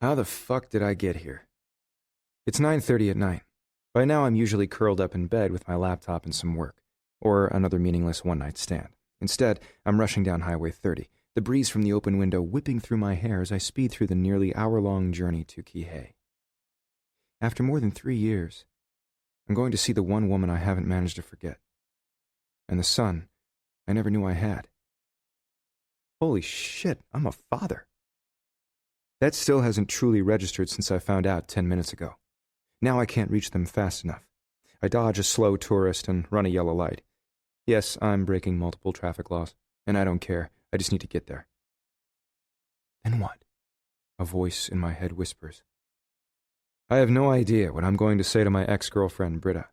How the fuck did I get here? It's 9:30 at night. By now I'm usually curled up in bed with my laptop and some work, or another meaningless one-night stand. Instead, I'm rushing down Highway 30, the breeze from the open window whipping through my hair as I speed through the nearly hour-long journey to Kihei. After more than 3 years, I'm going to see the one woman I haven't managed to forget. And the son I never knew I had. Holy shit, I'm a father. That still hasn't truly registered since I found out 10 minutes ago. Now I can't reach them fast enough. I dodge a slow tourist and run a yellow light. Yes, I'm breaking multiple traffic laws, and I don't care. I just need to get there. Then what? A voice in my head whispers. I have no idea what I'm going to say to my ex-girlfriend, Britta.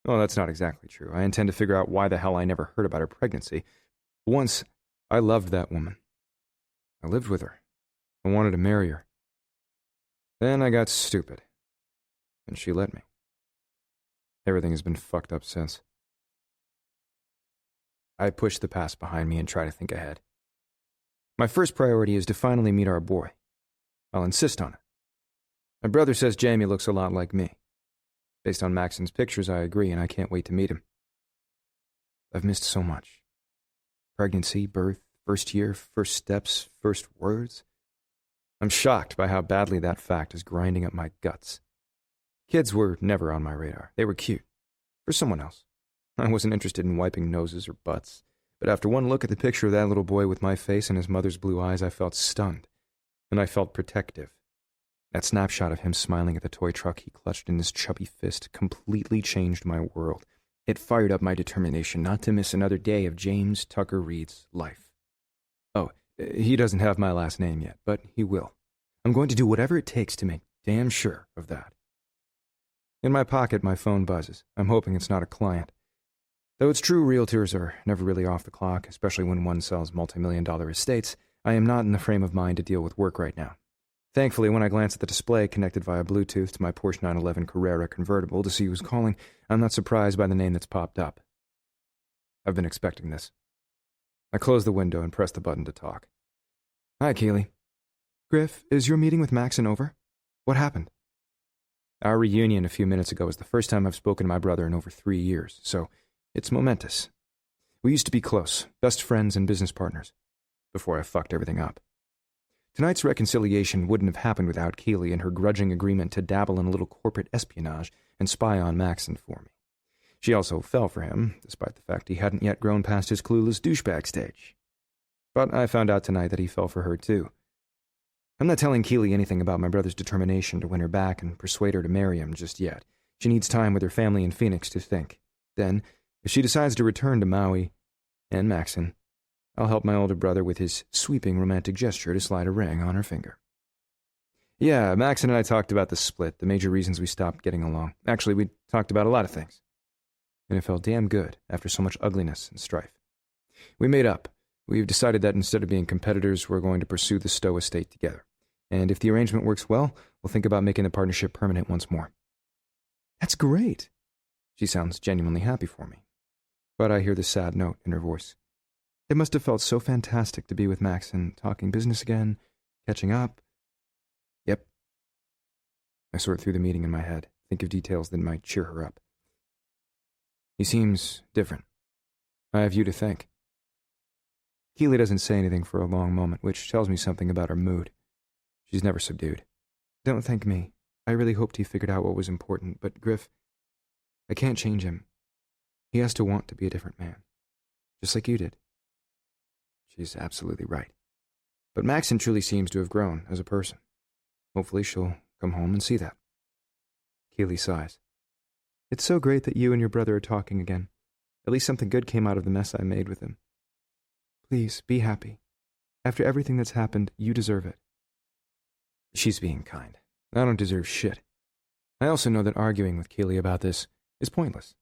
Well, that's not exactly true. I intend to figure out why the hell I never heard about her pregnancy. Once, I loved that woman. I lived with her. I wanted to marry her. Then I got stupid, and she let me. Everything has been fucked up since. I push the past behind me and try to think ahead. My first priority is to finally meet our boy. I'll insist on it. My brother says Jamie looks a lot like me. Based on Maxon's pictures, I agree, and I can't wait to meet him. I've missed so much. Pregnancy, birth, first year, first steps, first words. I'm shocked by how badly that fact is grinding up my guts. Kids were never on my radar. They were cute. For someone else. I wasn't interested in wiping noses or butts. But after one look at the picture of that little boy with my face and his mother's blue eyes, I felt stunned. And I felt protective. That snapshot of him smiling at the toy truck he clutched in his chubby fist completely changed my world. It fired up my determination not to miss another day of James Tucker Reed's life. Oh, he doesn't have my last name yet, but he will. I'm going to do whatever it takes to make damn sure of that. In my pocket, my phone buzzes. I'm hoping it's not a client. Though it's true realtors are never really off the clock, especially when one sells multi-million-dollar estates, I am not in the frame of mind to deal with work right now. Thankfully, when I glance at the display connected via Bluetooth to my Porsche 911 Carrera convertible to see who's calling, I'm not surprised by the name that's popped up. I've been expecting this. I close the window and press the button to talk. Hi, Keely. Griff, is your meeting with Maxon over? What happened? Our reunion a few minutes ago was the first time I've spoken to my brother in over 3 years, so it's momentous. We used to be close, best friends and business partners, before I fucked everything up. Tonight's reconciliation wouldn't have happened without Keely and her grudging agreement to dabble in a little corporate espionage and spy on Maxon for me. She also fell for him, despite the fact he hadn't yet grown past his clueless douchebag stage. But I found out tonight that he fell for her too. I'm not telling Keely anything about my brother's determination to win her back and persuade her to marry him just yet. She needs time with her family in Phoenix to think. Then, if she decides to return to Maui and Maxon, I'll help my older brother with his sweeping romantic gesture to slide a ring on her finger. Yeah, Maxon and I talked about the split, the major reasons we stopped getting along. Actually, we talked about a lot of things. And it felt damn good after so much ugliness and strife. We made up. We've decided that instead of being competitors, we're going to pursue the Stowe estate together. And if the arrangement works well, we'll think about making the partnership permanent once more. That's great. She sounds genuinely happy for me. But I hear the sad note in her voice. It must have felt so fantastic to be with Maxon, talking business again, catching up. Yep. I sort through the meeting in my head, think of details that might cheer her up. He seems different. I have you to thank. Keely doesn't say anything for a long moment, which tells me something about her mood. She's never subdued. Don't thank me. I really hoped he figured out what was important, but Griff, I can't change him. He has to want to be a different man, just like you did. She's absolutely right. But Maxon truly seems to have grown as a person. Hopefully she'll come home and see that. Keely sighs. It's so great that you and your brother are talking again. At least something good came out of the mess I made with him. Please, be happy. After everything that's happened, you deserve it. She's being kind. I don't deserve shit. I also know that arguing with Keely about this is pointless.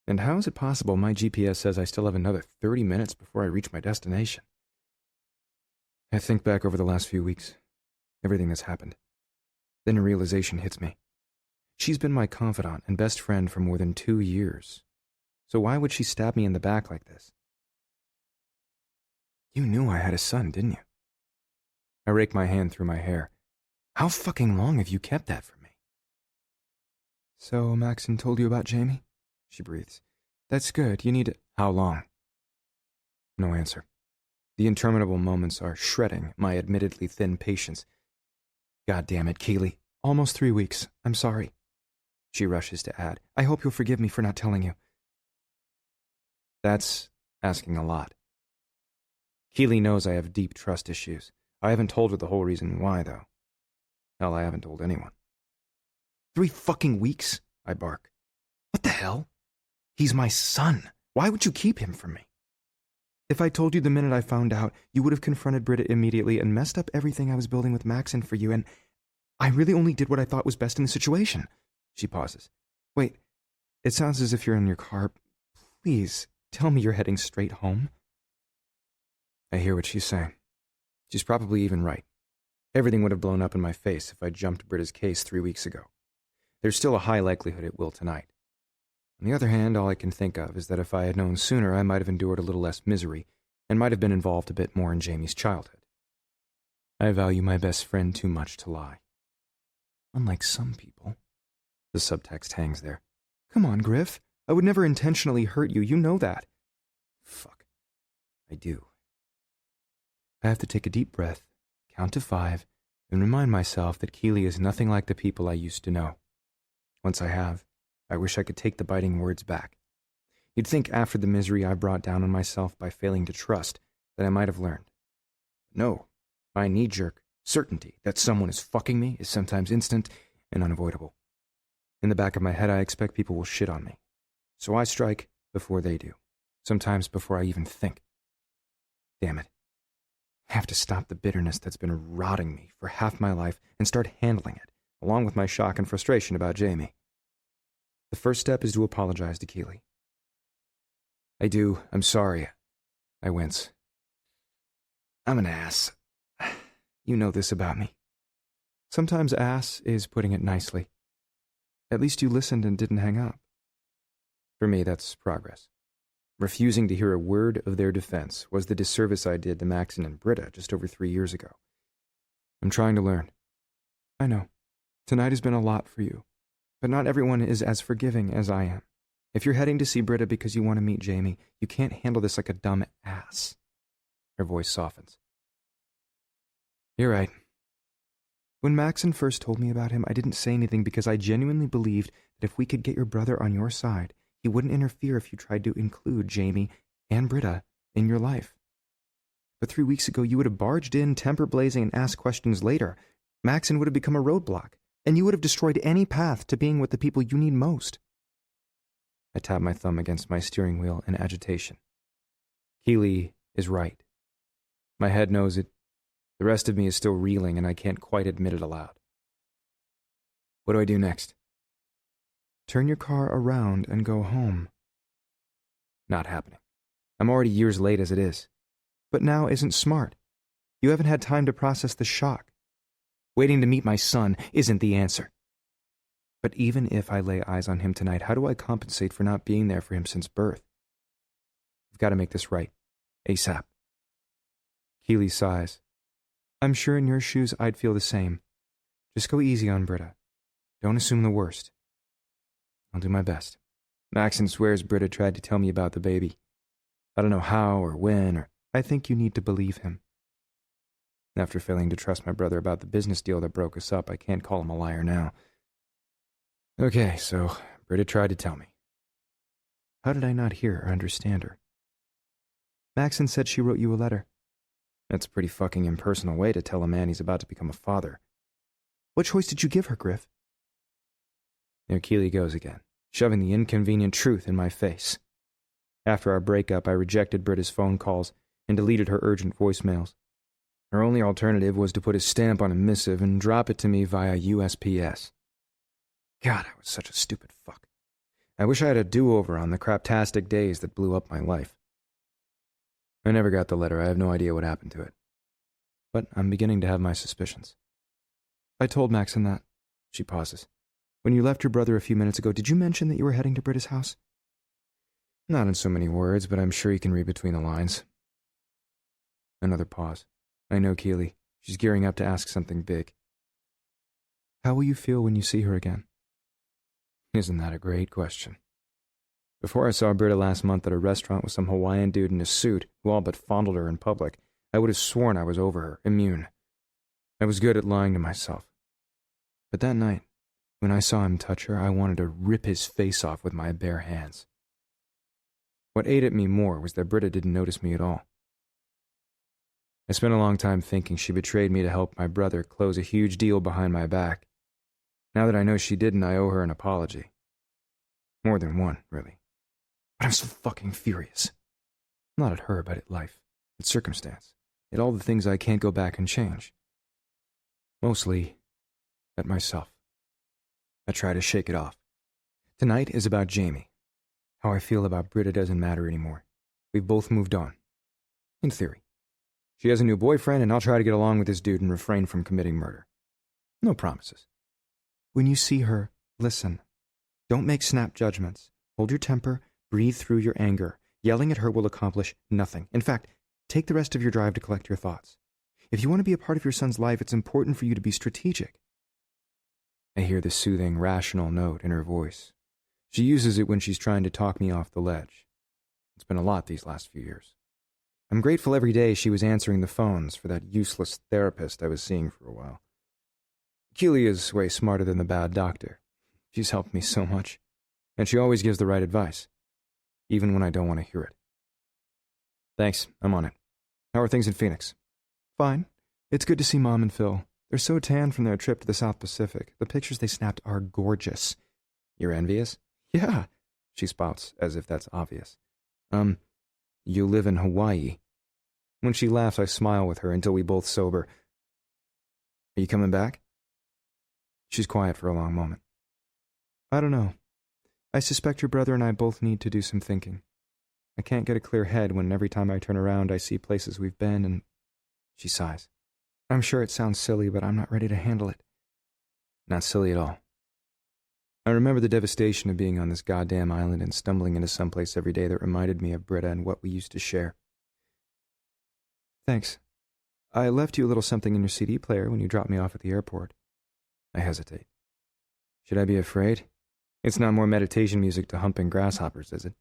And how is it possible my GPS says I still have another 30 minutes before I reach my destination? I think back over the last few weeks, everything that's happened. Then a realization hits me. She's been my confidant and best friend for more than 2 years. So why would she stab me in the back like this? You knew I had a son, didn't you? I rake my hand through my hair. How fucking long have you kept that from me? So Maxon told you about Jamie? She breathes. That's good. You need to... How long? No answer. The interminable moments are shredding my admittedly thin patience. God damn it, Keely. Almost 3 weeks. I'm sorry. She rushes to add, I hope you'll forgive me for not telling you. That's asking a lot. Keely knows I have deep trust issues. I haven't told her the whole reason why, though. Hell, I haven't told anyone. 3 fucking weeks? I bark. What the hell? He's my son. Why would you keep him from me? If I told you the minute I found out, you would have confronted Britta immediately and messed up everything I was building with Maxon for you, and I really only did what I thought was best in the situation. She pauses. Wait, it sounds as if you're in your car. Please, tell me you're heading straight home. I hear what she's saying. She's probably even right. Everything would have blown up in my face if I jumped Britta's case 3 weeks ago. There's still a high likelihood it will tonight. On the other hand, all I can think of is that if I had known sooner, I might have endured a little less misery and might have been involved a bit more in Jamie's childhood. I value my best friend too much to lie. Unlike some people. The subtext hangs there. Come on, Griff. I would never intentionally hurt you. You know that. Fuck. I do. I have to take a deep breath, count to 5, and remind myself that Keely is nothing like the people I used to know. Once I have, I wish I could take the biting words back. You'd think after the misery I brought down on myself by failing to trust that I might have learned. No, my knee-jerk certainty that someone is fucking me is sometimes instant and unavoidable. In the back of my head, I expect people will shit on me. So I strike before they do, sometimes before I even think. Damn it. I have to stop the bitterness that's been rotting me for half my life and start handling it, along with my shock and frustration about Jamie. The first step is to apologize to Keely. I'm sorry. I wince. I'm an ass. You know this about me. Sometimes ass is putting it nicely. At least you listened and didn't hang up. For me, that's progress. Refusing to hear a word of their defense was the disservice I did to Maxon and Britta just over 3 years ago. I'm trying to learn. I know. Tonight has been a lot for you. But not everyone is as forgiving as I am. If you're heading to see Britta because you want to meet Jamie, you can't handle this like a dumb ass. Her voice softens. You're right. When Maxon first told me about him, I didn't say anything because I genuinely believed that if we could get your brother on your side, he wouldn't interfere if you tried to include Jamie and Britta in your life. But 3 weeks ago, you would have barged in, temper blazing, and asked questions later. Maxon would have become a roadblock, and you would have destroyed any path to being with the people you need most. I tap my thumb against my steering wheel in agitation. Keely is right. My head knows it. The rest of me is still reeling, and I can't quite admit it aloud. What do I do next? Turn your car around and go home. Not happening. I'm already years late as it is. But now isn't smart. You haven't had time to process the shock. Waiting to meet my son isn't the answer. But even if I lay eyes on him tonight, how do I compensate for not being there for him since birth? I've got to make this right. ASAP. Keely sighs. I'm sure in your shoes I'd feel the same. Just go easy on Britta. Don't assume the worst. I'll do my best. Maxon swears Britta tried to tell me about the baby. I don't know how or when, or I think you need to believe him. After failing to trust my brother about the business deal that broke us up, I can't call him a liar now. Okay, so Britta tried to tell me. How did I not hear or understand her? Maxon said she wrote you a letter. That's a pretty fucking impersonal way to tell a man he's about to become a father. What choice did you give her, Griff? There Keely goes again, shoving the inconvenient truth in my face. After our breakup, I rejected Britta's phone calls and deleted her urgent voicemails. Her only alternative was to put a stamp on a missive and drop it to me via USPS. God, I was such a stupid fuck. I wish I had a do-over on the craptastic days that blew up my life. I never got the letter. I have no idea what happened to it. But I'm beginning to have my suspicions. I told Maxon that. She pauses. When you left your brother a few minutes ago, did you mention that you were heading to Britta's house? Not in so many words, but I'm sure you can read between the lines. Another pause. I know Keely. She's gearing up to ask something big. How will you feel when you see her again? Isn't that a great question? Before I saw Britta last month at a restaurant with some Hawaiian dude in a suit who all but fondled her in public, I would have sworn I was over her, immune. I was good at lying to myself. But that night, when I saw him touch her, I wanted to rip his face off with my bare hands. What ate at me more was that Britta didn't notice me at all. I spent a long time thinking she betrayed me to help my brother close a huge deal behind my back. Now that I know she didn't, I owe her an apology. More than one, really. But I'm so fucking furious. Not at her, but at life, at circumstance, at all the things I can't go back and change. Mostly at myself. I try to shake it off. Tonight is about Jamie. How I feel about Britta doesn't matter anymore. We've both moved on. In theory. She has a new boyfriend, and I'll try to get along with this dude and refrain from committing murder. No promises. When you see her, listen. Don't make snap judgments. Hold your temper, breathe through your anger. Yelling at her will accomplish nothing. In fact, take the rest of your drive to collect your thoughts. If you want to be a part of your son's life, it's important for you to be strategic. I hear the soothing, rational note in her voice. She uses it when she's trying to talk me off the ledge. It's been a lot these last few years. I'm grateful every day she was answering the phones for that useless therapist I was seeing for a while. Keely is way smarter than the bad doctor. She's helped me so much. And she always gives the right advice, even when I don't want to hear it. Thanks, I'm on it. How are things in Phoenix? Fine. It's good to see Mom and Phil. They're so tan from their trip to the South Pacific. The pictures they snapped are gorgeous. You're envious? Yeah, she spouts, as if that's obvious. You live in Hawaii. When she laughs, I smile with her until we both sober. Are you coming back? She's quiet for a long moment. I don't know. I suspect your brother and I both need to do some thinking. I can't get a clear head when every time I turn around I see places we've been, and she sighs. I'm sure it sounds silly, but I'm not ready to handle it. Not silly at all. I remember the devastation of being on this goddamn island and stumbling into someplace every day that reminded me of Britta and what we used to share. Thanks. I left you a little something in your CD player when you dropped me off at the airport. I hesitate. Should I be afraid? It's not more meditation music to humping grasshoppers, is it?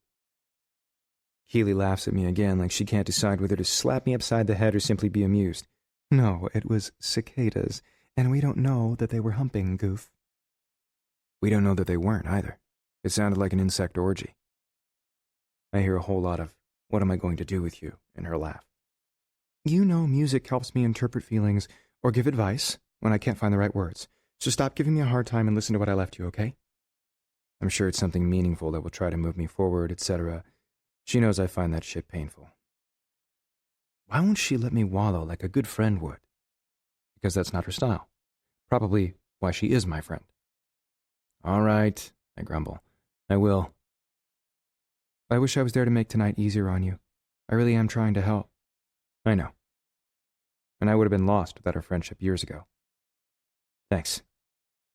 Keely laughs at me again like she can't decide whether to slap me upside the head or simply be amused. No, it was cicadas, and we don't know that they were humping, goof. We don't know that they weren't, either. It sounded like an insect orgy. I hear a whole lot of, "What am I going to do with you?" in her laugh. You know music helps me interpret feelings or give advice when I can't find the right words, so stop giving me a hard time and listen to what I left you, okay? I'm sure it's something meaningful that will try to move me forward, etc. She knows I find that shit painful. Why won't she let me wallow like a good friend would? Because that's not her style. Probably why she is my friend. All right, I grumble. I will. I wish I was there to make tonight easier on you. I really am trying to help. I know. And I would have been lost without our friendship years ago. Thanks.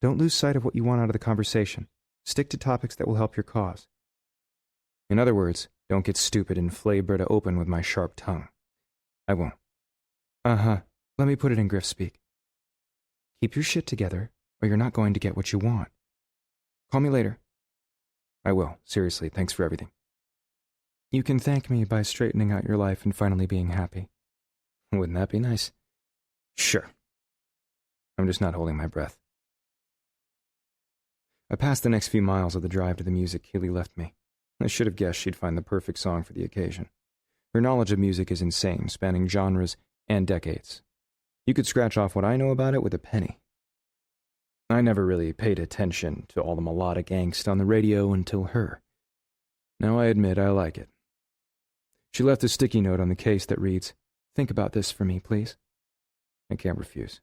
Don't lose sight of what you want out of the conversation. Stick to topics that will help your cause. In other words, don't get stupid and flay Britta open with my sharp tongue. I won't. Uh-huh. Let me put it in Griff speak. Keep your shit together, or you're not going to get what you want. Call me later. I will. Seriously, thanks for everything. You can thank me by straightening out your life and finally being happy. Wouldn't that be nice? Sure. I'm just not holding my breath. I passed the next few miles of the drive to the music Keely left me. I should have guessed she'd find the perfect song for the occasion. Her knowledge of music is insane, spanning genres and decades. You could scratch off what I know about it with a penny. I never really paid attention to all the melodic angst on the radio until her. Now I admit I like it. She left a sticky note on the case that reads, "Think about this for me, please." I can't refuse.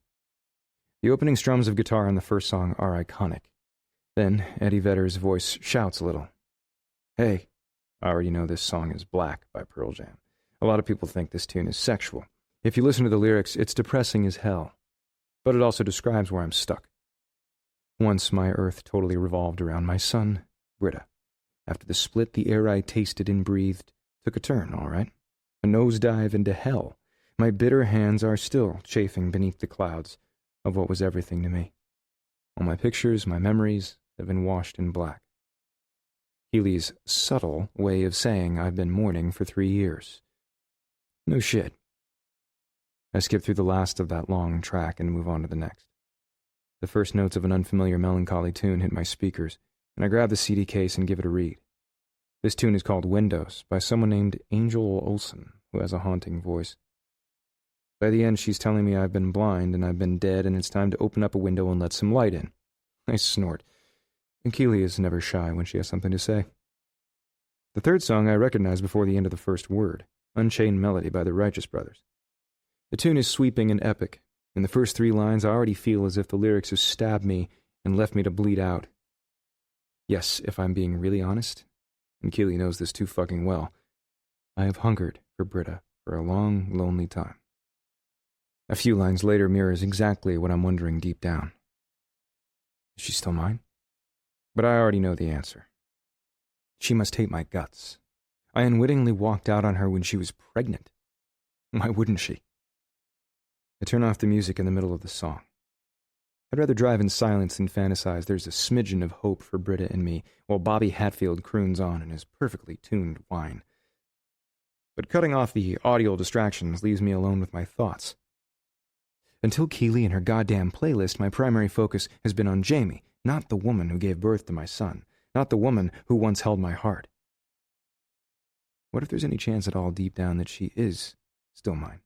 The opening strums of guitar on the first song are iconic. Then Eddie Vedder's voice shouts a little. Hey, I already know this song is Black by Pearl Jam. A lot of people think this tune is sexual. If you listen to the lyrics, it's depressing as hell. But it also describes where I'm stuck. Once my earth totally revolved around my son, Britta. After the split, the air I tasted and breathed took a turn, all right? A nosedive into hell. My bitter hands are still chafing beneath the clouds of what was everything to me. All my pictures, my memories, have been washed in black. Keely's subtle way of saying I've been mourning for 3 years. No shit. I skip through the last of that long track and move on to the next. The first notes of an unfamiliar melancholy tune hit my speakers, and I grab the CD case and give it a read. This tune is called Windows by someone named Angel Olsen, who has a haunting voice. By the end, she's telling me I've been blind and I've been dead and it's time to open up a window and let some light in. I snort. And Keely is never shy when she has something to say. The third song I recognize before the end of the first word, Unchained Melody by the Righteous Brothers. The tune is sweeping and epic. In the first 3 lines, I already feel as if the lyrics have stabbed me and left me to bleed out. Yes, if I'm being really honest, and Keely knows this too fucking well, I have hungered for Britta for a long, lonely time. A few lines later mirrors exactly what I'm wondering deep down. Is she still mine? But I already know the answer. She must hate my guts. I unwittingly walked out on her when she was pregnant. Why wouldn't she? I turn off the music in the middle of the song. I'd rather drive in silence than fantasize there's a smidgen of hope for Britta and me, while Bobby Hatfield croons on in his perfectly tuned whine. But cutting off the audio distractions leaves me alone with my thoughts. Until Keely and her goddamn playlist, my primary focus has been on Jamie, not the woman who gave birth to my son, not the woman who once held my heart. What if there's any chance at all deep down that she is still mine?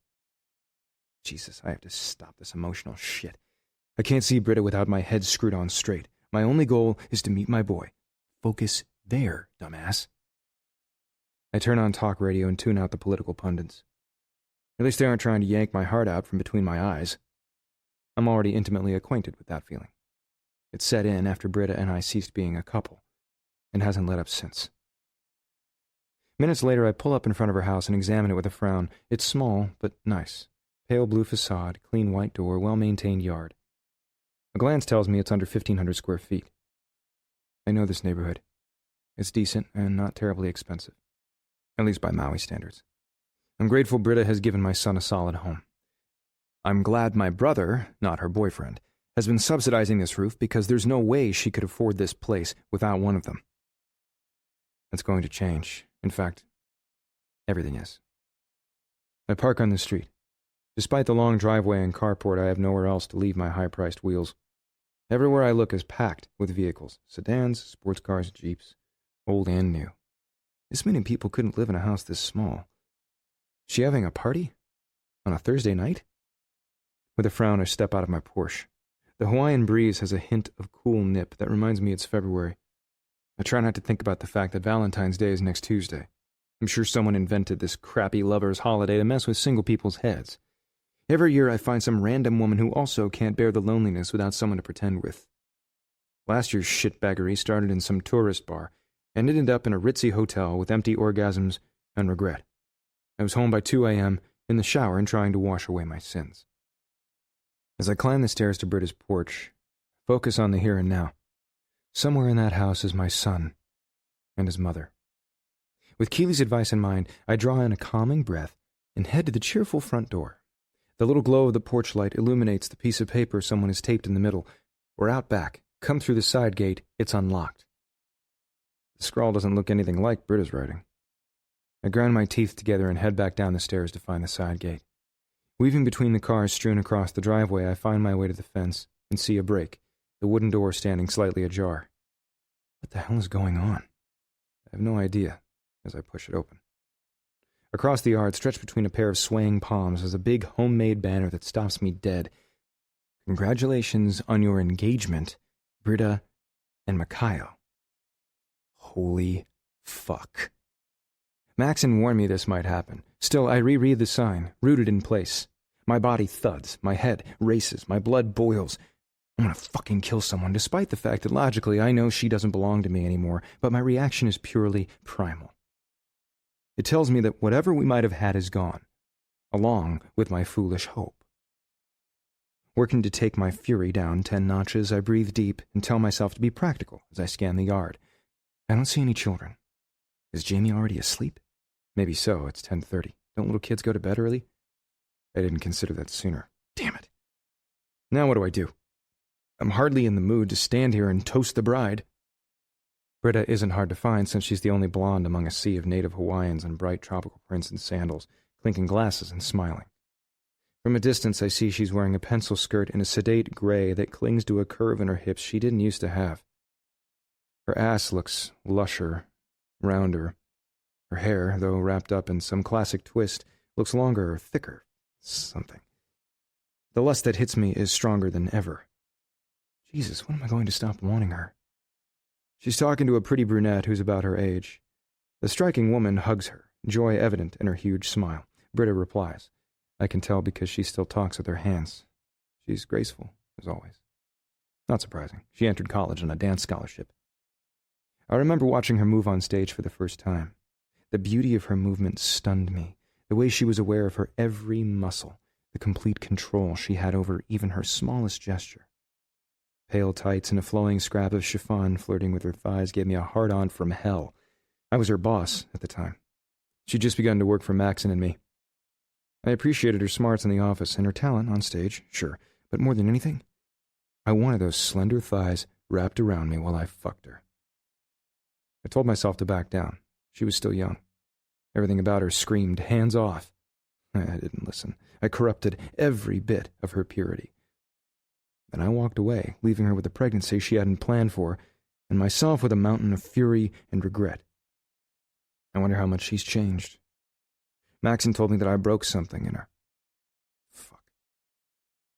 Jesus, I have to stop this emotional shit. I can't see Britta without my head screwed on straight. My only goal is to meet my boy. Focus there, dumbass. I turn on talk radio and tune out the political pundits. At least they aren't trying to yank my heart out from between my eyes. I'm already intimately acquainted with that feeling. It set in after Britta and I ceased being a couple, and hasn't let up since. Minutes later, I pull up in front of her house and examine it with a frown. It's small, but nice. Pale blue facade, clean white door, well-maintained yard. A glance tells me it's under 1,500 square feet. I know this neighborhood. It's decent and not terribly expensive, at least by Maui standards. I'm grateful Britta has given my son a solid home. I'm glad my brother, not her boyfriend, has been subsidizing this roof because there's no way she could afford this place without one of them. That's going to change. In fact, everything is. I park on the street. Despite the long driveway and carport, I have nowhere else to leave my high-priced wheels. Everywhere I look is packed with vehicles, sedans, sports cars, jeeps, old and new. This many people couldn't live in a house this small. Is she having a party? On a Thursday night? With a frown, I step out of my Porsche. The Hawaiian breeze has a hint of cool nip that reminds me it's February. I try not to think about the fact that Valentine's Day is next Tuesday. I'm sure someone invented this crappy lover's holiday to mess with single people's heads. Every year I find some random woman who also can't bear the loneliness without someone to pretend with. Last year's shitbaggery started in some tourist bar and ended up in a ritzy hotel with empty orgasms and regret. I was home by 2 a.m., in the shower and trying to wash away my sins. As I climb the stairs to Britta's porch, focus on the here and now. Somewhere in that house is my son and his mother. With Keely's advice in mind, I draw in a calming breath and head to the cheerful front door. The little glow of the porch light illuminates the piece of paper someone has taped in the middle. We're out back. Come through the side gate. It's unlocked. The scrawl doesn't look anything like Britta's writing. I grind my teeth together and head back down the stairs to find the side gate. Weaving between the cars strewn across the driveway, I find my way to the fence and see a break, the wooden door standing slightly ajar. What the hell is going on? I have no idea as I push it open. Across the yard, stretched between a pair of swaying palms, is a big homemade banner that stops me dead. Congratulations on your engagement, Britta and Mikhail. Holy fuck. Maxon warned me this might happen. Still, I reread the sign, rooted in place. My body thuds, my head races, my blood boils. I'm gonna fucking kill someone, despite the fact that logically I know she doesn't belong to me anymore, but my reaction is purely primal. It tells me that whatever we might have had is gone, along with my foolish hope. Working to take my fury down 10 notches, I breathe deep and tell myself to be practical as I scan the yard. I don't see any children. Is Jamie already asleep? Maybe so, it's 10:30. Don't little kids go to bed early? I didn't consider that sooner. Damn it. Now what do I do? I'm hardly in the mood to stand here and toast the bride. Britta isn't hard to find since she's the only blonde among a sea of native Hawaiians in bright tropical prints and sandals, clinking glasses and smiling. From a distance, I see she's wearing a pencil skirt in a sedate gray that clings to a curve in her hips she didn't used to have. Her ass looks lusher, rounder. Her hair, though wrapped up in some classic twist, looks longer or thicker. Something. The lust that hits me is stronger than ever. Jesus, when am I going to stop wanting her? She's talking to a pretty brunette who's about her age. The striking woman hugs her, joy evident in her huge smile. Britta replies. I can tell because she still talks with her hands. She's graceful, as always. Not surprising. She entered college on a dance scholarship. I remember watching her move on stage for the first time. The beauty of her movement stunned me, the way she was aware of her every muscle, the complete control she had over even her smallest gesture. Pale tights and a flowing scrap of chiffon flirting with her thighs gave me a hard-on from hell. I was her boss at the time. She'd just begun to work for Maxon and me. I appreciated her smarts in the office and her talent on stage, sure, but more than anything, I wanted those slender thighs wrapped around me while I fucked her. I told myself to back down. She was still young. Everything about her screamed, hands off. I didn't listen. I corrupted every bit of her purity. Then I walked away, leaving her with a pregnancy she hadn't planned for, and myself with a mountain of fury and regret. I wonder how much she's changed. Maxon told me that I broke something in her. Fuck.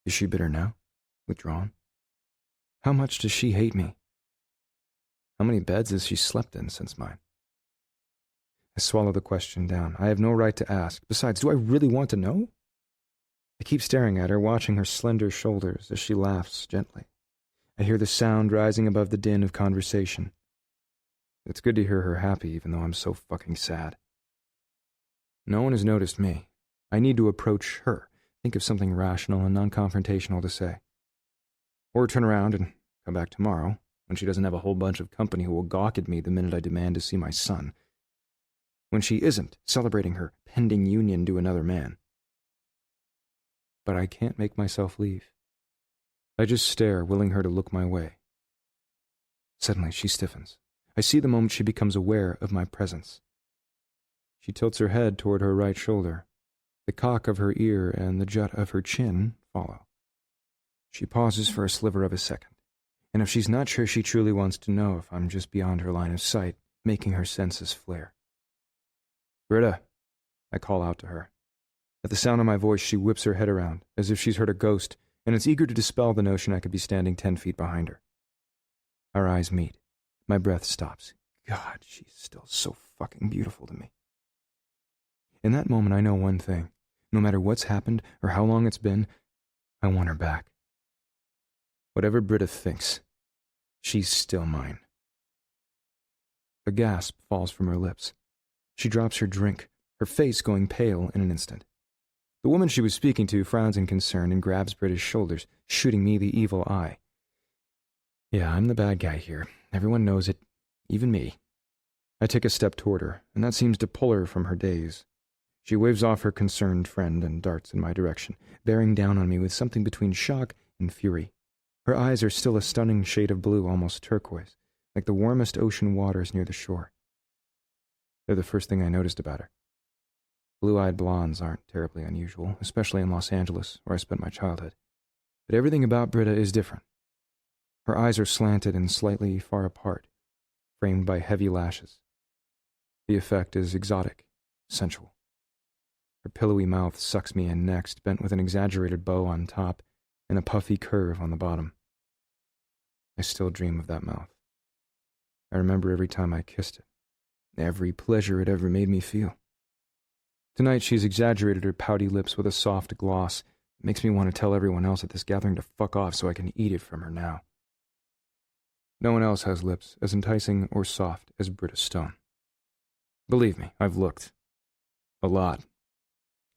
Is she bitter now? Withdrawn? How much does she hate me? How many beds has she slept in since mine? I swallow the question down. I have no right to ask. Besides, do I really want to know? I keep staring at her, watching her slender shoulders as she laughs gently. I hear the sound rising above the din of conversation. It's good to hear her happy, even though I'm so fucking sad. No one has noticed me. I need to approach her, think of something rational and non-confrontational to say. Or turn around and come back tomorrow, when she doesn't have a whole bunch of company who will gawk at me the minute I demand to see my son. When she isn't celebrating her pending union to another man. But I can't make myself leave. I just stare, willing her to look my way. Suddenly she stiffens. I see the moment she becomes aware of my presence. She tilts her head toward her right shoulder. The cock of her ear and the jut of her chin follow. She pauses for a sliver of a second, and if she's not sure, she truly wants to know if I'm just beyond her line of sight, making her senses flare. Britta, I call out to her. At the sound of my voice, she whips her head around, as if she's heard a ghost, and is eager to dispel the notion I could be standing 10 feet behind her. Our eyes meet. My breath stops. God, she's still so fucking beautiful to me. In that moment, I know one thing. No matter what's happened or how long it's been, I want her back. Whatever Britta thinks, she's still mine. A gasp falls from her lips. She drops her drink, her face going pale in an instant. The woman she was speaking to frowns in concern and grabs Britta's shoulders, shooting me the evil eye. Yeah, I'm the bad guy here. Everyone knows it, even me. I take a step toward her, and that seems to pull her from her daze. She waves off her concerned friend and darts in my direction, bearing down on me with something between shock and fury. Her eyes are still a stunning shade of blue, almost turquoise, like the warmest ocean waters near the shore. They're the first thing I noticed about her. Blue-eyed blondes aren't terribly unusual, especially in Los Angeles, where I spent my childhood. But everything about Britta is different. Her eyes are slanted and slightly far apart, framed by heavy lashes. The effect is exotic, sensual. Her pillowy mouth sucks me in next, bent with an exaggerated bow on top and a puffy curve on the bottom. I still dream of that mouth. I remember every time I kissed it, every pleasure it ever made me feel. Tonight she's exaggerated her pouty lips with a soft gloss that makes me want to tell everyone else at this gathering to fuck off so I can eat it from her now. No one else has lips as enticing or soft as Britta Stone. Believe me, I've looked. A lot.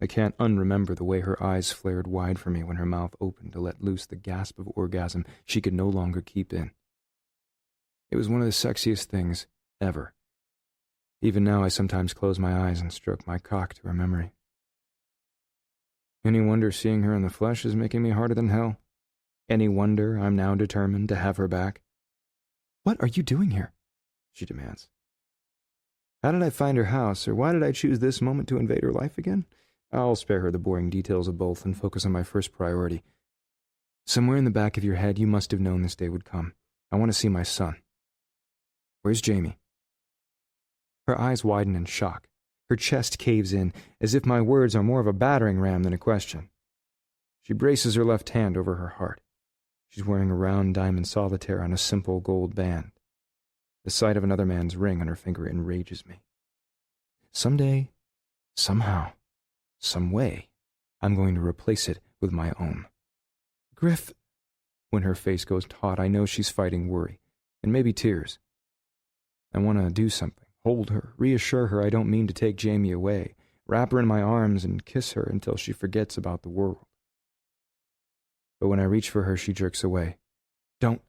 I can't unremember the way her eyes flared wide for me when her mouth opened to let loose the gasp of orgasm she could no longer keep in. It was one of the sexiest things ever. Even now I sometimes close my eyes and stroke my cock to her memory. Any wonder seeing her in the flesh is making me harder than hell? Any wonder I'm now determined to have her back? "What are you doing here?" she demands. How did I find her house, or why did I choose this moment to invade her life again? I'll spare her the boring details of both and focus on my first priority. Somewhere in the back of your head, you must have known this day would come. I want to see my son. Where's Jamie? Her eyes widen in shock. Her chest caves in, as if my words are more of a battering ram than a question. She braces her left hand over her heart. She's wearing a round diamond solitaire on a simple gold band. The sight of another man's ring on her finger enrages me. Someday, somehow, some way, I'm going to replace it with my own. Griff. When her face goes taut, I know she's fighting worry, and maybe tears. I want to do something, hold her, reassure her I don't mean to take Jamie away, wrap her in my arms and kiss her until she forgets about the world. But when I reach for her, she jerks away. Don't.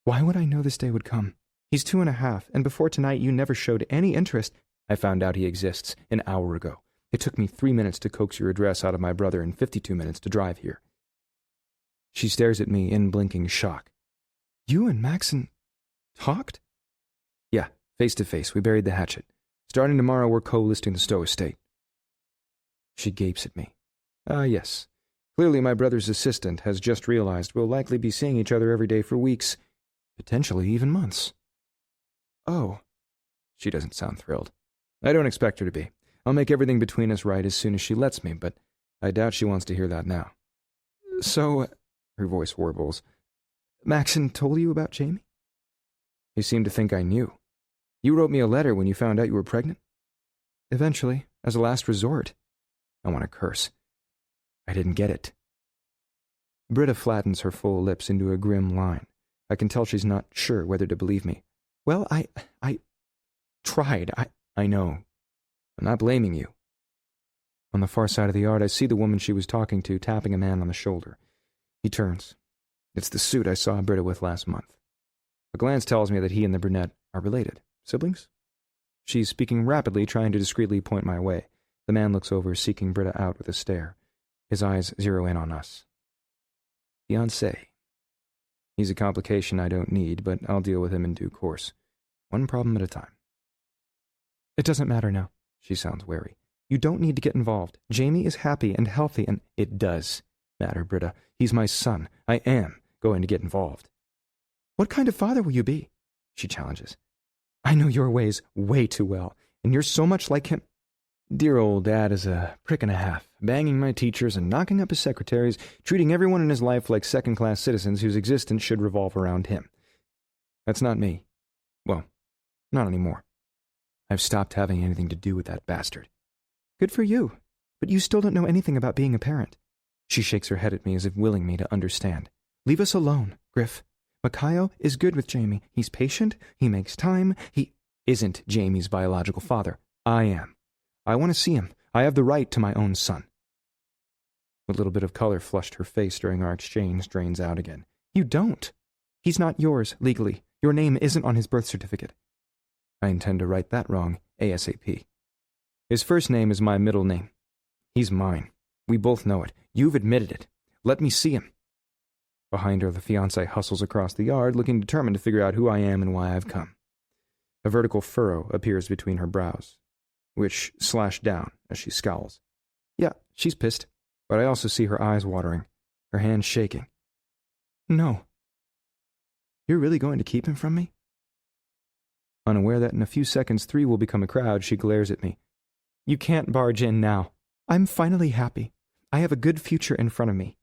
Why would I know this day would come? He's 2.5, and before tonight you never showed any interest. I found out he exists an hour ago. It took me 3 minutes to coax your address out of my brother and 52 minutes to drive here. She stares at me in blinking shock. You and Maxon talked? Yeah, face to face. We buried the hatchet. Starting tomorrow, we're co-listing the Stowe estate. She gapes at me. Yes. Clearly my brother's assistant has just realized we'll likely be seeing each other every day for weeks, potentially even months. Oh. She doesn't sound thrilled. I don't expect her to be. I'll make everything between us right as soon as she lets me, but I doubt she wants to hear that now. So, her voice warbles, Maxon told you about Jamie? He seemed to think I knew. You wrote me a letter when you found out you were pregnant? Eventually, as a last resort. I want to curse. I didn't get it. Britta flattens her full lips into a grim line. I can tell she's not sure whether to believe me. Well, I tried. I know. I'm not blaming you. On the far side of the yard, I see the woman she was talking to tapping a man on the shoulder. He turns. It's the suit I saw Britta with last month. A glance tells me that he and the brunette are related. Siblings? She's speaking rapidly, trying to discreetly point my way. The man looks over, seeking Britta out with a stare. His eyes zero in on us. Fiancé. He's a complication I don't need, but I'll deal with him in due course. One problem at a time. It doesn't matter now. She sounds wary. You don't need to get involved. Jamie is happy and healthy, and it does matter, Britta. He's my son. I am going to get involved. What kind of father will you be? She challenges. I know your ways way too well, and you're so much like him. Dear old Dad is a prick and a half, banging my teachers and knocking up his secretaries, treating everyone in his life like second-class citizens whose existence should revolve around him. That's not me. Well, not anymore. I've stopped having anything to do with that bastard. Good for you, but you still don't know anything about being a parent. She shakes her head at me as if willing me to understand. Leave us alone, Griff. Makayo is good with Jamie. He's patient, he makes time, he isn't Jamie's biological father. I am. I want to see him. I have the right to my own son. A little bit of color flushed her face during our exchange drains out again. You don't. He's not yours, legally. Your name isn't on his birth certificate. I intend to right that wrong ASAP. His first name is my middle name. He's mine. We both know it. You've admitted it. Let me see him. Behind her, the fiancé hustles across the yard, looking determined to figure out who I am and why I've come. A vertical furrow appears between her brows, which slash down as she scowls. Yeah, she's pissed, but I also see her eyes watering, her hands shaking. No. You're really going to keep him from me? Unaware that in a few seconds 3 will become a crowd, she glares at me. You can't barge in now. I'm finally happy. I have a good future in front of me.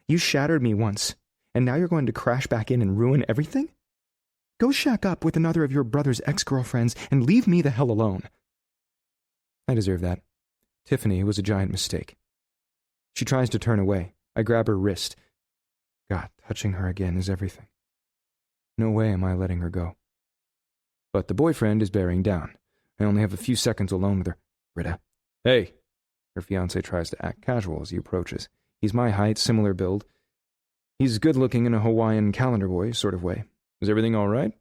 You shattered me once, and now you're going to crash back in and ruin everything? Go shack up with another of your brother's ex-girlfriends and leave me the hell alone. I deserve that. Tiffany was a giant mistake. She tries to turn away. I grab her wrist. God, touching her again is everything. No way am I letting her go. But the boyfriend is bearing down. I only have a few seconds alone with her. Britta. Hey! Her fiancé tries to act casual as he approaches. He's my height, similar build. He's good-looking in a Hawaiian calendar boy sort of way. Is everything all right?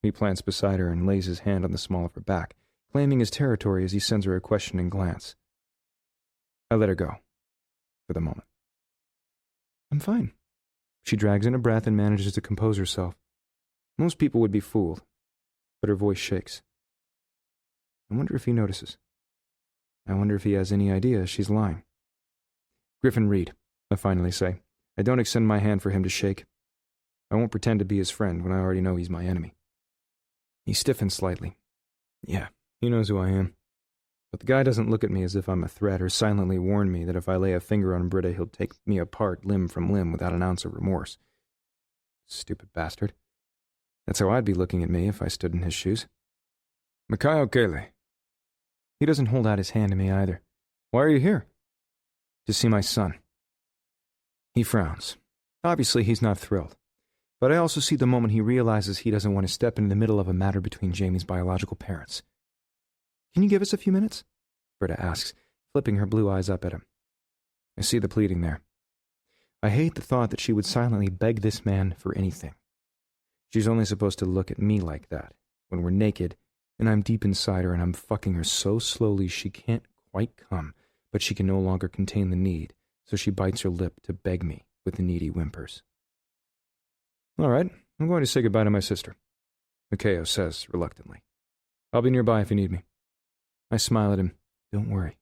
He plants beside her and lays his hand on the small of her back, claiming his territory as he sends her a questioning glance. I let her go. For the moment. I'm fine. She drags in a breath and manages to compose herself. Most people would be fooled, but her voice shakes. I wonder if he notices. I wonder if he has any idea she's lying. Griffin Reed, I finally say. I don't extend my hand for him to shake. I won't pretend to be his friend when I already know he's my enemy. He stiffens slightly. Yeah, he knows who I am. But the guy doesn't look at me as if I'm a threat or silently warn me that if I lay a finger on Britta, he'll take me apart limb from limb without an ounce of remorse. Stupid bastard. That's how I'd be looking at me if I stood in his shoes. Mikayo Kele. He doesn't hold out his hand to me either. Why are you here? To see my son. He frowns. Obviously, he's not thrilled. But I also see the moment he realizes he doesn't want to step into the middle of a matter between Jamie's biological parents. Can you give us a few minutes? Britta asks, flipping her blue eyes up at him. I see the pleading there. I hate the thought that she would silently beg this man for anything. She's only supposed to look at me like that, when we're naked, and I'm deep inside her and I'm fucking her so slowly she can't quite come, but she can no longer contain the need, so she bites her lip to beg me with the needy whimpers. All right, I'm going to say goodbye to my sister, Mikayo says reluctantly. I'll be nearby if you need me. I smile at him. Don't worry.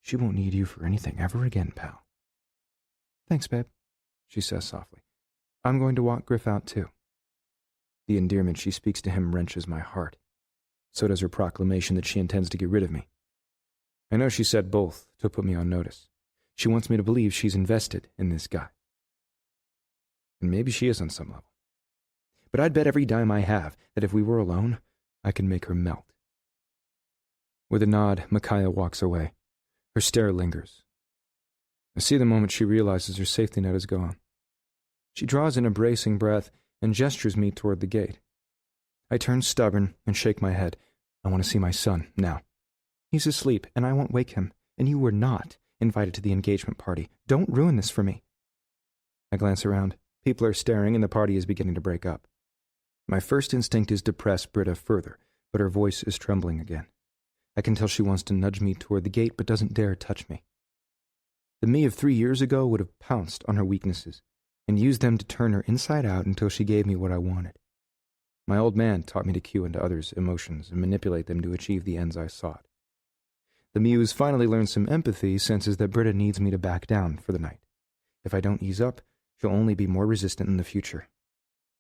She won't need you for anything ever again, pal. Thanks, babe, she says softly. I'm going to walk Griff out, too. The endearment she speaks to him wrenches my heart. So does her proclamation that she intends to get rid of me. I know she said both to put me on notice. She wants me to believe she's invested in this guy. And maybe she is on some level. But I'd bet every dime I have that if we were alone, I could make her melt. With a nod, Micaiah walks away. Her stare lingers. I see the moment she realizes her safety net is gone. She draws in a bracing breath and gestures me toward the gate. I turn stubborn and shake my head. I want to see my son, now. He's asleep, and I won't wake him, and you were not invited to the engagement party. Don't ruin this for me. I glance around. People are staring, and the party is beginning to break up. My first instinct is to press Britta further, but her voice is trembling again. I can tell she wants to nudge me toward the gate, but doesn't dare touch me. The me of 3 years ago would have pounced on her weaknesses and used them to turn her inside out until she gave me what I wanted. My old man taught me to cue into others' emotions and manipulate them to achieve the ends I sought. The me who's finally learned some empathy senses that Britta needs me to back down for the night. If I don't ease up, she'll only be more resistant in the future.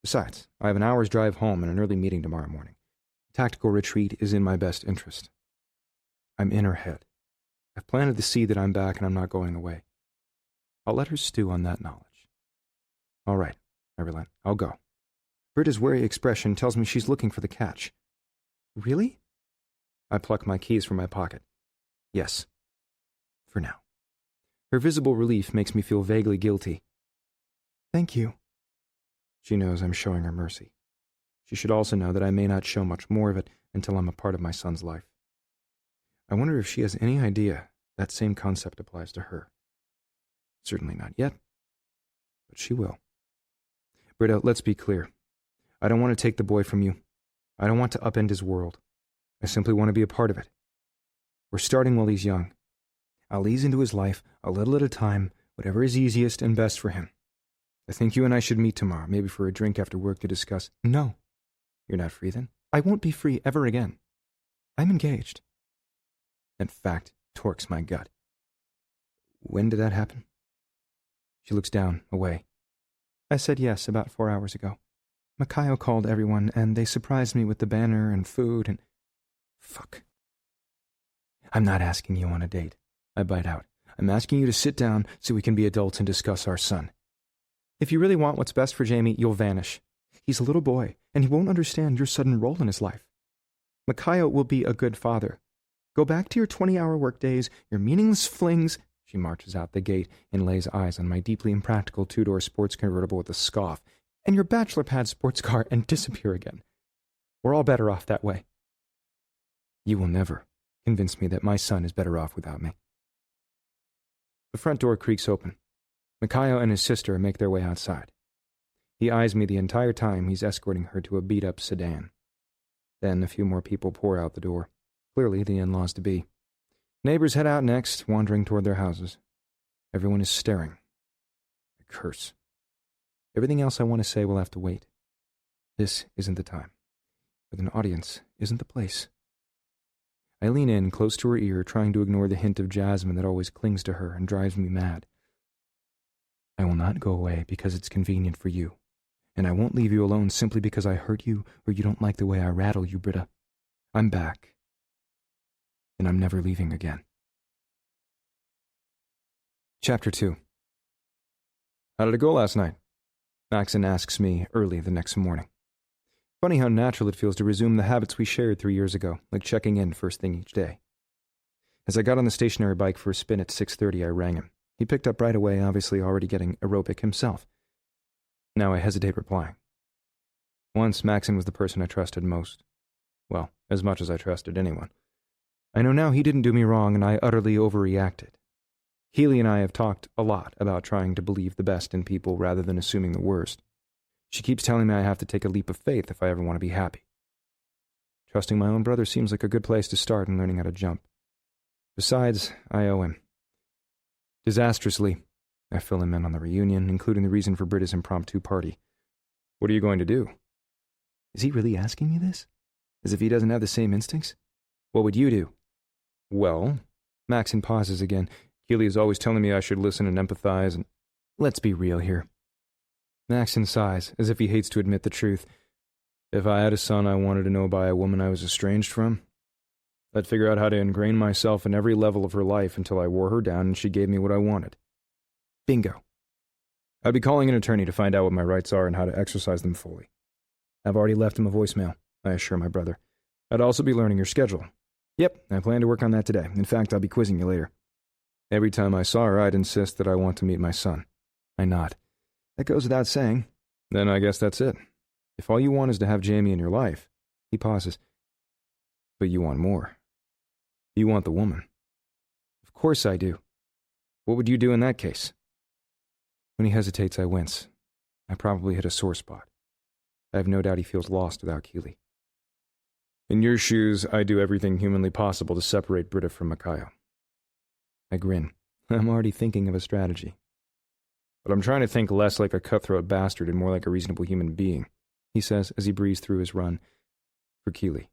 Besides, I have an hour's drive home and an early meeting tomorrow morning. Tactical retreat is in my best interest. I'm in her head. I've planted the seed that I'm back and I'm not going away. I'll let her stew on that knowledge. All right, I relent. I'll go. Britta's wary expression tells me she's looking for the catch. Really? I pluck my keys from my pocket. Yes. For now. Her visible relief makes me feel vaguely guilty. Thank you. She knows I'm showing her mercy. She should also know that I may not show much more of it until I'm a part of my son's life. I wonder if she has any idea that same concept applies to her. Certainly not yet, but she will. Britta, let's be clear. I don't want to take the boy from you. I don't want to upend his world. I simply want to be a part of it. We're starting while he's young. I'll ease into his life, a little at a time, whatever is easiest and best for him. I think you and I should meet tomorrow, maybe for a drink after work to discuss. No. You're not free then? I won't be free ever again. I'm engaged. That fact torques my gut. When did that happen? She looks down, away. I said yes about 4 hours ago. Mikayo called everyone, and they surprised me with the banner and food and... Fuck. I'm not asking you on a date. I bite out. I'm asking you to sit down so we can be adults and discuss our son. If you really want what's best for Jamie, you'll vanish. He's a little boy, and he won't understand your sudden role in his life. Mikayo will be a good father. Go back to your 20-hour workdays, your meaningless flings... She marches out the gate and lays eyes on my deeply impractical two-door sports convertible with a scoff, and your bachelor pad sports car, and disappear again. We're all better off that way. You will never convince me that my son is better off without me. The front door creaks open. Mikayo and his sister make their way outside. He eyes me the entire time he's escorting her to a beat-up sedan. Then a few more people pour out the door. Clearly the in-laws to be. Neighbors head out next, wandering toward their houses. Everyone is staring. I curse. Everything else I want to say will have to wait. This isn't the time. With an audience isn't the place. I lean in, close to her ear, trying to ignore the hint of jasmine that always clings to her and drives me mad. I will not go away because it's convenient for you, and I won't leave you alone simply because I hurt you or you don't like the way I rattle you, Britta. I'm back, and I'm never leaving again. Chapter 2. How did it go last night? Maxon asks me early the next morning. Funny how natural it feels to resume the habits we shared 3 years ago, like checking in first thing each day. As I got on the stationary bike for a spin at 6:30, I rang him. He picked up right away, obviously already getting aerobic himself. Now I hesitate replying. Once, Maxon was the person I trusted most. Well, as much as I trusted anyone. I know now he didn't do me wrong, and I utterly overreacted. Keely and I have talked a lot about trying to believe the best in people rather than assuming the worst. She keeps telling me I have to take a leap of faith if I ever want to be happy. Trusting my own brother seems like a good place to start in learning how to jump. Besides, I owe him. Disastrously, I fill him in on the reunion, including the reason for Britta's impromptu party. What are you going to do? Is he really asking me this? As if he doesn't have the same instincts? What would you do? Well, Maxon pauses again. Keely is always telling me I should listen and empathize, and let's be real here. Maxon sighs, as if he hates to admit the truth. If I had a son I wanted to know by a woman I was estranged from, I'd figure out how to ingrain myself in every level of her life until I wore her down and she gave me what I wanted. Bingo. I'd be calling an attorney to find out what my rights are and how to exercise them fully. I've already left him a voicemail, I assure my brother. I'd also be learning your schedule. Yep, I plan to work on that today. In fact, I'll be quizzing you later. Every time I saw her, I'd insist that I want to meet my son. I nod. That goes without saying. Then I guess that's it. If all you want is to have Jamie in your life, he pauses. But you want more. You want the woman. Of course I do. What would you do in that case? When he hesitates, I wince. I probably hit a sore spot. I have no doubt he feels lost without Keely. In your shoes, I do everything humanly possible to separate Britta from Makayo. I grin. I'm already thinking of a strategy. But I'm trying to think less like a cutthroat bastard and more like a reasonable human being, he says as he breezes through his run for Keely.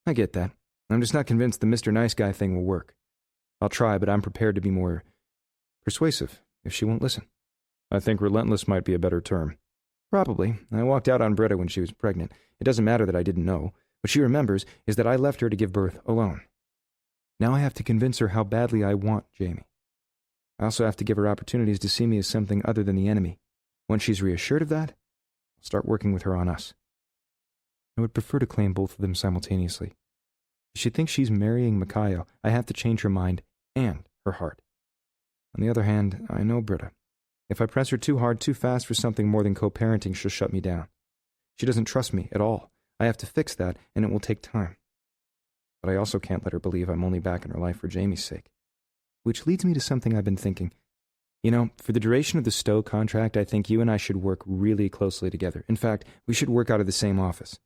I get that. I'm just not convinced the Mr. Nice Guy thing will work. I'll try, but I'm prepared to be more persuasive if she won't listen. I think relentless might be a better term. Probably. I walked out on Britta when she was pregnant. It doesn't matter that I didn't know. What she remembers is that I left her to give birth alone. Now I have to convince her how badly I want Jamie. I also have to give her opportunities to see me as something other than the enemy. Once she's reassured of that, I'll start working with her on us. I would prefer to claim both of them simultaneously. If she thinks she's marrying Makayo, I have to change her mind and her heart. On the other hand, I know Britta. If I press her too hard, too fast for something more than co-parenting, she'll shut me down. She doesn't trust me at all. I have to fix that, and it will take time. But I also can't let her believe I'm only back in her life for Jamie's sake. Which leads me to something I've been thinking. You know, for the duration of the Stowe contract, I think you and I should work really closely together. In fact, we should work out of the same office.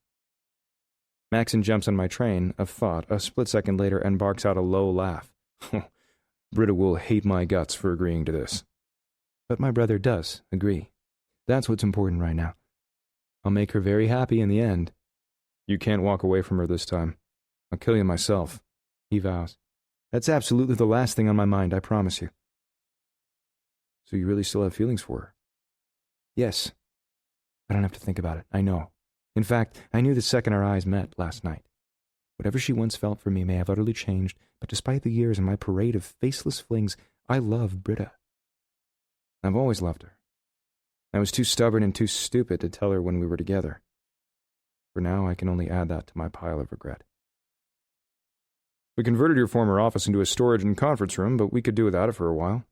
Maxon jumps on my train of thought a split second later and barks out a low laugh. Britta will hate my guts for agreeing to this. But my brother does agree. That's what's important right now. I'll make her very happy in the end. You can't walk away from her this time. I'll kill you myself, he vows. That's absolutely the last thing on my mind, I promise you. So you really still have feelings for her? Yes. I don't have to think about it, I know. In fact, I knew the second our eyes met last night. Whatever she once felt for me may have utterly changed, but despite the years and my parade of faceless flings, I love Britta. I've always loved her. I was too stubborn and too stupid to tell her when we were together. For now, I can only add that to my pile of regret. We converted your former office into a storage and conference room, but we could do without it for a while.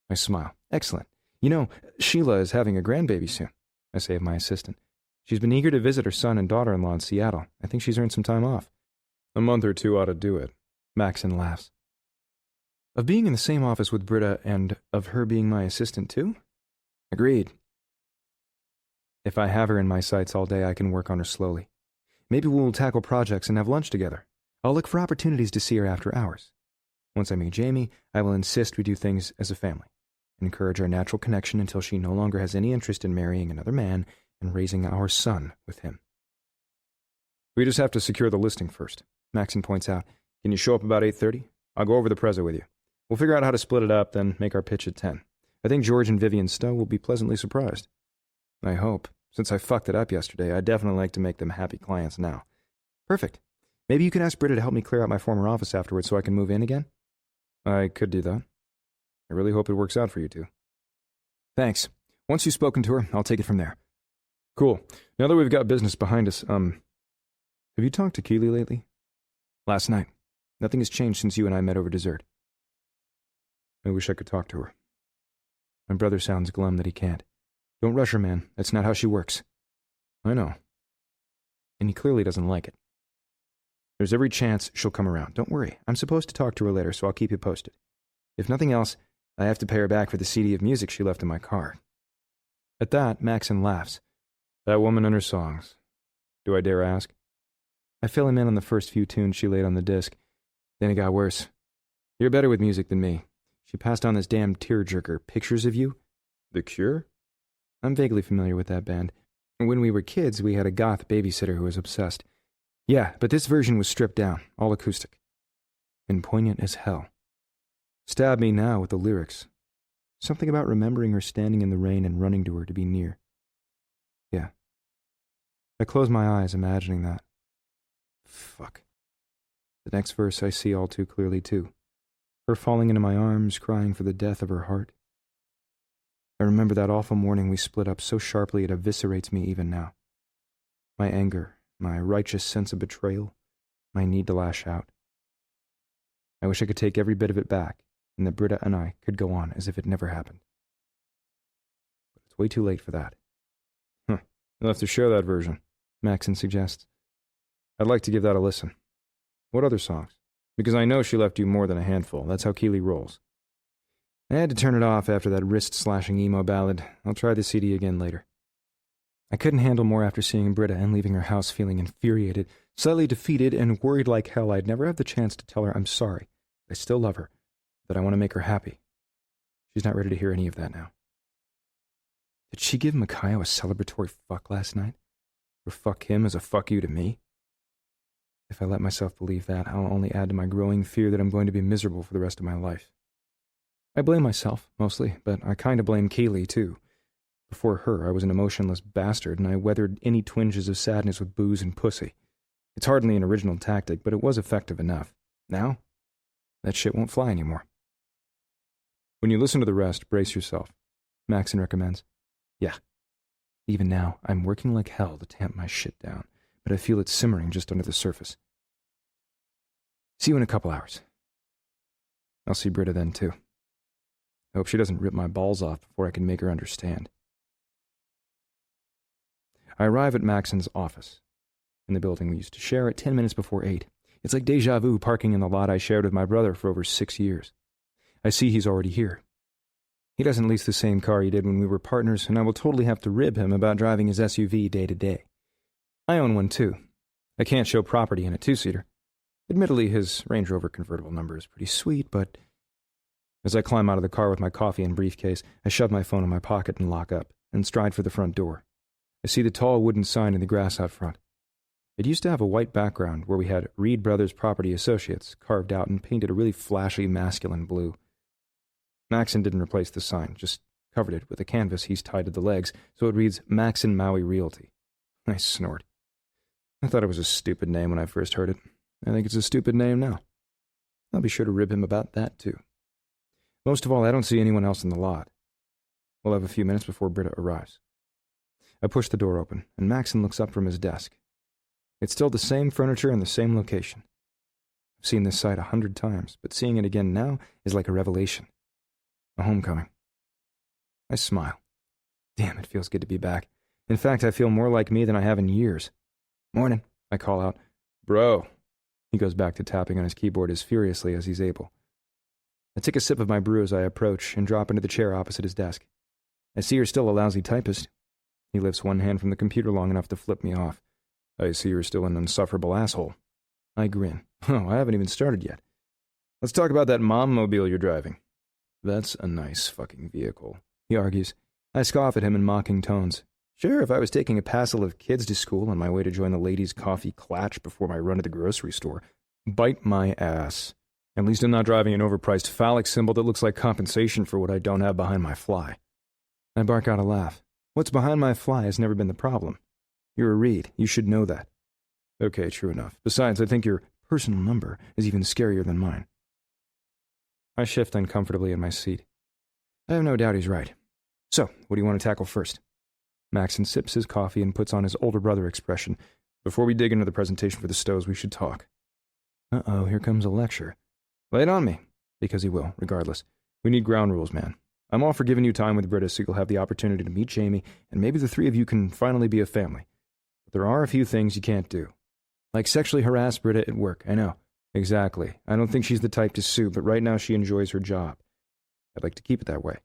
I smile. Excellent. You know, Sheila is having a grandbaby soon, I say of my assistant. She's been eager to visit her son and daughter-in-law in Seattle. I think she's earned some time off. A month or two ought to do it. Maxon laughs. Of being in the same office with Britta and of her being my assistant too? Agreed. If I have her in my sights all day, I can work on her slowly. Maybe we'll tackle projects and have lunch together. I'll look for opportunities to see her after hours. Once I meet Jamie, I will insist we do things as a family. encourage our natural connection until she no longer has any interest in marrying another man and raising our son with him. We just have to secure the listing first, Maxon points out. Can you show up about 8:30? I'll go over the prezzo with you. We'll figure out how to split it up, then make our pitch at 10. I think George and Vivian Stowe will be pleasantly surprised. I hope. Since I fucked it up yesterday, I'd definitely like to make them happy clients now. Perfect. Maybe you can ask Britta to help me clear out my former office afterwards so I can move in again? I could do that. I really hope it works out for you two. Thanks. Once you've spoken to her, I'll take it from there. Cool. Now that we've got business behind us, have you talked to Keely lately? Last night. Nothing has changed since you and I met over dessert. I wish I could talk to her. My brother sounds glum that he can't. Don't rush her, man. That's not how she works. I know. And he clearly doesn't like it. There's every chance she'll come around. Don't worry. I'm supposed to talk to her later, so I'll keep you posted. If nothing else, I have to pay her back for the CD of music she left in my car. At that, Maxon laughs. That woman and her songs. Do I dare ask? I fill him in on the first few tunes she laid on the disc. Then it got worse. You're better with music than me. She passed on this damn tearjerker. Pictures of You? The Cure? I'm vaguely familiar with that band. When we were kids, we had a goth babysitter who was obsessed. Yeah, but this version was stripped down, all acoustic. And poignant as hell. Stab me now with the lyrics. Something about remembering her standing in the rain and running to her to be near. Yeah. I close my eyes, imagining that. Fuck. The next verse I see all too clearly, too. Her falling into my arms, crying for the death of her heart. I remember that awful morning we split up so sharply it eviscerates me even now. My anger, my righteous sense of betrayal, my need to lash out. I wish I could take every bit of it back, and that Britta and I could go on as if it never happened. But it's way too late for that. You'll have to share that version, Maxon suggests. I'd like to give that a listen. What other songs? Because I know she left you more than a handful. That's how Keely rolls. I had to turn it off after that wrist-slashing emo ballad. I'll try the CD again later. I couldn't handle more after seeing Britta and leaving her house feeling infuriated, slightly defeated, and worried like hell I'd never have the chance to tell her I'm sorry, I still love her, that I want to make her happy. She's not ready to hear any of that now. Did she give Makayo a celebratory fuck last night? Or fuck him as a fuck you to me? If I let myself believe that, I'll only add to my growing fear that I'm going to be miserable for the rest of my life. I blame myself, mostly, but I kind of blame Keely, too. Before her, I was an emotionless bastard, and I weathered any twinges of sadness with booze and pussy. It's hardly an original tactic, but it was effective enough. Now, that shit won't fly anymore. When you listen to the rest, brace yourself, Maxon recommends. Yeah. Even now, I'm working like hell to tamp my shit down, but I feel it simmering just under the surface. See you in a couple hours. I'll see Britta then, too. I hope she doesn't rip my balls off before I can make her understand. I arrive at Maxon's office, in the building we used to share, at 10 minutes before 8. It's like deja vu parking in the lot I shared with my brother for over 6 years. I see he's already here. He doesn't lease the same car he did when we were partners, and I will totally have to rib him about driving his SUV day to day. I own one, too. I can't show property in a two-seater. Admittedly, his Range Rover convertible number is pretty sweet, but... As I climb out of the car with my coffee and briefcase, I shove my phone in my pocket and lock up, and stride for the front door. I see the tall wooden sign in the grass out front. It used to have a white background where we had Reed Brothers Property Associates carved out and painted a really flashy masculine blue. Maxon didn't replace the sign, just covered it with a canvas he's tied to the legs, so it reads Maxon Maui Realty. I snort. I thought it was a stupid name when I first heard it. I think it's a stupid name now. I'll be sure to rib him about that, too. Most of all, I don't see anyone else in the lot. We'll have a few minutes before Britta arrives. I push the door open, and Maxon looks up from his desk. It's still the same furniture in the same location. I've seen this site 100 times, but seeing it again now is like a revelation. A homecoming. I smile. Damn, it feels good to be back. In fact, I feel more like me than I have in years. Morning, I call out. Bro. He goes back to tapping on his keyboard as furiously as he's able. I take a sip of my brew as I approach and drop into the chair opposite his desk. I see you're still a lousy typist. He lifts one hand from the computer long enough to flip me off. I see you're still an insufferable asshole. I grin. Oh, I haven't even started yet. Let's talk about that mom-mobile you're driving. That's a nice fucking vehicle, he argues. I scoff at him in mocking tones. Sure, if I was taking a passel of kids to school on my way to join the ladies' coffee clatch before my run to the grocery store. Bite my ass. At least I'm not driving an overpriced phallic symbol that looks like compensation for what I don't have behind my fly. I bark out a laugh. What's behind my fly has never been the problem. You're a Reed. You should know that. Okay, true enough. Besides, I think your personal number is even scarier than mine. I shift uncomfortably in my seat. I have no doubt he's right. So, what do you want to tackle first? Maxon sips his coffee and puts on his older brother expression. Before we dig into the presentation for the Stows, we should talk. Uh-oh, here comes a lecture. Lay it on me. Because he will, regardless. We need ground rules, man. I'm all for giving you time with Britta so you'll have the opportunity to meet Jamie, and maybe the three of you can finally be a family. But there are a few things you can't do. Like sexually harass Britta at work, I know. Exactly. I don't think she's the type to sue, but right now she enjoys her job. I'd like to keep it that way.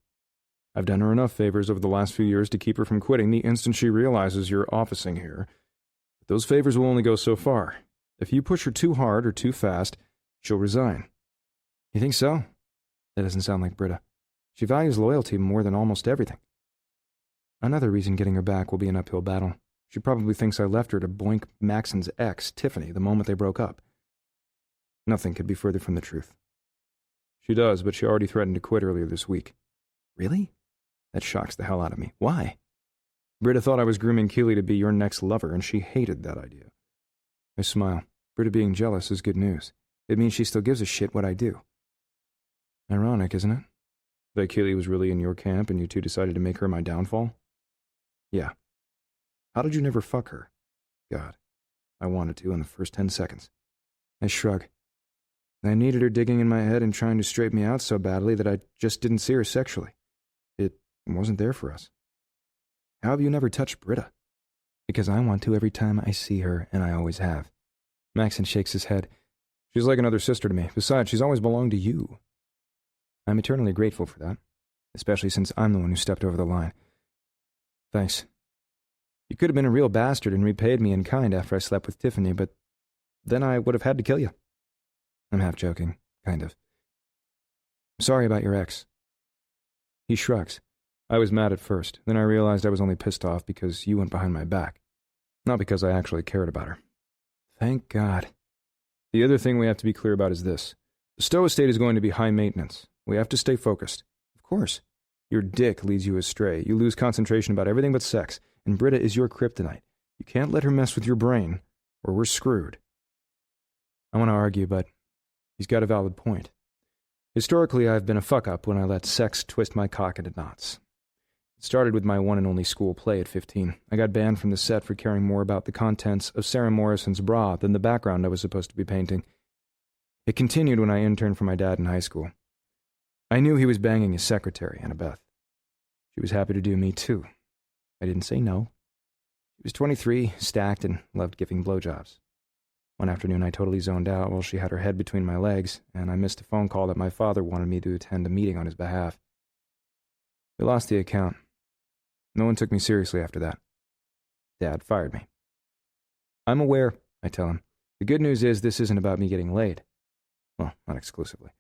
I've done her enough favors over the last few years to keep her from quitting the instant she realizes you're officing here. But those favors will only go so far. If you push her too hard or too fast, she'll resign. You think so? That doesn't sound like Britta. She values loyalty more than almost everything. Another reason getting her back will be an uphill battle. She probably thinks I left her to boink Maxon's ex, Tiffany, the moment they broke up. Nothing could be further from the truth. She does, but she already threatened to quit earlier this week. Really? That shocks the hell out of me. Why? Britta thought I was grooming Keeley to be your next lover, and she hated that idea. I smile. Britta being jealous is good news. It means she still gives a shit what I do. Ironic, isn't it? That Keeley was really in your camp and you two decided to make her my downfall? Yeah. How did you never fuck her? God, I wanted to in the first 10 seconds. I shrug. I needed her digging in my head and trying to straighten me out so badly that I just didn't see her sexually. It wasn't there for us. How have you never touched Britta? Because I want to every time I see her, and I always have. Maxon shakes his head. She's like another sister to me. Besides, she's always belonged to you. I'm eternally grateful for that, especially since I'm the one who stepped over the line. Thanks. You could have been a real bastard and repaid me in kind after I slept with Tiffany, but then I would have had to kill you. I'm half joking, kind of. I'm sorry about your ex. He shrugs. I was mad at first, then I realized I was only pissed off because you went behind my back, not because I actually cared about her. Thank God. The other thing we have to be clear about is this. The Stowe estate is going to be high maintenance. We have to stay focused. Of course. Your dick leads you astray. You lose concentration about everything but sex, and Britta is your kryptonite. You can't let her mess with your brain, or we're screwed. I want to argue, but he's got a valid point. Historically, I've been a fuck-up when I let sex twist my cock into knots. It started with my one and only school play at 15. I got banned from the set for caring more about the contents of Sarah Morrison's bra than the background I was supposed to be painting. It continued when I interned for my dad in high school. I knew he was banging his secretary, Annabeth. She was happy to do me, too. I didn't say no. She was 23, stacked, and loved giving blowjobs. One afternoon, I totally zoned out while she had her head between my legs, and I missed a phone call that my father wanted me to attend a meeting on his behalf. We lost the account. No one took me seriously after that. Dad fired me. I'm aware, I tell him. The good news is this isn't about me getting laid. Well, not exclusively.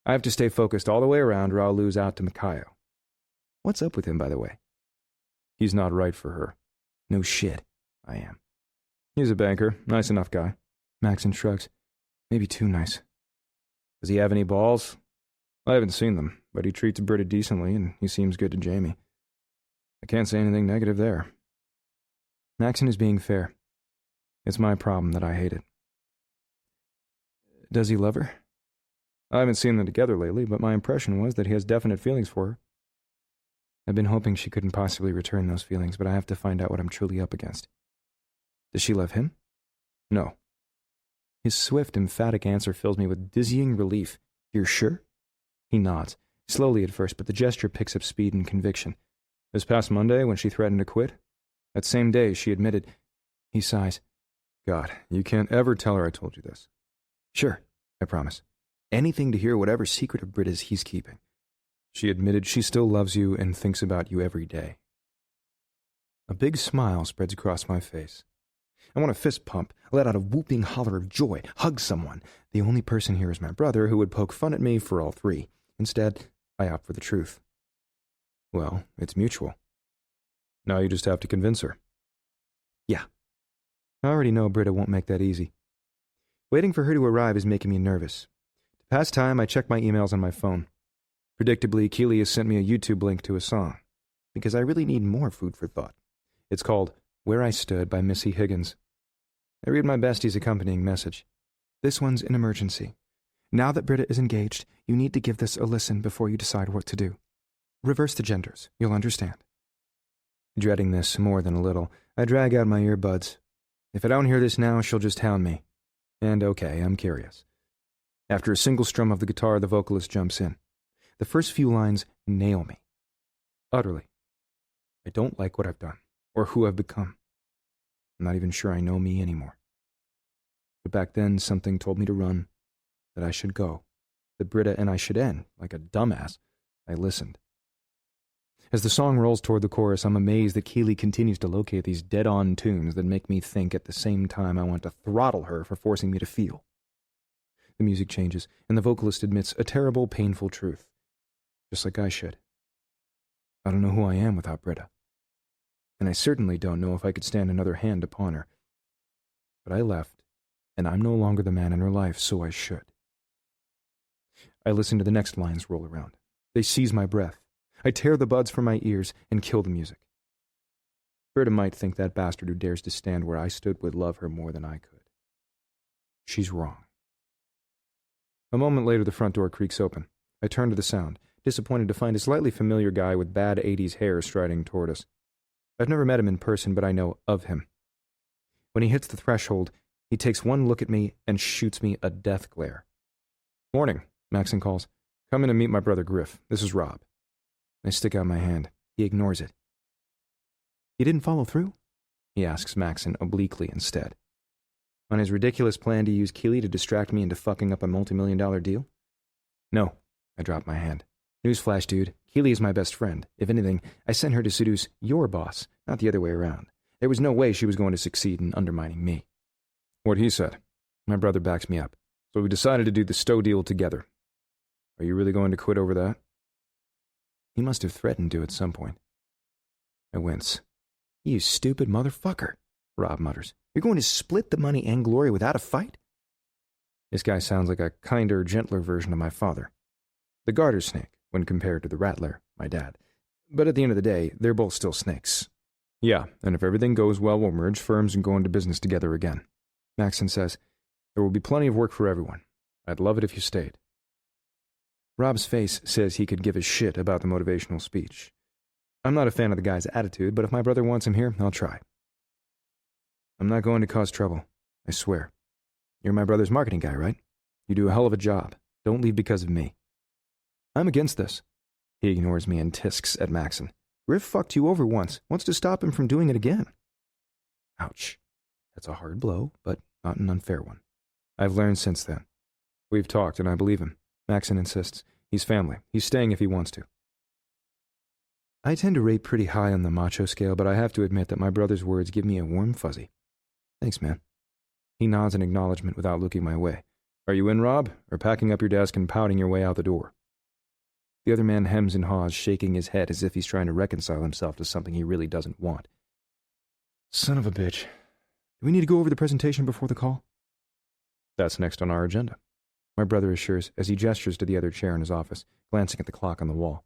I have to stay focused all the way around or I'll lose out to Makayo. What's up with him, by the way? He's not right for her. No shit, I am. He's a banker, nice enough guy. Maxon shrugs. Maybe too nice. Does he have any balls? I haven't seen them, but he treats Britta decently and he seems good to Jamie. I can't say anything negative there. Maxon is being fair. It's my problem that I hate it. Does he love her? I haven't seen them together lately, but my impression was that he has definite feelings for her. I've been hoping she couldn't possibly return those feelings, but I have to find out what I'm truly up against. Does she love him? No. His swift, emphatic answer fills me with dizzying relief. You're sure? He nods, slowly at first, but the gesture picks up speed and conviction. This past Monday, when she threatened to quit, that same day she admitted. He sighs. God, you can't ever tell her I told you this. Sure, I promise. Anything to hear whatever secret of Britta's he's keeping. She admitted she still loves you and thinks about you every day. A big smile spreads across my face. I want to fist pump, let out a whooping holler of joy, hug someone. The only person here is my brother, who would poke fun at me for all three. Instead, I opt for the truth. Well, it's mutual. Now you just have to convince her. Yeah. I already know Britta won't make that easy. Waiting for her to arrive is making me nervous. To pass time, I check my emails on my phone. Predictably, Keely has sent me a YouTube link to a song, because I really need more food for thought. It's called Where I Stood by Missy Higgins. I read my bestie's accompanying message. This one's an emergency. Now that Britta is engaged, you need to give this a listen before you decide what to do. Reverse the genders. You'll understand. Dreading this more than a little, I drag out my earbuds. If I don't hear this now, she'll just hound me. And okay, I'm curious. After a single strum of the guitar, the vocalist jumps in. The first few lines nail me. Utterly. I don't like what I've done, or who I've become. I'm not even sure I know me anymore. But back then, something told me to run, that I should go, that Britta and I should end, like a dumbass. I listened. As the song rolls toward the chorus, I'm amazed that Keely continues to locate these dead-on tunes that make me think at the same time I want to throttle her for forcing me to feel. The music changes, and the vocalist admits a terrible, painful truth. Just like I should. I don't know who I am without Britta. And I certainly don't know if I could stand another hand upon her. But I left, and I'm no longer the man in her life, so I should. I listen to the next lines roll around. They seize my breath. I tear the buds from my ears and kill the music. Britta might think that bastard who dares to stand where I stood would love her more than I could. She's wrong. A moment later, the front door creaks open. I turn to the sound, disappointed to find a slightly familiar guy with bad 80s hair striding toward us. I've never met him in person, but I know of him. When he hits the threshold, he takes one look at me and shoots me a death glare. Morning, Maxon calls. Come in and meet my brother Griff. This is Rob. I stick out my hand. He ignores it. You didn't follow through? He asks Maxon obliquely instead. On his ridiculous plan to use Keely to distract me into fucking up a multi-million-dollar deal? No, I drop my hand. Newsflash, dude. Keely is my best friend. If anything, I sent her to seduce your boss, not the other way around. There was no way she was going to succeed in undermining me. What he said. My brother backs me up. So we decided to do the Stowe deal together. Are you really going to quit over that? He must have threatened to at some point. I wince. You stupid motherfucker, Rob mutters. You're going to split the money and glory without a fight? This guy sounds like a kinder, gentler version of my father. The garter snake, when compared to the rattler, my dad. But at the end of the day, they're both still snakes. Yeah, and if everything goes well, we'll merge firms and go into business together again. Maxon says, there will be plenty of work for everyone. I'd love it if you stayed. Rob's face says he could give a shit about the motivational speech. I'm not a fan of the guy's attitude, but if my brother wants him here, I'll try. I'm not going to cause trouble, I swear. You're my brother's marketing guy, right? You do a hell of a job. Don't leave because of me. I'm against this. He ignores me and tisks at Maxon. Griff fucked you over once, wants to stop him from doing it again. Ouch. That's a hard blow, but not an unfair one. I've learned since then. We've talked, and I believe him. Maxon insists. He's family. He's staying if he wants to. I tend to rate pretty high on the macho scale, but I have to admit that my brother's words give me a warm fuzzy. Thanks, man. He nods in acknowledgement without looking my way. Are you in, Rob, or packing up your desk and pouting your way out the door? The other man hems and haws, shaking his head as if he's trying to reconcile himself to something he really doesn't want. Son of a bitch. Do we need to go over the presentation before the call? That's next on our agenda. My brother assures as he gestures to the other chair in his office, glancing at the clock on the wall.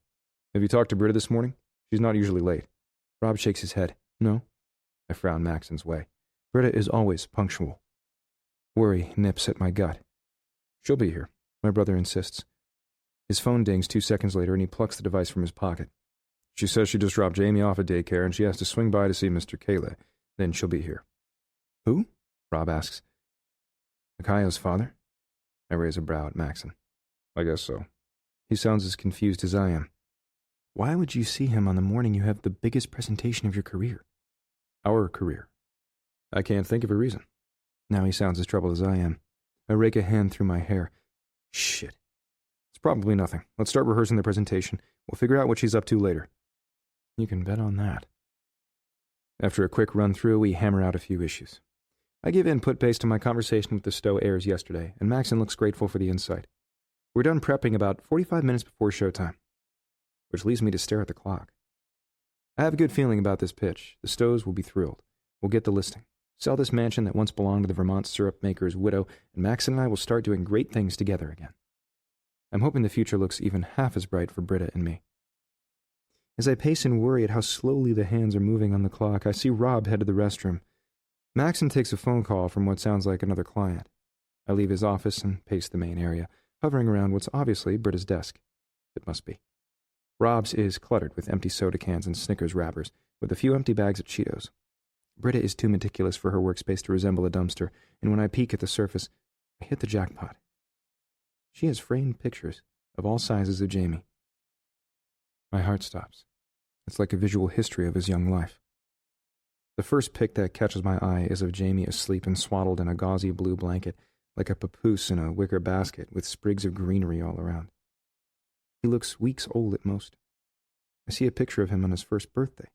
Have you talked to Britta this morning? She's not usually late. Rob shakes his head. No. I frown Maxon's way. Britta is always punctual. Worry nips at my gut. She'll be here, my brother insists. His phone dings 2 seconds later and he plucks the device from his pocket. She says she just dropped Jamie off at daycare and she has to swing by to see Mr. Kayla. Then she'll be here. Who? Rob asks. Mikayo's father? I raise a brow at Maxon. I guess so. He sounds as confused as I am. Why would you see him on the morning you have the biggest presentation of your career? Our career. I can't think of a reason. Now he sounds as troubled as I am. I rake a hand through my hair. Shit. It's probably nothing. Let's start rehearsing the presentation. We'll figure out what she's up to later. You can bet on that. After a quick run-through, we hammer out a few issues. I give input based on my conversation with the Stowe heirs yesterday, and Maxon looks grateful for the insight. We're done prepping about 45 minutes before showtime. which leaves me to stare at the clock. I have a good feeling about this pitch. The Stows will be thrilled. We'll get the listing. Sell this mansion that once belonged to the Vermont syrup maker's widow, and Max and I will start doing great things together again. I'm hoping the future looks even half as bright for Britta and me. As I pace and worry at how slowly the hands are moving on the clock, I see Rob head to the restroom. Maxon takes a phone call from what sounds like another client. I leave his office and pace the main area, hovering around what's obviously Britta's desk. It must be. Rob's is cluttered with empty soda cans and Snickers wrappers, with a few empty bags of Cheetos. Britta is too meticulous for her workspace to resemble a dumpster, and when I peek at the surface, I hit the jackpot. She has framed pictures of all sizes of Jamie. My heart stops. It's like a visual history of his young life. The first pic that catches my eye is of Jamie asleep and swaddled in a gauzy blue blanket, like a papoose in a wicker basket with sprigs of greenery all around. He looks weeks old at most. I see a picture of him on his first birthday,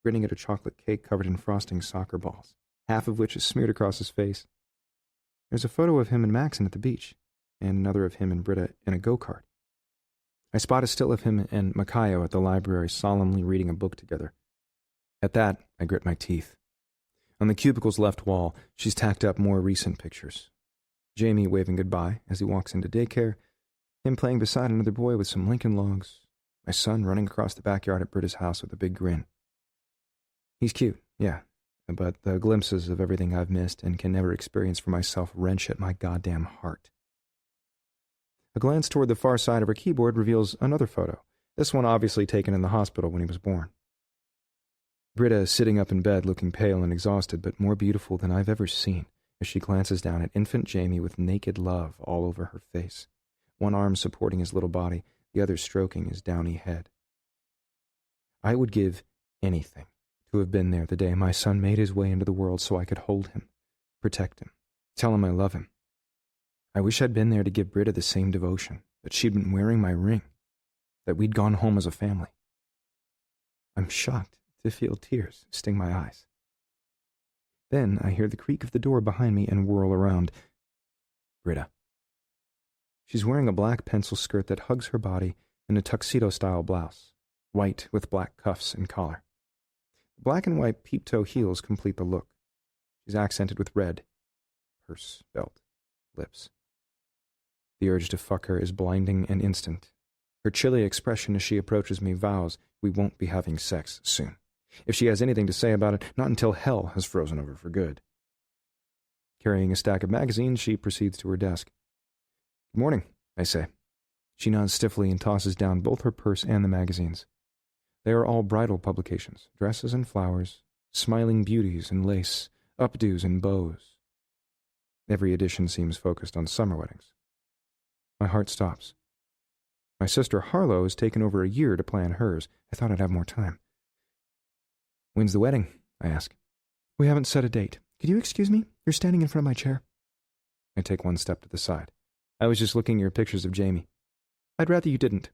grinning at a chocolate cake covered in frosting soccer balls, half of which is smeared across his face. There's a photo of him and Maxon at the beach, and another of him and Britta in a go-kart. I spot a still of him and Makayo at the library solemnly reading a book together. At that, I grit my teeth. On the cubicle's left wall, she's tacked up more recent pictures. Jamie waving goodbye as he walks into daycare, him playing beside another boy with some Lincoln logs, my son running across the backyard at Britta's house with a big grin. He's cute, yeah, but the glimpses of everything I've missed and can never experience for myself wrench at my goddamn heart. A glance toward the far side of her keyboard reveals another photo, this one obviously taken in the hospital when he was born. Britta is sitting up in bed looking pale and exhausted, but more beautiful than I've ever seen, as she glances down at infant Jamie with naked love all over her face, one arm supporting his little body, the other stroking his downy head. I would give anything to have been there the day my son made his way into the world so I could hold him, protect him, tell him I love him. I wish I'd been there to give Britta the same devotion, that she'd been wearing my ring, that we'd gone home as a family. I'm shocked to feel tears sting my eyes. Then I hear the creak of the door behind me and whirl around. Britta. She's wearing a black pencil skirt that hugs her body and a tuxedo-style blouse, white with black cuffs and collar. The black and white peep-toe heels complete the look. She's accented with red, purse, belt, lips. The urge to fuck her is blinding and instant. Her chilly expression as she approaches me vows we won't be having sex soon. If she has anything to say about it, not until hell has frozen over for good. Carrying a stack of magazines, she proceeds to her desk. Good morning, I say. She nods stiffly and tosses down both her purse and the magazines. They are all bridal publications, dresses and flowers, smiling beauties and lace, updos and bows. Every edition seems focused on summer weddings. My heart stops. My sister Harlow has taken over a year to plan hers. I thought I'd have more time. When's the wedding? I ask. We haven't set a date. Could you excuse me? You're standing in front of my chair. I take one step to the side. I was just looking at your pictures of Jamie. I'd rather you didn't,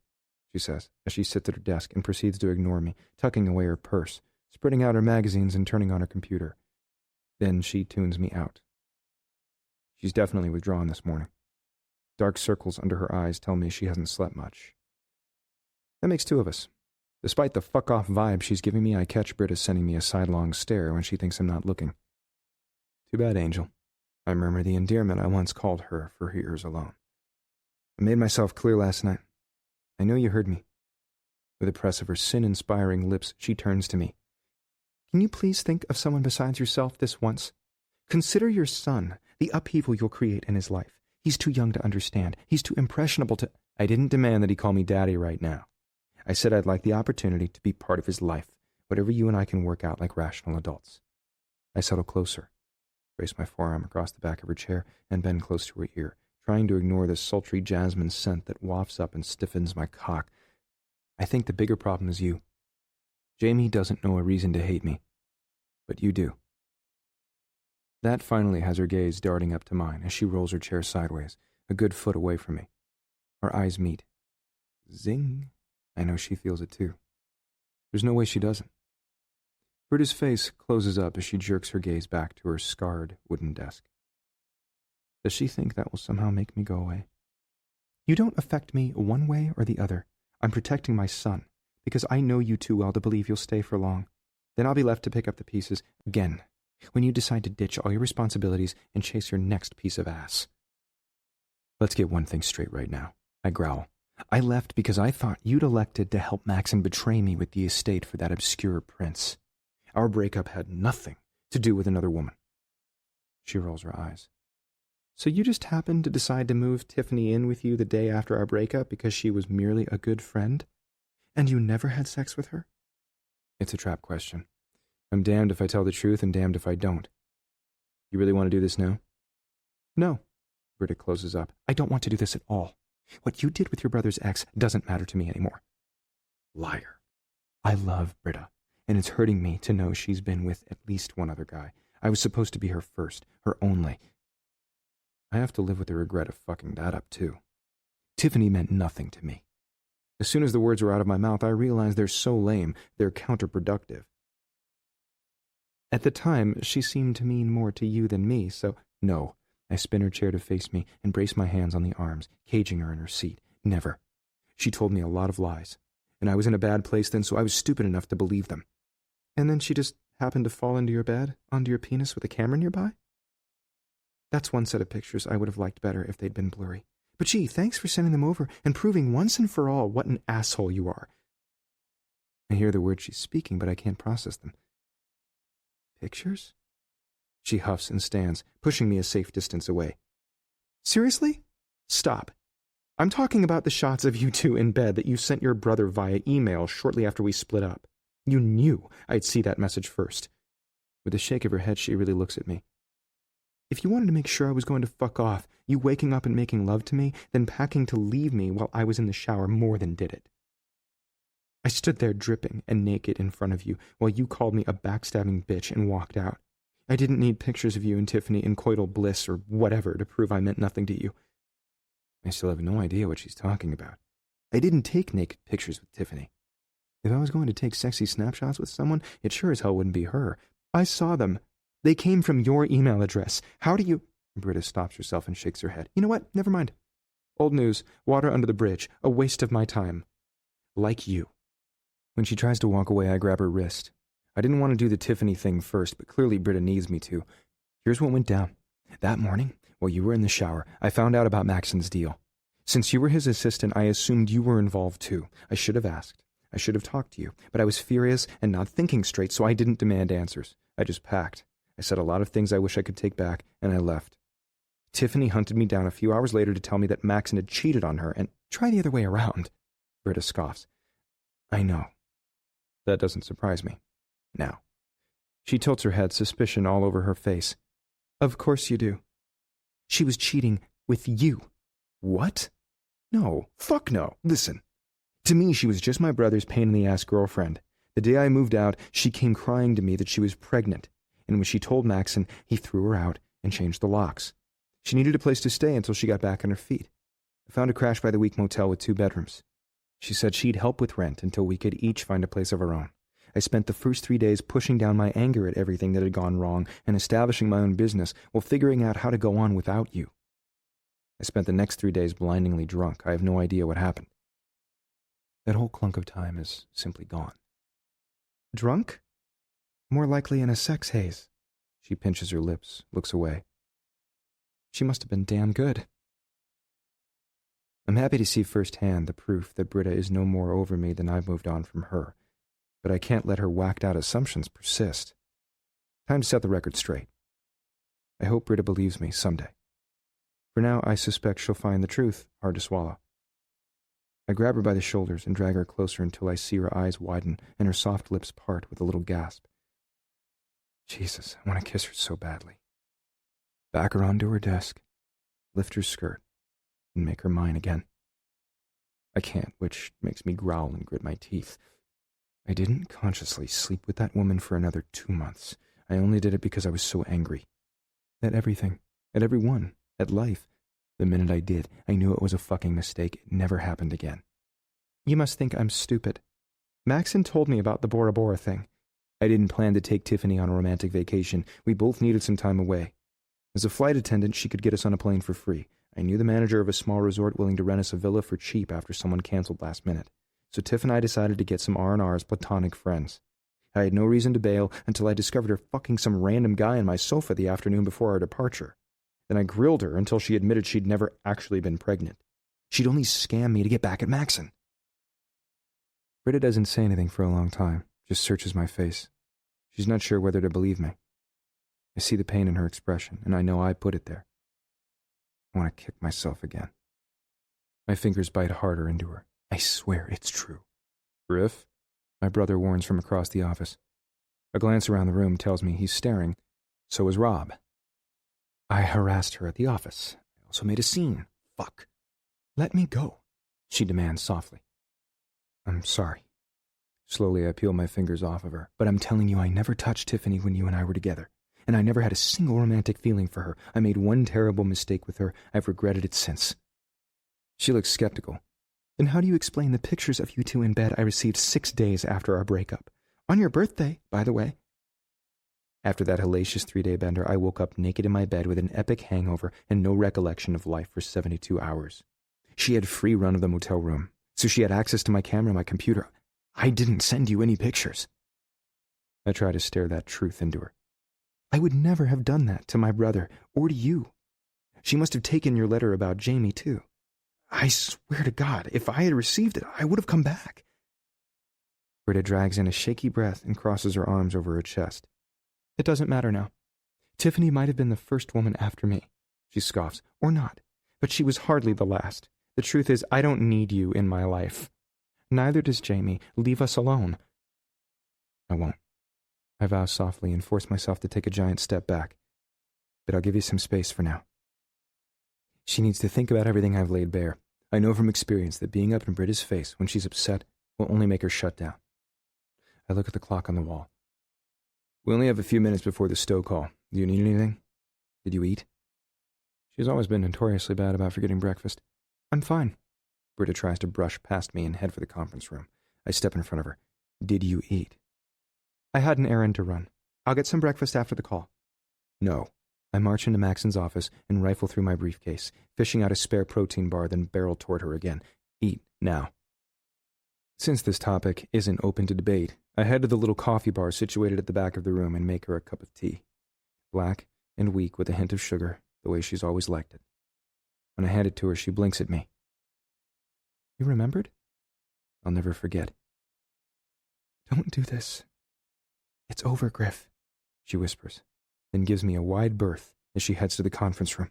she says, as she sits at her desk and proceeds to ignore me, tucking away her purse, spreading out her magazines and turning on her computer. Then she tunes me out. She's definitely withdrawn this morning. Dark circles under her eyes tell me she hasn't slept much. That makes two of us. Despite the fuck-off vibe she's giving me, I catch Britta sending me a sidelong stare when she thinks I'm not looking. Too bad, Angel. I murmur the endearment I once called her for her ears alone. I made myself clear last night. I know you heard me. With a press of her sin-inspiring lips, she turns to me. Can you please think of someone besides yourself this once? Consider your son, the upheaval you'll create in his life. He's too young to understand. He's too impressionable to... I didn't demand that he call me daddy right now. I said I'd like the opportunity to be part of his life, whatever you and I can work out like rational adults. I settle closer, brace my forearm across the back of her chair, and bend close to her ear, trying to ignore the sultry jasmine scent that wafts up and stiffens my cock. I think the bigger problem is you. Jamie doesn't know a reason to hate me, but you do. That finally has her gaze darting up to mine as she rolls her chair sideways, a good foot away from me. Our eyes meet. Zing. I know she feels it too. There's no way she doesn't. Britta's face closes up as she jerks her gaze back to her scarred wooden desk. Does she think that will somehow make me go away? You don't affect me one way or the other. I'm protecting my son. because I know you too well to believe you'll stay for long. Then I'll be left to pick up the pieces again when you decide to ditch all your responsibilities and chase your next piece of ass. Let's get one thing straight right now, I growl. I left because I thought you'd elected to help Max and betray me with the estate for that obscure prince. Our breakup had nothing to do with another woman. She rolls her eyes. So you just happened to decide to move Tiffany in with you the day after our breakup because she was merely a good friend? And you never had sex with her? It's a trap question. I'm damned if I tell the truth and damned if I don't. You really want to do this now? No. Britta closes up. I don't want to do this at all. What you did with your brother's ex doesn't matter to me anymore. Liar. I love Britta, and it's hurting me to know she's been with at least one other guy. I was supposed to be her first, her only. I have to live with the regret of fucking that up, too. Tiffany meant nothing to me. As soon as the words were out of my mouth, I realized they're so lame, they're counterproductive. At the time, she seemed to mean more to you than me, so no. I spin her chair to face me and brace my hands on the arms, caging her in her seat. Never. She told me a lot of lies, and I was in a bad place then, so I was stupid enough to believe them. And then she just happened to fall into your bed, onto your penis with a camera nearby? That's one set of pictures I would have liked better if they'd been blurry. But gee, thanks for sending them over and proving once and for all what an asshole you are. I hear the words she's speaking, but I can't process them. Pictures? She huffs and stands, pushing me a safe distance away. Seriously? Stop. I'm talking about the shots of you two in bed that you sent your brother via email shortly after we split up. You knew I'd see that message first. With a shake of her head, she really looks at me. If you wanted to make sure I was going to fuck off, you waking up and making love to me, then packing to leave me while I was in the shower more than did it. I stood there dripping and naked in front of you while you called me a backstabbing bitch and walked out. I didn't need pictures of you and Tiffany in coital bliss or whatever to prove I meant nothing to you. I still have no idea what she's talking about. I didn't take naked pictures with Tiffany. If I was going to take sexy snapshots with someone, it sure as hell wouldn't be her. I saw them. They came from your email address. How do you... Britta stops herself and shakes her head. You know what? Never mind. Old news. Water under the bridge. A waste of my time. Like you. When she tries to walk away, I grab her wrist. I didn't want to do the Tiffany thing first, but clearly Britta needs me to. Here's what went down. That morning, while you were in the shower, I found out about Maxon's deal. Since you were his assistant, I assumed you were involved too. I should have asked. I should have talked to you, but I was furious and not thinking straight, so I didn't demand answers. I just packed. I said a lot of things I wish I could take back, and I left. Tiffany hunted me down a few hours later to tell me that Maxon had cheated on her, and try the other way around. Britta scoffs. I know. That doesn't surprise me. Now. She tilts her head, suspicion all over her face. Of course you do. She was cheating with you. What? No. Fuck no. Listen. To me, she was just my brother's pain-in-the-ass girlfriend. The day I moved out, she came crying to me that she was pregnant, and when she told Maxon, he threw her out and changed the locks. She needed a place to stay until she got back on her feet. I found a crash-by-the-week motel with 2 bedrooms. She said she'd help with rent until we could each find a place of our own. I spent the first 3 days pushing down my anger at everything that had gone wrong and establishing my own business while figuring out how to go on without you. I spent the next 3 days blindingly drunk. I have no idea what happened. That whole clunk of time is simply gone. Drunk? More likely in a sex haze. She pinches her lips, looks away. She must have been damn good. I'm happy to see firsthand the proof that Britta is no more over me than I've moved on from her, but I can't let her whacked-out assumptions persist. Time to set the record straight. I hope Britta believes me someday. For now, I suspect she'll find the truth hard to swallow. I grab her by the shoulders and drag her closer until I see her eyes widen and her soft lips part with a little gasp. Jesus, I want to kiss her so badly. Back her onto her desk, lift her skirt, and make her mine again. I can't, which makes me growl and grit my teeth. I didn't consciously sleep with that woman for another 2 months. I only did it because I was so angry. At everything. At everyone. At life. The minute I did, I knew it was a fucking mistake. It never happened again. You must think I'm stupid. Maxon told me about the Bora Bora thing. I didn't plan to take Tiffany on a romantic vacation. We both needed some time away. As a flight attendant, she could get us on a plane for free. I knew the manager of a small resort willing to rent us a villa for cheap after someone canceled last minute. so Tiff and I decided to get some R&R as platonic friends. I had no reason to bail until I discovered her fucking some random guy on my sofa the afternoon before our departure. Then I grilled her until she admitted she'd never actually been pregnant. She'd only scammed me to get back at Maxon. Britta doesn't say anything for a long time, just searches my face. She's not sure whether to believe me. I see the pain in her expression, and I know I put it there. I want to kick myself again. My fingers bite harder into her. I swear it's true. Griff? My brother warns from across the office. A glance around the room tells me he's staring. So is Rob. I harassed her at the office. I also made a scene. Fuck. Let me go, she demands softly. I'm sorry. Slowly I peel my fingers off of her, but I'm telling you I never touched Tiffany when you and I were together, and I never had a single romantic feeling for her. I made one terrible mistake with her. I've regretted it since. She looks skeptical. Then how do you explain the pictures of you two in bed I received 6 days after our breakup? On your birthday, by the way. After that hellacious 3-day bender, I woke up naked in my bed with an epic hangover and no recollection of life for 72 hours. She had free run of the motel room, so she had access to my camera and my computer. I didn't send you any pictures. I try to stare that truth into her. I would never have done that to my brother or to you. She must have taken your letter about Jamie, too. I swear to God, if I had received it, I would have come back. Britta drags in a shaky breath and crosses her arms over her chest. It doesn't matter now. Tiffany might have been the first woman after me. She scoffs. Or not. But she was hardly the last. The truth is, I don't need you in my life. Neither does Jamie. Leave us alone. I won't. I vow softly and force myself to take a giant step back. But I'll give you some space for now. She needs to think about everything I've laid bare. I know from experience that being up in Britta's face when she's upset will only make her shut down. I look at the clock on the wall. We only have a few minutes before the stow call. Do you need anything? Did you eat? She's always been notoriously bad about forgetting breakfast. I'm fine. Britta tries to brush past me and head for the conference room. I step in front of her. Did you eat? I had an errand to run. I'll get some breakfast after the call. No. I march into Maxon's office and rifle through my briefcase, fishing out a spare protein bar, then barrel toward her again. Eat, now. Since this topic isn't open to debate, I head to the little coffee bar situated at the back of the room and make her a cup of tea. Black and weak with a hint of sugar, the way she's always liked it. When I hand it to her, she blinks at me. You remembered? I'll never forget. Don't do this. It's over, Griff, she whispers, then gives me a wide berth as she heads to the conference room.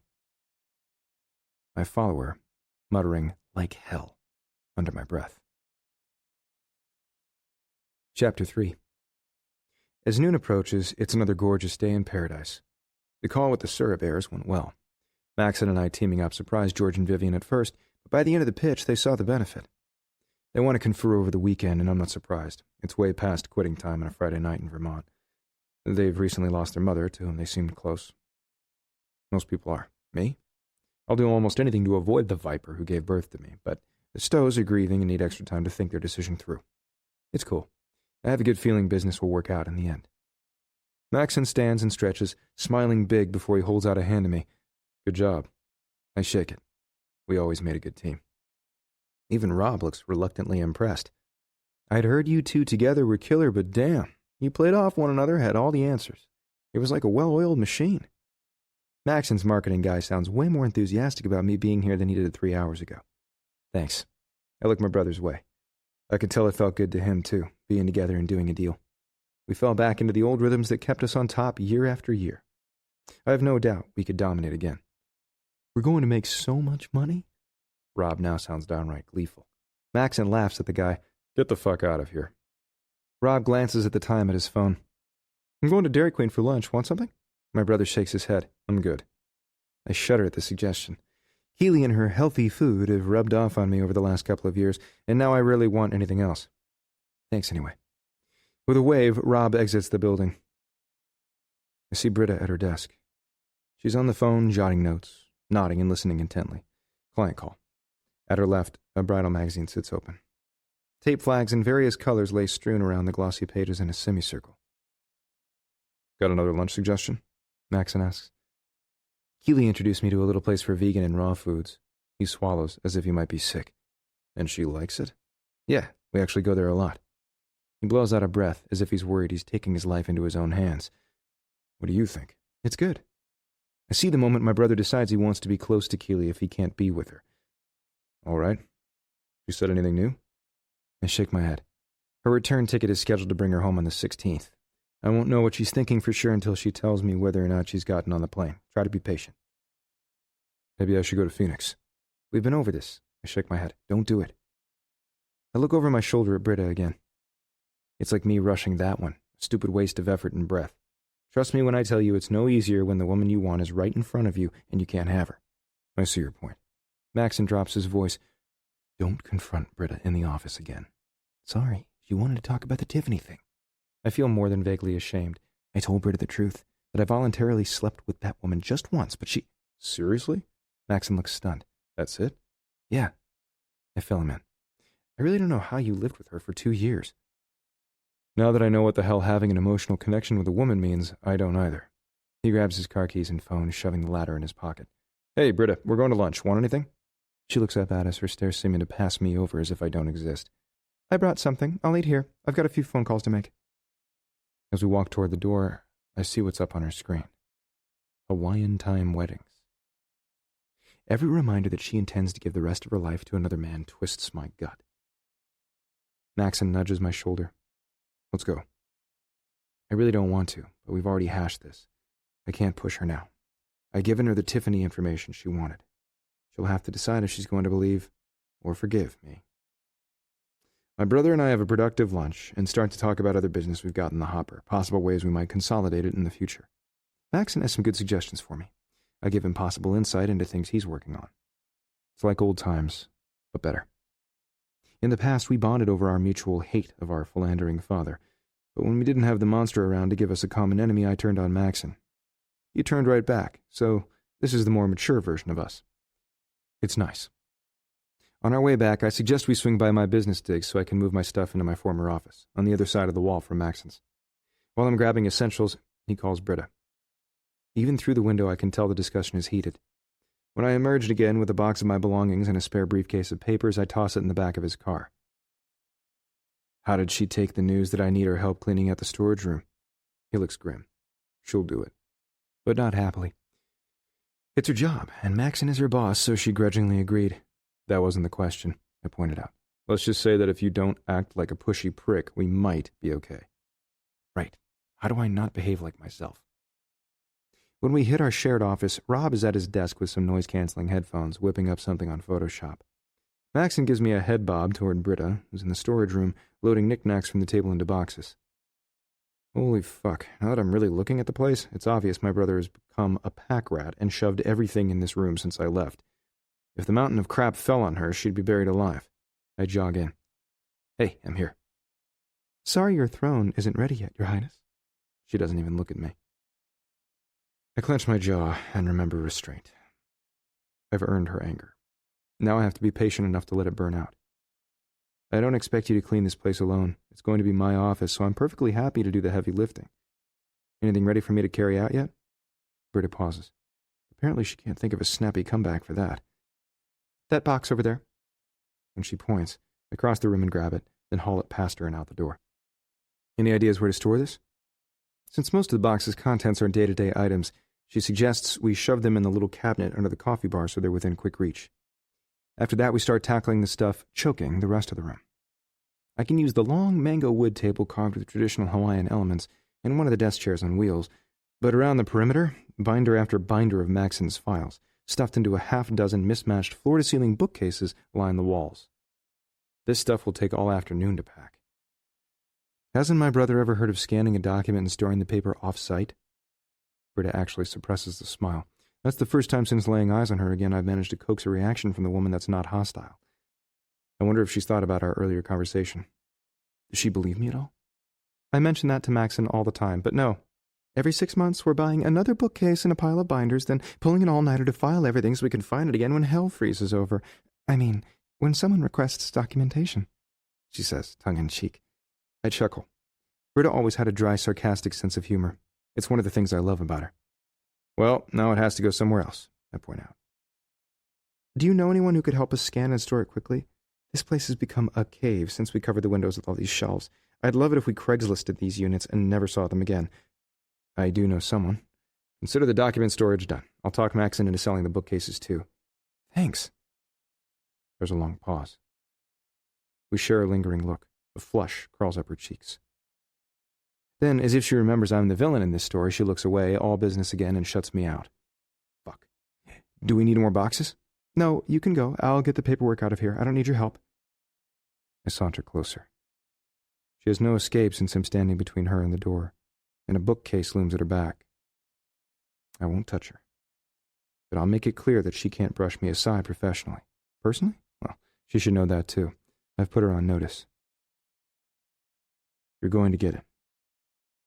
I follow her, muttering, like hell, under my breath. Chapter 3. As noon approaches, it's another gorgeous day in paradise. The call with the surveyors went well. Maxon and I teaming up surprised George and Vivian at first, but by the end of the pitch, they saw the benefit. They want to confer over the weekend, and I'm not surprised. It's way past quitting time on a Friday night in Vermont. They've recently lost their mother, to whom they seemed close. Most people are. Me? I'll do almost anything to avoid the viper who gave birth to me, but the Stows are grieving and need extra time to think their decision through. It's cool. I have a good feeling business will work out in the end. Maxon stands and stretches, smiling big before he holds out a hand to me. Good job. I shake it. We always made a good team. Even Rob looks reluctantly impressed. I'd heard you two together were killer, but damn, you played off one another, had all the answers. It was like a well-oiled machine. Maxon's marketing guy sounds way more enthusiastic about me being here than he did 3 hours ago. Thanks. I looked my brother's way. I could tell it felt good to him, too, being together and doing a deal. We fell back into the old rhythms that kept us on top year after year. I have no doubt we could dominate again. We're going to make so much money? Rob now sounds downright gleeful. Maxon laughs at the guy. Get the fuck out of here. Rob glances at the time at his phone. I'm going to Dairy Queen for lunch. Want something? My brother shakes his head. I'm good. I shudder at the suggestion. Keely and her healthy food have rubbed off on me over the last couple of years, and now I rarely want anything else. Thanks anyway. With a wave, Rob exits the building. I see Britta at her desk. She's on the phone, jotting notes, nodding and listening intently. Client call. At her left, a bridal magazine sits open. Tape flags in various colors lay strewn around the glossy pages in a semicircle. Got another lunch suggestion? Maxon asks. Keely introduced me to a little place for vegan and raw foods. He swallows as if he might be sick. And she likes it? Yeah, We actually go there a lot. He blows out a breath, as if he's worried he's taking his life into his own hands. What do you think? It's good. I see the moment my brother decides he wants to be close to Keely if he can't be with her. All right. You said anything new? I shake my head. Her return ticket is scheduled to bring her home on the 16th. I won't know what she's thinking for sure until she tells me whether or not she's gotten on the plane. Try to be patient. Maybe I should go to Phoenix. We've been over this. I shake my head. Don't do it. I look over my shoulder at Britta again. It's like me rushing that one. A stupid waste of effort and breath. Trust me when I tell you it's no easier when the woman you want is right in front of you and you can't have her. I see your point. Maxon drops his voice. Don't confront Britta in the office again. Sorry, she wanted to talk about the Tiffany thing. I feel more than vaguely ashamed. I told Britta the truth, that I voluntarily slept with that woman just once, but she... Seriously? Maxon looks stunned. That's it? Yeah. I fill him in. I really don't know how you lived with her for 2 years. Now that I know what the hell having an emotional connection with a woman means, I don't either. He grabs his car keys and phone, shoving the latter in his pocket. Hey, Britta, we're going to lunch. Want anything? She looks up at us, her stare seeming to pass me over as if I don't exist. I brought something. I'll eat here. I've got a few phone calls to make. As we walk toward the door, I see what's up on her screen. Hawaiian time weddings. Every reminder that she intends to give the rest of her life to another man twists my gut. Maxon nudges my shoulder. Let's go. I really don't want to, but we've already hashed this. I can't push her now. I've given her the Tiffany information she wanted. She'll have to decide if she's going to believe or forgive me. My brother and I have a productive lunch and start to talk about other business we've got in the hopper, possible ways we might consolidate it in the future. Maxon has some good suggestions for me. I give him possible insight into things he's working on. It's like old times, but better. In the past, we bonded over our mutual hate of our philandering father, but when we didn't have the monster around to give us a common enemy, I turned on Maxon. He turned right back, so this is the more mature version of us. It's nice. On our way back, I suggest we swing by my business digs so I can move my stuff into my former office, on the other side of the wall from Maxon's. While I'm grabbing essentials, he calls Britta. Even through the window, I can tell the discussion is heated. When I emerged again with a box of my belongings and a spare briefcase of papers, I toss it in the back of his car. How did she take the news that I need her help cleaning out the storage room? He looks grim. She'll do it. But not happily. It's her job, and Maxon is her boss, so she grudgingly agreed. That wasn't the question, I pointed out. Let's just say that if you don't act like a pushy prick, we might be okay. Right. How do I not behave like myself? When we hit our shared office, Rob is at his desk with some noise-canceling headphones, whipping up something on Photoshop. Maxon gives me a head bob toward Britta, who's in the storage room, loading knickknacks from the table into boxes. Holy fuck, now that I'm really looking at the place, it's obvious my brother has become a pack rat and shoved everything in this room since I left. If the mountain of crap fell on her, she'd be buried alive. I jog in. Hey, I'm here. Sorry your throne isn't ready yet, Your Highness. She doesn't even look at me. I clench my jaw and remember restraint. I've earned her anger. Now I have to be patient enough to let it burn out. I don't expect you to clean this place alone. It's going to be my office, so I'm perfectly happy to do the heavy lifting. Anything ready for me to carry out yet? Britta pauses. Apparently she can't think of a snappy comeback for that. That box over there. When she points, I cross the room and grab it, then haul it past her and out the door. Any ideas where to store this? Since most of the box's contents are day-to-day items, she suggests we shove them in the little cabinet under the coffee bar so they're within quick reach. After that, we start tackling the stuff choking the rest of the room. I can use the long mango wood table carved with traditional Hawaiian elements and one of the desk chairs on wheels, but around the perimeter, binder after binder of Maxon's files, stuffed into a half-dozen mismatched floor-to-ceiling bookcases, line the walls. This stuff will take all afternoon to pack. Hasn't my brother ever heard of scanning a document and storing the paper off-site? Britta actually suppresses the smile. That's the first time since laying eyes on her again I've managed to coax a reaction from the woman that's not hostile. I wonder if she's thought about our earlier conversation. Does she believe me at all? I mention that to Maxon all the time, but no. Every 6 months we're buying another bookcase and a pile of binders, then pulling an all-nighter to file everything so we can find it again when hell freezes over. I mean, when someone requests documentation, she says, tongue-in-cheek. I chuckle. Britta always had a dry, sarcastic sense of humor. It's one of the things I love about her. Well, now it has to go somewhere else, I point out. Do you know anyone who could help us scan and store it quickly? This place has become a cave since we covered the windows with all these shelves. I'd love it if we Craigslisted these units and never saw them again. I do know someone. Consider the document storage done. I'll talk Maxon into selling the bookcases too. Thanks. There's a long pause. We share a lingering look. A flush crawls up her cheeks. Then, as if she remembers I'm the villain in this story, she looks away, all business again, and shuts me out. Fuck. Do we need more boxes? No, you can go. I'll get the paperwork out of here. I don't need your help. I saunter closer. She has no escape since I'm standing between her and the door, and a bookcase looms at her back. I won't touch her. But I'll make it clear that she can't brush me aside professionally. Personally? Well, she should know that too. I've put her on notice. You're going to get it.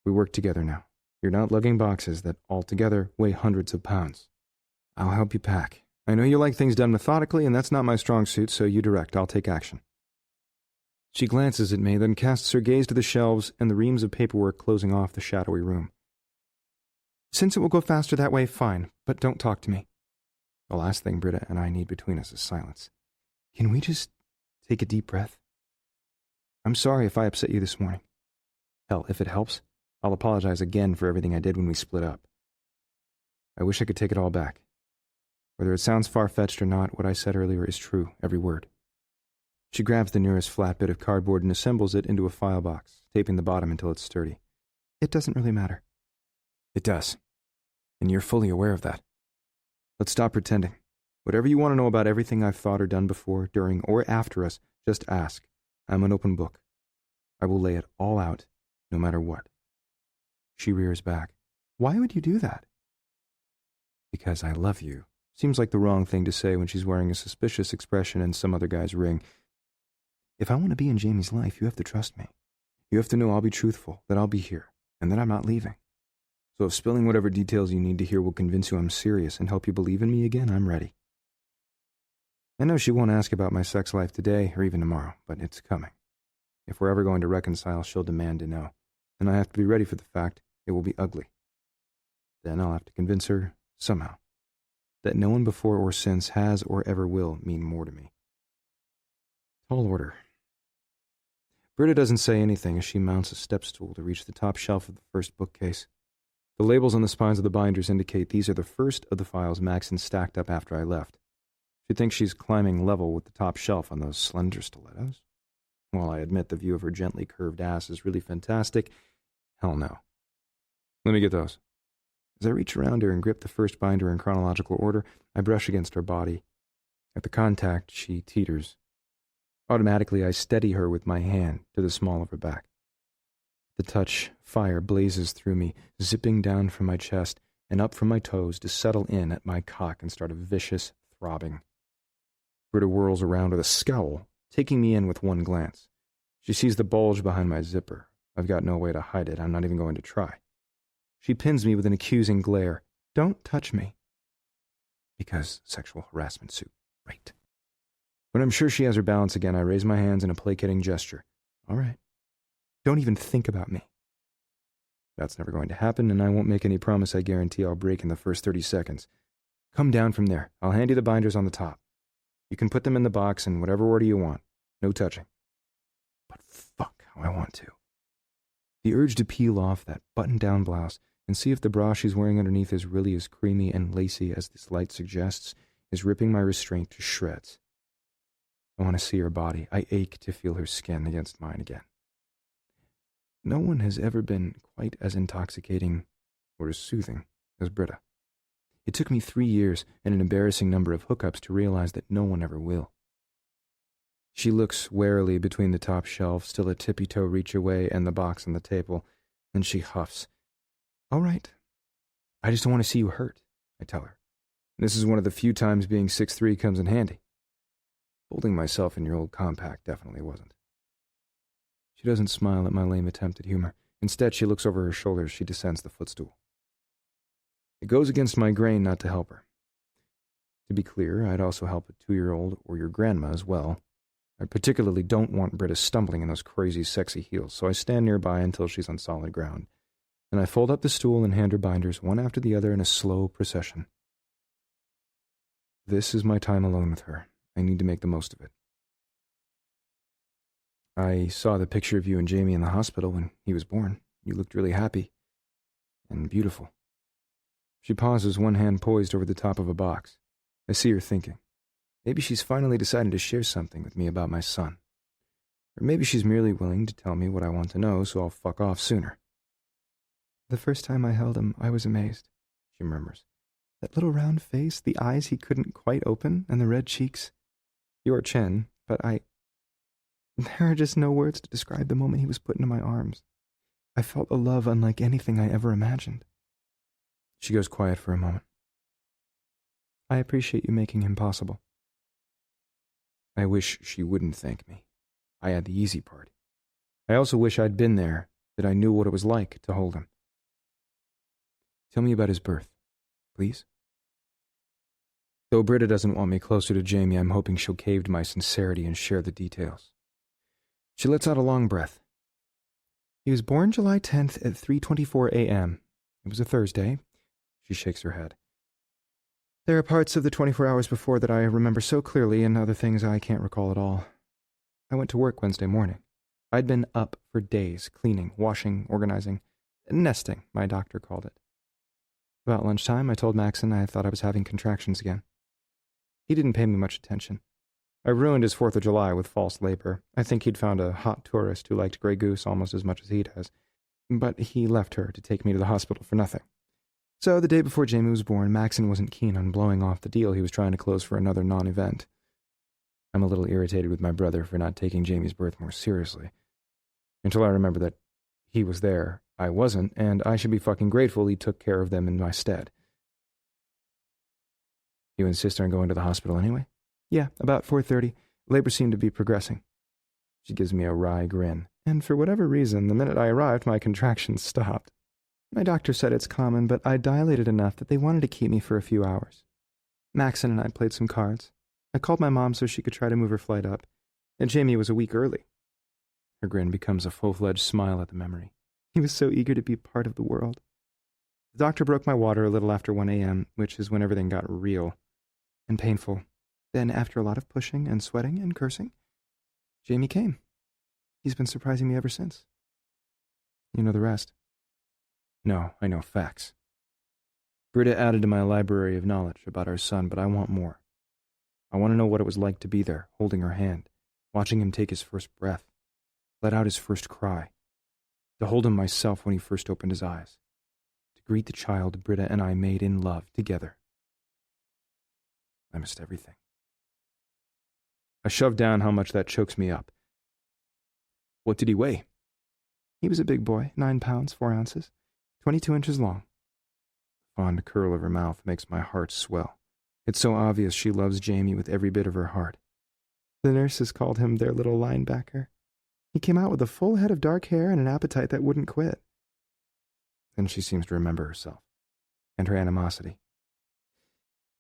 We work together now. You're not lugging boxes that altogether weigh hundreds of pounds. I'll help you pack. I know you like things done methodically, and that's not my strong suit, so you direct. I'll take action. She glances at me, then casts her gaze to the shelves and the reams of paperwork closing off the shadowy room. Since it will go faster that way, fine, but don't talk to me. The last thing Britta and I need between us is silence. Can we just take a deep breath? I'm sorry if I upset you this morning. Hell, if it helps, I'll apologize again for everything I did when we split up. I wish I could take it all back. Whether it sounds far-fetched or not, what I said earlier is true, every word. She grabs the nearest flat bit of cardboard and assembles it into a file box, taping the bottom until it's sturdy. It doesn't really matter. It does. And you're fully aware of that. Let's stop pretending. Whatever you want to know about everything I've thought or done before, during, or after us, just ask. I'm an open book. I will lay it all out, no matter what. She rears back. Why would you do that? Because I love you. Seems like the wrong thing to say when she's wearing a suspicious expression in some other guy's ring. If I want to be in Jamie's life, you have to trust me. You have to know I'll be truthful, that I'll be here, and that I'm not leaving. So if spilling whatever details you need to hear will convince you I'm serious and help you believe in me again, I'm ready. I know she won't ask about my sex life today or even tomorrow, but it's coming. If we're ever going to reconcile, she'll demand to know, and I have to be ready for the fact it will be ugly. Then I'll have to convince her, somehow, that no one before or since has or ever will mean more to me. Tall order. Britta doesn't say anything as she mounts a step stool to reach the top shelf of the first bookcase. The labels on the spines of the binders indicate these are the first of the files Maxon stacked up after I left. She thinks she's climbing level with the top shelf on those slender stilettos. While I admit the view of her gently curved ass is really fantastic, hell no. Let me get those. As I reach around her and grip the first binder in chronological order, I brush against her body. At the contact, she teeters. Automatically, I steady her with my hand to the small of her back. The touch, fire blazes through me, zipping down from my chest and up from my toes to settle in at my cock and start a vicious throbbing. Britta whirls around with a scowl, taking me in with one glance. She sees the bulge behind my zipper. I've got no way to hide it. I'm not even going to try. She pins me with an accusing glare. Don't touch me. Because sexual harassment suit. Right. When I'm sure she has her balance again, I raise my hands in a placating gesture. All right. Don't even think about me. That's never going to happen, and I won't make any promise I guarantee I'll break in the first 30 seconds. Come down from there. I'll hand you the binders on the top. You can put them in the box in whatever order you want. No touching. But fuck how I want to. The urge to peel off that button-down blouse and see if the bra she's wearing underneath is really as creamy and lacy as this light suggests is ripping my restraint to shreds. I want to see her body. I ache to feel her skin against mine again. No one has ever been quite as intoxicating or as soothing as Britta. It took me 3 years and an embarrassing number of hookups to realize that no one ever will. She looks warily between the top shelf, still a tippy-toe reach away, and the box on the table, then she huffs. All right. I just don't want to see you hurt, I tell her. This is one of the few times being 6'3" comes in handy. Holding myself in your old compact definitely wasn't. She doesn't smile at my lame attempt at humor. Instead, she looks over her shoulder as she descends the footstool. It goes against my grain not to help her. To be clear, I'd also help a 2-year-old or your grandma as well. I particularly don't want Britta stumbling in those crazy, sexy heels, so I stand nearby until she's on solid ground. Then I fold up the stool and hand her binders, one after the other in a slow procession. This is my time alone with her. I need to make the most of it. I saw the picture of you and Jamie in the hospital when he was born. You looked really happy and beautiful." She pauses, one hand poised over the top of a box. I see her thinking. Maybe she's finally decided to share something with me about my son. Or maybe she's merely willing to tell me what I want to know, so I'll fuck off sooner. "The first time I held him, I was amazed," she murmurs. "That little round face, the eyes he couldn't quite open, and the red cheeks. Your chin, but there are just no words to describe the moment he was put into my arms. I felt a love unlike anything I ever imagined." She goes quiet for a moment. "I appreciate you making him possible." I wish she wouldn't thank me. I had the easy part. I also wish I'd been there, that I knew what it was like to hold him. "Tell me about his birth, please." Though Britta doesn't want me closer to Jamie, I'm hoping she'll cave to my sincerity and share the details. She lets out a long breath. "He was born July 10th at 3:24 a.m. It was a Thursday." She shakes her head. "There are parts of the 24 hours before that I remember so clearly, and other things I can't recall at all. I went to work Wednesday morning. I'd been up for days, cleaning, washing, organizing, nesting, my doctor called it. About lunchtime, I told Maxon I thought I was having contractions again. He didn't pay me much attention. I ruined his 4th of July with false labor. I think he'd found a hot tourist who liked Grey Goose almost as much as he does. But he left her to take me to the hospital for nothing. So the day before Jamie was born, Maxon wasn't keen on blowing off the deal he was trying to close for another non-event. I'm a little irritated with my brother for not taking Jamie's birth more seriously. Until I remember that he was there, I wasn't, and I should be fucking grateful he took care of them in my stead." "You insist on going to the hospital anyway?" "Yeah, about 4:30. Labor seemed to be progressing." She gives me a wry grin. "And for whatever reason, the minute I arrived, my contractions stopped. My doctor said it's common, but I dilated enough that they wanted to keep me for a few hours. Maxon and I played some cards. I called my mom so she could try to move her flight up, and Jamie was a week early." Her grin becomes a full-fledged smile at the memory. "He was so eager to be part of the world. The doctor broke my water a little after 1 a.m., which is when everything got real and painful. Then, after a lot of pushing and sweating and cursing, Jamie came. He's been surprising me ever since. You know the rest." "No, I know facts." Britta added to my library of knowledge about our son, but I want more. I want to know what it was like to be there, holding her hand, watching him take his first breath, let out his first cry, to hold him myself when he first opened his eyes, to greet the child Britta and I made in love together. I missed everything. I shoved down how much that chokes me up. "What did he weigh?" "He was a big boy, 9 pounds, 4 ounces, 22 inches long. The fond curl of her mouth makes my heart swell. It's so obvious she loves Jamie with every bit of her heart. The nurses called him their little linebacker. He came out with a full head of dark hair and an appetite that wouldn't quit." Then she seems to remember herself, and her animosity.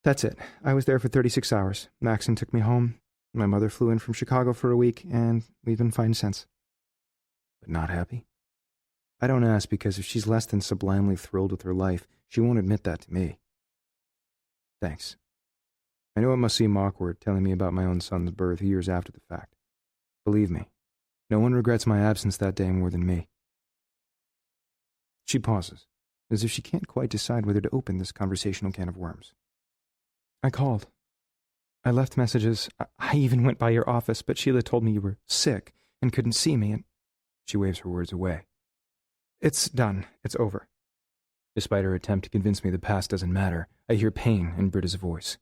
"That's it. I was there for 36 hours. Maxon took me home. My mother flew in from Chicago for a week, and we've been fine since." "But not happy?" I don't ask because if she's less than sublimely thrilled with her life, she won't admit that to me. "Thanks. I know it must seem awkward telling me about my own son's birth years after the fact. Believe me, no one regrets my absence that day more than me." She pauses, as if she can't quite decide whether to open this conversational can of worms. "I called. I left messages. I even went by your office, but Sheila told me you were sick and couldn't see me, and..." She waves her words away. "It's done. It's over." Despite her attempt to convince me the past doesn't matter, I hear pain in Britta's voice.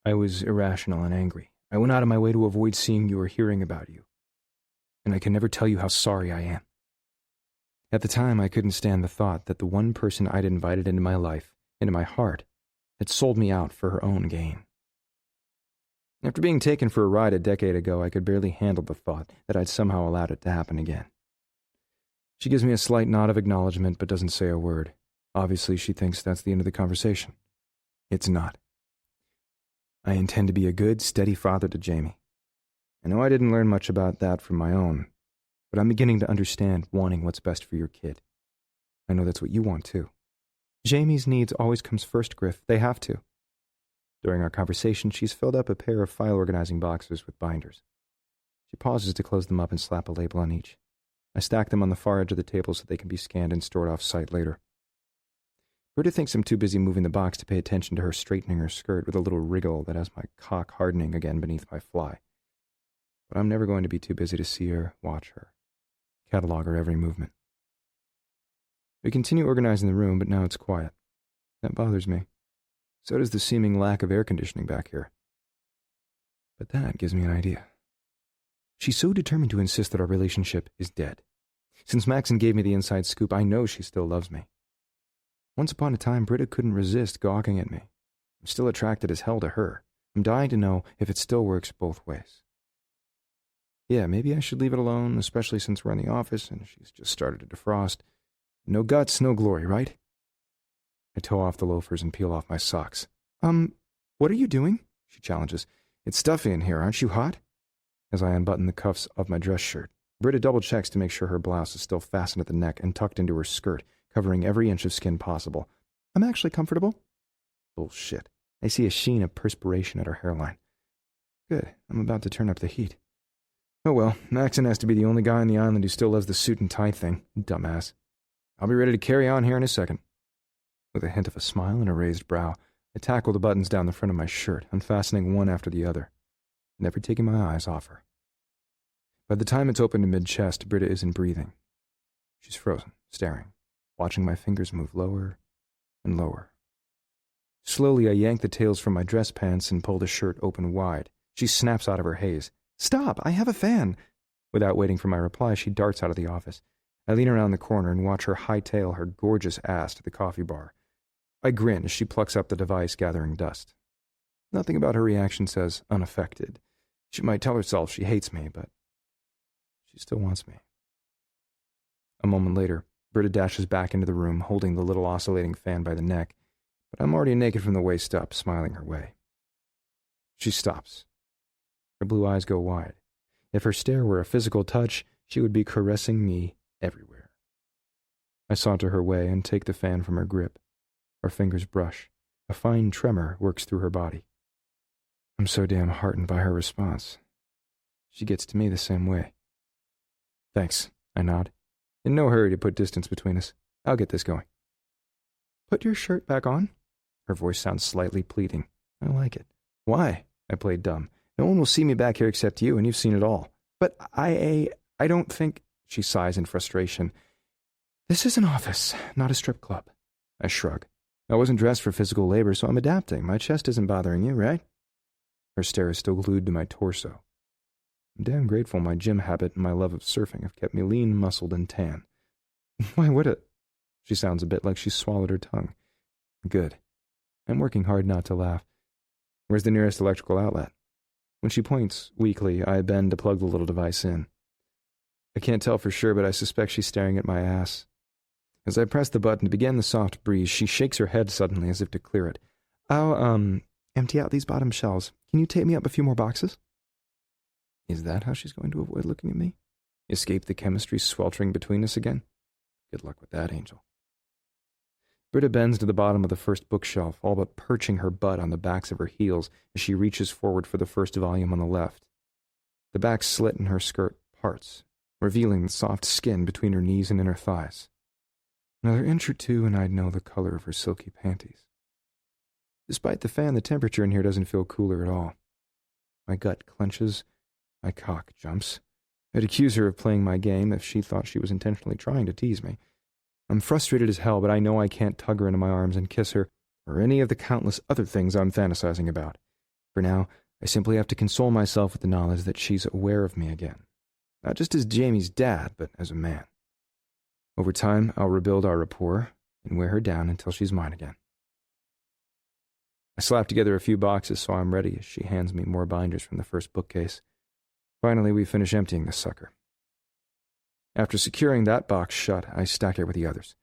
"I was irrational and angry. I went out of my way to avoid seeing you or hearing about you. And I can never tell you how sorry I am. At the time, I couldn't stand the thought that the one person I'd invited into my life, into my heart, had sold me out for her own gain. After being taken for a ride a decade ago, I could barely handle the thought that I'd somehow allowed it to happen again." She gives me a slight nod of acknowledgement but doesn't say a word. Obviously, she thinks that's the end of the conversation. It's not. "I intend to be a good, steady father to Jamie. I know I didn't learn much about that from my own, but I'm beginning to understand wanting what's best for your kid. I know that's what you want, too. Jamie's needs always comes first, Griff. They have to." During our conversation, she's filled up a pair of file organizing boxes with binders. She pauses to close them up and slap a label on each. I stack them on the far edge of the table so they can be scanned and stored off-site later. Britta thinks I'm too busy moving the box to pay attention to her straightening her skirt with a little wriggle that has my cock hardening again beneath my fly. But I'm never going to be too busy to see her, watch her, catalog her every movement. We continue organizing the room, but now it's quiet. That bothers me. So does the seeming lack of air conditioning back here. But that gives me an idea. She's so determined to insist that our relationship is dead. Since Maxon gave me the inside scoop, I know she still loves me. Once upon a time, Britta couldn't resist gawking at me. I'm still attracted as hell to her. I'm dying to know if it still works both ways. Yeah, maybe I should leave it alone, especially since we're in the office and she's just started to defrost. No guts, no glory, right? I toe off the loafers and peel off my socks. What are you doing? She challenges. It's stuffy in here, aren't you hot? As I unbutton the cuffs of my dress shirt, Britta double-checks to make sure her blouse is still fastened at the neck and tucked into her skirt, covering every inch of skin possible. I'm actually comfortable. Bullshit. I see a sheen of perspiration at her hairline. Good, I'm about to turn up the heat. Oh well, Maxon has to be the only guy on the island who still loves the suit and tie thing. Dumbass. I'll be ready to carry on here in a second. With a hint of a smile and a raised brow, I tackle the buttons down the front of my shirt, unfastening one after the other, never taking my eyes off her. By the time it's open to mid-chest, Britta isn't breathing. She's frozen, staring, watching my fingers move lower and lower. Slowly, I yank the tails from my dress pants and pull the shirt open wide. She snaps out of her haze. Stop! I have a fan! Without waiting for my reply, she darts out of the office. I lean around the corner and watch her hightail her gorgeous ass to the coffee bar. I grin as she plucks up the device, gathering dust. Nothing about her reaction says unaffected. She might tell herself she hates me, but she still wants me. A moment later, Britta dashes back into the room, holding the little oscillating fan by the neck, but I'm already naked from the waist up, smiling her way. She stops. Her blue eyes go wide. If her stare were a physical touch, she would be caressing me everywhere. I saunter her way and take the fan from her grip. Our fingers brush. A fine tremor works through her body. I'm so damn heartened by her response. She gets to me the same way. Thanks, I nod. In no hurry to put distance between us. I'll get this going. Put your shirt back on? Her voice sounds slightly pleading. I like it. Why? I played dumb. No one will see me back here except you, and you've seen it all. But I don't think... She sighs in frustration. This is an office, not a strip club. I shrug. I wasn't dressed for physical labor, so I'm adapting. My chest isn't bothering you, right? Her stare is still glued to my torso. I'm damn grateful my gym habit and my love of surfing have kept me lean, muscled, and tan. Why would it? She sounds a bit like she swallowed her tongue. Good. I'm working hard not to laugh. Where's the nearest electrical outlet? When she points weakly, I bend to plug the little device in. I can't tell for sure, but I suspect she's staring at my ass. As I press the button to begin the soft breeze, she shakes her head suddenly as if to clear it. I'll, empty out these bottom shelves. Can you tape me up a few more boxes? Is that how she's going to avoid looking at me? Escape the chemistry sweltering between us again? Good luck with that, Angel. Britta bends to the bottom of the first bookshelf, all but perching her butt on the backs of her heels as she reaches forward for the first volume on the left. The back slit in her skirt parts, revealing the soft skin between her knees and inner thighs. Another inch or two, and I'd know the color of her silky panties. Despite the fan, the temperature in here doesn't feel cooler at all. My gut clenches, my cock jumps. I'd accuse her of playing my game if she thought she was intentionally trying to tease me. I'm frustrated as hell, but I know I can't tug her into my arms and kiss her, or any of the countless other things I'm fantasizing about. For now, I simply have to console myself with the knowledge that she's aware of me again. Not just as Jamie's dad, but as a man. Over time, I'll rebuild our rapport and wear her down until she's mine again. I slap together a few boxes so I'm ready as she hands me more binders from the first bookcase. Finally, we finish emptying the sucker. After securing that box shut, I stack it with the others.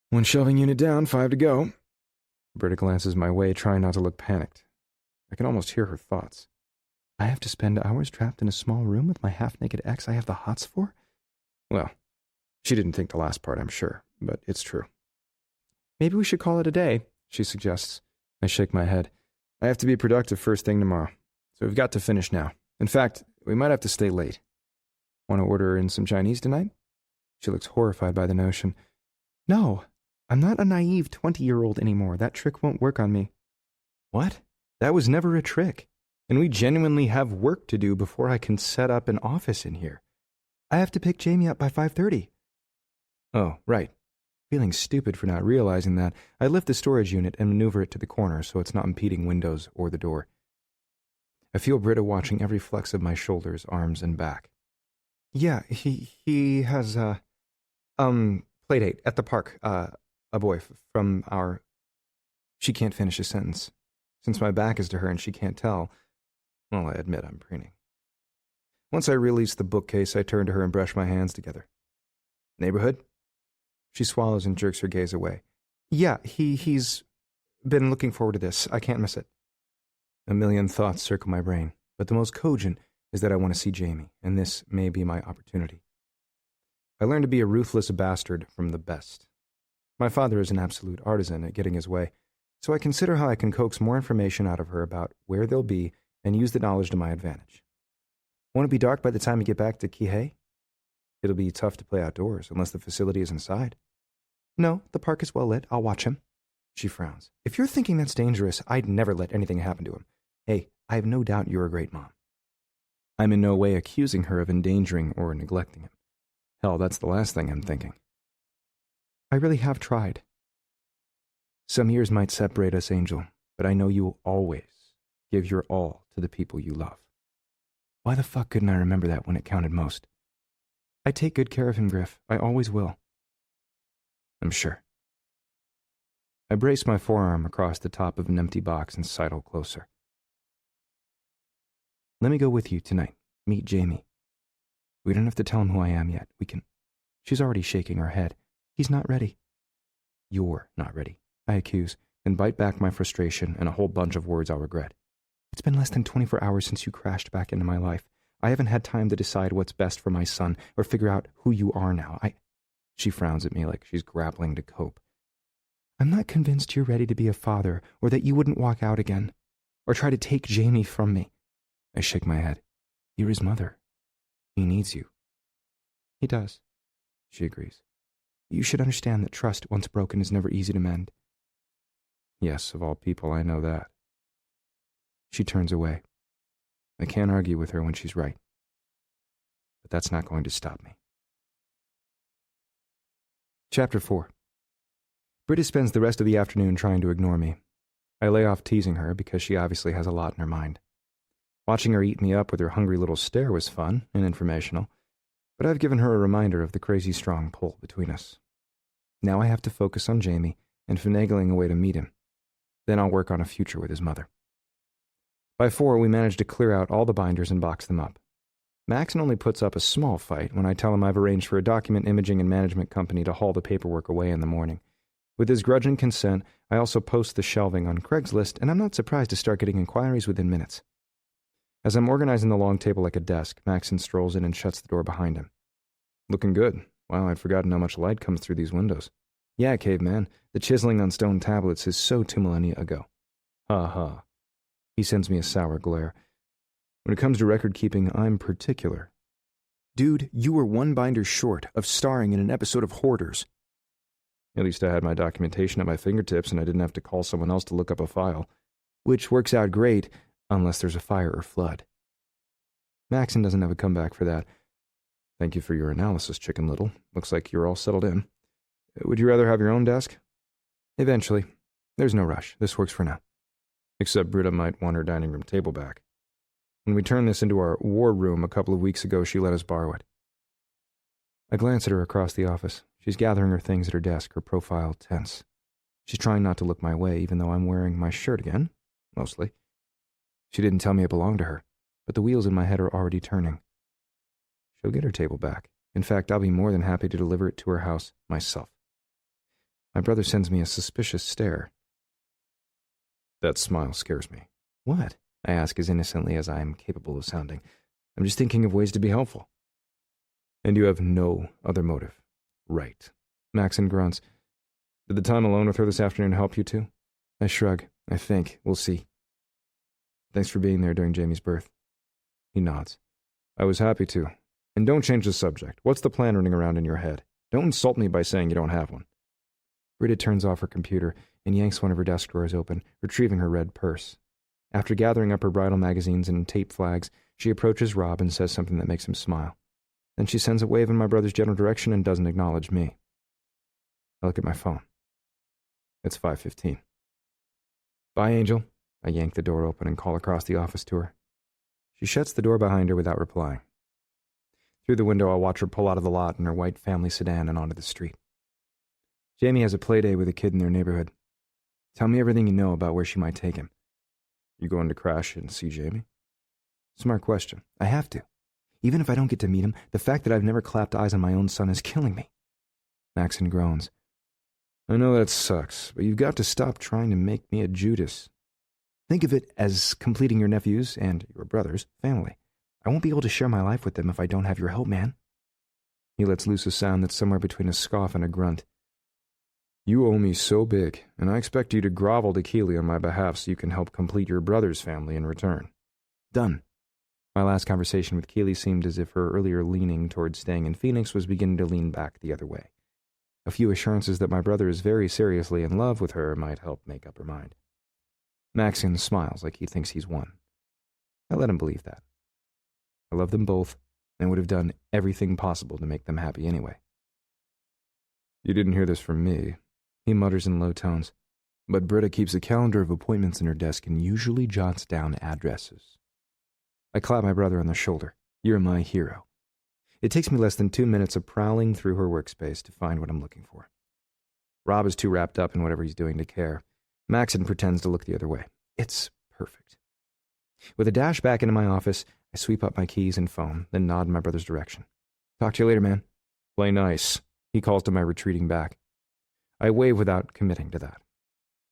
One shelving unit down, 5 to go. Britta glances my way, trying not to look panicked. I can almost hear her thoughts. I have to spend hours trapped in a small room with my half-naked ex I have the hots for? Well, she didn't think the last part, I'm sure, but it's true. Maybe we should call it a day, she suggests. I shake my head. I have to be productive first thing tomorrow, so we've got to finish now. In fact, We might have to stay late. Want to order in some Chinese tonight? She looks horrified by the notion. No, I'm not a naive 20-year-old anymore. That trick won't work on me. What? That was never a trick. And we genuinely have work to do before I can set up an office in here. I have to pick Jamie up by 5:30. Oh, right. Feeling stupid for not realizing that, I lift the storage unit and maneuver it to the corner so it's not impeding windows or the door. I feel Britta watching every flex of my shoulders, arms, and back. Yeah, he has playdate at the park. A boy from our... She can't finish a sentence. Since my back is to her and she can't tell, well, I admit I'm preening. Once I release the bookcase, I turn to her and brush my hands together. Neighborhood? She swallows and jerks her gaze away. Yeah, he's been looking forward to this. I can't miss it. A million thoughts circle my brain, but the most cogent is that I want to see Jamie, and this may be my opportunity. I learned to be a ruthless bastard from the best. My father is an absolute artisan at getting his way, so I consider how I can coax more information out of her about where they'll be and use the knowledge to my advantage. Won't it be dark by the time you get back to Kihei? It'll be tough to play outdoors unless the facility is inside. No, the park is well lit. I'll watch him. She frowns. If you're thinking that's dangerous, I'd never let anything happen to him. Hey, I have no doubt you're a great mom. I'm in no way accusing her of endangering or neglecting him. Hell, that's the last thing I'm thinking. I really have tried. Some years might separate us, Angel, but I know you will always give your all to the people you love. Why the fuck couldn't I remember that when it counted most? I take good care of him, Griff. I always will. I'm sure. I brace my forearm across the top of an empty box and sidle closer. Let me go with you tonight. Meet Jamie. We don't have to tell him who I am yet. We can... She's already shaking her head. He's not ready. You're not ready, I accuse, then bite back my frustration and a whole bunch of words I'll regret. It's been less than 24 hours since you crashed back into my life. I haven't had time to decide what's best for my son or figure out who you are now. She frowns at me like she's grappling to cope. I'm not convinced you're ready to be a father or that you wouldn't walk out again or try to take Jamie from me. I shake my head. You're his mother. He needs you. He does, she agrees. You should understand that trust, once broken, is never easy to mend. Yes, of all people, I know that. She turns away. I can't argue with her when she's right. But that's not going to stop me. Chapter 4. Britta spends the rest of the afternoon trying to ignore me. I lay off teasing her because she obviously has a lot in her mind. Watching her eat me up with her hungry little stare was fun and informational, but I've given her a reminder of the crazy strong pull between us. Now I have to focus on Jamie and finagling a way to meet him. Then I'll work on a future with his mother. By 4, we manage to clear out all the binders and box them up. Maxon only puts up a small fight when I tell him I've arranged for a document imaging and management company to haul the paperwork away in the morning. With his grudging consent, I also post the shelving on Craigslist, and I'm not surprised to start getting inquiries within minutes. As I'm organizing the long table like a desk, Maxon strolls in and shuts the door behind him. Looking good. Wow, I'd forgotten how much light comes through these windows. Yeah, caveman, the chiseling on stone tablets is so 2 millennia ago. Ha ha. He sends me a sour glare. When it comes to record-keeping, I'm particular. Dude, you were 1 binder short of starring in an episode of Hoarders. At least I had my documentation at my fingertips and I didn't have to call someone else to look up a file. Which works out great, unless there's a fire or flood. Maxon doesn't have a comeback for that. Thank you for your analysis, Chicken Little. Looks like you're all settled in. Would you rather have your own desk? Eventually. There's no rush. This works for now. Except Britta might want her dining room table back. When we turned this into our war room a couple of weeks ago, she let us borrow it. I glance at her across the office. She's gathering her things at her desk, her profile tense. She's trying not to look my way, even though I'm wearing my shirt again, mostly. She didn't tell me it belonged to her, but the wheels in my head are already turning. She'll get her table back. In fact, I'll be more than happy to deliver it to her house myself. My brother sends me a suspicious stare. That smile scares me. What? I ask as innocently as I am capable of sounding. I'm just thinking of ways to be helpful. And you have no other motive. Right. Maxon grunts. Did the time alone with her this afternoon help you too? I shrug. I think. We'll see. Thanks for being there during Jamie's birth. He nods. I was happy to. And don't change the subject. What's the plan running around in your head? Don't insult me by saying you don't have one. Britta turns off her computer and yanks one of her desk drawers open, retrieving her red purse. After gathering up her bridal magazines and tape flags, she approaches Rob and says something that makes him smile. Then she sends a wave in my brother's general direction and doesn't acknowledge me. I look at my phone. It's 5:15. Bye, Angel. I yank the door open and call across the office to her. She shuts the door behind her without replying. Through the window, I watch her pull out of the lot in her white family sedan and onto the street. Jamie has a play day with a kid in their neighborhood. Tell me everything you know about where she might take him. You going to crash and see Jamie? Smart question. I have to. Even if I don't get to meet him, the fact that I've never clapped eyes on my own son is killing me. Maxon groans. I know that sucks, but you've got to stop trying to make me a Judas. Think of it as completing your nephew's and your brother's family. I won't be able to share my life with them if I don't have your help, man. He lets loose a sound that's somewhere between a scoff and a grunt. You owe me so big, and I expect you to grovel to Keeley on my behalf so you can help complete your brother's family in return. Done. My last conversation with Keeley seemed as if her earlier leaning towards staying in Phoenix was beginning to lean back the other way. A few assurances that my brother is very seriously in love with her might help make up her mind. Maxon smiles like he thinks he's won. I let him believe that. I love them both and would have done everything possible to make them happy anyway. You didn't hear this from me, he mutters in low tones, but Britta keeps a calendar of appointments in her desk and usually jots down addresses. I clap my brother on the shoulder. You're my hero. It takes me less than 2 minutes of prowling through her workspace to find what I'm looking for. Rob is too wrapped up in whatever he's doing to care. Maxon pretends to look the other way. It's perfect. With a dash back into my office, I sweep up my keys and phone, then nod in my brother's direction. Talk to you later, man. Play nice, he calls to my retreating back. I wave without committing to that.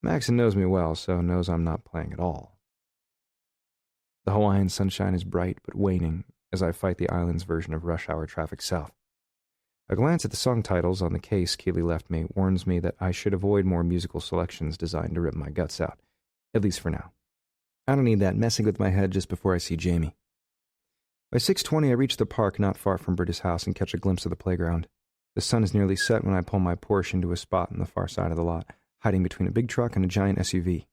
Maxon knows me well, so knows I'm not playing at all. The Hawaiian sunshine is bright but waning as I fight the island's version of rush hour traffic south. A glance at the song titles on the case Keeley left me warns me that I should avoid more musical selections designed to rip my guts out, at least for now. I don't need that messing with my head just before I see Jamie. By 6:20, I reach the park not far from Britta's house and catch a glimpse of the playground. The sun is nearly set when I pull my Porsche into a spot on the far side of the lot, hiding between a big truck and a giant SUV.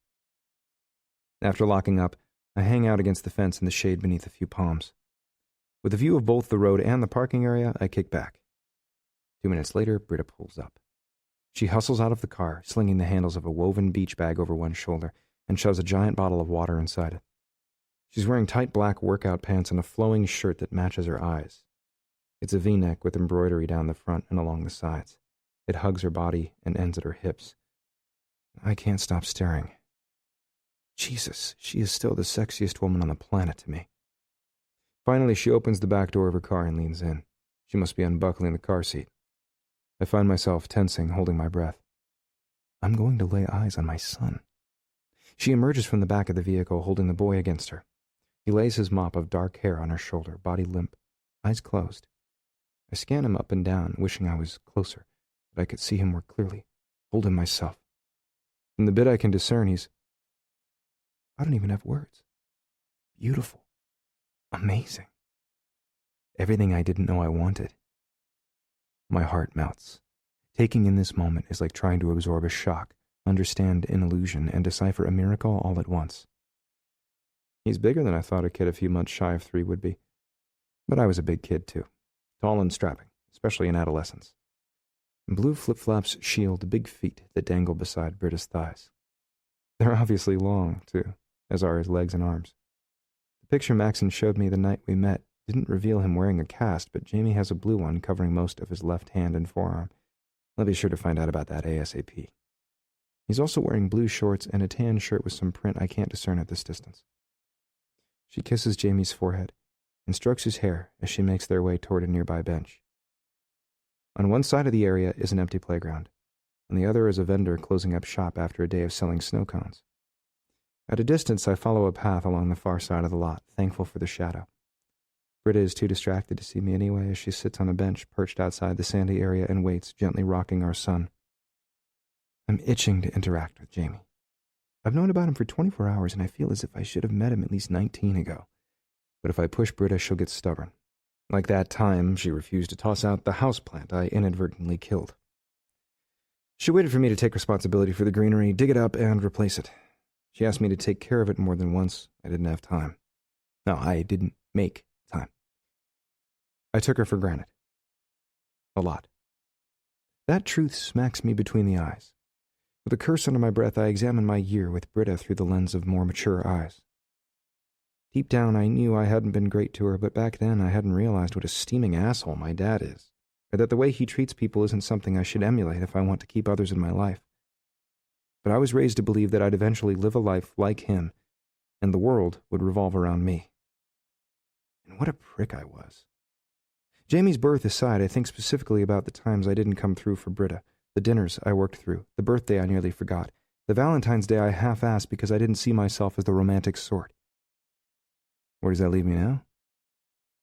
After locking up, I hang out against the fence in the shade beneath a few palms. With a view of both the road and the parking area, I kick back. 2 minutes later, Britta pulls up. She hustles out of the car, slinging the handles of a woven beach bag over one shoulder, and shoves a giant bottle of water inside it. She's wearing tight black workout pants and a flowing shirt that matches her eyes. It's a V-neck with embroidery down the front and along the sides. It hugs her body and ends at her hips. I can't stop staring. Jesus, she is still the sexiest woman on the planet to me. Finally, she opens the back door of her car and leans in. She must be unbuckling the car seat. I find myself tensing, holding my breath. I'm going to lay eyes on my son. She emerges from the back of the vehicle, holding the boy against her. He lays his mop of dark hair on her shoulder, body limp, eyes closed. I scan him up and down, wishing I was closer, that I could see him more clearly, hold him myself. From the bit I can discern, I don't even have words. Beautiful. Amazing. Everything I didn't know I wanted. My heart melts. Taking in this moment is like trying to absorb a shock, understand an illusion, and decipher a miracle all at once. He's bigger than I thought a kid a few months shy of 3 would be. But I was a big kid, too. Tall and strapping, especially in adolescence. Blue flip-flops shield the big feet that dangle beside Britta's thighs. They're obviously long, too, as are his legs and arms. The picture Maxon showed me the night we met didn't reveal him wearing a cast, but Jamie has a blue one covering most of his left hand and forearm. I'll be sure to find out about that ASAP. He's also wearing blue shorts and a tan shirt with some print I can't discern at this distance. She kisses Jamie's forehead and strokes his hair as she makes their way toward a nearby bench. On one side of the area is an empty playground. On the other is a vendor closing up shop after a day of selling snow cones. At a distance, I follow a path along the far side of the lot, thankful for the shadow. Britta is too distracted to see me anyway as she sits on a bench perched outside the sandy area and waits, gently rocking our son. I'm itching to interact with Jamie. I've known about him for 24 hours and I feel as if I should have met him at least 19 ago. But if I push Britta, she'll get stubborn. Like that time she refused to toss out the houseplant I inadvertently killed. She waited for me to take responsibility for the greenery, dig it up, and replace it. She asked me to take care of it more than once. I didn't have time. No, I didn't make time. I took her for granted. A lot. That truth smacks me between the eyes. With a curse under my breath, I examined my year with Britta through the lens of more mature eyes. Deep down, I knew I hadn't been great to her, but back then I hadn't realized what a steaming asshole my dad is, or that the way he treats people isn't something I should emulate if I want to keep others in my life. But I was raised to believe that I'd eventually live a life like him, and the world would revolve around me. And what a prick I was. Jamie's birth aside, I think specifically about the times I didn't come through for Britta, the dinners I worked through, the birthday I nearly forgot, the Valentine's Day I half-assed because I didn't see myself as the romantic sort. Where does that leave me now?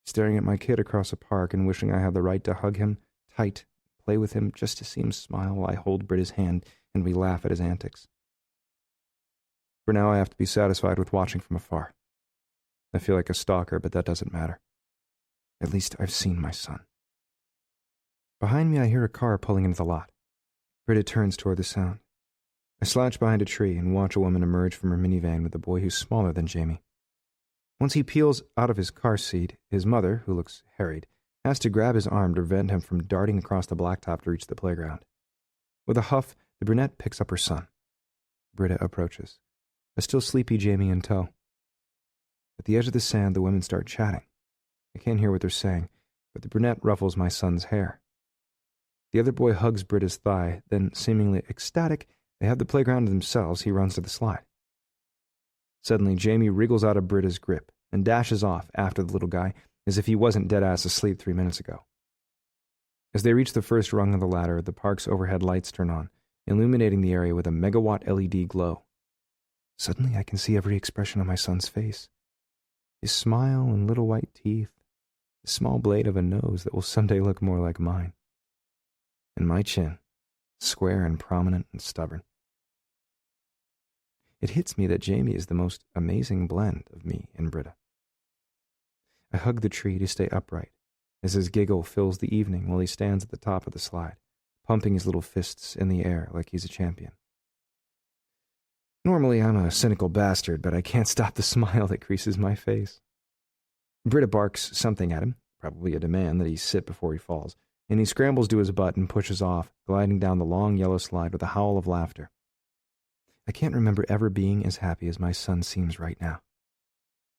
Staring at my kid across a park and wishing I had the right to hug him tight, play with him just to see him smile while I hold Britta's hand and we laugh at his antics. For now, I have to be satisfied with watching from afar. I feel like a stalker, but that doesn't matter. At least I've seen my son. Behind me, I hear a car pulling into the lot. Britta turns toward the sound. I slouch behind a tree and watch a woman emerge from her minivan with a boy who's smaller than Jamie. Once he peels out of his car seat, his mother, who looks harried, has to grab his arm to prevent him from darting across the blacktop to reach the playground. With a huff, the brunette picks up her son. Britta approaches, a still sleepy Jamie in tow. At the edge of the sand, the women start chatting. I can't hear what they're saying, but the brunette ruffles my son's hair. The other boy hugs Britta's thigh, then, seemingly ecstatic, they have the playground to themselves. He runs to the slide. Suddenly, Jamie wriggles out of Britta's grip and dashes off after the little guy as if he wasn't dead-ass asleep 3 minutes ago. As they reach the first rung of the ladder, the park's overhead lights turn on, illuminating the area with a megawatt LED glow. Suddenly, I can see every expression on my son's face. His smile and little white teeth, the small blade of a nose that will someday look more like mine. And my chin, square and prominent and stubborn. It hits me that Jamie is the most amazing blend of me and Britta. I hug the tree to stay upright as his giggle fills the evening while he stands at the top of the slide, pumping his little fists in the air like he's a champion. Normally, I'm a cynical bastard, but I can't stop the smile that creases my face. Britta barks something at him, probably a demand that he sit before he falls, and he scrambles to his butt and pushes off, gliding down the long yellow slide with a howl of laughter. I can't remember ever being as happy as my son seems right now.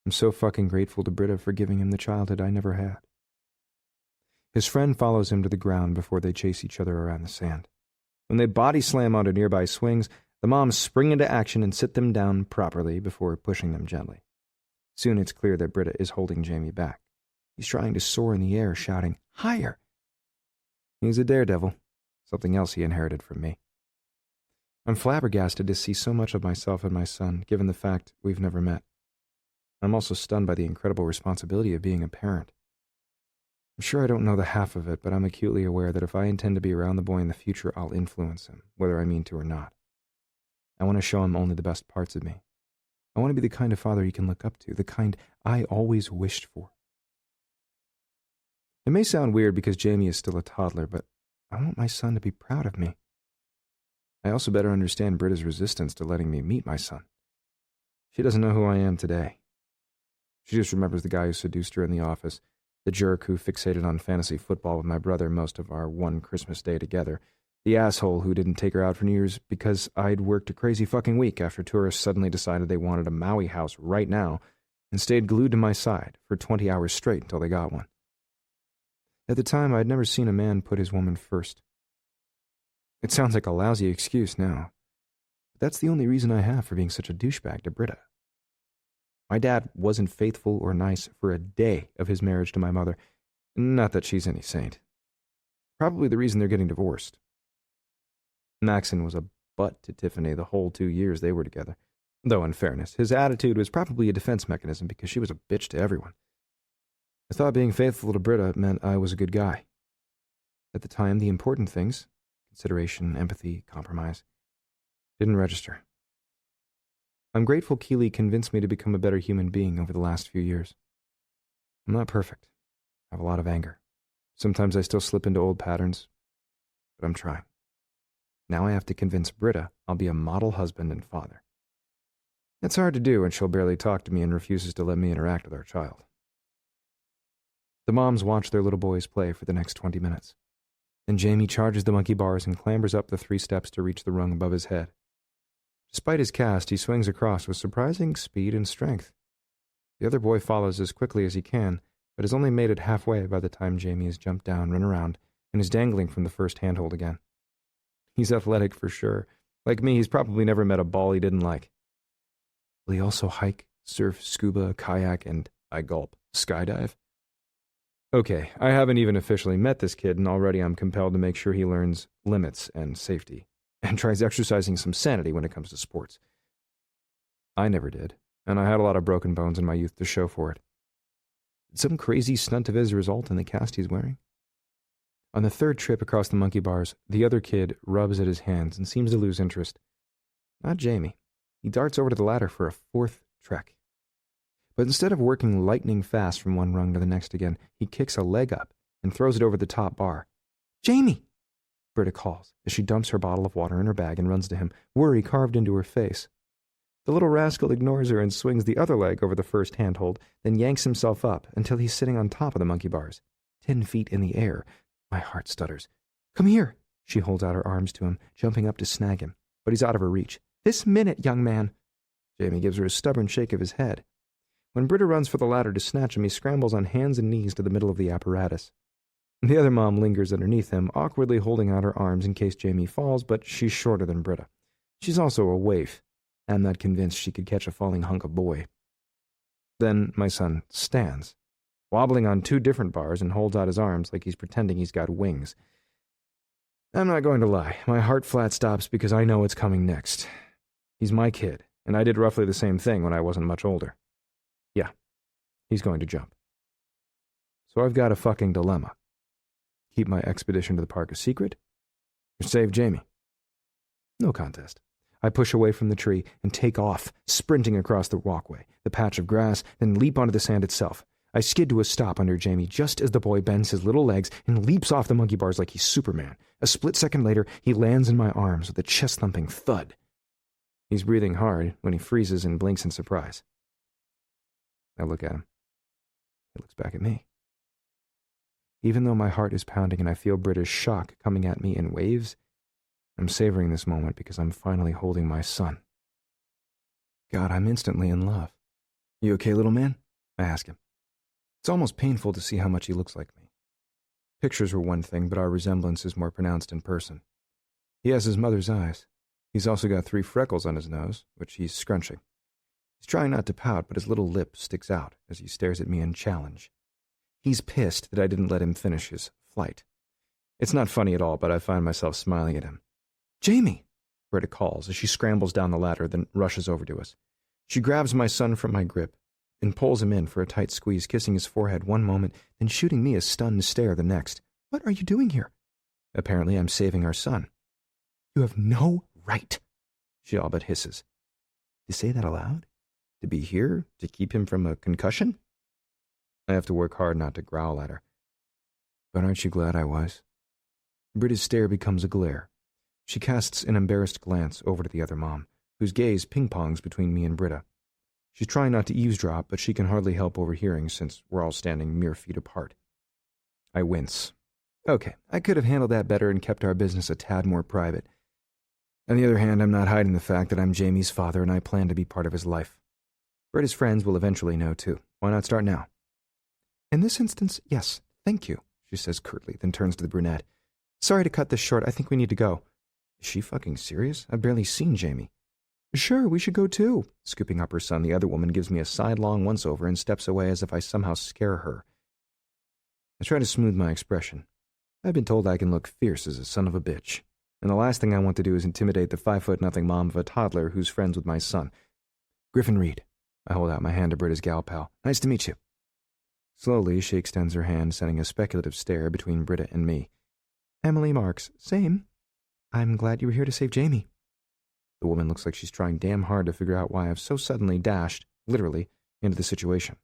I'm so fucking grateful to Britta for giving him the childhood I never had. His friend follows him to the ground before they chase each other around the sand. When they body slam onto nearby swings, the moms spring into action and sit them down properly before pushing them gently. Soon it's clear that Britta is holding Jamie back. He's trying to soar in the air, shouting, "Higher!" He's a daredevil, something else he inherited from me. I'm flabbergasted to see so much of myself in my son, given the fact we've never met. I'm also stunned by the incredible responsibility of being a parent. I'm sure I don't know the half of it, but I'm acutely aware that if I intend to be around the boy in the future, I'll influence him, whether I mean to or not. I want to show him only the best parts of me. I want to be the kind of father he can look up to, the kind I always wished for. It may sound weird because Jamie is still a toddler, but I want my son to be proud of me. I also better understand Britta's resistance to letting me meet my son. She doesn't know who I am today. She just remembers the guy who seduced her in the office, the jerk who fixated on fantasy football with my brother most of our one Christmas day together, the asshole who didn't take her out for New Year's because I'd worked a crazy fucking week after tourists suddenly decided they wanted a Maui house right now and stayed glued to my side for 20 hours straight until they got one. At the time, I'd never seen a man put his woman first. It sounds like a lousy excuse now, but that's the only reason I have for being such a douchebag to Britta. My dad wasn't faithful or nice for a day of his marriage to my mother. Not that she's any saint. Probably the reason they're getting divorced. Maxon was a butt to Tiffany the whole 2 years they were together. Though, in fairness, his attitude was probably a defense mechanism because she was a bitch to everyone. I thought being faithful to Britta meant I was a good guy. At the time, the important things, consideration, empathy, compromise, didn't register. I'm grateful Keeley convinced me to become a better human being over the last few years. I'm not perfect. I have a lot of anger. Sometimes I still slip into old patterns, but I'm trying. Now I have to convince Britta I'll be a model husband and father. It's hard to do when she'll barely talk to me and refuses to let me interact with our child. The moms watch their little boys play for the next 20 minutes. Then Jamie charges the monkey bars and clambers up the 3 steps to reach the rung above his head. Despite his cast, he swings across with surprising speed and strength. The other boy follows as quickly as he can, but has only made it halfway by the time Jamie has jumped down, run around, and is dangling from the first handhold again. He's athletic for sure. Like me, he's probably never met a ball he didn't like. Will he also hike, surf, scuba, kayak, and, I gulp, skydive? Okay, I haven't even officially met this kid, and already I'm compelled to make sure he learns limits and safety, and tries exercising some sanity when it comes to sports. I never did, and I had a lot of broken bones in my youth to show for it. Did some crazy stunt of his result in the cast he's wearing? On the 3rd trip across the monkey bars, the other kid rubs at his hands and seems to lose interest. Not Jamie. He darts over to the ladder for a 4th trek. But instead of working lightning fast from one rung to the next again, he kicks a leg up and throws it over the top bar. "Jamie!" Britta calls as she dumps her bottle of water in her bag and runs to him, worry carved into her face. The little rascal ignores her and swings the other leg over the first handhold, then yanks himself up until he's sitting on top of the monkey bars, 10 feet in the air. My heart stutters. "Come here!" She holds out her arms to him, jumping up to snag him, but he's out of her reach. "This minute, young man!" Jamie gives her a stubborn shake of his head. When Britta runs for the ladder to snatch him, he scrambles on hands and knees to the middle of the apparatus. The other mom lingers underneath him, awkwardly holding out her arms in case Jamie falls, but she's shorter than Britta. She's also a waif. I'm not convinced she could catch a falling hunk of boy. Then my son stands, wobbling on 2 different bars, and holds out his arms like he's pretending he's got wings. I'm not going to lie. My heart flat stops because I know what's coming next. He's my kid, and I did roughly the same thing when I wasn't much older. Yeah, he's going to jump. So I've got a fucking dilemma. Keep my expedition to the park a secret, or save Jamie? No contest. I push away from the tree and take off, sprinting across the walkway, the patch of grass, then leap onto the sand itself. I skid to a stop under Jamie just as the boy bends his little legs and leaps off the monkey bars like he's Superman. A split second later, he lands in my arms with a chest-thumping thud. He's breathing hard when he freezes and blinks in surprise. I look at him. He looks back at me. Even though my heart is pounding and I feel Britta's shock coming at me in waves, I'm savoring this moment because I'm finally holding my son. God, I'm instantly in love. "You okay, little man?" I ask him. It's almost painful to see how much he looks like me. Pictures were one thing, but our resemblance is more pronounced in person. He has his mother's eyes. He's also got 3 freckles on his nose, which he's scrunching. He's trying not to pout, but his little lip sticks out as he stares at me in challenge. He's pissed that I didn't let him finish his flight. It's not funny at all, but I find myself smiling at him. "Jamie!" Britta calls as she scrambles down the ladder, then rushes over to us. She grabs my son from my grip and pulls him in for a tight squeeze, kissing his forehead one moment, then shooting me a stunned stare the next. "What are you doing here?" Apparently I'm saving our son. "You have no right," she all but hisses. To say that aloud? To be here? To keep him from a concussion? I have to work hard not to growl at her. But aren't you glad I was? Britta's stare becomes a glare. She casts an embarrassed glance over to the other mom, whose gaze ping-pongs between me and Britta. She's trying not to eavesdrop, but she can hardly help overhearing since we're all standing mere feet apart. I wince. Okay, I could have handled that better and kept our business a tad more private. On the other hand, I'm not hiding the fact that I'm Jamie's father and I plan to be part of his life. Britta's friends will eventually know, too. Why not start now? In this instance, yes, thank you, she says curtly, then turns to the brunette. Sorry to cut this short, I think we need to go. Is she fucking serious? I've barely seen Jamie. Sure, we should go too. Scooping up her son, the other woman gives me a sidelong once-over and steps away as if I somehow scare her. I try to smooth my expression. I've been told I can look fierce as a son of a bitch, and the last thing I want to do is intimidate the 5'0" mom of a toddler who's friends with my son. Griffin Reed. I hold out my hand to Britta's gal pal. Nice to meet you. Slowly, she extends her hand, sending a speculative stare between Britta and me. Emily Marks. Same. I'm glad you were here to save Jamie. The woman looks like she's trying damn hard to figure out why I've so suddenly dashed, literally, into the situation.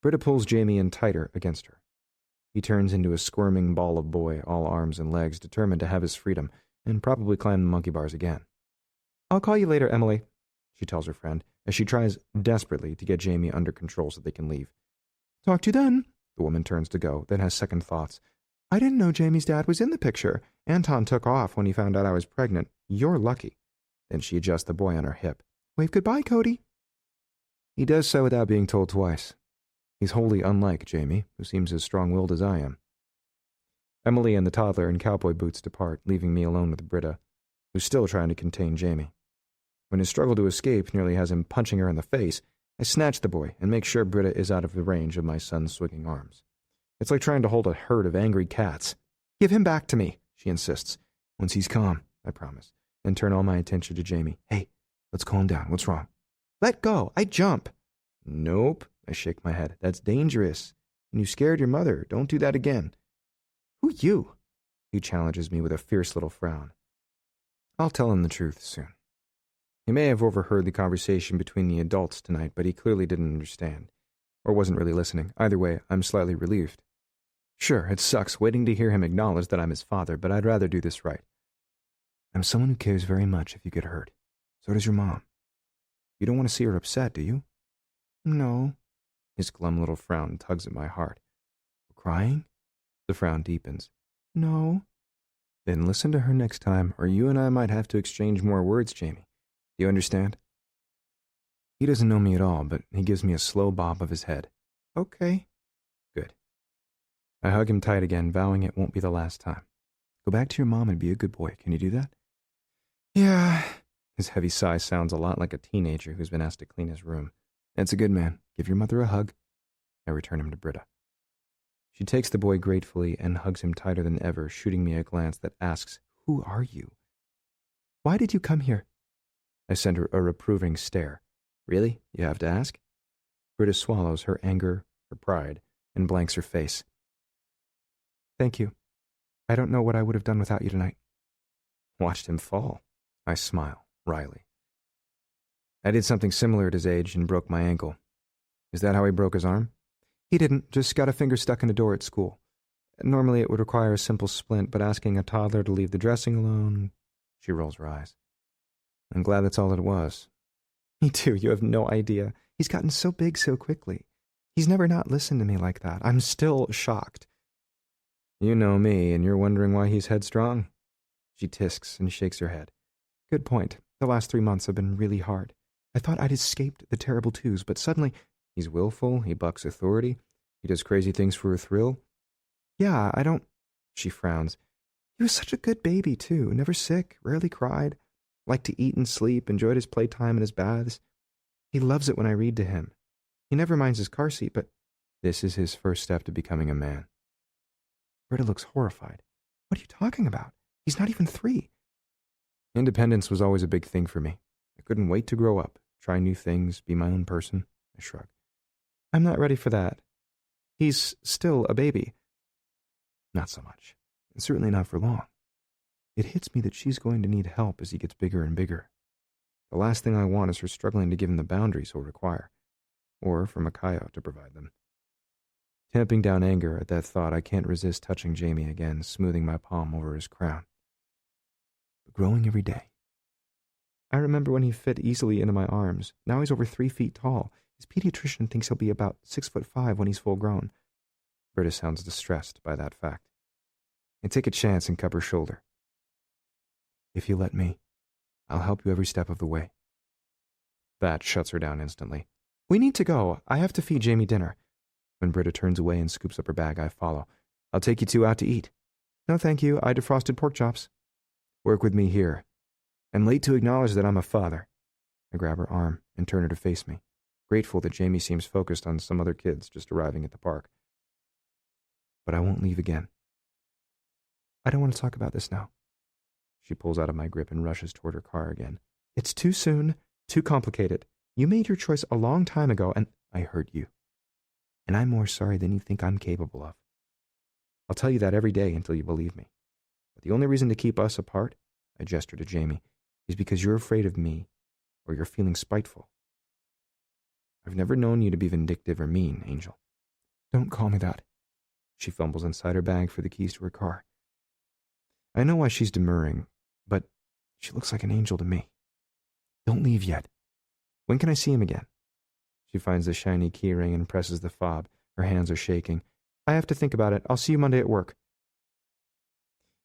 Britta pulls Jamie in tighter against her, He turns into a squirming ball of boy, all arms and legs, determined to have his freedom, and probably climb the monkey bars again. "I'll call you later, Emily," she tells her friend, as she tries desperately to get Jamie under control so they can leave. "Talk to you then." The woman turns to go, then has second thoughts. "I didn't know Jamie's dad was in the picture. Anton took off when he found out I was pregnant. You're lucky." Then she adjusts the boy on her hip. "Wave goodbye, Cody." He does so without being told twice. He's wholly unlike Jamie, who seems as strong-willed as I am. Emily and the toddler in cowboy boots depart, leaving me alone with Britta, who's still trying to contain Jamie. When his struggle to escape nearly has him punching her in the face, I snatch the boy and make sure Britta is out of the range of my son's swinging arms. It's like trying to hold a herd of angry cats. "Give him back to me," she insists. "Once he's calm," I promise, and turn all my attention to Jamie. "Hey, let's calm down. What's wrong?" "Let go. I jump." "Nope." I shake my head. "That's dangerous. And you scared your mother. Don't do that again." "Who you?" He challenges me with a fierce little frown. I'll tell him the truth soon. He may have overheard the conversation between the adults tonight, but he clearly didn't understand, or wasn't really listening. Either way, I'm slightly relieved. Sure, it sucks waiting to hear him acknowledge that I'm his father, but I'd rather do this right. I'm someone who cares very much if you get hurt. So does your mom. You don't want to see her upset, do you? No. His glum little frown tugs at my heart. Crying? The frown deepens. No. Then listen to her next time, or you and I might have to exchange more words, Jamie. Do you understand? He doesn't know me at all, but he gives me a slow bob of his head. Okay. Good. I hug him tight again, vowing it won't be the last time. Go back to your mom and be a good boy. Can you do that? Yeah. His heavy sigh sounds a lot like a teenager who's been asked to clean his room. That's a good man. Give your mother a hug. I return him to Britta. She takes the boy gratefully and hugs him tighter than ever, shooting me a glance that asks, Who are you? Why did you come here? I send her a reproving stare. Really? You have to ask? Britta swallows her anger, her pride, and blanks her face. Thank you. I don't know what I would have done without you tonight. Watched him fall. I smile, wryly. I did something similar at his age and broke my ankle. Is that how he broke his arm? He didn't, just got a finger stuck in a door at school. Normally it would require a simple splint, but asking a toddler to leave the dressing alone... She rolls her eyes. I'm glad that's all it was. Me too, you have no idea. He's gotten so big so quickly. He's never not listened to me like that. I'm still shocked. You know me, and you're wondering why he's headstrong? She tisks and shakes her head. Good point. The last 3 months have been really hard. I thought I'd escaped the terrible twos, but suddenly he's willful, he bucks authority, he does crazy things for a thrill. Yeah, I don't... She frowns. He was such a good baby, too. Never sick, rarely cried. Liked to eat and sleep, enjoyed his playtime and his baths. He loves it when I read to him. He never minds his car seat, but this is his first step to becoming a man. Britta looks horrified. What are you talking about? He's not even 3. Independence was always a big thing for me. I couldn't wait to grow up, try new things, be my own person. I shrug. I'm not ready for that. He's still a baby. Not so much, and certainly not for long. It hits me that she's going to need help as he gets bigger and bigger. The last thing I want is her struggling to give him the boundaries he'll require, or for Micaiah to provide them. Tamping down anger at that thought, I can't resist touching Jamie again, smoothing my palm over his crown. But growing every day. I remember when he fit easily into my arms. Now he's over 3 feet tall. His pediatrician thinks he'll be about 6'5" when he's full grown. Britta sounds distressed by that fact. I take a chance and cup her shoulder. If you let me, I'll help you every step of the way. That shuts her down instantly. We need to go. I have to feed Jamie dinner. When Britta turns away and scoops up her bag, I follow. I'll take you two out to eat. No, thank you. I defrosted pork chops. Work with me here. I'm late to acknowledge that I'm a father. I grab her arm and turn her to face me, grateful that Jamie seems focused on some other kids just arriving at the park. But I won't leave again. I don't want to talk about this now. She pulls out of my grip and rushes toward her car again. It's too soon, too complicated. You made your choice a long time ago, and I hurt you. And I'm more sorry than you think I'm capable of. I'll tell you that every day until you believe me. But the only reason to keep us apart, I gesture to Jamie, is because you're afraid of me, or you're feeling spiteful. I've never known you to be vindictive or mean, Angel. Don't call me that. She fumbles inside her bag for the keys to her car. I know why she's demurring, but she looks like an angel to me. Don't leave yet. When can I see him again? She finds the shiny keyring and presses the fob. Her hands are shaking. I have to think about it. I'll see you Monday at work.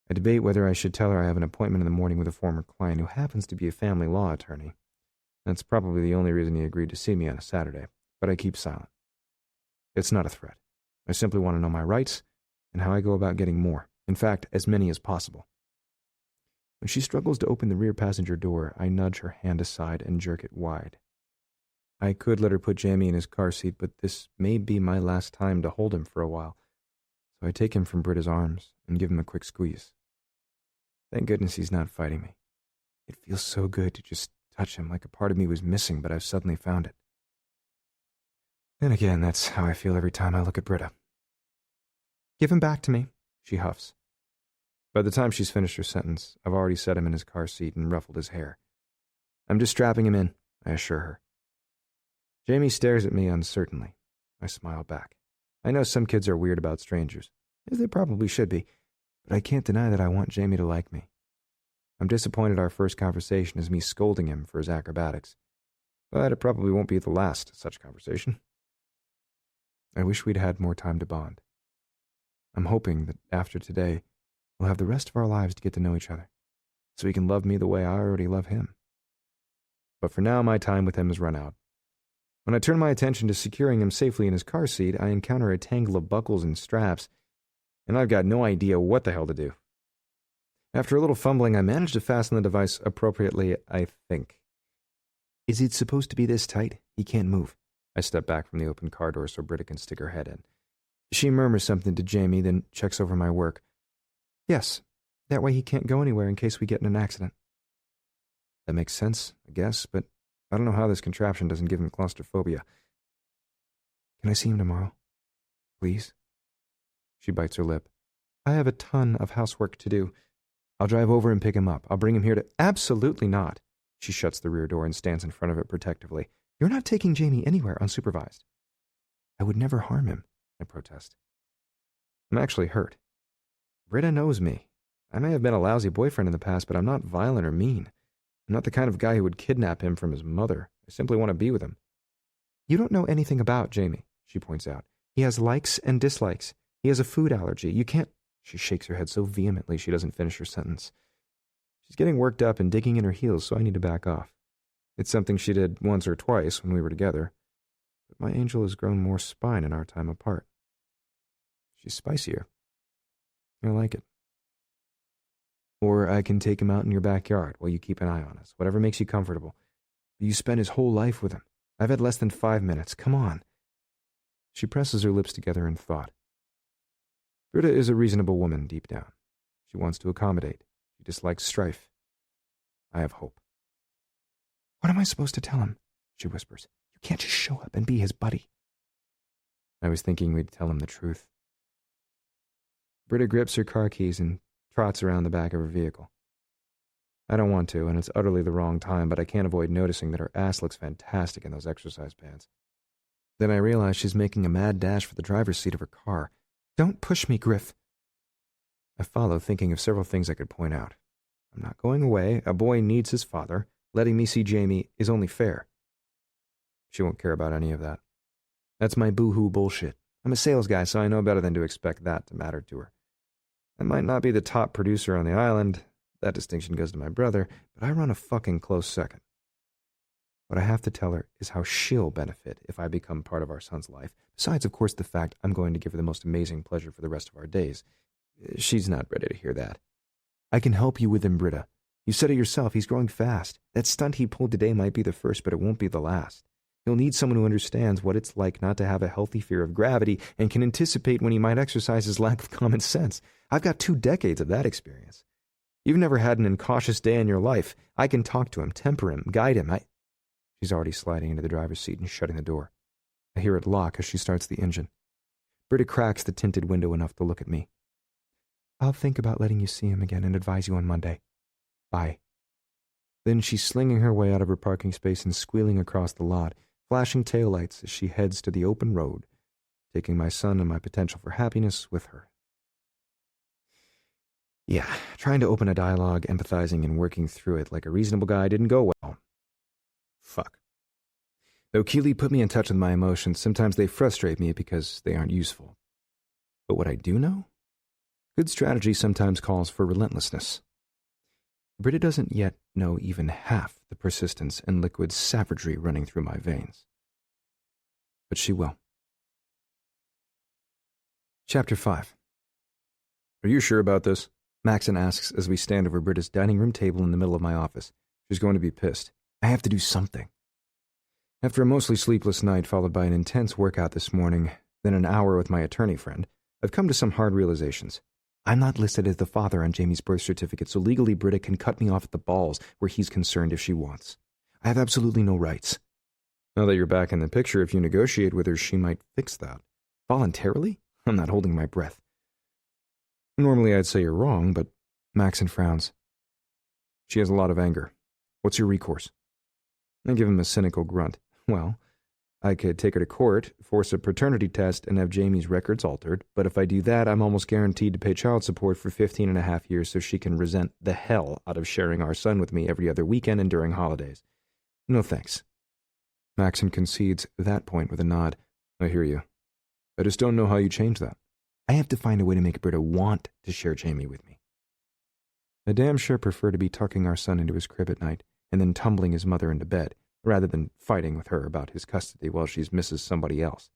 I debate whether I should tell her I have an appointment in the morning with a former client who happens to be a family law attorney. That's probably the only reason he agreed to see me on a Saturday, but I keep silent. It's not a threat. I simply want to know my rights and how I go about getting more. In fact, as many as possible. When she struggles to open the rear passenger door, I nudge her hand aside and jerk it wide. I could let her put Jamie in his car seat, but this may be my last time to hold him for a while, so I take him from Britta's arms and give him a quick squeeze. Thank goodness he's not fighting me. It feels so good to just touch him, like a part of me was missing, but I've suddenly found it. Then again, that's how I feel every time I look at Britta. Give him back to me, she huffs. By the time she's finished her sentence, I've already set him in his car seat and ruffled his hair. I'm just strapping him in, I assure her. Jamie stares at me uncertainly. I smile back. I know some kids are weird about strangers, as they probably should be, but I can't deny that I want Jamie to like me. I'm disappointed our first conversation is me scolding him for his acrobatics, but it probably won't be the last such conversation. I wish we'd had more time to bond. I'm hoping that after today, we'll have the rest of our lives to get to know each other, so he can love me the way I already love him. But for now, my time with him has run out. When I turn my attention to securing him safely in his car seat, I encounter a tangle of buckles and straps, and I've got no idea what the hell to do. After a little fumbling, I manage to fasten the device appropriately, I think. Is it supposed to be this tight? He can't move. I step back from the open car door so Britta can stick her head in. She murmurs something to Jamie, then checks over my work. Yes, that way he can't go anywhere in case we get in an accident. That makes sense, I guess, but I don't know how this contraption doesn't give him claustrophobia. Can I see him tomorrow? Please? She bites her lip. I have a ton of housework to do. I'll drive over and pick him up. I'll bring him here to... Absolutely not. She shuts the rear door and stands in front of it protectively. You're not taking Jamie anywhere unsupervised. I would never harm him, I protest. I'm actually hurt. Britta knows me. I may have been a lousy boyfriend in the past, but I'm not violent or mean. I'm not the kind of guy who would kidnap him from his mother. I simply want to be with him. You don't know anything about Jamie, she points out. He has likes and dislikes. He has a food allergy. You can't... She shakes her head so vehemently she doesn't finish her sentence. She's getting worked up and digging in her heels, so I need to back off. It's something she did once or twice when we were together. But my angel has grown more spine in our time apart. She's spicier. I like it. Or I can take him out in your backyard while you keep an eye on us, whatever makes you comfortable. But you spend his whole life with him. I've had less than 5 minutes. Come on. She presses her lips together in thought. Britta is a reasonable woman deep down. She wants to accommodate. She dislikes strife. I have hope. What am I supposed to tell him? She whispers. You can't just show up and be his buddy. I was thinking we'd tell him the truth. Britta grips her car keys and trots around the back of her vehicle. I don't want to, and it's utterly the wrong time, but I can't avoid noticing that her ass looks fantastic in those exercise pants. Then I realize she's making a mad dash for the driver's seat of her car. Don't push me, Griff. I follow, thinking of several things I could point out. I'm not going away. A boy needs his father. Letting me see Jamie is only fair. She won't care about any of that. That's my boo-hoo bullshit. I'm a sales guy, so I know better than to expect that to matter to her. I might not be the top producer on the island. That distinction goes to my brother, but I run a fucking close second. What I have to tell her is how she'll benefit if I become part of our son's life, besides, of course, the fact I'm going to give her the most amazing pleasure for the rest of our days. She's not ready to hear that. I can help you with him, Britta. You said it yourself, he's growing fast. That stunt he pulled today might be the first, but it won't be the last. He'll need someone who understands what it's like not to have a healthy fear of gravity and can anticipate when he might exercise his lack of common sense. I've got 2 decades of that experience. You've never had an incautious day in your life. I can talk to him, temper him, guide him. She's already sliding into the driver's seat and shutting the door. I hear it lock as she starts the engine. Britta cracks the tinted window enough to look at me. I'll think about letting you see him again and advise you on Monday. Bye. Then she's slinging her way out of her parking space and squealing across the lot, flashing taillights as she heads to the open road taking my son and my potential for happiness with her. Yeah, trying to open a dialogue, empathizing, and working through it like a reasonable guy didn't go well. Fuck. Though Keely put me in touch with my emotions, sometimes they frustrate me because they aren't useful. But what I do know? Good strategy sometimes calls for relentlessness. Britta doesn't yet know even half the persistence and liquid savagery running through my veins. But she will. Chapter 5. Are you sure about this? Maxon asks as we stand over Britta's dining room table in the middle of my office. She's going to be pissed. I have to do something. After a mostly sleepless night followed by an intense workout this morning, then an hour with my attorney friend, I've come to some hard realizations. I'm not listed as the father on Jamie's birth certificate, so legally Britta can cut me off at the balls where he's concerned if she wants. I have absolutely no rights. Now that you're back in the picture, if you negotiate with her, she might fix that. Voluntarily? I'm not holding my breath. Normally I'd say you're wrong, but Maxon frowns. She has a lot of anger. What's your recourse? I give him a cynical grunt. Well, I could take her to court, force a paternity test, and have Jamie's records altered, but if I do that, I'm almost guaranteed to pay child support for 15.5 years so she can resent the hell out of sharing our son with me every other weekend and during holidays. No thanks. Maxon concedes that point with a nod. I hear you. I just don't know how you change that. I have to find a way to make Britta want to share Jamie with me. I damn sure prefer to be tucking our son into his crib at night and then tumbling his mother into bed, rather than fighting with her about his custody while she's Mrs. Somebody else.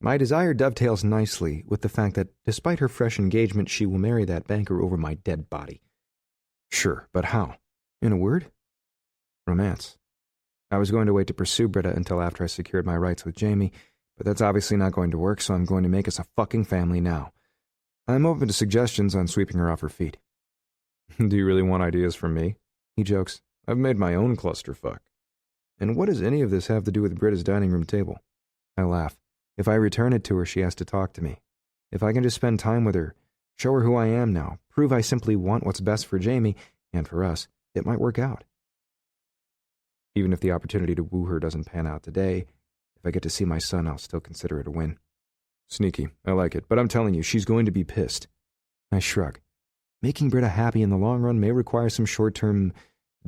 My desire dovetails nicely with the fact that, despite her fresh engagement, she will marry that banker over my dead body. Sure, but how? In a word? Romance. I was going to wait to pursue Britta until after I secured my rights with Jamie, but that's obviously not going to work, so I'm going to make us a fucking family now. I'm open to suggestions on sweeping her off her feet. Do you really want ideas from me? He jokes. I've made my own clusterfuck. And what does any of this have to do with Britta's dining room table? I laugh. If I return it to her, she has to talk to me. If I can just spend time with her, show her who I am now, prove I simply want what's best for Jamie, and for us, it might work out. Even if the opportunity to woo her doesn't pan out today, if I get to see my son, I'll still consider it a win. Sneaky, I like it, but I'm telling you, she's going to be pissed. I shrug. Making Britta happy in the long run may require some short-term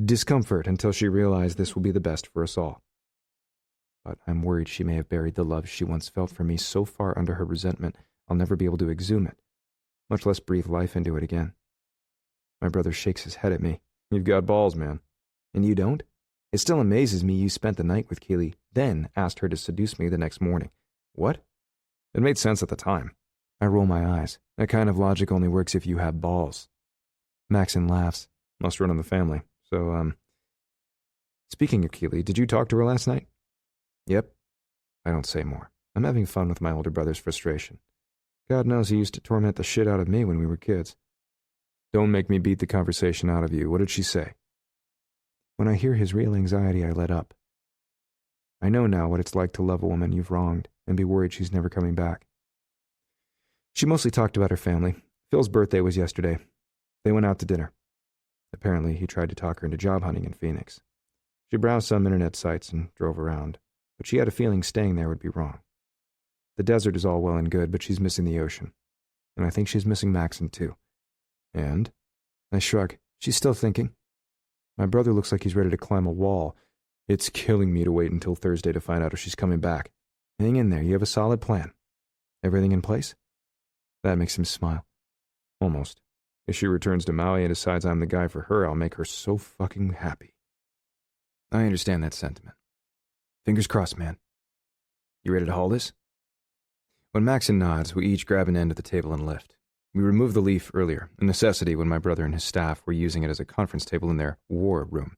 discomfort until she realizes this will be the best for us all. But I'm worried she may have buried the love she once felt for me so far under her resentment I'll never be able to exhume it, much less breathe life into it again. My brother shakes his head at me. You've got balls, man. And you don't? It still amazes me you spent the night with Keely, then asked her to seduce me the next morning. What? It made sense at the time. I roll my eyes. That kind of logic only works if you have balls. Maxon laughs. Must run in the family. So, Speaking of Keely, did you talk to her last night? Yep. I don't say more. I'm having fun with my older brother's frustration. God knows he used to torment the shit out of me when we were kids. Don't make me beat the conversation out of you. What did she say? When I hear his real anxiety, I let up. I know now what it's like to love a woman you've wronged and be worried she's never coming back. She mostly talked about her family. Phil's birthday was yesterday. They went out to dinner. Apparently, he tried to talk her into job hunting in Phoenix. She browsed some internet sites and drove around, but she had a feeling staying there would be wrong. The desert is all well and good, but she's missing the ocean. And I think she's missing Maxon, too. And? I shrug. She's still thinking. My brother looks like he's ready to climb a wall. It's killing me to wait until Thursday to find out if she's coming back. Hang in there. You have a solid plan. Everything in place? That makes him smile. Almost. If she returns to Maui and decides I'm the guy for her, I'll make her so fucking happy. I understand that sentiment. Fingers crossed, man. You ready to haul this? When Maxon nods, we each grab an end of the table and lift. We removed the leaf earlier, a necessity when my brother and his staff were using it as a conference table in their war room.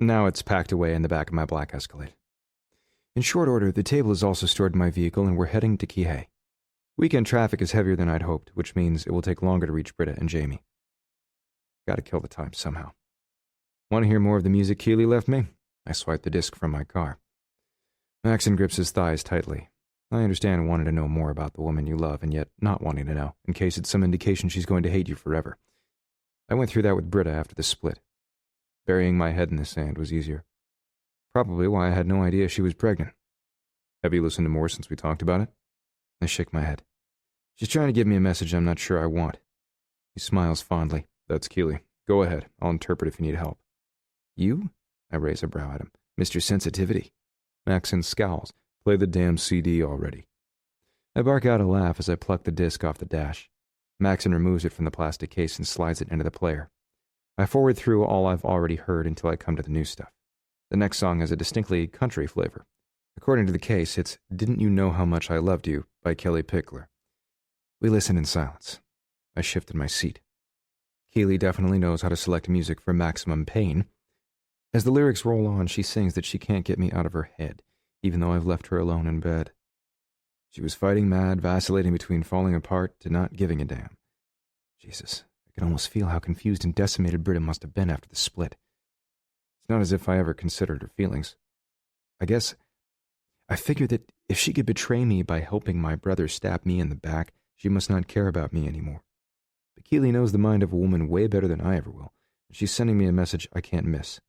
Now it's packed away in the back of my black Escalade. In short order, the table is also stored in my vehicle and we're heading to Kihei. Weekend traffic is heavier than I'd hoped, which means it will take longer to reach Britta and Jamie. Gotta kill the time somehow. Want to hear more of the music Keely left me? I swipe the disc from my car. Maxon grips his thighs tightly. I understand wanting to know more about the woman you love and yet not wanting to know, in case it's some indication she's going to hate you forever. I went through that with Britta after the split. Burying my head in the sand was easier. Probably why I had no idea she was pregnant. Have you listened to more since we talked about it? I shake my head. She's trying to give me a message I'm not sure I want. He smiles fondly. That's Keely. Go ahead. I'll interpret if you need help. You? I raise a brow at him. Mr. Sensitivity. Maxon scowls. Play the damn CD already. I bark out a laugh as I pluck the disc off the dash. Maxon removes it from the plastic case and slides it into the player. I forward through all I've already heard until I come to the new stuff. The next song has a distinctly country flavor. According to the case, it's Didn't You Know How Much I Loved You by Kelly Pickler. We listen in silence. I shift in my seat. Keely definitely knows how to select music for maximum pain. As the lyrics roll on, she sings that she can't get me out of her head, even though I've left her alone in bed. She was fighting mad, vacillating between falling apart to not giving a damn. Jesus, I could almost feel how confused and decimated Britta must have been after the split. It's not as if I ever considered her feelings. I figured that if she could betray me by helping my brother stab me in the back, she must not care about me anymore. But Keely knows the mind of a woman way better than I ever will, and she's sending me a message I can't miss.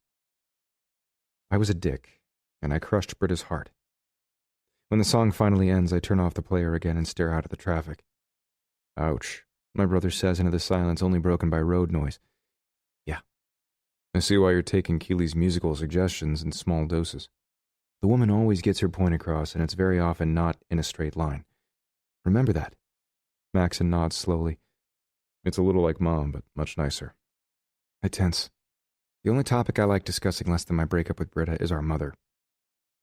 I was a dick, and I crushed Britta's heart. When the song finally ends, I turn off the player again and stare out at the traffic. Ouch, my brother says into the silence only broken by road noise. Yeah. I see why you're taking Keely's musical suggestions in small doses. The woman always gets her point across, and it's very often not in a straight line. Remember that. Maxon nods slowly. It's a little like Mom, but much nicer. I tense. The only topic I like discussing less than my breakup with Britta is our mother.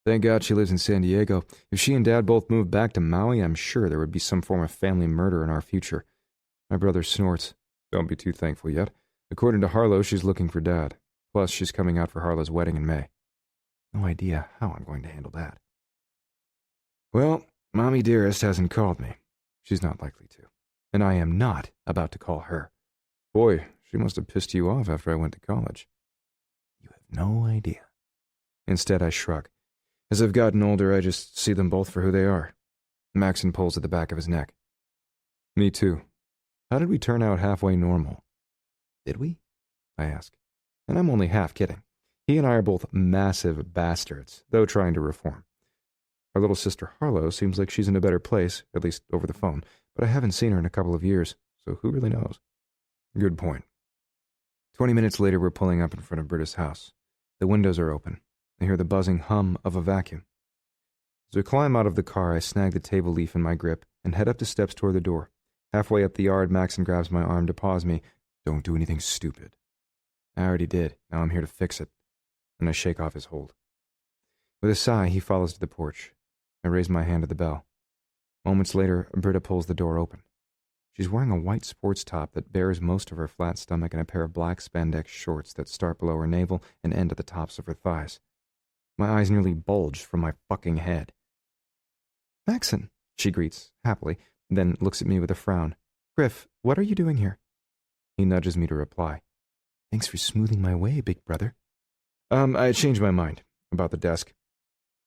Thank God she lives in San Diego. If she and Dad both moved back to Maui, I'm sure there would be some form of family murder in our future. My brother snorts. Don't be too thankful yet. According to Harlow, she's looking for Dad. Plus, she's coming out for Harlow's wedding in May. No idea how I'm going to handle that. Well, Mommy Dearest hasn't called me. She's not likely to. And I am not about to call her. Boy, she must have pissed you off after I went to college. You have no idea. Instead, I shrug. As I've gotten older, I just see them both for who they are. Maxon pulls at the back of his neck. Me too. How did we turn out halfway normal? Did we? I ask. And I'm only half kidding. He and I are both massive bastards, though trying to reform. Our little sister Harlow seems like she's in a better place, at least over the phone, but I haven't seen her in a couple of years, so who really knows? Good point. 20 minutes later, we're pulling up in front of Britta's house. The windows are open. I hear the buzzing hum of a vacuum. As we climb out of the car, I snag the table leaf in my grip and head up the steps toward the door. Halfway up the yard, Maxon grabs my arm to pause me. Don't do anything stupid. I already did. Now I'm here to fix it. And I shake off his hold. With a sigh, he follows to the porch. I raise my hand to the bell. Moments later, Britta pulls the door open. She's wearing a white sports top that bears most of her flat stomach and a pair of black spandex shorts that start below her navel and end at the tops of her thighs. My eyes nearly bulged from my fucking head. Maxon, she greets, happily, then looks at me with a frown. Griff, what are you doing here? He nudges me to reply. Thanks for smoothing my way, big brother. I changed my mind about the desk.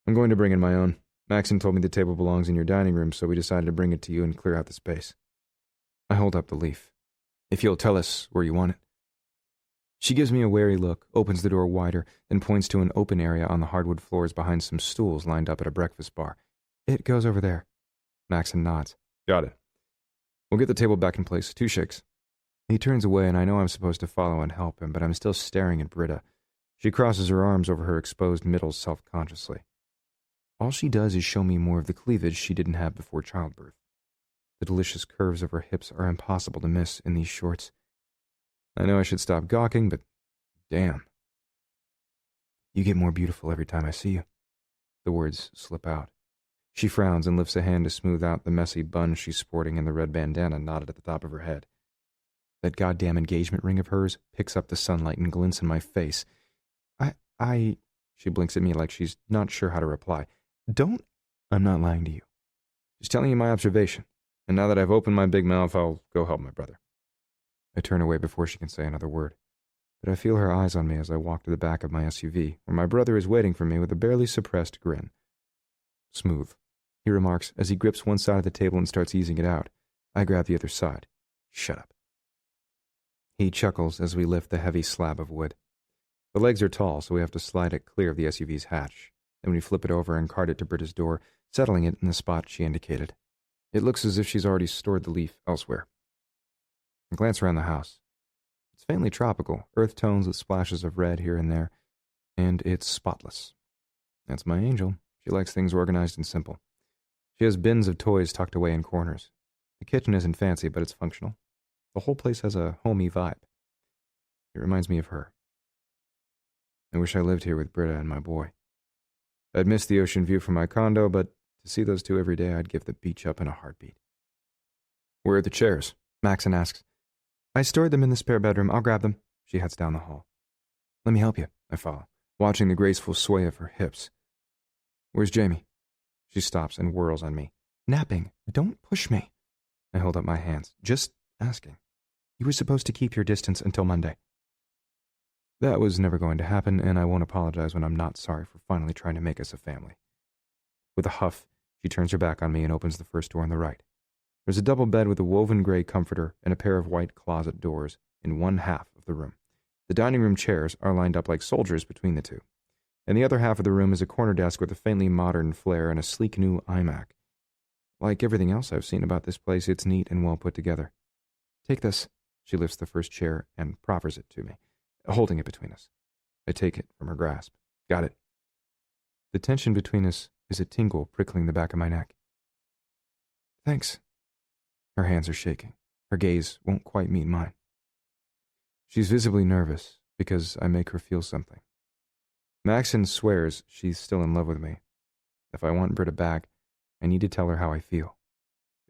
I'm going to bring in my own. Maxon told me the table belongs in your dining room, so we decided to bring it to you and clear out the space. I hold up the leaf. If you'll tell us where you want it. She gives me a wary look, opens the door wider, then points to an open area on the hardwood floors behind some stools lined up at a breakfast bar. It goes over there. Maxon nods. Got it. We'll get the table back in place. 2 shakes. He turns away, and I know I'm supposed to follow and help him, but I'm still staring at Britta. She crosses her arms over her exposed middle self-consciously. All she does is show me more of the cleavage she didn't have before childbirth. The delicious curves of her hips are impossible to miss in these shorts. I know I should stop gawking, but damn. You get more beautiful every time I see you. The words slip out. She frowns and lifts a hand to smooth out the messy bun she's sporting and the red bandana knotted at the top of her head. That goddamn engagement ring of hers picks up the sunlight and glints in my face. She blinks at me like she's not sure how to reply. I'm not lying to you. Just telling you my observation. And now that I've opened my big mouth, I'll go help my brother. I turn away before she can say another word. But I feel her eyes on me as I walk to the back of my SUV, where my brother is waiting for me with a barely suppressed grin. Smooth, he remarks as he grips one side of the table and starts easing it out. I grab the other side. Shut up. He chuckles as we lift the heavy slab of wood. The legs are tall, so we have to slide it clear of the SUV's hatch. Then we flip it over and cart it to Britta's door, settling it in the spot she indicated. It looks as if she's already stored the leaf elsewhere. I glance around the house. It's faintly tropical, earth tones with splashes of red here and there, and it's spotless. That's my angel. She likes things organized and simple. She has bins of toys tucked away in corners. The kitchen isn't fancy, but it's functional. The whole place has a homey vibe. It reminds me of her. I wish I lived here with Britta and my boy. I'd miss the ocean view from my condo, but to see those two every day, I'd give the beach up in a heartbeat. Where are the chairs? Maxon asks. I stored them in the spare bedroom. I'll grab them. She heads down the hall. Let me help you, I follow, watching the graceful sway of her hips. Where's Jamie? She stops and whirls on me. Napping. Don't push me. I hold up my hands. Just asking. You were supposed to keep your distance until Monday. That was never going to happen, and I won't apologize when I'm not sorry for finally trying to make us a family. With a huff, she turns her back on me and opens the first door on the right. There's a double bed with a woven gray comforter and a pair of white closet doors in one half of the room. The dining room chairs are lined up like soldiers between the two. In the other half of the room is a corner desk with a faintly modern flair and a sleek new iMac. Like everything else I've seen about this place, it's neat and well put together. Take this. She lifts the first chair and proffers it to me, holding it between us. I take it from her grasp. Got it. The tension between us is a tingle prickling the back of my neck. Thanks. Her hands are shaking. Her gaze won't quite meet mine. She's visibly nervous because I make her feel something. Maxon swears she's still in love with me. If I want Britta back, I need to tell her how I feel.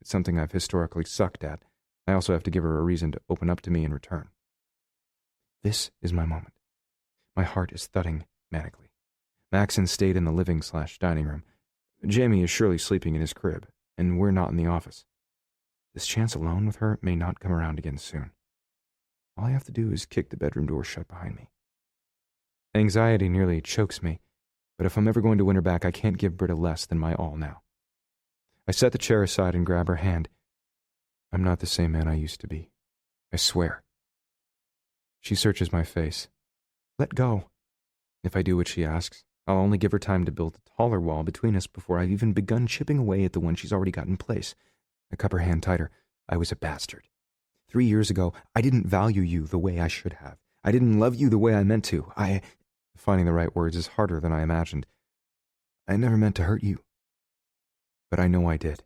It's something I've historically sucked at. I also have to give her a reason to open up to me in return. This is my moment. My heart is thudding manically. Maxon stayed in the living/dining room. Jamie is surely sleeping in his crib, and we're not in the office. This chance alone with her may not come around again soon. All I have to do is kick the bedroom door shut behind me. Anxiety nearly chokes me, but if I'm ever going to win her back, I can't give Britta less than my all now. I set the chair aside and grab her hand. I'm not the same man I used to be. I swear. She searches my face. Let go. If I do what she asks, I'll only give her time to build a taller wall between us before I've even begun chipping away at the one she's already got in place. I cup her hand tighter. I was a bastard. 3 years ago, I didn't value you the way I should have. I didn't love you the way I meant to. Finding the right words is harder than I imagined. I never meant to hurt you. But I know I did.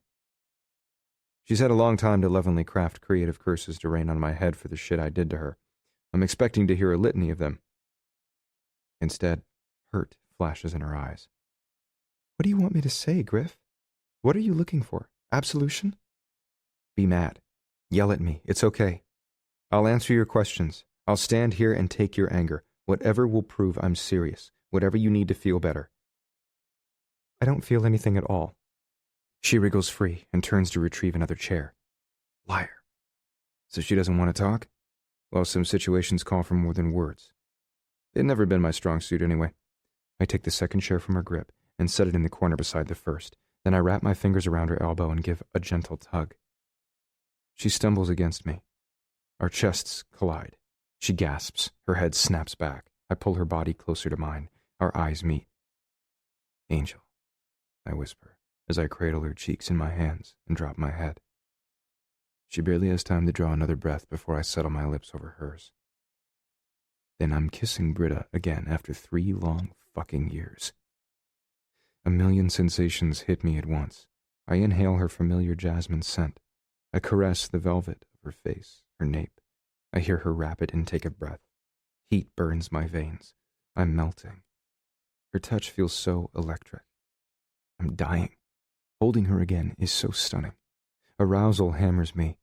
She's had a long time to lovingly craft creative curses to rain on my head for the shit I did to her. I'm expecting to hear a litany of them. Instead, hurt flashes in her eyes. What do you want me to say, Griff? What are you looking for? Absolution? Be mad. Yell at me. It's okay. I'll answer your questions. I'll stand here and take your anger. Whatever will prove I'm serious. Whatever you need to feel better. I don't feel anything at all. She wriggles free and turns to retrieve another chair. Liar. So she doesn't want to talk? Well, some situations call for more than words. They'd never been my strong suit anyway. I take the second chair from her grip and set it in the corner beside the first. Then I wrap my fingers around her elbow and give a gentle tug. She stumbles against me. Our chests collide. She gasps. Her head snaps back. I pull her body closer to mine. Our eyes meet. Angel, I whisper, as I cradle her cheeks in my hands and drop my head. She barely has time to draw another breath before I settle my lips over hers. Then I'm kissing Britta again after 3 long fucking years. A million sensations hit me at once. I inhale her familiar jasmine scent. I caress the velvet of her face, her nape. I hear her rapid intake of breath. Heat burns my veins. I'm melting. Her touch feels so electric. I'm dying. Holding her again is so stunning. Arousal hammers me.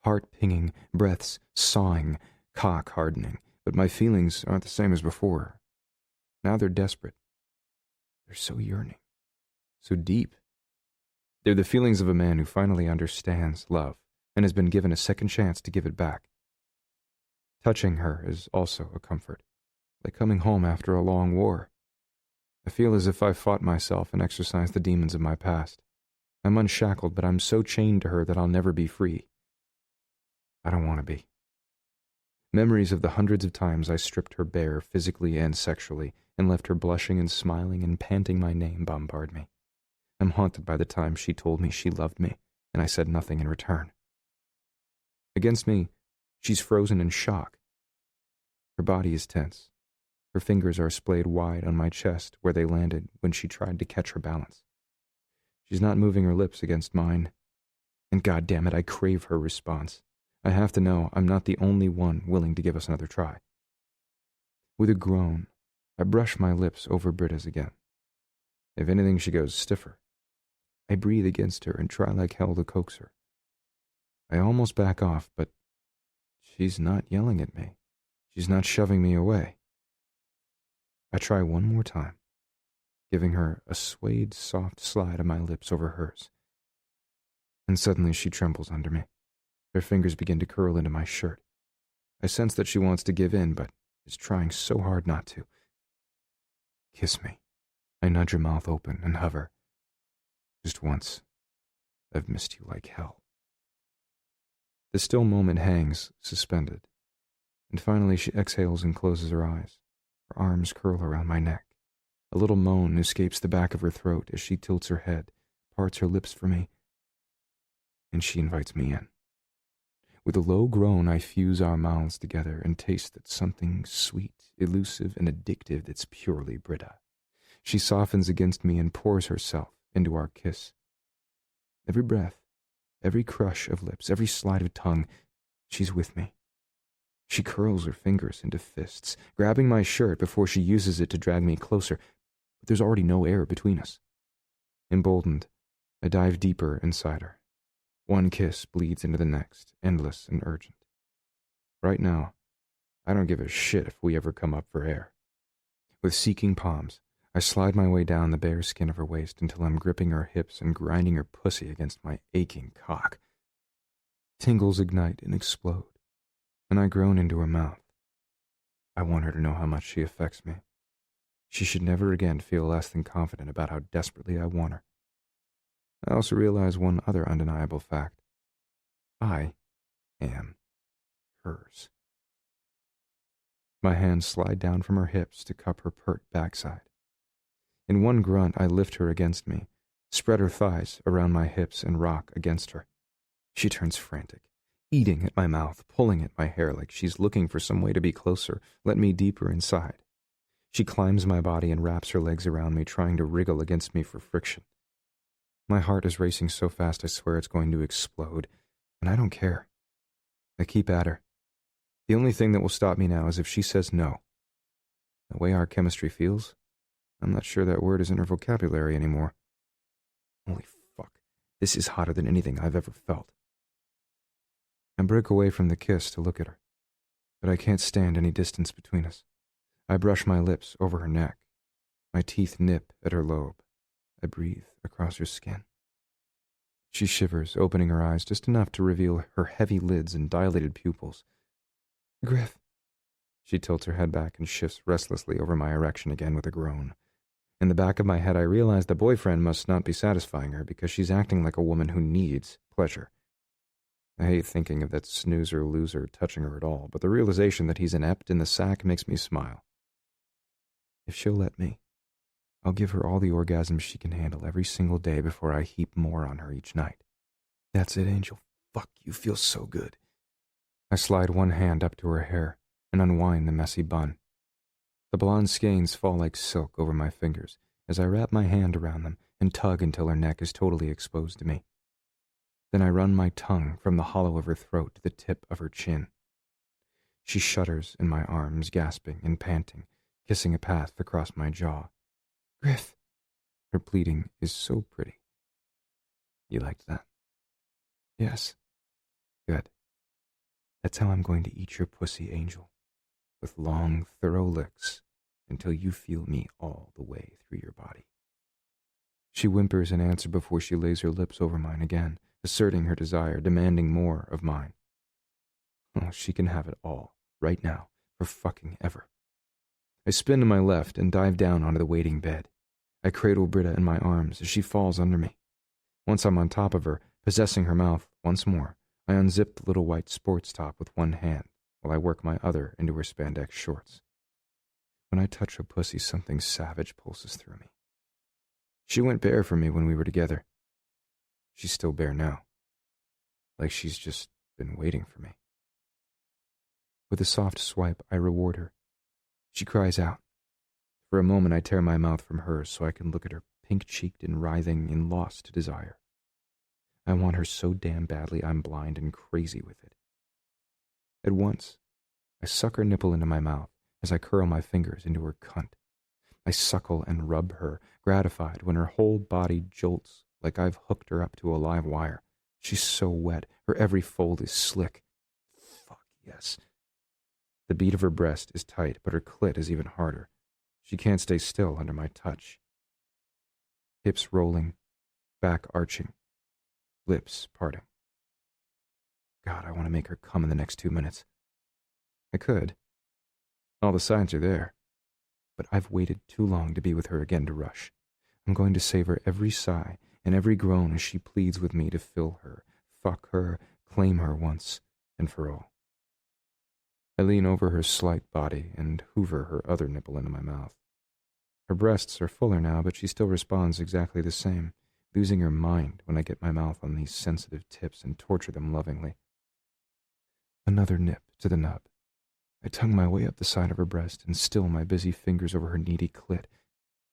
Heart pinging, breaths sawing, cock hardening. But my feelings aren't the same as before. Now they're desperate. They're so yearning. So deep. They're the feelings of a man who finally understands love and has been given a second chance to give it back. Touching her is also a comfort, like coming home after a long war. I feel as if I've fought myself and exorcised the demons of my past. I'm unshackled, but I'm so chained to her that I'll never be free. I don't want to be. Memories of the hundreds of times I stripped her bare physically and sexually and left her blushing and smiling and panting my name bombard me. I'm haunted by the time she told me she loved me, and I said nothing in return. Against me, she's frozen in shock. Her body is tense. Her fingers are splayed wide on my chest where they landed when she tried to catch her balance. She's not moving her lips against mine, and goddamn it, I crave her response. I have to know I'm not the only one willing to give us another try. With a groan, I brush my lips over Britta's again. If anything, she goes stiffer. I breathe against her and try like hell to coax her. I almost back off, but she's not yelling at me. She's not shoving me away. I try one more time, giving her a swayed, soft slide of my lips over hers. And suddenly she trembles under me. Her fingers begin to curl into my shirt. I sense that she wants to give in, but is trying so hard not to. Kiss me. I nudge her mouth open and hover. Just once. I've missed you like hell. The still moment hangs, suspended. And finally she exhales and closes her eyes. Her arms curl around my neck. A little moan escapes the back of her throat as she tilts her head, parts her lips for me, and she invites me in. With a low groan, I fuse our mouths together and taste that something sweet, elusive, and addictive that's purely Britta. She softens against me and pours herself into our kiss. Every breath, every crush of lips, every slide of tongue, she's with me. She curls her fingers into fists, grabbing my shirt before she uses it to drag me closer, but there's already no air between us. Emboldened, I dive deeper inside her. One kiss bleeds into the next, endless and urgent. Right now, I don't give a shit if we ever come up for air. With seeking palms, I slide my way down the bare skin of her waist until I'm gripping her hips and grinding her pussy against my aching cock. Tingles ignite and explode, and I groan into her mouth. I want her to know how much she affects me. She should never again feel less than confident about how desperately I want her. I also realize one other undeniable fact. I am hers. My hands slide down from her hips to cup her pert backside. In one grunt, I lift her against me, spread her thighs around my hips, and rock against her. She turns frantic, eating at my mouth, pulling at my hair like she's looking for some way to be closer, let me deeper inside. She climbs my body and wraps her legs around me, trying to wriggle against me for friction. My heart is racing so fast I swear it's going to explode, and I don't care. I keep at her. The only thing that will stop me now is if she says no. The way our chemistry feels, I'm not sure that word is in her vocabulary anymore. Holy fuck, this is hotter than anything I've ever felt. I break away from the kiss to look at her, but I can't stand any distance between us. I brush my lips over her neck. My teeth nip at her lobe. I breathe across her skin. She shivers, opening her eyes just enough to reveal her heavy lids and dilated pupils. Griff. She tilts her head back and shifts restlessly over my erection again with a groan. In the back of my head, I realize the boyfriend must not be satisfying her because she's acting like a woman who needs pleasure. I hate thinking of that snoozer-loser touching her at all, but the realization that he's inept in the sack makes me smile. If she'll let me, I'll give her all the orgasms she can handle every single day before I heap more on her each night. That's it, Angel. Fuck, you feel so good. I slide one hand up to her hair and unwind the messy bun. The blonde skeins fall like silk over my fingers as I wrap my hand around them and tug until her neck is totally exposed to me. Then I run my tongue from the hollow of her throat to the tip of her chin. She shudders in my arms, gasping and panting, kissing a path across my jaw. Griff. Her pleading is so pretty. You liked that? Yes. Good. That's how I'm going to eat your pussy, Angel. With long, thorough licks until you feel me all the way through your body. She whimpers an answer before she lays her lips over mine again, asserting her desire, demanding more of mine. Oh, she can have it all, right now, for fucking ever. I spin to my left and dive down onto the waiting bed. I cradle Britta in my arms as she falls under me. Once I'm on top of her, possessing her mouth once more, I unzip the little white sports top with one hand while I work my other into her spandex shorts. When I touch her pussy, something savage pulses through me. She went bare for me when we were together. She's still bare now. like she's just been waiting for me. With a soft swipe, I reward her. She cries out. For a moment, I tear my mouth from hers so I can look at her, pink-cheeked and writhing in lost desire. I want her so damn badly I'm blind and crazy with it. At once, I suck her nipple into my mouth as I curl my fingers into her cunt. I suckle and rub her, gratified when her whole body jolts like I've hooked her up to a live wire. She's so wet, her every fold is slick. Fuck yes. The beat of her breast is tight, but her clit is even harder. She can't stay still under my touch. Hips rolling, back arching, lips parting. God, I want to make her come in the next 2 minutes. I could. All the signs are there. But I've waited too long to be with her again to rush. I'm going to savor every sigh and every groan as she pleads with me to fill her, fuck her, claim her once and for all. I lean over her slight body and hoover her other nipple into my mouth. Her breasts are fuller now, but she still responds exactly the same, losing her mind when I get my mouth on these sensitive tips and torture them lovingly. Another nip to the nub. I tongue my way up the side of her breast and still my busy fingers over her needy clit.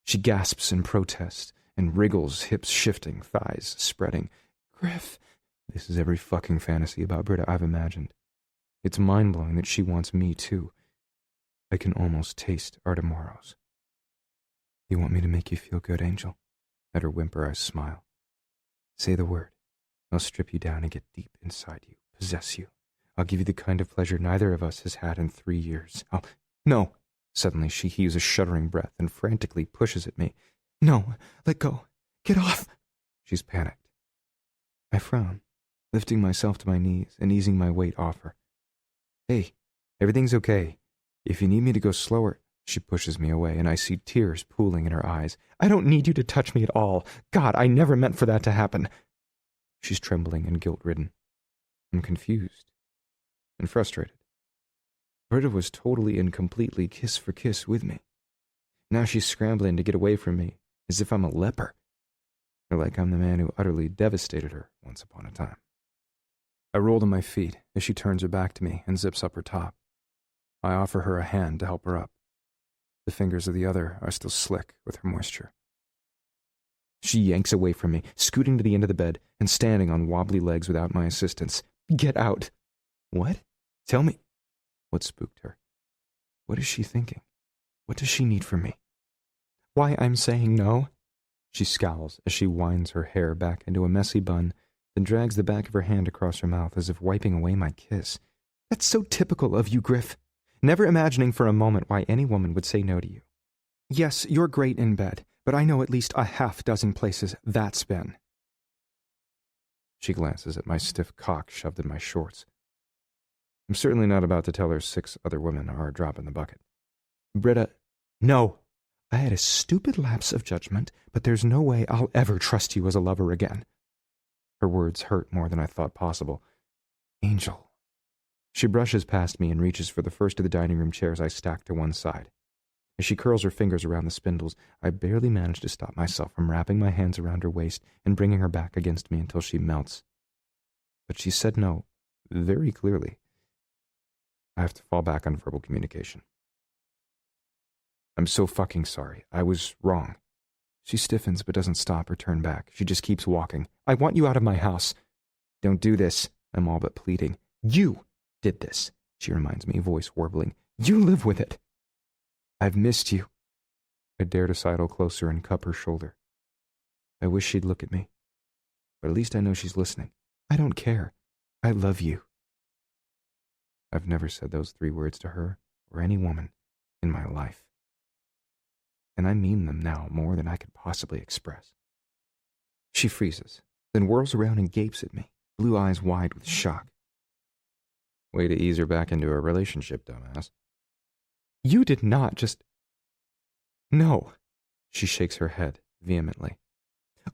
She gasps in protest and wriggles, hips shifting, thighs spreading. Griff! This is every fucking fantasy about Britta I've imagined. It's mind-blowing that she wants me too. I can almost taste our tomorrows. You want me to make you feel good, Angel? At her whimper, I smile. Say the word. I'll strip you down and get deep inside you, possess you. I'll give you the kind of pleasure neither of us has had in 3 years. No! Suddenly she heaves a shuddering breath and frantically pushes at me. No! Let go! Get off! She's panicked. I frown, lifting myself to my knees and easing my weight off her. Hey, everything's okay. If you need me to go slower... She pushes me away, and I see tears pooling in her eyes. I don't need you to touch me at all. God, I never meant for that to happen. She's trembling and guilt-ridden. I'm confused and frustrated. Britta was totally and completely kiss for kiss with me. Now she's scrambling to get away from me, as if I'm a leper, or like I'm the man who utterly devastated her once upon a time. I roll to my feet as she turns her back to me and zips up her top. I offer her a hand to help her up. The fingers of the other are still slick with her moisture. She yanks away from me, scooting to the end of the bed and standing on wobbly legs without my assistance. Get out! What? Tell me. What spooked her? What is she thinking? What does she need from me? Why I'm saying no? She scowls as she winds her hair back into a messy bun, then drags the back of her hand across her mouth as if wiping away my kiss. That's so typical of you, Griff. Never imagining for a moment why any woman would say no to you. Yes, you're great in bed, but I know at least a half-dozen places that's been. She glances at my stiff cock shoved in my shorts. I'm certainly not about to tell her 6 other women are a drop in the bucket. Britta, no. I had a stupid lapse of judgment, but there's no way I'll ever trust you as a lover again. Her words hurt more than I thought possible. Angel. She brushes past me and reaches for the first of the dining room chairs I stack to one side. As she curls her fingers around the spindles, I barely manage to stop myself from wrapping my hands around her waist and bringing her back against me until she melts. But she said no, very clearly. I have to fall back on verbal communication. I'm so fucking sorry. I was wrong. She stiffens but doesn't stop or turn back. She just keeps walking. I want you out of my house. Don't do this, I'm all but pleading. You did this, she reminds me, voice warbling. You live with it. I've missed you. I dare to sidle closer and cup her shoulder. I wish she'd look at me, but at least I know she's listening. I don't care. I love you. I've never said those 3 words to her or any woman in my life. And I mean them now more than I could possibly express. She freezes, then whirls around and gapes at me, blue eyes wide with shock. Way to ease her back into a relationship, dumbass. You did not just... No. She shakes her head vehemently.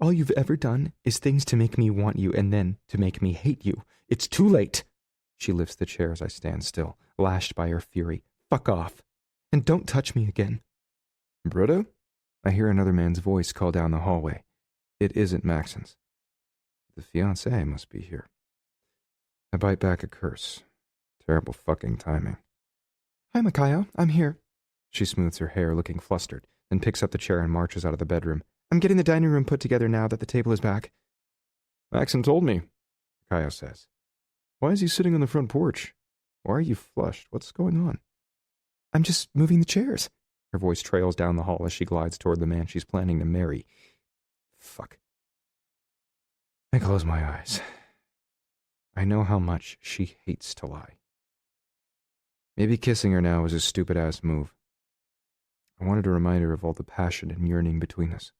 All you've ever done is things to make me want you and then to make me hate you. It's too late. She lifts the chair as I stand still, lashed by her fury. Fuck off. And don't touch me again. Britta? I hear another man's voice call down the hallway. It isn't Maxon's. The fiancé must be here. I bite back a curse. Terrible fucking timing. Hi, Micaiah. I'm here. She smooths her hair, looking flustered, then picks up the chair and marches out of the bedroom. I'm getting the dining room put together now that the table is back. Maxon told me, Micaiah says. Why is he sitting on the front porch? Why are you flushed? What's going on? I'm just moving the chairs. Her voice trails down the hall as she glides toward the man she's planning to marry. Fuck. I close my eyes. I know how much she hates to lie. Maybe kissing her now was a stupid-ass move. I wanted to remind her of all the passion and yearning between us.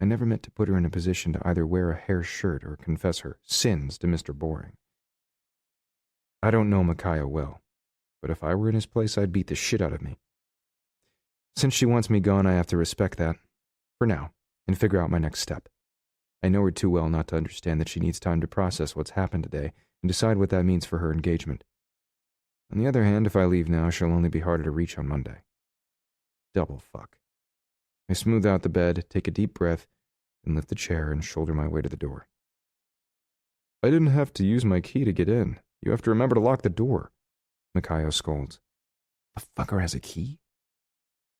I never meant to put her in a position to either wear a hair shirt or confess her sins to Mr. Boring. I don't know Micaiah well, but if I were in his place, I'd beat the shit out of me. Since she wants me gone, I have to respect that, for now, and figure out my next step. I know her too well not to understand that she needs time to process what's happened today and decide what that means for her engagement. On the other hand, if I leave now, she'll only be harder to reach on Monday. Double fuck. I smooth out the bed, take a deep breath, and lift the chair and shoulder my way to the door. I didn't have to use my key to get in. You have to remember to lock the door, Micaiah scolds. The fucker has a key?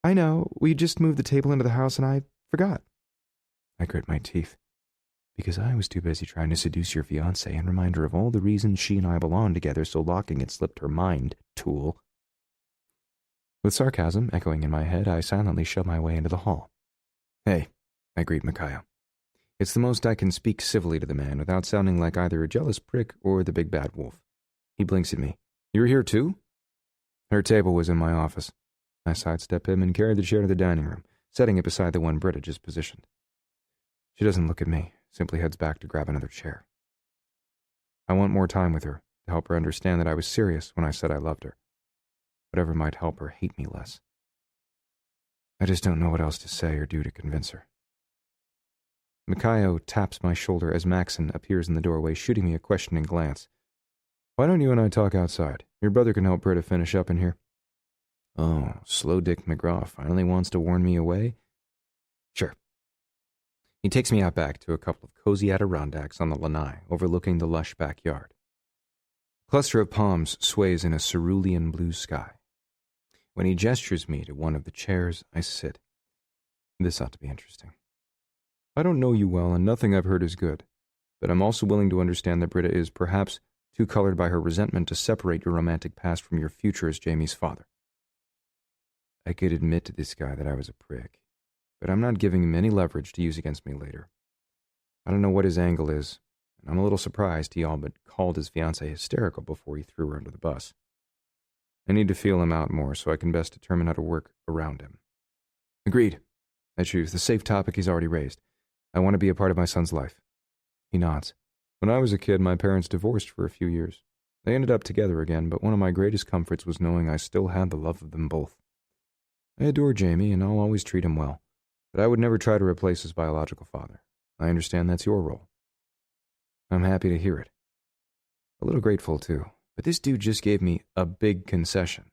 I know. We just moved the table into the house and I forgot. I grit my teeth. Because I was too busy trying to seduce your fiancé and remind her of all the reasons she and I belong together, so locking it slipped her mind, tool. With sarcasm echoing in my head, I silently shove my way into the hall. Hey, I greet Micaiah. It's the most I can speak civilly to the man without sounding like either a jealous prick or the big bad wolf. He blinks at me. You're here too? Her table was in my office. I sidestep him and carry the chair to the dining room, setting it beside the one Britta just positioned. She doesn't look at me, simply heads back to grab another chair. I want more time with her, to help her understand that I was serious when I said I loved her. Whatever might help her hate me less. I just don't know what else to say or do to convince her. Micaiah taps my shoulder as Maxon appears in the doorway, shooting me a questioning glance. Why don't you and I talk outside? Your brother can help Britta finish up in here. Oh, Slow Dick McGraw finally wants to warn me away? Sure. He takes me out back to a couple of cozy Adirondacks on the lanai, overlooking the lush backyard. A cluster of palms sways in a cerulean blue sky. When he gestures me to one of the chairs, I sit. This ought to be interesting. I don't know you well, and nothing I've heard is good, but I'm also willing to understand that Britta is perhaps too colored by her resentment to separate your romantic past from your future as Jamie's father. I could admit to this guy that I was a prick, but I'm not giving him any leverage to use against me later. I don't know what his angle is, and I'm a little surprised he all but called his fiancée hysterical before he threw her under the bus. I need to feel him out more so I can best determine how to work around him. Agreed. I choose the safe topic he's already raised. I want to be a part of my son's life. He nods. When I was a kid, my parents divorced for a few years. They ended up together again, but one of my greatest comforts was knowing I still had the love of them both. I adore Jamie, and I'll always treat him well, but I would never try to replace his biological father. I understand that's your role. I'm happy to hear it. A little grateful, too, but this dude just gave me a big concession.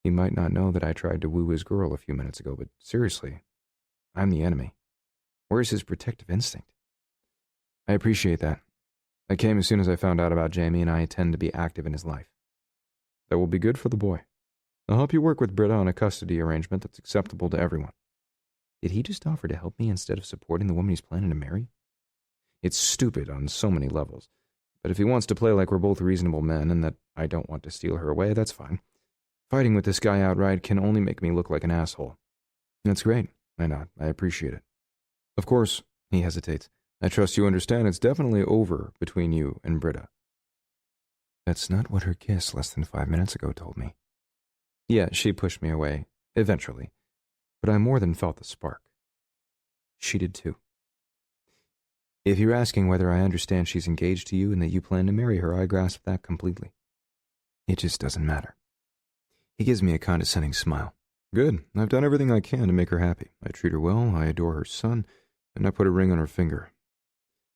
He might not know that I tried to woo his girl a few minutes ago, but seriously, I'm the enemy. Where's his protective instinct? I appreciate that. I came as soon as I found out about Jamie, and I intend to be active in his life. That will be good for the boy. I'll help you work with Britta on a custody arrangement that's acceptable to everyone. Did he just offer to help me instead of supporting the woman he's planning to marry? It's stupid on so many levels, but if he wants to play like we're both reasonable men and that I don't want to steal her away, that's fine. Fighting with this guy outright can only make me look like an asshole. That's great. I nod. I appreciate it. Of course, he hesitates. I trust you understand it's definitely over between you and Britta. That's not what her kiss less than 5 minutes ago told me. Yeah, she pushed me away, eventually, but I more than felt the spark. She did too. If you're asking whether I understand she's engaged to you and that you plan to marry her, I grasp that completely. It just doesn't matter. He gives me a condescending smile. Good. I've done everything I can to make her happy. I treat her well, I adore her son, and I put a ring on her finger.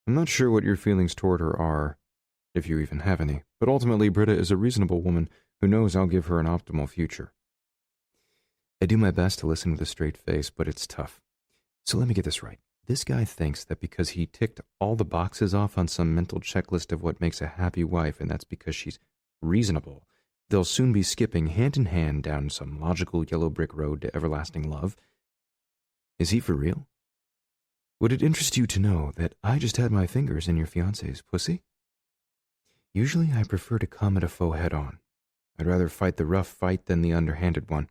I'm not sure what your feelings toward her are, if you even have any, but ultimately Britta is a reasonable woman who knows I'll give her an optimal future. I do my best to listen with a straight face, but it's tough. So let me get this right. this guy thinks that because he ticked all the boxes off on some mental checklist of what makes a happy wife, and that's because she's reasonable, they'll soon be skipping hand in hand down some logical yellow brick road to everlasting love. Is he for real? Would it interest you to know that I just had my fingers in your fiancé's pussy? Usually I prefer to come at a foe head-on. I'd rather fight the rough fight than the underhanded one.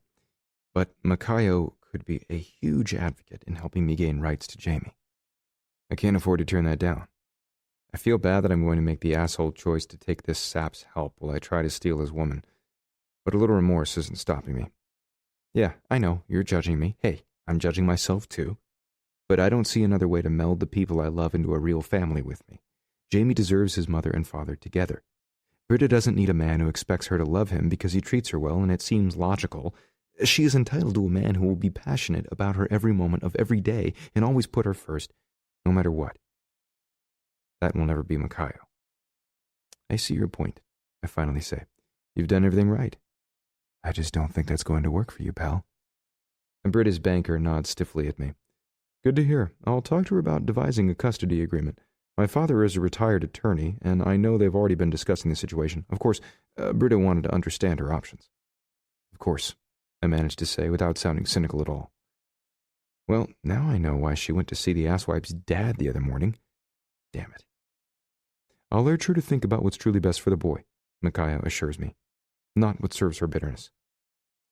But Makayo could be a huge advocate in helping me gain rights to Jamie. I can't afford to turn that down. I feel bad that I'm going to make the asshole choice to take this sap's help while I try to steal his woman. But a little remorse isn't stopping me. Yeah, I know, you're judging me. Hey, I'm judging myself too. But I don't see another way to meld the people I love into a real family with me. Jamie deserves his mother and father together. Britta doesn't need a man who expects her to love him because he treats her well and it seems logical. She is entitled to a man who will be passionate about her every moment of every day and always put her first, no matter what. That will never be Makayo. I see your point, I finally say. You've done everything right. I just don't think that's going to work for you, pal. And Britta's banker nods stiffly at me. Good to hear. I'll talk to her about devising a custody agreement. My father is a retired attorney, and I know they've already been discussing the situation. Of course, Britta wanted to understand her options. Of course, I managed to say without sounding cynical at all. Well, now I know why she went to see the asswipe's dad the other morning. Damn it. I'll urge her to think about what's truly best for the boy, Makayo assures me, not what serves her bitterness.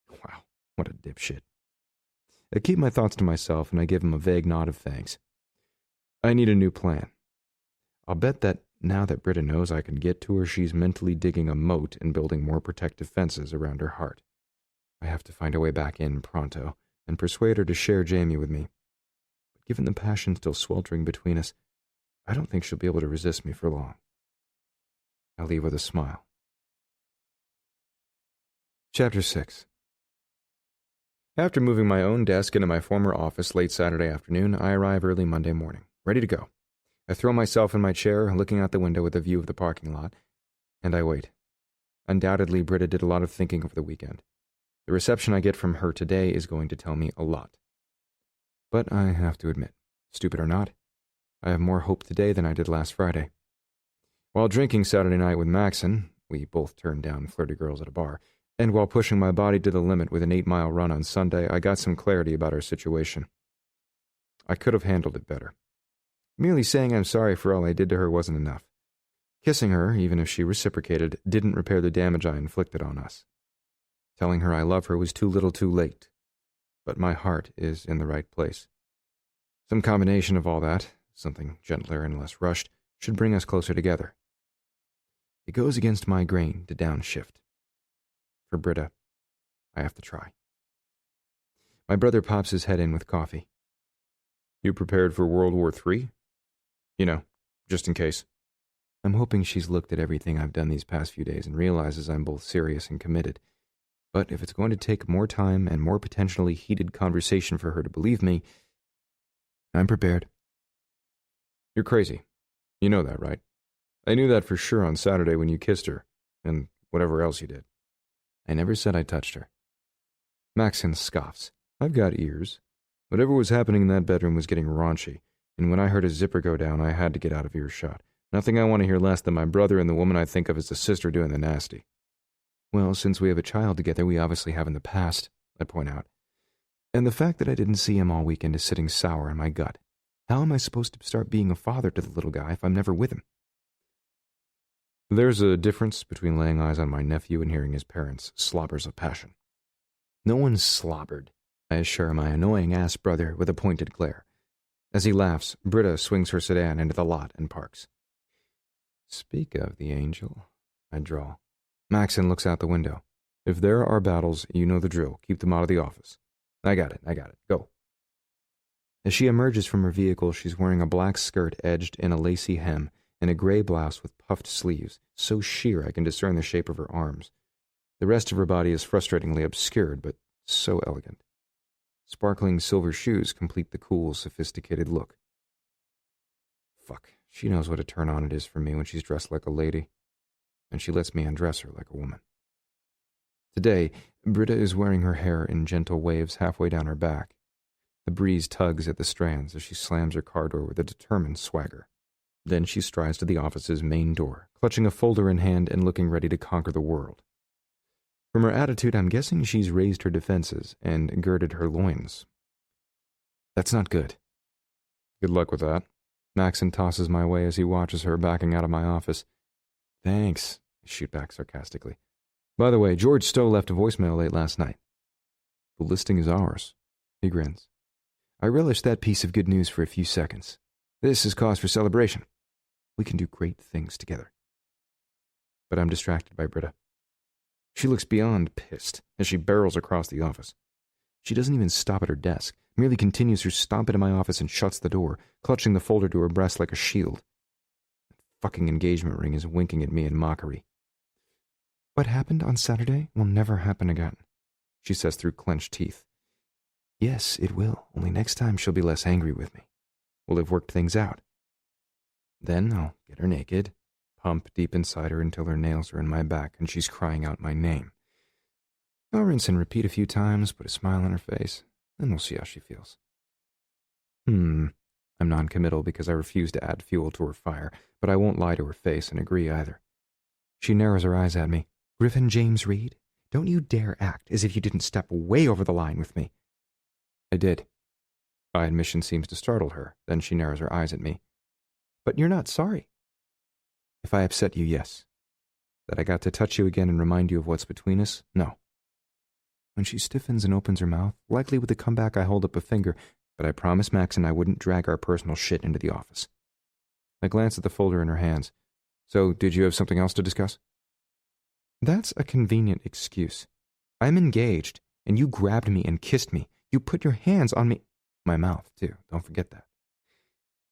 Wow, what a dipshit. I keep my thoughts to myself, and I give him a vague nod of thanks. I need a new plan. I'll bet that now that Britta knows I can get to her, she's mentally digging a moat and building more protective fences around her heart. I have to find a way back in pronto and persuade her to share Jamie with me. But given the passion still sweltering between us, I don't think she'll be able to resist me for long. I'll leave with a smile. Chapter 6. After moving my own desk into my former office late Saturday afternoon, I arrive early Monday morning, ready to go. I throw myself in my chair, looking out the window with a view of the parking lot, and I wait. Undoubtedly, Britta did a lot of thinking over the weekend. The reception I get from her today is going to tell me a lot. But I have to admit, stupid or not, I have more hope today than I did last Friday. While drinking Saturday night with Maxon, we both turned down flirty girls at a bar, and while pushing my body to the limit with an 8-mile run on Sunday, I got some clarity about our situation. I could have handled it better. Merely saying I'm sorry for all I did to her wasn't enough. Kissing her, even if she reciprocated, didn't repair the damage I inflicted on us. Telling her I love her was too little too late. But my heart is in the right place. Some combination of all that, something gentler and less rushed, should bring us closer together. It goes against my grain to downshift. For Britta, I have to try. My brother pops his head in with coffee. You prepared for World War III? You know, just in case. I'm hoping she's looked at everything I've done these past few days and realizes I'm both serious and committed. But if it's going to take more time and more potentially heated conversation for her to believe me, I'm prepared. You're crazy. You know that, right? I knew that for sure on Saturday when you kissed her, and whatever else you did. I never said I touched her. Maxon scoffs. I've got ears. Whatever was happening in that bedroom was getting raunchy, and when I heard his zipper go down, I had to get out of earshot. Nothing I want to hear less than my brother and the woman I think of as the sister doing the nasty. Well, since we have a child together, we obviously have in the past, I point out. And the fact that I didn't see him all weekend is sitting sour in my gut. How am I supposed to start being a father to the little guy if I'm never with him? There's a difference between laying eyes on my nephew and hearing his parents' slobbers of passion. No one's slobbered, I assure my annoying-ass brother with a pointed glare. As he laughs, Britta swings her sedan into the lot and parks. Speak of the angel, I drawl. Maxon looks out the window. If there are battles, you know the drill. Keep them out of the office. I got it. Go. As she emerges from her vehicle, she's wearing a black skirt edged in a lacy hem and a gray blouse with puffed sleeves, so sheer I can discern the shape of her arms. The rest of her body is frustratingly obscured, but so elegant. Sparkling silver shoes complete the cool, sophisticated look. Fuck, she knows what a turn-on it is for me when she's dressed like a lady, and she lets me undress her like a woman. Today, Britta is wearing her hair in gentle waves halfway down her back. The breeze tugs at the strands as she slams her car door with a determined swagger. Then she strides to the office's main door, clutching a folder in hand and looking ready to conquer the world. From her attitude, I'm guessing she's raised her defenses and girded her loins. That's not good. Good luck with that. Maxon tosses my way as he watches her backing out of my office. Thanks, I shoot back sarcastically. By the way, George Stowe left a voicemail late last night. The listing is ours. He grins. I relish that piece of good news for a few seconds. This is cause for celebration. We can do great things together. But I'm distracted by Britta. She looks beyond pissed as she barrels across the office. She doesn't even stop at her desk, merely continues her stomp into my office and shuts the door, clutching the folder to her breast like a shield. That fucking engagement ring is winking at me in mockery. What happened on Saturday will never happen again, she says through clenched teeth. Yes, it will, only next time she'll be less angry with me. We'll have worked things out. Then I'll get her naked, pump deep inside her until her nails are in my back and she's crying out my name. I'll rinse and repeat a few times, put a smile on her face, then we'll see how she feels. I'm non-committal because I refuse to add fuel to her fire, but I won't lie to her face and agree either. She narrows her eyes at me. Griffin James Reed, don't you dare act as if you didn't step way over the line with me. I did. My admission seems to startle her, then she narrows her eyes at me. But you're not sorry. If I upset you, yes. That I got to touch you again and remind you of what's between us, no. When she stiffens and opens her mouth, likely with a comeback, I hold up a finger, but I promised Maxon I wouldn't drag our personal shit into the office. I glance at the folder in her hands. So, did you have something else to discuss? That's a convenient excuse. I'm engaged, and you grabbed me and kissed me. You put your hands on me. My mouth, too. Don't forget that.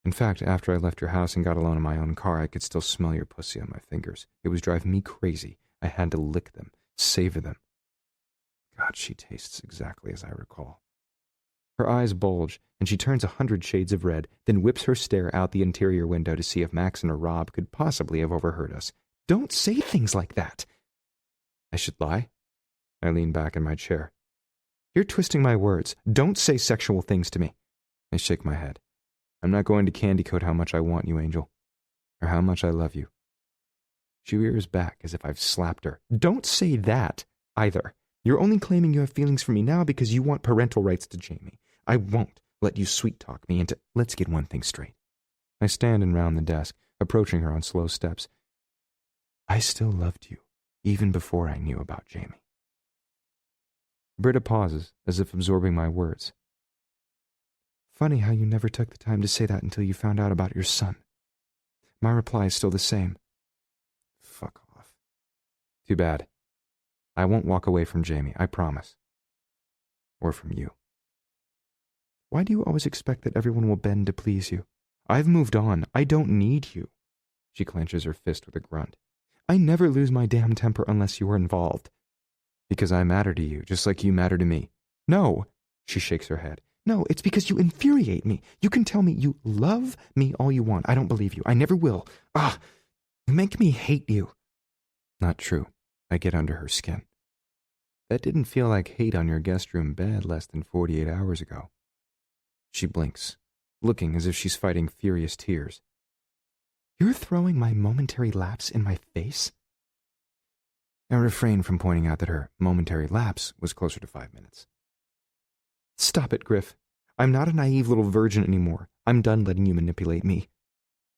In fact, after I left your house and got alone in my own car, I could still smell your pussy on my fingers. It was driving me crazy. I had to lick them, savor them. God, she tastes exactly as I recall. Her eyes bulge, and she turns 100 shades of red, then whips her stare out the interior window to see if Maxon or Rob could possibly have overheard us. Don't say things like that. I should lie? I lean back in my chair. You're twisting my words. Don't say sexual things to me. I shake my head. I'm not going to candy coat how much I want you, Angel, or how much I love you. She rears back as if I've slapped her. Don't say that, either. You're only claiming you have feelings for me now because you want parental rights to Jamie. I won't let you sweet-talk me into... Let's get one thing straight. I stand and round the desk, approaching her on slow steps. I still loved you, even before I knew about Jamie. Britta pauses, as if absorbing my words. Funny how you never took the time to say that until you found out about your son. My reply is still the same. Fuck off. Too bad. I won't walk away from Jamie, I promise. Or from you. Why do you always expect that everyone will bend to please you? I've moved on. I don't need you. She clenches her fist with a grunt. I never lose my damn temper unless you're involved. Because I matter to you, just like you matter to me. No. She shakes her head. No, it's because you infuriate me. You can tell me you love me all you want. I don't believe you. I never will. You make me hate you. Not true. I get under her skin. That didn't feel like hate on your guest room bed less than 48 hours ago. She blinks, looking as if she's fighting furious tears. You're throwing my momentary lapse in my face? I refrain from pointing out that her momentary lapse was closer to 5 minutes. Stop it, Griff. I'm not a naive little virgin anymore. I'm done letting you manipulate me.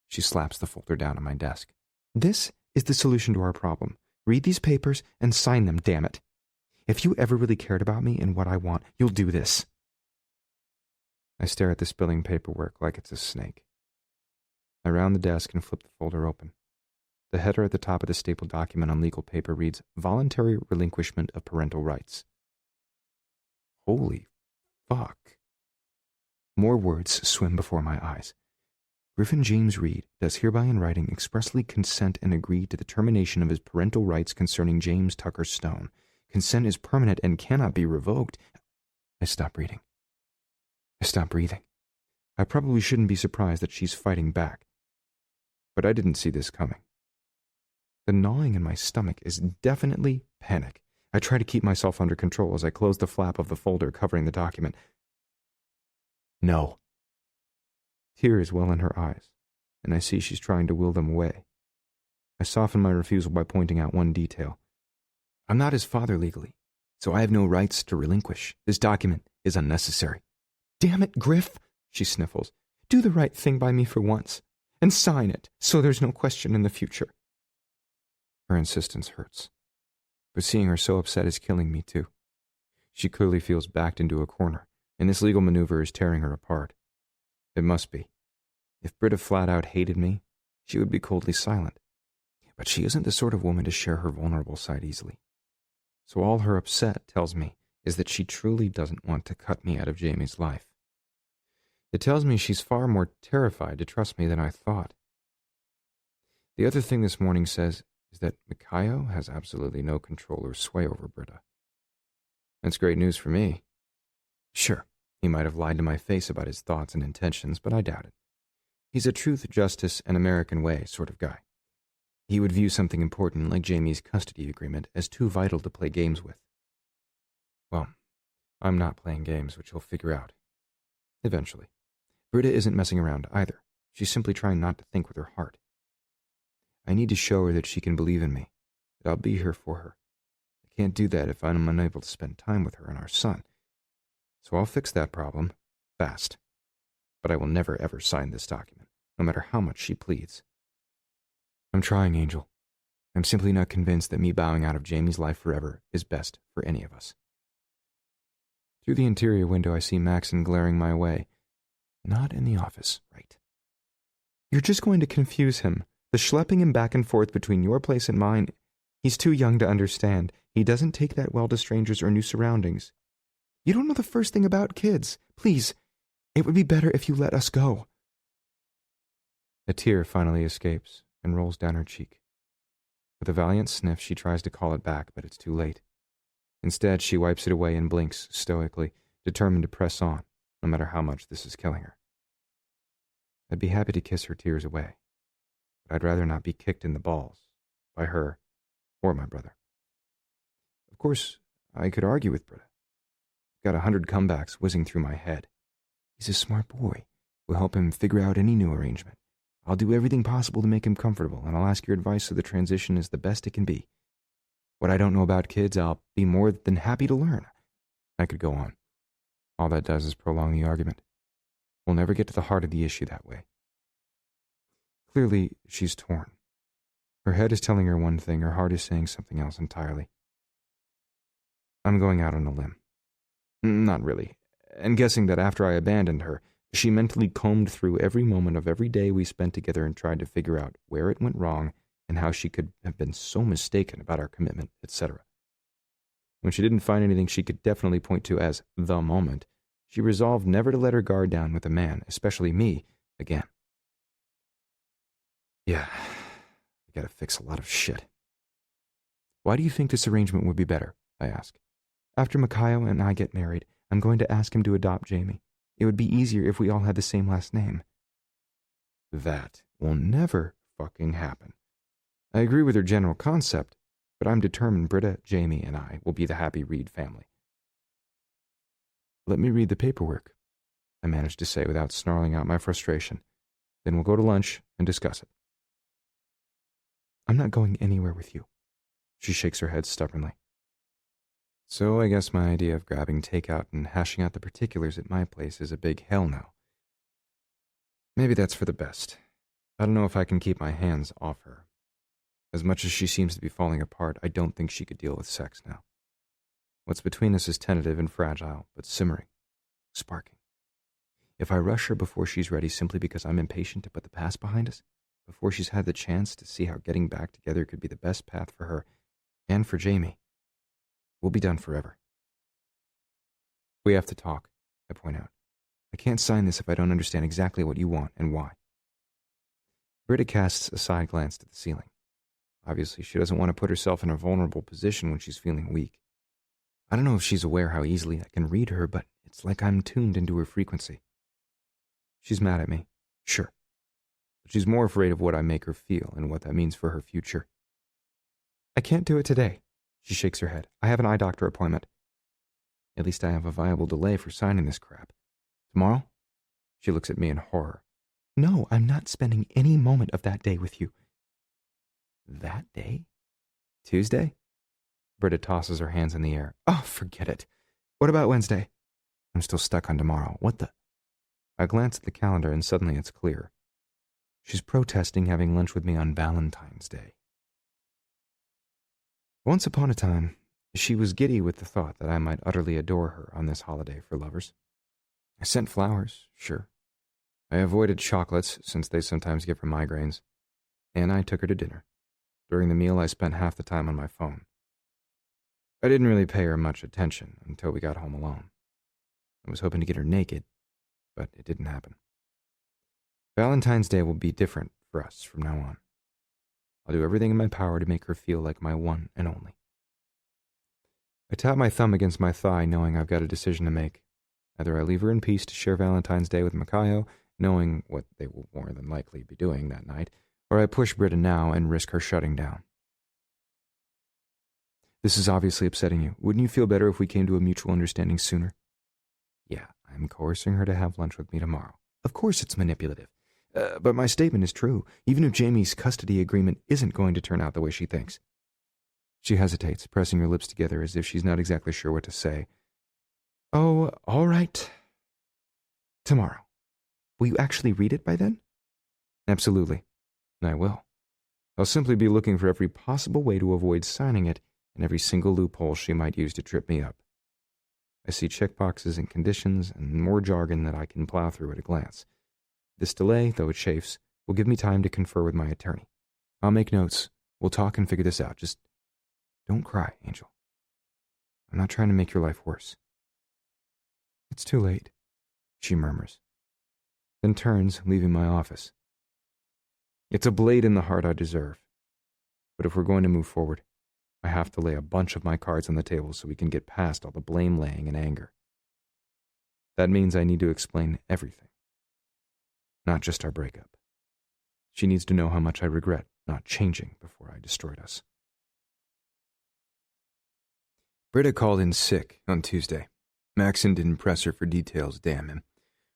She slaps the folder down on my desk. This is the solution to our problem. Read these papers and sign them, damn it. If you ever really cared about me and what I want, you'll do this. I stare at the spilling paperwork like it's a snake. I round the desk and flip the folder open. The header at the top of the stapled document on legal paper reads, Voluntary Relinquishment of Parental Rights. Holy fuck. More words swim before my eyes. Griffin James Reed does hereby in writing expressly consent and agree to the termination of his parental rights concerning James Tucker Stone. Consent is permanent and cannot be revoked. I stop reading. I stop breathing. I probably shouldn't be surprised that she's fighting back. But I didn't see this coming. The gnawing in my stomach is definitely panic. I try to keep myself under control as I close the flap of the folder covering the document. No. Tears well in her eyes, and I see she's trying to will them away. I soften my refusal by pointing out one detail. I'm not his father legally, so I have no rights to relinquish. This document is unnecessary. Damn it, Griff, she sniffles. Do the right thing by me for once, and sign it so there's no question in the future. Her insistence hurts, but seeing her so upset is killing me too. She clearly feels backed into a corner, and this legal maneuver is tearing her apart. It must be. If Britta flat out hated me, she would be coldly silent. But she isn't the sort of woman to share her vulnerable side easily. So all her upset tells me is that she truly doesn't want to cut me out of Jamie's life. It tells me she's far more terrified to trust me than I thought. The other thing this morning says is that Mikhail has absolutely no control or sway over Britta. That's great news for me. Sure, he might have lied to my face about his thoughts and intentions, but I doubt it. He's a truth, justice, and American way sort of guy. He would view something important like Jamie's custody agreement as too vital to play games with. Well, I'm not playing games, which he'll figure out. Eventually. Britta isn't messing around either. She's simply trying not to think with her heart. I need to show her that she can believe in me, that I'll be here for her. I can't do that if I'm unable to spend time with her and our son. So I'll fix that problem, fast. But I will never ever sign this document, no matter how much she pleads. I'm trying, Angel. I'm simply not convinced that me bowing out of Jamie's life forever is best for any of us. Through the interior window, I see Maxon glaring my way. Not in the office, right? You're just going to confuse him. The schlepping him back and forth between your place and mine, he's too young to understand. He doesn't take that well to strangers or new surroundings. You don't know the first thing about kids. Please, it would be better if you let us go. A tear finally escapes and rolls down her cheek. With a valiant sniff, she tries to call it back, but it's too late. Instead, she wipes it away and blinks stoically, determined to press on, no matter how much this is killing her. I'd be happy to kiss her tears away, but I'd rather not be kicked in the balls by her or my brother. Of course, I could argue with Britta. I've got 100 comebacks whizzing through my head. He's a smart boy. We'll help him figure out any new arrangement. I'll do everything possible to make him comfortable, and I'll ask your advice so the transition is the best it can be. What I don't know about kids, I'll be more than happy to learn. I could go on. All that does is prolong the argument. We'll never get to the heart of the issue that way. Clearly, she's torn. Her head is telling her one thing, her heart is saying something else entirely. I'm going out on a limb. Not really. And guessing that after I abandoned her, she mentally combed through every moment of every day we spent together and tried to figure out where it went wrong and how she could have been so mistaken about our commitment, etc. When she didn't find anything she could definitely point to as the moment, she resolved never to let her guard down with a man, especially me, again. Yeah, I gotta fix a lot of shit. Why do you think this arrangement would be better? I ask. After Mikhail and I get married, I'm going to ask him to adopt Jamie. It would be easier if we all had the same last name. That will never fucking happen. I agree with her general concept, but I'm determined Britta, Jamie, and I will be the happy Reed family. Let me read the paperwork, I managed to say without snarling out my frustration. Then we'll go to lunch and discuss it. I'm not going anywhere with you. She shakes her head stubbornly. So I guess my idea of grabbing takeout and hashing out the particulars at my place is a big hell no. Maybe that's for the best. I don't know if I can keep my hands off her. As much as she seems to be falling apart, I don't think she could deal with sex now. What's between us is tentative and fragile, but simmering, sparking. If I rush her before she's ready simply because I'm impatient to put the past behind us, before she's had the chance to see how getting back together could be the best path for her and for Jamie, we'll be done forever. We have to talk, I point out. I can't sign this if I don't understand exactly what you want and why. Britta casts a side glance to the ceiling. Obviously, she doesn't want to put herself in a vulnerable position when she's feeling weak. I don't know if she's aware how easily I can read her, but it's like I'm tuned into her frequency. She's mad at me, sure. But she's more afraid of what I make her feel and what that means for her future. I can't do it today. She shakes her head. I have an eye doctor appointment. At least I have a viable delay for signing this crap. Tomorrow, She looks at me in horror. No, I'm not spending any moment of that day with you. That day? Tuesday? Britta tosses her hands in the air. Oh, forget it. What about Wednesday? I'm still stuck on tomorrow. What the? I glance at the calendar and suddenly it's clear. She's protesting having lunch with me on Valentine's Day. Once upon a time, she was giddy with the thought that I might utterly adore her on this holiday for lovers. I sent flowers, sure. I avoided chocolates, since they sometimes give her migraines. And I took her to dinner. During the meal, I spent half the time on my phone. I didn't really pay her much attention until we got home alone. I was hoping to get her naked, but it didn't happen. Valentine's Day will be different for us from now on. I'll do everything in my power to make her feel like my one and only. I tap my thumb against my thigh, knowing I've got a decision to make. Either I leave her in peace to share Valentine's Day with Makayo, knowing what they will more than likely be doing that night, or I push Britta now and risk her shutting down. This is obviously upsetting you. Wouldn't you feel better if we came to a mutual understanding sooner? Yeah, I'm coercing her to have lunch with me tomorrow. Of course it's manipulative. But my statement is true, even if Jamie's custody agreement isn't going to turn out the way she thinks. She hesitates, pressing her lips together as if she's not exactly sure what to say. Oh, all right. Tomorrow. Will you actually read it by then? Absolutely. I will. I'll simply be looking for every possible way to avoid signing it and every single loophole she might use to trip me up. I see checkboxes and conditions and more jargon that I can plow through at a glance. This delay, though it chafes, will give me time to confer with my attorney. I'll make notes. We'll talk and figure this out. Just don't cry, Angel. I'm not trying to make your life worse. It's too late, she murmurs, then turns, leaving my office. It's a blade in the heart I deserve. But if we're going to move forward, I have to lay a bunch of my cards on the table so we can get past all the blame-laying and anger. That means I need to explain everything. Not just our breakup. She needs to know how much I regret not changing before I destroyed us. Britta called in sick on Tuesday. Maxon didn't press her for details, damn him.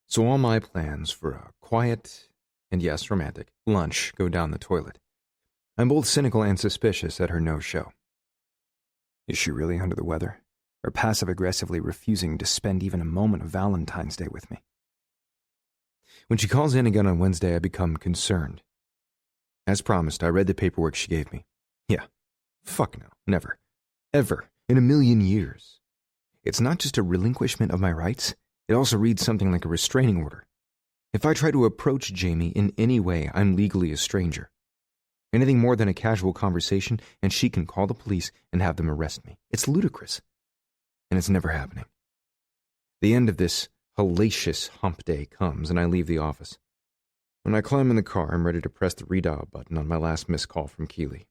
So all my plans for a quiet, and yes, romantic, lunch go down the toilet. I'm both cynical and suspicious at her no-show. Is she really under the weather, or passive-aggressively refusing to spend even a moment of Valentine's Day with me? When she calls in again on Wednesday, I become concerned. As promised, I read the paperwork she gave me. Yeah, fuck no, never, ever, in a million years. It's not just a relinquishment of my rights, it also reads something like a restraining order. If I try to approach Jamie in any way, I'm legally a stranger. Anything more than a casual conversation, and she can call the police and have them arrest me. It's ludicrous. And it's never happening. The end of this hellacious hump day comes, and I leave the office. When I climb in the car, I'm ready to press the redial button on my last missed call from Keeley.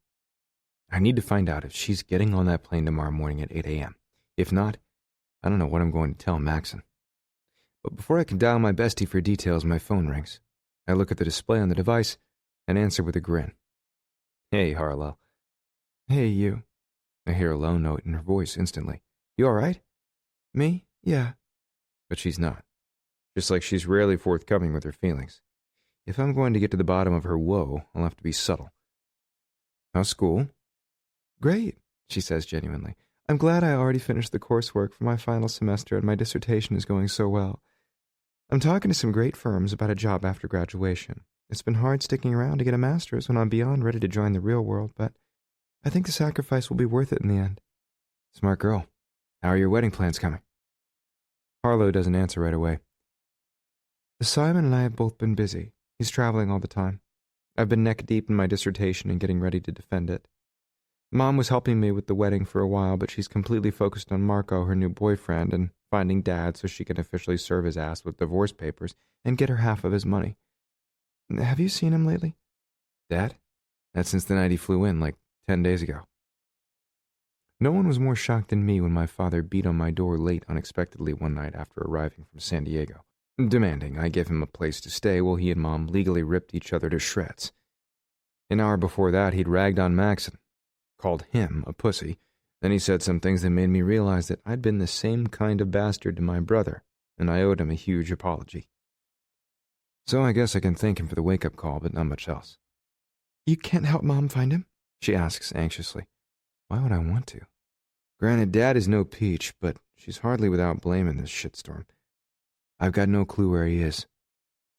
I need to find out if she's getting on that plane tomorrow morning at 8 a.m. If not, I don't know what I'm going to tell Maxon. But before I can dial my bestie for details, my phone rings. I look at the display on the device and answer with a grin. Hey, Harlow. Hey, you. I hear a low note in her voice instantly. You all right? Me? Yeah. But she's not. Just like she's rarely forthcoming with her feelings. If I'm going to get to the bottom of her woe, I'll have to be subtle. How's school? Great, she says genuinely. I'm glad I already finished the coursework for my final semester and my dissertation is going so well. I'm talking to some great firms about a job after graduation. It's been hard sticking around to get a master's when I'm beyond ready to join the real world, but I think the sacrifice will be worth it in the end. Smart girl. How are your wedding plans coming? Harlow doesn't answer right away. Simon and I have both been busy. He's traveling all the time. I've been neck deep in my dissertation and getting ready to defend it. Mom was helping me with the wedding for a while, but she's completely focused on Marco, her new boyfriend, and finding Dad so she can officially serve his ass with divorce papers and get her half of his money. Have you seen him lately? Dad? That's since the night he flew in, like 10 days ago. No one was more shocked than me when my father beat on my door late unexpectedly one night after arriving from San Diego, demanding I give him a place to stay while he and Mom legally ripped each other to shreds. An hour before that, he'd ragged on Maxon, called him a pussy. Then he said some things that made me realize that I'd been the same kind of bastard to my brother, and I owed him a huge apology. So I guess I can thank him for the wake-up call, but not much else. You can't help Mom find him? She asks anxiously. Why would I want to? Granted, Dad is no peach, but she's hardly without blame in this shitstorm. I've got no clue where he is.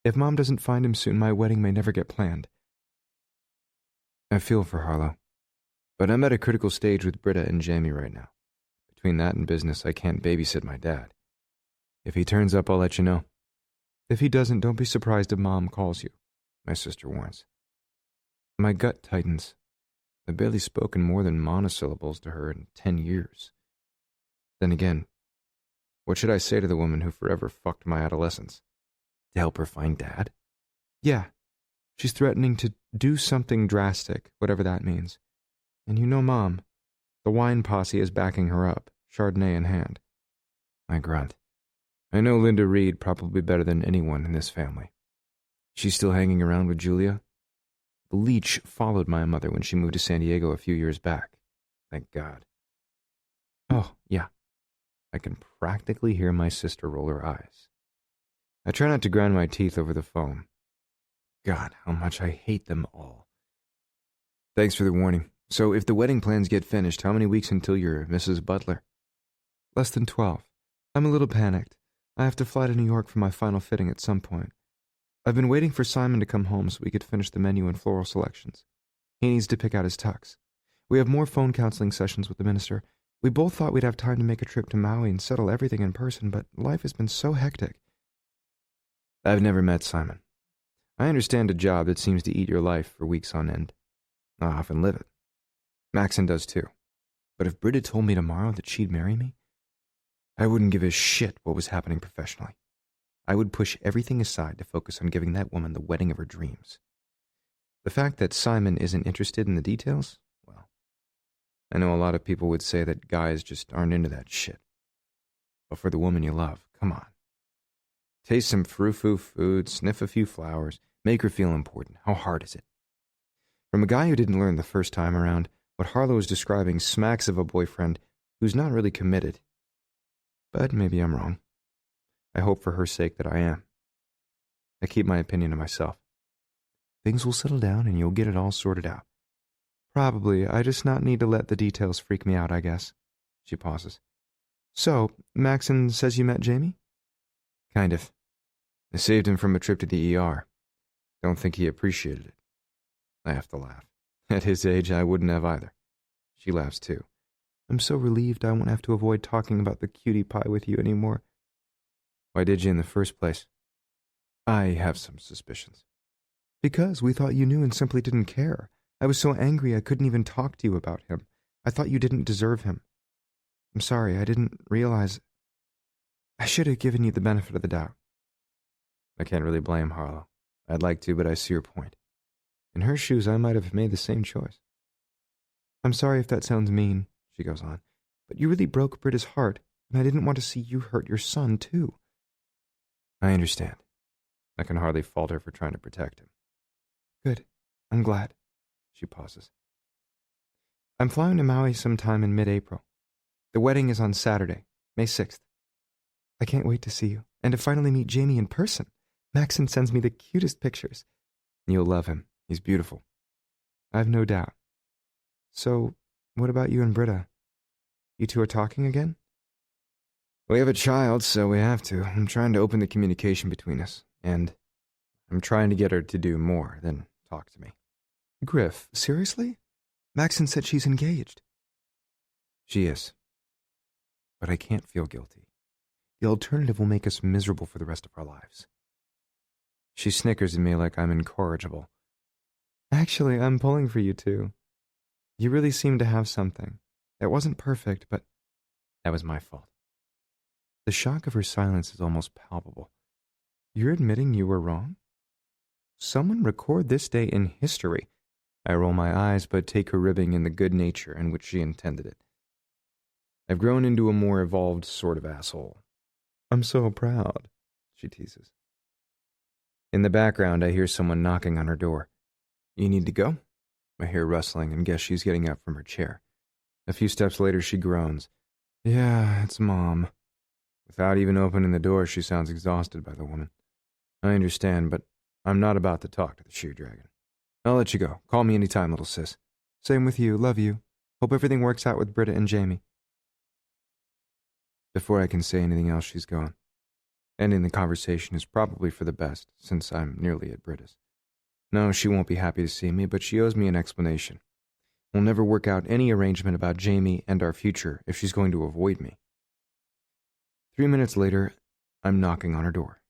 If Mom doesn't find him soon, my wedding may never get planned. I feel for Harlow, but I'm at a critical stage with Britta and Jamie right now. Between that and business, I can't babysit my dad. If he turns up, I'll let you know. If he doesn't, don't be surprised if Mom calls you, my sister warns. My gut tightens. I've barely spoken more than monosyllables to her in 10 years. Then again, what should I say to the woman who forever fucked my adolescence? To help her find Dad? Yeah. She's threatening to do something drastic, whatever that means. And you know Mom. The wine posse is backing her up, Chardonnay in hand. I grunt. I know Linda Reed probably better than anyone in this family. She's still hanging around with Julia? The leech followed my mother when she moved to San Diego a few years back. Thank God. Oh, yeah. I can practically hear my sister roll her eyes. I try not to grind my teeth over the phone. God, how much I hate them all. Thanks for the warning. So if the wedding plans get finished, how many weeks until you're Mrs. Butler? Less than 12. I'm a little panicked. I have to fly to New York for my final fitting at some point. I've been waiting for Simon to come home so we could finish the menu and floral selections. He needs to pick out his tux. We have more phone counseling sessions with the minister. We both thought we'd have time to make a trip to Maui and settle everything in person, but life has been so hectic. I've never met Simon. I understand a job that seems to eat your life for weeks on end. I often live it. Maxon does too. But if Britta told me tomorrow that she'd marry me, I wouldn't give a shit what was happening professionally. I would push everything aside to focus on giving that woman the wedding of her dreams. The fact that Simon isn't interested in the details, well, I know a lot of people would say that guys just aren't into that shit. But for the woman you love, come on. Taste some frou-frou food, sniff a few flowers, make her feel important. How hard is it? From a guy who didn't learn the first time around, what Harlow is describing smacks of a boyfriend who's not really committed. But maybe I'm wrong. I hope for her sake that I am. I keep my opinion to myself. Things will settle down and you'll get it all sorted out. Probably. I just not need to let the details freak me out, I guess. She pauses. So, Maxon says you met Jamie? Kind of. I saved him from a trip to the ER. Don't think he appreciated it. I have to laugh. At his age, I wouldn't have either. She laughs too. I'm so relieved I won't have to avoid talking about the cutie pie with you anymore. Why did you in the first place? I have some suspicions. Because we thought you knew and simply didn't care. I was so angry I couldn't even talk to you about him. I thought you didn't deserve him. I'm sorry, I didn't realize. I should have given you the benefit of the doubt. I can't really blame Harlow. I'd like to, but I see your point. In her shoes, I might have made the same choice. I'm sorry if that sounds mean, she goes on, but you really broke Britta's heart, and I didn't want to see you hurt your son, too. I understand. I can hardly fault her for trying to protect him. Good. I'm glad. She pauses. I'm flying to Maui sometime in mid-April. The wedding is on Saturday, May 6th. I can't wait to see you, and to finally meet Jamie in person. Maxon sends me the cutest pictures. You'll love him. He's beautiful. I've no doubt. So, what about you and Britta? You two are talking again? We have a child, so we have to. I'm trying to open the communication between us, and I'm trying to get her to do more than talk to me. Griff, seriously? Maxon said she's engaged. She is. But I can't feel guilty. The alternative will make us miserable for the rest of our lives. She snickers at me like I'm incorrigible. Actually, I'm pulling for you, too. You really seem to have something. It wasn't perfect, but that was my fault. The shock of her silence is almost palpable. You're admitting you were wrong? Someone record this day in history. I roll my eyes, but take her ribbing in the good nature in which she intended it. I've grown into a more evolved sort of asshole. I'm so proud, she teases. In the background, I hear someone knocking on her door. You need to go? I hear rustling and guess she's getting up from her chair. A few steps later, she groans. Yeah, it's Mom. Without even opening the door, she sounds exhausted by the woman. I understand, but I'm not about to talk to the she-dragon. I'll let you go. Call me anytime, little sis. Same with you. Love you. Hope everything works out with Britta and Jamie. Before I can say anything else, she's gone. Ending the conversation is probably for the best, since I'm nearly at Britta's. No, she won't be happy to see me, but she owes me an explanation. We'll never work out any arrangement about Jamie and our future if she's going to avoid me. 3 minutes later, I'm knocking on her door.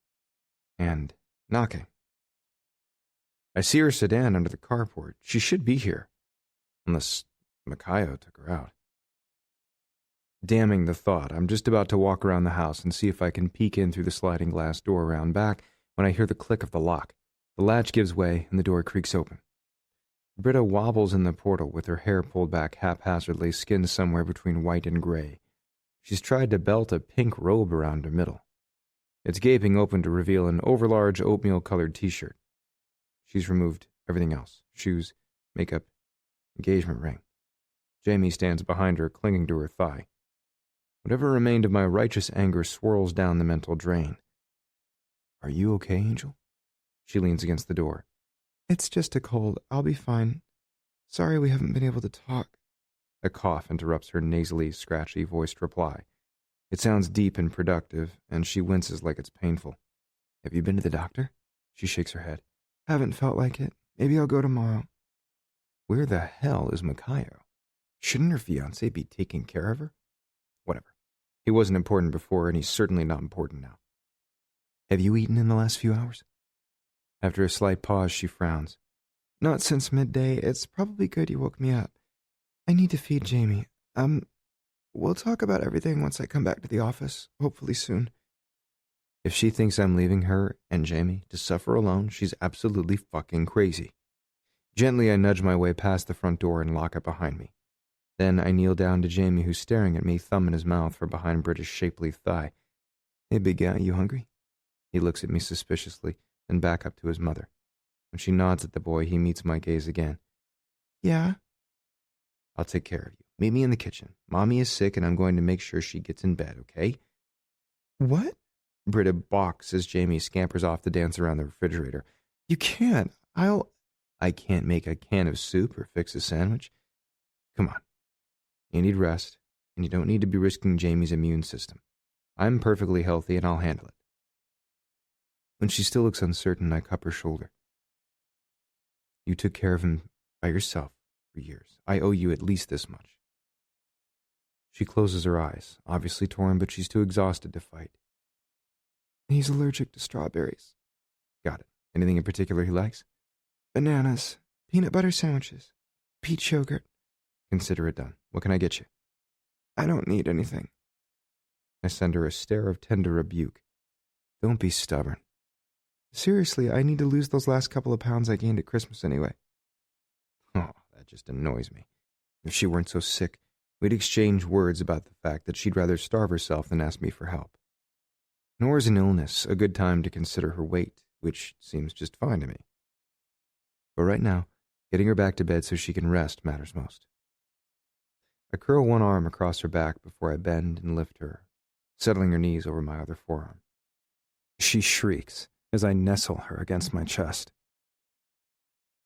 And knocking. I see her sedan under the carport. She should be here. Unless Makayo took her out. Damning the thought, I'm just about to walk around the house and see if I can peek in through the sliding glass door around back when I hear the click of the lock. The latch gives way and the door creaks open. Britta wobbles in the portal with her hair pulled back haphazardly, skin somewhere between white and gray. She's tried to belt a pink robe around her middle. It's gaping open to reveal an overlarge oatmeal-colored t-shirt. She's removed everything else. Shoes, makeup, engagement ring. Jamie stands behind her, clinging to her thigh. Whatever remained of my righteous anger swirls down the mental drain. Are you okay, Angel? She leans against the door. It's just a cold. I'll be fine. Sorry we haven't been able to talk. A cough interrupts her nasally, scratchy-voiced reply. It sounds deep and productive, and she winces like it's painful. Have you been to the doctor? She shakes her head. Haven't felt like it. Maybe I'll go tomorrow. Where the hell is Makayo? Shouldn't her fiancé be taking care of her? Whatever. He wasn't important before, and he's certainly not important now. Have you eaten in the last few hours? After a slight pause, she frowns. Not since midday. It's probably good you woke me up. I need to feed Jamie. We'll talk about everything once I come back to the office, hopefully soon. If she thinks I'm leaving her and Jamie to suffer alone, she's absolutely fucking crazy. Gently, I nudge my way past the front door and lock it behind me. Then I kneel down to Jamie, who's staring at me, thumb in his mouth from behind Britta's shapely thigh. Hey, big guy, you hungry? He looks at me suspiciously, then back up to his mother. When she nods at the boy, he meets my gaze again. Yeah? I'll take care of you. Meet me in the kitchen. Mommy is sick, and I'm going to make sure she gets in bed, okay? What? Britta balks as Jamie scampers off to dance around the refrigerator. You can't. I can't make a can of soup or fix a sandwich. Come on. You need rest, and you don't need to be risking Jamie's immune system. I'm perfectly healthy, and I'll handle it. When she still looks uncertain, I cup her shoulder. You took care of him by yourself for years. I owe you at least this much. She closes her eyes, obviously torn, but she's too exhausted to fight. He's allergic to strawberries. Got it. Anything in particular he likes? Bananas, peanut butter sandwiches, peach yogurt. Consider it done. What can I get you? I don't need anything. I send her a stare of tender rebuke. Don't be stubborn. Seriously, I need to lose those last couple of pounds I gained at Christmas anyway. Oh, that just annoys me. If she weren't so sick, we'd exchange words about the fact that she'd rather starve herself than ask me for help. Nor is an illness a good time to consider her weight, which seems just fine to me. But right now, getting her back to bed so she can rest matters most. I curl one arm across her back before I bend and lift her, settling her knees over my other forearm. She shrieks as I nestle her against my chest.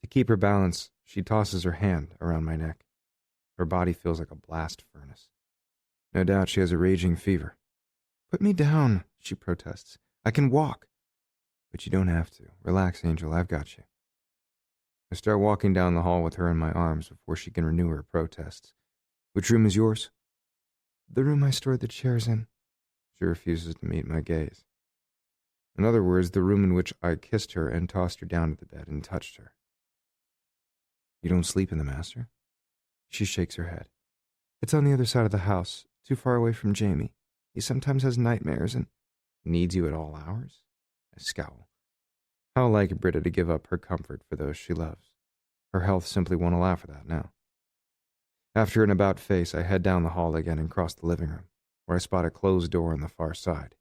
To keep her balance, she tosses her hand around my neck. Her body feels like a blast furnace. No doubt she has a raging fever. Put me down, she protests. I can walk. But you don't have to. Relax, Angel, I've got you. I start walking down the hall with her in my arms before she can renew her protests. Which room is yours? The room I stored the chairs in. She refuses to meet my gaze. In other words, the room in which I kissed her and tossed her down to the bed and touched her. You don't sleep in the master? She shakes her head. It's on the other side of the house, too far away from Jamie. He sometimes has nightmares and needs you at all hours? I scowl. How like Britta to give up her comfort for those she loves. Her health simply won't allow for that now. After an about face, I head down the hall again and cross the living room, where I spot a closed door on the far side.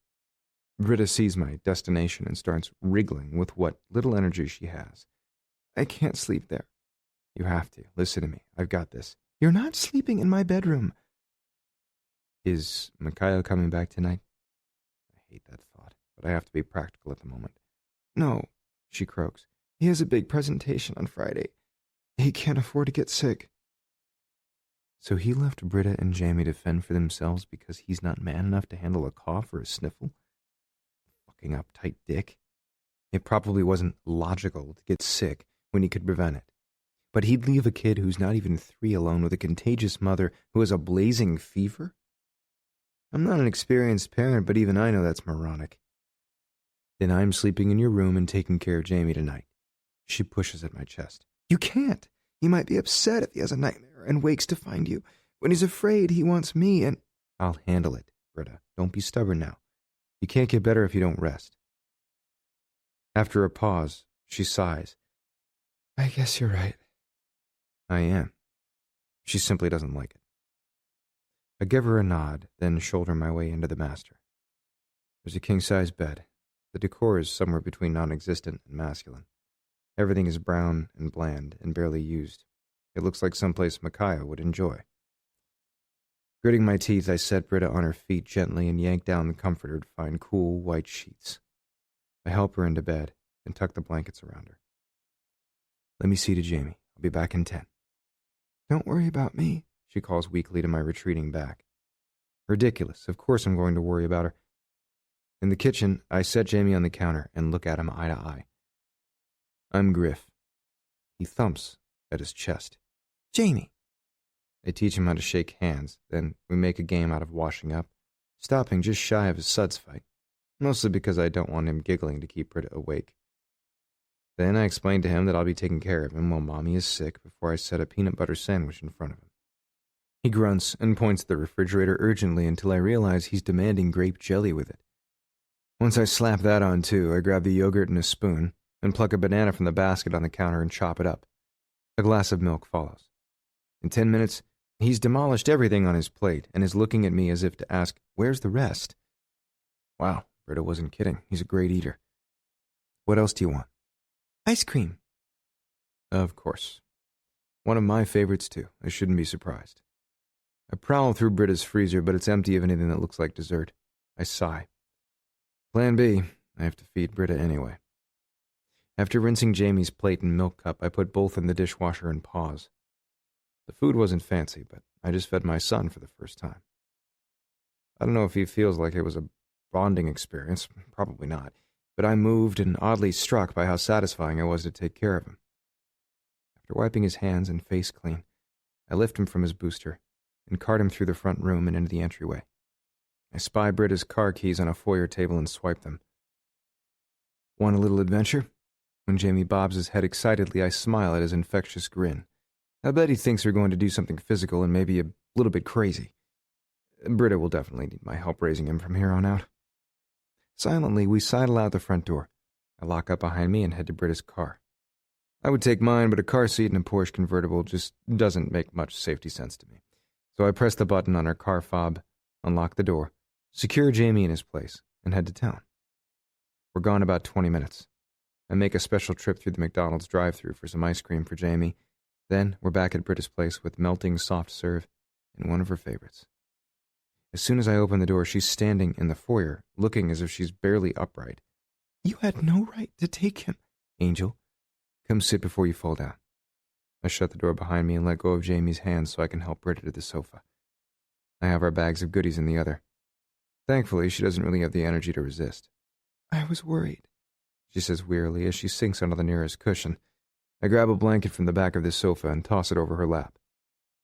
Britta sees my destination and starts wriggling with what little energy she has. I can't sleep there. You have to. Listen to me. I've got this. You're not sleeping in my bedroom. Is Makayo coming back tonight? I hate that thought, but I have to be practical at the moment. No, she croaks. He has a big presentation on Friday. He can't afford to get sick. So he left Britta and Jamie to fend for themselves because he's not man enough to handle a cough or a sniffle? Fucking uptight dick. It probably wasn't logical to get sick when he could prevent it. But he'd leave a kid who's not even 3 alone with a contagious mother who has a blazing fever? I'm not an experienced parent, but even I know that's moronic. Then I'm sleeping in your room and taking care of Jamie tonight. She pushes at my chest. You can't. He might be upset if he has a nightmare and wakes to find you. When he's afraid, he wants me and... I'll handle it, Britta. Don't be stubborn now. You can't get better if you don't rest. After a pause, she sighs. I guess you're right. I am. She simply doesn't like it. I give her a nod, then shoulder my way into the master. There's a king-size bed. The decor is somewhere between non-existent and masculine. Everything is brown and bland and barely used. It looks like someplace Micaiah would enjoy. Gritting my teeth, I set Britta on her feet gently and yank down the comforter to find cool, white sheets. I help her into bed and tuck the blankets around her. Let me see to Jamie. I'll be back in 10. Don't worry about me, she calls weakly to my retreating back. Ridiculous. Of course I'm going to worry about her. In the kitchen, I set Jamie on the counter and look at him eye to eye. I'm Griff. He thumps at his chest. Jamie. I teach him how to shake hands, then we make a game out of washing up, stopping just shy of a suds fight, mostly because I don't want him giggling to keep Britta awake. Then I explain to him that I'll be taking care of him while Mommy is sick before I set a peanut butter sandwich in front of him. He grunts and points at the refrigerator urgently until I realize he's demanding grape jelly with it. Once I slap that on too, I grab the yogurt and a spoon and pluck a banana from the basket on the counter and chop it up. A glass of milk follows. In 10 minutes, he's demolished everything on his plate and is looking at me as if to ask, where's the rest? Wow, Britta wasn't kidding. He's a great eater. What else do you want? Ice cream. Of course. One of my favorites too. I shouldn't be surprised. I prowl through Britta's freezer, but it's empty of anything that looks like dessert. I sigh. Plan B. I have to feed Britta anyway. After rinsing Jamie's plate and milk cup, I put both in the dishwasher and pause. The food wasn't fancy, but I just fed my son for the first time. I don't know if he feels like it was a bonding experience. Probably not. But I'm moved and oddly struck by how satisfying it was to take care of him. After wiping his hands and face clean, I lift him from his booster and cart him through the front room and into the entryway. I spy Britta's car keys on a foyer table and swipe them. Want a little adventure? When Jamie bobs his head excitedly, I smile at his infectious grin. I bet he thinks we're going to do something physical and maybe a little bit crazy. Britta will definitely need my help raising him from here on out. Silently, we sidle out the front door. I lock up behind me and head to Britta's car. I would take mine, but a car seat in a Porsche convertible just doesn't make much safety sense to me. So I press the button on her car fob, unlock the door, secure Jamie in his place, and head to town. We're gone about 20 minutes. I make a special trip through the McDonald's drive-thru for some ice cream for Jamie. Then we're back at Britta's place with melting soft serve and one of her favorites. As soon as I open the door, she's standing in the foyer, looking as if she's barely upright. You had no right to take him. Angel, come sit before you fall down. I shut the door behind me and let go of Jamie's hand so I can help Britta to the sofa. I have our bags of goodies in the other. Thankfully, she doesn't really have the energy to resist. I was worried, she says wearily as she sinks onto the nearest cushion. I grab a blanket from the back of the sofa and toss it over her lap.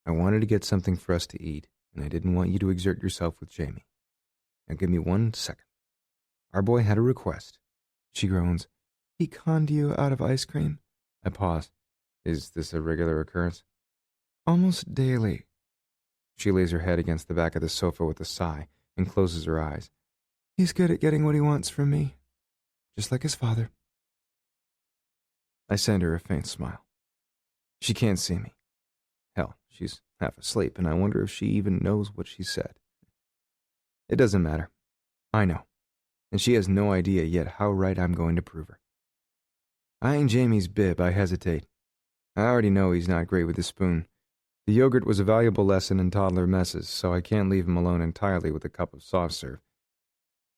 I wanted to get something for us to eat, and I didn't want you to exert yourself with Jamie. Now give me 1 second. Our boy had a request. She groans. He conned you out of ice cream? I pause. Is this a regular occurrence? Almost daily. She lays her head against the back of the sofa with a sigh and closes her eyes. He's good at getting what he wants from me. Just like his father. I send her a faint smile. She can't see me. Hell, she's half asleep, and I wonder if she even knows what she said. It doesn't matter. I know. And she has no idea yet how right I'm going to prove her. Eyeing Jamie's bib, I hesitate. I already know he's not great with the spoon. The yogurt was a valuable lesson in toddler messes, so I can't leave him alone entirely with a cup of soft serve.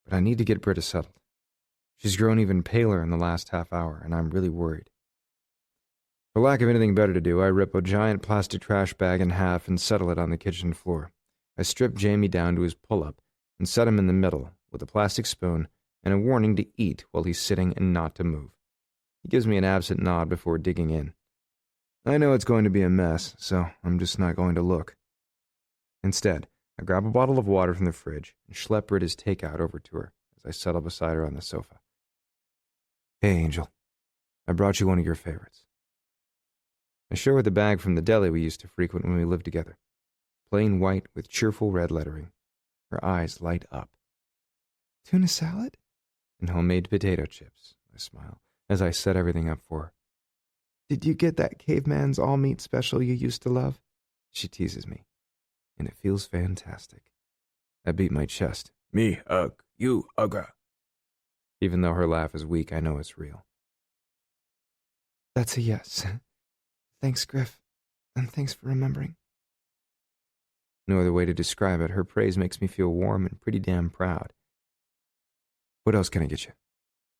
But I need to get Britta settled. She's grown even paler in the last half hour, and I'm really worried. For lack of anything better to do, I rip a giant plastic trash bag in half and settle it on the kitchen floor. I strip Jamie down to his pull-up and set him in the middle with a plastic spoon and a warning to eat while he's sitting and not to move. He gives me an absent nod before digging in. I know it's going to be a mess, so I'm just not going to look. Instead, I grab a bottle of water from the fridge and schlep Britta's takeout over to her as I settle beside her on the sofa. Hey, Angel. I brought you one of your favorites. I show her the bag from the deli we used to frequent when we lived together. Plain white with cheerful red lettering. Her eyes light up. Tuna salad? And homemade potato chips, I smile, as I set everything up for her. Did you get that caveman's all-meat special you used to love? She teases me. And it feels fantastic. I beat my chest. Me, ugh, you, ugga. Even though her laugh is weak, I know it's real. That's a yes. Thanks, Griff. And thanks for remembering. No other way to describe it. Her praise makes me feel warm and pretty damn proud. What else can I get you?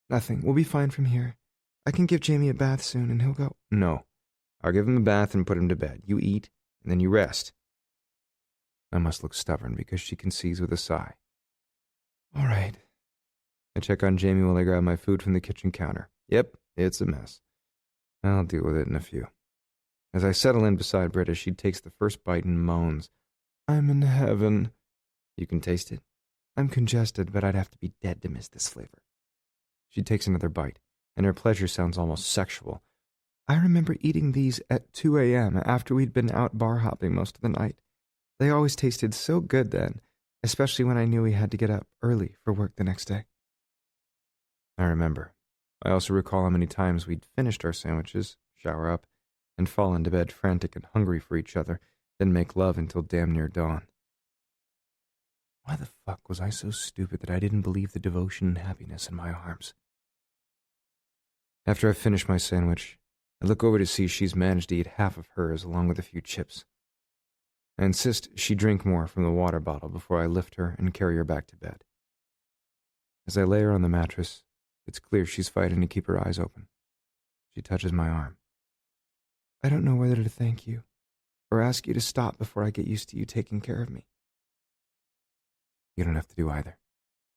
Nothing. We'll be fine from here. I can give Jamie a bath soon and he'll go. No. I'll give him a bath and put him to bed. You eat, and then you rest. I must look stubborn because she concedes with a sigh. All right. I check on Jamie while I grab my food from the kitchen counter. Yep, it's a mess. I'll deal with it in a few. As I settle in beside Britta, she takes the first bite and moans. I'm in heaven. You can taste it? I'm congested, but I'd have to be dead to miss this flavor. She takes another bite, and her pleasure sounds almost sexual. I remember eating these at 2 a.m. after we'd been out bar hopping most of the night. They always tasted so good then, especially when I knew we had to get up early for work the next day. I remember. I also recall how many times we'd finished our sandwiches, shower up, and fall into bed frantic and hungry for each other, then make love until damn near dawn. Why the fuck was I so stupid that I didn't believe the devotion and happiness in my arms? After I finish my sandwich, I look over to see she's managed to eat half of hers along with a few chips. I insist she drink more from the water bottle before I lift her and carry her back to bed. As I lay her on the mattress, it's clear she's fighting to keep her eyes open. She touches my arm. I don't know whether to thank you or ask you to stop before I get used to you taking care of me. You don't have to do either,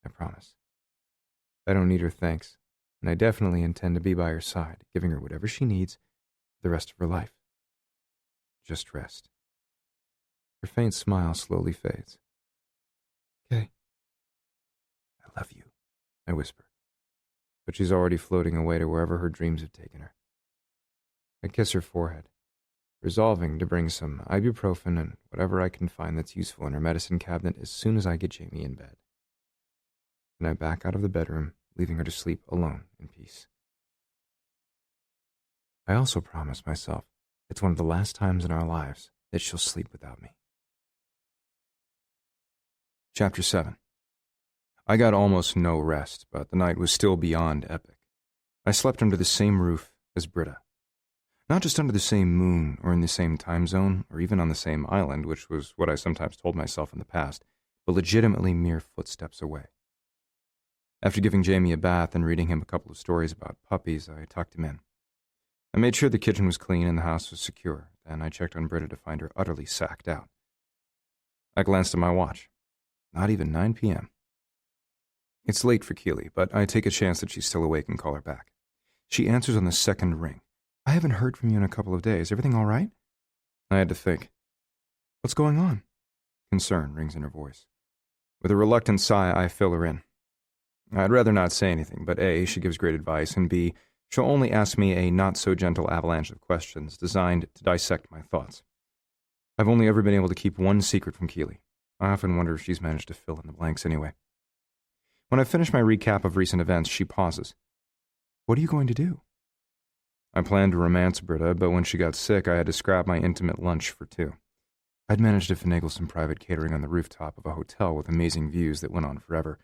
I promise. I don't need her thanks, and I definitely intend to be by her side, giving her whatever she needs for the rest of her life. Just rest. Her faint smile slowly fades. Okay. I love you, I whisper, but she's already floating away to wherever her dreams have taken her. I kiss her forehead, resolving to bring some ibuprofen and whatever I can find that's useful in her medicine cabinet as soon as I get Jamie in bed. Then I back out of the bedroom, leaving her to sleep alone in peace. I also promise myself it's one of the last times in our lives that she'll sleep without me. Chapter 7. I got almost no rest, but the night was still beyond epic. I slept under the same roof as Britta. Not just under the same moon, or in the same time zone, or even on the same island, which was what I sometimes told myself in the past, but legitimately mere footsteps away. After giving Jamie a bath and reading him a couple of stories about puppies, I tucked him in. I made sure the kitchen was clean and the house was secure, then I checked on Britta to find her utterly sacked out. I glanced at my watch. Not even 9 p.m. It's late for Keely, but I take a chance that she's still awake and call her back. She answers on the second ring. I haven't heard from you in a couple of days. Everything all right? I had to think. What's going on? Concern rings in her voice. With a reluctant sigh, I fill her in. I'd rather not say anything, but A, she gives great advice, and B, she'll only ask me a not-so-gentle avalanche of questions designed to dissect my thoughts. I've only ever been able to keep one secret from Keely. I often wonder if she's managed to fill in the blanks anyway. When I finish my recap of recent events, she pauses. What are you going to do? I planned to romance Britta, but when she got sick, I had to scrap my intimate lunch for two. I'd managed to finagle some private catering on the rooftop of a hotel with amazing views that went on forever.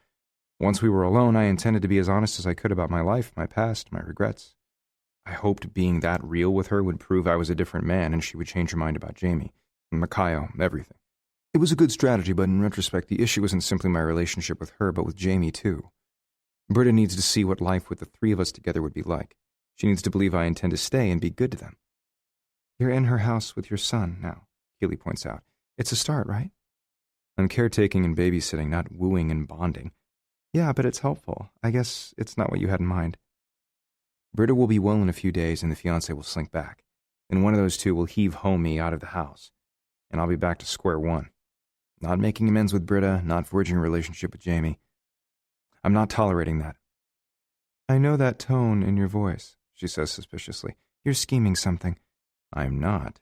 Once we were alone, I intended to be as honest as I could about my life, my past, my regrets. I hoped being that real with her would prove I was a different man and she would change her mind about Jamie, Makayo, everything. It was a good strategy, but in retrospect, the issue wasn't simply my relationship with her, but with Jamie, too. Britta needs to see what life with the three of us together would be like. She needs to believe I intend to stay and be good to them. You're in her house with your son now, Keely points out. It's a start, right? I'm caretaking and babysitting, not wooing and bonding. Yeah, but it's helpful. I guess it's not what you had in mind. Britta will be well in a few days and the fiancé will slink back. And one of those two will heave home me out of the house. And I'll be back to square one. Not making amends with Britta, not forging a relationship with Jamie. I'm not tolerating that. I know that tone in your voice, she says suspiciously. You're scheming something. I'm not.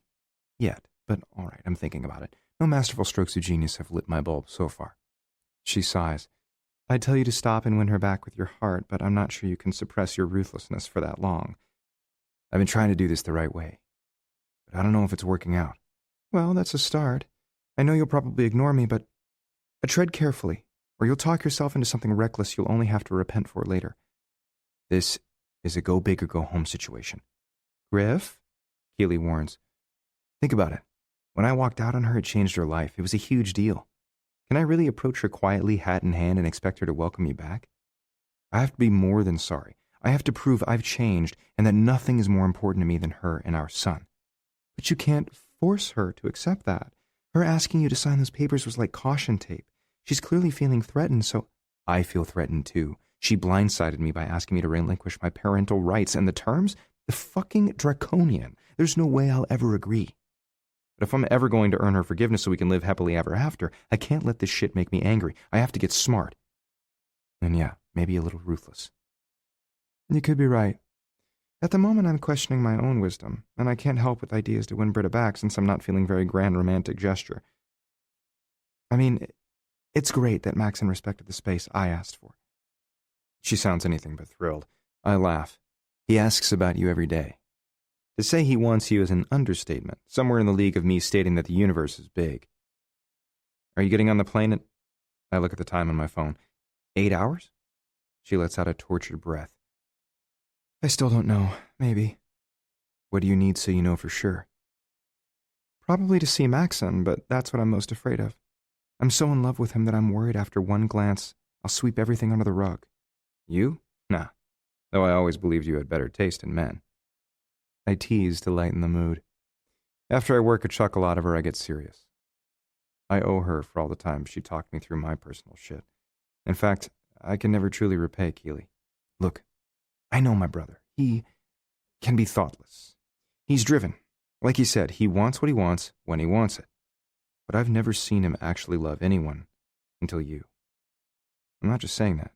Yet, but all right, I'm thinking about it. No masterful strokes of genius have lit my bulb so far. She sighs. I'd tell you to stop and win her back with your heart, but I'm not sure you can suppress your ruthlessness for that long. I've been trying to do this the right way, but I don't know if it's working out. Well, that's a start. I know you'll probably ignore me, but tread carefully, or you'll talk yourself into something reckless you'll only have to repent for later. This is a go big or go home situation. Griff? Keely warns. Think about it. When I walked out on her, it changed her life. It was a huge deal. Can I really approach her quietly, hat in hand, and expect her to welcome me back? I have to be more than sorry. I have to prove I've changed and that nothing is more important to me than her and our son. But you can't force her to accept that. Her asking you to sign those papers was like caution tape. She's clearly feeling threatened, so... I feel threatened too. She blindsided me by asking me to relinquish my parental rights, and the terms? The fucking draconian. There's no way I'll ever agree. But if I'm ever going to earn her forgiveness so we can live happily ever after, I can't let this shit make me angry. I have to get smart. And yeah, maybe a little ruthless. You could be right. At the moment, I'm questioning my own wisdom, and I can't help with ideas to win Britta back since I'm not feeling very grand romantic gesture. I mean, it's great that Maxon respected the space I asked for. She sounds anything but thrilled. I laugh. He asks about you every day. To say he wants you is an understatement, somewhere in the league of me stating that the universe is big. Are you getting on the plane at... I look at the time on my phone. 8 hours? She lets out a tortured breath. I still don't know. Maybe. What do you need so you know for sure? Probably to see Maxon, but that's what I'm most afraid of. I'm so in love with him that I'm worried after one glance I'll sweep everything under the rug. You? Nah. Though I always believed you had better taste in men. I tease to lighten the mood. After I work a chuckle out of her, I get serious. I owe her for all the time she talked me through my personal shit. In fact, I can never truly repay Keely. Look, I know my brother. He can be thoughtless. He's driven. Like he said, he wants what he wants when he wants it. But I've never seen him actually love anyone until you. I'm not just saying that.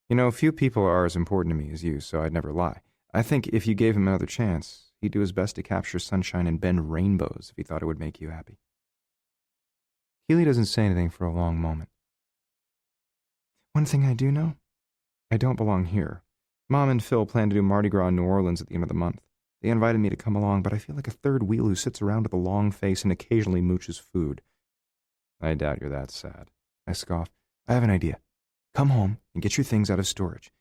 You know, few people are as important to me as you, so I'd never lie. I think if you gave him another chance, he'd do his best to capture sunshine and bend rainbows if he thought it would make you happy. Keely doesn't say anything for a long moment. One thing I do know, I don't belong here. Mom and Phil plan to do Mardi Gras in New Orleans at the end of the month. They invited me to come along, but I feel like a third wheel who sits around with a long face and occasionally mooches food. I doubt you're that sad. I scoff. I have an idea. Come home and get your things out of storage.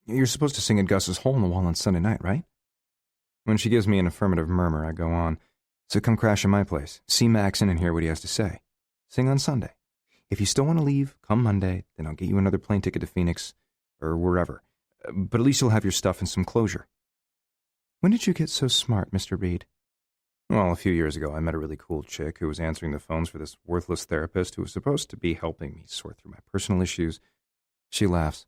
You're supposed to sing at Gus's Hole in the Wall on Sunday night, right? When she gives me an affirmative murmur, I go on. So come crash at my place. See Maxon and hear what he has to say. Sing on Sunday. If you still want to leave, come Monday, then I'll get you another plane ticket to Phoenix, or wherever. But at least you'll have your stuff and some closure. When did you get so smart, Mr. Reed? Well, a few years ago, I met a really cool chick who was answering the phones for this worthless therapist who was supposed to be helping me sort through my personal issues. She laughs.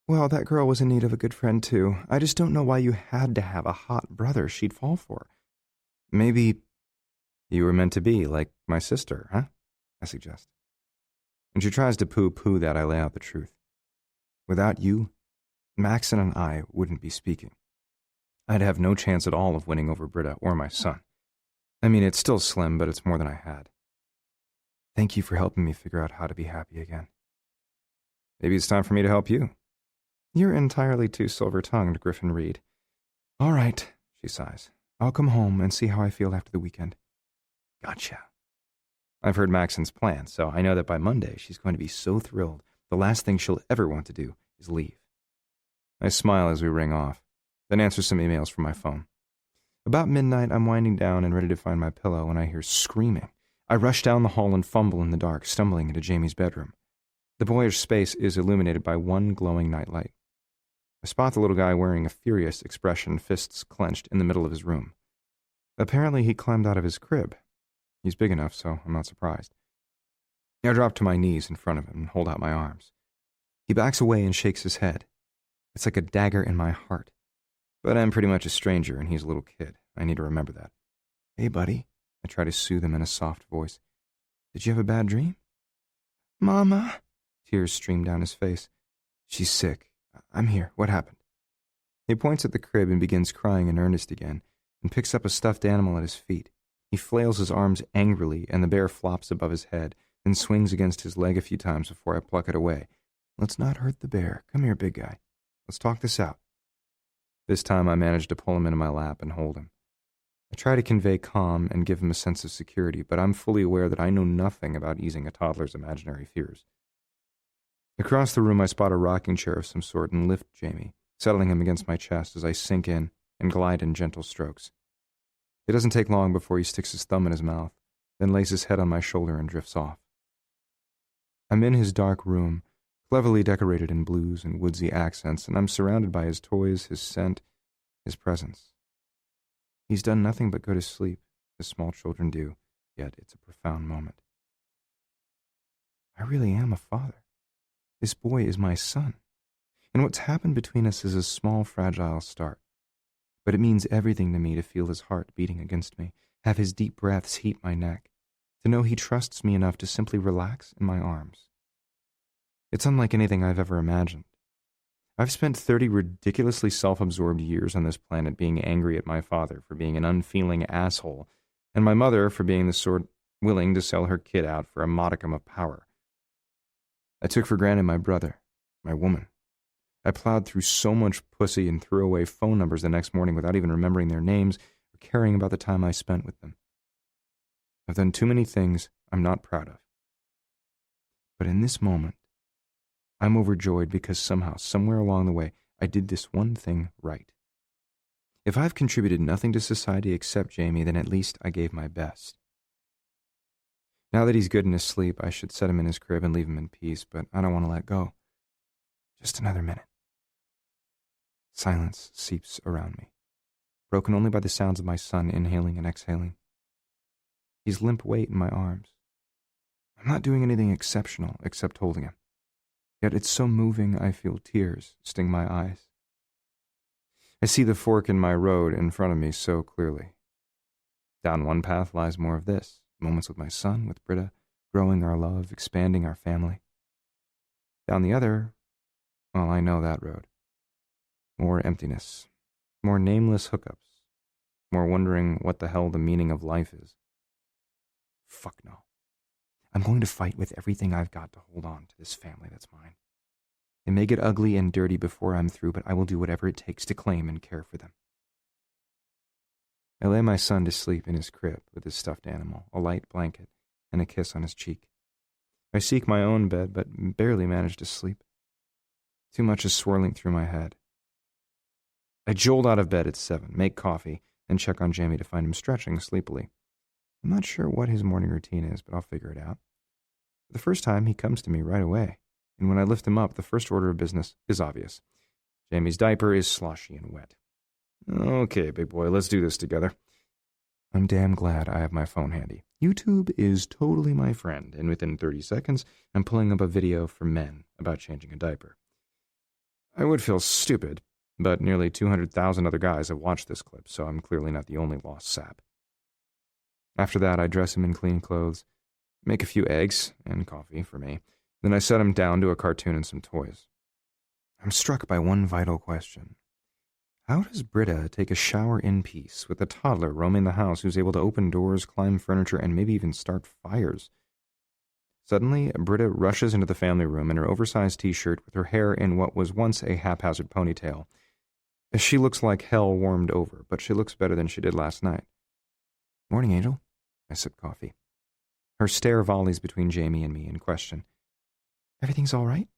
Well, that girl was in need of a good friend, too. I just don't know why you had to have a hot brother she'd fall for. Maybe you were meant to be, like my sister, huh? I suggest. When she tries to poo-poo that, I lay out the truth. Without you, Maxon and I wouldn't be speaking. I'd have no chance at all of winning over Britta or my son. I mean, it's still slim, but it's more than I had. Thank you for helping me figure out how to be happy again. Maybe it's time for me to help you. You're entirely too silver-tongued, Griffin Reed. All right, she sighs. I'll come home and see how I feel after the weekend. Gotcha. I've heard Maxon's plan, so I know that by Monday she's going to be so thrilled the last thing she'll ever want to do is leave. I smile as we ring off, then answer some emails from my phone. About midnight, I'm winding down and ready to find my pillow when I hear screaming. I rush down the hall and fumble in the dark, stumbling into Jamie's bedroom. The boyish space is illuminated by one glowing nightlight. I spot the little guy wearing a furious expression, fists clenched, in the middle of his room. Apparently he climbed out of his crib. He's big enough, so I'm not surprised. I drop to my knees in front of him and hold out my arms. He backs away and shakes his head. It's like a dagger in my heart. But I'm pretty much a stranger, and he's a little kid. I need to remember that. Hey, buddy. I try to soothe him in a soft voice. Did you have a bad dream? Mama. Tears stream down his face. She's sick. I'm here. What happened? He points at the crib and begins crying in earnest again, and picks up a stuffed animal at his feet. He flails his arms angrily, and the bear flops above his head, then swings against his leg a few times before I pluck it away. Let's not hurt the bear. Come here, big guy. Let's talk this out. This time I manage to pull him into my lap and hold him. I try to convey calm and give him a sense of security, but I'm fully aware that I know nothing about easing a toddler's imaginary fears. Across the room I spot a rocking chair of some sort and lift Jamie, settling him against my chest as I sink in and glide in gentle strokes. It doesn't take long before he sticks his thumb in his mouth, then lays his head on my shoulder and drifts off. I'm in his dark room, cleverly decorated in blues and woodsy accents, and I'm surrounded by his toys, his scent, his presence. He's done nothing but go to sleep, as small children do, yet it's a profound moment. I really am a father. This boy is my son, and what's happened between us is a small, fragile start. But it means everything to me to feel his heart beating against me, have his deep breaths heat my neck, to know he trusts me enough to simply relax in my arms. It's unlike anything I've ever imagined. I've spent 30 ridiculously self-absorbed years on this planet being angry at my father for being an unfeeling asshole, and my mother for being the sort willing to sell her kid out for a modicum of power. I took for granted my brother, my woman. I plowed through so much pussy and threw away phone numbers the next morning without even remembering their names or caring about the time I spent with them. I've done too many things I'm not proud of. But in this moment, I'm overjoyed because somehow, somewhere along the way, I did this one thing right. If I've contributed nothing to society except Jamie, then at least I gave my best. Now that he's good in his sleep, I should set him in his crib and leave him in peace, but I don't want to let go. Just another minute. Silence seeps around me, broken only by the sounds of my son inhaling and exhaling. He's limp weight in my arms. I'm not doing anything exceptional except holding him. Yet it's so moving I feel tears sting my eyes. I see the fork in my road in front of me so clearly. Down one path lies more of this, moments with my son, with Britta, growing our love, expanding our family. Down the other, well, I know that road. More emptiness, more nameless hookups, more wondering what the hell the meaning of life is. Fuck no. I'm going to fight with everything I've got to hold on to this family that's mine. They may get ugly and dirty before I'm through, but I will do whatever it takes to claim and care for them. I lay my son to sleep in his crib with his stuffed animal, a light blanket, and a kiss on his cheek. I seek my own bed, but barely manage to sleep. Too much is swirling through my head. I jolt out of bed at 7, make coffee, and check on Jamie to find him stretching sleepily. I'm not sure what his morning routine is, but I'll figure it out. For the first time, he comes to me right away, and when I lift him up, the first order of business is obvious. Jamie's diaper is sloshy and wet. Okay, big boy, let's do this together. I'm damn glad I have my phone handy. YouTube is totally my friend, and within 30 seconds, I'm pulling up a video for men about changing a diaper. I would feel stupid, but nearly 200,000 other guys have watched this clip, so I'm clearly not the only lost sap. After that, I dress him in clean clothes, make a few eggs and coffee for me, then I set him down to a cartoon and some toys. I'm struck by one vital question. How does Britta take a shower in peace with a toddler roaming the house who's able to open doors, climb furniture, and maybe even start fires? Suddenly, Britta rushes into the family room in her oversized t-shirt with her hair in what was once a haphazard ponytail. She looks like hell warmed over, but she looks better than she did last night. Morning, Angel. I sip coffee. Her stare volleys between Jamie and me in question. Everything's all right?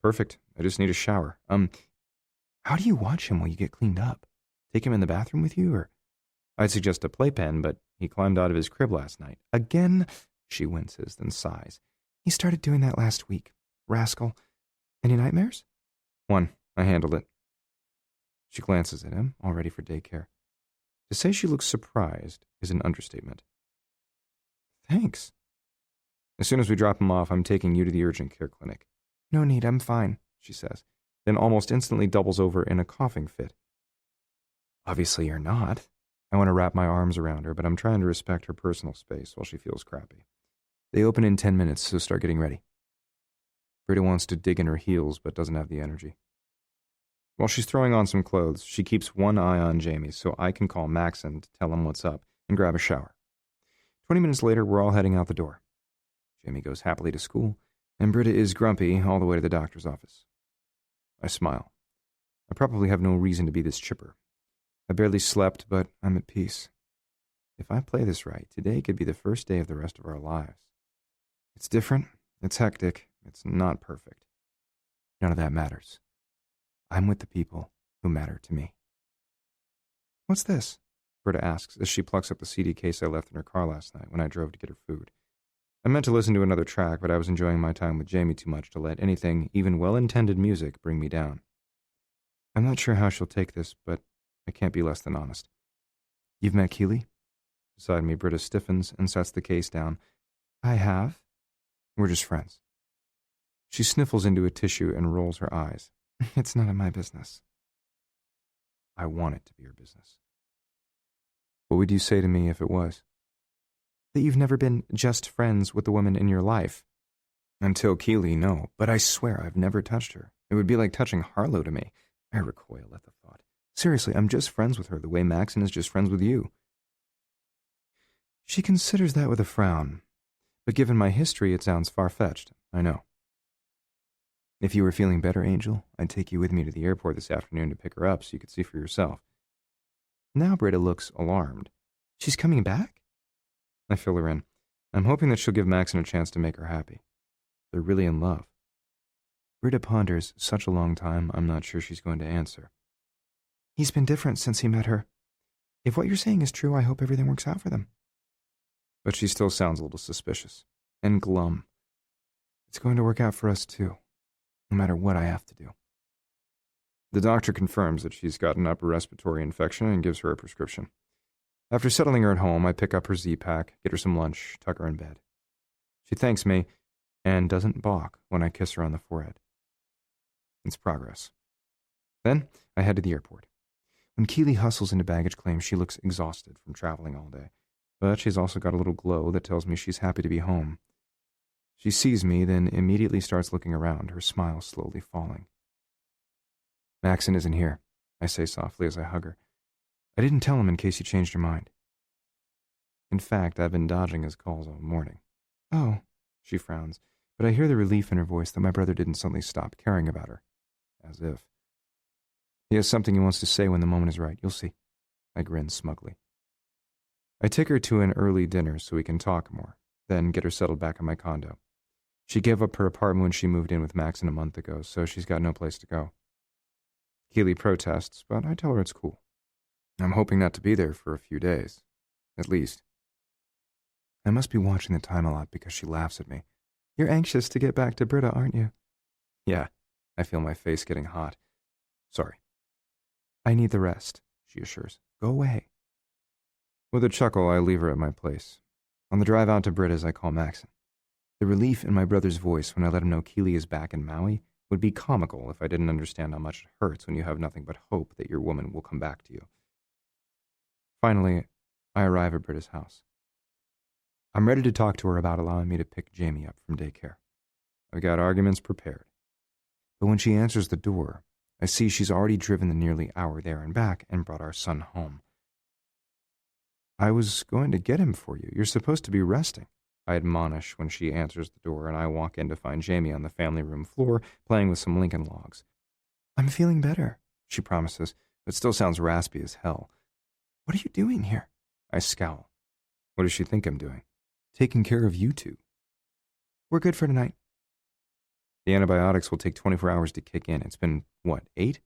Perfect. I just need a shower. How do you watch him while you get cleaned up? Take him in the bathroom with you, or? I'd suggest a playpen, but he climbed out of his crib last night. Again? She winces, then sighs. He started doing that last week. Rascal. Any nightmares? One. I handled it. She glances at him, all ready for daycare. To say she looks surprised is an understatement. Thanks. As soon as we drop him off, I'm taking you to the urgent care clinic. No need, I'm fine, she says, then almost instantly doubles over in a coughing fit. Obviously you're not. I want to wrap my arms around her, but I'm trying to respect her personal space while she feels crappy. They open in 10 minutes, so start getting ready. Britta wants to dig in her heels, but doesn't have the energy. While she's throwing on some clothes, she keeps one eye on Jamie so I can call Maxon to tell him what's up and grab a shower. 20 minutes later, we're all heading out the door. Jamie goes happily to school, and Britta is grumpy all the way to the doctor's office. I smile. I probably have no reason to be this chipper. I barely slept, but I'm at peace. If I play this right, today could be the first day of the rest of our lives. It's different, it's hectic, it's not perfect. None of that matters. I'm with the people who matter to me. What's this? Britta asks as she plucks up the CD case I left in her car last night when I drove to get her food. I meant to listen to another track, but I was enjoying my time with Jamie too much to let anything, even well-intended music, bring me down. I'm not sure how she'll take this, but I can't be less than honest. You've met Keeley? Beside me, Britta stiffens and sets the case down. I have. We're just friends. She sniffles into a tissue and rolls her eyes. It's none of my business. I want it to be your business. What would you say to me if it was? That you've never been just friends with the woman in your life. Until Keeley, no, but I swear I've never touched her. It would be like touching Harlow to me. I recoil at the thought. Seriously, I'm just friends with her the way Maxon is just friends with you. She considers that with a frown, but given my history, it sounds far-fetched, I know. If you were feeling better, Angel, I'd take you with me to the airport this afternoon to pick her up so you could see for yourself. Now Britta looks alarmed. She's coming back? I fill her in. I'm hoping that she'll give Maxon a chance to make her happy. They're really in love. Britta ponders such a long time, I'm not sure she's going to answer. He's been different since he met her. If what you're saying is true, I hope everything works out for them. But she still sounds a little suspicious. And glum. It's going to work out for us, too. No matter what I have to do. The doctor confirms that she's got an upper respiratory infection and gives her a prescription. After settling her at home, I pick up her Z-Pack, get her some lunch, tuck her in bed. She thanks me and doesn't balk when I kiss her on the forehead. It's progress. Then I head to the airport. When Keeley hustles into baggage claim, she looks exhausted from traveling all day, but she's also got a little glow that tells me she's happy to be home. She sees me, then immediately starts looking around, her smile slowly falling. Maxon isn't here, I say softly as I hug her. I didn't tell him in case he changed your mind. In fact, I've been dodging his calls all morning. Oh, she frowns, but I hear the relief in her voice that my brother didn't suddenly stop caring about her. As if. He has something he wants to say when the moment is right, you'll see. I grin smugly. I take her to an early dinner so we can talk more, then get her settled back in my condo. She gave up her apartment when she moved in with Maxon a month ago, so she's got no place to go. Keeley protests, but I tell her it's cool. I'm hoping not to be there for a few days, at least. I must be watching the time a lot because she laughs at me. You're anxious to get back to Britta, aren't you? Yeah, I feel my face getting hot. Sorry. I need the rest, she assures. Go away. With a chuckle, I leave her at my place. On the drive out to Britta's, I call Maxon. The relief in my brother's voice when I let him know Keeley is back in Maui would be comical if I didn't understand how much it hurts when you have nothing but hope that your woman will come back to you. Finally, I arrive at Britta's house. I'm ready to talk to her about allowing me to pick Jamie up from daycare. I've got arguments prepared. But when she answers the door, I see she's already driven the nearly hour there and back and brought our son home. I was going to get him for you. You're supposed to be resting, I admonish when she answers the door and I walk in to find Jamie on the family room floor playing with some Lincoln logs. I'm feeling better, she promises, but still sounds raspy as hell. What are you doing here? I scowl. What does she think I'm doing? Taking care of you two. We're good for tonight. The antibiotics will take 24 hours to kick in. It's been, 8?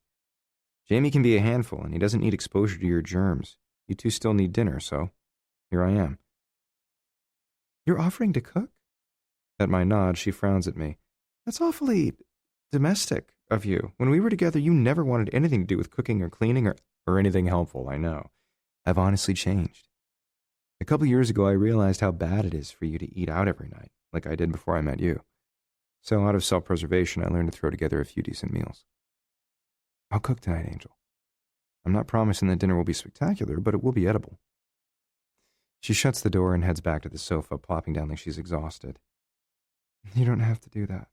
Jamie can be a handful, and he doesn't need exposure to your germs. You two still need dinner, so here I am. You're offering to cook? At my nod, she frowns at me. That's awfully domestic of you. When we were together, you never wanted anything to do with cooking or cleaning or anything helpful, I know. I've honestly changed. A couple years ago, I realized how bad it is for you to eat out every night, like I did before I met you. So out of self-preservation, I learned to throw together a few decent meals. I'll cook tonight, Angel. I'm not promising that dinner will be spectacular, but it will be edible. She shuts the door and heads back to the sofa, plopping down like she's exhausted. You don't have to do that.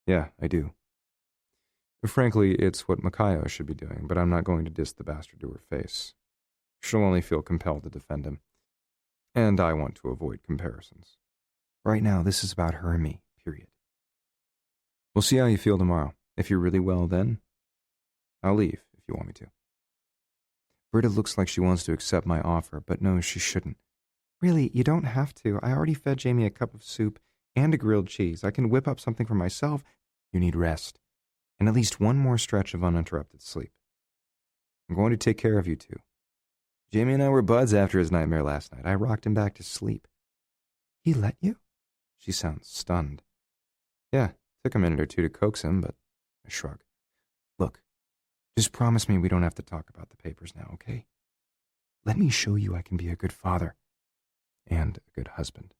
Yeah, I do. Frankly, it's what Makayo should be doing, but I'm not going to diss the bastard to her face. She'll only feel compelled to defend him. And I want to avoid comparisons. Right now, this is about her and me, period. We'll see how you feel tomorrow. If you're really well then, I'll leave if you want me to. Britta looks like she wants to accept my offer, but knows she shouldn't. Really, you don't have to. I already fed Jamie a cup of soup and a grilled cheese. I can whip up something for myself. You need rest. And at least one more stretch of uninterrupted sleep. I'm going to take care of you two. Jamie and I were buds after his nightmare last night. I rocked him back to sleep. He let you? She sounds stunned. Yeah, took a minute or two to coax him, but I shrug. Look, just promise me we don't have to talk about the papers now, okay? Let me show you I can be a good father and a good husband.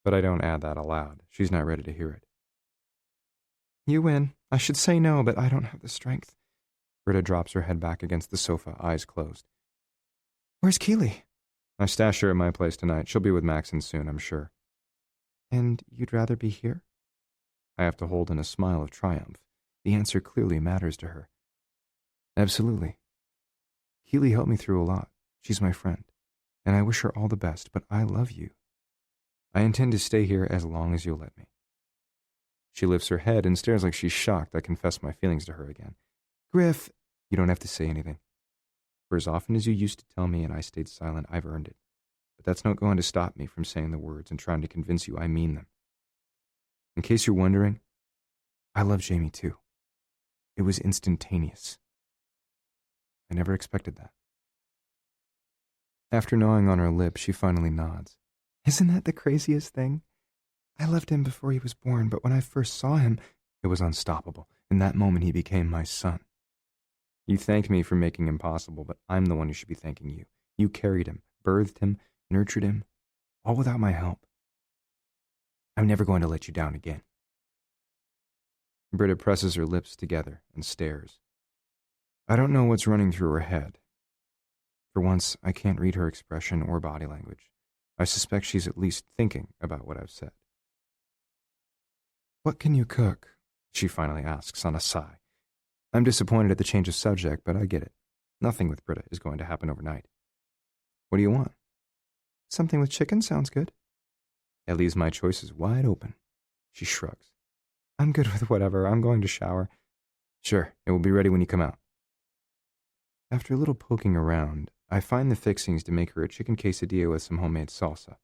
But I don't add that aloud. She's not ready to hear it. You win. I should say no, but I don't have the strength. Britta drops her head back against the sofa, eyes closed. Where's Keely? I stashed her at my place tonight. She'll be with Maxon soon, I'm sure. And you'd rather be here? I have to hold in a smile of triumph. The answer clearly matters to her. Absolutely. Keely helped me through a lot. She's my friend. And I wish her all the best, but I love you. I intend to stay here as long as you'll let me. She lifts her head and stares like she's shocked I confess my feelings to her again. Griff, you don't have to say anything. For as often as you used to tell me and I stayed silent, I've earned it. But that's not going to stop me from saying the words and trying to convince you I mean them. In case you're wondering, I love Jamie too. It was instantaneous. I never expected that. After gnawing on her lip, she finally nods. Isn't that the craziest thing? I loved him before he was born, but when I first saw him, it was unstoppable. In that moment, he became my son. You thanked me for making him possible, but I'm the one who should be thanking you. You carried him, birthed him, nurtured him, all without my help. I'm never going to let you down again. Britta presses her lips together and stares. I don't know what's running through her head. For once, I can't read her expression or body language. I suspect she's at least thinking about what I've said. What can you cook? She finally asks on a sigh. I'm disappointed at the change of subject, but I get it. Nothing with Britta is going to happen overnight. What do you want? Something with chicken sounds good. That leaves my choices wide open. She shrugs. I'm good with whatever. I'm going to shower. Sure, it will be ready when you come out. After a little poking around, I find the fixings to make her a chicken quesadilla with some homemade salsa.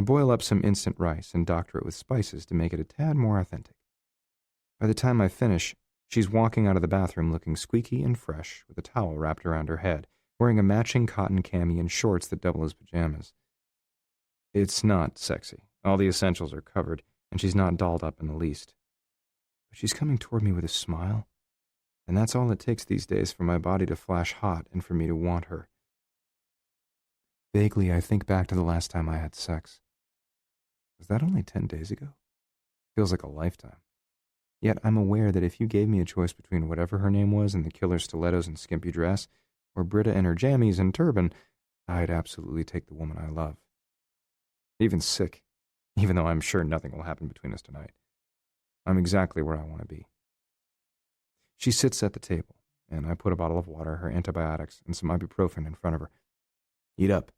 I boil up some instant rice and doctor it with spices to make it a tad more authentic. By the time I finish, she's walking out of the bathroom looking squeaky and fresh with a towel wrapped around her head, wearing a matching cotton cami and shorts that double as pajamas. It's not sexy. All the essentials are covered, and she's not dolled up in the least. But she's coming toward me with a smile, and that's all it takes these days for my body to flash hot and for me to want her. Vaguely, I think back to the last time I had sex. Was that only 10 days ago? Feels like a lifetime. Yet I'm aware that if you gave me a choice between whatever her name was in the killer stilettos and skimpy dress, or Britta and her jammies and turban, I'd absolutely take the woman I love. Even sick, even though I'm sure nothing will happen between us tonight. I'm exactly where I want to be. She sits at the table, and I put a bottle of water, her antibiotics, and some ibuprofen in front of her. Eat up.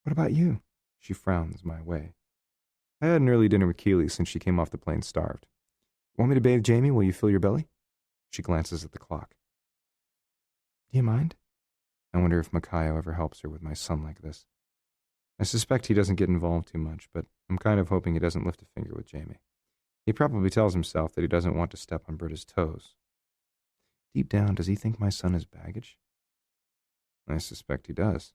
What about you? She frowns my way. I had an early dinner with Keely since she came off the plane starved. Want me to bathe Jamie while you fill your belly? She glances at the clock. Do you mind? I wonder if Makayo ever helps her with my son like this. I suspect he doesn't get involved too much, but I'm kind of hoping he doesn't lift a finger with Jamie. He probably tells himself that he doesn't want to step on Britta's toes. Deep down, does he think my son is baggage? I suspect he does.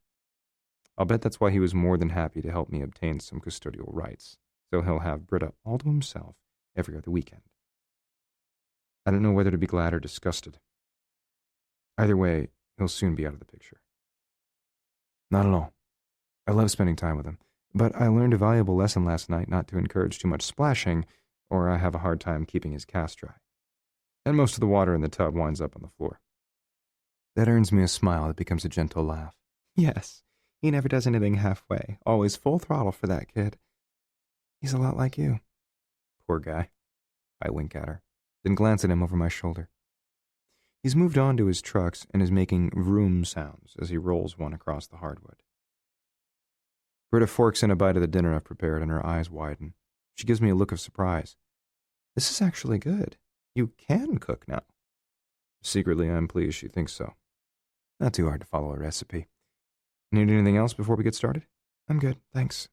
I'll bet that's why he was more than happy to help me obtain some custodial rights, so he'll have Britta all to himself every other weekend. I don't know whether to be glad or disgusted. Either way, he'll soon be out of the picture. Not at all. I love spending time with him, but I learned a valuable lesson last night not to encourage too much splashing, or I have a hard time keeping his cast dry. And most of the water in the tub winds up on the floor. That earns me a smile that becomes a gentle laugh. Yes, he never does anything halfway. Always full throttle for that kid. He's a lot like you. Poor guy. I wink at her, then glance at him over my shoulder. He's moved on to his trucks and is making vroom sounds as he rolls one across the hardwood. Britta forks in a bite of the dinner I've prepared and her eyes widen. She gives me a look of surprise. This is actually good. You can cook now. Secretly, I'm pleased she thinks so. Not too hard to follow a recipe. Need anything else before we get started? I'm good, thanks.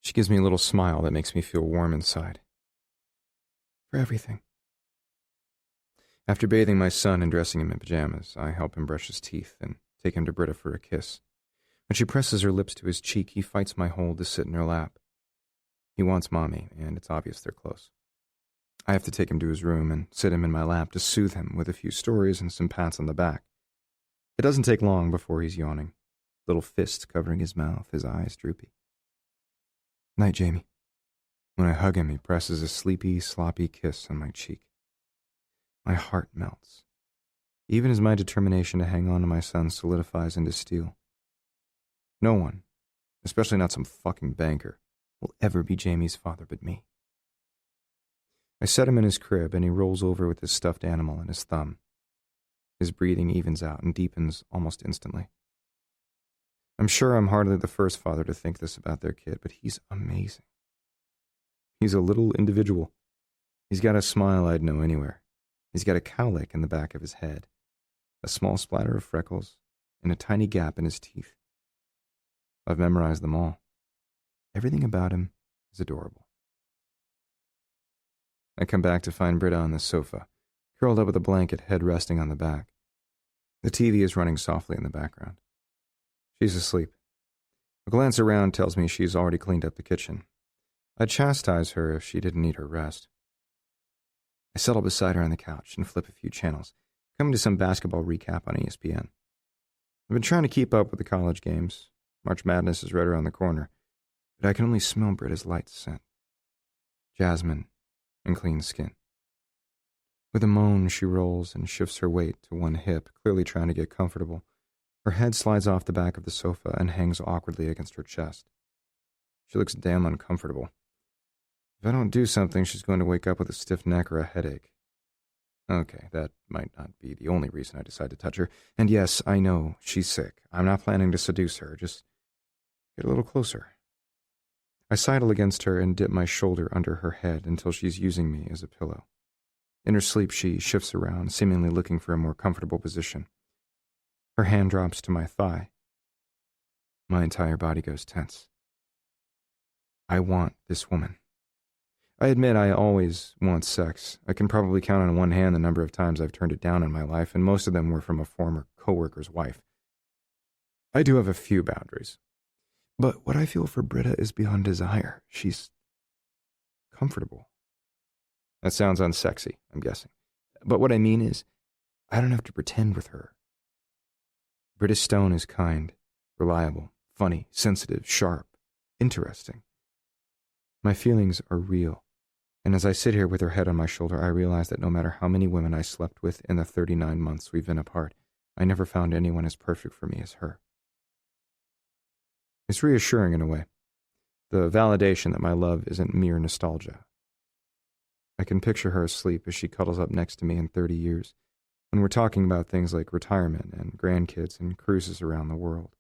She gives me a little smile that makes me feel warm inside. For everything. After bathing my son and dressing him in pajamas, I help him brush his teeth and take him to Britta for a kiss. When she presses her lips to his cheek, he fights my hold to sit in her lap. He wants Mommy, and it's obvious they're close. I have to take him to his room and sit him in my lap to soothe him with a few stories and some pats on the back. It doesn't take long before he's yawning, little fists covering his mouth, his eyes droopy. Night, Jamie. When I hug him, he presses a sleepy, sloppy kiss on my cheek. My heart melts, even as my determination to hang on to my son solidifies into steel. No one, especially not some fucking banker, will ever be Jamie's father but me. I set him in his crib, and he rolls over with his stuffed animal in his thumb. His breathing evens out and deepens almost instantly. I'm sure I'm hardly the first father to think this about their kid, but he's amazing. He's a little individual. He's got a smile I'd know anywhere. He's got a cowlick in the back of his head, a small splatter of freckles, and a tiny gap in his teeth. I've memorized them all. Everything about him is adorable. I come back to find Britta on the sofa, curled up with a blanket, head resting on the back. The TV is running softly in the background. She's asleep. A glance around tells me she's already cleaned up the kitchen. I'd chastise her if she didn't need her rest. I settle beside her on the couch and flip a few channels, coming to some basketball recap on ESPN. I've been trying to keep up with the college games. March Madness is right around the corner, but I can only smell Britta's light scent. Jasmine and clean skin. With a moan, she rolls and shifts her weight to one hip, clearly trying to get comfortable. Her head slides off the back of the sofa and hangs awkwardly against her chest. She looks damn uncomfortable. If I don't do something, she's going to wake up with a stiff neck or a headache. Okay, that might not be the only reason I decide to touch her. And yes, I know, she's sick. I'm not planning to seduce her, just get a little closer. I sidle against her and dip my shoulder under her head until she's using me as a pillow. In her sleep, she shifts around, seemingly looking for a more comfortable position. Her hand drops to my thigh. My entire body goes tense. I want this woman. I admit I always want sex. I can probably count on one hand the number of times I've turned it down in my life, and most of them were from a former coworker's wife. I do have a few boundaries. But what I feel for Britta is beyond desire. She's comfortable. That sounds unsexy, I'm guessing. But what I mean is, I don't have to pretend with her. Britta Stone is kind, reliable, funny, sensitive, sharp, interesting. My feelings are real, and as I sit here with her head on my shoulder, I realize that no matter how many women I slept with in the 39 months we've been apart, I never found anyone as perfect for me as her. It's reassuring in a way, the validation that my love isn't mere nostalgia. I can picture her asleep as she cuddles up next to me in 30 years, when we're talking about things like retirement and grandkids and cruises around the world.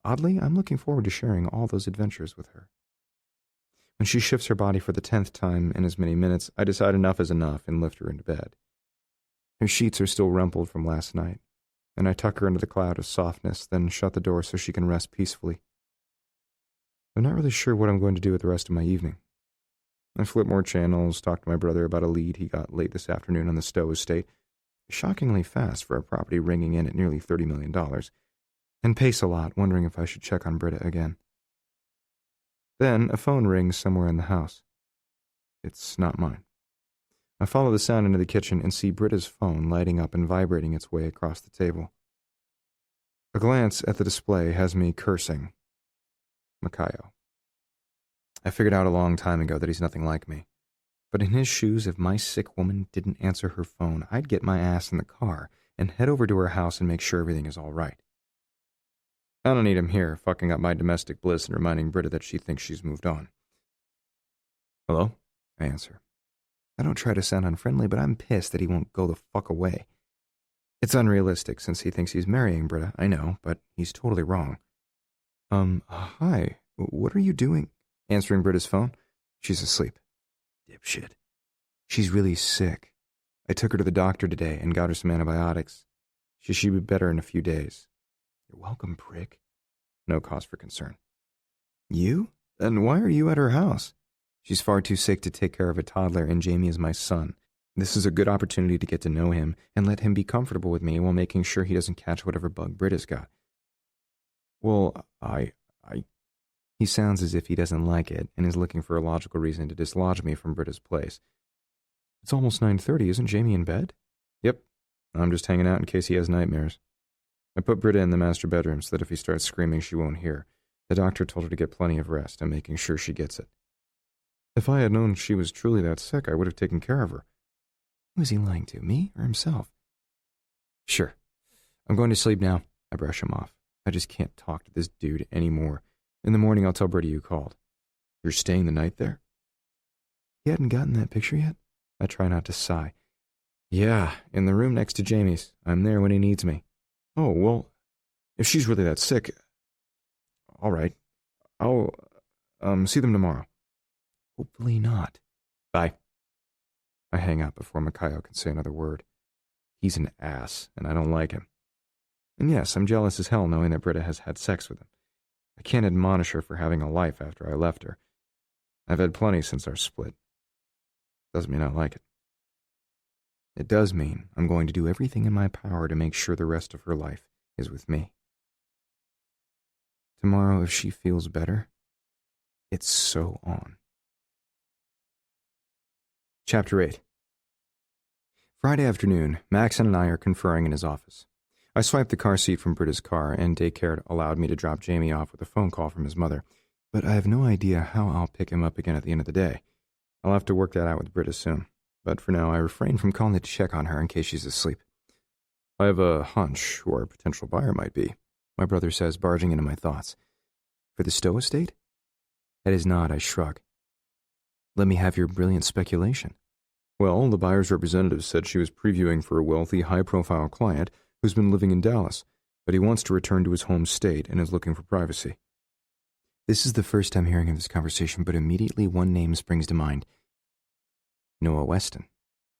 Oddly, I'm looking forward to sharing all those adventures with her. When she shifts her body for the 10th time in as many minutes, I decide enough is enough and lift her into bed. Her sheets are still rumpled from last night, and I tuck her into the cloud of softness, then shut the door so she can rest peacefully. I'm not really sure what I'm going to do with the rest of my evening. I flip more channels, talk to my brother about a lead he got late this afternoon on the Stowe estate, shockingly fast for a property ringing in at nearly $30 million, and pace a lot, wondering if I should check on Britta again. Then a phone rings somewhere in the house. It's not mine. I follow the sound into the kitchen and see Britta's phone lighting up and vibrating its way across the table. A glance at the display has me cursing. Makayo. I figured out a long time ago that he's nothing like me. But in his shoes, if my sick woman didn't answer her phone, I'd get my ass in the car and head over to her house and make sure everything is all right. I don't need him here, fucking up my domestic bliss and reminding Britta that she thinks she's moved on. Hello? I answer. I don't try to sound unfriendly, but I'm pissed that he won't go the fuck away. It's unrealistic since he thinks he's marrying Britta, I know, but he's totally wrong. Hi, what are you doing? Answering Britta's phone. She's asleep. Dipshit. She's really sick. I took her to the doctor today and got her some antibiotics. She should be better in a few days. You're welcome, prick. No cause for concern. You? Then why are you at her house? She's far too sick to take care of a toddler, and Jamie is my son. This is a good opportunity to get to know him and let him be comfortable with me while making sure he doesn't catch whatever bug Britta's got. Well, He sounds as if he doesn't like it and is looking for a logical reason to dislodge me from Britta's place. It's almost 9:30. Isn't Jamie in bed? Yep. I'm just hanging out in case he has nightmares. I put Britta in the master bedroom so that if he starts screaming, she won't hear. The doctor told her to get plenty of rest and making sure she gets it. If I had known she was truly that sick, I would have taken care of her. Who is he lying to, me or himself? Sure. I'm going to sleep now. I brush him off. I just can't talk to this dude anymore. In the morning, I'll tell Britta you called. You're staying the night there? He hadn't gotten that picture yet? I try not to sigh. Yeah, in the room next to Jamie's. I'm there when he needs me. Oh, well, if she's really that sick... All right. I'll, see them tomorrow. Hopefully not. Bye. I hang up before Makayo can say another word. He's an ass, and I don't like him. And yes, I'm jealous as hell knowing that Britta has had sex with him. I can't admonish her for having a life after I left her. I've had plenty since our split. Doesn't mean I like it. It does mean I'm going to do everything in my power to make sure the rest of her life is with me. Tomorrow, if she feels better, it's so on. Chapter 8. Friday afternoon, Maxon and I are conferring in his office. I swiped the car seat from Britta's car, and daycare allowed me to drop Jamie off with a phone call from his mother, but I have no idea how I'll pick him up again at the end of the day. I'll have to work that out with Britta soon, but for now I refrain from calling to check on her in case she's asleep. I have a hunch who our potential buyer might be, my brother says, barging into my thoughts. For the Stowe estate? At his nod, I shrug. Let me have your brilliant speculation. Well, the buyer's representative said she was previewing for a wealthy, high-profile client who's been living in Dallas, but he wants to return to his home state and is looking for privacy. This is the first time hearing of this conversation, but immediately one name springs to mind. Noah Weston.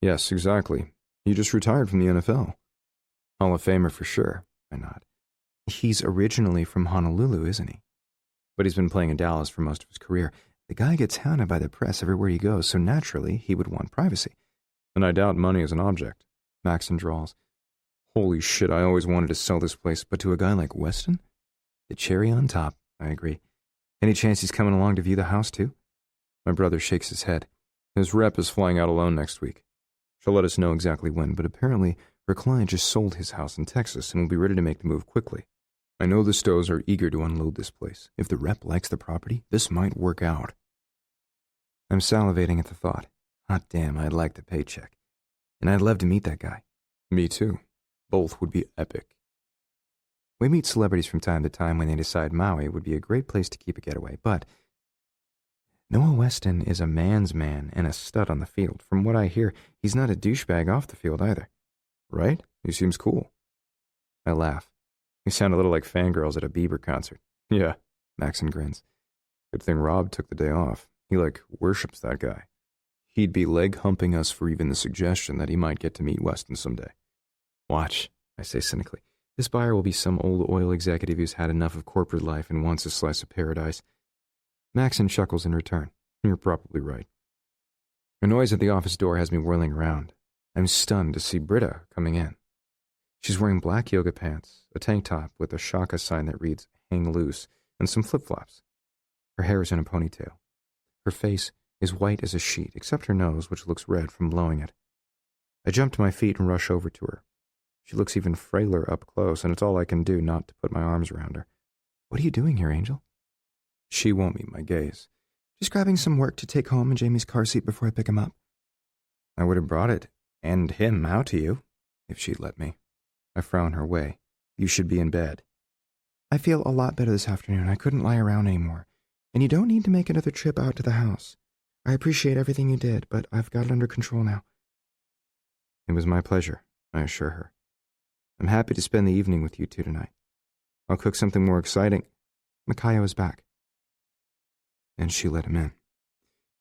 Yes, exactly. He just retired from the NFL. Hall of Famer for sure, I nod. He's originally from Honolulu, isn't he? But he's been playing in Dallas for most of his career. The guy gets hounded by the press everywhere he goes, so naturally he would want privacy. And I doubt money is an object, Maxon drawls. Holy shit, I always wanted to sell this place, but to a guy like Weston? The cherry on top, I agree. Any chance he's coming along to view the house, too? My brother shakes his head. His rep is flying out alone next week. She'll let us know exactly when, but apparently her client just sold his house in Texas and will be ready to make the move quickly. I know the Stowes are eager to unload this place. If the rep likes the property, this might work out. I'm salivating at the thought. Hot damn, I'd like the paycheck. And I'd love to meet that guy. Me too. Both would be epic. We meet celebrities from time to time when they decide Maui would be a great place to keep a getaway, but Noah Weston is a man's man and a stud on the field. From what I hear, he's not a douchebag off the field either. Right? He seems cool. I laugh. We sound a little like fangirls at a Bieber concert. Yeah, Maxon grins. Good thing Rob took the day off. He, worships that guy. He'd be leg-humping us for even the suggestion that he might get to meet Weston someday. Watch, I say cynically. This buyer will be some old oil executive who's had enough of corporate life and wants a slice of paradise. Maxon chuckles in return. You're probably right. A noise at the office door has me whirling around. I'm stunned to see Britta coming in. She's wearing black yoga pants, a tank top with a shaka sign that reads, "Hang loose," and some flip-flops. Her hair is in a ponytail. Her face is white as a sheet, except her nose, which looks red from blowing it. I jump to my feet and rush over to her. She looks even frailer up close, and it's all I can do not to put my arms around her. What are you doing here, Angel? She won't meet my gaze. Just grabbing some work to take home in Jamie's car seat before I pick him up. I would have brought it, and him, out to you, if she'd let me. I frown her way. You should be in bed. I feel a lot better this afternoon. I couldn't lie around anymore. And you don't need to make another trip out to the house. I appreciate everything you did, but I've got it under control now. It was my pleasure, I assure her. I'm happy to spend the evening with you two tonight. I'll cook something more exciting. Micaiah is back. And she let him in.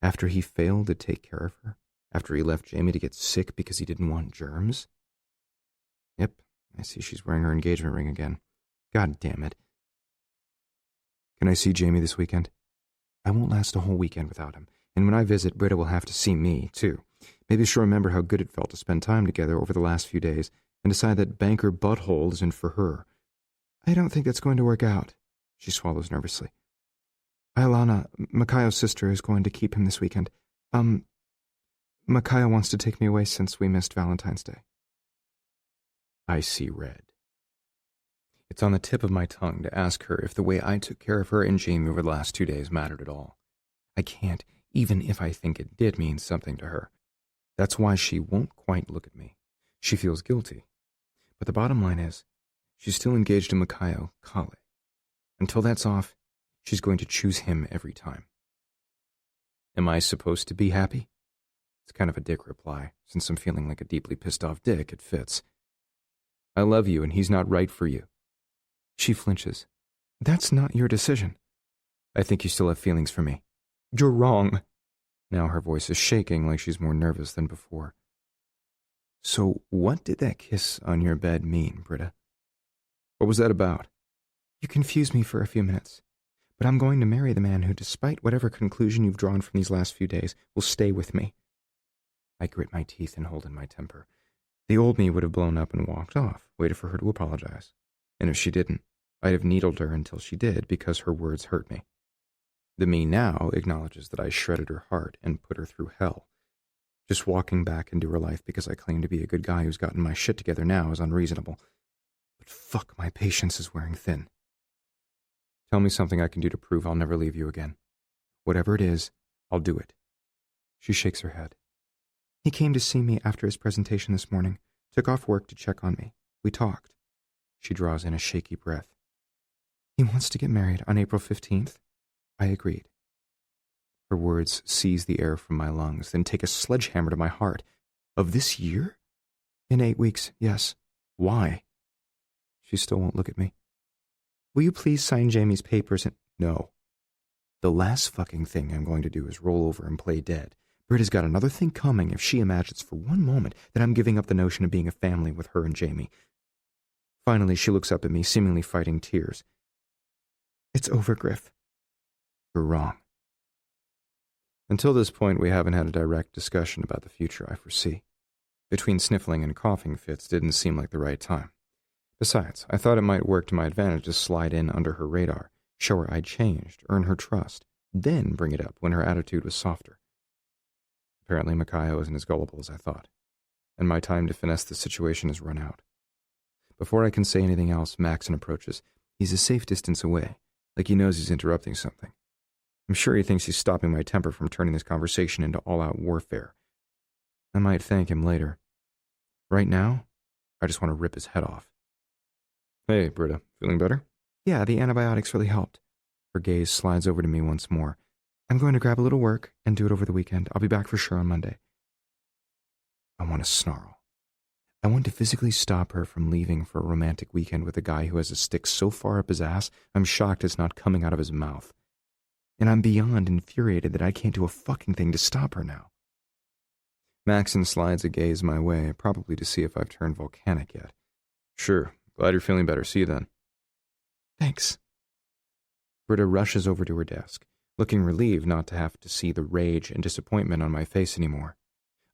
After he failed to take care of her? After he left Jamie to get sick because he didn't want germs? Yep, I see she's wearing her engagement ring again. God damn it. Can I see Jamie this weekend? I won't last a whole weekend without him, and when I visit, Britta will have to see me, too. Maybe she'll remember how good it felt to spend time together over the last few days, and decide that banker butthole isn't for her. I don't think that's going to work out, she swallows nervously. Ilana, Micaiah's sister, is going to keep him this weekend. Micaiah wants to take me away since we missed Valentine's Day. I see red. It's on the tip of my tongue to ask her if the way I took care of her and Jamie over the last 2 days mattered at all. I can't, even if I think it did mean something to her. That's why she won't quite look at me. She feels guilty. But the bottom line is, she's still engaged to Micaiah, Kale. Until that's off, she's going to choose him every time. Am I supposed to be happy? It's kind of a dick reply. Since I'm feeling like a deeply pissed off dick, it fits. I love you, and he's not right for you. She flinches. That's not your decision. I think you still have feelings for me. You're wrong. Now her voice is shaking like she's more nervous than before. So what did that kiss on your bed mean, Britta? What was that about? You confused me for a few minutes. But I'm going to marry the man who, despite whatever conclusion you've drawn from these last few days, will stay with me. I grit my teeth and hold in my temper. The old me would have blown up and walked off, waited for her to apologize. And if she didn't, I'd have needled her until she did because her words hurt me. The me now acknowledges that I shredded her heart and put her through hell. Just walking back into her life because I claim to be a good guy who's gotten my shit together now is unreasonable. But fuck, my patience is wearing thin. Tell me something I can do to prove I'll never leave you again. Whatever it is, I'll do it. She shakes her head. He came to see me after his presentation this morning, took off work to check on me. We talked. She draws in a shaky breath. He wants to get married on April 15th. I agreed. Her words seize the air from my lungs, then take a sledgehammer to my heart. Of this year? In 8 weeks, yes. Why? She still won't look at me. Will you please sign Jamie's papers and... No. The last fucking thing I'm going to do is roll over and play dead. Britta's got another thing coming if she imagines for one moment that I'm giving up the notion of being a family with her and Jamie. Finally, she looks up at me, seemingly fighting tears. It's over, Griff. You're wrong. Until this point, we haven't had a direct discussion about the future I foresee. Between sniffling and coughing fits didn't seem like the right time. Besides, I thought it might work to my advantage to slide in under her radar, show her I'd changed, earn her trust, then bring it up when her attitude was softer. Apparently, Micaiah isn't as gullible as I thought, and my time to finesse the situation has run out. Before I can say anything else, Maxon approaches. He's a safe distance away, like he knows he's interrupting something. I'm sure he thinks he's stopping my temper from turning this conversation into all-out warfare. I might thank him later. Right now, I just want to rip his head off. Hey, Britta, feeling better? Yeah, the antibiotics really helped. Her gaze slides over to me once more. I'm going to grab a little work and do it over the weekend. I'll be back for sure on Monday. I want to snarl. I want to physically stop her from leaving for a romantic weekend with a guy who has a stick so far up his ass, I'm shocked it's not coming out of his mouth. And I'm beyond infuriated that I can't do a fucking thing to stop her now. Maxon slides a gaze my way, probably to see if I've turned volcanic yet. Sure, glad you're feeling better. See you then. Thanks. Britta rushes over to her desk, looking relieved not to have to see the rage and disappointment on my face anymore.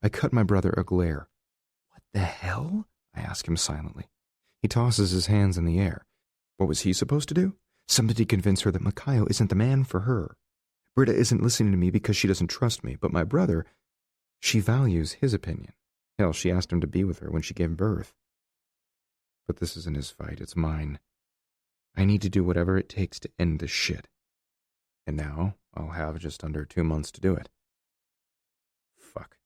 I cut my brother a glare. What the hell? I ask him silently. He tosses his hands in the air. What was he supposed to do? Somebody convince her that Micaiah isn't the man for her. Britta isn't listening to me because she doesn't trust me, but my brother, she values his opinion. Hell, she asked him to be with her when she gave birth. But this isn't his fight, it's mine. I need to do whatever it takes to end this shit. And now I'll have just under 2 months to do it. Fuck.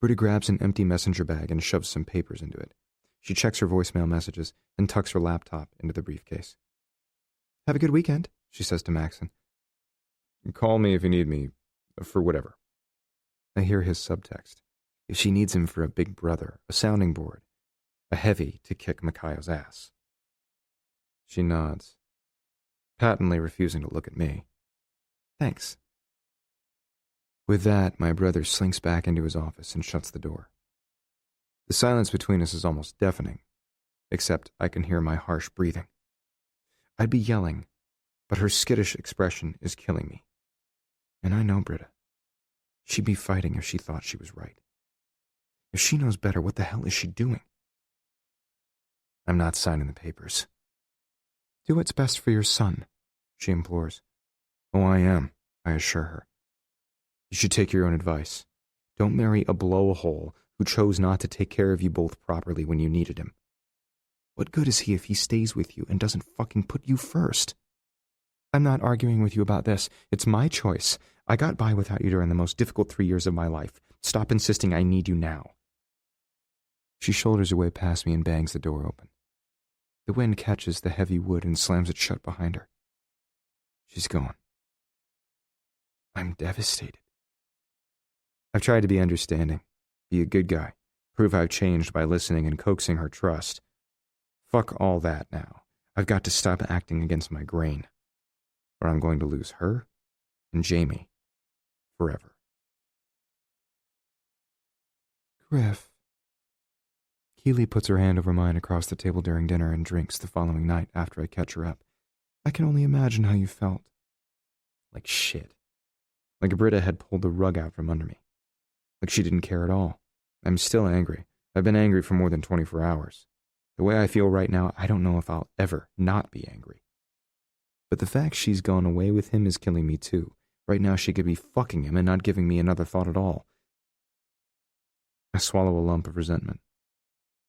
Britta grabs an empty messenger bag and shoves some papers into it. She checks her voicemail messages, then tucks her laptop into the briefcase. Have a good weekend, she says to Maxon. Call me if you need me, for whatever. I hear his subtext. If she needs him for a big brother, a sounding board, a heavy to kick Makayo's ass. She nods, patently refusing to look at me. Thanks. With that, my brother slinks back into his office and shuts the door. The silence between us is almost deafening, except I can hear my harsh breathing. I'd be yelling, but her skittish expression is killing me. And I know Britta. She'd be fighting if she thought she was right. If she knows better, what the hell is she doing? I'm not signing the papers. Do what's best for your son, she implores. Oh, I am, I assure her. You should take your own advice. Don't marry a blowhole who chose not to take care of you both properly when you needed him. What good is he if he stays with you and doesn't fucking put you first? I'm not arguing with you about this. It's my choice. I got by without you during the most difficult 3 years of my life. Stop insisting I need you now. She shoulders away past me and bangs the door open. The wind catches the heavy wood and slams it shut behind her. She's gone. I'm devastated. I've tried to be understanding, be a good guy, prove I've changed by listening and coaxing her trust. Fuck all that now. I've got to stop acting against my grain, or I'm going to lose her and Jamie forever. Griff. Keely puts her hand over mine across the table during dinner and drinks the following night after I catch her up. I can only imagine how you felt. Like shit. Like Britta had pulled the rug out from under me. Like she didn't care at all. I'm still angry. I've been angry for more than 24 hours. The way I feel right now, I don't know if I'll ever not be angry. But the fact she's gone away with him is killing me too. Right now she could be fucking him and not giving me another thought at all. I swallow a lump of resentment.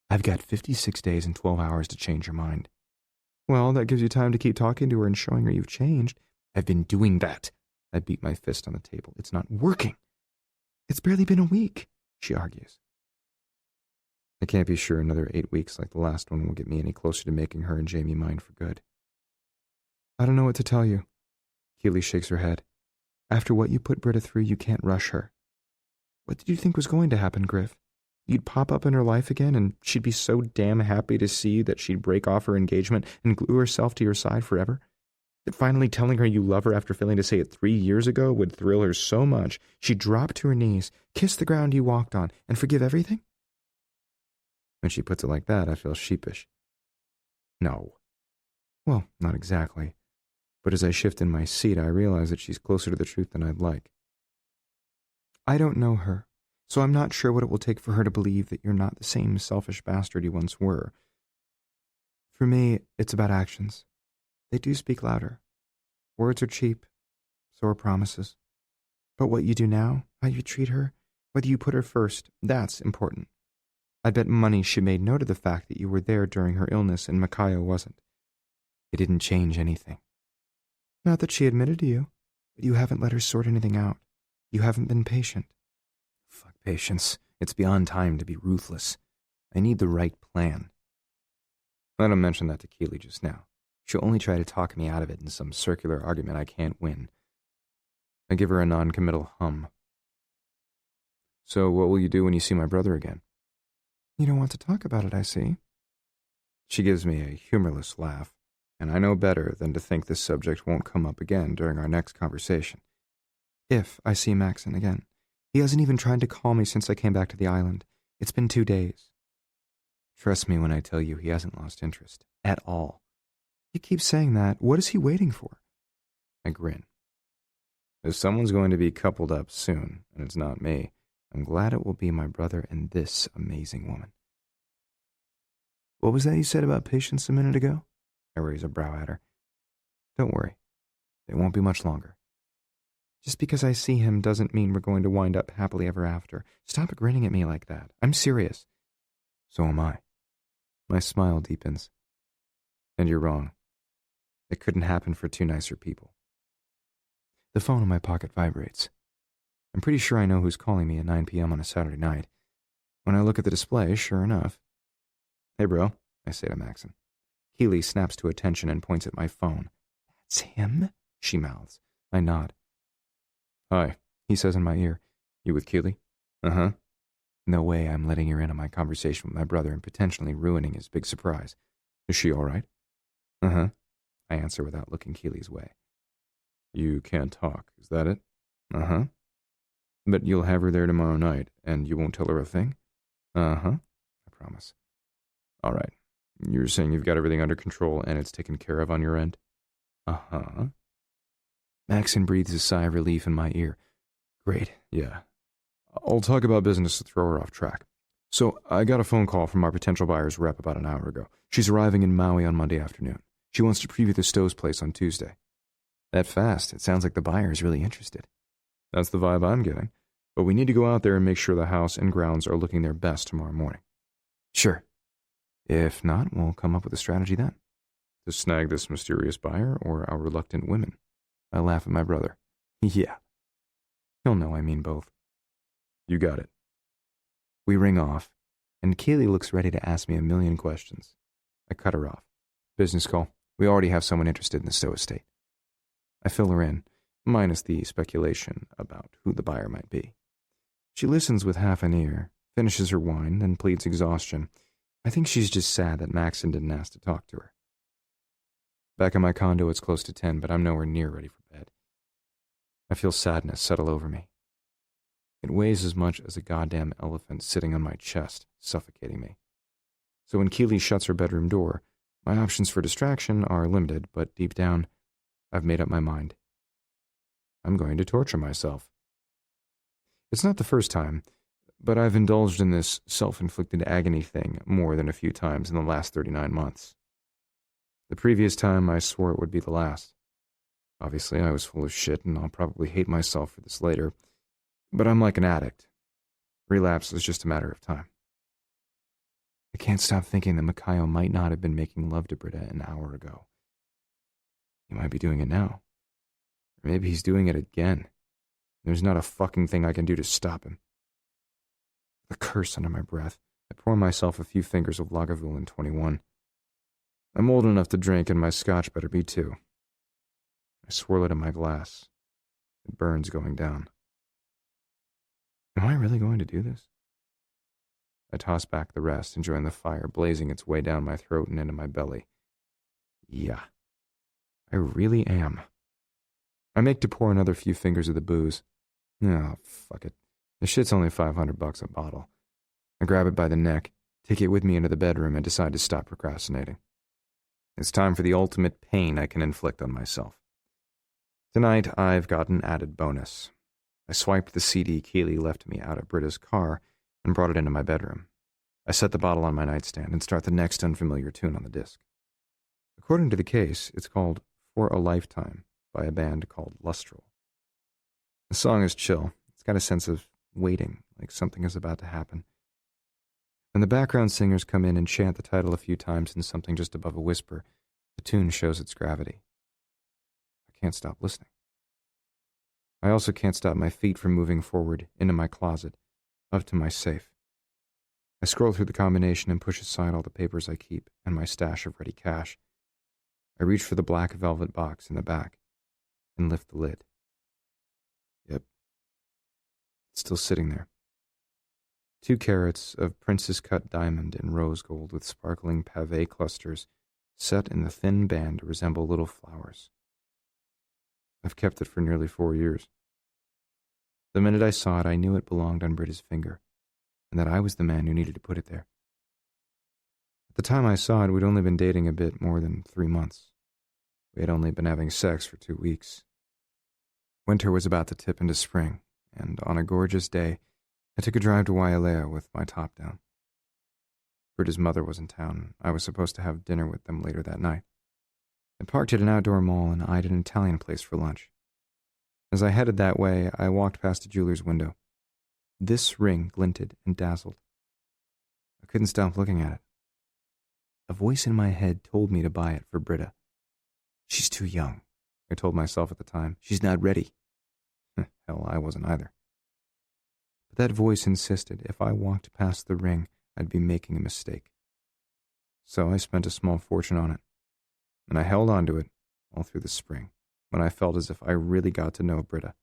I've got 56 days and 12 hours to change your mind. Well, that gives you time to keep talking to her and showing her you've changed. I've been doing that. I beat my fist on the table. It's not working. It's barely been a week, she argues. I can't be sure another 8 weeks like the last one will get me any closer to making her and Jamie mine for good. I don't know what to tell you. Keely shakes her head. After what you put Britta through, you can't rush her. What did you think was going to happen, Griff? You'd pop up in her life again, and she'd be so damn happy to see you that she'd break off her engagement and glue herself to your side forever? That finally telling her you love her after failing to say it 3 years ago would thrill her so much she'd drop to her knees, kiss the ground you walked on, and forgive everything? When she puts it like that, I feel sheepish. No. Well, not exactly. But as I shift in my seat, I realize that she's closer to the truth than I'd like. I don't know her, so I'm not sure what it will take for her to believe that you're not the same selfish bastard you once were. For me, it's about actions. They do speak louder. Words are cheap, so are promises. But what you do now, how you treat her, whether you put her first, that's important. I bet money she made note of the fact that you were there during her illness and Makayo wasn't. It didn't change anything. Not that she admitted to you, but you haven't let her sort anything out. You haven't been patient. Fuck patience. It's beyond time to be ruthless. I need the right plan. I don't mention that to Keely just now. She'll only try to talk me out of it in some circular argument I can't win. I give her a non-committal hum. So what will you do when you see my brother again? You don't want to talk about it, I see. She gives me a humorless laugh, and I know better than to think this subject won't come up again during our next conversation. If I see Maxon again. He hasn't even tried to call me since I came back to the island. It's been 2 days. Trust me when I tell you he hasn't lost interest. At all. You keep saying that. What is he waiting for? I grin. If someone's going to be coupled up soon, and it's not me, I'm glad it will be my brother and this amazing woman. What was that you said about patience a minute ago? I raise a brow at her. Don't worry. It won't be much longer. Just because I see him doesn't mean we're going to wind up happily ever after. Stop grinning at me like that. I'm serious. So am I. My smile deepens. And you're wrong. It couldn't happen for two nicer people. The phone in my pocket vibrates. I'm pretty sure I know who's calling me at 9 p.m. on a Saturday night. When I look at the display, sure enough. Hey, bro, I say to Maxon. Keely snaps to attention and points at my phone. That's him? She mouths. I nod. Hi, he says in my ear. You with Keely? Uh-huh. No way I'm letting her in on my conversation with my brother and potentially ruining his big surprise. Is she all right? Uh-huh, I answer without looking Keely's way. You can't talk, is that it? Uh-huh. But you'll have her there tomorrow night, and you won't tell her a thing? Uh-huh, I promise. All right. You're saying you've got everything under control and it's taken care of on your end? Uh-huh. Maxon breathes a sigh of relief in my ear. Great, yeah. I'll talk about business to throw her off track. So, I got a phone call from our potential buyer's rep about an hour ago. She's arriving in Maui on Monday afternoon. She wants to preview the Stowe's place on Tuesday. That fast? It sounds like the buyer is really interested. That's the vibe I'm getting. But we need to go out there and make sure the house and grounds are looking their best tomorrow morning. Sure. If not, we'll come up with a strategy then. To snag this mysterious buyer or our reluctant women? I laugh at my brother. Yeah. He'll know I mean both. You got it. We ring off, and Keely looks ready to ask me a million questions. I cut her off. Business call. We already have someone interested in the Stowe estate. I fill her in, minus the speculation about who the buyer might be. She listens with half an ear, finishes her wine, then pleads exhaustion. I think she's just sad that Maxon didn't ask to talk to her. Back in my condo, it's close to 10, but I'm nowhere near ready for bed. I feel sadness settle over me. It weighs as much as a goddamn elephant sitting on my chest, suffocating me. So when Keely shuts her bedroom door, my options for distraction are limited, but deep down, I've made up my mind. I'm going to torture myself. It's not the first time, but I've indulged in this self-inflicted agony thing more than a few times in the last 39 months. The previous time, I swore it would be the last. Obviously, I was full of shit, and I'll probably hate myself for this later, but I'm like an addict. Relapse is just a matter of time. I can't stop thinking that Mikhail might not have been making love to Britta an hour ago. He might be doing it now. Or maybe he's doing it again. There's not a fucking thing I can do to stop him. The curse under my breath, I pour myself a few fingers of Lagavulin 21. I'm old enough to drink, and my scotch better be too. I swirl it in my glass. It burns going down. Am I really going to do this? I toss back the rest, enjoying the fire blazing its way down my throat and into my belly. Yeah, I really am. I make to pour another few fingers of the booze. Oh, fuck it. The shit's only $500 a bottle. I grab it by the neck, take it with me into the bedroom, and decide to stop procrastinating. It's time for the ultimate pain I can inflict on myself. Tonight, I've got an added bonus. I swiped the CD Keely left me out of Britta's car and brought it into my bedroom. I set the bottle on my nightstand and start the next unfamiliar tune on the disc. According to the case, it's called For a Lifetime by a band called Lustral. The song is chill. It's got a sense of waiting, like something is about to happen. When the background singers come in and chant the title a few times in something just above a whisper, the tune shows its gravity. I can't stop listening. I also can't stop my feet from moving forward, into my closet, up to my safe. I scroll through the combination and push aside all the papers I keep and my stash of ready cash. I reach for the black velvet box in the back and lift the lid. Yep. It's still sitting there. 2 carats of princess-cut diamond in rose gold with sparkling pavé clusters set in the thin band to resemble little flowers. I've kept it for nearly 4 years. The minute I saw it, I knew it belonged on Britta's finger, and that I was the man who needed to put it there. At the time I saw it, we'd only been dating a bit more than 3 months. We had only been having sex for 2 weeks. Winter was about to tip into spring, and on a gorgeous day, I took a drive to Wailea with my top down. Britta's mother was in town. I was supposed to have dinner with them later that night. I parked at an outdoor mall and eyed an Italian place for lunch. As I headed that way, I walked past a jeweler's window. This ring glinted and dazzled. I couldn't stop looking at it. A voice in my head told me to buy it for Britta. She's too young, I told myself at the time. She's not ready. Hell, I wasn't either. But that voice insisted if I walked past the ring, I'd be making a mistake. So I spent a small fortune on it, and I held on to it all through the spring, when I felt as if I really got to know Britta.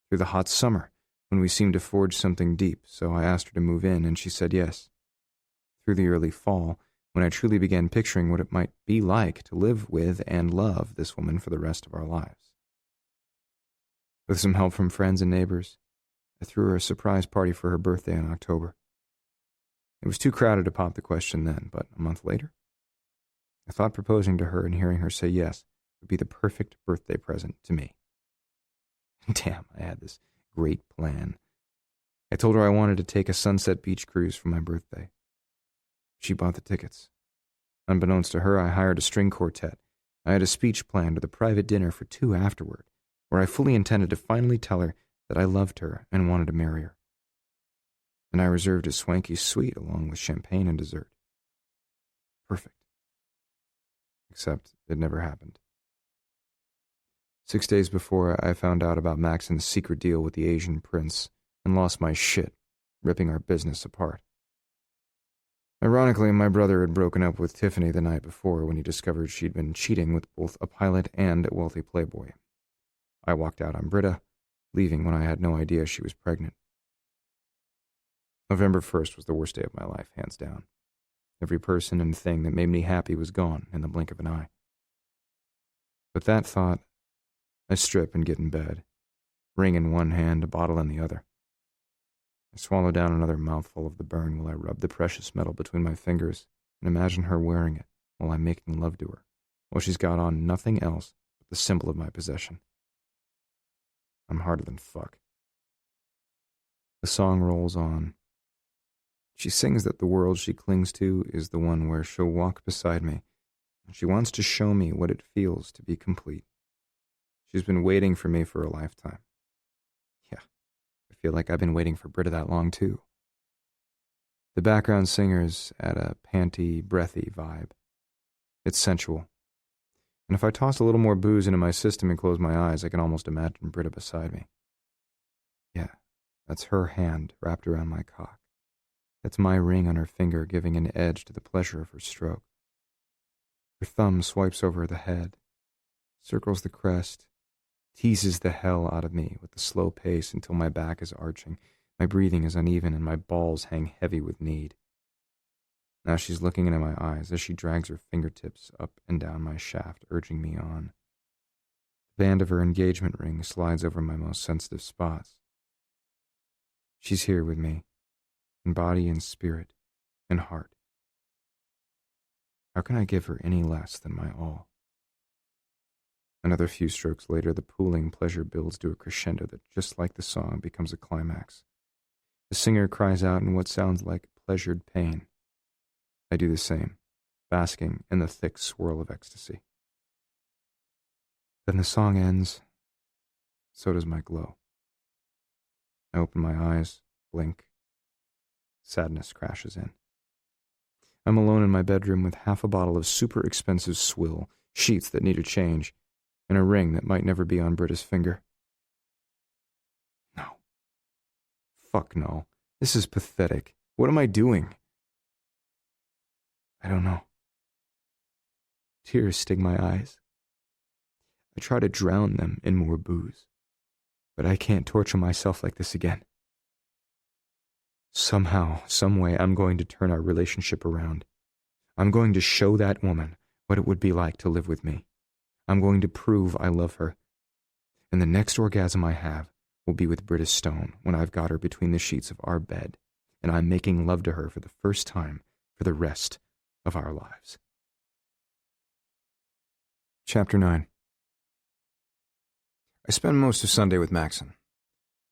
Through the hot summer, when we seemed to forge something deep, so I asked her to move in, and she said yes. Through the early fall, when I truly began picturing what it might be like to live with and love this woman for the rest of our lives. With some help from friends and neighbors, I threw her a surprise party for her birthday in October. It was too crowded to pop the question then, but a month later, I thought proposing to her and hearing her say yes would be the perfect birthday present to me. Damn, I had this great plan. I told her I wanted to take a Sunset Beach cruise for my birthday. She bought the tickets. Unbeknownst to her, I hired a string quartet. I had a speech planned with a private dinner for 2 afterward, where I fully intended to finally tell her that I loved her and wanted to marry her. And I reserved a swanky suite along with champagne and dessert. Perfect. Except it never happened. 6 days before, I found out about Maxon's secret deal with the Asian prince and lost my shit, ripping our business apart. Ironically, my brother had broken up with Tiffany the night before when he discovered she'd been cheating with both a pilot and a wealthy playboy. I walked out on Britta, leaving when I had no idea she was pregnant. November 1st was the worst day of my life, hands down. Every person and thing that made me happy was gone in the blink of an eye. With that thought, I strip and get in bed, ring in one hand, a bottle in the other. I swallow down another mouthful of the burn while I rub the precious metal between my fingers and imagine her wearing it while I'm making love to her, while she's got on nothing else but the symbol of my possession. I'm harder than fuck. The song rolls on. She sings that the world she clings to is the one where she'll walk beside me, and she wants to show me what it feels to be complete. She's been waiting for me for a lifetime. Yeah, I feel like I've been waiting for Britta that long, too. The background singer's at a panty, breathy vibe. It's sensual. And if I toss a little more booze into my system and close my eyes, I can almost imagine Britta beside me. Yeah, that's her hand wrapped around my cock. That's my ring on her finger giving an edge to the pleasure of her stroke. Her thumb swipes over the head, circles the crest, teases the hell out of me with the slow pace until my back is arching, my breathing is uneven, and my balls hang heavy with need. Now she's looking into my eyes as she drags her fingertips up and down my shaft, urging me on. The band of her engagement ring slides over my most sensitive spots. She's here with me, in body and spirit and heart. How can I give her any less than my all? Another few strokes later, the pooling pleasure builds to a crescendo that, just like the song, becomes a climax. The singer cries out in what sounds like pleasured pain. I do the same, basking in the thick swirl of ecstasy. Then the song ends. So does my glow. I open my eyes, blink. Sadness crashes in. I'm alone in my bedroom with half a bottle of super expensive swill, sheets that need a change, and a ring that might never be on Britta's finger. No. Fuck no. This is pathetic. What am I doing? I don't know. Tears sting my eyes. I try to drown them in more booze, but I can't torture myself like this again. Somehow, someway, I'm going to turn our relationship around. I'm going to show that woman what it would be like to live with me. I'm going to prove I love her. And the next orgasm I have will be with Britta Stone when I've got her between the sheets of our bed, and I'm making love to her for the first time for the rest of our lives. Chapter 9. I spend most of Sunday with Maxon.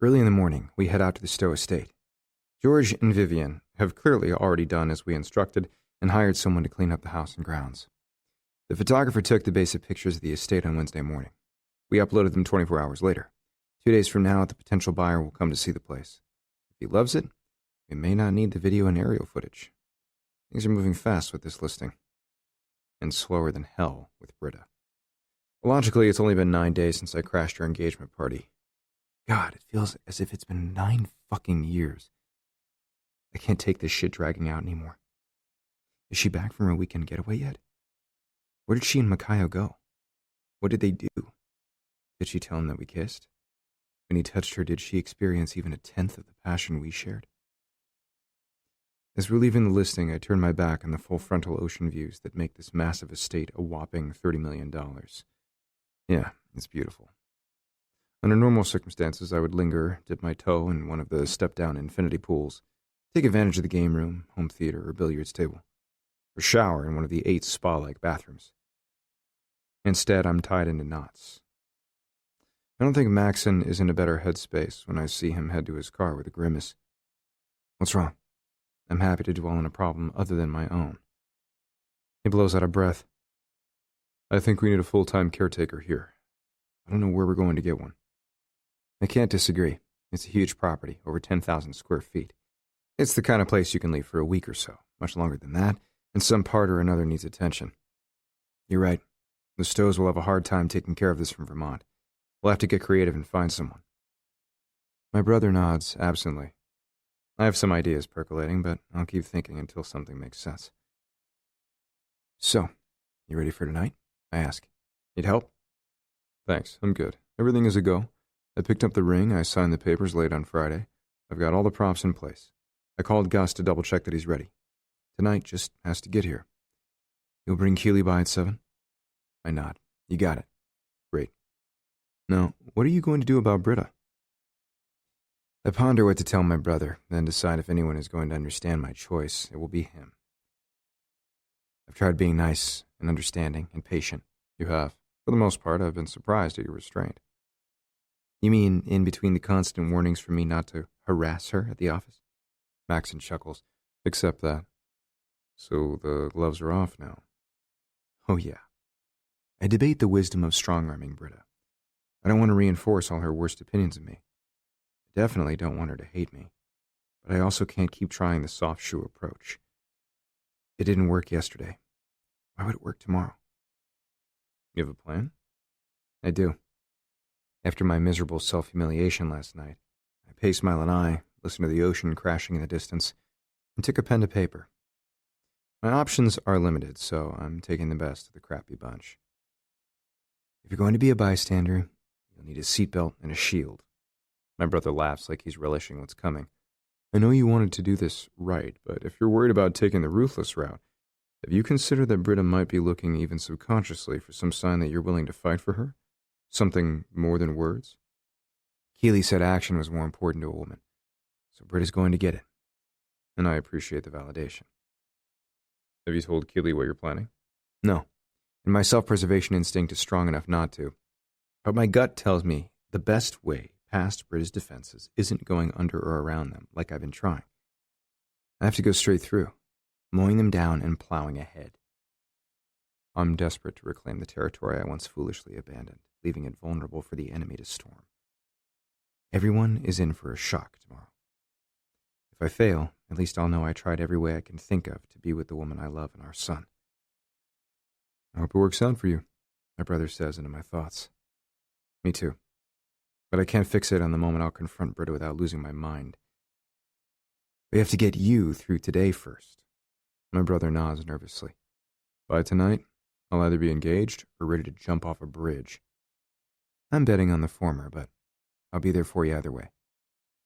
Early in the morning, we head out to the Stowe estate. George and Vivian have clearly already done as we instructed and hired someone to clean up the house and grounds. The photographer took the basic pictures of the estate on Wednesday morning. We uploaded them 24 hours later. 2 days from now, the potential buyer will come to see the place. If he loves it, we may not need the video and aerial footage. Things are moving fast with this listing. And slower than hell with Britta. Logically, it's only been 9 days since I crashed her engagement party. God, it feels as if it's been 9 fucking years. I can't take this shit dragging out anymore. Is she back from her weekend getaway yet? Where did she and Makayo go? What did they do? Did she tell him that we kissed? When he touched her, did she experience even a tenth of the passion we shared? As we're leaving the listing, I turn my back on the full frontal ocean views that make this massive estate a whopping $30 million. Yeah, it's beautiful. Under normal circumstances, I would linger, dip my toe in one of the step-down infinity pools, take advantage of the game room, home theater, or billiards table, or shower in one of the 8 spa-like bathrooms. Instead, I'm tied into knots. I don't think Maxon is in a better headspace when I see him head to his car with a grimace. What's wrong? I'm happy to dwell on a problem other than my own. He blows out a breath. I think we need a full-time caretaker here. I don't know where we're going to get one. I can't disagree. It's a huge property, over 10,000 square feet. It's the kind of place you can leave for a week or so, much longer than that, and some part or another needs attention. You're right. The Stows will have a hard time taking care of this from Vermont. We'll have to get creative and find someone. My brother nods absently. I have some ideas percolating, but I'll keep thinking until something makes sense. So, you ready for tonight? I ask. Need help? Thanks, I'm good. Everything is a go. I picked up the ring, I signed the papers late on Friday. I've got all the props in place. I called Gus to double-check that he's ready. Tonight just has to get here. You'll bring Keeley by at 7? I nod. You got it. Great. Now, what are you going to do about Britta? I ponder what to tell my brother, then decide if anyone is going to understand my choice, it will be him. I've tried being nice and understanding and patient. You have. For the most part, I've been surprised at your restraint. You mean in between the constant warnings for me not to harass her at the office? Maxon chuckles. Accept that. So the gloves are off now. Oh yeah. I debate the wisdom of strong-arming Britta. I don't want to reinforce all her worst opinions of me. I definitely don't want her to hate me. But I also can't keep trying the soft shoe approach. It didn't work yesterday. Why would it work tomorrow? You have a plan? I do. After my miserable self-humiliation last night, I paced Mile and I, listened to the ocean crashing in the distance, and took a pen to paper. My options are limited, so I'm taking the best of the crappy bunch. If you're going to be a bystander, you'll need a seatbelt and a shield. My brother laughs like he's relishing what's coming. I know you wanted to do this right, but if you're worried about taking the ruthless route, have you considered that Britta might be looking even subconsciously for some sign that you're willing to fight for her? Something more than words? Keeley said action was more important to a woman, so Britta's going to get it. And I appreciate the validation. Have you told Keeley what you're planning? No, and my self-preservation instinct is strong enough not to. But my gut tells me the best way past Britta's defenses isn't going under or around them like I've been trying. I have to go straight through, mowing them down and plowing ahead. I'm desperate to reclaim the territory I once foolishly abandoned, leaving it vulnerable for the enemy to storm. Everyone is in for a shock tomorrow. If I fail, at least I'll know I tried every way I can think of to be with the woman I love and our son. I hope it works out for you, my brother says into my thoughts. Me too. But I can't fixate on the moment I'll confront Britta without losing my mind. We have to get you through today first. My brother nods nervously. By tonight, I'll either be engaged or ready to jump off a bridge. I'm betting on the former, but I'll be there for you either way.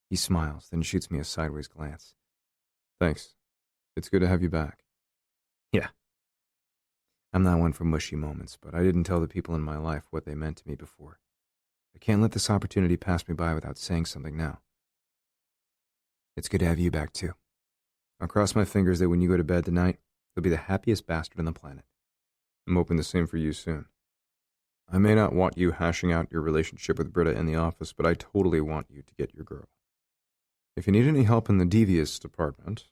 He smiles, then shoots me a sideways glance. Thanks. It's good to have you back. Yeah. I'm not one for mushy moments, but I didn't tell the people in my life what they meant to me before. I can't let this opportunity pass me by without saying something now. It's good to have you back, too. I'll cross my fingers that when you go to bed tonight, you'll be the happiest bastard on the planet. I'm hoping the same for you soon. I may not want you hashing out your relationship with Britta in the office, but I totally want you to get your girl. If you need any help in the devious department,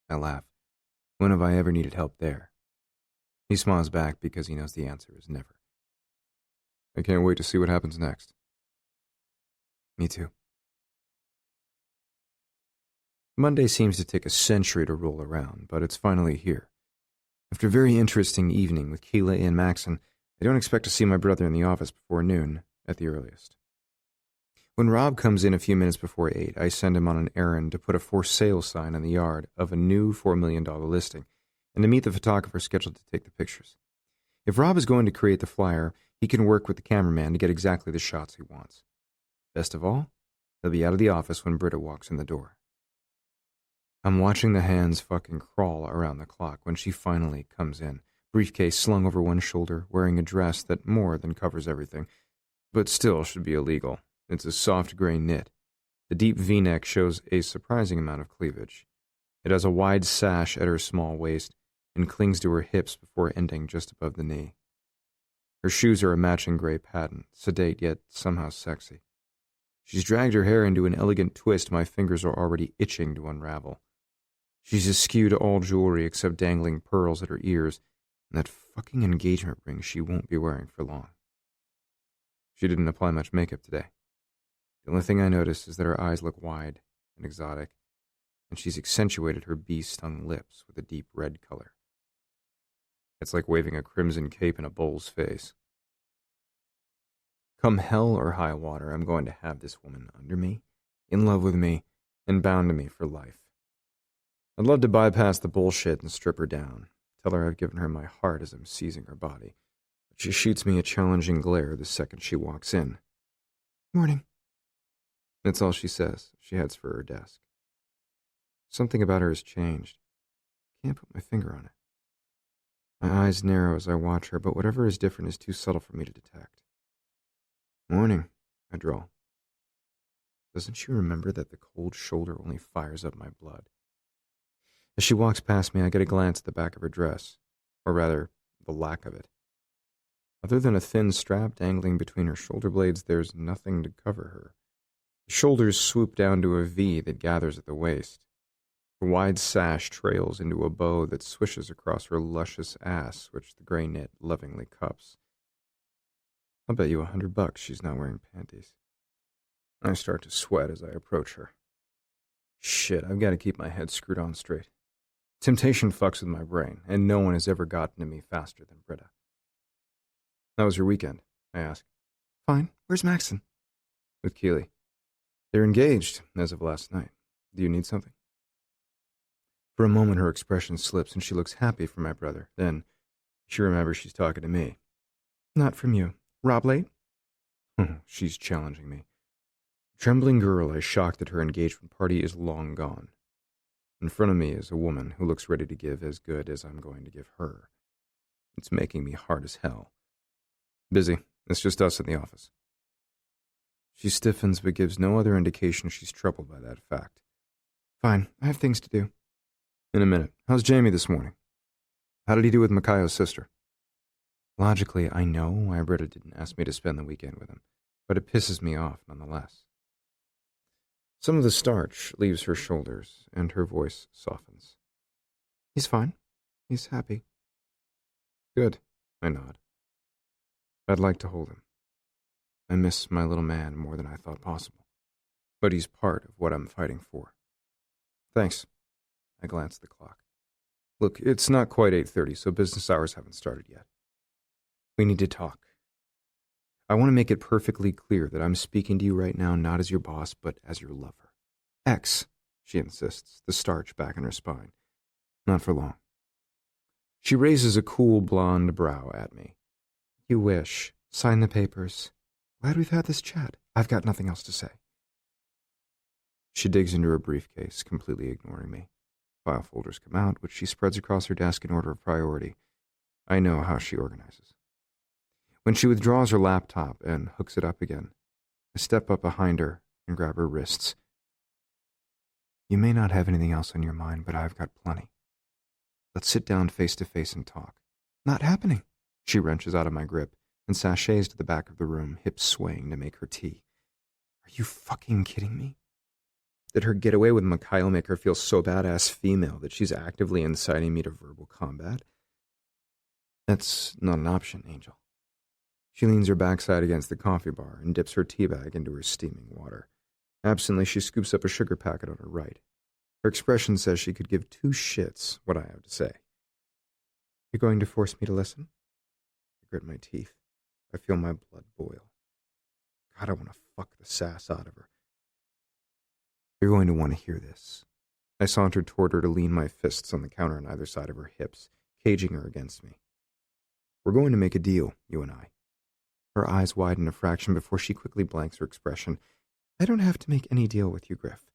I laugh. When have I ever needed help there? He smiles back because he knows the answer is never. I can't wait to see what happens next. Me too. Monday seems to take a century to roll around, but it's finally here. After a very interesting evening with Keela and Maxon, I don't expect to see my brother in the office before noon, at the earliest. When Rob comes in a few minutes before 8, I send him on an errand to put a for sale sign in the yard of a new $4 million listing, and to meet the photographer scheduled to take the pictures. If Rob is going to create the flyer, he can work with the cameraman to get exactly the shots he wants. Best of all, he'll be out of the office when Britta walks in the door. I'm watching the hands fucking crawl around the clock when she finally comes in, briefcase slung over one shoulder, wearing a dress that more than covers everything, but still should be illegal. It's a soft gray knit. The deep V-neck shows a surprising amount of cleavage. It has a wide sash at her small waist and clings to her hips before ending just above the knee. Her shoes are a matching gray pattern, sedate yet somehow sexy. She's dragged her hair into an elegant twist my fingers are already itching to unravel. She's askew to all jewelry except dangling pearls at her ears and that fucking engagement ring she won't be wearing for long. She didn't apply much makeup today. The only thing I notice is that her eyes look wide and exotic, and she's accentuated her bee-stung lips with a deep red color. It's like waving a crimson cape in a bull's face. Come hell or high water, I'm going to have this woman under me, in love with me, and bound to me for life. I'd love to bypass the bullshit and strip her down, tell her I've given her my heart as I'm seizing her body, but she shoots me a challenging glare the second she walks in. Morning. That's all she says. She heads for her desk. Something about her has changed. Can't put my finger on it. My eyes narrow as I watch her, but whatever is different is too subtle for me to detect. Morning, I drawl. Doesn't she remember that the cold shoulder only fires up my blood? As she walks past me, I get a glance at the back of her dress, or rather, the lack of it. Other than a thin strap dangling between her shoulder blades, there's nothing to cover her. The shoulders swoop down to a V that gathers at the waist. Her wide sash trails into a bow that swishes across her luscious ass, which the gray knit lovingly cups. I'll bet you $100 she's not wearing panties. I start to sweat as I approach her. Shit, I've got to keep my head screwed on straight. Temptation fucks with my brain, and no one has ever gotten to me faster than Britta. How was your weekend? I ask. Fine. Where's Maxon? With Keely. They're engaged, as of last night. Do you need something? For a moment, her expression slips, and she looks happy for my brother. Then, she remembers she's talking to me. Not from you. Rob late? She's challenging me. Trembling girl is shocked that her engagement party is long gone. In front of me is a woman who looks ready to give as good as I'm going to give her. It's making me hard as hell. Busy. It's just us in the office. She stiffens but gives no other indication she's troubled by that fact. Fine, I have things to do. In a minute. How's Jamie this morning? How did he do with Makayo's sister? Logically, I know why Britta didn't ask me to spend the weekend with him, but it pisses me off nonetheless. Some of the starch leaves her shoulders, and her voice softens. He's fine. He's happy. Good, I nod. I'd like to hold him. I miss my little man more than I thought possible, but he's part of what I'm fighting for. Thanks. I glance at the clock. Look, it's not quite 8:30, so business hours haven't started yet. We need to talk. I want to make it perfectly clear that I'm speaking to you right now not as your boss, but as your lover. X, she insists, the starch back in her spine. Not for long. She raises a cool blonde brow at me. You wish. Sign the papers. Glad we've had this chat. I've got nothing else to say. She digs into her briefcase, completely ignoring me. File folders come out, which she spreads across her desk in order of priority. I know how she organizes. When she withdraws her laptop and hooks it up again, I step up behind her and grab her wrists. You may not have anything else on your mind, but I've got plenty. Let's sit down face to face and talk. Not happening. She wrenches out of my grip and sachets to the back of the room, hips swaying to make her tea. Are you fucking kidding me? Did her getaway with Makayo make her feel so badass female that she's actively inciting me to verbal combat? That's not an option, Angel. She leans her backside against the coffee bar and dips her teabag into her steaming water. Absently, she scoops up a sugar packet on her right. Her expression says she could give two shits what I have to say. You're going to force me to listen? I grit my teeth. I feel my blood boil. God, I want to fuck the sass out of her. You're going to want to hear this. I sauntered toward her to lean my fists on the counter on either side of her hips, caging her against me. We're going to make a deal, you and I. Her eyes widen a fraction before she quickly blanks her expression. I don't have to make any deal with you, Griff.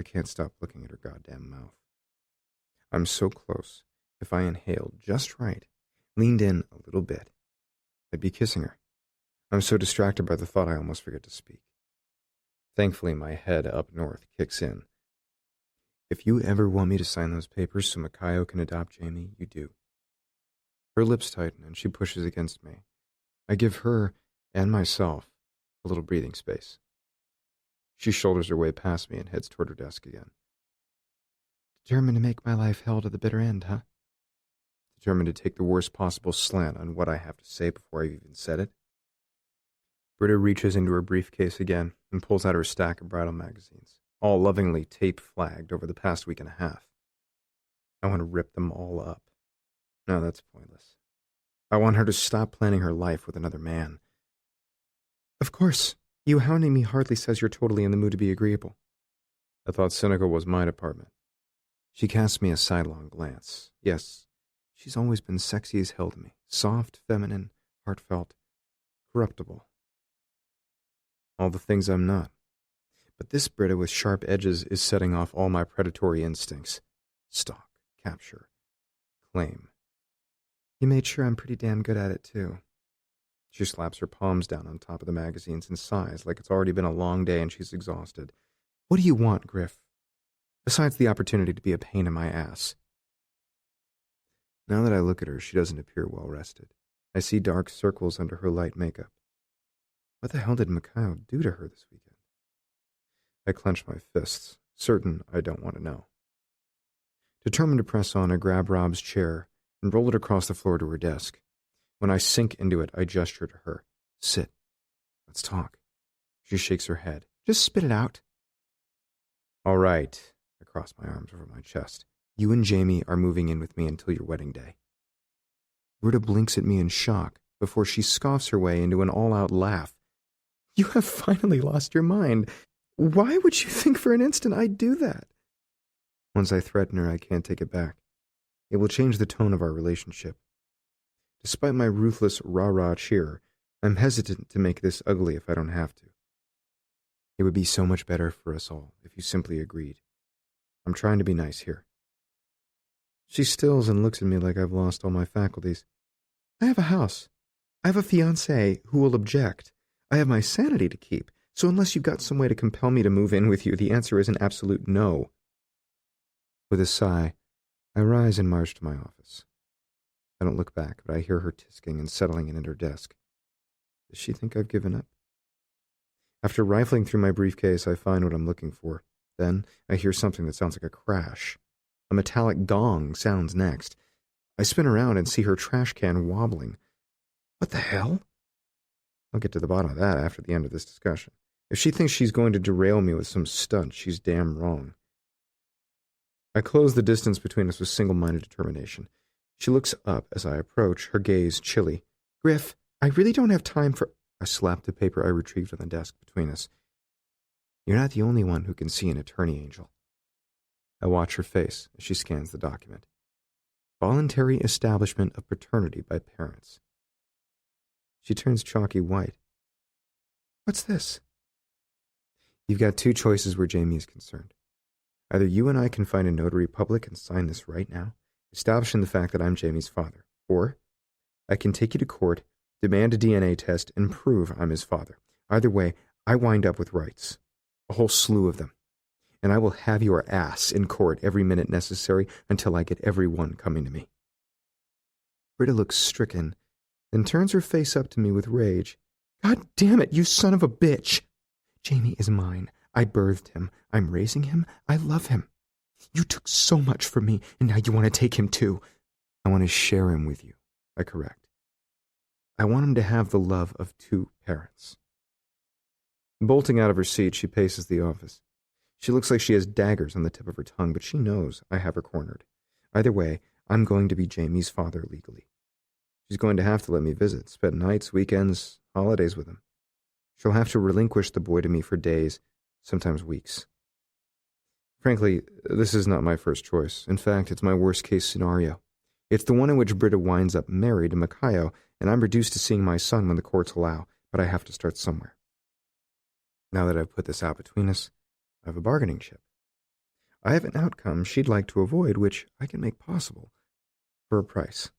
I can't stop looking at her goddamn mouth. I'm so close. If I inhaled just right, leaned in a little bit, I'd be kissing her. I'm so distracted by the thought I almost forget to speak. Thankfully, my head up north kicks in. If you ever want me to sign those papers so Makayo can adopt Jamie, you do. Her lips tighten and she pushes against me. I give her, and myself, a little breathing space. She shoulders her way past me and heads toward her desk again. Determined to make my life hell to the bitter end, huh? Determined to take the worst possible slant on what I have to say before I've even said it? Britta reaches into her briefcase again and pulls out her stack of bridal magazines, all lovingly tape-flagged over the past week and a half. I want to rip them all up. No, that's pointless. I want her to stop planning her life with another man. Of course. You hounding me hardly says you're totally in the mood to be agreeable. I thought cynical was my department. She casts me a sidelong glance. Yes, she's always been sexy as hell to me. Soft, feminine, heartfelt, corruptible. All the things I'm not. But this Britta with sharp edges is setting off all my predatory instincts. Stalk, capture, claim. You made sure I'm pretty damn good at it, too. She slaps her palms down on top of the magazines and sighs like it's already been a long day and she's exhausted. What do you want, Griff? Besides the opportunity to be a pain in my ass. Now that I look at her, she doesn't appear well rested. I see dark circles under her light makeup. What the hell did Makayo do to her this weekend? I clench my fists, certain I don't want to know. Determined to press on, I grab Rob's chair and roll it across the floor to her desk. When I sink into it, I gesture to her. Sit. Let's talk. She shakes her head. Just spit it out. All right. I cross my arms over my chest. You and Jamie are moving in with me until your wedding day. Britta blinks at me in shock before she scoffs her way into an all-out laugh. You have finally lost your mind. Why would you think for an instant I'd do that? Once I threaten her, I can't take it back. It will change the tone of our relationship. Despite my ruthless rah-rah cheer, I'm hesitant to make this ugly if I don't have to. It would be so much better for us all if you simply agreed. I'm trying to be nice here. She stills and looks at me like I've lost all my faculties. I have a house. I have a fiancé who will object. I have my sanity to keep, so unless you've got some way to compel me to move in with you, the answer is an absolute no. With a sigh, I rise and march to my office. I don't look back, but I hear her tisking and settling in at her desk. Does she think I've given up? After rifling through my briefcase, I find what I'm looking for. Then I hear something that sounds like a crash. A metallic gong sounds next. I spin around and see her trash can wobbling. What the hell? I'll get to the bottom of that after the end of this discussion. If she thinks she's going to derail me with some stunt, she's damn wrong. I close the distance between us with single-minded determination. She looks up as I approach, her gaze chilly. Griff, I really don't have time for... I slap the paper I retrieved on the desk between us. You're not the only one who can see an attorney angel. I watch her face as she scans the document. Voluntary establishment of paternity by parents. She turns chalky white. What's this? You've got two choices where Jamie is concerned. Either you and I can find a notary public and sign this right now, establishing the fact that I'm Jamie's father, or I can take you to court, demand a DNA test, and prove I'm his father. Either way, I wind up with rights, a whole slew of them, and I will have your ass in court every minute necessary until I get every one coming to me. Britta looks stricken, then turns her face up to me with rage. God damn it, you son of a bitch! Jamie is mine. I birthed him. I'm raising him. I love him. You took so much from me, and now you want to take him too. I want to share him with you, I correct. I want him to have the love of two parents. Bolting out of her seat, she paces the office. She looks like she has daggers on the tip of her tongue, but she knows I have her cornered. Either way, I'm going to be Jamie's father legally. She's going to have to let me visit, spend nights, weekends, holidays with him. She'll have to relinquish the boy to me for days, sometimes weeks. Frankly, this is not my first choice. In fact, it's my worst-case scenario. It's the one in which Britta winds up married to Makayo, and I'm reduced to seeing my son when the courts allow, but I have to start somewhere. Now that I've put this out between us, I have a bargaining chip. I have an outcome she'd like to avoid, which I can make possible, for a price.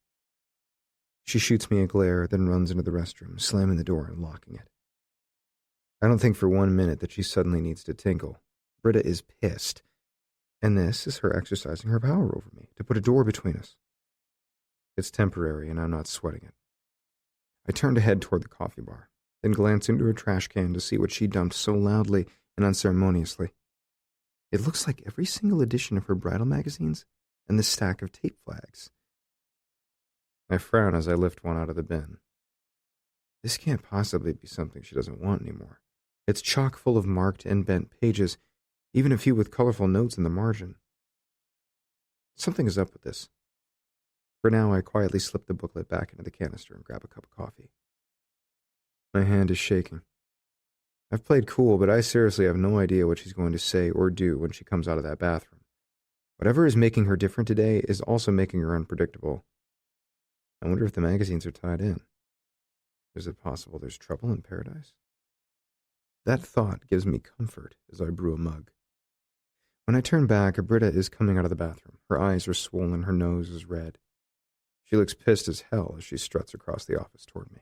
She shoots me a glare, then runs into the restroom, slamming the door and locking it. I don't think for 1 minute that she suddenly needs to tinkle. Britta is pissed, and this is her exercising her power over me, to put a door between us. It's temporary, and I'm not sweating it. I turn to head toward the coffee bar, then glance into her trash can to see what she dumped so loudly and unceremoniously. It looks like every single edition of her bridal magazines and the stack of tape flags. I frown as I lift one out of the bin. This can't possibly be something she doesn't want anymore. It's chock full of marked and bent pages, even a few with colorful notes in the margin. Something is up with this. For now, I quietly slip the booklet back into the canister and grab a cup of coffee. My hand is shaking. I've played cool, but I seriously have no idea what she's going to say or do when she comes out of that bathroom. Whatever is making her different today is also making her unpredictable. I wonder if the magazines are tied in. Is it possible there's trouble in paradise? That thought gives me comfort as I brew a mug. When I turn back, Britta is coming out of the bathroom. Her eyes are swollen, her nose is red. She looks pissed as hell as she struts across the office toward me.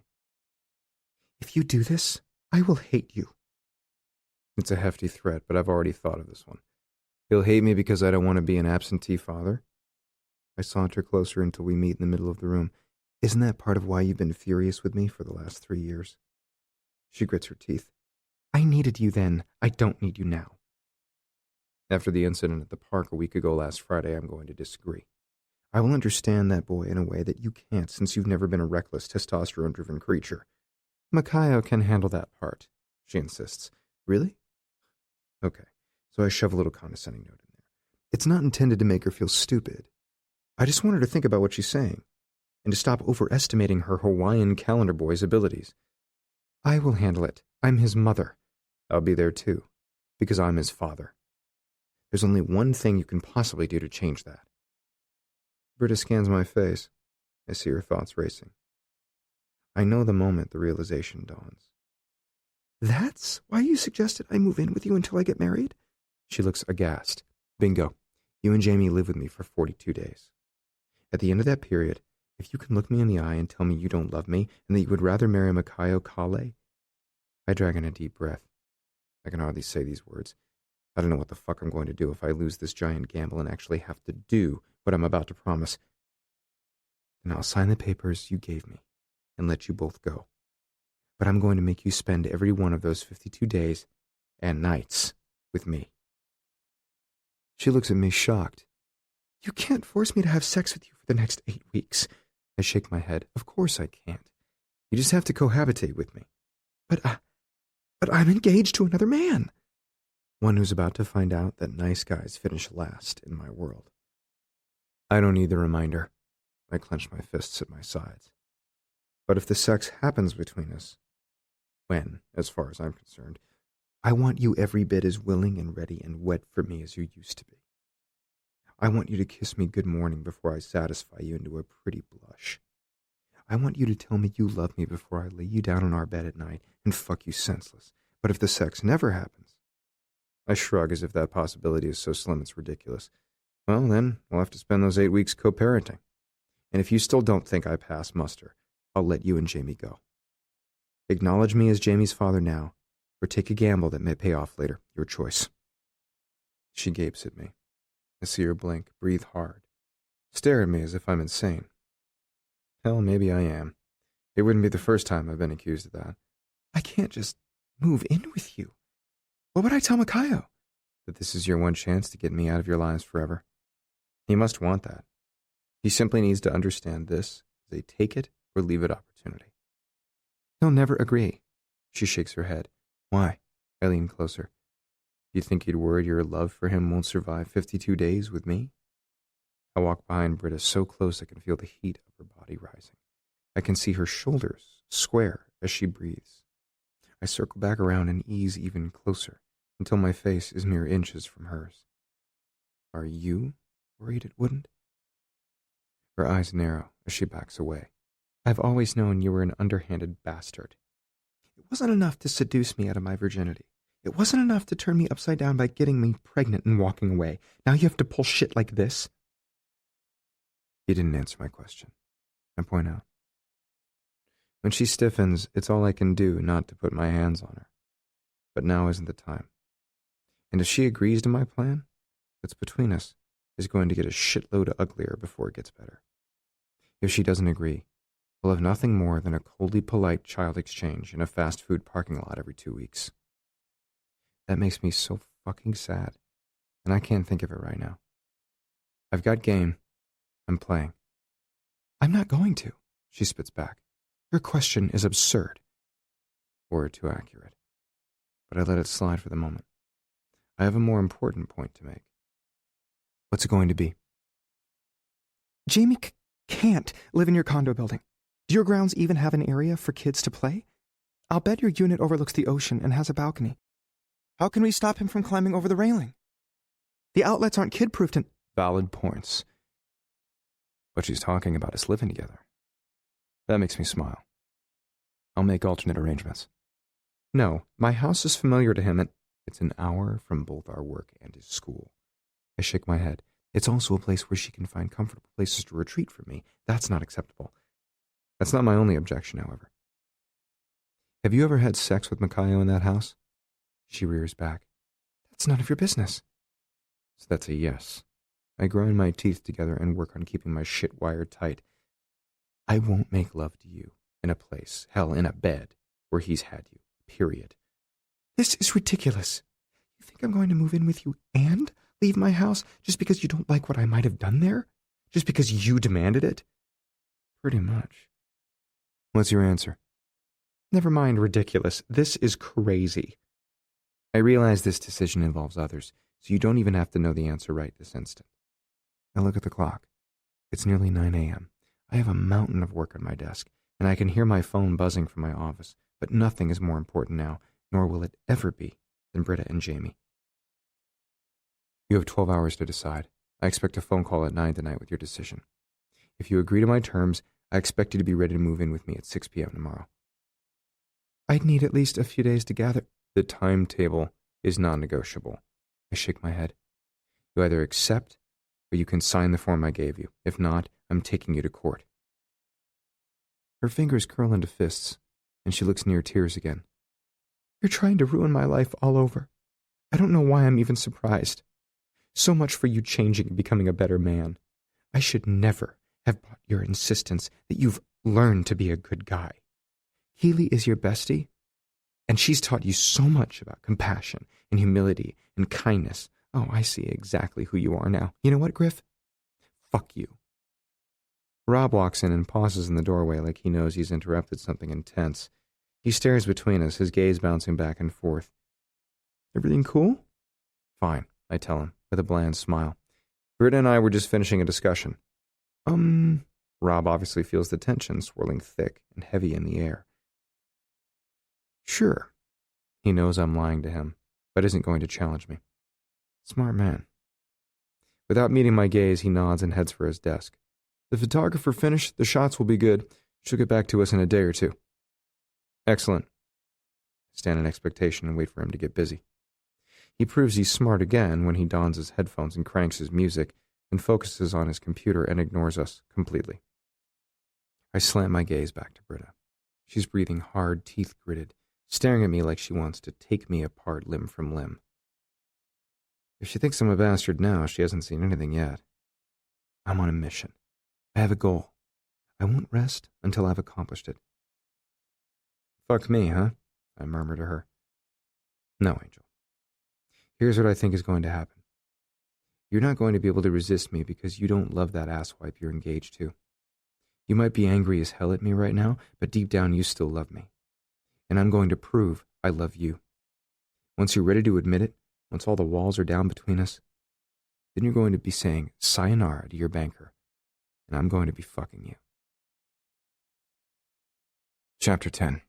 If you do this, I will hate you. It's a hefty threat, but I've already thought of this one. He'll hate me because I don't want to be an absentee father? I saunter closer until we meet in the middle of the room. Isn't that part of why you've been furious with me for the last 3 years? She grits her teeth. I needed you then. I don't need you now. After the incident at the park a week ago last Friday, I'm going to disagree. I will understand that boy in a way that you can't, since you've never been a reckless, testosterone-driven creature. Makayo can handle that part, she insists. Really? Okay, so I shove a little condescending note in there. It's not intended to make her feel stupid. I just want her to think about what she's saying, and to stop overestimating her Hawaiian calendar boy's abilities. I will handle it. I'm his mother. I'll be there too, because I'm his father. There's only one thing you can possibly do to change that. Britta scans my face. I see her thoughts racing. I know the moment the realization dawns. That's why you suggested I move in with you until I get married? She looks aghast. Bingo. You and Jamie live with me for 42 days. At the end of that period, if you can look me in the eye and tell me you don't love me and that you would rather marry Makayo Kale, I drag in a deep breath. I can hardly say these words. I don't know what the fuck I'm going to do if I lose this giant gamble and actually have to do what I'm about to promise. Then I'll sign the papers you gave me and let you both go. But I'm going to make you spend every one of those 52 days and nights with me. She looks at me shocked. You can't force me to have sex with you for the next 8 weeks. I shake my head. Of course I can't. You just have to cohabitate with me. But I'm engaged to another man. One who's about to find out that nice guys finish last in my world. I don't need the reminder. I clench my fists at my sides. But if the sex happens between us, when, as far as I'm concerned, I want you every bit as willing and ready and wet for me as you used to be. I want you to kiss me good morning before I satisfy you into a pretty blush. I want you to tell me you love me before I lay you down on our bed at night and fuck you senseless. But if the sex never happens, I shrug as if that possibility is so slim it's ridiculous. Well, then, we'll have to spend those 8 weeks co-parenting. And if you still don't think I pass muster, I'll let you and Jamie go. Acknowledge me as Jamie's father now, or take a gamble that may pay off later. Your choice. She gapes at me. I see her blink, breathe hard, stare at me as if I'm insane. Hell, maybe I am. It wouldn't be the first time I've been accused of that. I can't just move in with you. What would I tell Makayo? That this is your one chance to get me out of your lives forever. He must want that. He simply needs to understand this is a take it or leave it opportunity. He'll never agree. She shakes her head. Why? I lean closer. You think you'd worry your love for him won't survive 52 days with me? I walk behind Britta so close I can feel the heat of her body rising. I can see her shoulders square as she breathes. I circle back around and ease even closer until my face is mere inches from hers. Are you worried it wouldn't? Her eyes narrow as she backs away. I've always known you were an underhanded bastard. It wasn't enough to seduce me out of my virginity. It wasn't enough to turn me upside down by getting me pregnant and walking away. Now you have to pull shit like this? You didn't answer my question, I point out. When she stiffens, it's all I can do not to put my hands on her. But now isn't the time. And if she agrees to my plan, what's between us is going to get a shitload uglier before it gets better. If she doesn't agree, we'll have nothing more than a coldly polite child exchange in a fast food parking lot every 2 weeks. That makes me so fucking sad, and I can't think of it right now. I've got game. I'm playing. I'm not going to, she spits back. Your question is absurd. Or too accurate. But I let it slide for the moment. I have a more important point to make. What's it going to be? Jamie can't live in your condo building. Do your grounds even have an area for kids to play? I'll bet your unit overlooks the ocean and has a balcony. How can we stop him from climbing over the railing? The outlets aren't kid-proofed and... Valid points. What she's talking about is living together. That makes me smile. I'll make alternate arrangements. No, my house is familiar to him and it's an hour from both our work and his school. I shake my head. It's also a place where she can find comfortable places to retreat from me. That's not acceptable. That's not my only objection, however. Have you ever had sex with Makayo in that house? She rears back. That's none of your business. So that's a yes. I grind my teeth together and work on keeping my shit wired tight. I won't make love to you in a place, hell, in a bed, where he's had you, period. This is ridiculous. You think I'm going to move in with you and leave my house just because you don't like what I might have done there? Just because you demanded it? Pretty much. What's your answer? Never mind ridiculous. This is crazy. I realize this decision involves others, so you don't even have to know the answer right this instant. I look at the clock. It's nearly 9 a.m. I have a mountain of work on my desk, and I can hear my phone buzzing from my office, but nothing is more important now, nor will it ever be, than Britta and Jamie. You have 12 hours to decide. I expect a phone call at 9 tonight with your decision. If you agree to my terms, I expect you to be ready to move in with me at 6 p.m. tomorrow. I'd need at least a few days to gather. The timetable is non-negotiable. I shake my head. You either accept, or you can sign the form I gave you. If not, I'm taking you to court. Her fingers curl into fists, and she looks near tears again. You're trying to ruin my life all over. I don't know why I'm even surprised. So much for you changing and becoming a better man. I should never have bought your insistence that you've learned to be a good guy. Keely is your bestie, and she's taught you so much about compassion and humility and kindness. Oh, I see exactly who you are now. You know what, Griff? Fuck you. Rob walks in and pauses in the doorway like he knows he's interrupted something intense. He stares between us, his gaze bouncing back and forth. Everything cool? Fine, I tell him, with a bland smile. Britta and I were just finishing a discussion. Rob obviously feels the tension swirling thick and heavy in the air. Sure. He knows I'm lying to him, but isn't going to challenge me. Smart man. Without meeting my gaze, he nods and heads for his desk. The photographer finished. The shots will be good. She'll get back to us in a day or two. Excellent. I stand in expectation and wait for him to get busy. He proves he's smart again when he dons his headphones and cranks his music and focuses on his computer and ignores us completely. I slant my gaze back to Britta. She's breathing hard, teeth gritted, staring at me like she wants to take me apart limb from limb. If she thinks I'm a bastard now, she hasn't seen anything yet. I'm on a mission. I have a goal. I won't rest until I've accomplished it. Fuck me, huh? I murmur to her. No, Angel. Here's what I think is going to happen. You're not going to be able to resist me because you don't love that asswipe you're engaged to. You might be angry as hell at me right now, but deep down you still love me. and I'm going to prove I love you. Once you're ready to admit it, once all the walls are down between us, then you're going to be saying sayonara to your banker, and I'm going to be fucking you. Chapter 10.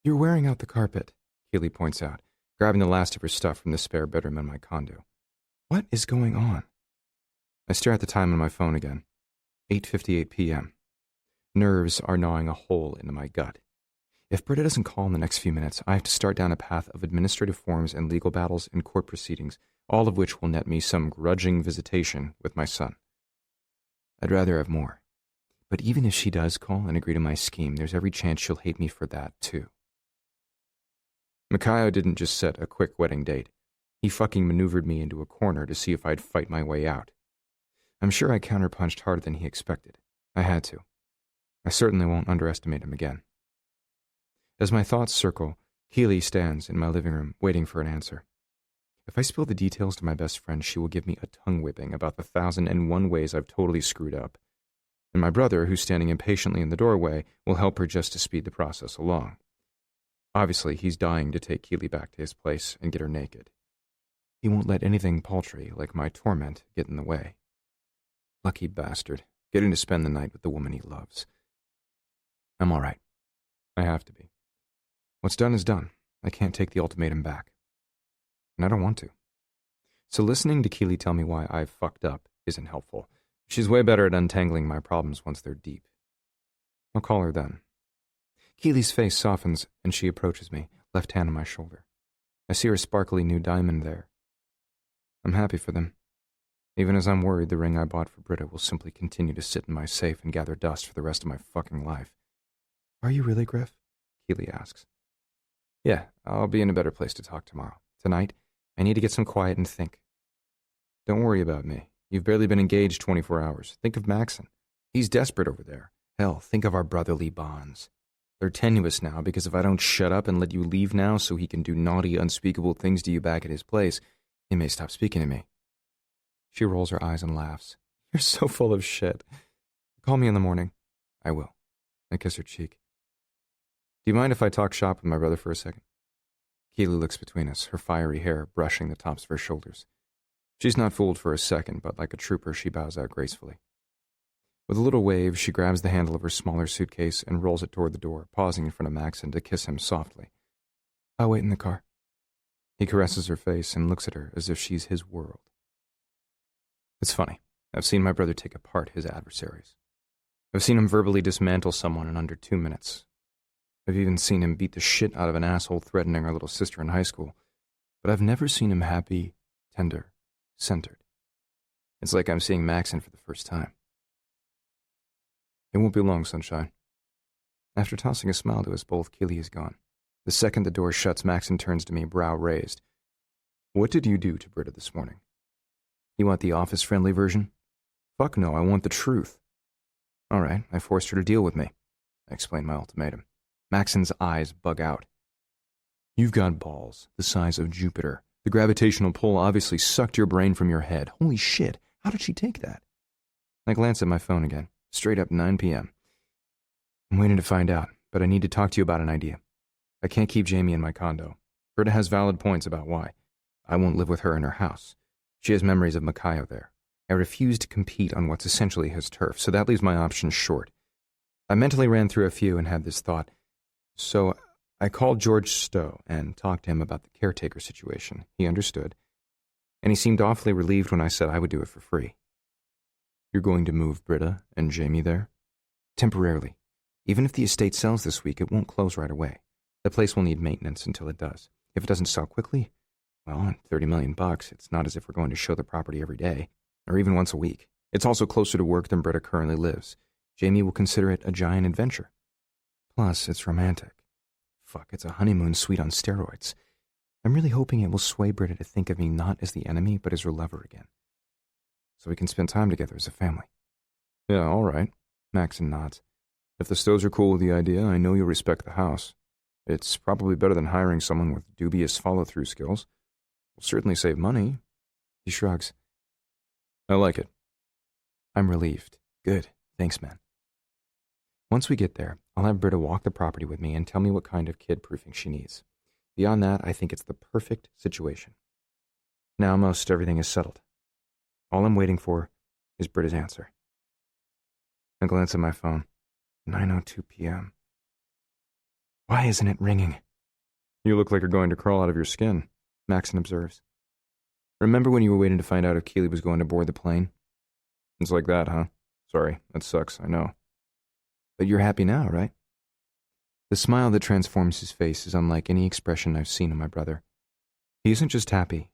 You're wearing out the carpet, Keely points out, grabbing the last of her stuff from the spare bedroom in my condo. What is going on? I stare at the time on my phone again. 8:58 p.m. Nerves are gnawing a hole into my gut. If Britta doesn't call in the next few minutes, I have to start down a path of administrative forms and legal battles and court proceedings, all of which will net me some grudging visitation with my son. I'd rather have more. But even if she does call and agree to my scheme, there's every chance she'll hate me for that, too. Micaiah didn't just set a quick wedding date. He fucking maneuvered me into a corner to see if I'd fight my way out. I'm sure I counterpunched harder than he expected. I had to. I certainly won't underestimate him again. As my thoughts circle, Keely stands in my living room, waiting for an answer. If I spill the details to my best friend, she will give me a tongue-whipping about the 1,001 ways I've totally screwed up. And my brother, who's standing impatiently in the doorway, will help her just to speed the process along. Obviously, he's dying to take Keely back to his place and get her naked. He won't let anything paltry, like my torment, get in the way. Lucky bastard, getting to spend the night with the woman he loves. I'm all right. I have to be. What's done is done. I can't take the ultimatum back. And I don't want to. So listening to Keely tell me why I've fucked up isn't helpful. She's way better at untangling my problems once they're deep. I'll call her then. Keely's face softens and she approaches me, left hand on my shoulder. I see her sparkly new diamond there. I'm happy for them. Even as I'm worried the ring I bought for Britta will simply continue to sit in my safe and gather dust for the rest of my fucking life. Are you really, Griff? Keely asks. Yeah, I'll be in a better place to talk tomorrow. Tonight, I need to get some quiet and think. Don't worry about me. You've barely been engaged 24 hours. Think of Maxon. He's desperate over there. Hell, think of our brotherly bonds. They're tenuous now because if I don't shut up and let you leave now so he can do naughty, unspeakable things to you back at his place, he may stop speaking to me. She rolls her eyes and laughs. You're so full of shit. Call me in the morning. I will. I kiss her cheek. Do you mind if I talk shop with my brother for a second? Keely looks between us, her fiery hair brushing the tops of her shoulders. She's not fooled for a second, but like a trooper, she bows out gracefully. With a little wave, she grabs the handle of her smaller suitcase and rolls it toward the door, pausing in front of Maxon to kiss him softly. I'll wait in the car. He caresses her face and looks at her as if she's his world. It's funny. I've seen my brother take apart his adversaries. I've seen him verbally dismantle someone in under 2 minutes. I've even seen him beat the shit out of an asshole threatening our little sister in high school. But I've never seen him happy, tender, centered. It's like I'm seeing Maxon for the first time. It won't be long, sunshine. After tossing a smile to us both, Keely is gone. The second the door shuts, Maxon turns to me, brow raised. What did you do to Britta this morning? You want the office-friendly version? Fuck no, I want the truth. All right, I forced her to deal with me. I explained my ultimatum. Maxon's eyes bug out. You've got balls, the size of Jupiter. The gravitational pull obviously sucked your brain from your head. Holy shit, how did she take that? I glance at my phone again. Straight up 9 p.m. I'm waiting to find out, but I need to talk to you about an idea. I can't keep Jamie in my condo. Britta has valid points about why. I won't live with her in her house. She has memories of Micaiah there. I refuse to compete on what's essentially his turf, so that leaves my options short. I mentally ran through a few and had this thought. So I called George Stowe and talked to him about the caretaker situation. He understood, and he seemed awfully relieved when I said I would do it for free. You're going to move Britta and Jamie there? Temporarily. Even if the estate sells this week, it won't close right away. The place will need maintenance until it does. If it doesn't sell quickly, well, at $30 million, it's not as if we're going to show the property every day, or even once a week. It's also closer to work than Britta currently lives. Jamie will consider it a giant adventure. Plus, it's romantic. Fuck, it's a honeymoon suite on steroids. I'm really hoping it will sway Britta to think of me not as the enemy, but as her lover again. So we can spend time together as a family. Yeah, all right. Maxon nods. If the Stows are cool with the idea, I know you'll respect the house. It's probably better than hiring someone with dubious follow-through skills. We'll certainly save money. He shrugs. I like it. I'm relieved. Good. Thanks, man. Once we get there, I'll have Britta walk the property with me and tell me what kind of kid-proofing she needs. Beyond that, I think it's the perfect situation. Now most everything is settled. All I'm waiting for is Britta's answer. I glance at my phone. 9:02 p.m. Why isn't it ringing? You look like you're going to crawl out of your skin, Maxon observes. Remember when you were waiting to find out if Keely was going to board the plane? It's like that, huh? Sorry, that sucks, I know. But you're happy now, right? The smile that transforms his face is unlike any expression I've seen in my brother. He isn't just happy.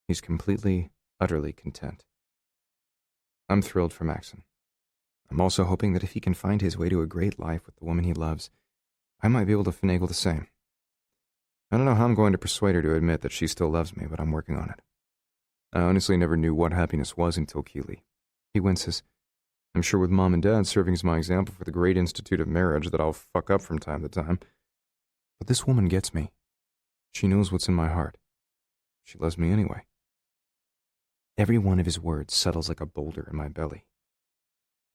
He's completely, utterly content. I'm thrilled for Maxon. I'm also hoping that if he can find his way to a great life with the woman he loves, I might be able to finagle the same. I don't know how I'm going to persuade her to admit that she still loves me, but I'm working on it. I honestly never knew what happiness was until Keely. He winces. I'm sure with Mom and Dad serving as my example for the great institute of marriage that I'll fuck up from time to time. But this woman gets me. She knows what's in my heart. She loves me anyway. Every one of his words settles like a boulder in my belly.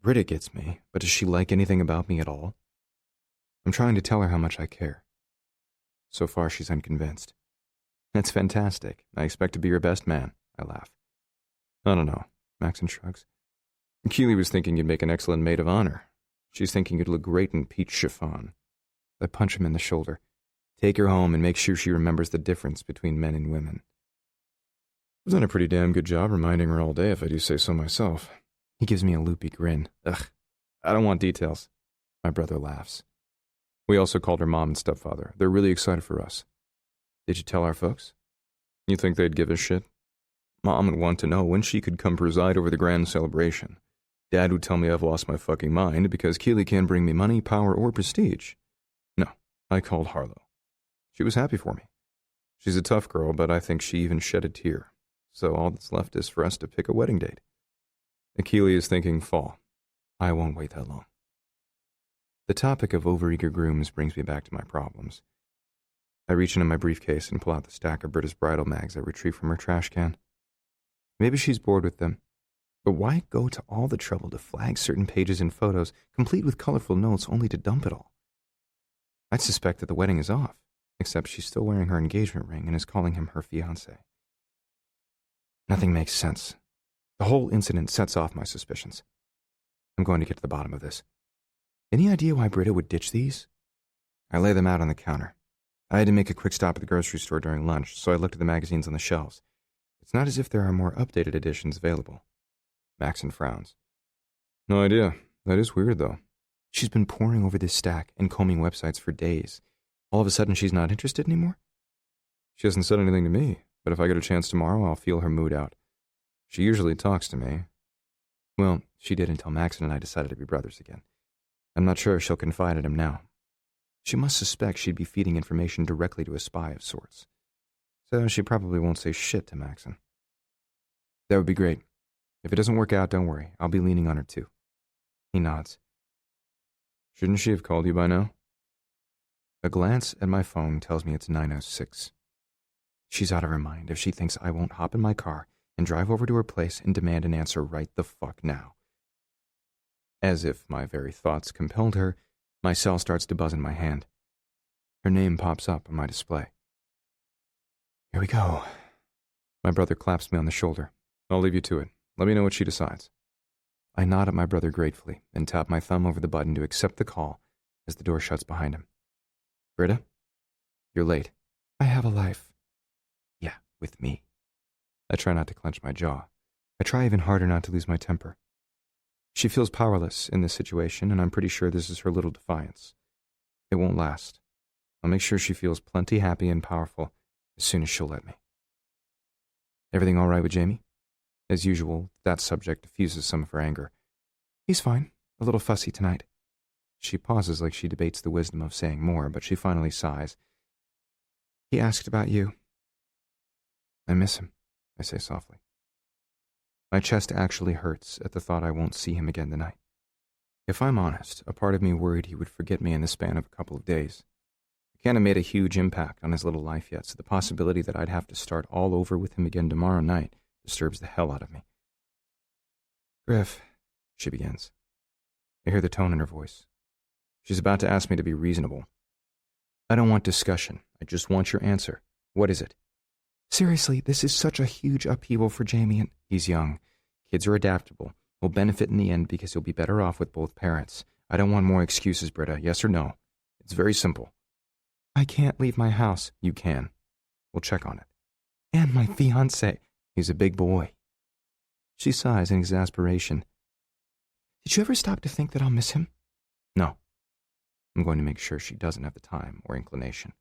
Britta gets me, but does she like anything about me at all? I'm trying to tell her how much I care. So far, she's unconvinced. That's fantastic. I expect to be your best man, I laugh. I don't know, Maxon shrugs. Keely was thinking you'd make an excellent maid of honor. She's thinking you'd look great in peach chiffon. I punch him in the shoulder. Take her home and make sure she remembers the difference between men and women. I've done a pretty damn good job reminding her all day, if I do say so myself. He gives me a loopy grin. Ugh, I don't want details. My brother laughs. We also called her mom and stepfather. They're really excited for us. Did you tell our folks? You think they'd give a shit? Mom would want to know when she could come preside over the grand celebration. Dad would tell me I've lost my fucking mind because Keely can't bring me money, power, or prestige. No, I called Harlow. She was happy for me. She's a tough girl, but I think she even shed a tear. So all that's left is for us to pick a wedding date. Keely is thinking fall. I won't wait that long. The topic of overeager grooms brings me back to my problems. I reach into my briefcase and pull out the stack of Britta's bridal mags I retrieved from her trash can. Maybe she's bored with them. But why go to all the trouble to flag certain pages and photos, complete with colorful notes, only to dump it all? I'd suspect that the wedding is off, except she's still wearing her engagement ring and is calling him her fiancé. Nothing makes sense. The whole incident sets off my suspicions. I'm going to get to the bottom of this. Any idea why Britta would ditch these? I lay them out on the counter. I had to make a quick stop at the grocery store during lunch, so I looked at the magazines on the shelves. It's not as if there are more updated editions available. Maxon frowns. No idea. That is weird, though. She's been poring over this stack and combing websites for days. All of a sudden, she's not interested anymore? She hasn't said anything to me, but if I get a chance tomorrow, I'll feel her mood out. She usually talks to me. Well, she did until Maxon and I decided to be brothers again. I'm not sure if she'll confide in him now. She must suspect she'd be feeding information directly to a spy of sorts. So she probably won't say shit to Maxon. That would be great. If it doesn't work out, don't worry. I'll be leaning on her too. He nods. Shouldn't she have called you by now? A glance at my phone tells me it's 9:06. She's out of her mind if she thinks I won't hop in my car and drive over to her place and demand an answer right the fuck now. As if my very thoughts compelled her, my cell starts to buzz in my hand. Her name pops up on my display. Here we go. My brother claps me on the shoulder. I'll leave you to it. Let me know what she decides. I nod at my brother gratefully and tap my thumb over the button to accept the call as the door shuts behind him. Britta? You're late. I have a life. Yeah, with me. I try not to clench my jaw. I try even harder not to lose my temper. She feels powerless in this situation, and I'm pretty sure this is her little defiance. It won't last. I'll make sure she feels plenty happy and powerful as soon as she'll let me. Everything all right with Jamie? As usual, that subject diffuses some of her anger. He's fine. A little fussy tonight. She pauses like she debates the wisdom of saying more, but she finally sighs. He asked about you. I miss him, I say softly. My chest actually hurts at the thought I won't see him again tonight. If I'm honest, a part of me worried he would forget me in the span of a couple of days. I can't have made a huge impact on his little life yet, so the possibility that I'd have to start all over with him again tomorrow night disturbs the hell out of me. Griff, she begins. I hear the tone in her voice. She's about to ask me to be reasonable. I don't want discussion. I just want your answer. What is it? Seriously, this is such a huge upheaval for Jamie and... He's young. Kids are adaptable. We'll benefit in the end because he'll be better off with both parents. I don't want more excuses, Britta. Yes or no? It's very simple. I can't leave my house. You can. We'll check on it. And my fiancé. He's a big boy. She sighs in exasperation. Did you ever stop to think that I'll miss him? No. I'm going to make sure she doesn't have the time or inclination.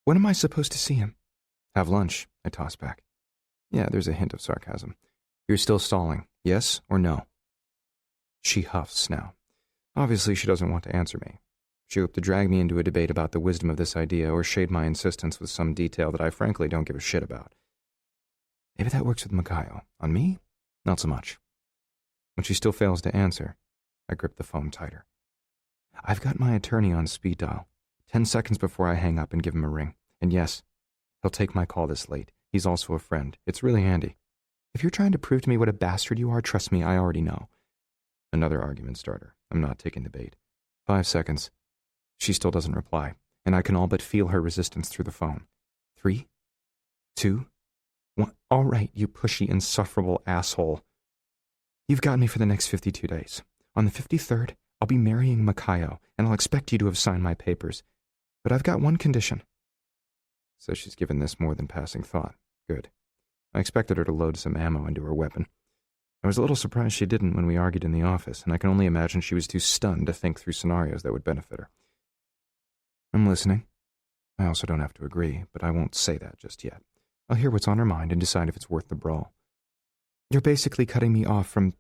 When am I supposed to see him? Have lunch, I toss back. Yeah, there's a hint of sarcasm. You're still stalling, yes or no? She huffs now. Obviously, she doesn't want to answer me. She hoped to drag me into a debate about the wisdom of this idea or shade my insistence with some detail that I frankly don't give a shit about. Maybe that works with Mikhail. On me? Not so much. When she still fails to answer, I grip the phone tighter. I've got my attorney on speed dial, 10 seconds before I hang up and give him a ring. And yes, he'll take my call this late. He's also a friend. It's really handy. If you're trying to prove to me what a bastard you are, trust me, I already know. Another argument starter. I'm not taking the bait. 5 seconds. She still doesn't reply, and I can all but feel her resistance through the phone. 3, 2, 1. All right, you pushy, insufferable asshole. You've got me for the next 52 days. On the 53rd, I'll be marrying Mikhail, and I'll expect you to have signed my papers. But I've got one condition. So she's given this more than passing thought. Good. I expected her to load some ammo into her weapon. I was a little surprised she didn't when we argued in the office, and I can only imagine she was too stunned to think through scenarios that would benefit her. I'm listening. I also don't have to agree, but I won't say that just yet. I'll hear what's on her mind and decide if it's worth the brawl. You're basically cutting me off from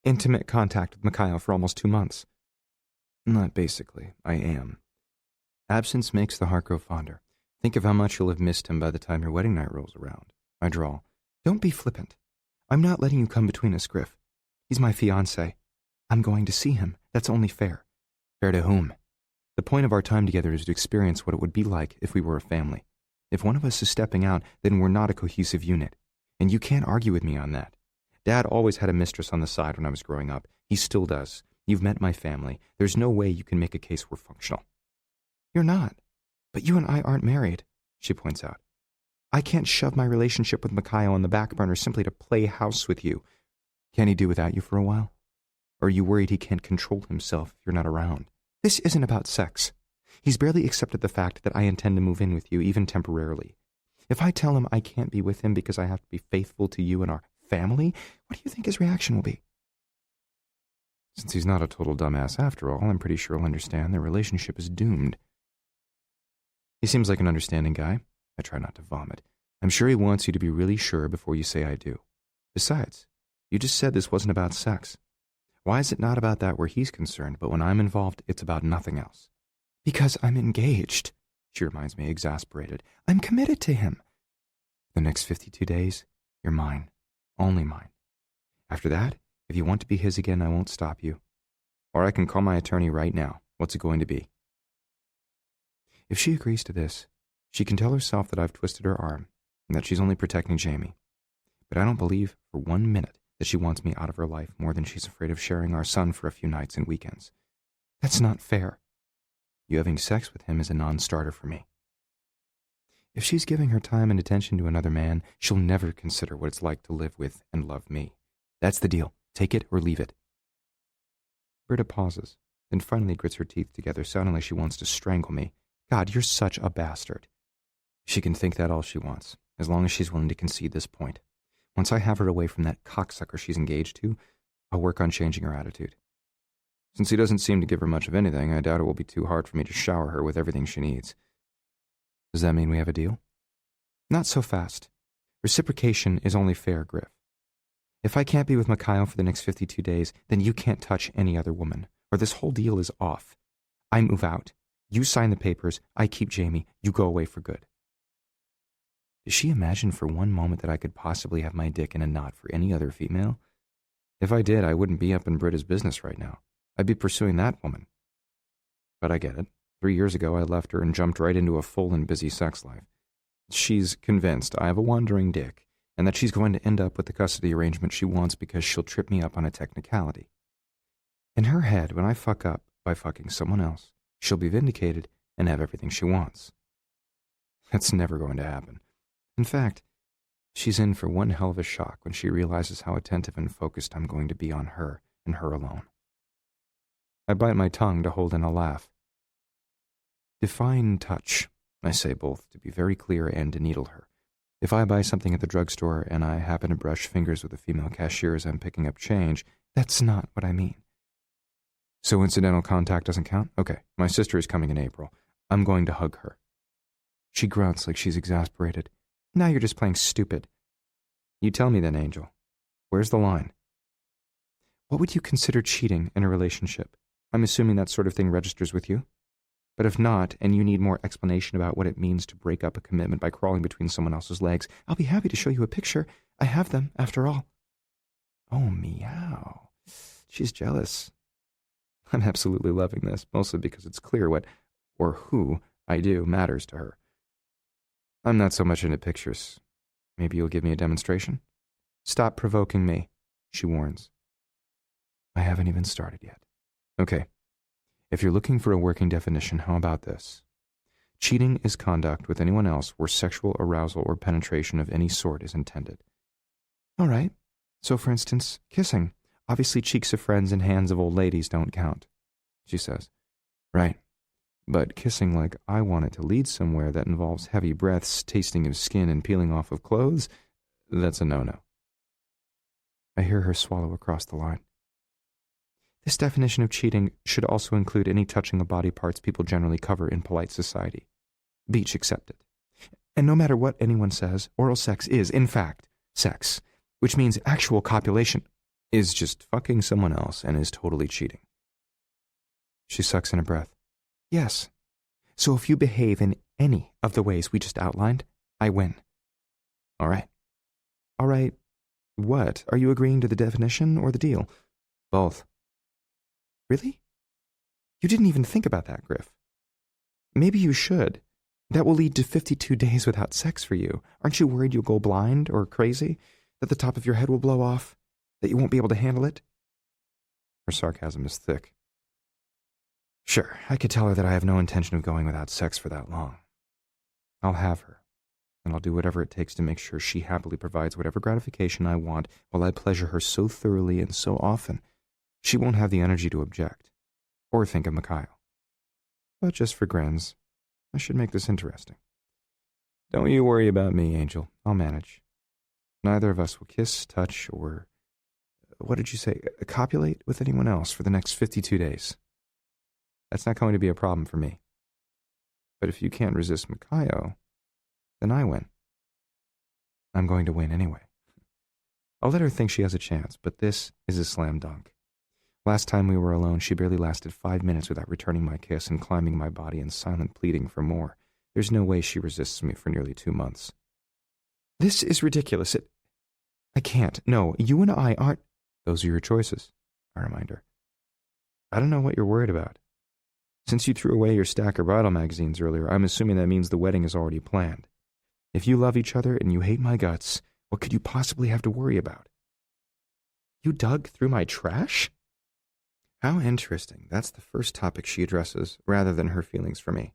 intimate contact with Mikhail for almost 2 months. Not basically. I am. Absence makes the heart grow fonder. Think of how much you'll have missed him by the time your wedding night rolls around. I drawl. Don't be flippant. I'm not letting you come between us, Griff. He's my fiancé. I'm going to see him. That's only fair. Fair to whom? The point of our time together is to experience what it would be like if we were a family. If one of us is stepping out, then we're not a cohesive unit. And you can't argue with me on that. Dad always had a mistress on the side when I was growing up. He still does. You've met my family. There's no way you can make a case we're functional. You're not. But you and I aren't married, she points out. I can't shove my relationship with Mikhail on the back burner simply to play house with you. Can he do without you for a while? Or are you worried he can't control himself if you're not around? This isn't about sex. He's barely accepted the fact that I intend to move in with you, even temporarily. If I tell him I can't be with him because I have to be faithful to you and our family, what do you think his reaction will be? Since he's not a total dumbass after all, I'm pretty sure he'll understand their relationship is doomed. He seems like an understanding guy. I try not to vomit. I'm sure he wants you to be really sure before you say I do. Besides, you just said this wasn't about sex. Why is it not about that where he's concerned, but when I'm involved, it's about nothing else? Because I'm engaged, she reminds me, exasperated. I'm committed to him. The next 52 days, you're mine. Only mine. After that, if you want to be his again, I won't stop you. Or I can call my attorney right now. What's it going to be? If she agrees to this, she can tell herself that I've twisted her arm and that she's only protecting Jamie. But I don't believe for 1 minute that she wants me out of her life more than she's afraid of sharing our son for a few nights and weekends. That's not fair. You having sex with him is a non-starter for me. If she's giving her time and attention to another man, she'll never consider what it's like to live with and love me. That's the deal. Take it or leave it. Britta pauses, then finally grits her teeth together, sounding like she wants to strangle me. God, you're such a bastard. She can think that all she wants, as long as she's willing to concede this point. Once I have her away from that cocksucker she's engaged to, I'll work on changing her attitude. Since he doesn't seem to give her much of anything, I doubt it will be too hard for me to shower her with everything she needs. Does that mean we have a deal? Not so fast. Reciprocation is only fair, Griff. If I can't be with Mikhail for the next 52 days, then you can't touch any other woman, or this whole deal is off. I move out. You sign the papers, I keep Jamie, you go away for good. Does she imagine for 1 moment that I could possibly have my dick in a knot for any other female? If I did, I wouldn't be up in Britta's business right now. I'd be pursuing that woman. But I get it. 3 years ago, I left her and jumped right into a full and busy sex life. She's convinced I have a wandering dick, and that she's going to end up with the custody arrangement she wants because she'll trip me up on a technicality. In her head, when I fuck up, by fucking someone else, she'll be vindicated and have everything she wants. That's never going to happen. In fact, she's in for one hell of a shock when she realizes how attentive and focused I'm going to be on her and her alone. I bite my tongue to hold in a laugh. Define touch, I say both to be very clear and to needle her. If I buy something at the drugstore and I happen to brush fingers with a female cashier as I'm picking up change, that's not what I mean. So incidental contact doesn't count? Okay, my sister is coming in April. I'm going to hug her. She grunts like she's exasperated. Now you're just playing stupid. You tell me then, Angel. Where's the line? What would you consider cheating in a relationship? I'm assuming that sort of thing registers with you. But if not, and you need more explanation about what it means to break up a commitment by crawling between someone else's legs, I'll be happy to show you a picture. I have them, after all. Oh, meow. She's jealous. I'm absolutely loving this, mostly because it's clear what, or who, I do matters to her. I'm not so much into pictures. Maybe you'll give me a demonstration? Stop provoking me, she warns. I haven't even started yet. Okay. If you're looking for a working definition, how about this? Cheating is conduct with anyone else where sexual arousal or penetration of any sort is intended. All right. So, for instance, kissing. Obviously, cheeks of friends and hands of old ladies don't count, she says. Right. But kissing like I want it to lead somewhere that involves heavy breaths, tasting of skin, and peeling off of clothes, that's a no-no. I hear her swallow across the line. This definition of cheating should also include any touching of body parts people generally cover in polite society. Beach accepted. And no matter what anyone says, oral sex is, in fact, sex, which means actual copulation is just fucking someone else and is totally cheating. She sucks in a breath. Yes. So if you behave in any of the ways we just outlined, I win. All right. All right. What? Are you agreeing to the definition or the deal? Both. Really? You didn't even think about that, Griff. Maybe you should. That will lead to 52 days without sex for you. Aren't you worried you'll go blind or crazy? That the top of your head will blow off? That you won't be able to handle it? Her sarcasm is thick. Sure, I could tell her that I have no intention of going without sex for that long. I'll have her, and I'll do whatever it takes to make sure she happily provides whatever gratification I want while I pleasure her so thoroughly and so often she won't have the energy to object, or think of Mikhail. But just for grins, I should make this interesting. Don't you worry about me, Angel. I'll manage. Neither of us will kiss, touch, or, what did you say, copulate with anyone else for the next 52 days. That's not going to be a problem for me. But if you can't resist Mikhail, then I win. I'm going to win anyway. I'll let her think she has a chance, but this is a slam dunk. Last time we were alone, she barely lasted 5 minutes without returning my kiss and climbing my body in silent pleading for more. There's no way she resists me for nearly 2 months. This is ridiculous. I can't. No, you and I aren't. Those are your choices, I remind her. I don't know what you're worried about. Since you threw away your stack of bridal magazines earlier, I'm assuming that means the wedding is already planned. If you love each other and you hate my guts, what could you possibly have to worry about? You dug through my trash? How interesting. That's the first topic she addresses, rather than her feelings for me.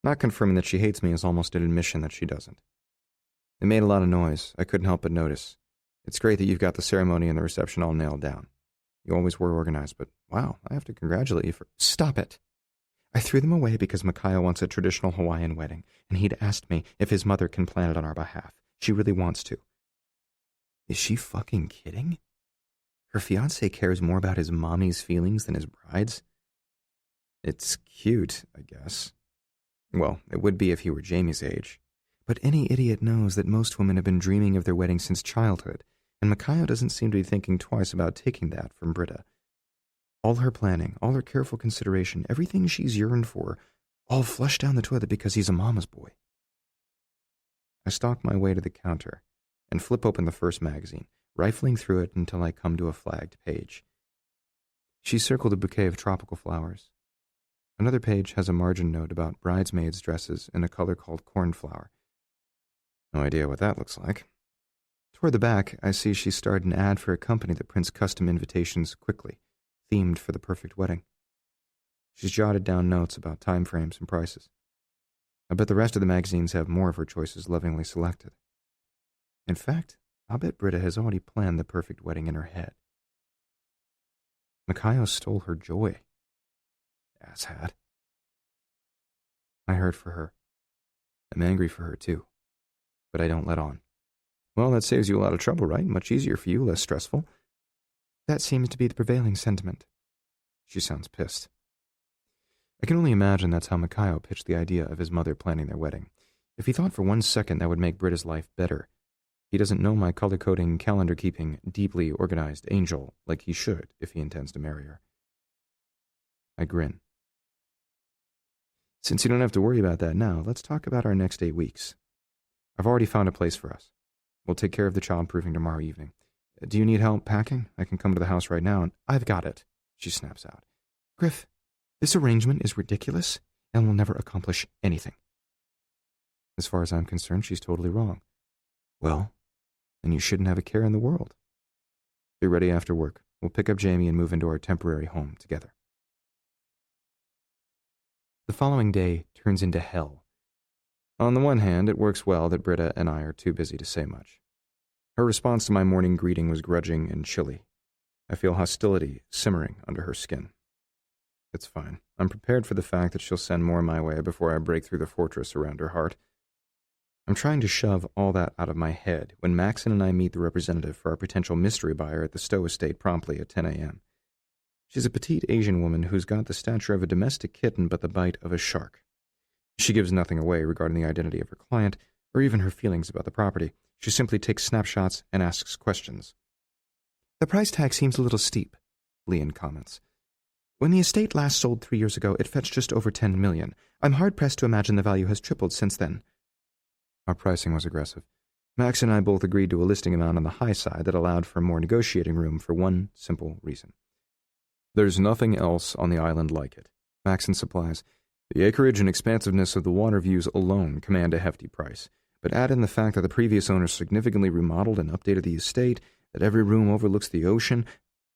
Not confirming that she hates me is almost an admission that she doesn't. It made a lot of noise. I couldn't help but notice. It's great that you've got the ceremony and the reception all nailed down. You always were organized, but wow, I have to congratulate you for... Stop it. I threw them away because Mikhail wants a traditional Hawaiian wedding, and he'd asked me if his mother can plan it on our behalf. She really wants to. Is she fucking kidding? Her fiancé cares more about his mommy's feelings than his bride's? It's cute, I guess. Well, it would be if he were Jamie's age. But any idiot knows that most women have been dreaming of their wedding since childhood, and Mikhail doesn't seem to be thinking twice about taking that from Britta. All her planning, all her careful consideration, everything she's yearned for, all flushed down the toilet because he's a mama's boy. I stalk my way to the counter and flip open the first magazine, rifling through it until I come to a flagged page. She circled a bouquet of tropical flowers. Another page has a margin note about bridesmaids' dresses in a color called cornflower. No idea what that looks like. Toward the back, I see she starred an ad for a company that prints custom invitations quickly, themed for the perfect wedding. She's jotted down notes about time frames and prices. I bet the rest of the magazines have more of her choices lovingly selected. In fact, I'll bet Britta has already planned the perfect wedding in her head. Mikhail stole her joy. Asshat. I hurt for her. I'm angry for her, too. But I don't let on. Well, that saves you a lot of trouble, right? Much easier for you, less stressful. That seems to be the prevailing sentiment. She sounds pissed. I can only imagine that's how Mikhail pitched the idea of his mother planning their wedding. If he thought for 1 second that would make Britta's life better, he doesn't know my color-coding, calendar-keeping, deeply organized angel like he should if he intends to marry her. I grin. Since you don't have to worry about that now, let's talk about our next 8 weeks. I've already found a place for us. We'll take care of the child-proofing tomorrow evening. Do you need help packing? I can come to the house right now and... I've got it, she snaps out. Griff, this arrangement is ridiculous and will never accomplish anything. As far as I'm concerned, she's totally wrong. Well, then you shouldn't have a care in the world. Be ready after work. We'll pick up Jamie and move into our temporary home together. The following day turns into hell. On the one hand, it works well that Britta and I are too busy to say much. Her response to my morning greeting was grudging and chilly. I feel hostility simmering under her skin. It's fine. I'm prepared for the fact that she'll send more my way before I break through the fortress around her heart. I'm trying to shove all that out of my head when Maxon and I meet the representative for our potential mystery buyer at the Stowe estate promptly at 10 a.m. She's a petite Asian woman who's got the stature of a domestic kitten but the bite of a shark. She gives nothing away regarding the identity of her client or even her feelings about the property. She simply takes snapshots and asks questions. The price tag seems a little steep, Leon comments. When the estate last sold 3 years ago, it fetched just over $10 million. I'm hard-pressed to imagine the value has tripled since then. Our pricing was aggressive. Max and I both agreed to a listing amount on the high side that allowed for more negotiating room for one simple reason. There's nothing else on the island like it. Maxon supplies. The acreage and expansiveness of the water views alone command a hefty price, but add in the fact that the previous owner significantly remodeled and updated the estate, that every room overlooks the ocean.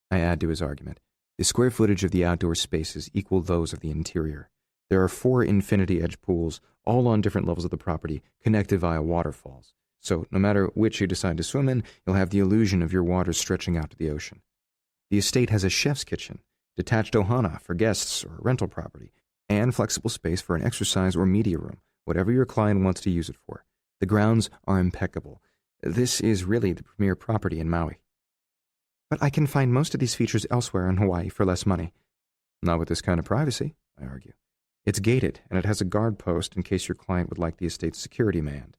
I add to his argument. The square footage of the outdoor spaces equal those of the interior. There are 4 infinity-edge pools, all on different levels of the property, connected via waterfalls. So no matter which you decide to swim in, you'll have the illusion of your waters stretching out to the ocean. The estate has a chef's kitchen, detached ohana for guests or rental property, and flexible space for an exercise or media room, whatever your client wants to use it for. The grounds are impeccable. This is really the premier property in Maui. But I can find most of these features elsewhere in Hawaii for less money. Not with this kind of privacy, I argue. It's gated, and it has a guard post in case your client would like the estate's security manned.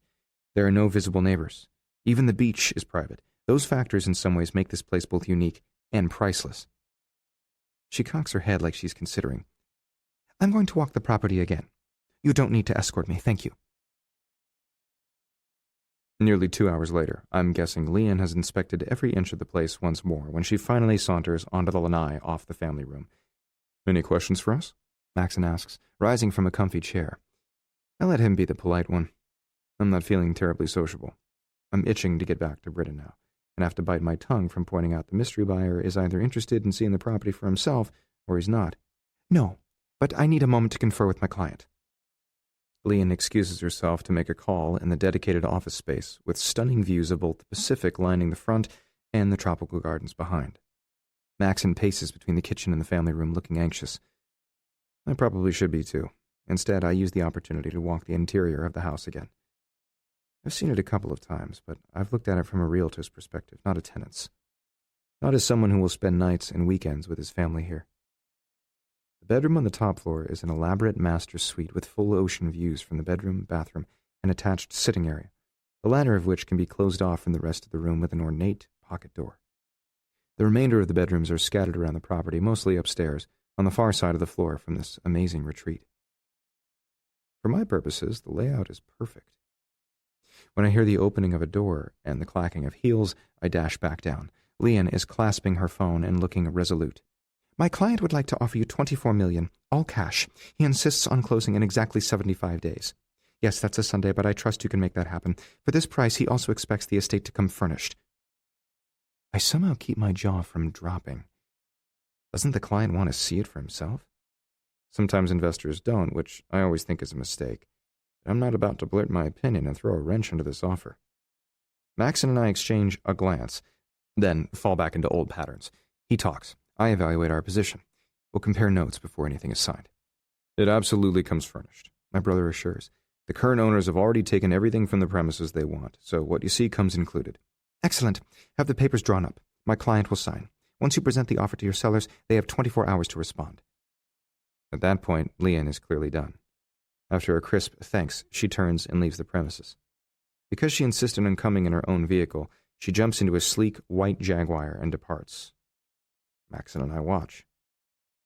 There are no visible neighbors. Even the beach is private. Those factors in some ways make this place both unique and priceless. She cocks her head like she's considering. I'm going to walk the property again. You don't need to escort me, thank you. Nearly 2 hours later, I'm guessing Leon has inspected every inch of the place once more when she finally saunters onto the lanai off the family room. Any questions for us? Maxon asks, rising from a comfy chair. I let him be the polite one. I'm not feeling terribly sociable. I'm itching to get back to Britta now, and have to bite my tongue from pointing out the mystery buyer is either interested in seeing the property for himself or he's not. No, but I need a moment to confer with my client. Leon excuses herself to make a call in the dedicated office space with stunning views of both the Pacific lining the front and the tropical gardens behind. Maxon paces between the kitchen and the family room looking anxious. I probably should be too. Instead, I use the opportunity to walk the interior of the house again. I've seen it a couple of times, but I've looked at it from a realtor's perspective, not a tenant's. Not as someone who will spend nights and weekends with his family here. The bedroom on the top floor is an elaborate master suite with full ocean views from the bedroom, bathroom, and attached sitting area, the latter of which can be closed off from the rest of the room with an ornate pocket door. The remainder of the bedrooms are scattered around the property, mostly upstairs, on the far side of the floor from this amazing retreat. For my purposes, the layout is perfect. When I hear the opening of a door and the clacking of heels, I dash back down. Leon is clasping her phone and looking resolute. My client would like to offer you $24 million, all cash. He insists on closing in exactly 75 days. Yes, that's a Sunday, but I trust you can make that happen. For this price, he also expects the estate to come furnished. I somehow keep my jaw from dropping. Doesn't the client want to see it for himself? Sometimes investors don't, which I always think is a mistake. But I'm not about to blurt my opinion and throw a wrench into this offer. Maxon and I exchange a glance, then fall back into old patterns. He talks. I evaluate our position. We'll compare notes before anything is signed. It absolutely comes furnished, my brother assures. The current owners have already taken everything from the premises they want, so what you see comes included. Excellent. Have the papers drawn up. My client will sign. Once you present the offer to your sellers, they have 24 hours to respond. At that point, Leanne is clearly done. After a crisp thanks, she turns and leaves the premises. Because she insisted on coming in her own vehicle, she jumps into a sleek white Jaguar and departs. Maxon and I watch.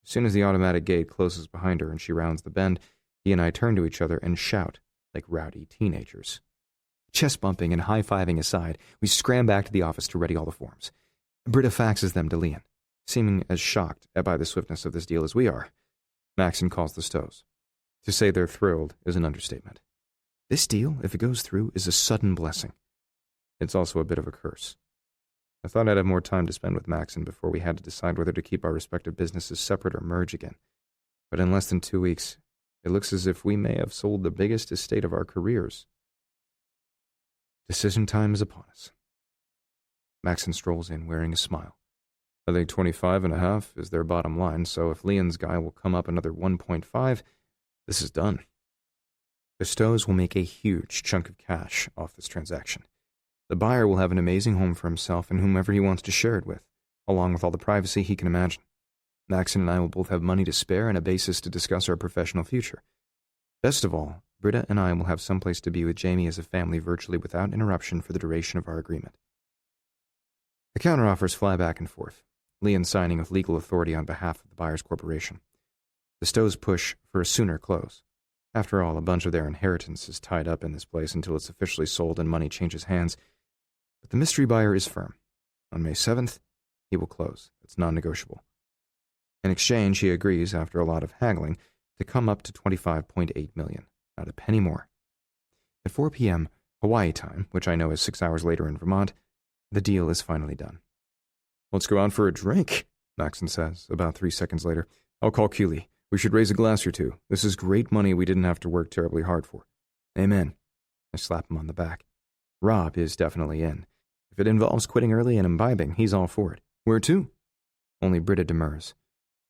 As soon as the automatic gate closes behind her and she rounds the bend, he and I turn to each other and shout like rowdy teenagers. Chest bumping and high-fiving aside, we scram back to the office to ready all the forms. Britta faxes them to Leanne, seeming as shocked by the swiftness of this deal as we are. Maxon calls the Stows. To say they're thrilled is an understatement. This deal, if it goes through, is a sudden blessing. It's also a bit of a curse. I thought I'd have more time to spend with Maxon before we had to decide whether to keep our respective businesses separate or merge again. But in less than 2 weeks, it looks as if we may have sold the biggest estate of our careers. Decision time is upon us. Maxon strolls in wearing a smile. I think 25.5 is their bottom line, so if Leon's guy will come up another 1.5, this is done. The Stows will make a huge chunk of cash off this transaction. The buyer will have an amazing home for himself and whomever he wants to share it with, along with all the privacy he can imagine. Maxon and I will both have money to spare and a basis to discuss our professional future. Best of all, Britta and I will have someplace to be with Jamie as a family virtually without interruption for the duration of our agreement. The counteroffers fly back and forth, Leon signing with legal authority on behalf of the buyer's corporation. The Stows push for a sooner close. After all, a bunch of their inheritance is tied up in this place until it's officially sold and money changes hands. But the mystery buyer is firm. On May 7th, he will close. It's non-negotiable. In exchange, he agrees, after a lot of haggling, to come up to $25.8 million, not a penny more. At 4 p.m. Hawaii time, which I know is 6 hours later in Vermont, the deal is finally done. Let's go out for a drink, Maxon says, about 3 seconds later. I'll call Keeley. We should raise a glass or two. This is great money we didn't have to work terribly hard for. Amen. I slap him on the back. Rob is definitely in. If it involves quitting early and imbibing, he's all for it. Where to? Only Britta demurs.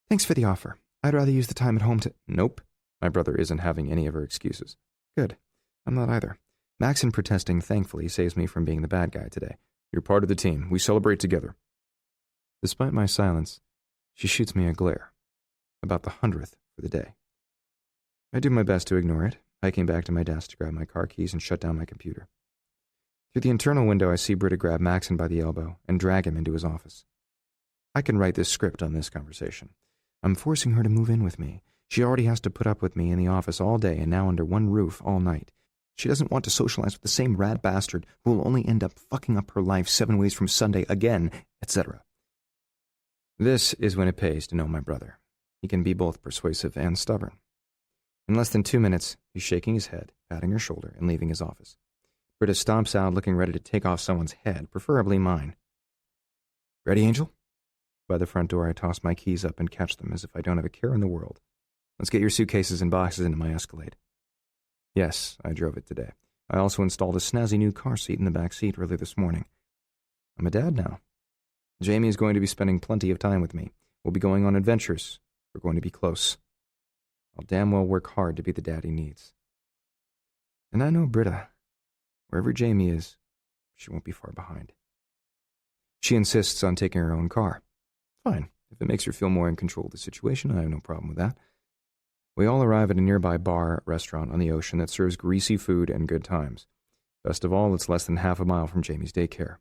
Thanks for the offer. I'd rather use the time at home to... Nope. My brother isn't having any of her excuses. Good. I'm not either. Maxon protesting thankfully saves me from being the bad guy today. You're part of the team. We celebrate together. Despite my silence, she shoots me a glare. About the 100th for the day. I do my best to ignore it, hiking back to my desk to grab my car keys and shut down my computer. Through the internal window, I see Britta grab Maxon by the elbow and drag him into his office. I can write this script on this conversation. I'm forcing her to move in with me. She already has to put up with me in the office all day and now under one roof all night. She doesn't want to socialize with the same rat bastard who will only end up fucking up her life 7 ways from Sunday again, etc. This is when it pays to know my brother. He can be both persuasive and stubborn. In less than 2 minutes, he's shaking his head, patting her shoulder, and leaving his office. Britta stomps out, looking ready to take off someone's head, preferably mine. Ready, Angel? By the front door, I toss my keys up and catch them as if I don't have a care in the world. Let's get your suitcases and boxes into my Escalade. Yes, I drove it today. I also installed a snazzy new car seat in the back seat early this morning. I'm a dad now. Jamie is going to be spending plenty of time with me. We'll be going on adventures. We're going to be close. I'll damn well work hard to be the dad he needs. And I know Britta. Wherever Jamie is, she won't be far behind. She insists on taking her own car. Fine. If it makes her feel more in control of the situation, I have no problem with that. We all arrive at a nearby bar-restaurant on the ocean that serves greasy food and good times. Best of all, it's less than half a mile from Jamie's daycare.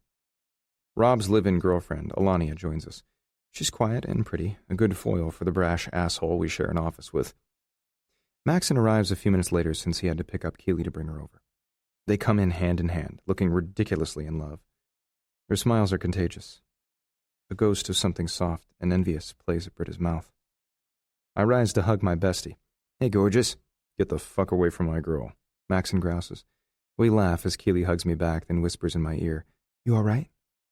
Rob's live-in girlfriend, Alania, joins us. She's quiet and pretty, a good foil for the brash asshole we share an office with. Maxon arrives a few minutes later since he had to pick up Keeley to bring her over. They come in hand, looking ridiculously in love. Their smiles are contagious. A ghost of something soft and envious plays at Britta's mouth. I rise to hug my bestie. Hey, gorgeous. Get the fuck away from my girl. Maxon grouses. We laugh as Keeley hugs me back, then whispers in my ear, You all right?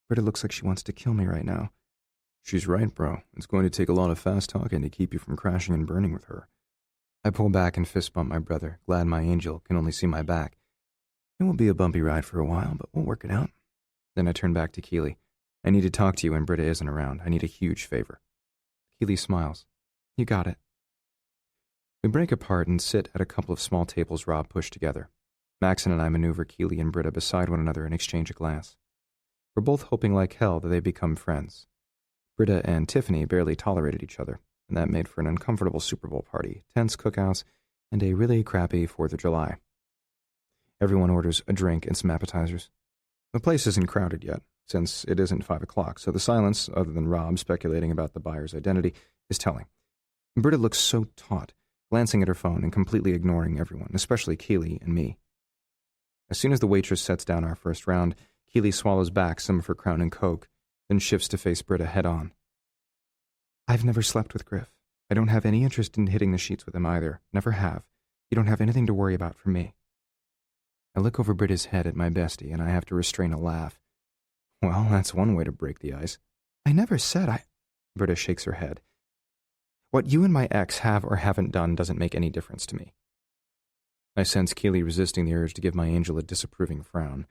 Britta looks like she wants to kill me right now. She's right, bro. It's going to take a lot of fast talking to keep you from crashing and burning with her. I pull back and fist bump my brother, glad my angel can only see my back. It will be a bumpy ride for a while, but we'll work it out. Then I turn back to Keely. I need to talk to you when Britta isn't around. I need a huge favor. Keely smiles. You got it. We break apart and sit at a couple of small tables Rob pushed together. Maxon and I maneuver Keely and Britta beside one another and exchange a glance. We're both hoping like hell that they become friends. Britta and Tiffany barely tolerated each other, and that made for an uncomfortable Super Bowl party, tense cookouts, and a really crappy 4th of July. Everyone orders a drink and some appetizers. The place isn't crowded yet, since it isn't 5 o'clock, so the silence, other than Rob speculating about the buyer's identity, is telling. Britta looks so taut, glancing at her phone and completely ignoring everyone, especially Keely and me. As soon as the waitress sets down our first round, Keely swallows back some of her Crown and Coke, then shifts to face Britta head-on. I've never slept with Griff. I don't have any interest in hitting the sheets with him either. Never have. You don't have anything to worry about from me. I look over Britta's head at my bestie, and I have to restrain a laugh. Well, that's one way to break the ice. I never said I... Britta shakes her head. What you and my ex have or haven't done doesn't make any difference to me. I sense Keely resisting the urge to give my angel a disapproving frown.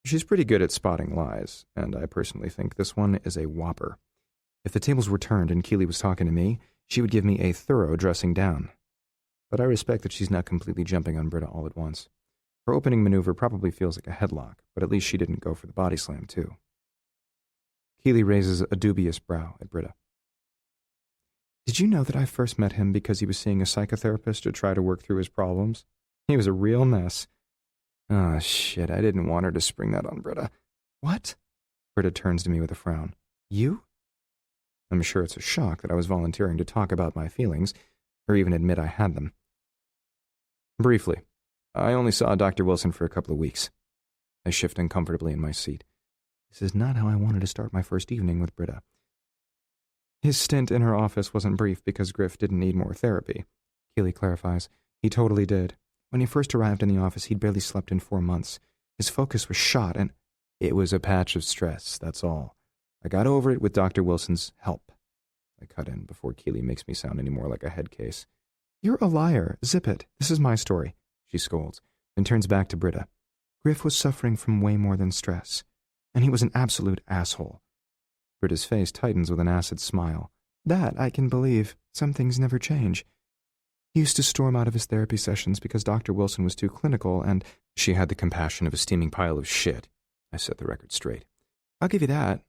She's pretty good at spotting lies, and I personally think this one is a whopper. If the tables were turned and Keely was talking to me, she would give me a thorough dressing down. But I respect that she's not completely jumping on Britta all at once. Her opening maneuver probably feels like a headlock, but at least she didn't go for the body slam, too. Keely raises a dubious brow at Britta. Did you know that I first met him because he was seeing a psychotherapist to try to work through his problems? He was a real mess. Ah, shit, I didn't want her to spring that on Britta. What? Britta turns to me with a frown. You? I'm sure it's a shock that I was volunteering to talk about my feelings, or even admit I had them. Briefly, I only saw Dr. Wilson for a couple of weeks. I shift uncomfortably in my seat. This is not how I wanted to start my first evening with Britta. His stint in her office wasn't brief because Griff didn't need more therapy. Keely clarifies. He totally did. When he first arrived in the office, he'd barely slept in 4 months. His focus was shot, and it was a patch of stress, that's all. I got over it with Dr. Wilson's help. I cut in before Keely makes me sound any more like a head case. You're a liar. Zip it. This is my story, she scolds, and turns back to Britta. Griff was suffering from way more than stress, and he was an absolute asshole. Britta's face tightens with an acid smile. That I can believe. Some things never change. He used to storm out of his therapy sessions because Dr. Wilson was too clinical, and she had the compassion of a steaming pile of shit. I set the record straight. I'll give you that.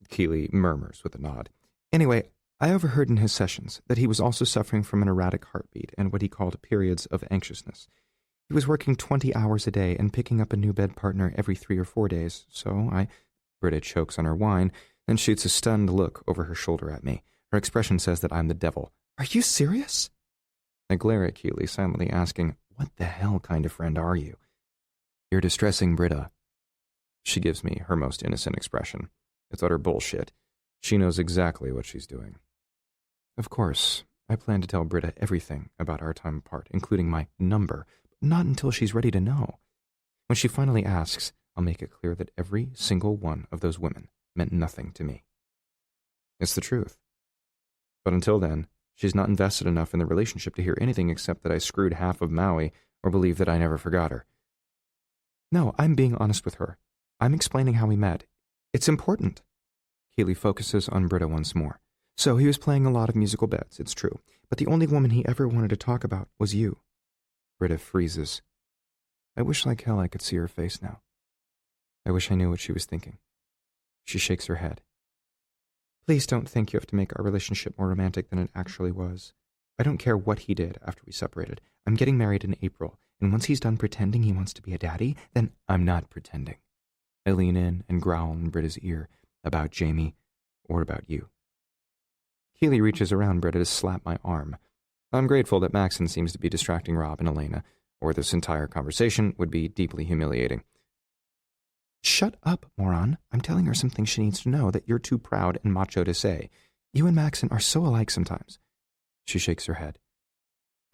Keely murmurs with a nod. Anyway, I overheard in his sessions that he was also suffering from an erratic heartbeat and what he called periods of anxiousness. He was working 20 hours a day and picking up a new bed partner every 3 or 4 days, so Britta chokes on her wine, then shoots a stunned look over her shoulder at me. Her expression says that I'm the devil. Are you serious? I glare at Keely, silently asking, what the hell kind of friend are you? You're distressing Britta. She gives me her most innocent expression. It's utter bullshit. She knows exactly what she's doing. Of course, I plan to tell Britta everything about our time apart, including my number, but not until she's ready to know. When she finally asks, I'll make it clear that every single one of those women meant nothing to me. It's the truth. But until then, she's not invested enough in the relationship to hear anything except that I screwed half of Maui or believe that I never forgot her. No, I'm being honest with her. I'm explaining how we met. It's important. Keely focuses on Britta once more. So he was playing a lot of musical beds, it's true, but the only woman he ever wanted to talk about was you. Britta freezes. I wish like hell I could see her face now. I wish I knew what she was thinking. She shakes her head. Please don't think you have to make our relationship more romantic than it actually was. I don't care what he did after we separated. I'm getting married in April, and once he's done pretending he wants to be a daddy, then I'm not pretending. I lean in and growl in Britta's ear about Jamie or about you. Keely reaches around Britta to slap my arm. I'm grateful that Maxon seems to be distracting Rob and Elena, or this entire conversation would be deeply humiliating. Shut up, moron. I'm telling her something she needs to know that you're too proud and macho to say. You and Maxon are so alike sometimes. She shakes her head.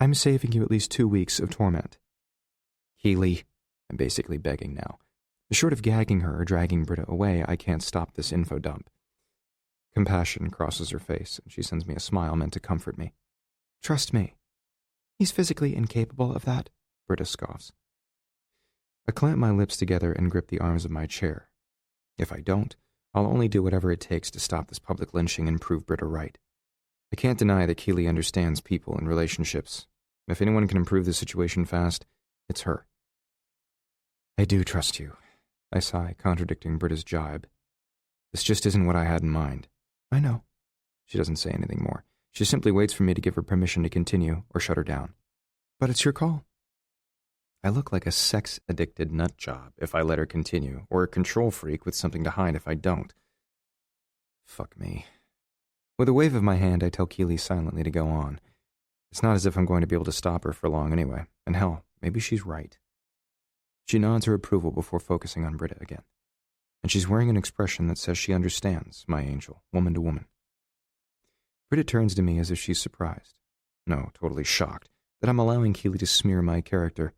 I'm saving you at least 2 weeks of torment. Keely, I'm basically begging now. Short of gagging her or dragging Britta away, I can't stop this info dump. Compassion crosses her face, and she sends me a smile meant to comfort me. Trust me. He's physically incapable of that, Britta scoffs. I clamp my lips together and grip the arms of my chair. If I don't, I'll only do whatever it takes to stop this public lynching and prove Britta right. I can't deny that Keely understands people and relationships. If anyone can improve the situation fast, it's her. I do trust you, I sigh, contradicting Britta's jibe. This just isn't what I had in mind. I know. She doesn't say anything more. She simply waits for me to give her permission to continue or shut her down. But it's your call. I look like a sex-addicted nut job if I let her continue, or a control freak with something to hide if I don't. Fuck me. With a wave of my hand, I tell Keely silently to go on. It's not as if I'm going to be able to stop her for long anyway, and hell, maybe she's right. She nods her approval before focusing on Britta again, and she's wearing an expression that says she understands, my angel, woman to woman. Britta turns to me as if she's surprised. No, totally shocked, that I'm allowing Keely to smear my character.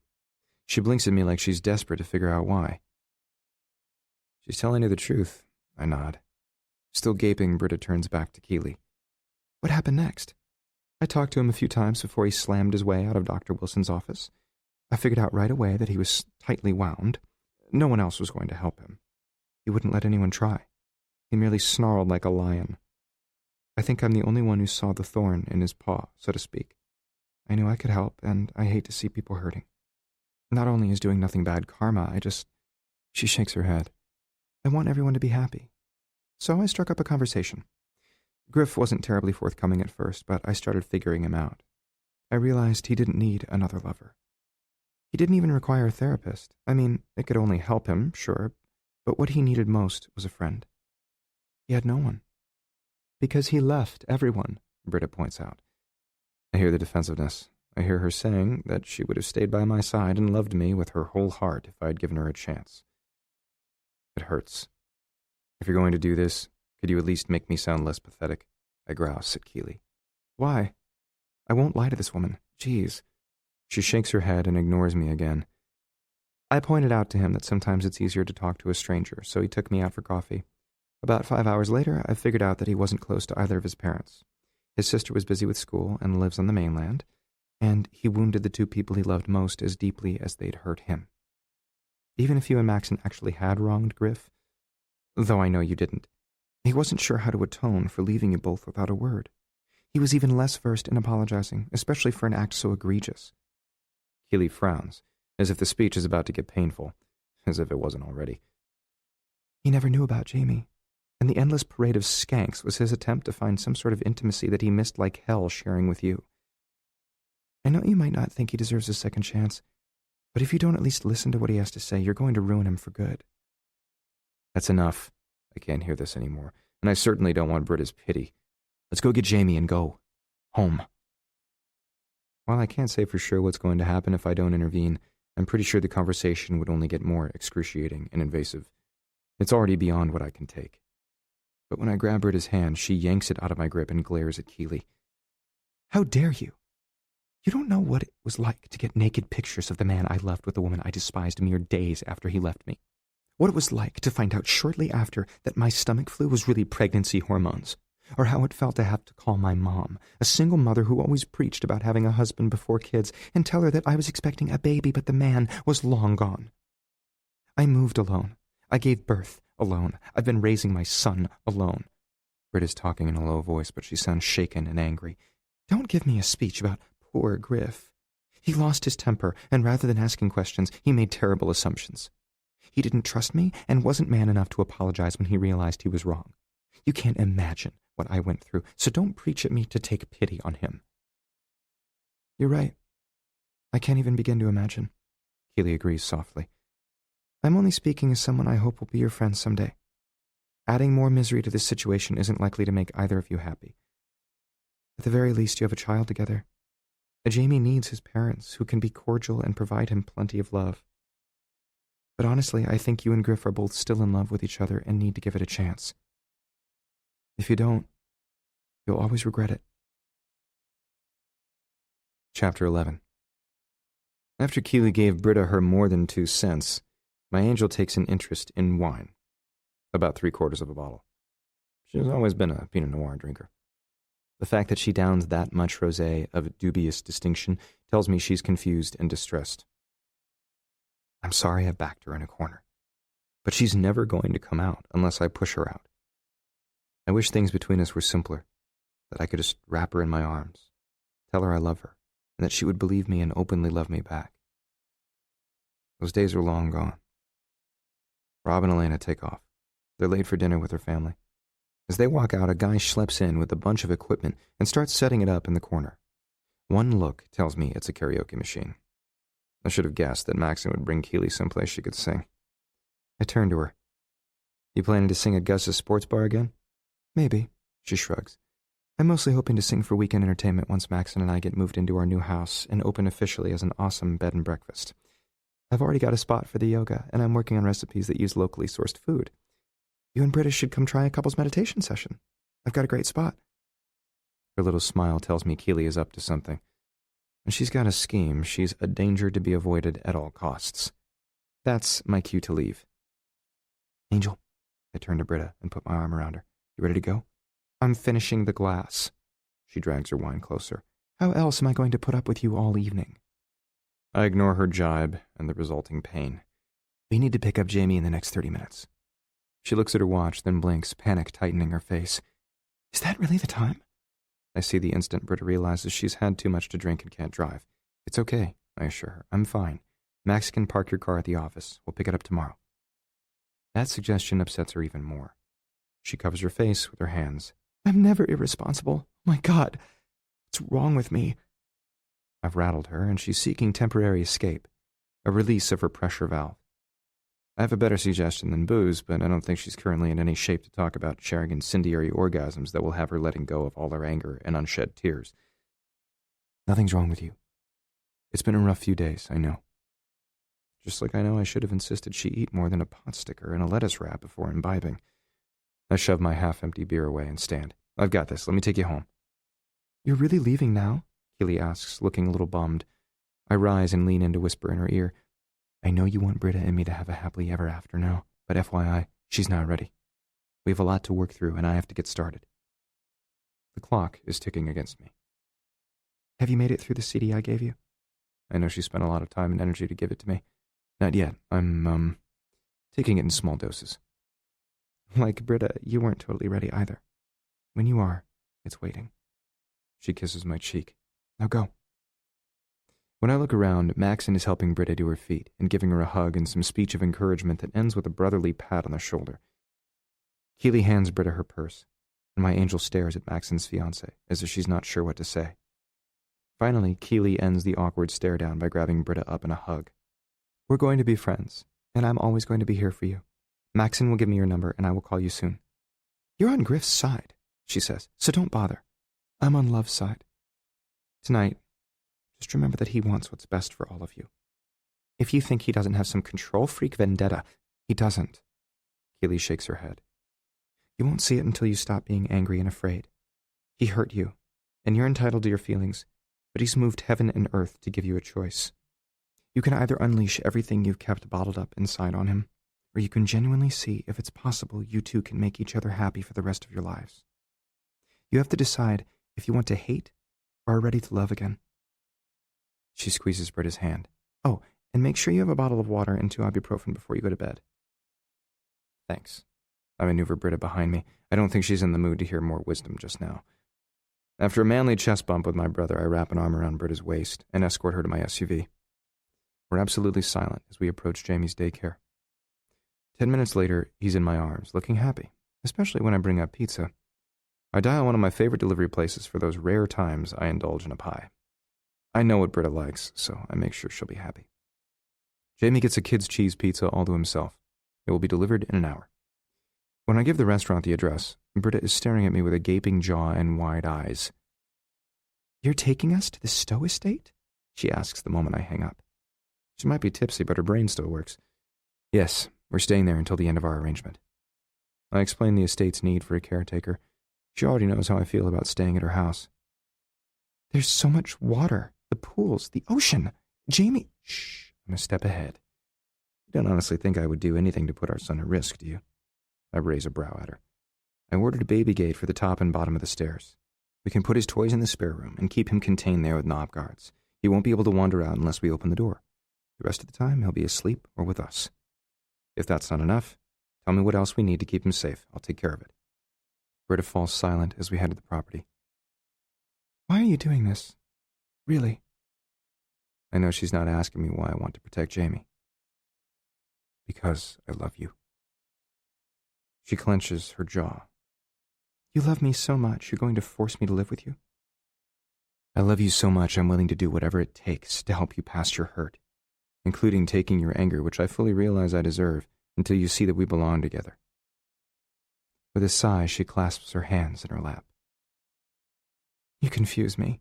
She blinks at me like she's desperate to figure out why. She's telling you the truth, I nod. Still gaping, Britta turns back to Keely. What happened next? I talked to him a few times before he slammed his way out of Dr. Wilson's office. I figured out right away that he was tightly wound. No one else was going to help him. He wouldn't let anyone try. He merely snarled like a lion. I think I'm the only one who saw the thorn in his paw, so to speak. I knew I could help, and I hate to see people hurting. Not only is doing nothing bad karma, She shakes her head. I want everyone to be happy. So I struck up a conversation. Griff wasn't terribly forthcoming at first, but I started figuring him out. I realized he didn't need another lover. He didn't even require a therapist. I mean, it could only help him, sure, but what he needed most was a friend. He had no one. Because he left everyone, Britta points out. I hear the defensiveness. I hear her saying that she would have stayed by my side and loved me with her whole heart if I had given her a chance. It hurts. If you're going to do this, could you at least make me sound less pathetic? I grouse at Keely. Why? I won't lie to this woman. Jeez. She shakes her head and ignores me again. I pointed out to him that sometimes it's easier to talk to a stranger, so he took me out for coffee. About 5 hours later, I figured out that he wasn't close to either of his parents. His sister was busy with school and lives on the mainland, and he wounded the two people he loved most as deeply as they'd hurt him. Even if you and Maxon actually had wronged Griff, though I know you didn't, he wasn't sure how to atone for leaving you both without a word. He was even less versed in apologizing, especially for an act so egregious. Keely frowns, as if the speech is about to get painful, as if it wasn't already. He never knew about Jamie, and the endless parade of skanks was his attempt to find some sort of intimacy that he missed like hell sharing with you. I know you might not think he deserves a second chance, but if you don't at least listen to what he has to say, you're going to ruin him for good. That's enough. I can't hear this anymore, and I certainly don't want Britta's pity. Let's go get Jamie and go. Home. While I can't say for sure what's going to happen if I don't intervene, I'm pretty sure the conversation would only get more excruciating and invasive. It's already beyond what I can take. But when I grab Britta's hand, she yanks it out of my grip and glares at Keely. How dare you? You don't know what it was like to get naked pictures of the man I loved with the woman I despised mere days after he left me. What it was like to find out shortly after that my stomach flu was really pregnancy hormones. Or how it felt to have to call my mom, a single mother who always preached about having a husband before kids, and tell her that I was expecting a baby but the man was long gone. I moved alone. I gave birth alone. I've been raising my son alone. Britta's talking in a low voice, but she sounds shaken and angry. Don't give me a speech about poor Griff. He lost his temper, and rather than asking questions, he made terrible assumptions. He didn't trust me and wasn't man enough to apologize when he realized he was wrong. You can't imagine what I went through, so don't preach at me to take pity on him. You're right. I can't even begin to imagine. Keely agrees softly. I'm only speaking as someone I hope will be your friend someday. Adding more misery to this situation isn't likely to make either of you happy. At the very least, you have a child together. Jamie needs his parents, who can be cordial and provide him plenty of love. But honestly, I think you and Griff are both still in love with each other and need to give it a chance. If you don't, you'll always regret it. Chapter 11. After Keely gave Britta her more than 2 cents, my angel takes an interest in wine. About 3/4 of a bottle. She has always been a Pinot Noir drinker. The fact that she downs that much rosé of dubious distinction tells me she's confused and distressed. I'm sorry I backed her in a corner, but she's never going to come out unless I push her out. I wish things between us were simpler, that I could just wrap her in my arms, tell her I love her, and that she would believe me and openly love me back. Those days are long gone. Rob and Elena take off. They're late for dinner with their family. As they walk out, a guy schleps in with a bunch of equipment and starts setting it up in the corner. One look tells me it's a karaoke machine. I should have guessed that Maxon would bring Keely someplace she could sing. I turn to her. You planning to sing at Gus's sports bar again? Maybe, she shrugs. I'm mostly hoping to sing for weekend entertainment once Maxon and I get moved into our new house and open officially as an awesome bed and breakfast. I've already got a spot for the yoga, and I'm working on recipes that use locally sourced food. You and Britta should come try a couple's meditation session. I've got a great spot. Her little smile tells me Keely is up to something. When she's got a scheme, she's a danger to be avoided at all costs. That's my cue to leave. Angel, I turn to Britta and put my arm around her. You ready to go? I'm finishing the glass. She drags her wine closer. How else am I going to put up with you all evening? I ignore her jibe and the resulting pain. We need to pick up Jamie in the next 30 minutes. She looks at her watch, then blinks, panic tightening her face. Is that really the time? I see the instant Britta realizes she's had too much to drink and can't drive. It's okay, I assure her. I'm fine. Max can park your car at the office. We'll pick it up tomorrow. That suggestion upsets her even more. She covers her face with her hands. I'm never irresponsible. My God, what's wrong with me? I've rattled her, and she's seeking temporary escape, a release of her pressure valve. I have a better suggestion than booze, but I don't think she's currently in any shape to talk about sharing incendiary orgasms that will have her letting go of all her anger and unshed tears. Nothing's wrong with you. It's been a rough few days, I know. Just like I know I should have insisted she eat more than a pot sticker and a lettuce wrap before imbibing. I shove my half-empty beer away and stand. I've got this. Let me take you home. You're really leaving now? Keely asks, looking a little bummed. I rise and lean in to whisper in her ear. I know you want Britta and me to have a happily ever after now, but FYI, she's not ready. We have a lot to work through, and I have to get started. The clock is ticking against me. Have you made it through the CD I gave you? I know she spent a lot of time and energy to give it to me. Not yet. I'm, taking it in small doses. Like Britta, you weren't totally ready either. When you are, it's waiting. She kisses my cheek. Now go. When I look around, Maxon is helping Britta to her feet and giving her a hug and some speech of encouragement that ends with a brotherly pat on the shoulder. Keely hands Britta her purse, and my angel stares at Maxon's fiancée as if she's not sure what to say. Finally, Keely ends the awkward stare down by grabbing Britta up in a hug. We're going to be friends, and I'm always going to be here for you. Maxon will give me your number, and I will call you soon. You're on Griff's side, she says, so don't bother. I'm on Love's side. Tonight, just remember that he wants what's best for all of you. If you think he doesn't have some control freak vendetta, he doesn't. Keely shakes her head. You won't see it until you stop being angry and afraid. He hurt you, and you're entitled to your feelings, but he's moved heaven and earth to give you a choice. You can either unleash everything you've kept bottled up inside on him, or you can genuinely see if it's possible you two can make each other happy for the rest of your lives. You have to decide if you want to hate or are ready to love again. She squeezes Britta's hand. Oh, and make sure you have a bottle of water and 2 ibuprofen before you go to bed. Thanks. I maneuver Britta behind me. I don't think she's in the mood to hear more wisdom just now. After a manly chest bump with my brother, I wrap an arm around Britta's waist and escort her to my SUV. We're absolutely silent as we approach Jamie's daycare. 10 minutes later, he's in my arms, looking happy, especially when I bring up pizza. I dial one of my favorite delivery places for those rare times I indulge in a pie. I know what Britta likes, so I make sure she'll be happy. Jamie gets a kid's cheese pizza all to himself. It will be delivered in an hour. When I give the restaurant the address, Britta is staring at me with a gaping jaw and wide eyes. You're taking us to the Stowe estate? She asks the moment I hang up. She might be tipsy, but her brain still works. Yes, we're staying there until the end of our arrangement. I explain the estate's need for a caretaker. She already knows how I feel about staying at her house. There's so much water, the pools, the ocean. Jamie... Shh, I'm a step ahead. You don't honestly think I would do anything to put our son at risk, do you? I raise a brow at her. I ordered a baby gate for the top and bottom of the stairs. We can put his toys in the spare room and keep him contained there with knob guards. He won't be able to wander out unless we open the door. The rest of the time, he'll be asleep or with us. If that's not enough, tell me what else we need to keep him safe. I'll take care of it. Britta falls silent as we head to the property. Why are you doing this? Really? I know she's not asking me why I want to protect Jamie. Because I love you. She clenches her jaw. You love me so much, you're going to force me to live with you? I love you so much I'm willing to do whatever it takes to help you past your hurt, including taking your anger, which I fully realize I deserve, until you see that we belong together. With a sigh, she clasps her hands in her lap. You confuse me.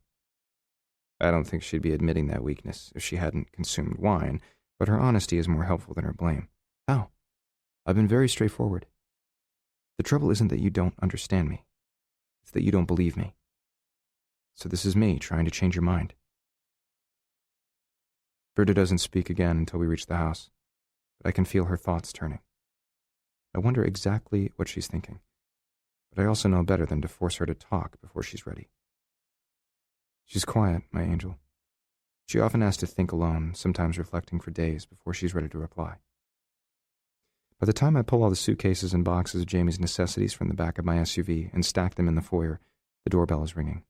I don't think she'd be admitting that weakness if she hadn't consumed wine, but her honesty is more helpful than her blame. How? I've been very straightforward. The trouble isn't that you don't understand me. It's that you don't believe me. So this is me trying to change your mind. Britta doesn't speak again until we reach the house, but I can feel her thoughts turning. I wonder exactly what she's thinking, but I also know better than to force her to talk before she's ready. She's quiet, my angel. She often has to think alone, sometimes reflecting for days before she's ready to reply. By the time I pull all the suitcases and boxes of Jamie's necessities from the back of my SUV and stack them in the foyer, the doorbell is ringing.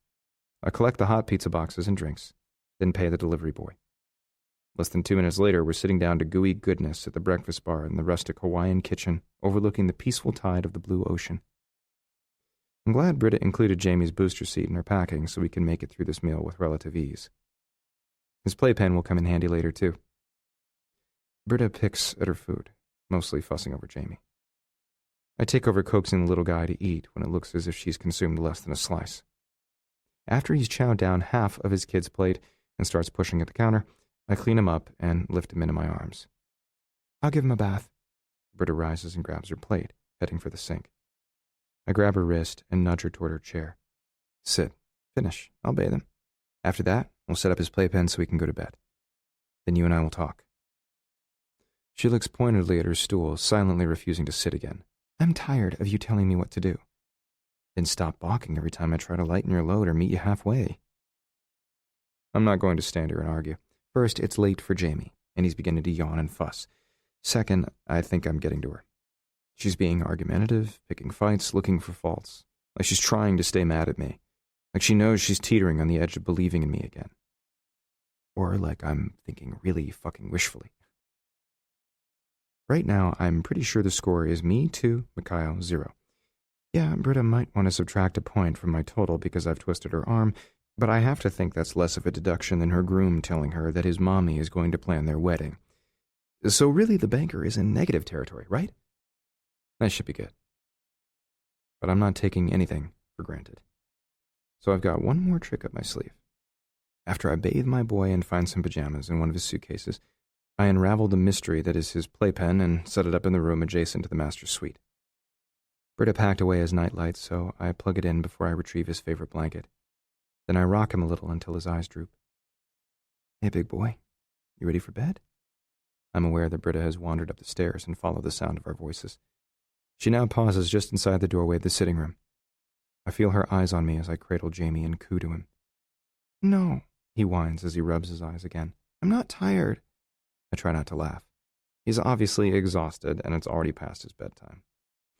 I collect the hot pizza boxes and drinks, then pay the delivery boy. Less than 2 minutes later, we're sitting down to gooey goodness at the breakfast bar in the rustic Hawaiian kitchen overlooking the peaceful tide of the blue ocean. I'm glad Britta included Jamie's booster seat in her packing so we can make it through this meal with relative ease. His playpen will come in handy later, too. Britta picks at her food, mostly fussing over Jamie. I take over coaxing the little guy to eat when it looks as if she's consumed less than a slice. After he's chowed down half of his kid's plate and starts pushing at the counter, I clean him up and lift him into my arms. I'll give him a bath. Britta rises and grabs her plate, heading for the sink. I grab her wrist and nudge her toward her chair. Sit. Finish. I'll bathe him. After that, we'll set up his playpen so he can go to bed. Then you and I will talk. She looks pointedly at her stool, silently refusing to sit again. I'm tired of you telling me what to do. Then stop balking every time I try to lighten your load or meet you halfway. I'm not going to stand here and argue. First, it's late for Jamie, and he's beginning to yawn and fuss. Second, I think I'm getting to her. She's being argumentative, picking fights, looking for faults. Like she's trying to stay mad at me. Like she knows she's teetering on the edge of believing in me again. Or like I'm thinking really fucking wishfully. Right now, I'm pretty sure the score is me 2, Mikhail 0. Yeah, Britta might want to subtract a point from my total because I've twisted her arm, but I have to think that's less of a deduction than her groom telling her that his mommy is going to plan their wedding. So really the banker is in negative territory, right? That should be good. But I'm not taking anything for granted. So I've got one more trick up my sleeve. After I bathe my boy and find some pajamas in one of his suitcases, I unravel the mystery that is his playpen and set it up in the room adjacent to the master's suite. Britta packed away his nightlight, so I plug it in before I retrieve his favorite blanket. Then I rock him a little until his eyes droop. Hey, big boy, you ready for bed? I'm aware that Britta has wandered up the stairs and followed the sound of our voices. She now pauses just inside the doorway of the sitting room. I feel her eyes on me as I cradle Jamie and coo to him. No, he whines as he rubs his eyes again. I'm not tired. I try not to laugh. He's obviously exhausted, and it's already past his bedtime.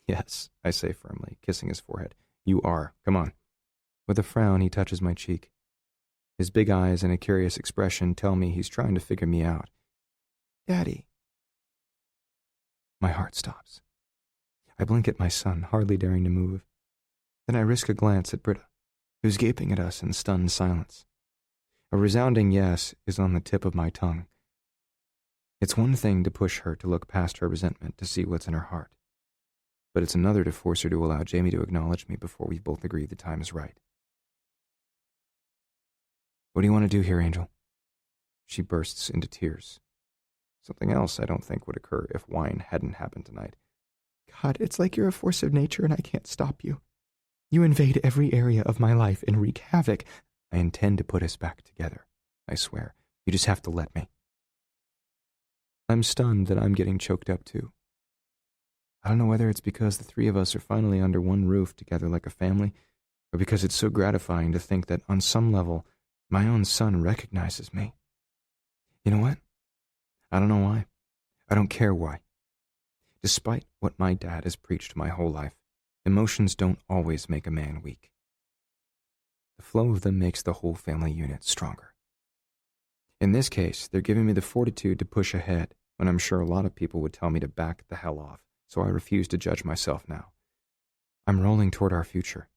Yes, I say firmly, kissing his forehead. You are. Come on. With a frown, he touches my cheek. His big eyes and a curious expression tell me he's trying to figure me out. Daddy. My heart stops. I blink at my son, hardly daring to move. Then I risk a glance at Britta, who's gaping at us in stunned silence. A resounding yes is on the tip of my tongue. It's one thing to push her to look past her resentment to see what's in her heart. But it's another to force her to allow Jamie to acknowledge me before we both agree the time is right. What do you want to do here, Angel? She bursts into tears. Something else I don't think would occur if wine hadn't happened tonight. God, it's like you're a force of nature and I can't stop you. You invade every area of my life and wreak havoc. I intend to put us back together, I swear. You just have to let me. I'm stunned that I'm getting choked up too. I don't know whether it's because the three of us are finally under one roof together like a family, or because it's so gratifying to think that on some level, my own son recognizes me. You know what? I don't know why. I don't care why. Despite what my dad has preached my whole life, emotions don't always make a man weak. The flow of them makes the whole family unit stronger. In this case, they're giving me the fortitude to push ahead when I'm sure a lot of people would tell me to back the hell off, so I refuse to judge myself now. I'm rolling toward our future.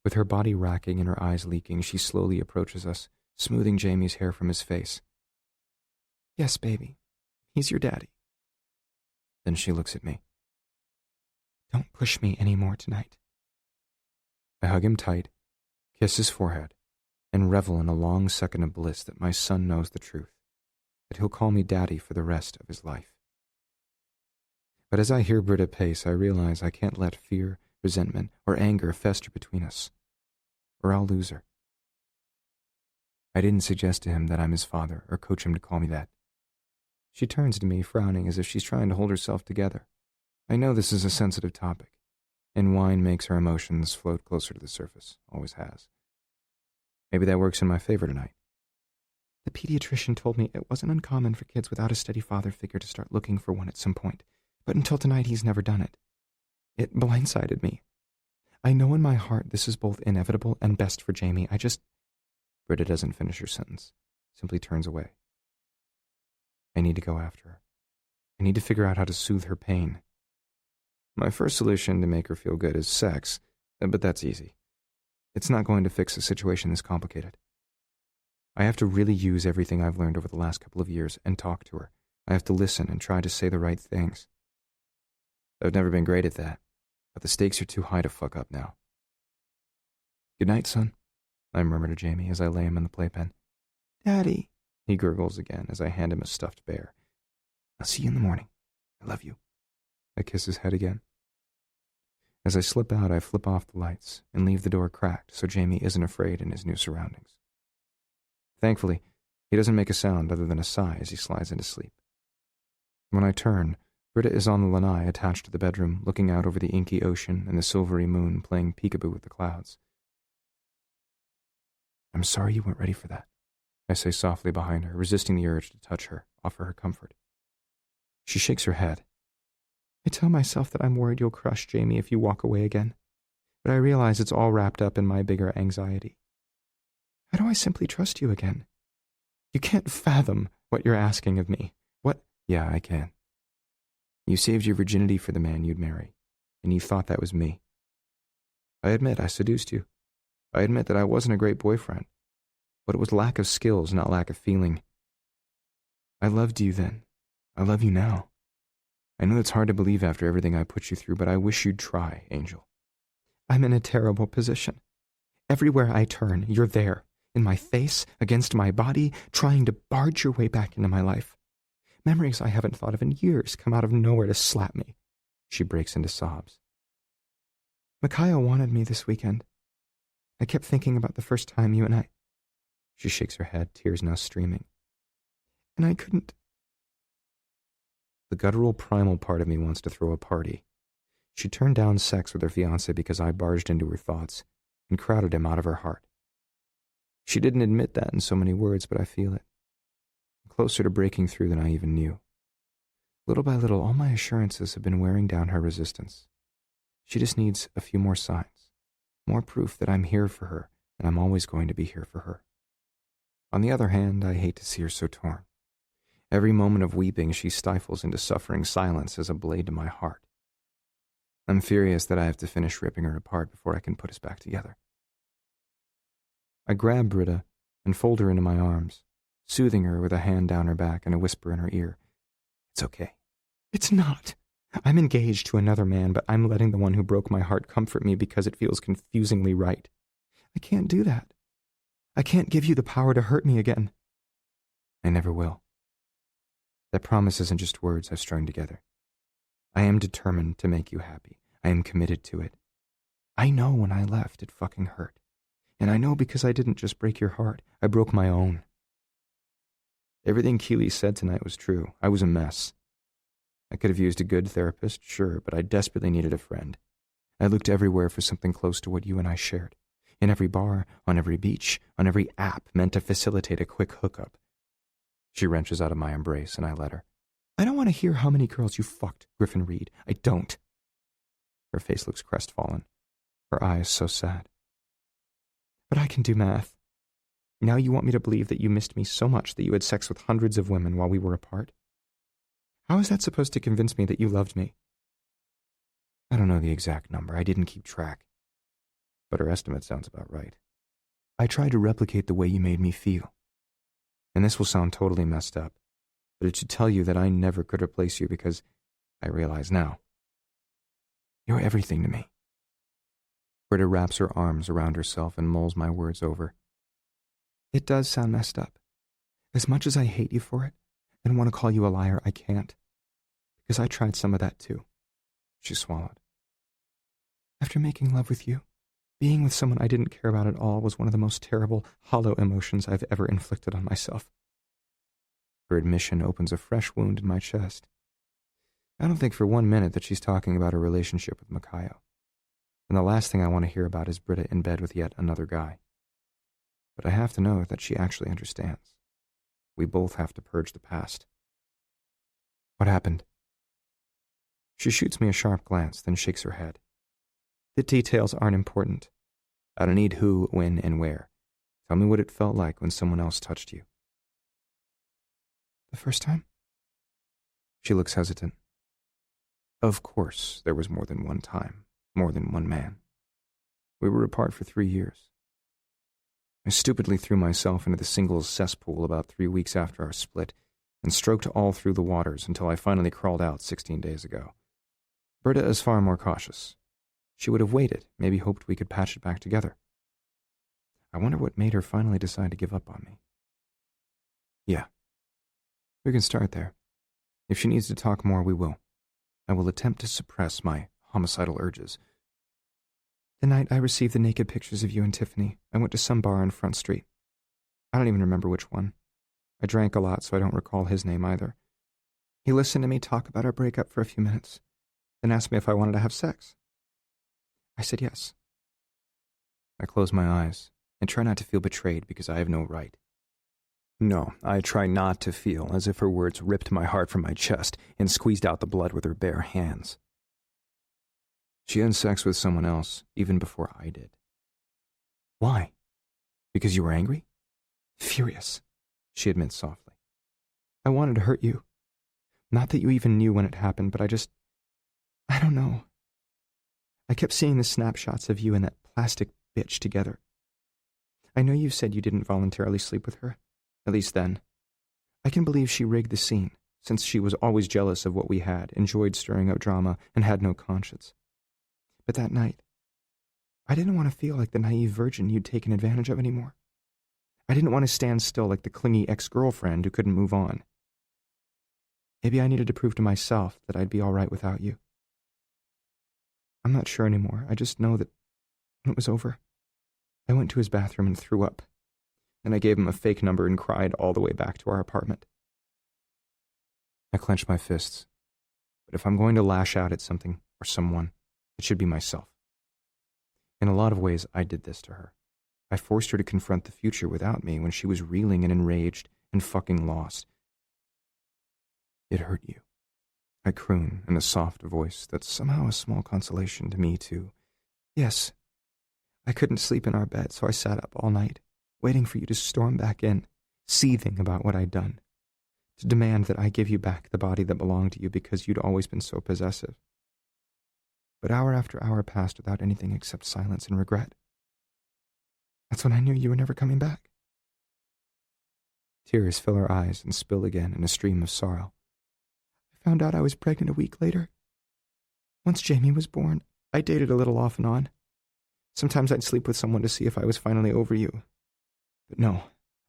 With her body racking and her eyes leaking, she slowly approaches us, smoothing Jamie's hair from his face. Yes, baby. He's your daddy. Then she looks at me. Don't push me any more tonight. I hug him tight, kiss his forehead, and revel in a long second of bliss that my son knows the truth, that he'll call me daddy for the rest of his life. But as I hear Britta pace, I realize I can't let fear, resentment, or anger fester between us, or I'll lose her. I didn't suggest to him that I'm his father or coach him to call me that. She turns to me, frowning as if she's trying to hold herself together. I know this is a sensitive topic, and wine makes her emotions float closer to the surface, always has. Maybe that works in my favor tonight. The pediatrician told me it wasn't uncommon for kids without a steady father figure to start looking for one at some point, but until tonight he's never done it. It blindsided me. I know in my heart this is both inevitable and best for Jamie. Britta doesn't finish her sentence, simply turns away. I need to go after her. I need to figure out how to soothe her pain. My first solution to make her feel good is sex, but that's easy. It's not going to fix a situation this complicated. I have to really use everything I've learned over the last couple of years and talk to her. I have to listen and try to say the right things. I've never been great at that, but the stakes are too high to fuck up now. Good night, son, I murmur to Jamie as I lay him in the playpen. Daddy, he gurgles again as I hand him a stuffed bear. I'll see you in the morning. I love you. I kiss his head again. As I slip out, I flip off the lights and leave the door cracked so Jamie isn't afraid in his new surroundings. Thankfully, he doesn't make a sound other than a sigh as he slides into sleep. When I turn, Britta is on the lanai attached to the bedroom, looking out over the inky ocean and the silvery moon playing peekaboo with the clouds. I'm sorry you weren't ready for that, I say softly behind her, resisting the urge to touch her, offer her comfort. She shakes her head. I tell myself that I'm worried you'll crush Jamie if you walk away again, but I realize it's all wrapped up in my bigger anxiety. How do I simply trust you again? You can't fathom what you're asking of me. What? Yeah, I can. You saved your virginity for the man you'd marry, and you thought that was me. I admit I seduced you. I admit that I wasn't a great boyfriend, but it was lack of skills, not lack of feeling. I loved you then. I love you now. I know it's hard to believe after everything I put you through, but I wish you'd try, Angel. I'm in a terrible position. Everywhere I turn, you're there, in my face, against my body, trying to barge your way back into my life. Memories I haven't thought of in years come out of nowhere to slap me. She breaks into sobs. Micaiah wanted me this weekend. I kept thinking about the first time you and I... She shakes her head, tears now streaming. And I couldn't... The guttural primal part of me wants to throw a party. She turned down sex with her fiancé because I barged into her thoughts and crowded him out of her heart. She didn't admit that in so many words, but I feel it. I'm closer to breaking through than I even knew. Little by little, all my assurances have been wearing down her resistance. She just needs a few more signs, more proof that I'm here for her and I'm always going to be here for her. On the other hand, I hate to see her so torn. Every moment of weeping she stifles into suffering silence as a blade to my heart. I'm furious that I have to finish ripping her apart before I can put us back together. I grab Britta and fold her into my arms, soothing her with a hand down her back and a whisper in her ear. It's okay. It's not. I'm engaged to another man, but I'm letting the one who broke my heart comfort me because it feels confusingly right. I can't do that. I can't give you the power to hurt me again. I never will. That promise isn't just words I've strung together. I am determined to make you happy. I am committed to it. I know when I left it fucking hurt. And I know because I didn't just break your heart, I broke my own. Everything Keely said tonight was true. I was a mess. I could have used a good therapist, sure, but I desperately needed a friend. I looked everywhere for something close to what you and I shared. In every bar, on every beach, on every app meant to facilitate a quick hookup. She wrenches out of my embrace, and I let her. I don't want to hear how many girls you fucked, Griffin Reed. I don't. Her face looks crestfallen. Her eyes so sad. But I can do math. Now you want me to believe that you missed me so much that you had sex with hundreds of women while we were apart? How is that supposed to convince me that you loved me? I don't know the exact number. I didn't keep track. But her estimate sounds about right. I tried to replicate the way you made me feel. And this will sound totally messed up, but it should tell you that I never could replace you because I realize now. You're everything to me. Britta wraps her arms around herself and mulls my words over. It does sound messed up. As much as I hate you for it and want to call you a liar, I can't. Because I tried some of that too. She swallowed. After making love with you, being with someone I didn't care about at all was one of the most terrible, hollow emotions I've ever inflicted on myself. Her admission opens a fresh wound in my chest. I don't think for 1 minute that she's talking about her relationship with Makayo. And the last thing I want to hear about is Britta in bed with yet another guy. But I have to know that she actually understands. We both have to purge the past. What happened? She shoots me a sharp glance, then shakes her head. The details aren't important. I don't need who, when, and where. Tell me what it felt like when someone else touched you. The first time? She looks hesitant. Of course, there was more than one time, more than one man. We were apart for 3 years. I stupidly threw myself into the singles cesspool about 3 weeks after our split and stroked all through the waters until I finally crawled out 16 days ago. Britta is far more cautious. She would have waited, maybe hoped we could patch it back together. I wonder what made her finally decide to give up on me. Yeah. We can start there. If she needs to talk more, we will. I will attempt to suppress my homicidal urges. The night I received the naked pictures of you and Tiffany, I went to some bar on Front Street. I don't even remember which one. I drank a lot, so I don't recall his name either. He listened to me talk about our breakup for a few minutes, then asked me if I wanted to have sex. I said yes. I close my eyes and try not to feel betrayed because I have no right. No, I try not to feel as if her words ripped my heart from my chest and squeezed out the blood with her bare hands. She had sex with someone else even before I did. Why? Because you were angry? Furious, she admits softly. I wanted to hurt you. Not that you even knew when it happened, but I don't know. I kept seeing the snapshots of you and that plastic bitch together. I know you said you didn't voluntarily sleep with her, at least then. I can believe she rigged the scene, since she was always jealous of what we had, enjoyed stirring up drama, and had no conscience. But that night, I didn't want to feel like the naive virgin you'd taken advantage of anymore. I didn't want to stand still like the clingy ex-girlfriend who couldn't move on. Maybe I needed to prove to myself that I'd be all right without you. I'm not sure anymore. I just know that when it was over, I went to his bathroom and threw up. Then I gave him a fake number and cried all the way back to our apartment. I clenched my fists. But if I'm going to lash out at something or someone, it should be myself. In a lot of ways, I did this to her. I forced her to confront the future without me when she was reeling and enraged and fucking lost. It hurt you. I croon in a soft voice that's somehow a small consolation to me, too. Yes. I couldn't sleep in our bed, so I sat up all night, waiting for you to storm back in, seething about what I'd done, to demand that I give you back the body that belonged to you because you'd always been so possessive. But hour after hour passed without anything except silence and regret. That's when I knew you were never coming back. Tears fill her eyes and spill again in a stream of sorrow. I found out I was pregnant a week later. Once Jamie was born, I dated a little off and on. Sometimes I'd sleep with someone to see if I was finally over you. But no,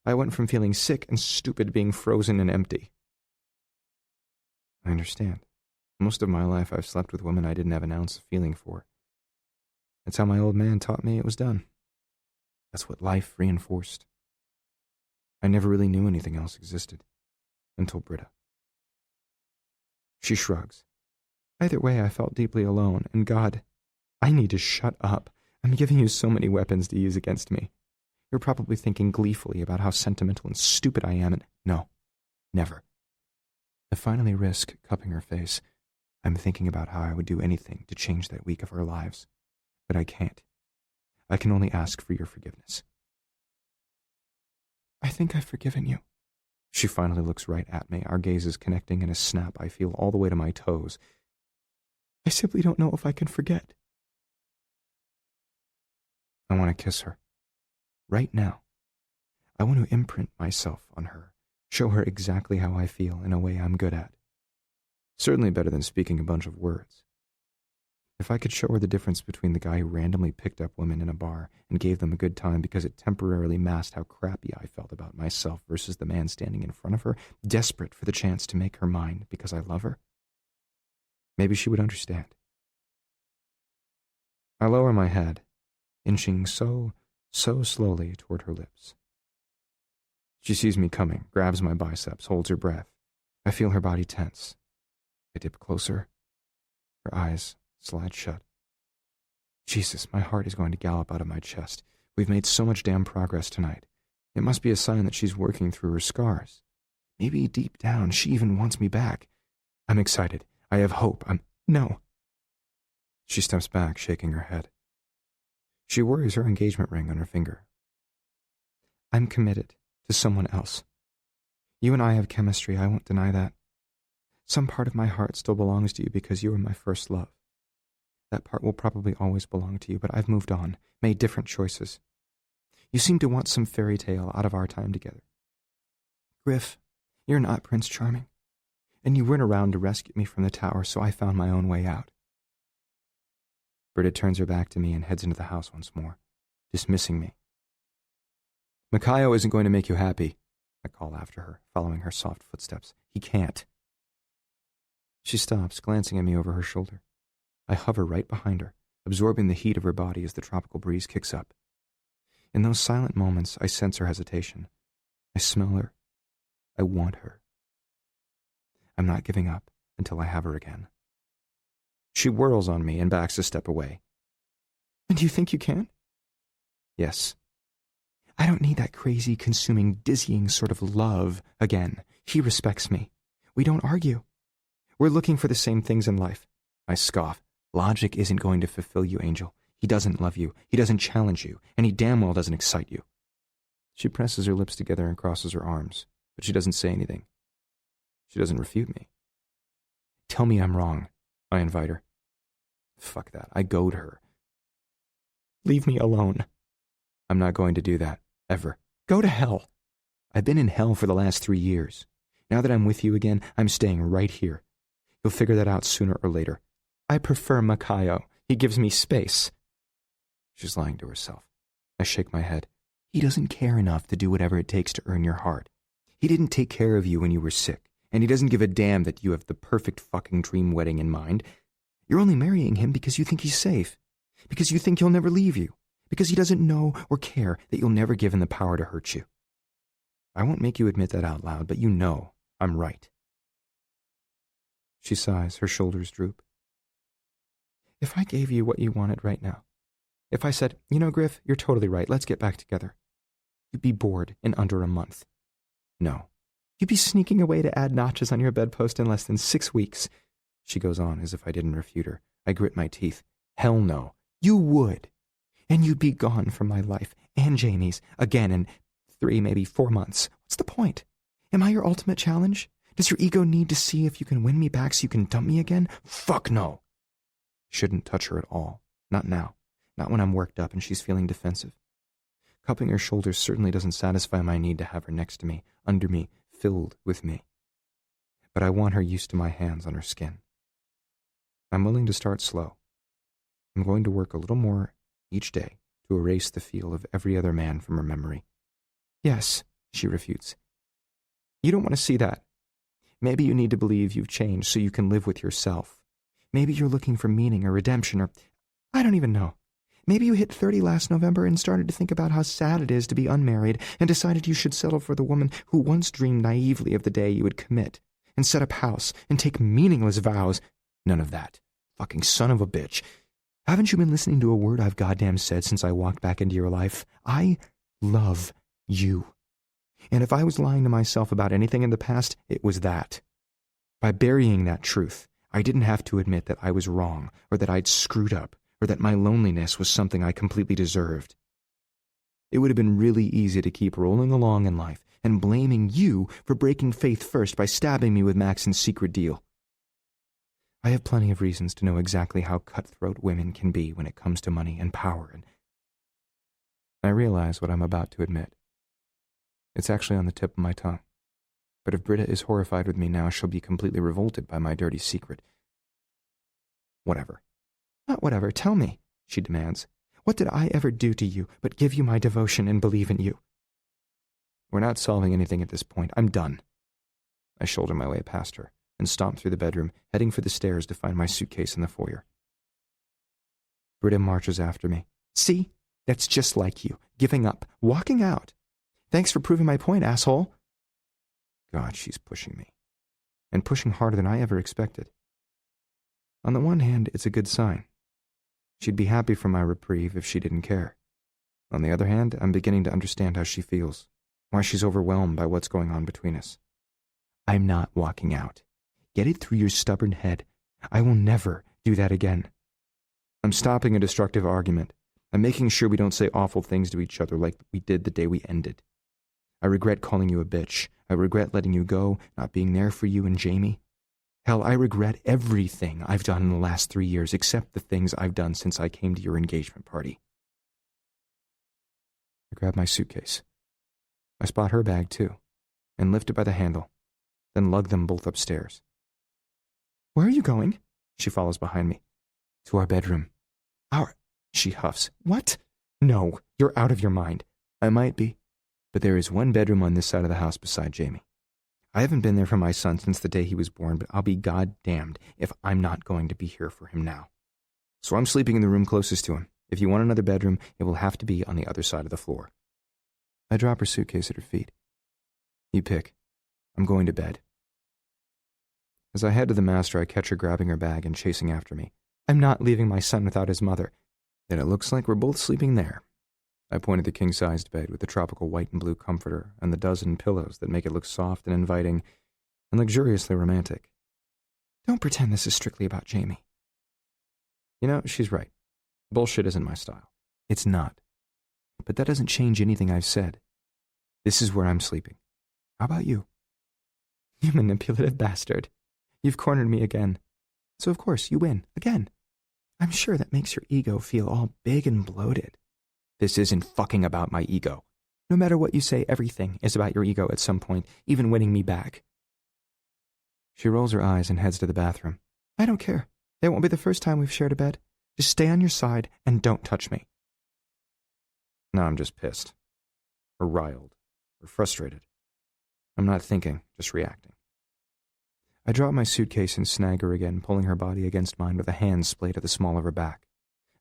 I went from feeling sick and stupid to being frozen and empty. I understand. Most of my life I've slept with women I didn't have an ounce of feeling for. That's how my old man taught me it was done. That's what life reinforced. I never really knew anything else existed. Until Britta. She shrugs. Either way, I felt deeply alone, and God, I need to shut up. I'm giving you so many weapons to use against me. You're probably thinking gleefully about how sentimental and stupid I am, and no, never. I finally risk cupping her face. I'm thinking about how I would do anything to change that week of our lives, but I can't. I can only ask for your forgiveness. I think I've forgiven you. She finally looks right at me, our gazes connecting in a snap I feel all the way to my toes. I simply don't know if I can forget. I want to kiss her. Right now. I want to imprint myself on her, show her exactly how I feel in a way I'm good at. Certainly better than speaking a bunch of words. If I could show her the difference between the guy who randomly picked up women in a bar and gave them a good time because it temporarily masked how crappy I felt about myself versus the man standing in front of her, desperate for the chance to make her mine because I love her, maybe she would understand. I lower my head, inching so slowly toward her lips. She sees me coming, grabs my biceps, holds her breath. I feel her body tense. I dip closer. Her eyes slide shut. Jesus, my heart is going to gallop out of my chest. We've made so much damn progress tonight. It must be a sign that she's working through her scars. Maybe deep down she even wants me back. I'm excited. I have hope. No. She steps back, shaking her head. She worries her engagement ring on her finger. I'm committed to someone else. You and I have chemistry, I won't deny that. Some part of my heart still belongs to you because you were my first love. That part will probably always belong to you, but I've moved on, made different choices. You seem to want some fairy tale out of our time together. Griff, you're not Prince Charming, and you weren't around to rescue me from the tower, so I found my own way out. Britta turns her back to me and heads into the house once more, dismissing me. Makayo isn't going to make you happy, I call after her, following her soft footsteps. He can't. She stops, glancing at me over her shoulder. I hover right behind her, absorbing the heat of her body as the tropical breeze kicks up. In those silent moments, I sense her hesitation. I smell her. I want her. I'm not giving up until I have her again. She whirls on me and backs a step away. And you think you can? Yes. I don't need that crazy, consuming, dizzying sort of love again. He respects me. We don't argue. We're looking for the same things in life. I scoff. Logic isn't going to fulfill you, Angel. He doesn't love you. He doesn't challenge you. And he damn well doesn't excite you. She presses her lips together and crosses her arms, but she doesn't say anything. She doesn't refute me. Tell me I'm wrong, I invite her. Fuck that. I goad her. Leave me alone. I'm not going to do that. Ever. Go to hell. I've been in hell for the last 3 years. Now that I'm with you again, I'm staying right here. You'll figure that out sooner or later. I prefer Makayo. He gives me space. She's lying to herself. I shake my head. He doesn't care enough to do whatever it takes to earn your heart. He didn't take care of you when you were sick, and he doesn't give a damn that you have the perfect fucking dream wedding in mind. You're only marrying him because you think he's safe, because you think he'll never leave you, because he doesn't know or care that you'll never give him the power to hurt you. I won't make you admit that out loud, but you know I'm right. She sighs, her shoulders droop. If I gave you what you wanted right now, if I said, you know, Griff, you're totally right, let's get back together, you'd be bored in under a month. No. You'd be sneaking away to add notches on your bedpost in less than 6 weeks. She goes on as if I didn't refute her. I grit my teeth. Hell no. You would. And you'd be gone from my life and Jamie's again in 3, maybe 4 months. What's the point? Am I your ultimate challenge? Does your ego need to see if you can win me back so you can dump me again? Fuck no. Shouldn't touch her at all. Not now. Not when I'm worked up and she's feeling defensive. Cupping her shoulders certainly doesn't satisfy my need to have her next to me, under me, filled with me. But I want her used to my hands on her skin. I'm willing to start slow. I'm going to work a little more each day to erase the feel of every other man from her memory. Yes, she refutes. You don't want to see that. Maybe you need to believe you've changed so you can live with yourself. Maybe you're looking for meaning or redemption or... I don't even know. Maybe you hit 30 last November and started to think about how sad it is to be unmarried and decided you should settle for the woman who once dreamed naively of the day you would commit and set up house and take meaningless vows. None of that. Fucking son of a bitch. Haven't you been listening to a word I've goddamn said since I walked back into your life? I love you. And if I was lying to myself about anything in the past, it was that. By burying that truth, I didn't have to admit that I was wrong, or that I'd screwed up, or that my loneliness was something I completely deserved. It would have been really easy to keep rolling along in life and blaming you for breaking faith first by stabbing me with Maxon's secret deal. I have plenty of reasons to know exactly how cutthroat women can be when it comes to money and power, and I realize what I'm about to admit. It's actually on the tip of my tongue. But if Britta is horrified with me now, she'll be completely revolted by my dirty secret. Whatever. Not whatever, tell me, she demands. What did I ever do to you but give you my devotion and believe in you? We're not solving anything at this point. I'm done. I shoulder my way past her and stomp through the bedroom, heading for the stairs to find my suitcase in the foyer. Britta marches after me. See? That's just like you. Giving up. Walking out. Thanks for proving my point, asshole. God, she's pushing me. And pushing harder than I ever expected. On the one hand, it's a good sign. She'd be happy for my reprieve if she didn't care. On the other hand, I'm beginning to understand how she feels, why she's overwhelmed by what's going on between us. I'm not walking out. Get it through your stubborn head. I will never do that again. I'm stopping a destructive argument. I'm making sure we don't say awful things to each other like we did the day we ended. I regret calling you a bitch. I regret letting you go, not being there for you and Jamie. Hell, I regret everything I've done in the last 3 years, except the things I've done since I came to your engagement party. I grab my suitcase. I spot her bag, too, and lift it by the handle, then lug them both upstairs. Where are you going? She follows behind me. To our bedroom. She huffs. What? No, you're out of your mind. I might be, but there is one bedroom on this side of the house beside Jamie. I haven't been there for my son since the day he was born, but I'll be goddamned if I'm not going to be here for him now. So I'm sleeping in the room closest to him. If you want another bedroom, it will have to be on the other side of the floor. I drop her suitcase at her feet. You pick. I'm going to bed. As I head to the master, I catch her grabbing her bag and chasing after me. I'm not leaving my son without his mother. Then it looks like we're both sleeping there. I point at the king-sized bed with the tropical white and blue comforter and the dozen pillows that make it look soft and inviting and luxuriously romantic. Don't pretend this is strictly about Jamie. You know, she's right. Bullshit isn't my style. It's not. But that doesn't change anything I've said. This is where I'm sleeping. How about you? You manipulative bastard. You've cornered me again. So of course you win, again. I'm sure that makes your ego feel all big and bloated. This isn't fucking about my ego. No matter what you say, everything is about your ego at some point, even winning me back. She rolls her eyes and heads to the bathroom. I don't care. It won't be the first time we've shared a bed. Just stay on your side and don't touch me. No, I'm just pissed. Or riled. Or frustrated. I'm not thinking, just reacting. I drop my suitcase and snag her again, pulling her body against mine with a hand splayed at the small of her back.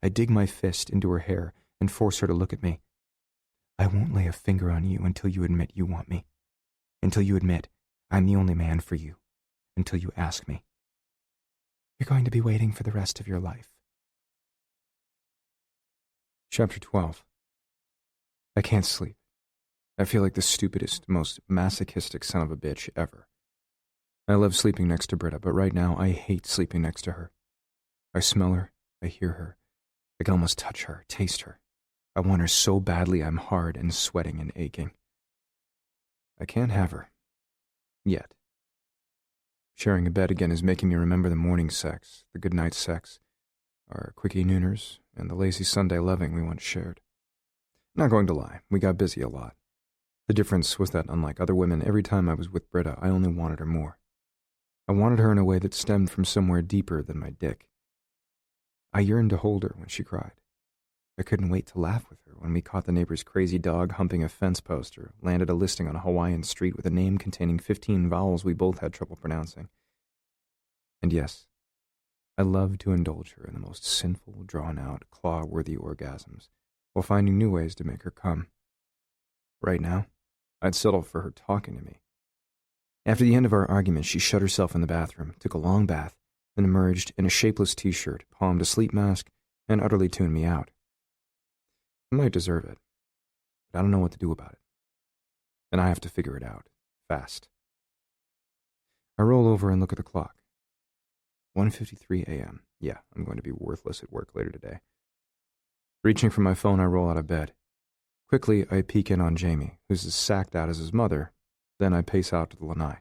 I dig my fist into her hair and force her to look at me. I won't lay a finger on you until you admit you want me. Until you admit I'm the only man for you. Until you ask me. You're going to be waiting for the rest of your life. Chapter 12. I can't sleep. I feel like the stupidest, most masochistic son of a bitch ever. I love sleeping next to Britta, but right now I hate sleeping next to her. I smell her, I hear her, I can almost touch her, taste her. I want her so badly I'm hard and sweating and aching. I can't have her. Yet. Sharing a bed again is making me remember the morning sex, the good-night sex, our quickie nooners, and the lazy Sunday loving we once shared. Not going to lie, we got busy a lot. The difference was that, unlike other women, every time I was with Britta, I only wanted her more. I wanted her in a way that stemmed from somewhere deeper than my dick. I yearned to hold her when she cried. I couldn't wait to laugh with her when we caught the neighbor's crazy dog humping a fence post or landed a listing on a Hawaiian street with a name containing 15 vowels we both had trouble pronouncing. And yes, I loved to indulge her in the most sinful, drawn-out, claw-worthy orgasms while finding new ways to make her come. Right now, I'd settle for her talking to me. After the end of our argument, she shut herself in the bathroom, took a long bath, then emerged in a shapeless t-shirt, palmed a sleep mask, and utterly tune me out. I might deserve it, but I don't know what to do about it. And I have to figure it out, fast. I roll over and look at the clock. 1:53 a.m. Yeah, I'm going to be worthless at work later today. Reaching for my phone, I roll out of bed. Quickly, I peek in on Jamie, who's as sacked out as his mother. Then I pace out to the lanai.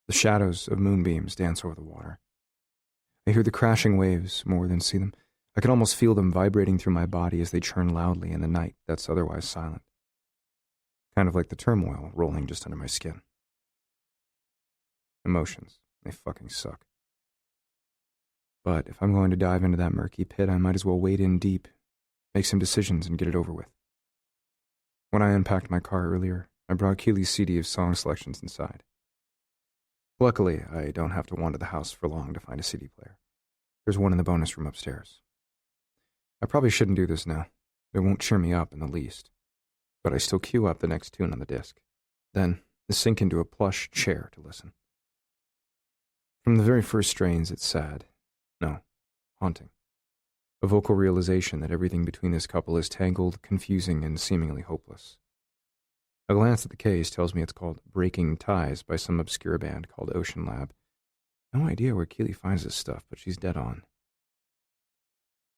The shadows of moonbeams dance over the water. I hear the crashing waves more than see them. I can almost feel them vibrating through my body as they churn loudly in the night that's otherwise silent. Kind of like the turmoil rolling just under my skin. Emotions, they fucking suck. But if I'm going to dive into that murky pit, I might as well wade in deep, make some decisions, and get it over with. When I unpacked my car earlier, I brought Keely's CD of song selections inside. Luckily, I don't have to wander the house for long to find a CD player. There's one in the bonus room upstairs. I probably shouldn't do this now. It won't cheer me up in the least. But I still queue up the next tune on the disc. Then, sink into a plush chair to listen. From the very first strains, it's sad. No, haunting. A vocal realization that everything between this couple is tangled, confusing, and seemingly hopeless. A glance at the case tells me it's called Breaking Ties by some obscure band called Ocean Lab. No idea where Keely finds this stuff, but she's dead on.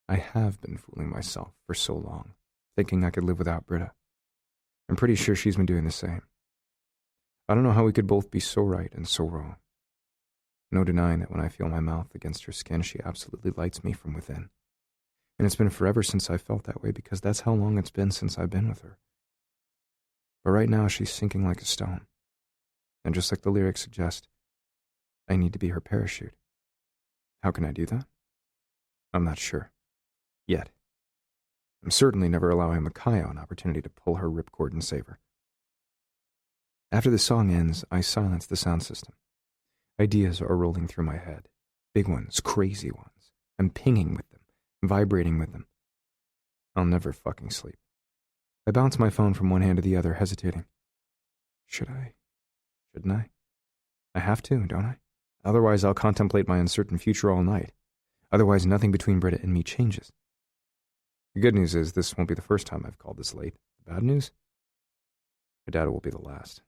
I have been fooling myself for so long, thinking I could live without Britta. I'm pretty sure she's been doing the same. I don't know how we could both be so right and so wrong. No denying that when I feel my mouth against her skin, she absolutely lights me from within. And it's been forever since I felt that way because that's how long it's been since I've been with her. But right now she's sinking like a stone. And just like the lyrics suggest, I need to be her parachute. How can I do that? I'm not sure. Yet. I'm certainly never allowing Micaiah an opportunity to pull her ripcord and save her. After the song ends, I silence the sound system. Ideas are rolling through my head. Big ones, crazy ones. I'm pinging with them, vibrating with them. I'll never fucking sleep. I bounce my phone from one hand to the other, hesitating. Should I? Shouldn't I? I have to, don't I? Otherwise, I'll contemplate my uncertain future all night. Otherwise, nothing between Britta and me changes. The good news is this won't be the first time I've called this late. The bad news? I doubt it will be the last.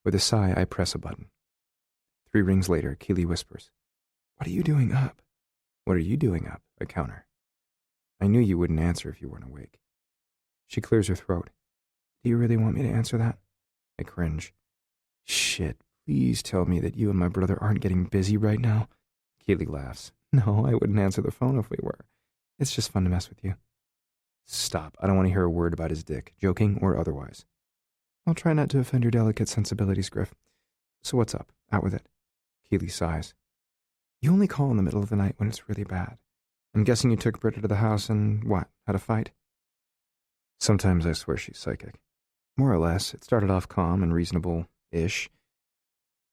With a sigh, I press a button. 3 rings later, Keely whispers, "What are you doing up?" "What are you doing up?" I counter. I knew you wouldn't answer if you weren't awake. She clears her throat. "Do you really want me to answer that?" I cringe. "Shit, please tell me that you and my brother aren't getting busy right now." Keely laughs. "No, I wouldn't answer the phone if we were. It's just fun to mess with you." "Stop. I don't want to hear a word about his dick, joking or otherwise." "I'll try not to offend your delicate sensibilities, Griff. So what's up? Out with it." Keely sighs. "You only call in the middle of the night when it's really bad. I'm guessing you took Britta to the house and, what, had a fight?" Sometimes I swear she's psychic. More or less, it started off calm and reasonable-ish.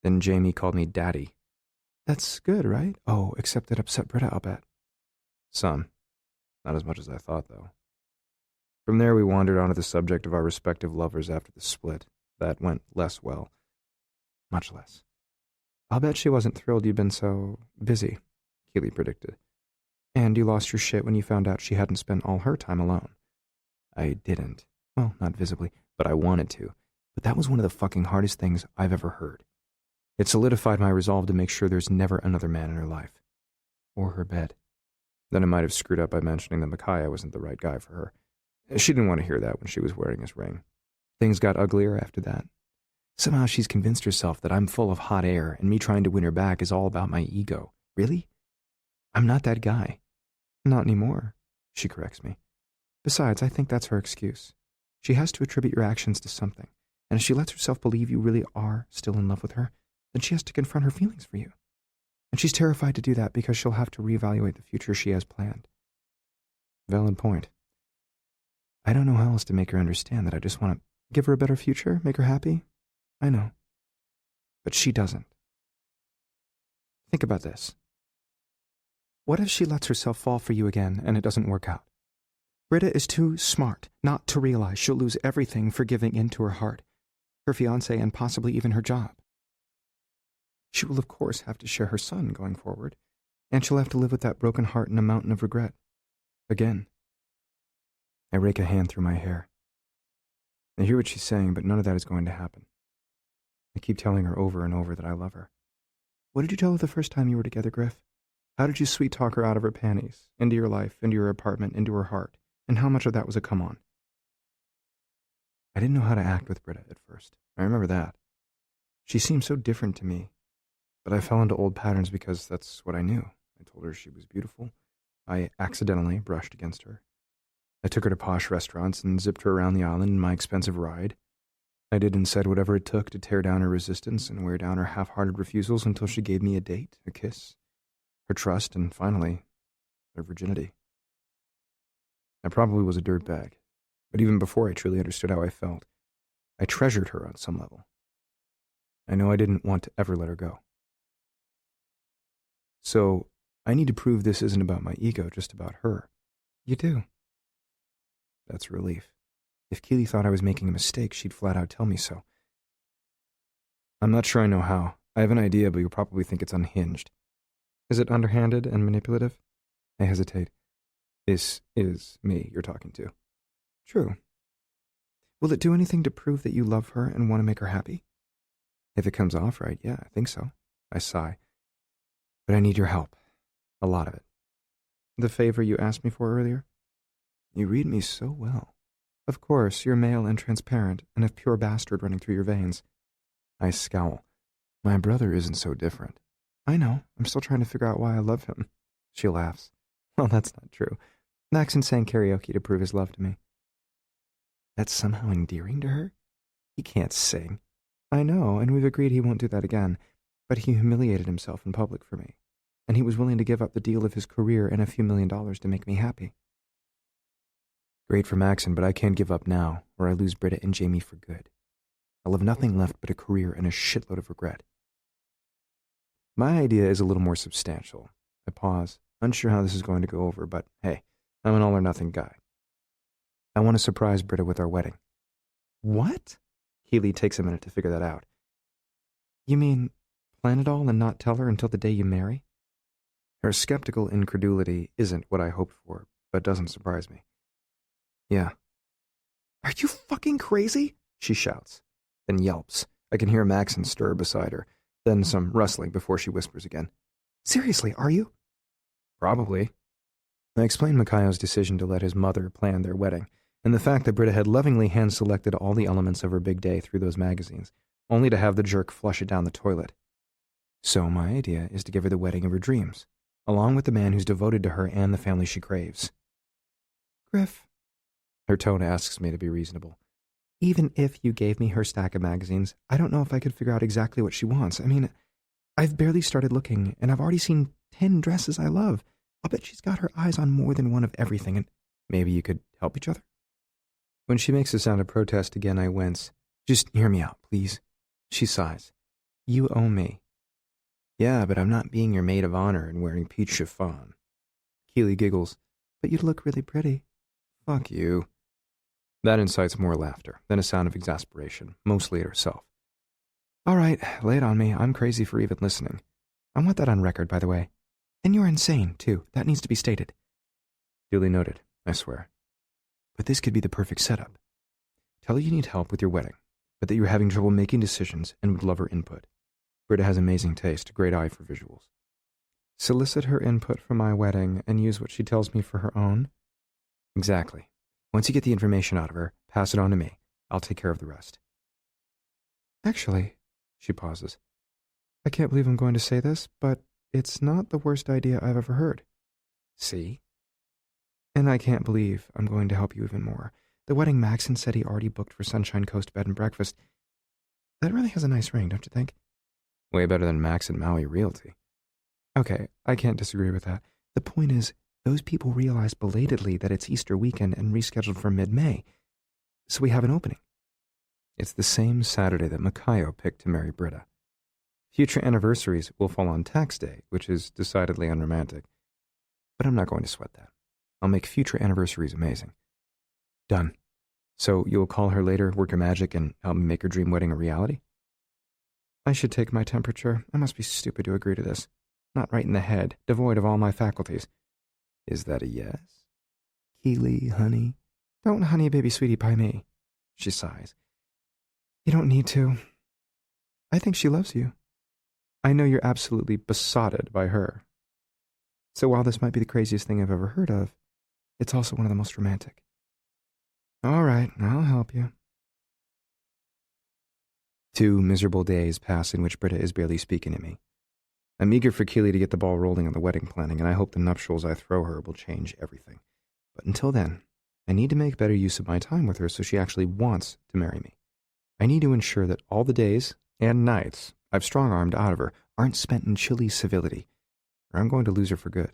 Then Jamie called me Daddy. That's good, right? Oh, except it upset Britta, I'll bet. Some. Not as much as I thought, though. From there, we wandered onto the subject of our respective lovers after the split. That went less well. Much less. "I'll bet she wasn't thrilled you'd been so busy," Keely predicted. "And you lost your shit when you found out she hadn't spent all her time alone." I didn't. Well, not visibly, but I wanted to. But that was one of the fucking hardest things I've ever heard. It solidified my resolve to make sure there's never another man in her life. Or her bed. Then I might have screwed up by mentioning that Micaiah wasn't the right guy for her. She didn't want to hear that when she was wearing his ring. Things got uglier after that. Somehow she's convinced herself that I'm full of hot air and me trying to win her back is all about my ego. Really? I'm not that guy. Not anymore, she corrects me. Besides, I think that's her excuse. She has to attribute your actions to something, and if she lets herself believe you really are still in love with her, then she has to confront her feelings for you. And she's terrified to do that because she'll have to reevaluate the future she has planned. Valid point. I don't know how else to make her understand that I just want to give her a better future, make her happy. I know. But she doesn't. Think about this. What if she lets herself fall for you again and it doesn't work out? Britta is too smart not to realize she'll lose everything for giving in to her heart, her fiancé, and possibly even her job. She will, of course, have to share her son going forward, And she'll have to live with that broken heart and a mountain of regret. Again. I rake a hand through my hair. I hear what she's saying, but none of that is going to happen. I keep telling her over and over that I love her. What did you tell her the first time you were together, Griff? How did you sweet-talk her out of her panties, into your life, into your apartment, into her heart, and how much of that was a come-on? I didn't know how to act with Britta at first. I remember that. She seemed so different to me, but I fell into old patterns because that's what I knew. I told her she was beautiful. I accidentally brushed against her. I took her to posh restaurants and zipped her around the island in my expensive ride. I did and said whatever it took to tear down her resistance and wear down her half-hearted refusals until she gave me a date, a kiss, her trust, and finally, her virginity. I probably was a dirtbag, but even before I truly understood how I felt, I treasured her on some level. I know I didn't want to ever let her go. So, I need to prove this isn't about my ego, just about her. You do. That's a relief. If Keely thought I was making a mistake, she'd flat out tell me so. I'm not sure I know how. I have an idea, but you'll probably think it's unhinged. Is it underhanded and manipulative? I hesitate. This is me you're talking to. True. Will it do anything to prove that you love her and want to make her happy? If it comes off right, yeah, I think so. I sigh. But I need your help. A lot of it. The favor you asked me for earlier? You read me so well. Of course, you're male and transparent, and have pure bastard running through your veins. I scowl. My brother isn't so different. I know. I'm still trying to figure out why I love him. She laughs. Well, that's not true. Maxon sang karaoke to prove his love to me. That's somehow endearing to her? He can't sing. I know, and we've agreed he won't do that again, but he humiliated himself in public for me, and he was willing to give up the deal of his career and a few $1,000,000 to make me happy. Great for Maxon, but I can't give up now, or I lose Britta and Jamie for good. I'll have nothing left but a career and a shitload of regret. My idea is a little more substantial. I pause, unsure how this is going to go over, but hey, I'm an all-or-nothing guy. I want to surprise Britta with our wedding. What? Healy takes a minute to figure that out. You mean plan it all and not tell her until the day you marry? Her skeptical incredulity isn't what I hoped for, but doesn't surprise me. Yeah. Are you fucking crazy? She shouts, then yelps. I can hear Maxon stir beside her, then some rustling before she whispers again. Seriously, are you? Probably. I explained Makayo's decision to let his mother plan their wedding, and the fact that Britta had lovingly hand-selected all the elements of her big day through those magazines, only to have the jerk flush it down the toilet. So my idea is to give her the wedding of her dreams, along with the man who's devoted to her and the family she craves. Griff. Her tone asks me to be reasonable. Even if you gave me her stack of magazines, I don't know if I could figure out exactly what she wants. I mean, I've barely started looking, and I've already seen 10 dresses I love. I'll bet she's got her eyes on more than one of everything, and maybe you could help each other? When she makes a sound of protest again, I wince. Just hear me out, please. She sighs. You owe me. Yeah, but I'm not being your maid of honor and wearing peach chiffon. Keely giggles. But you'd look really pretty. Fuck you. That incites more laughter, then a sound of exasperation, mostly at herself. All right, lay it on me. I'm crazy for even listening. I want that on record, by the way. And you're insane, too. That needs to be stated. Duly noted, I swear. But this could be the perfect setup. Tell her you need help with your wedding, but that you're having trouble making decisions and would love her input. Britta has amazing taste, great eye for visuals. Solicit her input for my wedding and use what she tells me for her own? Exactly. Once you get the information out of her, pass it on to me. I'll take care of the rest. Actually, she pauses. I can't believe I'm going to say this, but it's not the worst idea I've ever heard. See? And I can't believe I'm going to help you even more. The wedding Maxon said he already booked for Sunshine Coast Bed and Breakfast. That really has a nice ring, don't you think? Way better than Max and Maui Realty. Okay, I can't disagree with that. The point is, those people realized belatedly that it's Easter weekend and rescheduled for mid-May. So we have an opening. It's the same Saturday that Makayo picked to marry Britta. Future anniversaries will fall on tax day, which is decidedly unromantic. But I'm not going to sweat that. I'll make future anniversaries amazing. Done. So you'll call her later, work your magic, and help me make her dream wedding a reality? I should take my temperature. I must be stupid to agree to this. not right in the head, devoid of all my faculties. Is that a yes? Keely, honey. Don't honey baby sweetie pie me. She sighs. You don't need to. I think she loves you. I know you're absolutely besotted by her. So while this might be the craziest thing I've ever heard of, it's also one of the most romantic. All right, I'll help you. 2 miserable days pass in which Britta is barely speaking to me. I'm eager for Keely to get the ball rolling on the wedding planning, and I hope the nuptials I throw her will change everything. But until then, I need to make better use of my time with her so she actually wants to marry me. I need to ensure that all the days and nights I've strong-armed out of her aren't spent in chilly civility, or I'm going to lose her for good.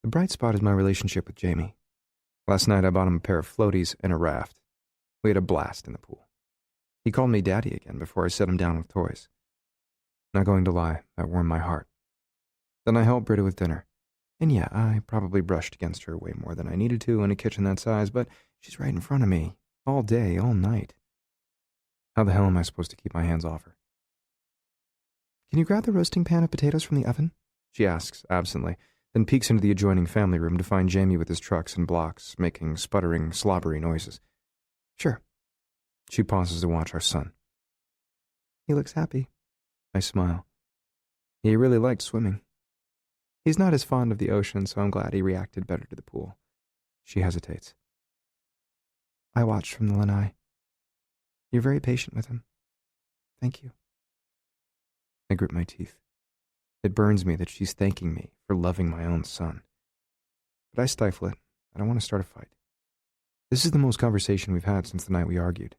The bright spot is my relationship with Jamie. Last night I bought him a pair of floaties and a raft. We had a blast in the pool. He called me Daddy again before I set him down with toys. Not going to lie, that warmed my heart. Then I helped Britta with dinner. And yeah, I probably brushed against her way more than I needed to in a kitchen that size, but she's right in front of me, all day, all night. How the hell am I supposed to keep my hands off her? Can you grab the roasting pan of potatoes from the oven? She asks, absently, then peeks into the adjoining family room to find Jamie with his trucks and blocks, making sputtering, slobbery noises. Sure. She pauses to watch our son. He looks happy. I smile. He really liked swimming. He's not as fond of the ocean, so I'm glad he reacted better to the pool. She hesitates. I watched from the lanai. You're very patient with him. Thank you. I grit my teeth. It burns me that she's thanking me for loving my own son. But I stifle it. I don't want to start a fight. This is the most conversation we've had since the night we argued.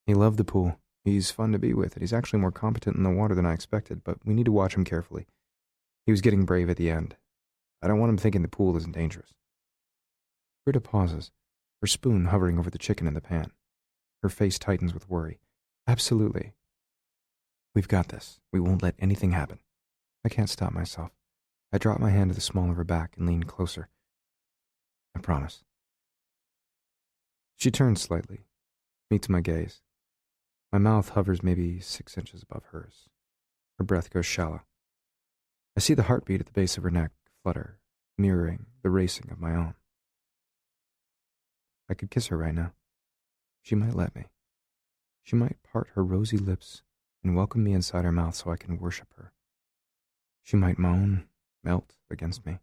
He loved the pool. He's fun to be with, and he's actually more competent in the water than I expected, but we need to watch him carefully. He was getting brave at the end. I don't want him thinking the pool isn't dangerous. Britta pauses, her spoon hovering over the chicken in the pan. Her face tightens with worry. Absolutely. We've got this. We won't let anything happen. I can't stop myself. I drop my hand to the small of her back and lean closer. I promise. She turns slightly, meets my gaze. My mouth hovers maybe 6 inches above hers. Her breath goes shallow. I see the heartbeat at the base of her neck flutter, mirroring the racing of my own. I could kiss her right now. She might let me. She might part her rosy lips and welcome me inside her mouth so I can worship her. She might moan, melt against me.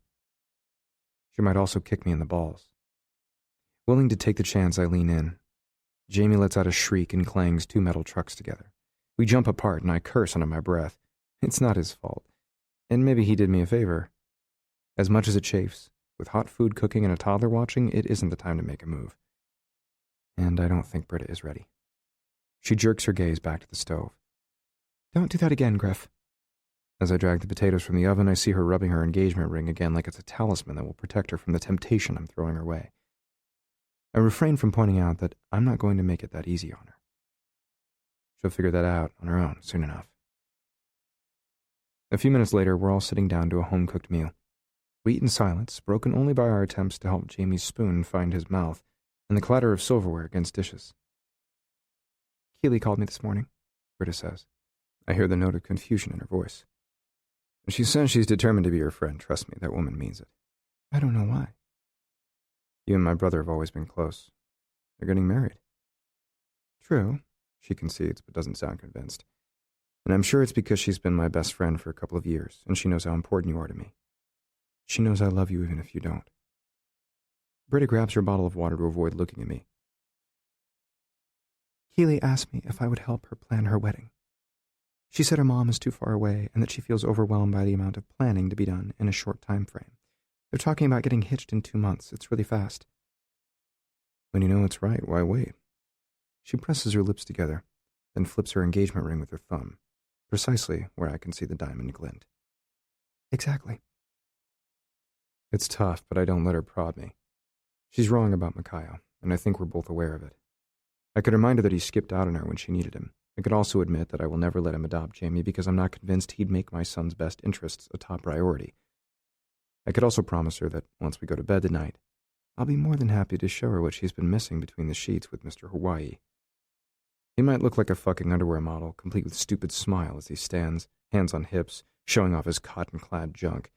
She might also kick me in the balls. Willing to take the chance, I lean in. Jamie lets out a shriek and clangs 2 metal trucks together. We jump apart and I curse under my breath. It's not his fault. And maybe he did me a favor. As much as it chafes, with hot food cooking and a toddler watching, it isn't the time to make a move. And I don't think Britta is ready. She jerks her gaze back to the stove. Don't do that again, Griff. As I drag the potatoes from the oven, I see her rubbing her engagement ring again like it's a talisman that will protect her from the temptation I'm throwing her way. I refrain from pointing out that I'm not going to make it that easy on her. She'll figure that out on her own soon enough. A few minutes later, we're all sitting down to a home-cooked meal. We eat in silence, broken only by our attempts to help Jamie's spoon find his mouth and the clatter of silverware against dishes. Keely called me this morning, Britta says. I hear the note of confusion in her voice. She says she's determined to be your friend. Trust me, that woman means it. I don't know why. You and my brother have always been close. They're getting married. True, she concedes, but doesn't sound convinced. And I'm sure it's because she's been my best friend for a couple of years, and she knows how important you are to me. She knows I love you even if you don't. Britta grabs her bottle of water to avoid looking at me. Keely asked me if I would help her plan her wedding. She said her mom is too far away and that she feels overwhelmed by the amount of planning to be done in a short time frame. They're talking about getting hitched in 2 months. It's really fast. When you know it's right, why wait? She presses her lips together, then flips her engagement ring with her thumb, precisely where I can see the diamond glint. Exactly. It's tough, but I don't let her prod me. She's wrong about Micaiah, and I think we're both aware of it. I could remind her that he skipped out on her when she needed him. I could also admit that I will never let him adopt Jamie because I'm not convinced he'd make my son's best interests a top priority. I could also promise her that once we go to bed tonight, I'll be more than happy to show her what she's been missing between the sheets with Mr. Hawaii. He might look like a fucking underwear model, complete with stupid smile as he stands, hands on hips, showing off his cotton-clad junk.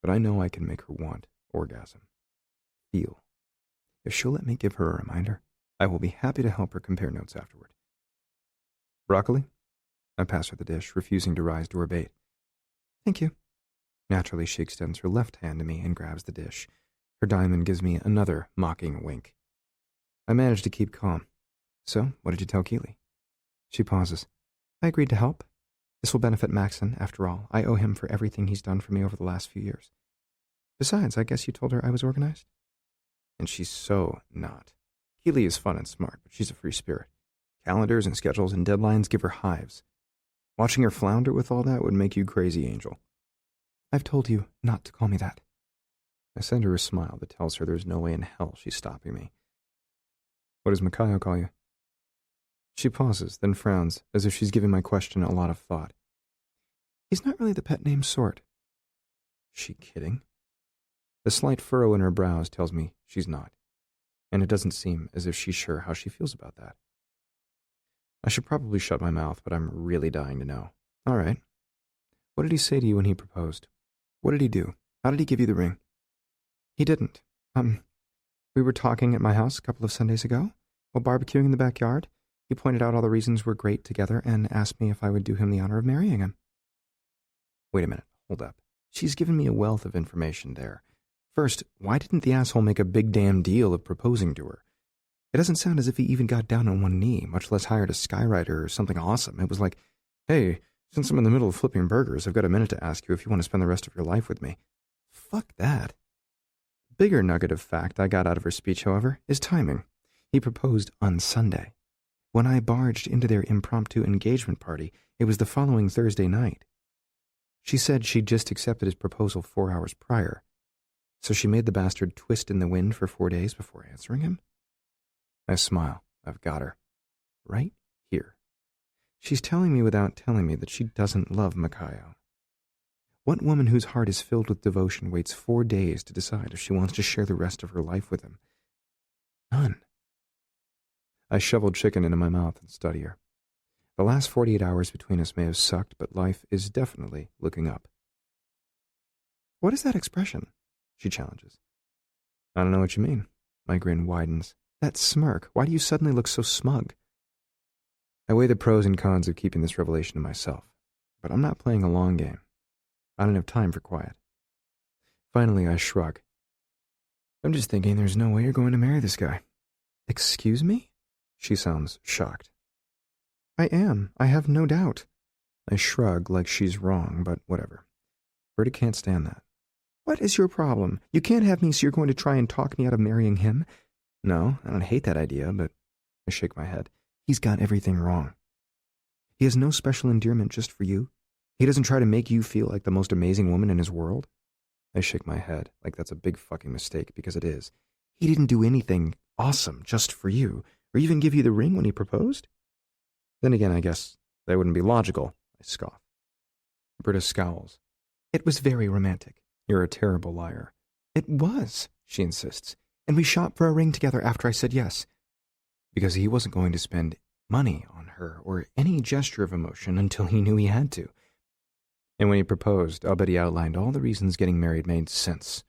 But I know I can make her want orgasm. Feel. If she'll let me give her a reminder, I will be happy to help her compare notes afterward. Broccoli? I pass her the dish, refusing to rise to her bait. Thank you. Naturally, she extends her left hand to me and grabs the dish. Her diamond gives me another mocking wink. I manage to keep calm. So, what did you tell Keeley? She pauses. I agreed to help. This will benefit Maxon, after all. I owe him for everything he's done for me over the last few years. Besides, I guess you told her I was organized? And she's so not. Keeley is fun and smart, but she's a free spirit. Calendars and schedules and deadlines give her hives. Watching her flounder with all that would make you crazy, Angel. I've told you not to call me that. I send her a smile that tells her there's no way in hell she's stopping me. What does Makayo call you? She pauses, then frowns, as if she's giving my question a lot of thought. He's not really the pet name sort. She kidding? The slight furrow in her brows tells me she's not, and it doesn't seem as if she's sure how she feels about that. I should probably shut my mouth, but I'm really dying to know. All right. What did he say to you when he proposed? What did he do? How did he give you the ring? He didn't. We were talking at my house a couple of Sundays ago, while barbecuing in the backyard. He pointed out all the reasons we're great together and asked me if I would do him the honor of marrying him. Wait a minute. Hold up. She's given me a wealth of information there. First, why didn't the asshole make a big damn deal of proposing to her? It doesn't sound as if he even got down on one knee, much less hired a skywriter or something awesome. It was like, hey, since I'm in the middle of flipping burgers, I've got a minute to ask you if you want to spend the rest of your life with me. Fuck that. The bigger nugget of fact I got out of her speech, however, is timing. He proposed on Sunday. When I barged into their impromptu engagement party, it was the following Thursday night. She said she'd just accepted his proposal 4 hours prior. So she made the bastard twist in the wind for 4 days before answering him? I smile. I've got her. Right here. She's telling me without telling me that she doesn't love Makayo. What woman whose heart is filled with devotion waits 4 days to decide if she wants to share the rest of her life with him? None. I shoveled chicken into my mouth and study her. The last 48 hours between us may have sucked, but life is definitely looking up. What is that expression? She challenges. I don't know what you mean. My grin widens. That smirk. Why do you suddenly look so smug? I weigh the pros and cons of keeping this revelation to myself, but I'm not playing a long game. I don't have time for quiet. Finally, I shrug. I'm just thinking there's no way you're going to marry this guy. Excuse me? She sounds shocked. I am. I have no doubt. I shrug like she's wrong, but whatever. Berta can't stand that. What is your problem? You can't have me, so you're going to try and talk me out of marrying him? No, I don't hate that idea, but I shake my head. He's got everything wrong. He has no special endearment just for you. He doesn't try to make you feel like the most amazing woman in his world. I shake my head like that's a big fucking mistake, because it is. He didn't do anything awesome just for you, or even give you the ring when he proposed. Then again, I guess that wouldn't be logical, I scoff. Berta scowls. It was very romantic. You're a terrible liar. It was, she insists, and we shopped for a ring together after I said yes. Because he wasn't going to spend money on her or any gesture of emotion until he knew he had to. And when he proposed, I'll bet he outlined all the reasons getting married made sense.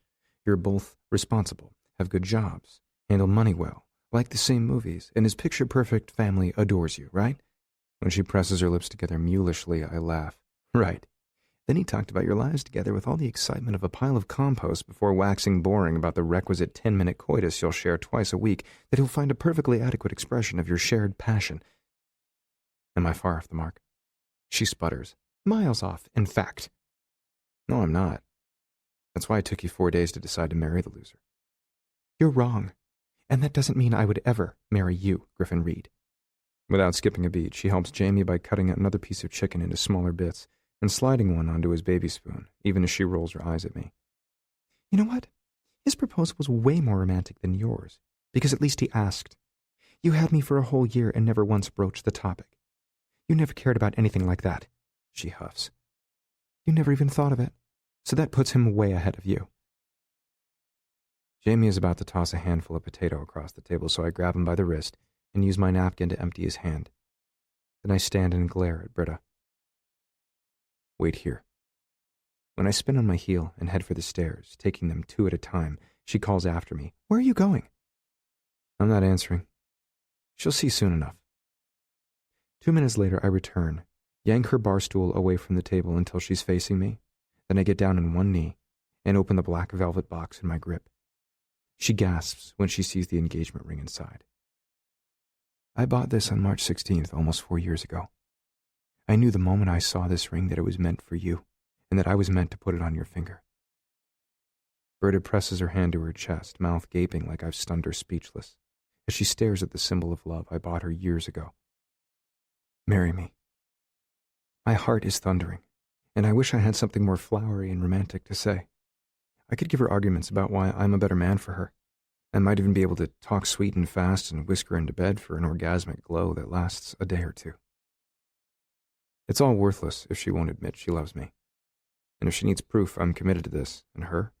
You're both responsible, have good jobs, handle money well, like the same movies, and his picture-perfect family adores you, right? When she presses her lips together mulishly, I laugh. Right. Then he talked about your lives together with all the excitement of a pile of compost before waxing boring about the requisite 10-minute coitus you'll share twice a week that he'll find a perfectly adequate expression of your shared passion. Am I far off the mark? She sputters. Miles off, in fact. No, I'm not. That's why it took you 4 days to decide to marry the loser. You're wrong. And that doesn't mean I would ever marry you, Griffin Reed. Without skipping a beat, she helps Jamie by cutting another piece of chicken into smaller bits and sliding one onto his baby spoon, even as she rolls her eyes at me. You know what? His proposal was way more romantic than yours, because at least he asked. You had me for a whole year and never once broached the topic. You never cared about anything like that, she huffs. You never even thought of it, so that puts him way ahead of you. Jamie is about to toss a handful of potato across the table, so I grab him by the wrist and use my napkin to empty his hand. Then I stand and glare at Britta. Wait here. When I spin on my heel and head for the stairs, taking them 2 at a time, she calls after me, "Where are you going?" I'm not answering. She'll see soon enough. 2 minutes later, I return, yank her bar stool away from the table until she's facing me. Then I get down on one knee and open the black velvet box in my grip. She gasps when she sees the engagement ring inside. I bought this on March 16th, almost 4 years ago. I knew the moment I saw this ring that it was meant for you, and that I was meant to put it on your finger. Britta presses her hand to her chest, mouth gaping like I've stunned her speechless, as she stares at the symbol of love I bought her years ago. Marry me. My heart is thundering, and I wish I had something more flowery and romantic to say. I could give her arguments about why I'm a better man for her. I might even be able to talk sweet and fast and whisk her into bed for an orgasmic glow that lasts a day or two. It's all worthless if she won't admit she loves me. And if she needs proof I'm committed to this, and her,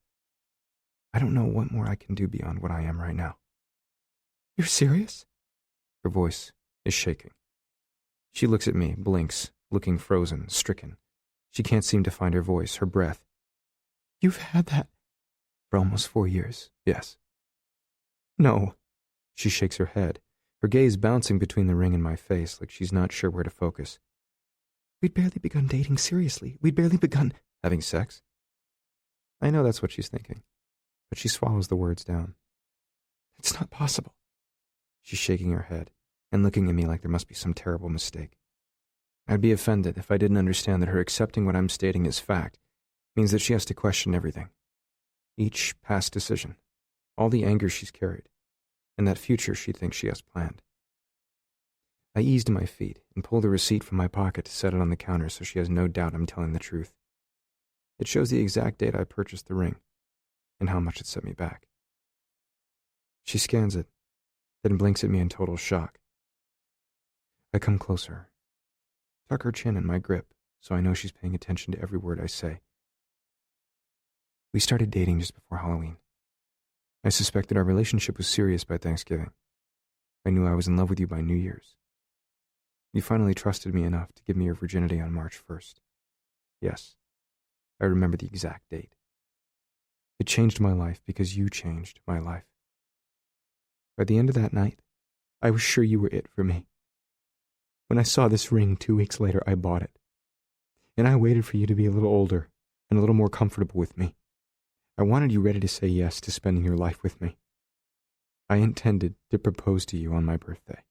I don't know what more I can do beyond what I am right now. You're serious? Her voice is shaking. She looks at me, blinks, looking frozen, stricken. She can't seem to find her voice, her breath. You've had that For almost 4 years, yes. No. She shakes her head, her gaze bouncing between the ring and my face like she's not sure where to focus. We'd barely begun dating seriously. We'd barely begun having sex. I know that's what she's thinking, but she swallows the words down. It's not possible. She's shaking her head and looking at me like there must be some terrible mistake. I'd be offended if I didn't understand that her accepting what I'm stating as fact means that she has to question everything. Each past decision, all the anger she's carried, and that future she thinks she has planned. I eased my feet and pulled a receipt from my pocket to set it on the counter so she has no doubt I'm telling the truth. It shows the exact date I purchased the ring and how much it set me back. She scans it, then blinks at me in total shock. I come closer, tuck her chin in my grip so I know she's paying attention to every word I say. We started dating just before Halloween. I suspected our relationship was serious by Thanksgiving. I knew I was in love with you by New Year's. You finally trusted me enough to give me your virginity on March 1st. Yes, I remember the exact date. It changed my life because you changed my life. By the end of that night, I was sure you were it for me. When I saw this ring 2 weeks later, I bought it. And I waited for you to be a little older and a little more comfortable with me. I wanted you ready to say yes to spending your life with me. I intended to propose to you on my birthday.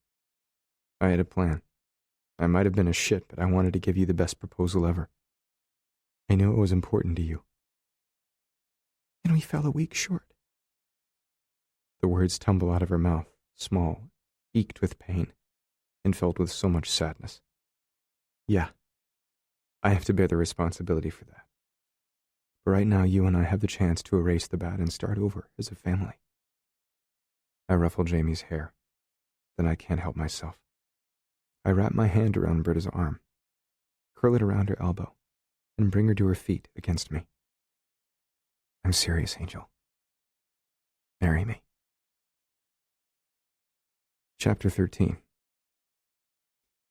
I had a plan. I might have been a shit, but I wanted to give you the best proposal ever. I knew it was important to you. And we fell a week short. The words tumble out of her mouth, small, eked with pain, and filled with so much sadness. Yeah, I have to bear the responsibility for that. But right now, you and I have the chance to erase the bad and start over as a family. I ruffle Jamie's hair. Then I can't help myself. I wrap my hand around Britta's arm, curl it around her elbow, and bring her to her feet against me. I'm serious, Angel. Marry me. Chapter 13.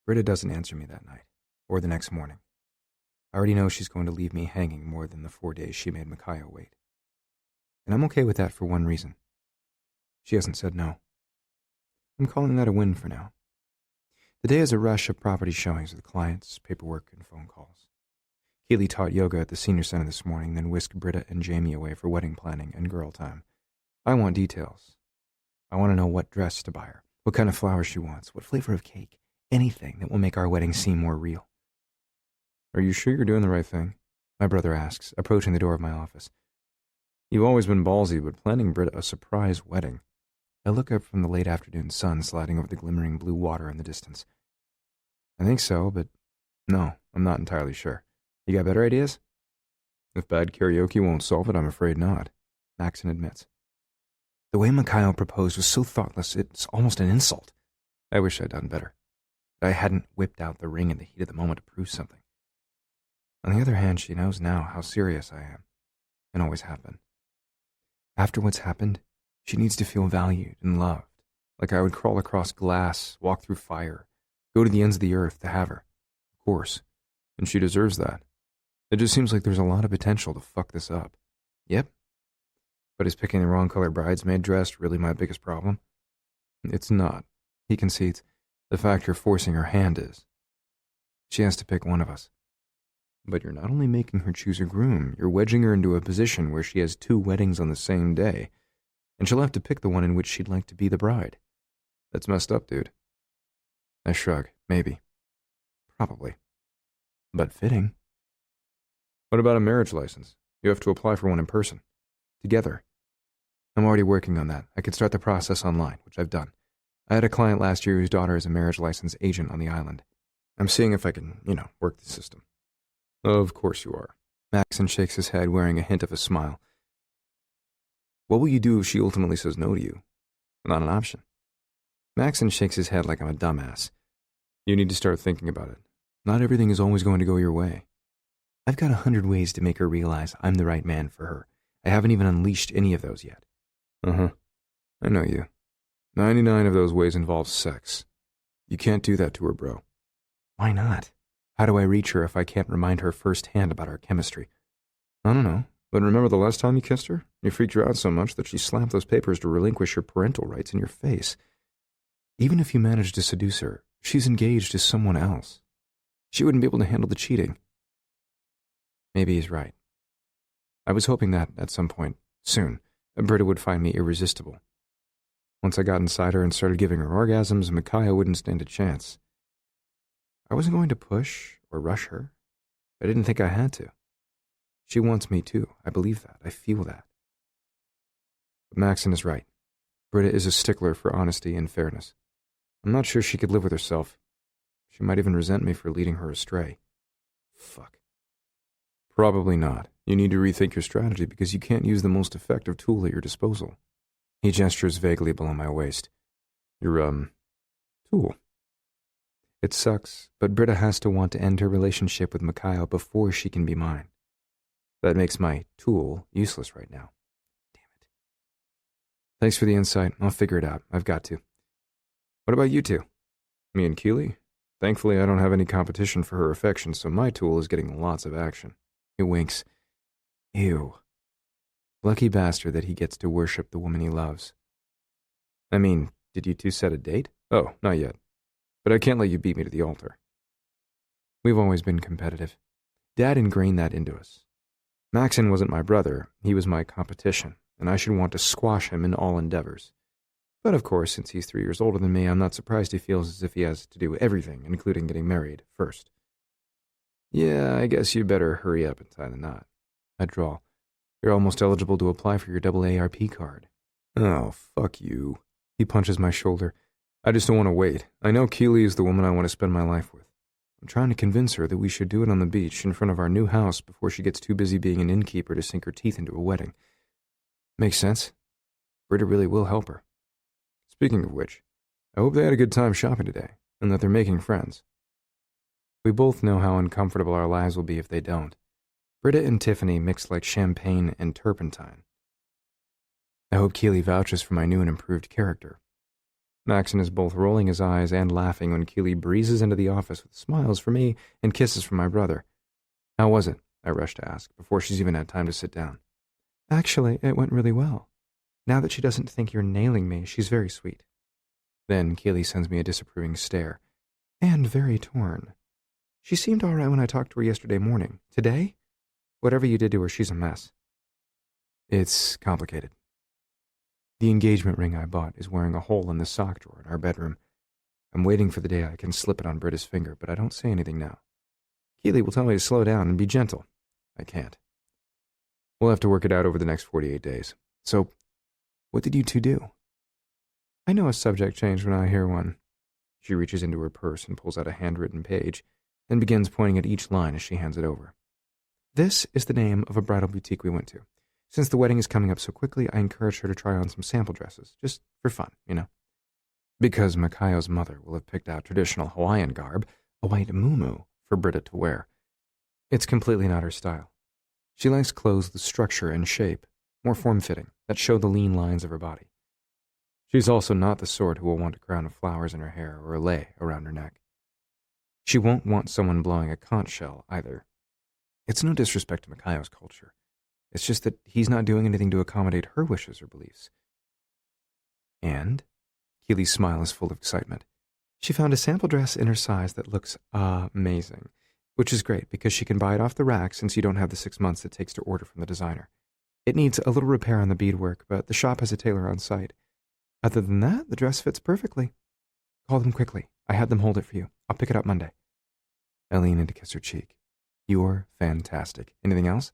Britta doesn't answer me that night, or the next morning. I already know she's going to leave me hanging more than the 4 days she made Micaiah wait. And I'm okay with that for one reason. She hasn't said no. I'm calling that a win for now. The day is a rush of property showings with clients, paperwork, and phone calls. Keely taught yoga at the senior center this morning, then whisked Britta and Jamie away for wedding planning and girl time. I want details. I want to know what dress to buy her, what kind of flowers she wants, what flavor of cake, anything that will make our wedding seem more real. Are you sure you're doing the right thing? My brother asks, approaching the door of my office. You've always been ballsy, but planning Britta a surprise wedding. I look up from the late afternoon sun sliding over the glimmering blue water in the distance. I think so, but no, I'm not entirely sure. You got better ideas? If bad karaoke won't solve it, I'm afraid not, Maxon admits. The way Micaiah proposed was so thoughtless, it's almost an insult. I wish I'd done better. That I hadn't whipped out the ring in the heat of the moment to prove something. On the other hand, she knows now how serious I am, and always have been. After what's happened, she needs to feel valued and loved, Like I would crawl across glass, walk through fire, go to the ends of the earth to have her. Of course. And she deserves that. It just seems like there's a lot of potential to fuck this up. Yep. But is picking the wrong color bridesmaid dress really my biggest problem? It's not. He concedes. The factor forcing her hand is. She has to pick one of us. But you're not only making her choose a groom, you're wedging her into a position where she has 2 weddings on the same day, and she'll have to pick the one in which she'd like to be the bride. That's messed up, dude. I shrug. Maybe. Probably. But fitting. What about a marriage license? You have to apply for one in person. Together. I'm already working on that. I could start the process online, which I've done. I had a client last year whose daughter is a marriage license agent on the island. I'm seeing if I can, work the system. Of course you are. Maxon shakes his head, wearing a hint of a smile. What will you do if she ultimately says no to you? Not an option. Maxon shakes his head like I'm a dumbass. You need to start thinking about it. Not everything is always going to go your way. I've got 100 ways to make her realize I'm the right man for her. I haven't even unleashed any of those yet. I know you. 99 of those ways involve sex. You can't do that to her, bro. Why not? How do I reach her if I can't remind her firsthand about our chemistry? I don't know, but remember the last time you kissed her? You freaked her out so much that she slapped those papers to relinquish her parental rights in your face. Even if you manage to seduce her, she's engaged to someone else. She wouldn't be able to handle the cheating. Maybe he's right. I was hoping that, at some point, soon, Britta would find me irresistible. Once I got inside her and started giving her orgasms, Micaiah wouldn't stand a chance. I wasn't going to push or rush her. I didn't think I had to. She wants me too. I believe that. I feel that. But Maxon is right. Britta is a stickler for honesty and fairness. I'm not sure she could live with herself. She might even resent me for leading her astray. Fuck. Probably not. You need to rethink your strategy because you can't use the most effective tool at your disposal. He gestures vaguely below my waist. Your, tool. It sucks, but Britta has to want to end her relationship with Micaiah before she can be mine. That makes my tool useless right now. Damn it. Thanks for the insight. I'll figure it out. I've got to. What about you two? Me and Keely? Thankfully, I don't have any competition for her affection, so my tool is getting lots of action. He winks. Ew. Lucky bastard that he gets to worship the woman he loves. I mean, did you two set a date? Oh, not yet. But I can't let you beat me to the altar. We've always been competitive. Dad ingrained that into us. Maxon wasn't my brother, he was my competition, and I should want to squash him in all endeavors. But of course, since he's 3 years older than me, I'm not surprised he feels as if he has to do everything, including getting married, first. Yeah, I guess you better hurry up and tie the knot. I drawl. You're almost eligible to apply for your AARP card. Oh, fuck you. He punches my shoulder. I just don't want to wait. I know Keely is the woman I want to spend my life with. I'm trying to convince her that we should do it on the beach in front of our new house before she gets too busy being an innkeeper to sink her teeth into a wedding. Makes sense. Britta really will help her. Speaking of which, I hope they had a good time shopping today, and that they're making friends. We both know how uncomfortable our lives will be if they don't. Britta and Tiffany mixed like champagne and turpentine. I hope Keely vouches for my new and improved character. Maxon is both rolling his eyes and laughing when Keely breezes into the office with smiles for me and kisses for my brother. How was it? I rush to ask, before she's even had time to sit down. Actually, it went really well. Now that she doesn't think you're nailing me, she's very sweet. Then Keely sends me a disapproving stare. And very torn. She seemed all right when I talked to her yesterday morning. Today? Whatever you did to her, she's a mess. It's complicated. The engagement ring I bought is wearing a hole in the sock drawer in our bedroom. I'm waiting for the day I can slip it on Britta's finger, but I don't say anything now. Keely will tell me to slow down and be gentle. I can't. We'll have to work it out over the next 48 days. So, what did you two do? I know a subject change when I hear one. She reaches into her purse and pulls out a handwritten page, and begins pointing at each line as she hands it over. This is the name of a bridal boutique we went to. Since the wedding is coming up so quickly, I encouraged her to try on some sample dresses, just for fun, Because Micaiah's mother will have picked out traditional Hawaiian garb, a white muumuu, for Britta to wear. It's completely not her style. She likes clothes with structure and shape, more form-fitting, that show the lean lines of her body. She's also not the sort who will want a crown of flowers in her hair or a lei around her neck. She won't want someone blowing a conch shell, either. It's no disrespect to Makayo's culture. It's just that he's not doing anything to accommodate her wishes or beliefs. And? Keely's smile is full of excitement. She found a sample dress in her size that looks amazing, which is great because she can buy it off the rack since you don't have the 6 months it takes to order from the designer. It needs a little repair on the beadwork, but the shop has a tailor on site. Other than that, the dress fits perfectly. Call them quickly. I had them hold it for you. I'll pick it up Monday. I lean in to kiss her cheek. You're fantastic. Anything else?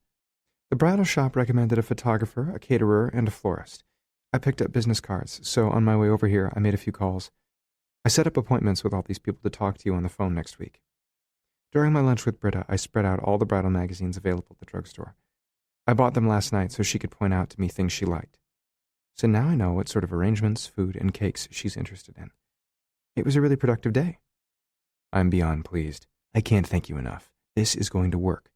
The bridal shop recommended a photographer, a caterer, and a florist. I picked up business cards, so on my way over here, I made a few calls. I set up appointments with all these people to talk to you on the phone next week. During my lunch with Britta, I spread out all the bridal magazines available at the drugstore. I bought them last night so she could point out to me things she liked. So now I know what sort of arrangements, food, and cakes she's interested in. It was a really productive day. I'm beyond pleased. I can't thank you enough. This is going to work.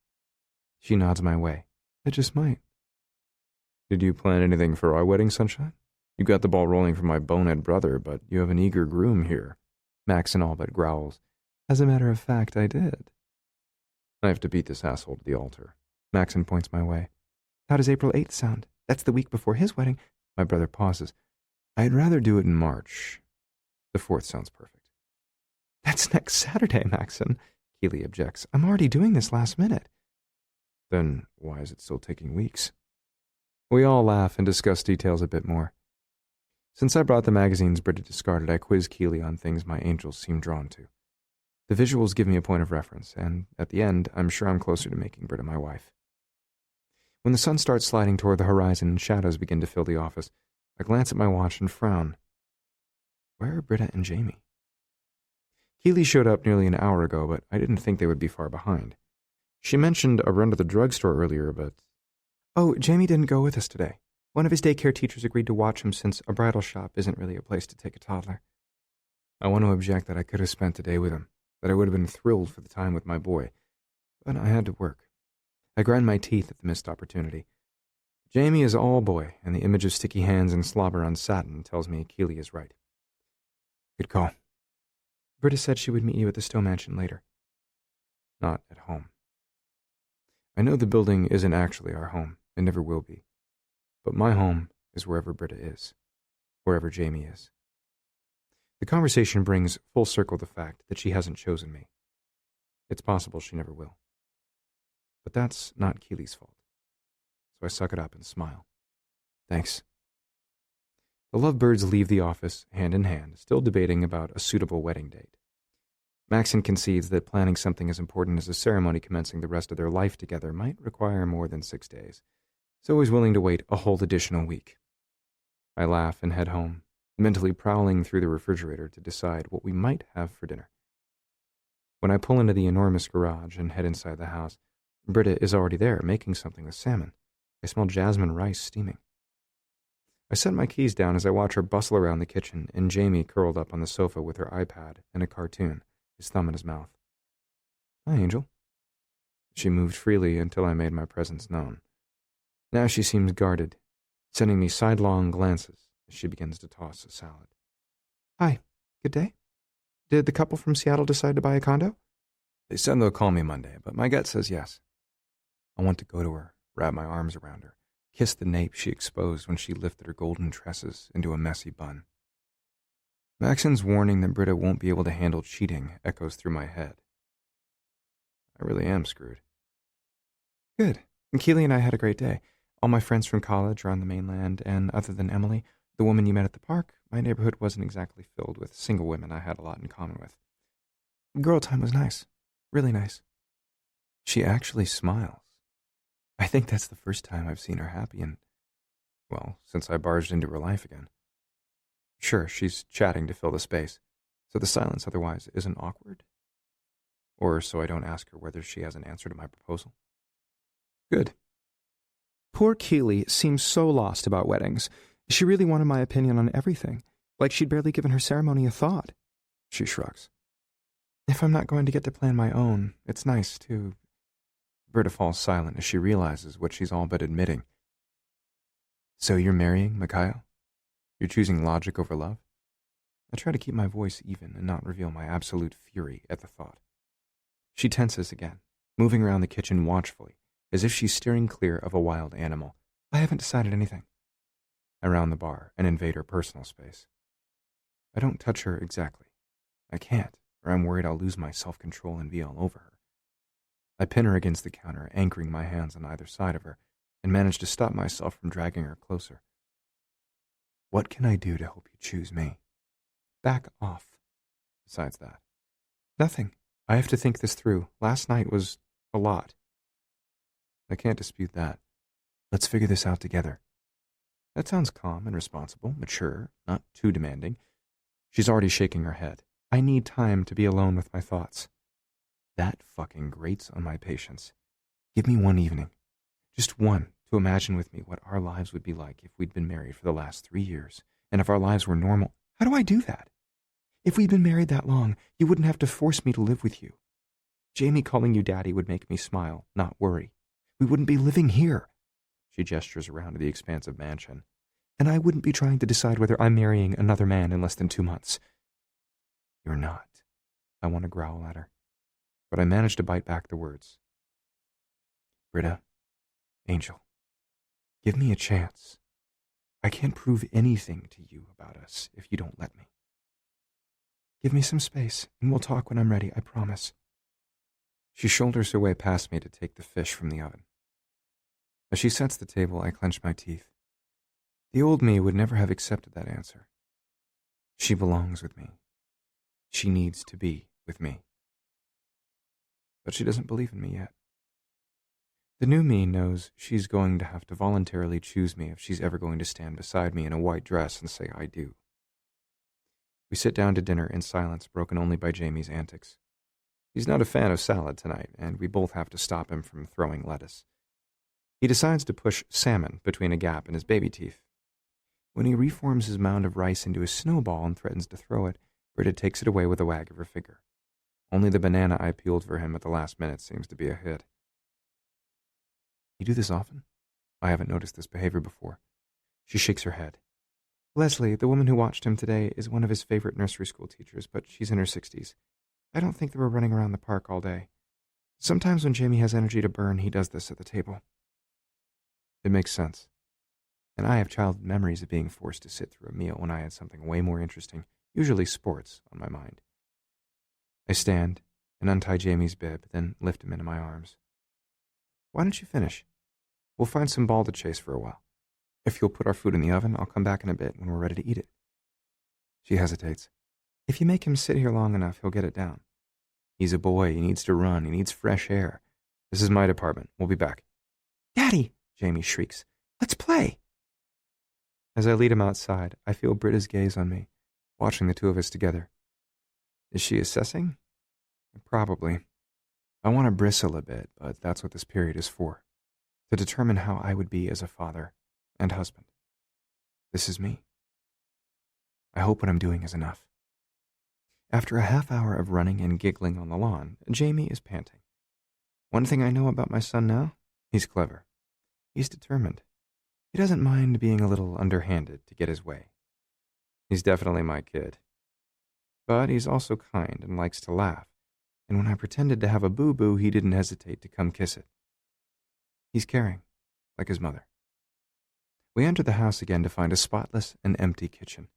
She nods my way. It just might. Did you plan anything for our wedding, Sunshine? You got the ball rolling for my bonehead brother, but you have an eager groom here. Maxon all but growls. As a matter of fact, I did. I have to beat this asshole to the altar. Maxon points my way. How does April 8th sound? That's the week before his wedding. My brother pauses. I'd rather do it in March. The 4th sounds perfect. That's next Saturday, Maxon, Keely objects. I'm already doing this last minute. Then why is it still taking weeks? We all laugh and discuss details a bit more. Since I brought the magazines Britta discarded, I quiz Keely on things my angels seem drawn to. The visuals give me a point of reference, and at the end, I'm sure I'm closer to making Britta my wife. When the sun starts sliding toward the horizon and shadows begin to fill the office, I glance at my watch and frown. Where are Britta and Jamie? Keely showed up nearly an hour ago, but I didn't think they would be far behind. She mentioned a run to the drugstore earlier, but... Oh, Jamie didn't go with us today. One of his daycare teachers agreed to watch him since a bridal shop isn't really a place to take a toddler. I want to object that I could have spent the day with him, that I would have been thrilled for the time with my boy, but I had to work. I grind my teeth at the missed opportunity. Jamie is all boy, and the image of sticky hands and slobber on satin tells me Keely is right. Good call. Britta said she would meet you at the Stowe Mansion later. Not at home. I know the building isn't actually our home, and never will be. But my home is wherever Britta is, wherever Jamie is. The conversation brings full circle the fact that she hasn't chosen me. It's possible she never will. But that's not Keely's fault. So I suck it up and smile. Thanks. The lovebirds leave the office, hand in hand, still debating about a suitable wedding date. Maxon concedes that planning something as important as a ceremony commencing the rest of their life together might require more than 6 days, so he's willing to wait a whole additional week. I laugh and head home, mentally prowling through the refrigerator to decide what we might have for dinner. When I pull into the enormous garage and head inside the house, Britta is already there, making something with salmon. I smell jasmine rice steaming. I set my keys down as I watch her bustle around the kitchen, and Jamie curled up on the sofa with her iPad and a cartoon, his thumb in his mouth. Hi, Angel. She moved freely until I made my presence known. Now she seems guarded, sending me sidelong glances as she begins to toss a salad. Hi, good day. Did the couple from Seattle decide to buy a condo? They said they'll call me Monday, but my gut says yes. I want to go to her, wrap my arms around her, kiss the nape she exposed when she lifted her golden tresses into a messy bun. Maxon's warning that Britta won't be able to handle cheating echoes through my head. I really am screwed. Good. And Keely and I had a great day. All my friends from college are on the mainland, and other than Emily, the woman you met at the park, my neighborhood wasn't exactly filled with single women I had a lot in common with. Girl time was nice. Really nice. She actually smiles. I think that's the first time I've seen her happy in, well, since I barged into her life again. Sure, she's chatting to fill the space, so the silence otherwise isn't awkward. Or so I don't ask her whether she has an answer to my proposal. Good. Poor Keely seems so lost about weddings. She really wanted my opinion on everything, like she'd barely given her ceremony a thought. She shrugs. If I'm not going to get to plan my own, it's nice to... Britta falls silent as she realizes what she's all but admitting. So you're marrying Makayo? You're choosing logic over love? I try to keep my voice even and not reveal my absolute fury at the thought. She tenses again, moving around the kitchen watchfully, as if she's steering clear of a wild animal. I haven't decided anything. I round the bar and invade her personal space. I don't touch her exactly. I can't, or I'm worried I'll lose my self-control and be all over her. I pin her against the counter, anchoring my hands on either side of her, and manage to stop myself from dragging her closer. What can I do to help you choose me? Back off. Besides that. Nothing. I have to think this through. Last night was a lot. I can't dispute that. Let's figure this out together. That sounds calm and responsible, mature, not too demanding. She's already shaking her head. I need time to be alone with my thoughts. That fucking grates on my patience. Give me one evening. Just one, to imagine with me what our lives would be like if we'd been married for the last 3 years, and if our lives were normal. How do I do that? If we'd been married that long, you wouldn't have to force me to live with you. Jamie calling you daddy would make me smile, not worry. We wouldn't be living here. She gestures around the expansive mansion. And I wouldn't be trying to decide whether I'm marrying another man in less than 2 months. You're not. I want to growl at her, but I manage to bite back the words. Britta, Angel, give me a chance. I can't prove anything to you about us if you don't let me. Give me some space, and we'll talk when I'm ready, I promise. She shoulders her way past me to take the fish from the oven. As she sets the table, I clench my teeth. The old me would never have accepted that answer. She belongs with me. She needs to be with me. But she doesn't believe in me yet. The new me knows she's going to have to voluntarily choose me if she's ever going to stand beside me in a white dress and say I do. We sit down to dinner in silence, broken only by Jamie's antics. He's not a fan of salad tonight, and we both have to stop him from throwing lettuce. He decides to push salmon between a gap in his baby teeth. When he reforms his mound of rice into a snowball and threatens to throw it, Britta takes it away with a wag of her finger. Only the banana I peeled for him at the last minute seems to be a hit. You do this often? I haven't noticed this behavior before. She shakes her head. Leslie, the woman who watched him today, is one of his favorite nursery school teachers, but she's in her 60s. I don't think they were running around the park all day. Sometimes when Jamie has energy to burn, he does this at the table. It makes sense. And I have childhood memories of being forced to sit through a meal when I had something way more interesting, usually sports, on my mind. I stand and untie Jamie's bib, then lift him into my arms. Why don't you finish? We'll find some ball to chase for a while. If you'll put our food in the oven, I'll come back in a bit when we're ready to eat it. She hesitates. If you make him sit here long enough, he'll get it down. He's a boy. He needs to run. He needs fresh air. This is my department. We'll be back. Daddy, Jamie shrieks. Let's play. As I lead him outside, I feel Britta's gaze on me, watching the two of us together. Is she assessing? Probably. I want to bristle a bit, but that's what this period is for. To determine how I would be as a father and husband. This is me. I hope what I'm doing is enough. After a half hour of running and giggling on the lawn, Jamie is panting. One thing I know about my son now, he's clever. He's determined. He doesn't mind being a little underhanded to get his way. He's definitely my kid. But he's also kind and likes to laugh, and when I pretended to have a boo-boo, he didn't hesitate to come kiss it. He's caring, like his mother. We enter the house again to find a spotless and empty kitchen.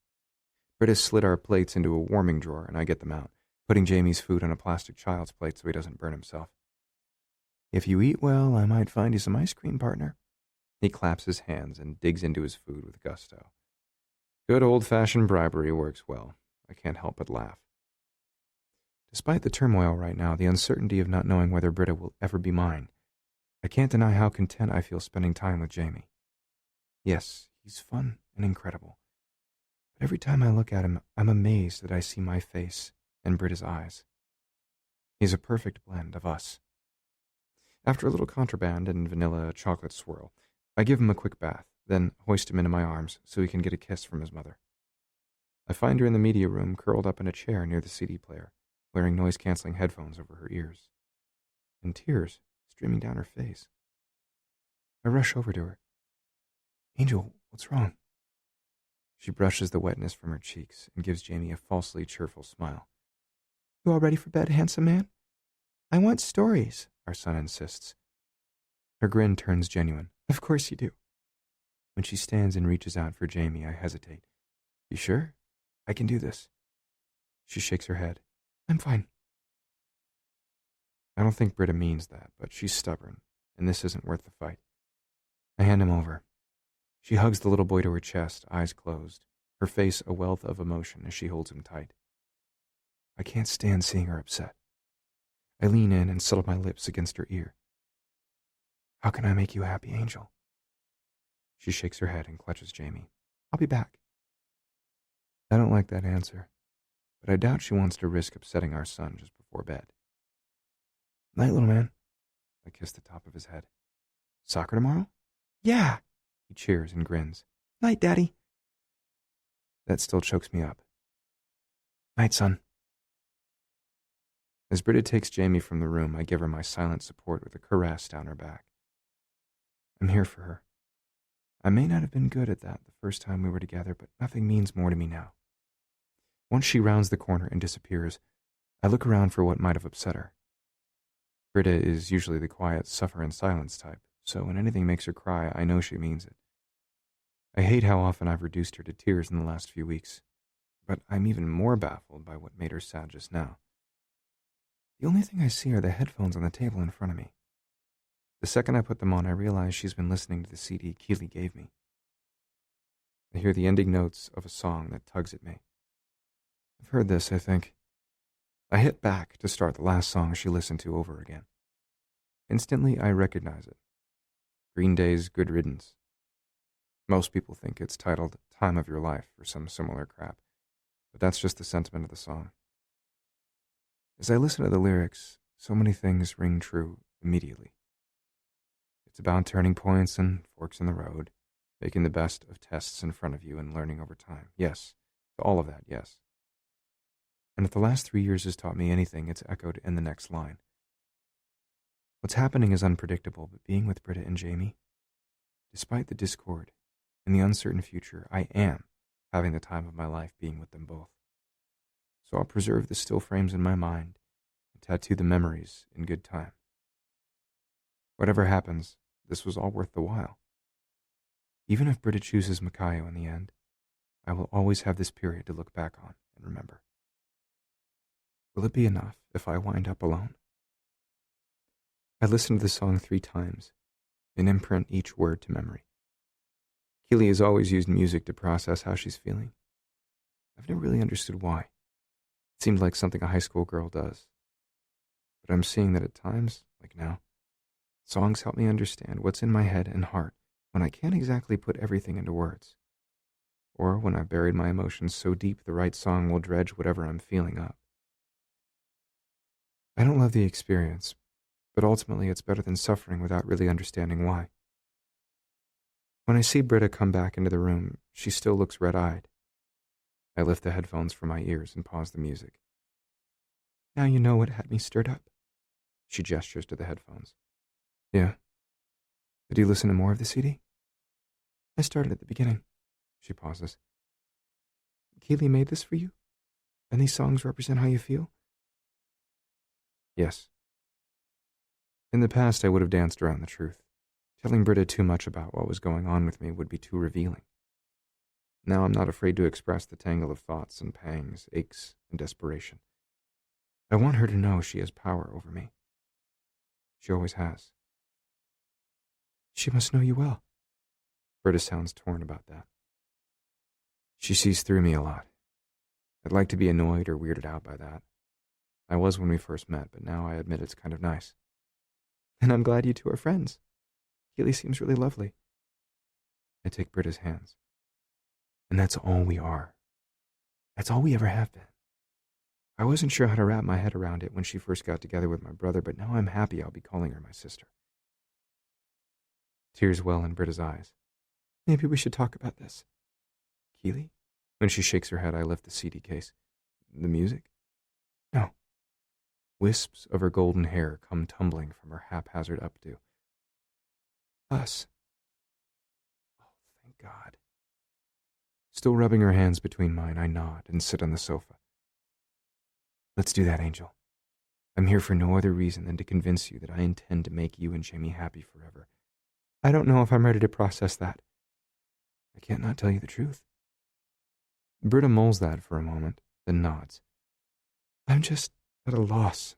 Britta slid our plates into a warming drawer, and I get them out, putting Jamie's food on a plastic child's plate so he doesn't burn himself. If you eat well, I might find you some ice cream, partner. He claps his hands and digs into his food with gusto. Good old-fashioned bribery works well. I can't help but laugh. Despite the turmoil right now, the uncertainty of not knowing whether Britta will ever be mine, I can't deny how content I feel spending time with Jamie. Yes, he's fun and incredible. But every time I look at him, I'm amazed that I see my face and Britta's eyes. He's a perfect blend of us. After a little contraband and vanilla chocolate swirl, I give him a quick bath, then hoist him into my arms so he can get a kiss from his mother. I find her in the media room, curled up in a chair near the CD player, wearing noise-canceling headphones over her ears, and tears streaming down her face. I rush over to her. Angel, what's wrong? She brushes the wetness from her cheeks and gives Jamie a falsely cheerful smile. You all ready for bed, handsome man? I want stories, our son insists. Her grin turns genuine. Of course you do. When she stands and reaches out for Jamie, I hesitate. You sure? I can do this. She shakes her head. I'm fine. I don't think Britta means that, but she's stubborn, and this isn't worth the fight. I hand him over. She hugs the little boy to her chest, eyes closed, her face a wealth of emotion as she holds him tight. I can't stand seeing her upset. I lean in and settle my lips against her ear. How can I make you happy, Angel? She shakes her head and clutches Jamie. I'll be back. I don't like that answer, but I doubt she wants to risk upsetting our son just before bed. Night, little man. I kiss the top of his head. Soccer tomorrow? Yeah. He cheers and grins. Night, Daddy. That still chokes me up. Night, son. As Britta takes Jamie from the room, I give her my silent support with a caress down her back. I'm here for her. I may not have been good at that the first time we were together, but nothing means more to me now. Once she rounds the corner and disappears, I look around for what might have upset her. Britta is usually the quiet, suffer in silence type, so when anything makes her cry, I know she means it. I hate how often I've reduced her to tears in the last few weeks, but I'm even more baffled by what made her sad just now. The only thing I see are the headphones on the table in front of me. The second I put them on, I realize she's been listening to the CD Keeley gave me. I hear the ending notes of a song that tugs at me. I've heard this, I think. I hit back to start the last song she listened to over again. Instantly, I recognize it. Green Day's Good Riddance. Most people think it's titled Time of Your Life or some similar crap, but that's just the sentiment of the song. As I listen to the lyrics, so many things ring true immediately. It's about turning points and forks in the road, making the best of tests in front of you and learning over time. Yes, to all of that, yes. And if the last 3 years has taught me anything, it's echoed in the next line. What's happening is unpredictable, but being with Britta and Jamie, despite the discord and the uncertain future, I am having the time of my life being with them both. So I'll preserve the still frames in my mind and tattoo the memories in good time. Whatever happens, this was all worth the while. Even if Britta chooses Makayo in the end, I will always have this period to look back on and remember. Will it be enough if I wind up alone? I listened to the song 3 times and imprint each word to memory. Keeley has always used music to process how she's feeling. I've never really understood why. It seemed like something a high school girl does. But I'm seeing that at times, like now, songs help me understand what's in my head and heart when I can't exactly put everything into words. Or when I've buried my emotions so deep the right song will dredge whatever I'm feeling up. I don't love the experience, but ultimately it's better than suffering without really understanding why. When I see Britta come back into the room, she still looks red-eyed. I lift the headphones from my ears and pause the music. Now you know what had me stirred up. She gestures to the headphones. Yeah. Did you listen to more of the CD? I started at the beginning. She pauses. Keeley made this for you? And these songs represent how you feel? Yes. In the past, I would have danced around the truth. Telling Britta too much about what was going on with me would be too revealing. Now I'm not afraid to express the tangle of thoughts and pangs, aches and desperation. I want her to know she has power over me. She always has. She must know you well. Britta sounds torn about that. She sees through me a lot. I'd like to be annoyed or weirded out by that. I was when we first met, but now I admit it's kind of nice. And I'm glad you two are friends. Keeley seems really lovely. I take Britta's hands. And that's all we are. That's all we ever have been. I wasn't sure how to wrap my head around it when she first got together with my brother, but now I'm happy I'll be calling her my sister. Tears well in Britta's eyes. Maybe we should talk about this. Keeley? When she shakes her head, I lift the CD case. The music? No. Wisps of her golden hair come tumbling from her haphazard updo. Us. Oh, thank God. Still rubbing her hands between mine, I nod and sit on the sofa. Let's do that, Angel. I'm here for no other reason than to convince you that I intend to make you and Jamie happy forever. I don't know if I'm ready to process that. I can't not tell you the truth. Britta mulls that for a moment, then nods. I'm just at a loss.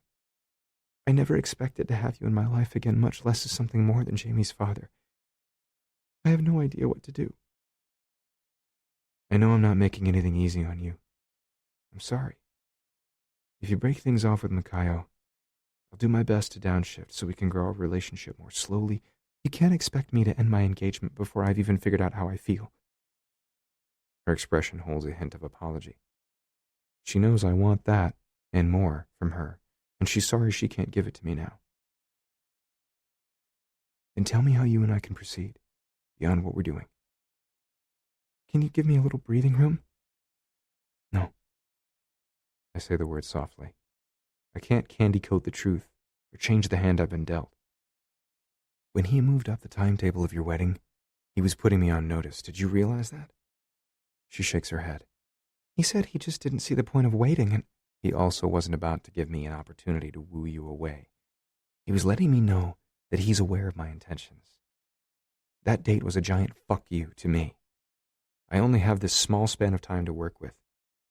I never expected to have you in my life again, much less as something more than Jamie's father. I have no idea what to do. I know I'm not making anything easy on you. I'm sorry. If you break things off with Makayo, I'll do my best to downshift so we can grow our relationship more slowly. You can't expect me to end my engagement before I've even figured out how I feel. Her expression holds a hint of apology. She knows I want that, and more, from her, and she's sorry she can't give it to me now. Then tell me how you and I can proceed, beyond what we're doing. Can you give me a little breathing room? No. I say the word softly. I can't candy coat the truth or change the hand I've been dealt. When he moved up the timetable of your wedding, he was putting me on notice. Did you realize that? She shakes her head. He said he just didn't see the point of waiting, and he also wasn't about to give me an opportunity to woo you away. He was letting me know that he's aware of my intentions. That date was a giant fuck you to me. I only have this small span of time to work with,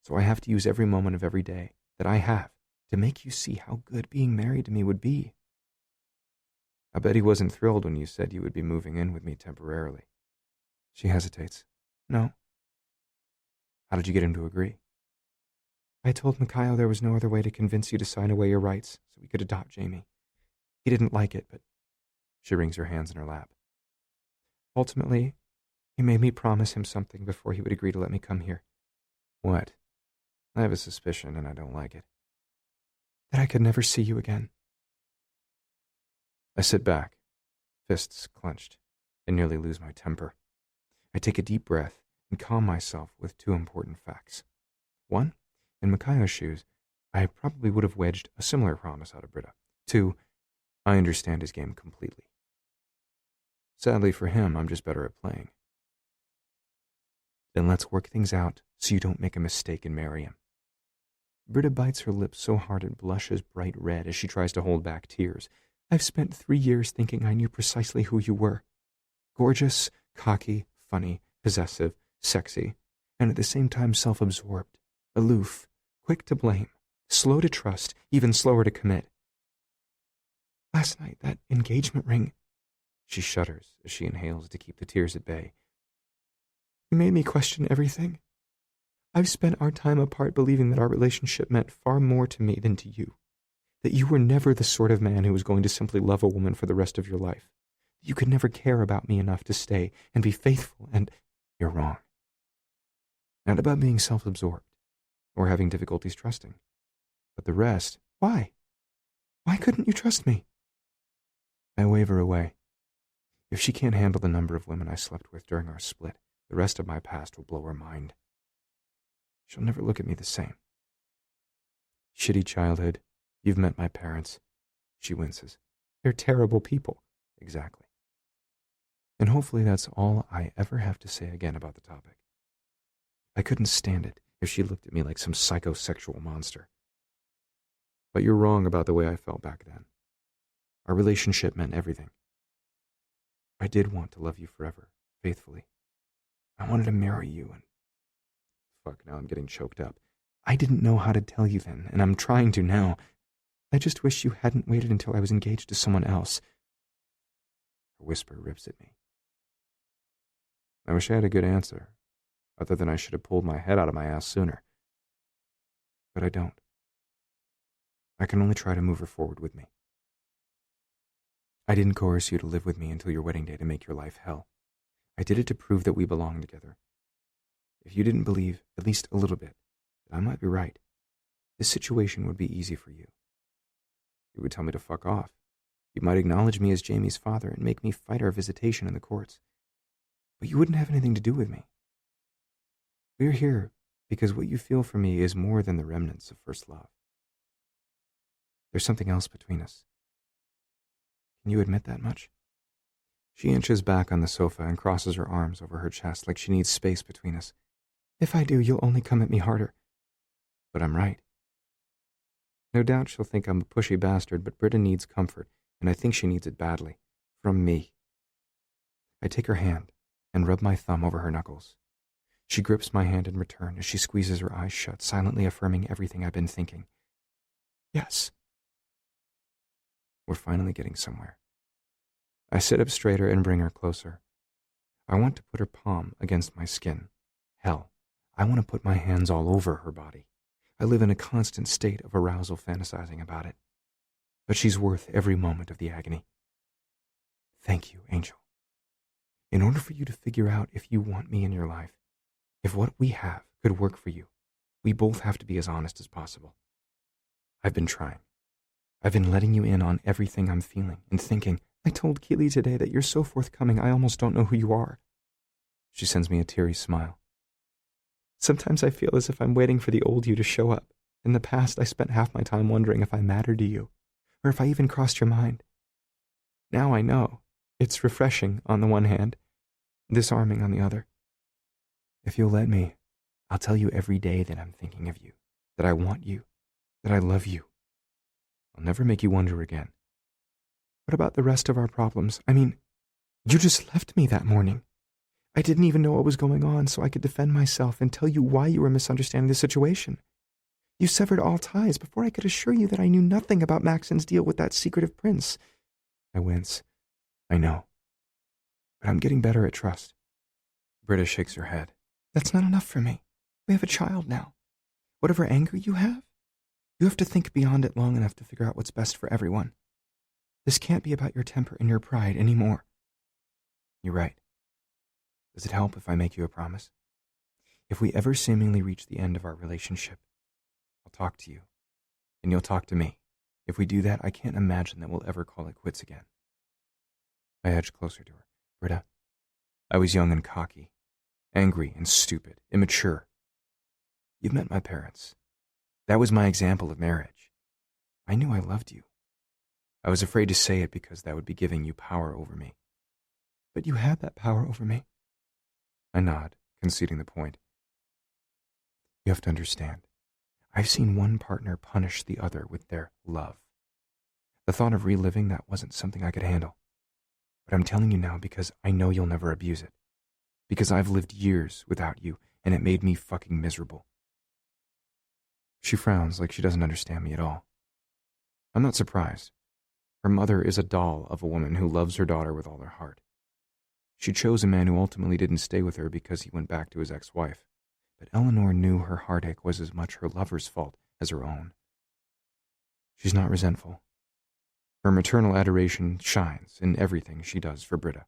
so I have to use every moment of every day that I have to make you see how good being married to me would be. I bet he wasn't thrilled when you said you would be moving in with me temporarily. She hesitates. No. How did you get him to agree? I told Makayo there was no other way to convince you to sign away your rights so we could adopt Jamie. He didn't like it, but... She wrings her hands in her lap. Ultimately, he made me promise him something before he would agree to let me come here. What? I have a suspicion, and I don't like it. That I could never see you again. I sit back, fists clenched, and nearly lose my temper. I take a deep breath and calm myself with two important facts. One, in Makayo's shoes, I probably would have wedged a similar promise out of Britta. Two, I understand his game completely. Sadly for him, I'm just better at playing. Then let's work things out so you don't make a mistake and marry him. Britta bites her lip so hard it blushes bright red as she tries to hold back tears. I've spent 3 years thinking I knew precisely who you were. Gorgeous, cocky, funny, possessive, sexy, and at the same time self-absorbed, aloof, quick to blame, slow to trust, even slower to commit. Last night, that engagement ring... She shudders as she inhales to keep the tears at bay. You made me question everything. I've spent our time apart believing that our relationship meant far more to me than to you. That you were never the sort of man who was going to simply love a woman for the rest of your life. That you could never care about me enough to stay and be faithful and... You're wrong. Not about being self-absorbed or having difficulties trusting. But the rest... Why? Why couldn't you trust me? I waver away. If she can't handle the number of women I slept with during our split, the rest of my past will blow her mind. She'll never look at me the same. Shitty childhood. You've met my parents. She winces. They're terrible people. Exactly. And hopefully that's all I ever have to say again about the topic. I couldn't stand it if she looked at me like some psychosexual monster. But you're wrong about the way I felt back then. Our relationship meant everything. I did want to love you forever, faithfully. I wanted to marry you and... Fuck, now I'm getting choked up. I didn't know how to tell you then, and I'm trying to now. I just wish you hadn't waited until I was engaged to someone else. Her whisper rips at me. I wish I had a good answer, other than I should have pulled my head out of my ass sooner. But I don't. I can only try to move her forward with me. I didn't coerce you to live with me until your wedding day to make your life hell. I did it to prove that we belong together. If you didn't believe, at least a little bit, that I might be right, this situation would be easy for you. You would tell me to fuck off. You might acknowledge me as Jamie's father and make me fight our visitation in the courts. But you wouldn't have anything to do with me. We're here because what you feel for me is more than the remnants of first love. There's something else between us. Can you admit that much? She inches back on the sofa and crosses her arms over her chest like she needs space between us. If I do, you'll only come at me harder. But I'm right. No doubt she'll think I'm a pushy bastard, but Britta needs comfort, and I think she needs it badly. From me. I take her hand and rub my thumb over her knuckles. She grips my hand in return as she squeezes her eyes shut, silently affirming everything I've been thinking. Yes. We're finally getting somewhere. I sit up straighter and bring her closer. I want to put her palm against my skin. Hell, I want to put my hands all over her body. I live in a constant state of arousal fantasizing about it. But she's worth every moment of the agony. Thank you, Angel. In order for you to figure out if you want me in your life, if what we have could work for you, we both have to be as honest as possible. I've been trying. I've been letting you in on everything I'm feeling and thinking. I told Keely today that you're so forthcoming I almost don't know who you are. She sends me a teary smile. Sometimes I feel as if I'm waiting for the old you to show up. In the past, I spent half my time wondering if I mattered to you, or if I even crossed your mind. Now I know. It's refreshing on the one hand, disarming on the other. If you'll let me, I'll tell you every day that I'm thinking of you, that I want you, that I love you. I'll never make you wonder again. What about the rest of our problems? I mean, you just left me that morning. I didn't even know what was going on, so I could defend myself and tell you why you were misunderstanding the situation. You severed all ties before I could assure you that I knew nothing about Maxon's deal with that secretive prince. I wince. I know. But I'm getting better at trust. Britta shakes her head. That's not enough for me. We have a child now. Whatever anger you have to think beyond it long enough to figure out what's best for everyone. This can't be about your temper and your pride anymore. You're right. Does it help if I make you a promise? If we ever seemingly reach the end of our relationship, I'll talk to you, and you'll talk to me. If we do that, I can't imagine that we'll ever call it quits again. I edge closer to her. Britta, I was young and cocky, angry and stupid, immature. You've met my parents. That was my example of marriage. I knew I loved you. I was afraid to say it because that would be giving you power over me. But you had that power over me. I nod, conceding the point. You have to understand. I've seen one partner punish the other with their love. The thought of reliving that wasn't something I could handle. But I'm telling you now because I know you'll never abuse it. Because I've lived years without you, and it made me fucking miserable. She frowns like she doesn't understand me at all. I'm not surprised. Her mother is a doll of a woman who loves her daughter with all her heart. She chose a man who ultimately didn't stay with her because he went back to his ex-wife. But Eleanor knew her heartache was as much her lover's fault as her own. She's not resentful. Her maternal adoration shines in everything she does for Britta.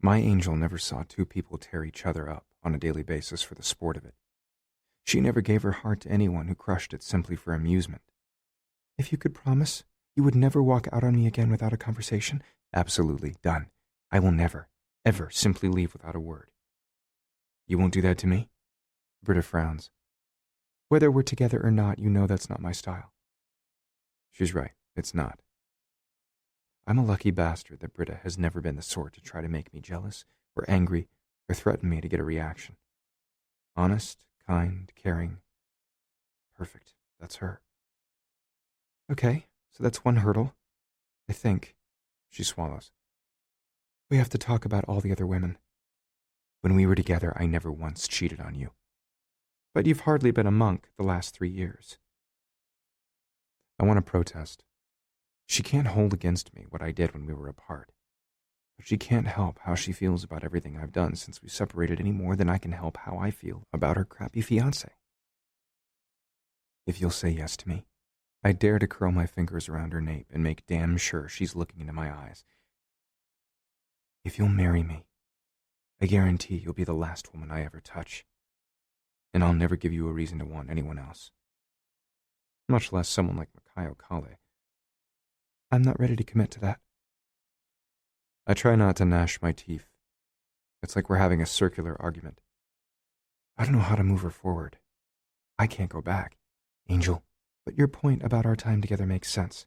My angel never saw two people tear each other up on a daily basis for the sport of it. She never gave her heart to anyone who crushed it simply for amusement. If you could promise, you would never walk out on me again without a conversation? Absolutely, done. I will never, ever simply leave without a word. You won't do that to me? Britta frowns. Whether we're together or not, you know that's not my style. She's right, it's not. I'm a lucky bastard that Britta has never been the sort to try to make me jealous or angry or threaten me to get a reaction. Honest, kind, caring. Perfect. That's her. Okay, so that's one hurdle. I think. She swallows. We have to talk about all the other women. When we were together, I never once cheated on you. But you've hardly been a monk the last 3 years. I want to protest. She can't hold against me what I did when we were apart. But she can't help how she feels about everything I've done since we separated any more than I can help how I feel about her crappy fiancé. If you'll say yes to me, I dare to curl my fingers around her nape and make damn sure she's looking into my eyes. If you'll marry me, I guarantee you'll be the last woman I ever touch. And I'll never give you a reason to want anyone else. Much less someone like Makayo Kale. I'm not ready to commit to that. I try not to gnash my teeth. It's like we're having a circular argument. I don't know how to move her forward. I can't go back. Angel. But your point about our time together makes sense.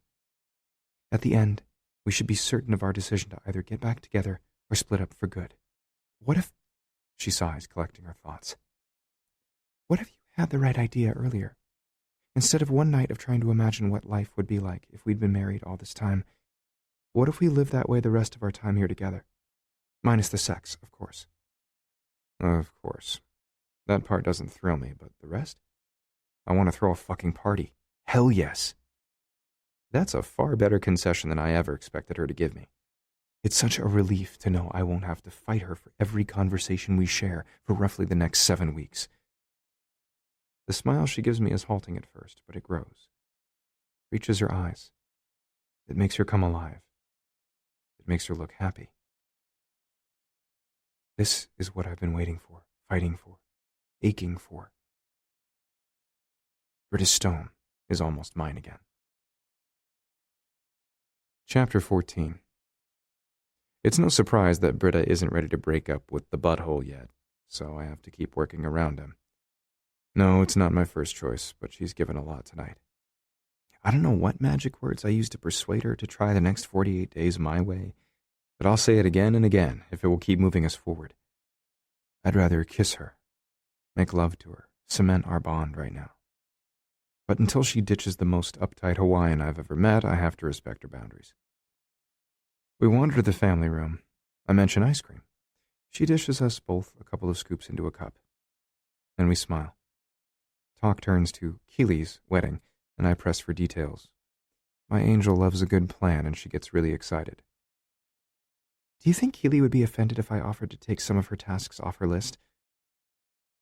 At the end, we should be certain of our decision to either get back together or split up for good. What if... She sighs, collecting her thoughts. What if you had the right idea earlier? Instead of one night of trying to imagine what life would be like if we'd been married all this time, what if we lived that way the rest of our time here together? Minus the sex, of course. Of course. That part doesn't thrill me, but the rest? I want to throw a fucking party. Hell yes. That's a far better concession than I ever expected her to give me. It's such a relief to know I won't have to fight her for every conversation we share for roughly the next 7 weeks. The smile she gives me is halting at first, but it grows. Reaches her eyes. It makes her come alive. It makes her look happy. This is what I've been waiting for, fighting for, aching for. Britta Stone is almost mine again. Chapter 14. It's no surprise that Britta isn't ready to break up with the butthole yet, so I have to keep working around him. No, it's not my first choice, but she's given a lot tonight. I don't know what magic words I used to persuade her to try the next 48 days my way, but I'll say it again and again if it will keep moving us forward. I'd rather kiss her, make love to her, cement our bond right now. But until she ditches the most uptight Hawaiian I've ever met, I have to respect her boundaries. We wander to the family room. I mention ice cream. She dishes us both a couple of scoops into a cup. Then we smile. Talk turns to Keely's wedding, and I press for details. My angel loves a good plan, and she gets really excited. Do you think Keely would be offended if I offered to take some of her tasks off her list?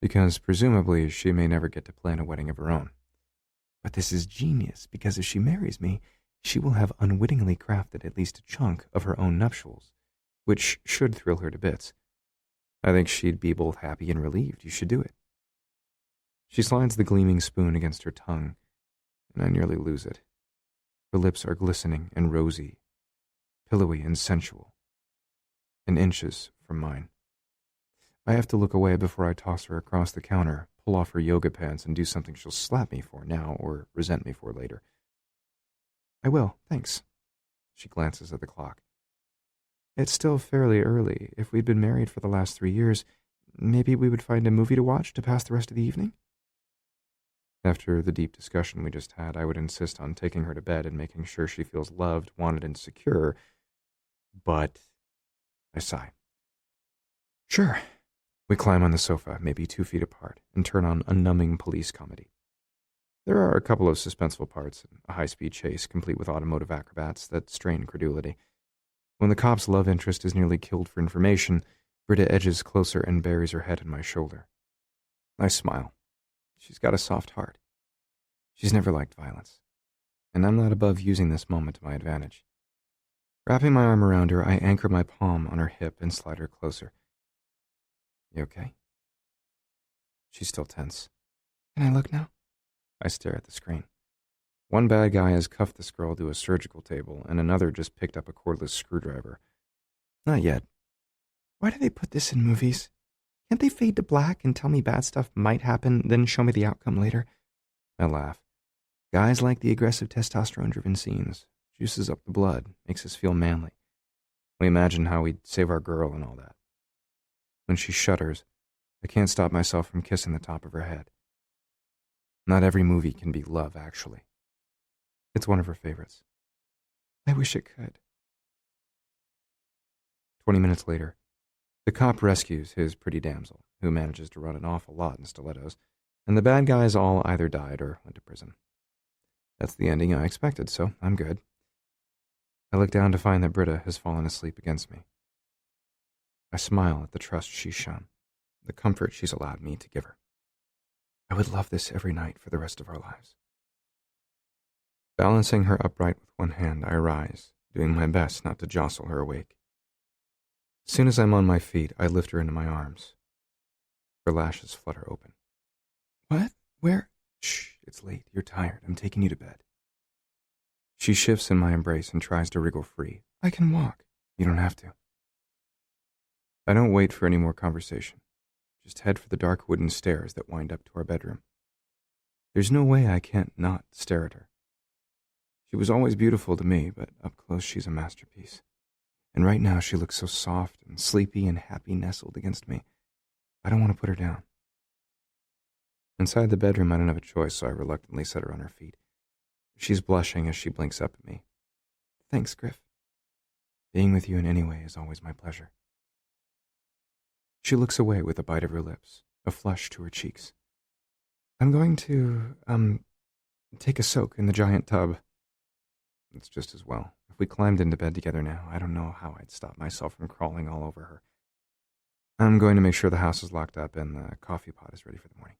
Because presumably she may never get to plan a wedding of her own. But this is genius, because if she marries me, she will have unwittingly crafted at least a chunk of her own nuptials, which should thrill her to bits. I think she'd be both happy and relieved. You should do it. She slides the gleaming spoon against her tongue, and I nearly lose it. Her lips are glistening and rosy, pillowy and sensual, and inches from mine. I have to look away before I toss her across the counter, pull off her yoga pants, and do something she'll slap me for now or resent me for later. I will, thanks. She glances at the clock. It's still fairly early. If we'd been married for the last 3 years, maybe we would find a movie to watch to pass the rest of the evening? After the deep discussion we just had, I would insist on taking her to bed and making sure she feels loved, wanted, and secure. But I sigh. Sure. We climb on the sofa, maybe 2 feet apart, and turn on a numbing police comedy. There are a couple of suspenseful parts, and a high-speed chase complete with automotive acrobats that strain credulity. When the cop's love interest is nearly killed for information, Britta edges closer and buries her head in my shoulder. I smile. She's got a soft heart. She's never liked violence, and I'm not above using this moment to my advantage. Wrapping my arm around her, I anchor my palm on her hip and slide her closer. You okay? She's still tense. Can I look now? I stare at the screen. One bad guy has cuffed this girl to a surgical table, and another just picked up a cordless screwdriver. Not yet. Why do they put this in movies? Can't they fade to black and tell me bad stuff might happen, then show me the outcome later? I laugh. Guys like the aggressive testosterone-driven scenes. Juices up the blood, makes us feel manly. We imagine how we'd save our girl and all that. When she shudders, I can't stop myself from kissing the top of her head. Not every movie can be love, actually. It's one of her favorites. I wish it could. 20 minutes later, the cop rescues his pretty damsel, who manages to run an awful lot in stilettos, and the bad guys all either died or went to prison. That's the ending I expected, so I'm good. I look down to find that Britta has fallen asleep against me. I smile at the trust she's shown, the comfort she's allowed me to give her. I would love this every night for the rest of our lives. Balancing her upright with one hand, I rise, doing my best not to jostle her awake. As soon as I'm on my feet, I lift her into my arms. Her lashes flutter open. What? Where? Shh, it's late. You're tired. I'm taking you to bed. She shifts in my embrace and tries to wriggle free. I can walk. You don't have to. I don't wait for any more conversation. Just head for the dark wooden stairs that wind up to our bedroom. There's no way I can't not stare at her. She was always beautiful to me, but up close she's a masterpiece. And right now she looks so soft and sleepy and happy nestled against me. I don't want to put her down. Inside the bedroom, I don't have a choice, so I reluctantly set her on her feet. She's blushing as she blinks up at me. Thanks, Griff. Being with you in any way is always my pleasure. She looks away with a bite of her lips, a flush to her cheeks. I'm going to, take a soak in the giant tub. It's just as well. If we climbed into bed together now, I don't know how I'd stop myself from crawling all over her. I'm going to make sure the house is locked up and the coffee pot is ready for the morning.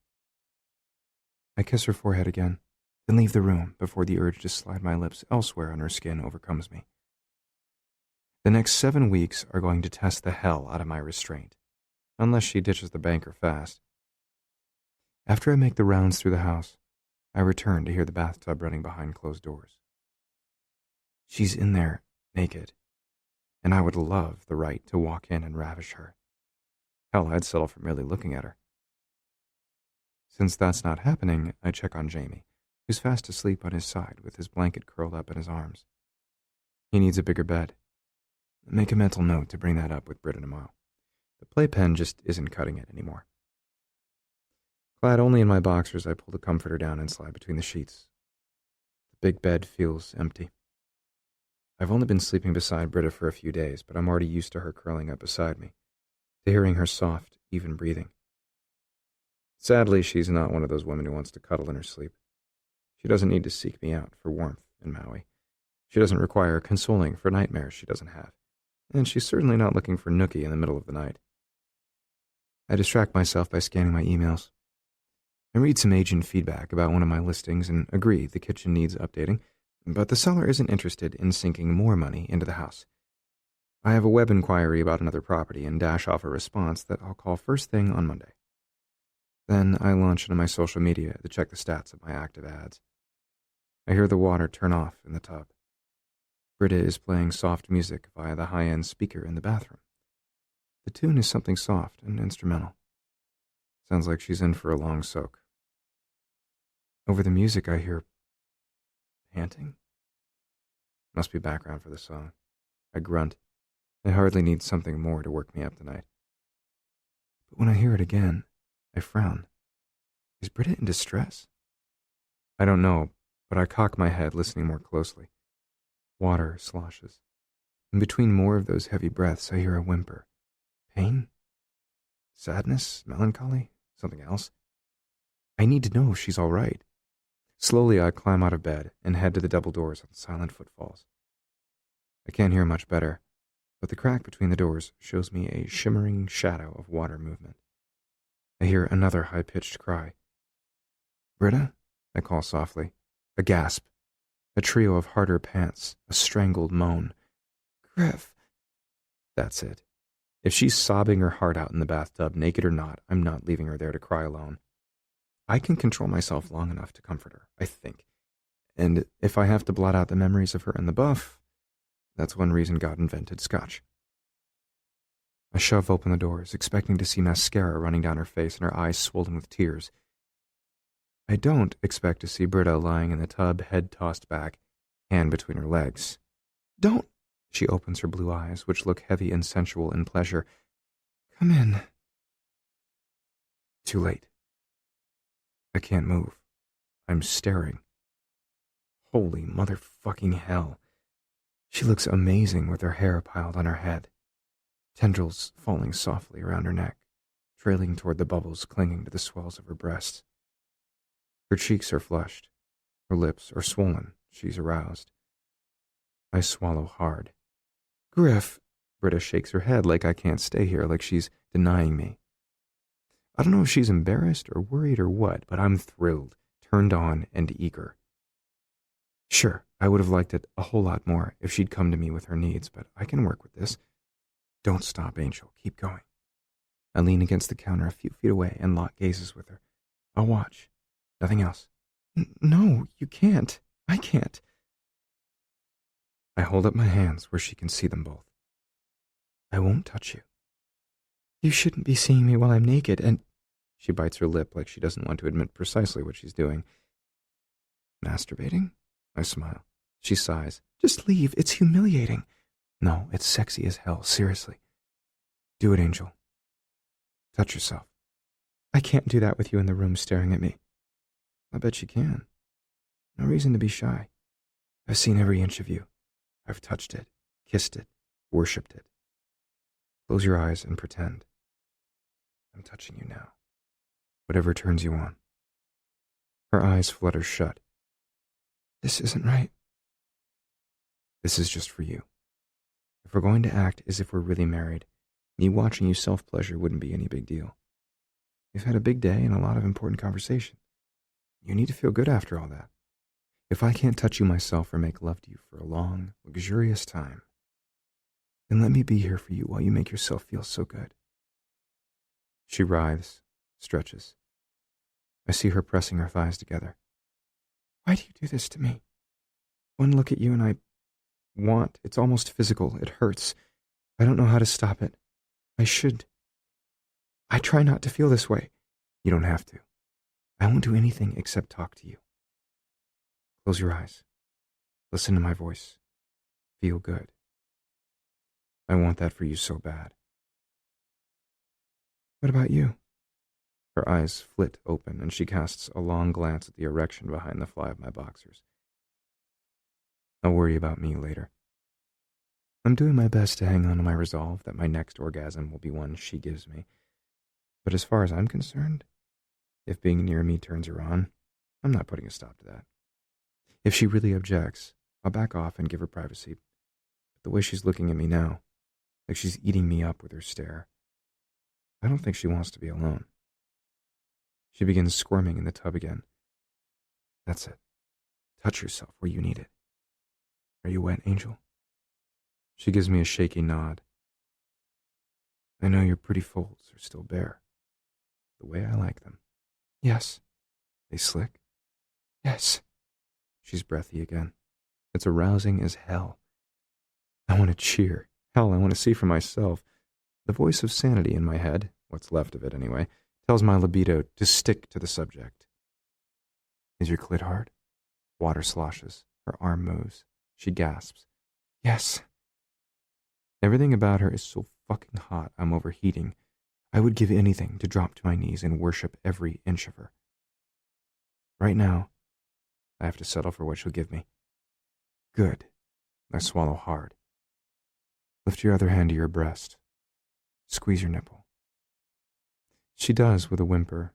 I kiss her forehead again, then leave the room before the urge to slide my lips elsewhere on her skin overcomes me. The next 7 weeks are going to test the hell out of my restraint, unless she ditches the banker fast. After I make the rounds through the house, I return to hear the bathtub running behind closed doors. She's in there, naked, and I would love the right to walk in and ravish her. Hell, I'd settle for merely looking at her. Since that's not happening, I check on Jamie, who's fast asleep on his side with his blanket curled up in his arms. He needs a bigger bed. Make a mental note to bring that up with Britta tomorrow. The playpen just isn't cutting it anymore. Clad only in my boxers, I pull the comforter down and slide between the sheets. The big bed feels empty. I've only been sleeping beside Britta for a few days, but I'm already used to her curling up beside me, to hearing her soft, even breathing. Sadly, she's not one of those women who wants to cuddle in her sleep. She doesn't need to seek me out for warmth in Maui. She doesn't require consoling for nightmares she doesn't have, and she's certainly not looking for nookie in the middle of the night. I distract myself by scanning my emails. I read some agent feedback about one of my listings and agree the kitchen needs updating, but the seller isn't interested in sinking more money into the house. I have a web inquiry about another property and dash off a response that I'll call first thing on Monday. Then I launch into my social media to check the stats of my active ads. I hear the water turn off in the tub. Britta is playing soft music via the high-end speaker in the bathroom. The tune is something soft and instrumental. Sounds like she's in for a long soak. Over the music I hear panting. Must be background for the song. I grunt. I hardly need something more to work me up tonight. But when I hear it again, I frown. Is Britta in distress? I don't know, but I cock my head, listening more closely. Water sloshes. In between more of those heavy breaths, I hear a whimper. Pain? Sadness? Melancholy? Something else? I need to know if she's all right. Slowly, I climb out of bed and head to the double doors on silent footfalls. I can't hear much better, but the crack between the doors shows me a shimmering shadow of water movement. I hear another high-pitched cry. Britta? I call softly. A gasp. A trio of harder pants. A strangled moan. Griff. That's it. If she's sobbing her heart out in the bathtub, naked or not, I'm not leaving her there to cry alone. I can control myself long enough to comfort her, I think. And if I have to blot out the memories of her in the buff, that's one reason God invented Scotch. I shove open the doors, expecting to see mascara running down her face and her eyes swollen with tears. I don't expect to see Britta lying in the tub, head tossed back, hand between her legs. Don't! She opens her blue eyes, which look heavy and sensual in pleasure. Come in. Too late. I can't move. I'm staring. Holy motherfucking hell. She looks amazing with her hair piled on her head, tendrils falling softly around her neck, trailing toward the bubbles clinging to the swells of her breasts. Her cheeks are flushed. Her lips are swollen. She's aroused. I swallow hard. Griff! Britta shakes her head like I can't stay here, like she's denying me. I don't know if she's embarrassed or worried or what, but I'm thrilled, turned on, and eager. Sure, I would have liked it a whole lot more if she'd come to me with her needs, but I can work with this. Don't stop, Angel. Keep going. I lean against the counter a few feet away and lock gazes with her. I'll watch. Nothing else. No, you can't. I can't. I hold up my hands where she can see them both. I won't touch you. You shouldn't be seeing me while I'm naked, and... She bites her lip like she doesn't want to admit precisely what she's doing. Masturbating? I smile. She sighs. Just leave. It's humiliating. No, it's sexy as hell, seriously. Do it, Angel. Touch yourself. I can't do that with you in the room staring at me. I bet you can. No reason to be shy. I've seen every inch of you. I've touched it, kissed it, worshipped it. Close your eyes and pretend. I'm touching you now. Whatever turns you on. Her eyes flutter shut. This isn't right. This is just for you. If we're going to act as if we're really married, me watching you self-pleasure wouldn't be any big deal. We've had a big day and a lot of important conversation. You need to feel good after all that. If I can't touch you myself or make love to you for a long, luxurious time, then let me be here for you while you make yourself feel so good. She writhes, stretches. I see her pressing her thighs together. Why do you do this to me? One look at you and I want. It's almost physical. It hurts. I don't know how to stop it. I should. I try not to feel this way. You don't have to. I won't do anything except talk to you. Close your eyes. Listen to my voice. Feel good. I want that for you so bad. What about you? Her eyes flit open, and she casts a long glance at the erection behind the fly of my boxers. I'll worry about me later. I'm doing my best to hang on to my resolve that my next orgasm will be one she gives me. But as far as I'm concerned, if being near me turns her on, I'm not putting a stop to that. If she really objects, I'll back off and give her privacy. But the way she's looking at me now, like she's eating me up with her stare, I don't think she wants to be alone. She begins squirming in the tub again. That's it. Touch yourself where you need it. Are you wet, Angel? She gives me a shaky nod. I know your pretty folds are still bare. The way I like them. Yes. They slick? Yes. She's breathy again. It's arousing as hell. I want to cheer. Hell, I want to see for myself. The voice of sanity in my head, what's left of it anyway, tells my libido to stick to the subject. Is your clit hard? Water sloshes. Her arm moves. She gasps. Yes. Everything about her is so fucking hot, I'm overheating. I would give anything to drop to my knees and worship every inch of her. Right now, I have to settle for what she'll give me. Good. I swallow hard. Lift your other hand to your breast. Squeeze your nipple. She does with a whimper.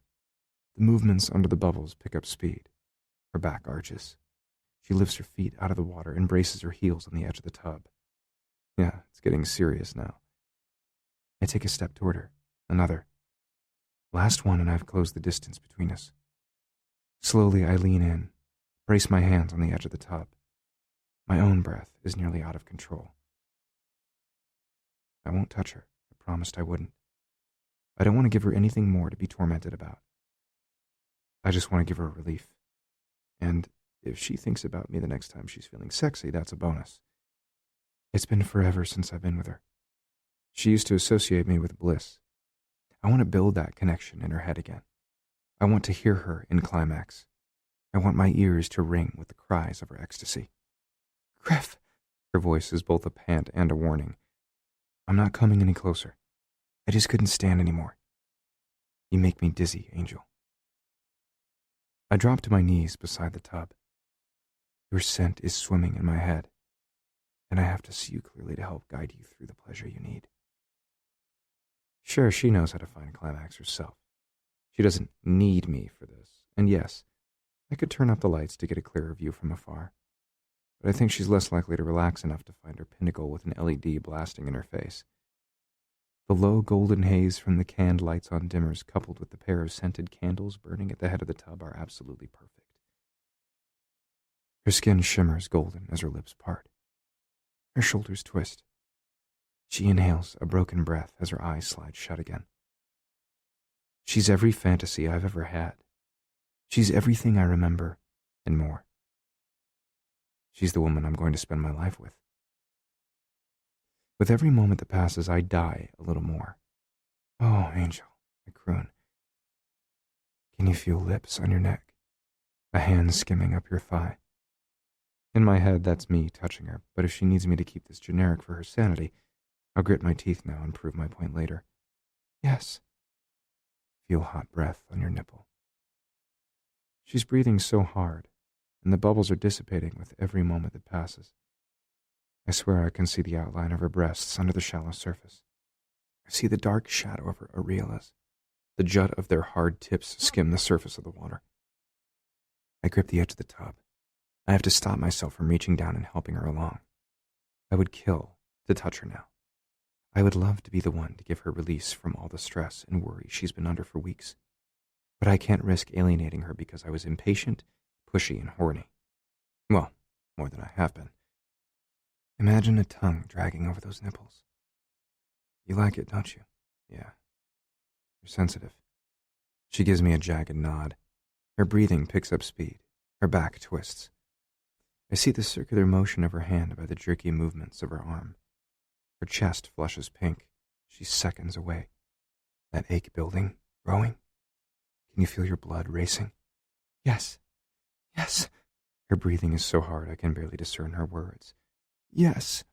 The movements under the bubbles pick up speed. Her back arches. She lifts her feet out of the water and braces her heels on the edge of the tub. Yeah, it's getting serious now. I take a step toward her. Another. Last one, and I've closed the distance between us. Slowly, I lean in, brace my hands on the edge of the tub. My own breath is nearly out of control. I won't touch her. I promised I wouldn't. I don't want to give her anything more to be tormented about. I just want to give her relief. And if she thinks about me the next time she's feeling sexy, that's a bonus. It's been forever since I've been with her. She used to associate me with bliss. I want to build that connection in her head again. I want to hear her in climax. I want my ears to ring with the cries of her ecstasy. Griff. Her voice is both a pant and a warning. I'm not coming any closer. I just couldn't stand anymore. You make me dizzy, Angel. I drop to my knees beside the tub. Your scent is swimming in my head, and I have to see you clearly to help guide you through the pleasure you need. Sure, she knows how to find climax herself. She doesn't need me for this, and yes, I could turn up the lights to get a clearer view from afar, but I think she's less likely to relax enough to find her pinnacle with an LED blasting in her face. The low golden haze from the canned lights on dimmers coupled with the pair of scented candles burning at the head of the tub are absolutely perfect. Her skin shimmers golden as her lips part. Her shoulders twist. She inhales a broken breath as her eyes slide shut again. She's every fantasy I've ever had. She's everything I remember and more. She's the woman I'm going to spend my life with. With every moment that passes, I die a little more. Oh, Angel, I croon. Can you feel lips on your neck? A hand skimming up your thigh? In my head, that's me touching her, but if she needs me to keep this generic for her sanity, I'll grit my teeth now and prove my point later. Yes. feel hot breath on your nipple. She's breathing so hard, and the bubbles are dissipating with every moment that passes. I swear I can see the outline of her breasts under the shallow surface. I see the dark shadow of her areolas. The jut of their hard tips skim the surface of the water. I grip the edge of the tub. I have to stop myself from reaching down and helping her along. I would kill to touch her now. I would love to be the one to give her release from all the stress and worry she's been under for weeks. But I can't risk alienating her because I was impatient, pushy, and horny. Well, more than I have been. Imagine a tongue dragging over those nipples. You like it, don't you? Yeah. You're sensitive. She gives me a jagged nod. Her breathing picks up speed. Her back twists. I see the circular motion of her hand by the jerky movements of her arm. Her chest flushes pink. She's seconds away. That ache building, growing. Can you feel your blood racing? Yes. Yes. Her breathing is so hard I can barely discern her words. Yes.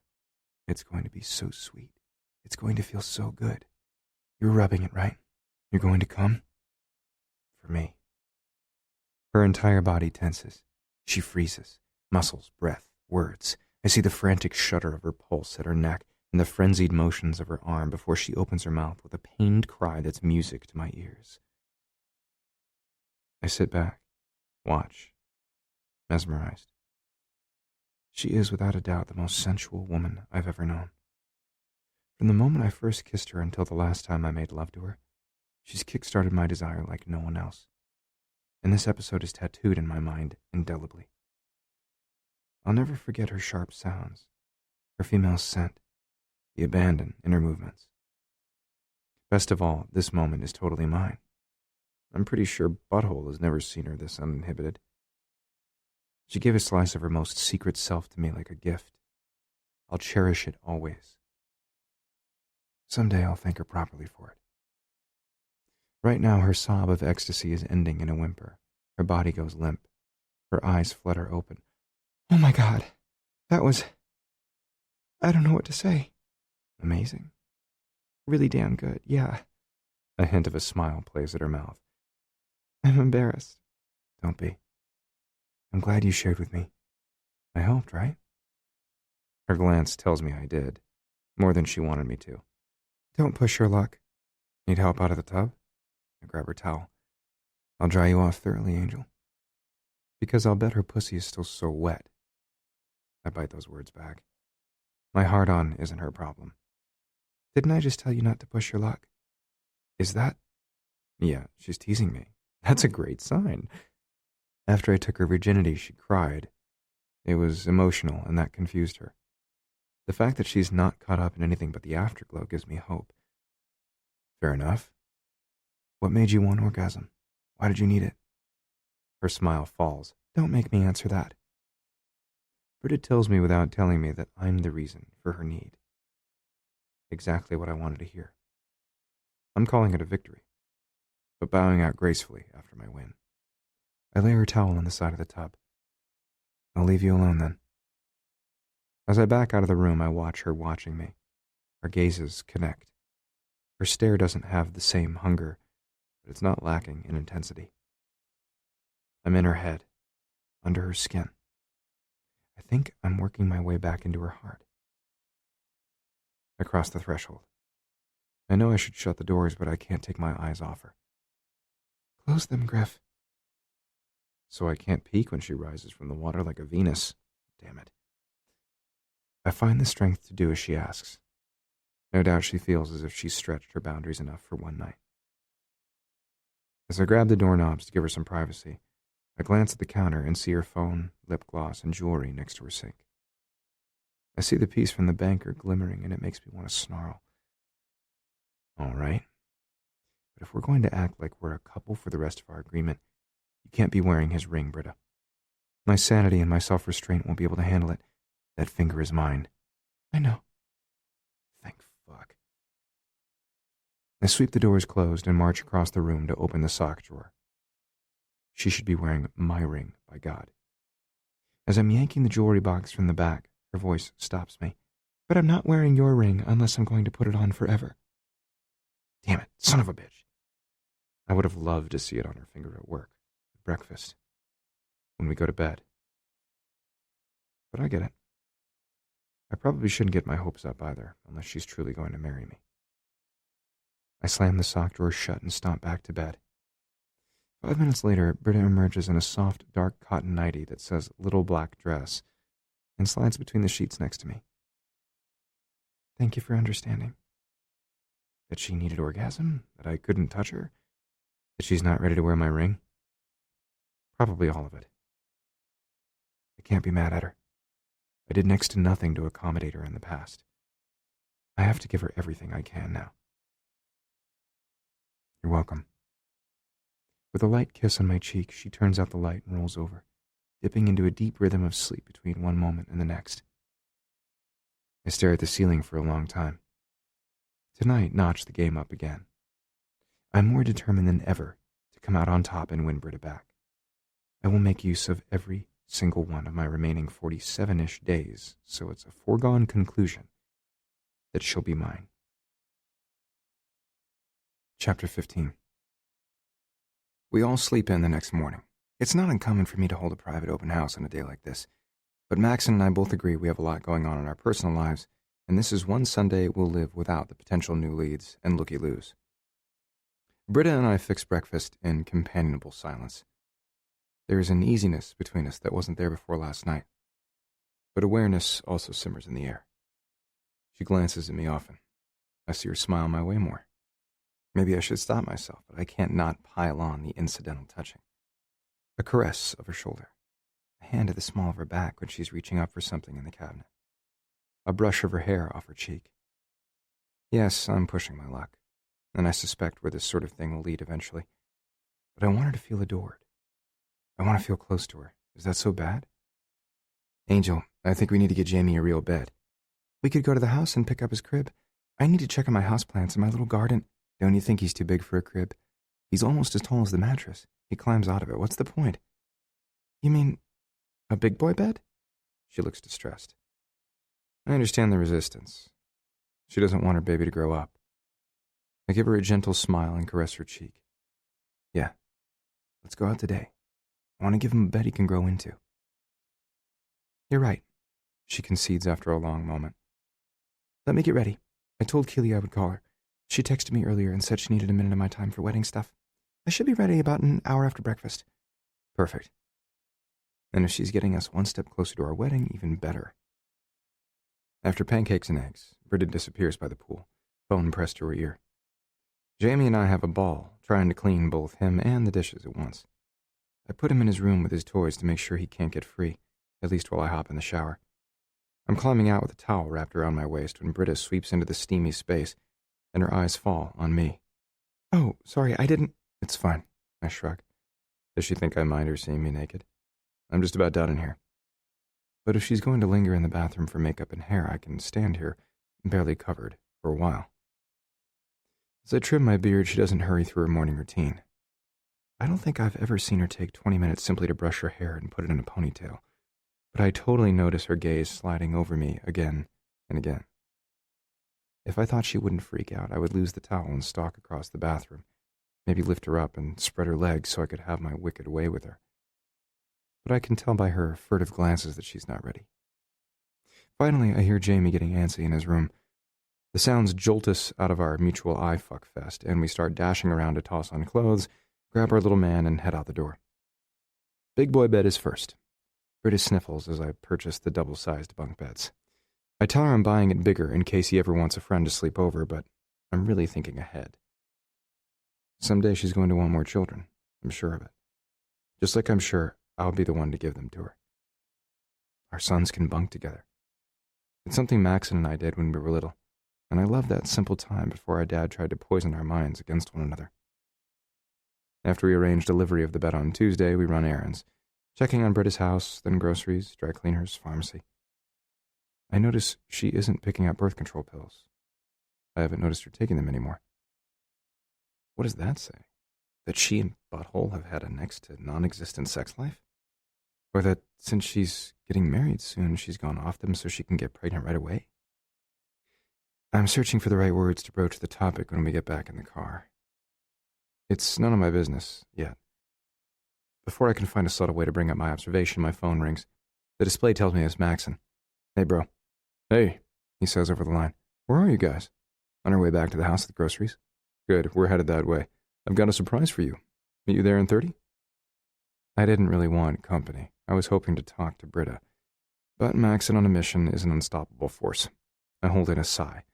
It's going to be so sweet. It's going to feel so good. You're rubbing it, right? You're going to come? For me. Her entire body tenses. She freezes. Muscles, breath, words. I see the frantic shudder of her pulse at her neck and the frenzied motions of her arm before she opens her mouth with a pained cry that's music to my ears. I sit back, watch, mesmerized. She is without a doubt the most sensual woman I've ever known. From the moment I first kissed her until the last time I made love to her, she's kick-started my desire like no one else. And this episode is tattooed in my mind indelibly. I'll never forget her sharp sounds, her female scent, the abandon in her movements. Best of all, this moment is totally mine. I'm pretty sure Butthole has never seen her this uninhibited. She gave a slice of her most secret self to me like a gift. I'll cherish it always. Someday I'll thank her properly for it. Right now, her sob of ecstasy is ending in a whimper. Her body goes limp. Her eyes flutter open. Oh my God. That was... I don't know what to say. Amazing. Really damn good, yeah. A hint of a smile plays at her mouth. I'm embarrassed. Don't be. I'm glad you shared with me. I helped, right? Her glance tells me I did. More than she wanted me to. Don't push your luck. Need help out of the tub? I grab her towel. I'll dry you off thoroughly, Angel. Because I'll bet her pussy is still so wet. I bite those words back. My hard-on isn't her problem. Didn't I just tell you not to push your luck? Is that? Yeah, she's teasing me. That's a great sign. After I took her virginity, she cried. It was emotional, and that confused her. The fact that she's not caught up in anything but the afterglow gives me hope. Fair enough. What made you want orgasm? Why did you need it? Her smile falls. Don't make me answer that. Britta tells me without telling me that I'm the reason for her need. Exactly what I wanted to hear. I'm calling it a victory, but bowing out gracefully after my win. I lay her towel on the side of the tub. I'll leave you alone then. As I back out of the room, I watch her watching me. Our gazes connect. Her stare doesn't have the same hunger, but it's not lacking in intensity. I'm in her head, under her skin. I think I'm working my way back into her heart. I cross the threshold. I know I should shut the doors, but I can't take my eyes off her. Close them, Griff. So I can't peek when she rises from the water like a Venus. Damn it. I find the strength to do as she asks. No doubt she feels as if she's stretched her boundaries enough for one night. As I grab the doorknobs to give her some privacy, I glance at the counter and see her phone, lip gloss, and jewelry next to her sink. I see the piece from the banker glimmering, and it makes me want to snarl. All right. But if we're going to act like we're a couple for the rest of our agreement, you can't be wearing his ring, Britta. My sanity and my self-restraint won't be able to handle it. That finger is mine. I know. Thank fuck. I sweep the doors closed and march across the room to open the sock drawer. She should be wearing my ring, by God. As I'm yanking the jewelry box from the back, her voice stops me. But I'm not wearing your ring unless I'm going to put it on forever. Damn it, son of a bitch. I would have loved to see it on her finger at work, at breakfast, when we go to bed. But I get it. I probably shouldn't get my hopes up either, unless she's truly going to marry me. I slam the sock drawer shut and stomp back to bed. 5 minutes later, Britta emerges in a soft, dark cotton nightie that says "little black dress" and slides between the sheets next to me. Thank you for understanding. That she needed orgasm? That I couldn't touch her? That she's not ready to wear my ring? Probably all of it. I can't be mad at her. I did next to nothing to accommodate her in the past. I have to give her everything I can now. You're welcome. With a light kiss on my cheek, she turns out the light and rolls over, dipping into a deep rhythm of sleep between one moment and the next. I stare at the ceiling for a long time. Tonight, notch the game up again. I'm more determined than ever to come out on top and win Britta back. I will make use of every single one of my remaining 47-ish days, so it's a foregone conclusion that she'll be mine. Chapter 15. We all sleep in the next morning. It's not uncommon for me to hold a private open house on a day like this, but Maxon and I both agree we have a lot going on in our personal lives, and this is one Sunday we'll live without the potential new leads and looky-loos. Britta and I fix breakfast in companionable silence. There is an easiness between us that wasn't there before last night, but awareness also simmers in the air. She glances at me often. I see her smile my way more. Maybe I should stop myself, but I can't not pile on the incidental touching. A caress of her shoulder, a hand at the small of her back when she's reaching up for something in the cabinet, a brush of her hair off her cheek. Yes, I'm pushing my luck, and I suspect where this sort of thing will lead eventually. But I want her to feel adored. I want to feel close to her. Is that so bad? Angel, I think we need to get Jamie a real bed. We could go to the house and pick up his crib. I need to check on my houseplants and my little garden. Don't you think he's too big for a crib? He's almost as tall as the mattress. He climbs out of it. What's the point? You mean a big boy bed? She looks distressed. I understand the resistance. She doesn't want her baby to grow up. I give her a gentle smile and caress her cheek. Yeah, let's go out today. I want to give him a bed he can grow into. You're right, she concedes after a long moment. Let me get ready. I told Keely I would call her. She texted me earlier and said she needed a minute of my time for wedding stuff. I should be ready about an hour after breakfast. Perfect. And if she's getting us one step closer to our wedding, even better. After pancakes and eggs, Britta disappears by the pool, phone pressed to her ear. Jamie and I have a ball, trying to clean both him and the dishes at once. I put him in his room with his toys to make sure he can't get free, at least while I hop in the shower. I'm climbing out with a towel wrapped around my waist when Britta sweeps into the steamy space, and her eyes fall on me. Oh, sorry, I didn't... It's fine, I shrug. Does she think I mind her seeing me naked? I'm just about done in here. But if she's going to linger in the bathroom for makeup and hair, I can stand here, barely covered, for a while. As I trim my beard, she doesn't hurry through her morning routine. I don't think I've ever seen her take 20 minutes simply to brush her hair and put it in a ponytail, but I totally notice her gaze sliding over me again and again. If I thought she wouldn't freak out, I would lose the towel and stalk across the bathroom, maybe lift her up and spread her legs so I could have my wicked way with her. But I can tell by her furtive glances that she's not ready. Finally, I hear Jamie getting antsy in his room. The sounds jolt us out of our mutual eye-fuck fest, and we start dashing around to toss on clothes, grab our little man, and head out the door. Big boy bed is first. Britta sniffles as I purchase the double-sized bunk beds. I tell her I'm buying it bigger in case he ever wants a friend to sleep over, but I'm really thinking ahead. Someday she's going to want more children. I'm sure of it. Just like I'm sure I'll be the one to give them to her. Our sons can bunk together. It's something Maxon and I did when we were little, and I love that simple time before our dad tried to poison our minds against one another. After we arrange delivery of the bed on Tuesday, we run errands, checking on Britta's house, then groceries, dry cleaners, pharmacy. I notice she isn't picking up birth control pills. I haven't noticed her taking them anymore. What does that say? That she and Butthole have had a next to non-existent sex life? Or that since she's getting married soon, she's gone off them so she can get pregnant right away? I'm searching for the right words to broach the topic when we get back in the car. It's none of my business, yet. Before I can find a subtle way to bring up my observation, my phone rings. The display tells me it's Maxon. Hey, bro. Hey, he says over the line. Where are you guys? On our way back to the house with groceries. Good, we're headed that way. I've got a surprise for you. Meet you there in 30? I didn't really want company. I was hoping to talk to Britta. But Maxon on a mission is an unstoppable force. I hold in a sigh.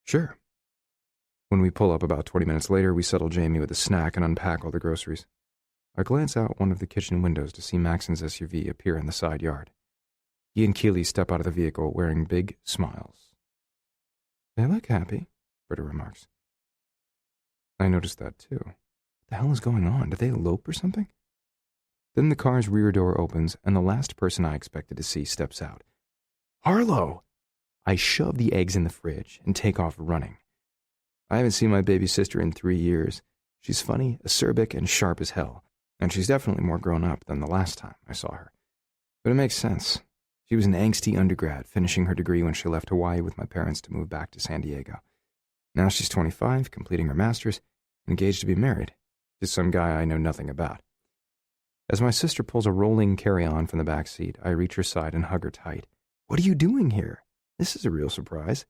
Sure. When we pull up about 20 minutes later, we settle Jamie with a snack and unpack all the groceries. I glance out one of the kitchen windows to see Maxon's SUV appear in the side yard. He and Keely step out of the vehicle wearing big smiles. They look happy, Britta remarks. I noticed that too. What the hell is going on? Did they elope or something? Then the car's rear door opens, and the last person I expected to see steps out. Harlow! I shove the eggs in the fridge and take off running. I haven't seen my baby sister in 3 years. She's funny, acerbic, and sharp as hell, and she's definitely more grown up than the last time I saw her. But it makes sense. She was an angsty undergrad, finishing her degree when she left Hawaii with my parents to move back to San Diego. Now she's 25, completing her master's, engaged to be married to some guy I know nothing about. As my sister pulls a rolling carry-on from the back seat, I reach her side and hug her tight. What are you doing here? This is a real surprise.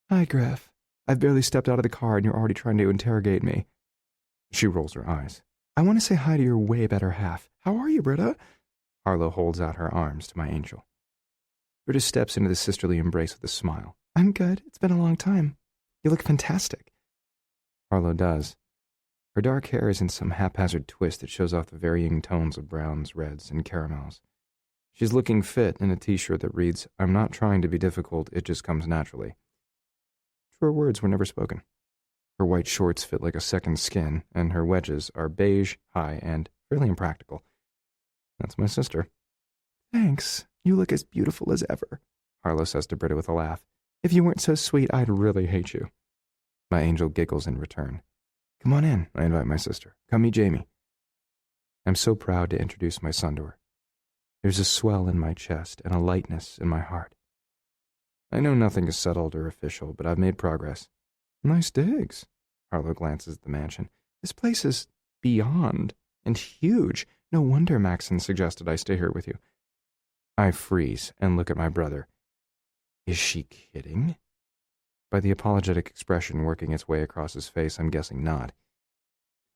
Hi, Griff. I've barely stepped out of the car and you're already trying to interrogate me. She rolls her eyes. I want to say hi to your way better half. How are you, Britta? Harlow holds out her arms to my angel. Britta steps into the sisterly embrace with a smile. I'm good. It's been a long time. You look fantastic. Harlow does. Her dark hair is in some haphazard twist that shows off the varying tones of browns, reds, and caramels. She's looking fit in a t-shirt that reads, I'm not trying to be difficult, it just comes naturally. Truer words were never spoken. Her white shorts fit like a second skin, and her wedges are beige, high, and fairly impractical. That's my sister. Thanks. You look as beautiful as ever, Harlow says to Britta with a laugh. If you weren't so sweet, I'd really hate you. My angel giggles in return. Come on in, I invite my sister. Come meet Jamie. I'm so proud to introduce my son to her. There's a swell in my chest and a lightness in my heart. I know nothing is settled or official, but I've made progress. Nice digs. Harlow glances at the mansion. This place is beyond and huge. No wonder Maxon suggested I stay here with you. I freeze and look at my brother. Is she kidding? By the apologetic expression working its way across his face, I'm guessing not.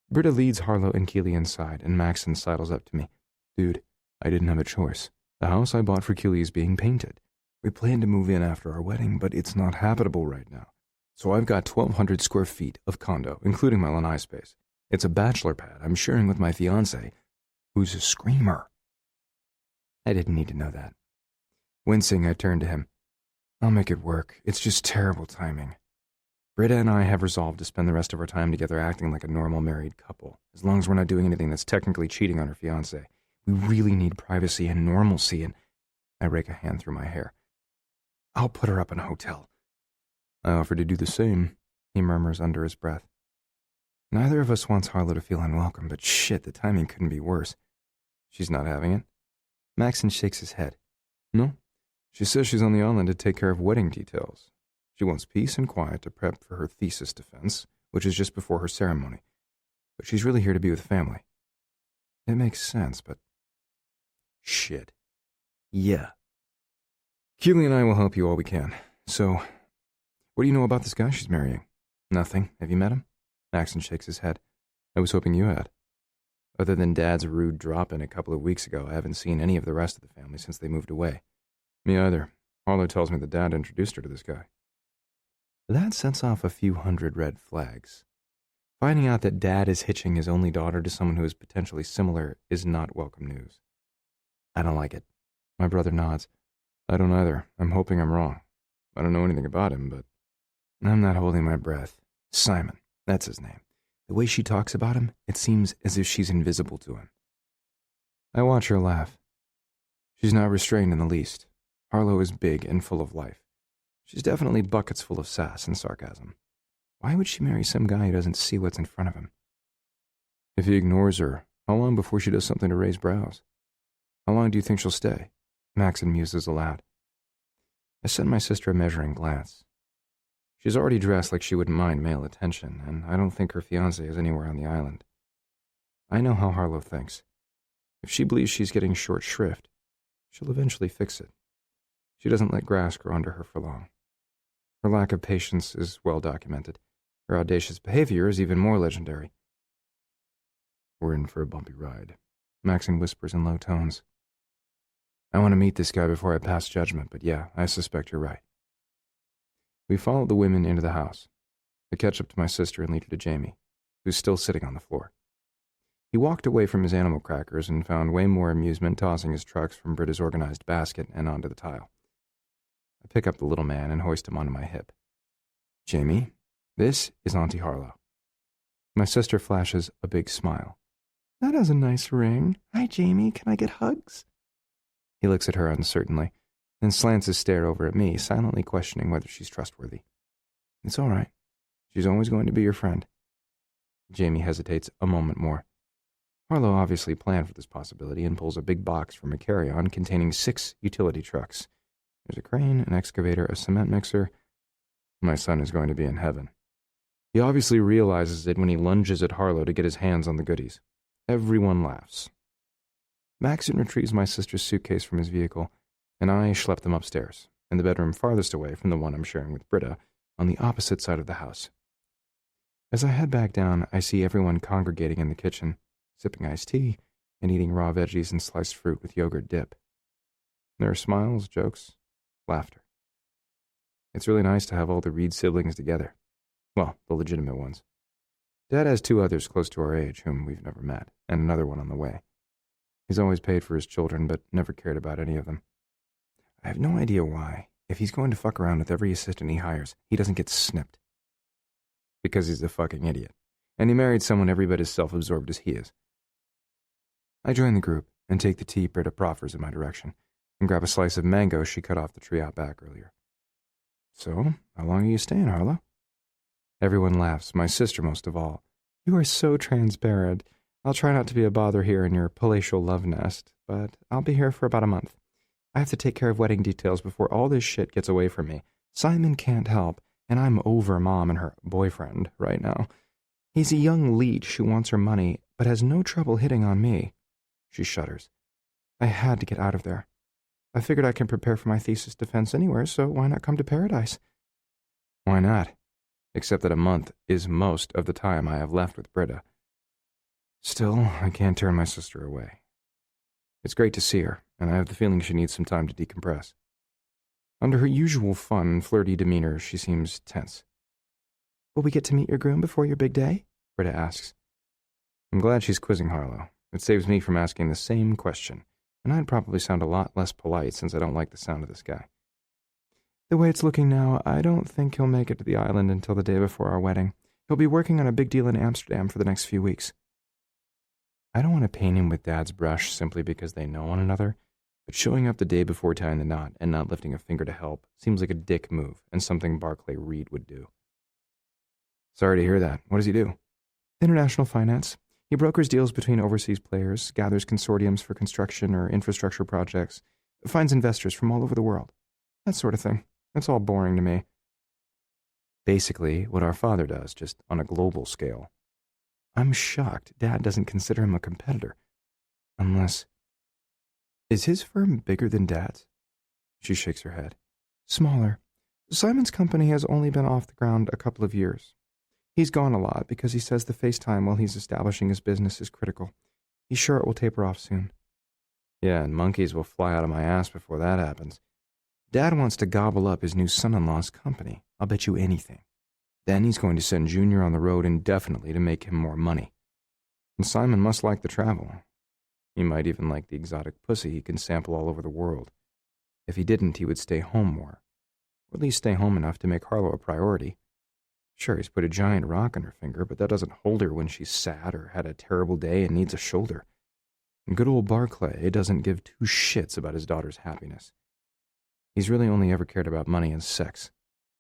Britta leads Harlow and Keely inside, and Maxon sidles up to me. Dude, I didn't have a choice. The house I bought for Keely is being painted. We plan to move in after our wedding, but it's not habitable right now. So I've got 1,200 square feet of condo, including my lanai space. It's a bachelor pad I'm sharing with my fiancé, who's a screamer. I didn't need to know that. Wincing, I turned to him. I'll make it work. It's just terrible timing. Britta and I have resolved to spend the rest of our time together acting like a normal married couple, as long as we're not doing anything that's technically cheating on her fiancé. We really need privacy and normalcy, and I rake a hand through my hair. I'll put her up in a hotel. I offer to do the same, he murmurs under his breath. Neither of us wants Harlow to feel unwelcome, but shit, the timing couldn't be worse. She's not having it? Maxon shakes his head. No. She says she's on the island to take care of wedding details. She wants peace and quiet to prep for her thesis defense, which is just before her ceremony. But she's really here to be with family. It makes sense, but... Shit. Yeah. Keely and I will help you all we can. So, what do you know about this guy she's marrying? Nothing. Have you met him? Maxon shakes his head. I was hoping you had. Other than Dad's rude drop-in a couple of weeks ago, I haven't seen any of the rest of the family since they moved away. Me either. Harlow tells me that Dad introduced her to this guy. That sets off a few hundred red flags. Finding out that Dad is hitching his only daughter to someone who is potentially similar is not welcome news. I don't like it. My brother nods. I don't either. I'm hoping I'm wrong. I don't know anything about him, but... I'm not holding my breath. Simon, that's his name. The way she talks about him, it seems as if she's invisible to him. I watch her laugh. She's not restrained in the least. Harlow is big and full of life. She's definitely buckets full of sass and sarcasm. Why would she marry some guy who doesn't see what's in front of him? If he ignores her, how long before she does something to raise brows? How long do you think she'll stay? Maxon muses aloud. I send my sister a measuring glance. She's already dressed like she wouldn't mind male attention, and I don't think her fiancé is anywhere on the island. I know how Harlow thinks. If she believes she's getting short shrift, she'll eventually fix it. She doesn't let grass grow under her for long. Her lack of patience is well documented. Her audacious behavior is even more legendary. We're in for a bumpy ride, Maxine whispers in low tones. I want to meet this guy before I pass judgment, but yeah, I suspect you're right. We follow the women into the house. I catch up to my sister and lead her to Jamie, who's still sitting on the floor. He walked away from his animal crackers and found way more amusement tossing his trucks from Britta's organized basket and onto the tile. I pick up the little man and hoist him onto my hip. Jamie, this is Auntie Harlow. My sister flashes a big smile. That has a nice ring. Hi, Jamie. Can I get hugs? He looks at her uncertainly, then slants his stare over at me, silently questioning whether she's trustworthy. It's all right. She's always going to be your friend. Jamie hesitates a moment more. Harlow obviously planned for this possibility and pulls a big box from a carry-on containing 6 utility trucks. There's a crane, an excavator, a cement mixer. My son is going to be in heaven. He obviously realizes it when he lunges at Harlow to get his hands on the goodies. Everyone laughs. Maxon retrieves my sister's suitcase from his vehicle, and I schlep them upstairs, in the bedroom farthest away from the one I'm sharing with Britta, on the opposite side of the house. As I head back down, I see everyone congregating in the kitchen, sipping iced tea and eating raw veggies and sliced fruit with yogurt dip. There are smiles, jokes, laughter. It's really nice to have all the Reed siblings together. Well, the legitimate ones. Dad has 2 others close to our age whom we've never met, and another one on the way. He's always paid for his children, but never cared about any of them. I have no idea why, if he's going to fuck around with every assistant he hires, he doesn't get snipped. Because he's a fucking idiot, and he married someone every bit as self-absorbed as he is. I join the group and take the tea Britta proffers in my direction, and grab a slice of mango she cut off the tree out back earlier. So, how long are you staying, Harlow? Everyone laughs, my sister most of all. You are so transparent. I'll try not to be a bother here in your palatial love nest, but I'll be here for about a month. I have to take care of wedding details before all this shit gets away from me. Simon can't help, and I'm over Mom and her boyfriend right now. He's a young leech who wants her money, but has no trouble hitting on me. She shudders. I had to get out of there. I figured I can prepare for my thesis defense anywhere, so why not come to paradise? Why not? Except that a month is most of the time I have left with Britta. Still, I can't turn my sister away. It's great to see her, and I have the feeling she needs some time to decompress. Under her usual fun, flirty demeanor, she seems tense. Will we get to meet your groom before your big day? Britta asks. I'm glad she's quizzing Harlow. It saves me from asking the same question, and I'd probably sound a lot less polite since I don't like the sound of this guy. The way it's looking now, I don't think he'll make it to the island until the day before our wedding. He'll be working on a big deal in Amsterdam for the next few weeks. I don't want to paint him with Dad's brush simply because they know one another, but showing up the day before tying the knot and not lifting a finger to help seems like a dick move and something Barclay Reed would do. Sorry to hear that. What does he do? International finance. He brokers deals between overseas players, gathers consortiums for construction or infrastructure projects, finds investors from all over the world. That sort of thing. It's all boring to me. Basically, what our father does, just on a global scale. I'm shocked Dad doesn't consider him a competitor. Unless... Is his firm bigger than Dad's? She shakes her head. Smaller. Simon's company has only been off the ground a couple of years. He's gone a lot because he says the face time while he's establishing his business is critical. He's sure it will taper off soon. Yeah, and monkeys will fly out of my ass before that happens. Dad wants to gobble up his new son-in-law's company. I'll bet you anything. Then he's going to send Junior on the road indefinitely to make him more money. And Simon must like the travel. He might even like the exotic pussy he can sample all over the world. If he didn't, he would stay home more. Or at least stay home enough to make Harlow a priority. Sure, he's put a giant rock on her finger, but that doesn't hold her when she's sad or had a terrible day and needs a shoulder. And good old Barclay doesn't give 2 shits about his daughter's happiness. He's really only ever cared about money and sex.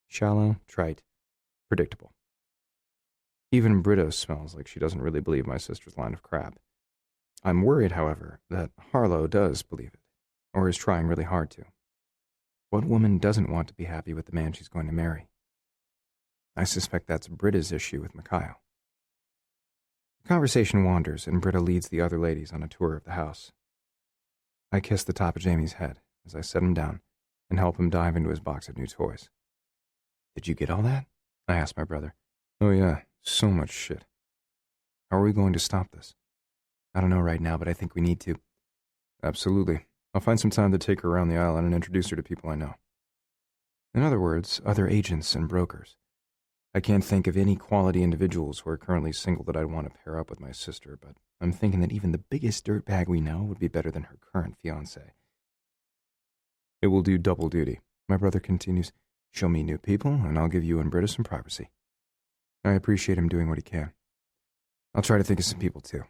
Shallow, trite, predictable. Even Britta smells like she doesn't really believe my sister's line of crap. I'm worried, however, that Harlow does believe it, or is trying really hard to. What woman doesn't want to be happy with the man she's going to marry? I suspect that's Britta's issue with Mikhail. The conversation wanders, and Britta leads the other ladies on a tour of the house. I kiss the top of Jamie's head as I set him down and help him dive into his box of new toys. Did you get all that? I asked my brother. Oh yeah, so much shit. How are we going to stop this? I don't know right now, but I think we need to. Absolutely. I'll find some time to take her around the island and introduce her to people I know. In other words, other agents and brokers. I can't think of any quality individuals who are currently single that I'd want to pair up with my sister, but I'm thinking that even the biggest dirtbag we know would be better than her current fiancé. It will do double duty. My brother continues, show me new people, and I'll give you and Britta some privacy. I appreciate him doing what he can. I'll try to think of some people, too.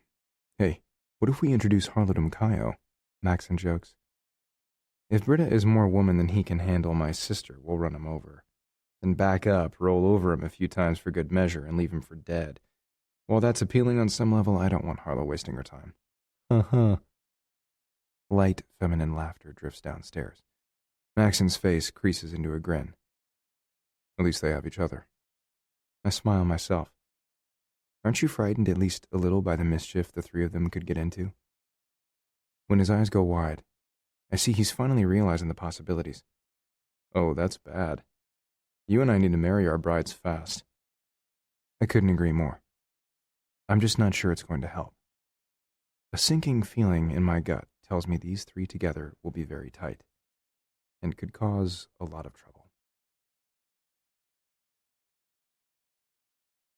Hey, what if we introduce Harlow to Mikhail? Maxon jokes. If Britta is more woman than he can handle my sister, we'll run him over. Then back up, roll over him a few times for good measure, and leave him for dead. While that's appealing on some level, I don't want Harlow wasting her time. Light, feminine laughter drifts downstairs. Maxon's face creases into a grin. At least they have each other. I smile myself. Aren't you frightened at least a little by the mischief the three of them could get into? When his eyes go wide, I see he's finally realizing the possibilities. Oh, that's bad. You and I need to marry our brides fast. I couldn't agree more. I'm just not sure it's going to help. A sinking feeling in my gut tells me these three together will be very tight, and could cause a lot of trouble.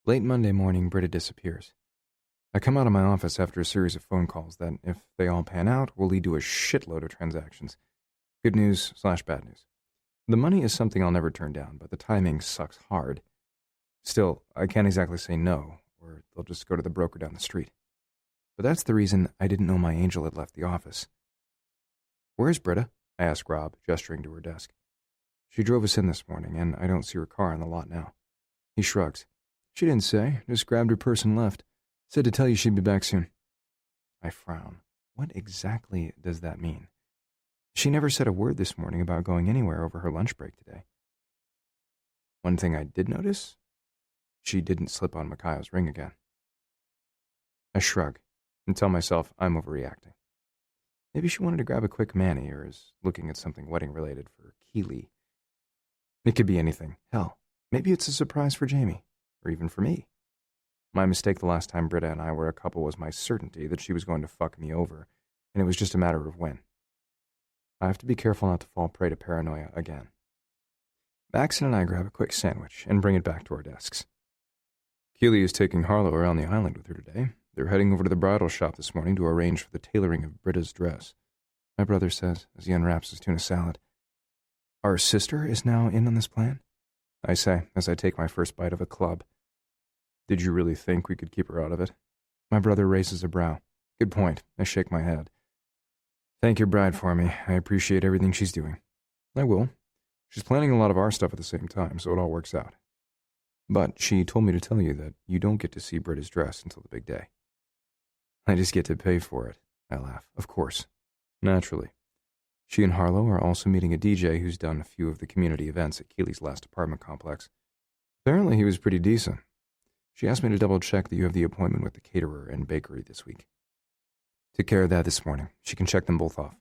Late Monday morning, Britta disappears. I come out of my office after a series of phone calls that, if they all pan out, will lead to a shitload of transactions. Good news / bad news. The money is something I'll never turn down, but the timing sucks hard. Still, I can't exactly say no, or they'll just go to the broker down the street. But that's the reason I didn't know my angel had left the office. Where's Britta? I asked Rob, gesturing to her desk. She drove us in this morning, and I don't see her car in the lot now. He shrugs. She didn't say, just grabbed her purse and left. Said to tell you she'd be back soon. I frown. What exactly does that mean? She never said a word this morning about going anywhere over her lunch break today. One thing I did notice, she didn't slip on Mikhail's ring again. I shrug and tell myself I'm overreacting. Maybe she wanted to grab a quick mani or is looking at something wedding-related for Keeley. It could be anything. Hell, maybe it's a surprise for Jamie, or even for me. My mistake the last time Britta and I were a couple was my certainty that she was going to fuck me over, and it was just a matter of when. I have to be careful not to fall prey to paranoia again. Maxon and I grab a quick sandwich and bring it back to our desks. Keeley is taking Harlow around the island with her today. They're heading over to the bridal shop this morning to arrange for the tailoring of Britta's dress, my brother says as he unwraps his tuna salad. Our sister is now in on this plan? I say as I take my first bite of a club. Did you really think we could keep her out of it? My brother raises a brow. Good point. I shake my head. Thank your bride for me. I appreciate everything she's doing. I will. She's planning a lot of our stuff at the same time, so it all works out. But she told me to tell you that you don't get to see Britta's dress until the big day. I just get to pay for it. I laugh. Of course. Naturally. She and Harlow are also meeting a DJ who's done a few of the community events at Keeley's last apartment complex. Apparently he was pretty decent. She asked me to double-check that you have the appointment with the caterer and bakery this week. Took care of that this morning. She can check them both off.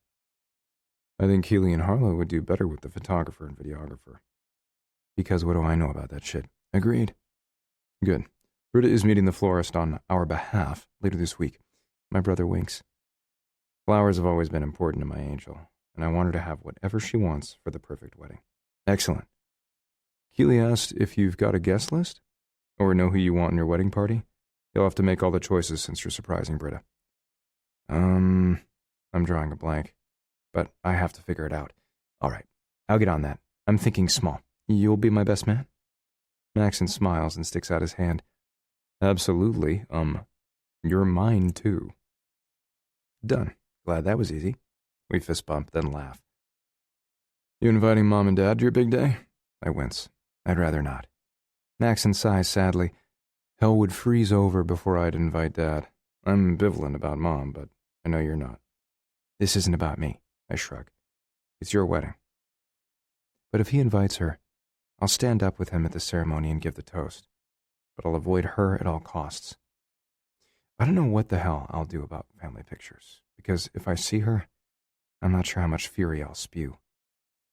I think Keeley and Harlow would do better with the photographer and videographer. Because what do I know about that shit? Agreed. Good. Britta is meeting the florist on our behalf later this week. My brother winks. Flowers have always been important to my angel, and I want her to have whatever she wants for the perfect wedding. Excellent. Keeley asked if you've got a guest list? Or know who you want in your wedding party? You'll have to make all the choices since you're surprising Britta. I'm drawing a blank, but I have to figure it out. All right, I'll get on that. I'm thinking small. You'll be my best man? Maxon smiles and sticks out his hand. Absolutely. You're mine too. Done. Glad that was easy. We fist bump, then laugh. You inviting Mom and Dad to your big day? I wince. I'd rather not. Maxon sighs sadly. Hell would freeze over before I'd invite Dad. I'm ambivalent about Mom, but I know you're not. This isn't about me, I shrug. It's your wedding. But if he invites her, I'll stand up with him at the ceremony and give the toast, but I'll avoid her at all costs. I don't know what the hell I'll do about family pictures, because if I see her, I'm not sure how much fury I'll spew.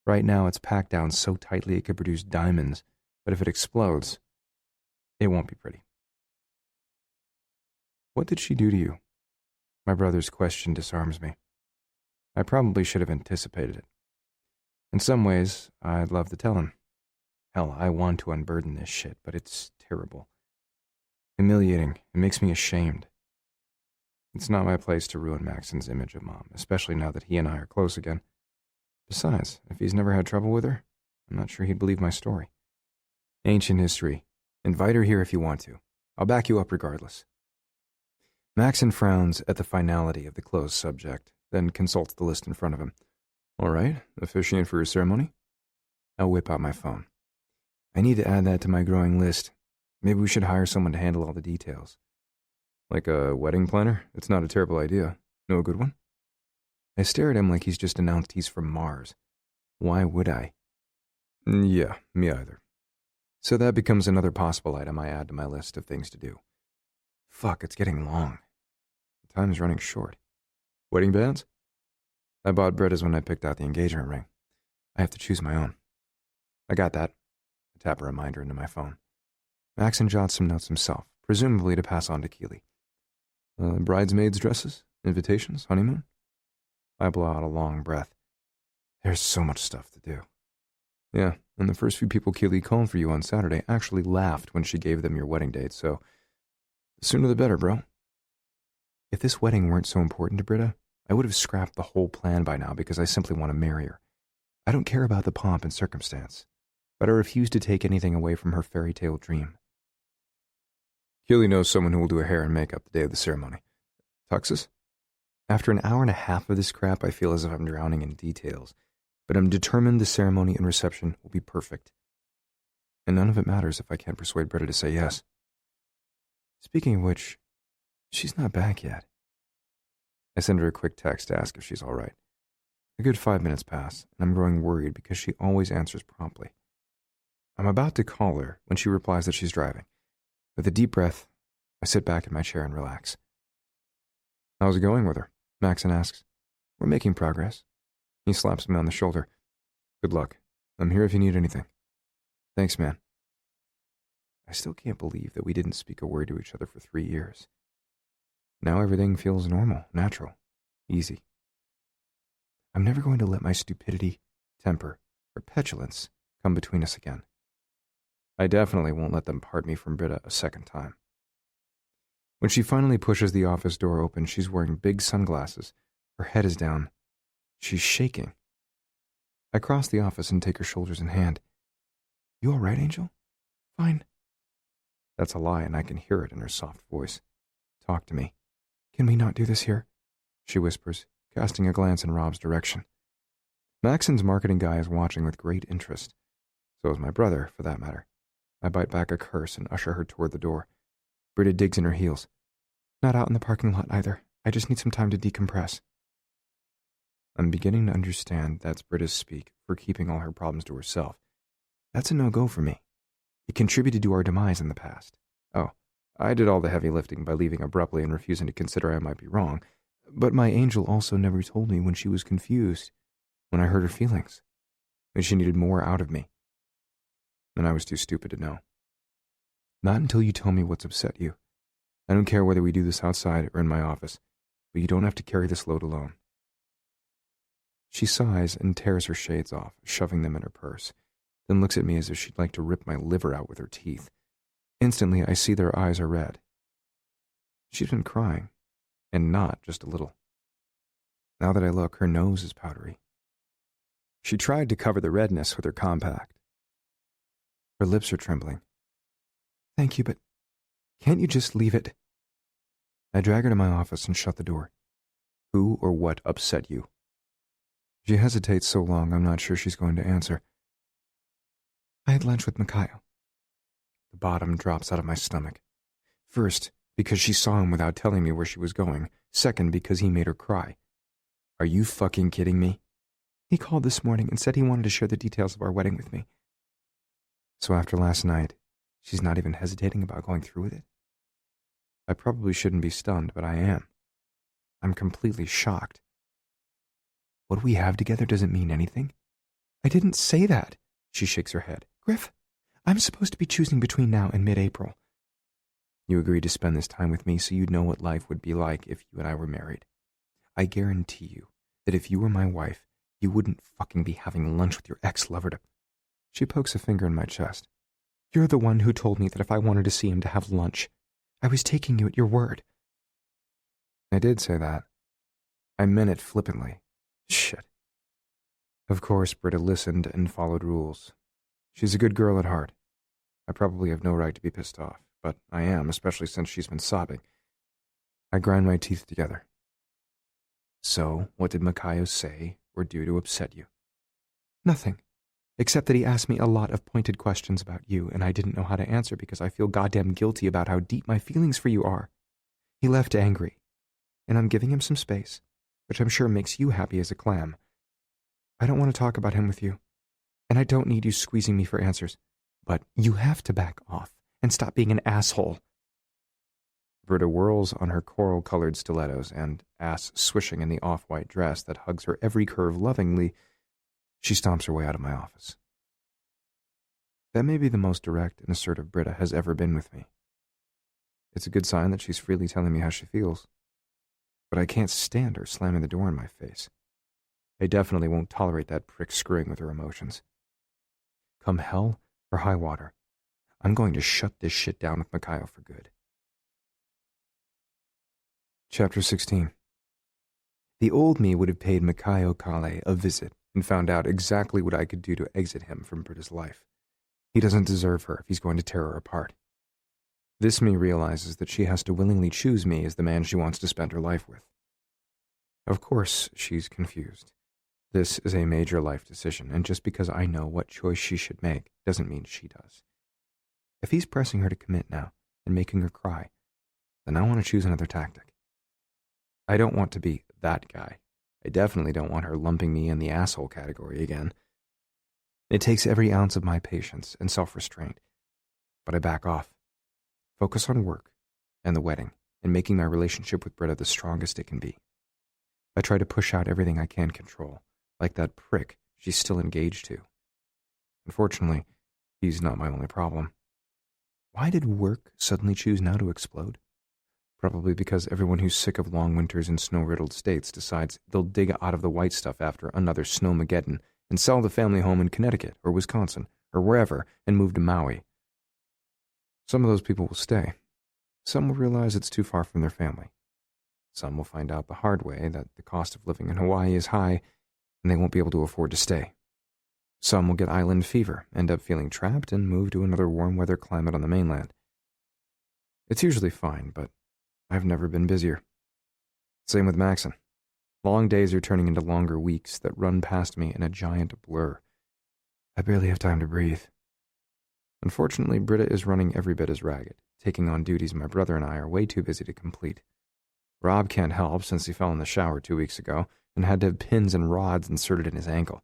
Right now, it's packed down so tightly it could produce diamonds, but if it explodes, it won't be pretty. What did she do to you? My brother's question disarms me. I probably should have anticipated it. In some ways, I'd love to tell him. Hell, I want to unburden this shit, but it's terrible. Humiliating. It makes me ashamed. It's not my place to ruin Maxon's image of Mom, especially now that he and I are close again. Besides, if he's never had trouble with her, I'm not sure he'd believe my story. Ancient history. Invite her here if you want to. I'll back you up regardless. Maxon frowns at the finality of the closed subject, then consults the list in front of him. All right, officiant for your ceremony? I'll whip out my phone. I need to add that to my growing list. Maybe we should hire someone to handle all the details. Like a wedding planner? It's not a terrible idea. Know a good one? I stare at him like he's just announced he's from Mars. Why would I? Yeah, me either. So that becomes another possible item I add to my list of things to do. Fuck, it's getting long. Time's running short. Wedding bands? I bought Britta's when I picked out the engagement ring. I have to choose my own. I got that. I tap a reminder into my phone. Maxon jots some notes himself, presumably to pass on to Keely. Bridesmaids' dresses? Invitations? Honeymoon? I blow out a long breath. There's so much stuff to do. Yeah, and the first few people Keely called for you on Saturday actually laughed when she gave them your wedding date, so the sooner the better, bro. If this wedding weren't so important to Britta, I would have scrapped the whole plan by now because I simply want to marry her. I don't care about the pomp and circumstance, but I refuse to take anything away from her fairy tale dream. Keely knows someone who will do her hair and makeup the day of the ceremony. Tuxes? After an hour and a half of this crap, I feel as if I'm drowning in details, but I'm determined the ceremony and reception will be perfect. And none of it matters if I can't persuade Britta to say yes. Speaking of which, she's not back yet. I send her a quick text to ask if she's all right. A good 5 minutes pass, and I'm growing worried because she always answers promptly. I'm about to call her when she replies that she's driving. With a deep breath, I sit back in my chair and relax. How's it going with her? Maxon asks. We're making progress. He slaps me on the shoulder. Good luck. I'm here if you need anything. Thanks, man. I still can't believe that we didn't speak a word to each other for 3 years. Now everything feels normal, natural, easy. I'm never going to let my stupidity, temper, or petulance come between us again. I definitely won't let them part me from Britta a second time. When she finally pushes the office door open, she's wearing big sunglasses. Her head is down. She's shaking. I cross the office and take her shoulders in hand. You all right, Angel? Fine. That's a lie, and I can hear it in her soft voice. Talk to me. Can we not do this here? She whispers, casting a glance in Rob's direction. Maxon's marketing guy is watching with great interest. So is my brother, for that matter. I bite back a curse and usher her toward the door. Britta digs in her heels. Not out in the parking lot either. I just need some time to decompress. I'm beginning to understand that's Britta's speak for keeping all her problems to herself. That's a no-go for me. It contributed to our demise in the past. Oh, I did all the heavy lifting by leaving abruptly and refusing to consider I might be wrong, but my angel also never told me when she was confused, when I hurt her feelings, when she needed more out of me. And I was too stupid to know. Not until you tell me what's upset you. I don't care whether we do this outside or in my office, but you don't have to carry this load alone. She sighs and tears her shades off, shoving them in her purse, then looks at me as if she'd like to rip my liver out with her teeth. Instantly, I see their eyes are red. She's been crying, and not just a little. Now that I look, her nose is powdery. She tried to cover the redness with her compact. Her lips are trembling. Thank you, but can't you just leave it? I drag her to my office and shut the door. Who or what upset you? She hesitates so long, I'm not sure she's going to answer. I had lunch with Mikhail. The bottom drops out of my stomach. First, because she saw him without telling me where she was going. Second, because he made her cry. Are you fucking kidding me? He called this morning and said he wanted to share the details of our wedding with me. So after last night, she's not even hesitating about going through with it? I probably shouldn't be stunned, but I am. I'm completely shocked. What we have together doesn't mean anything? I didn't say that, she shakes her head. Griff, I'm supposed to be choosing between now and mid-April. You agreed to spend this time with me so you'd know what life would be like if you and I were married. I guarantee you that if you were my wife, you wouldn't fucking be having lunch with your ex-lover to... She pokes a finger in my chest. You're the one who told me that if I wanted to see him to have lunch. I was taking you at your word. I did say that. I meant it flippantly. Shit. Of course, Britta listened and followed rules. She's a good girl at heart. I probably have no right to be pissed off, but I am, especially since she's been sobbing. I grind my teeth together. So, what did Makayo say or do to upset you? Nothing. Except that he asked me a lot of pointed questions about you, and I didn't know how to answer because I feel goddamn guilty about how deep my feelings for you are. He left angry, and I'm giving him some space, which I'm sure makes you happy as a clam. I don't want to talk about him with you, and I don't need you squeezing me for answers, but you have to back off and stop being an asshole. Britta whirls on her coral-colored stilettos and, ass swishing in the off-white dress that hugs her every curve lovingly, she stomps her way out of my office. That may be the most direct and assertive Britta has ever been with me. It's a good sign that she's freely telling me how she feels. But I can't stand her slamming the door in my face. I definitely won't tolerate that prick screwing with her emotions. Come hell or high water, I'm going to shut this shit down with Makayo for good. Chapter 16. The old me would have paid Makayo Kale a visit and found out exactly what I could do to exit him from Britta's life. He doesn't deserve her if he's going to tear her apart. This me realizes that she has to willingly choose me as the man she wants to spend her life with. Of course, she's confused. This is a major life decision, and just because I know what choice she should make doesn't mean she does. If he's pressing her to commit now and making her cry, then I want to choose another tactic. I don't want to be that guy. I definitely don't want her lumping me in the asshole category again. It takes every ounce of my patience and self-restraint, but I back off. Focus on work and the wedding and making my relationship with Britta the strongest it can be. I try to push out everything I can control, like that prick she's still engaged to. Unfortunately, he's not my only problem. Why did work suddenly choose now to explode? Probably because everyone who's sick of long winters in snow-riddled states decides they'll dig out of the white stuff after another snowmageddon and sell the family home in Connecticut or Wisconsin or wherever and move to Maui. Some of those people will stay. Some will realize it's too far from their family. Some will find out the hard way that the cost of living in Hawaii is high and they won't be able to afford to stay. Some will get island fever, end up feeling trapped, and move to another warm-weather climate on the mainland. It's usually fine, but I've never been busier. Same with Maxon. Long days are turning into longer weeks that run past me in a giant blur. I barely have time to breathe. Unfortunately, Britta is running every bit as ragged, taking on duties my brother and I are way too busy to complete. Rob can't help since he fell in the shower 2 weeks ago and had to have pins and rods inserted in his ankle.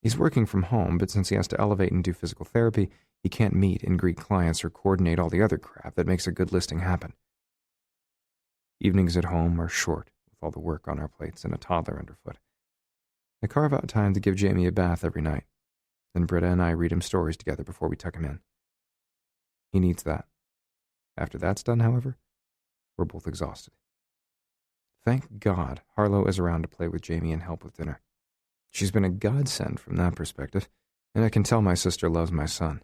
He's working from home, but since he has to elevate and do physical therapy, he can't meet and greet clients or coordinate all the other crap that makes a good listing happen. Evenings at home are short, with all the work on our plates and a toddler underfoot. I carve out time to give Jamie a bath every night. Then Britta and I read him stories together before we tuck him in. He needs that. After that's done, however, we're both exhausted. Thank God Harlow is around to play with Jamie and help with dinner. She's been a godsend from that perspective, and I can tell my sister loves my son.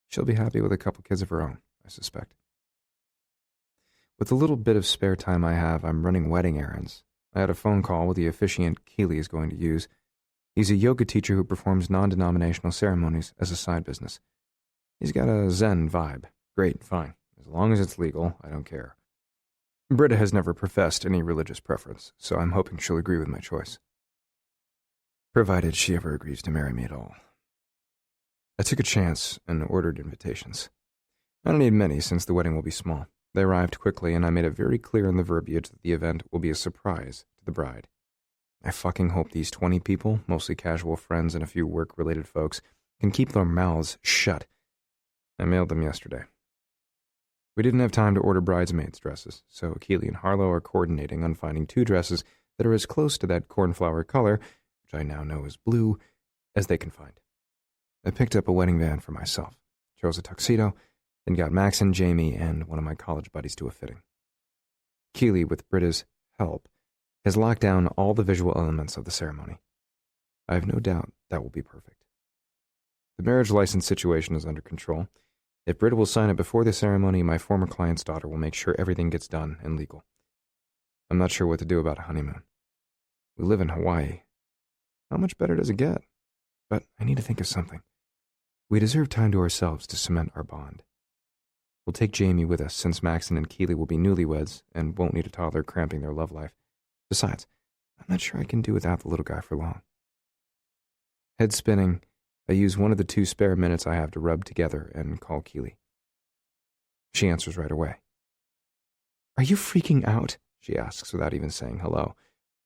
She'll be happy with a couple kids of her own, I suspect. With the little bit of spare time I have, I'm running wedding errands. I had a phone call with the officiant Keeley is going to use. He's a yoga teacher who performs non-denominational ceremonies as a side business. He's got a Zen vibe. Great, fine. As long as it's legal, I don't care. Britta has never professed any religious preference, so I'm hoping she'll agree with my choice. Provided she ever agrees to marry me at all. I took a chance and ordered invitations. I don't need many since the wedding will be small. They arrived quickly, and I made it very clear in the verbiage that the event will be a surprise to the bride. I fucking hope these 20 people, mostly casual friends and a few work-related folks, can keep their mouths shut. I mailed them yesterday. We didn't have time to order bridesmaids' dresses, so Keely and Harlow are coordinating on finding 2 dresses that are as close to that cornflower color, which I now know is blue, as they can find. I picked up a wedding band for myself, chose a tuxedo, then got Max and Jamie and one of my college buddies to a fitting. Keely, with Britta's help, has locked down all the visual elements of the ceremony. I have no doubt that will be perfect. The marriage license situation is under control. If Britta will sign it before the ceremony, my former client's daughter will make sure everything gets done and legal. I'm not sure what to do about a honeymoon. We live in Hawaii. How much better does it get? But I need to think of something. We deserve time to ourselves to cement our bond. We'll take Jamie with us, since Maxon and Keely will be newlyweds and won't need a toddler cramping their love life. Besides, I'm not sure I can do without the little guy for long. Head spinning, I use one of the 2 spare minutes I have to rub together and call Keely. She answers right away. Are you freaking out? She asks without even saying hello.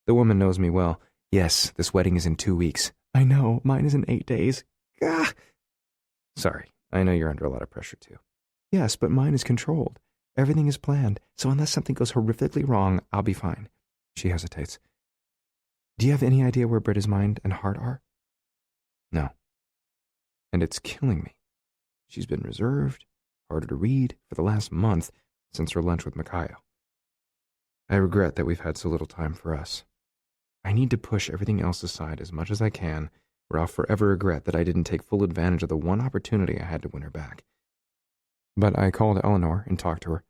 The woman knows me well. Yes, this wedding is in 2 weeks. I know, mine is in 8 days. Gah! Sorry, I know you're under a lot of pressure too. Yes, but mine is controlled. Everything is planned, so unless something goes horrifically wrong, I'll be fine. She hesitates. Do you have any idea where Britta's mind and heart are? No. And it's killing me. She's been reserved, harder to read, for the last month since her lunch with Makayo. I regret that we've had so little time for us. I need to push everything else aside as much as I can, or I'll forever regret that I didn't take full advantage of the one opportunity I had to win her back. But I called Eleanor and talked to her.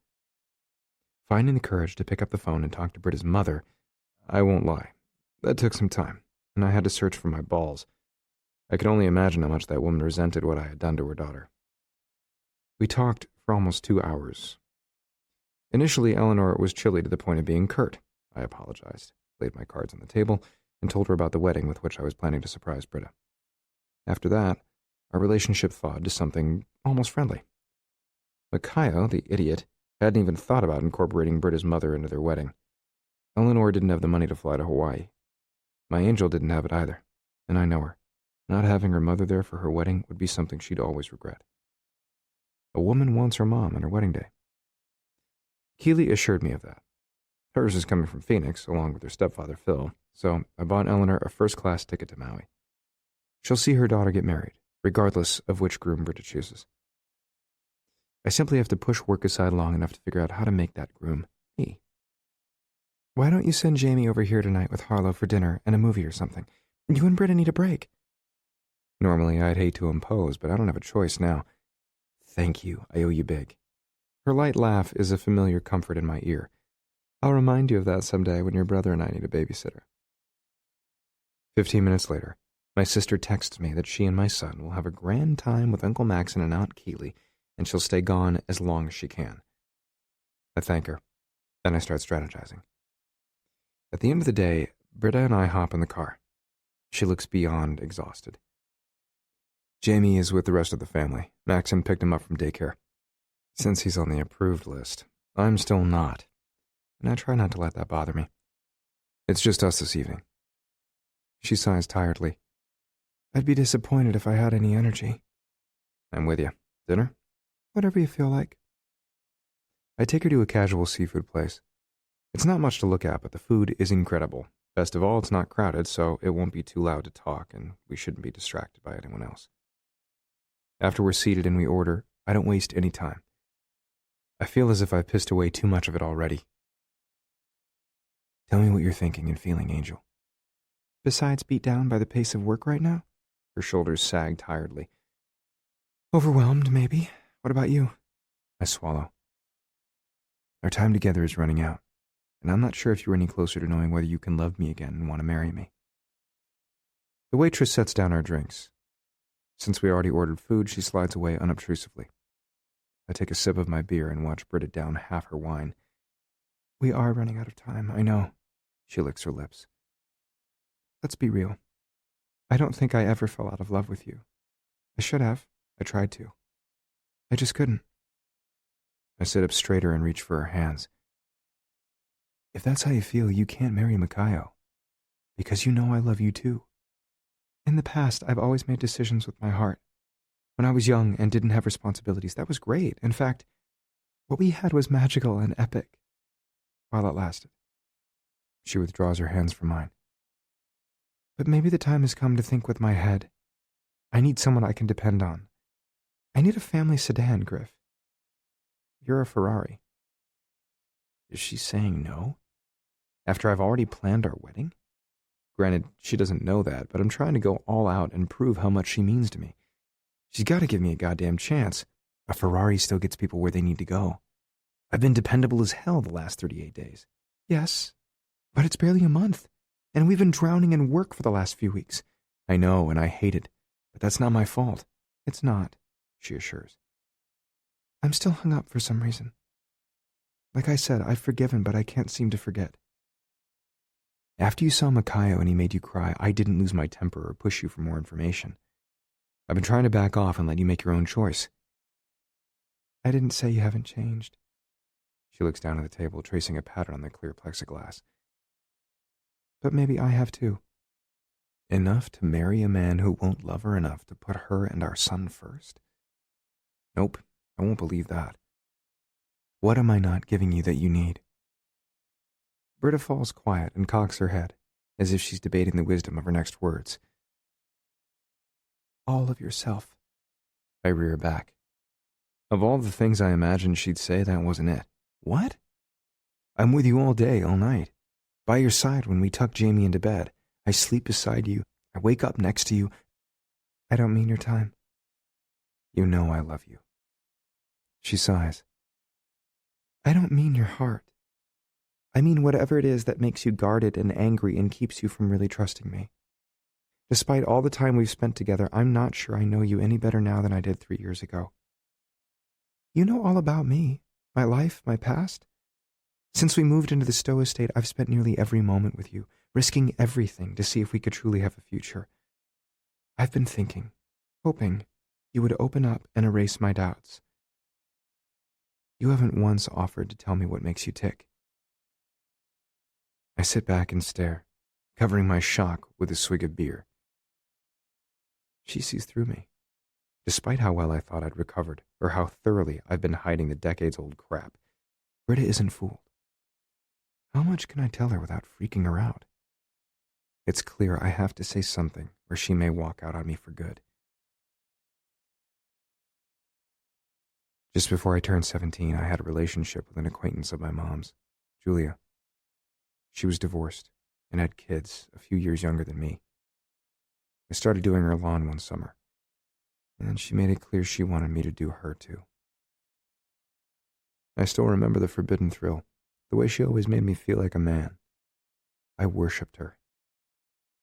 Finding the courage to pick up the phone and talk to Britta's mother, I won't lie, that took some time, and I had to search for my balls. I could only imagine how much that woman resented what I had done to her daughter. We talked for almost 2 hours. Initially, Eleanor was chilly to the point of being curt. I apologized, laid my cards on the table, and told her about the wedding with which I was planning to surprise Britta. After that, our relationship thawed to something almost friendly. Makayo, the idiot, hadn't even thought about incorporating Britta's mother into their wedding. Eleanor didn't have the money to fly to Hawaii. My angel didn't have it either, and I know her. Not having her mother there for her wedding would be something she'd always regret. A woman wants her mom on her wedding day. Keely assured me of that. Hers is coming from Phoenix, along with her stepfather, Phil, so I bought Eleanor a first-class ticket to Maui. She'll see her daughter get married, regardless of which groom Britta chooses. I simply have to push work aside long enough to figure out how to make that groom me. Why don't you send Jamie over here tonight with Harlow for dinner and a movie or something? You and Britta need a break. Normally, I'd hate to impose, but I don't have a choice now. Thank you, I owe you big. Her light laugh is a familiar comfort in my ear. I'll remind you of that someday when your brother and I need a babysitter. 15 minutes later, my sister texts me that she and my son will have a grand time with Uncle Maxon and Aunt Keely, and she'll stay gone as long as she can. I thank her. Then I start strategizing. At the end of the day, Britta and I hop in the car. She looks beyond exhausted. Jamie is with the rest of the family. Maxon picked him up from daycare. Since he's on the approved list, I'm still not, and I try not to let that bother me. It's just us this evening. She sighs tiredly. I'd be disappointed if I had any energy. I'm with you. Dinner? Whatever you feel like. I take her to a casual seafood place. It's not much to look at, but the food is incredible. Best of all, it's not crowded, so it won't be too loud to talk, and we shouldn't be distracted by anyone else. After we're seated and we order, I don't waste any time. I feel as if I've pissed away too much of it already. Tell me what you're thinking and feeling, Angel. Besides beat down by the pace of work right now? Her shoulders sag tiredly. Overwhelmed, maybe. What about you? I swallow. Our time together is running out, and I'm not sure if you're any closer to knowing whether you can love me again and want to marry me. The waitress sets down our drinks. Since we already ordered food, she slides away unobtrusively. I take a sip of my beer and watch Britta down half her wine. We are running out of time, I know. She licks her lips. Let's be real. I don't think I ever fell out of love with you. I should have. I tried to. I just couldn't. I sit up straighter and reach for her hands. If that's how you feel, you can't marry Makayo. Because you know I love you too. In the past, I've always made decisions with my heart, When I was young and didn't have responsibilities, that was great. In fact, what we had was magical and epic. While it lasted. She withdraws her hands from mine. But maybe the time has come to think with my head. I need someone I can depend on. I need a family sedan, Griff. You're a Ferrari. Is she saying no? After I've already planned our wedding? Granted, she doesn't know that, but I'm trying to go all out and prove how much she means to me. She's got to give me a goddamn chance. A Ferrari still gets people where they need to go. I've been dependable as hell the last 38 days. Yes, but it's barely a month, and we've been drowning in work for the last few weeks. I know, and I hate it, but that's not my fault. It's not, she assures. I'm still hung up for some reason. Like I said, I've forgiven, but I can't seem to forget. After you saw Makayo and he made you cry, I didn't lose my temper or push you for more information. I've been trying to back off and let you make your own choice. I didn't say you haven't changed. She looks down at the table, tracing a pattern on the clear plexiglass. But maybe I have too. Enough to marry a man who won't love her enough to put her and our son first? Nope, I won't believe that. What am I not giving you that you need? Britta falls quiet and cocks her head, as if she's debating the wisdom of her next words. All of yourself. I rear back. Of all the things I imagined she'd say, that wasn't it. What? I'm with you all day, all night. By your side when we tuck Jamie into bed. I sleep beside you. I wake up next to you. I don't mean your time. You know I love you. She sighs. I don't mean your heart. I mean whatever it is that makes you guarded and angry and keeps you from really trusting me. Despite all the time we've spent together, I'm not sure I know you any better now than I did 3 years ago. You know all about me, my life, my past. Since we moved into the Stowe estate, I've spent nearly every moment with you, risking everything to see if we could truly have a future. I've been thinking, hoping you would open up and erase my doubts. You haven't once offered to tell me what makes you tick. I sit back and stare, covering my shock with a swig of beer. She sees through me, despite how well I thought I'd recovered, or how thoroughly I've been hiding the decades-old crap. Britta isn't fooled. How much can I tell her without freaking her out? It's clear I have to say something, or she may walk out on me for good. Just before I turned 17, I had a relationship with an acquaintance of my mom's, Julia. She was divorced and had kids a few years younger than me. I started doing her lawn one summer, and then she made it clear she wanted me to do her too. I still remember the forbidden thrill, the way she always made me feel like a man. I worshipped her.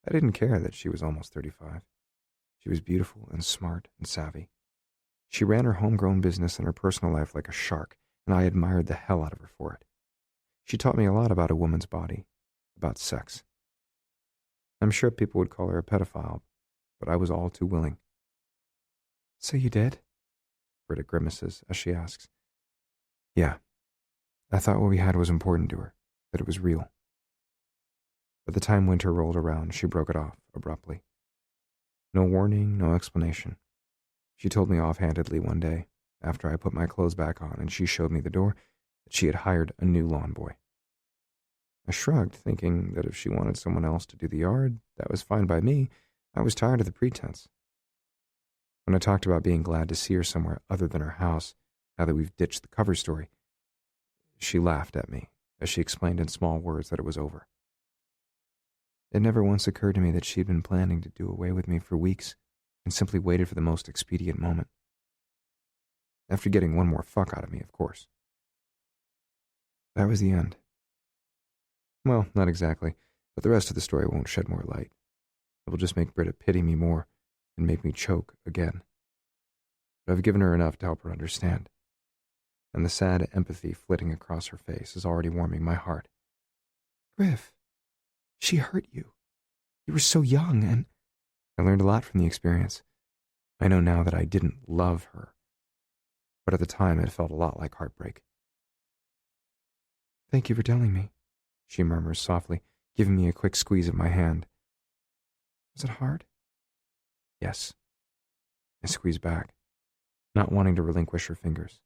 I didn't care that she was almost 35. She was beautiful and smart and savvy. She ran her homegrown business and her personal life like a shark, and I admired the hell out of her for it. She taught me a lot about a woman's body, about sex. I'm sure people would call her a pedophile, but I was all too willing. So you did? Britta grimaces as she asks. Yeah. I thought what we had was important to her, that it was real. By the time winter rolled around, she broke it off abruptly. No warning, no explanation. She told me offhandedly one day, after I put my clothes back on and she showed me the door, that she had hired a new lawn boy. I shrugged, thinking that if she wanted someone else to do the yard, that was fine by me. I was tired of the pretense. When I talked about being glad to see her somewhere other than her house, now that we've ditched the cover story, she laughed at me as she explained in small words that it was over. It never once occurred to me that she'd been planning to do away with me for weeks and simply waited for the most expedient moment. After getting one more fuck out of me, of course. That was the end. Well, not exactly, but the rest of the story won't shed more light. It will just make Britta pity me more and make me choke again. But I've given her enough to help her understand, and the sad empathy flitting across her face is already warming my heart. Griff, she hurt you. You were so young, and I learned a lot from the experience. I know now that I didn't love her, but at the time it felt a lot like heartbreak. Thank you for telling me, she murmurs softly, giving me a quick squeeze of my hand. Was it hard? Yes. I squeeze back. not wanting to relinquish her fingers.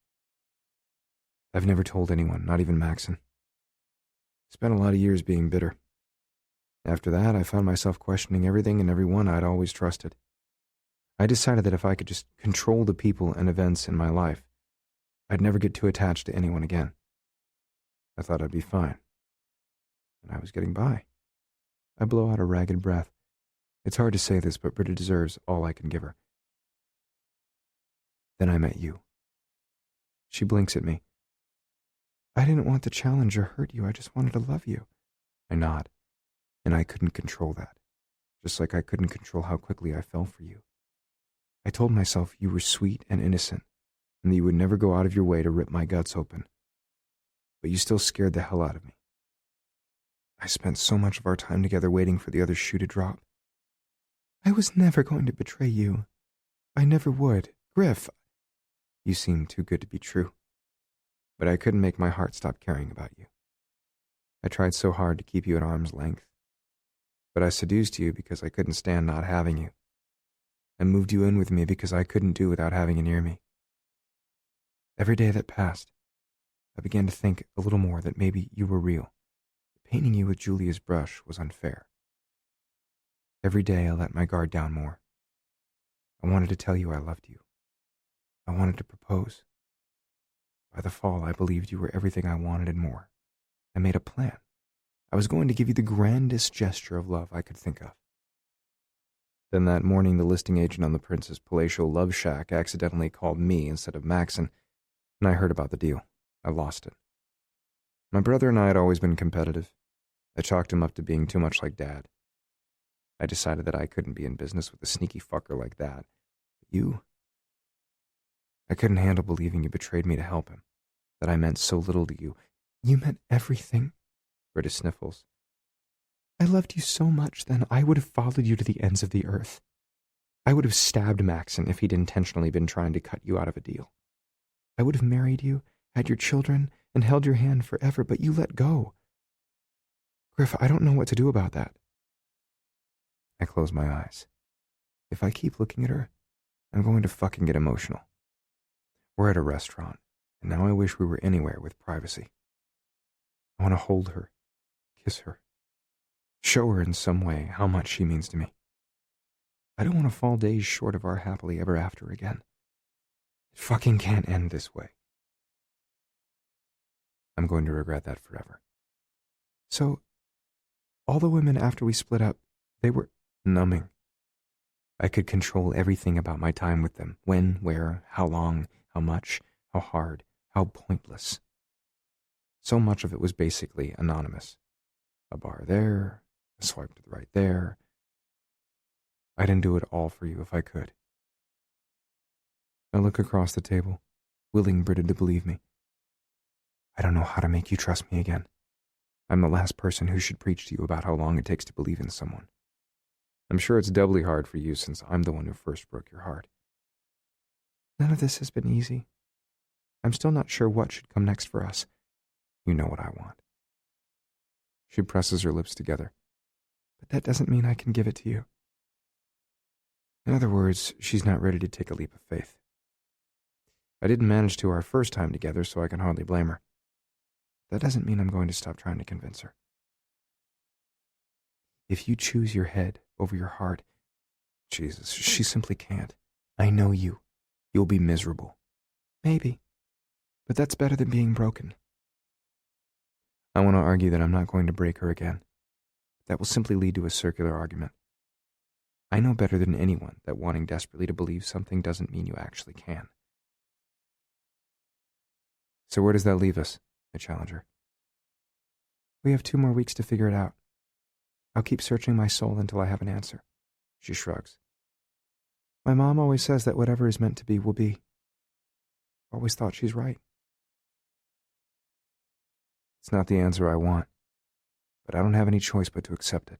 I've never told anyone, not even Maxon. Spent a lot of years being bitter. After that, I found myself questioning everything and everyone I'd always trusted. I decided that if I could just control the people and events in my life, I'd never get too attached to anyone again. I thought I'd be fine. And I was getting by. I blow out a ragged breath. It's hard to say this, but Britta deserves all I can give her. Then I met you. She blinks at me. I didn't want to challenge or hurt you. I just wanted to love you. I nod, and I couldn't control that, just like I couldn't control how quickly I fell for you. I told myself you were sweet and innocent, and that you would never go out of your way to rip my guts open. But you still scared the hell out of me. I spent so much of our time together waiting for the other shoe to drop. I was never going to betray you. I never would. Griff, you seem too good to be true. But I couldn't make my heart stop caring about you. I tried so hard to keep you at arm's length. But I seduced you because I couldn't stand not having you. I moved you in with me because I couldn't do without having you near me. Every day that passed, I began to think a little more that maybe you were real. Painting you with Julia's brush was unfair. Every day I let my guard down more. I wanted to tell you I loved you. I wanted to propose. By the fall, I believed you were everything I wanted and more. I made a plan. I was going to give you the grandest gesture of love I could think of. Then that morning, the listing agent on the Prince's Palatial Love Shack accidentally called me instead of Maxon, and I heard about the deal. I lost it. My brother and I had always been competitive. I chalked him up to being too much like Dad. I decided that I couldn't be in business with a sneaky fucker like that. But you... I couldn't handle believing you betrayed me to help him, that I meant so little to you. You meant everything, Britta sniffles. I loved you so much then I would have followed you to the ends of the earth. I would have stabbed Maxon if he'd intentionally been trying to cut you out of a deal. I would have married you, had your children, and held your hand forever, but you let go. Griff, I don't know what to do about that. I close my eyes. If I keep looking at her, I'm going to fucking get emotional. We're at a restaurant, and now I wish we were anywhere with privacy. I want to hold her, kiss her, show her in some way how much she means to me. I don't want to fall days short of our happily ever after again. It fucking can't end this way. I'm going to regret that forever. So, all the women after we split up, they were numbing. I could control everything about my time with them. When, where, how long, how much, how hard, how pointless. So much of it was basically anonymous. A bar there, a swipe to the right there. I didn't do it all for you if I could. I look across the table, willing Britta to believe me. I don't know how to make you trust me again. I'm the last person who should preach to you about how long it takes to believe in someone. I'm sure it's doubly hard for you since I'm the one who first broke your heart. None of this has been easy. I'm still not sure what should come next for us. You know what I want. She presses her lips together. But that doesn't mean I can give it to you. In other words, she's not ready to take a leap of faith. I didn't manage to our first time together, so I can hardly blame her. That doesn't mean I'm going to stop trying to convince her. If you choose your head over your heart, Jesus, she simply can't. I know you. You'll be miserable. Maybe. But that's better than being broken. I want to argue that I'm not going to break her again. That will simply lead to a circular argument. I know better than anyone that wanting desperately to believe something doesn't mean you actually can. So where does that leave us? I challenge her. We have 2 more weeks to figure it out. I'll keep searching my soul until I have an answer. She shrugs. My mom always says that whatever is meant to be will be. Always thought she's right. It's not the answer I want, but I don't have any choice but to accept it.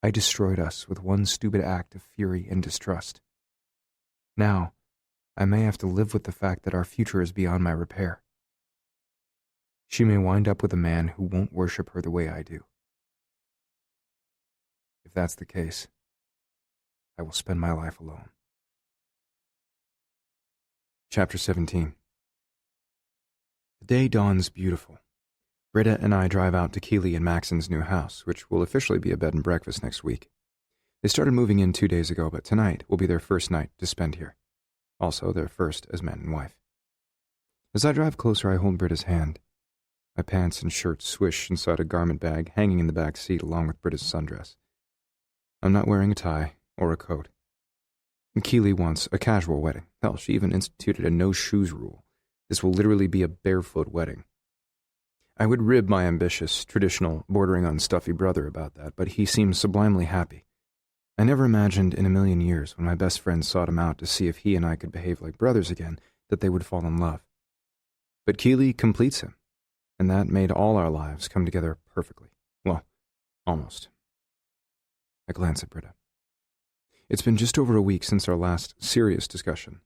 I destroyed us with one stupid act of fury and distrust. Now, I may have to live with the fact that our future is beyond my repair. She may wind up with a man who won't worship her the way I do. If that's the case, I will spend my life alone. Chapter 17. The day dawns beautiful. Britta and I drive out to Keeley and Maxon's new house, which will officially be a bed and breakfast next week. They started moving in 2 days ago, but tonight will be their first night to spend here. Also, their first as man and wife. As I drive closer, I hold Britta's hand. My pants and shirt swish inside a garment bag hanging in the back seat along with Britta's sundress. I'm not wearing a tie or a coat. Keeley wants a casual wedding. Hell, she even instituted a no-shoes rule. This will literally be a barefoot wedding. I would rib my ambitious, traditional, bordering on stuffy brother about that, but he seemed sublimely happy. I never imagined in a million years, when my best friend sought him out to see if he and I could behave like brothers again, that they would fall in love. But Keeley completes him, and that made all our lives come together perfectly. Well, almost. I glance at Britta. It's been just over a week since our last serious discussion.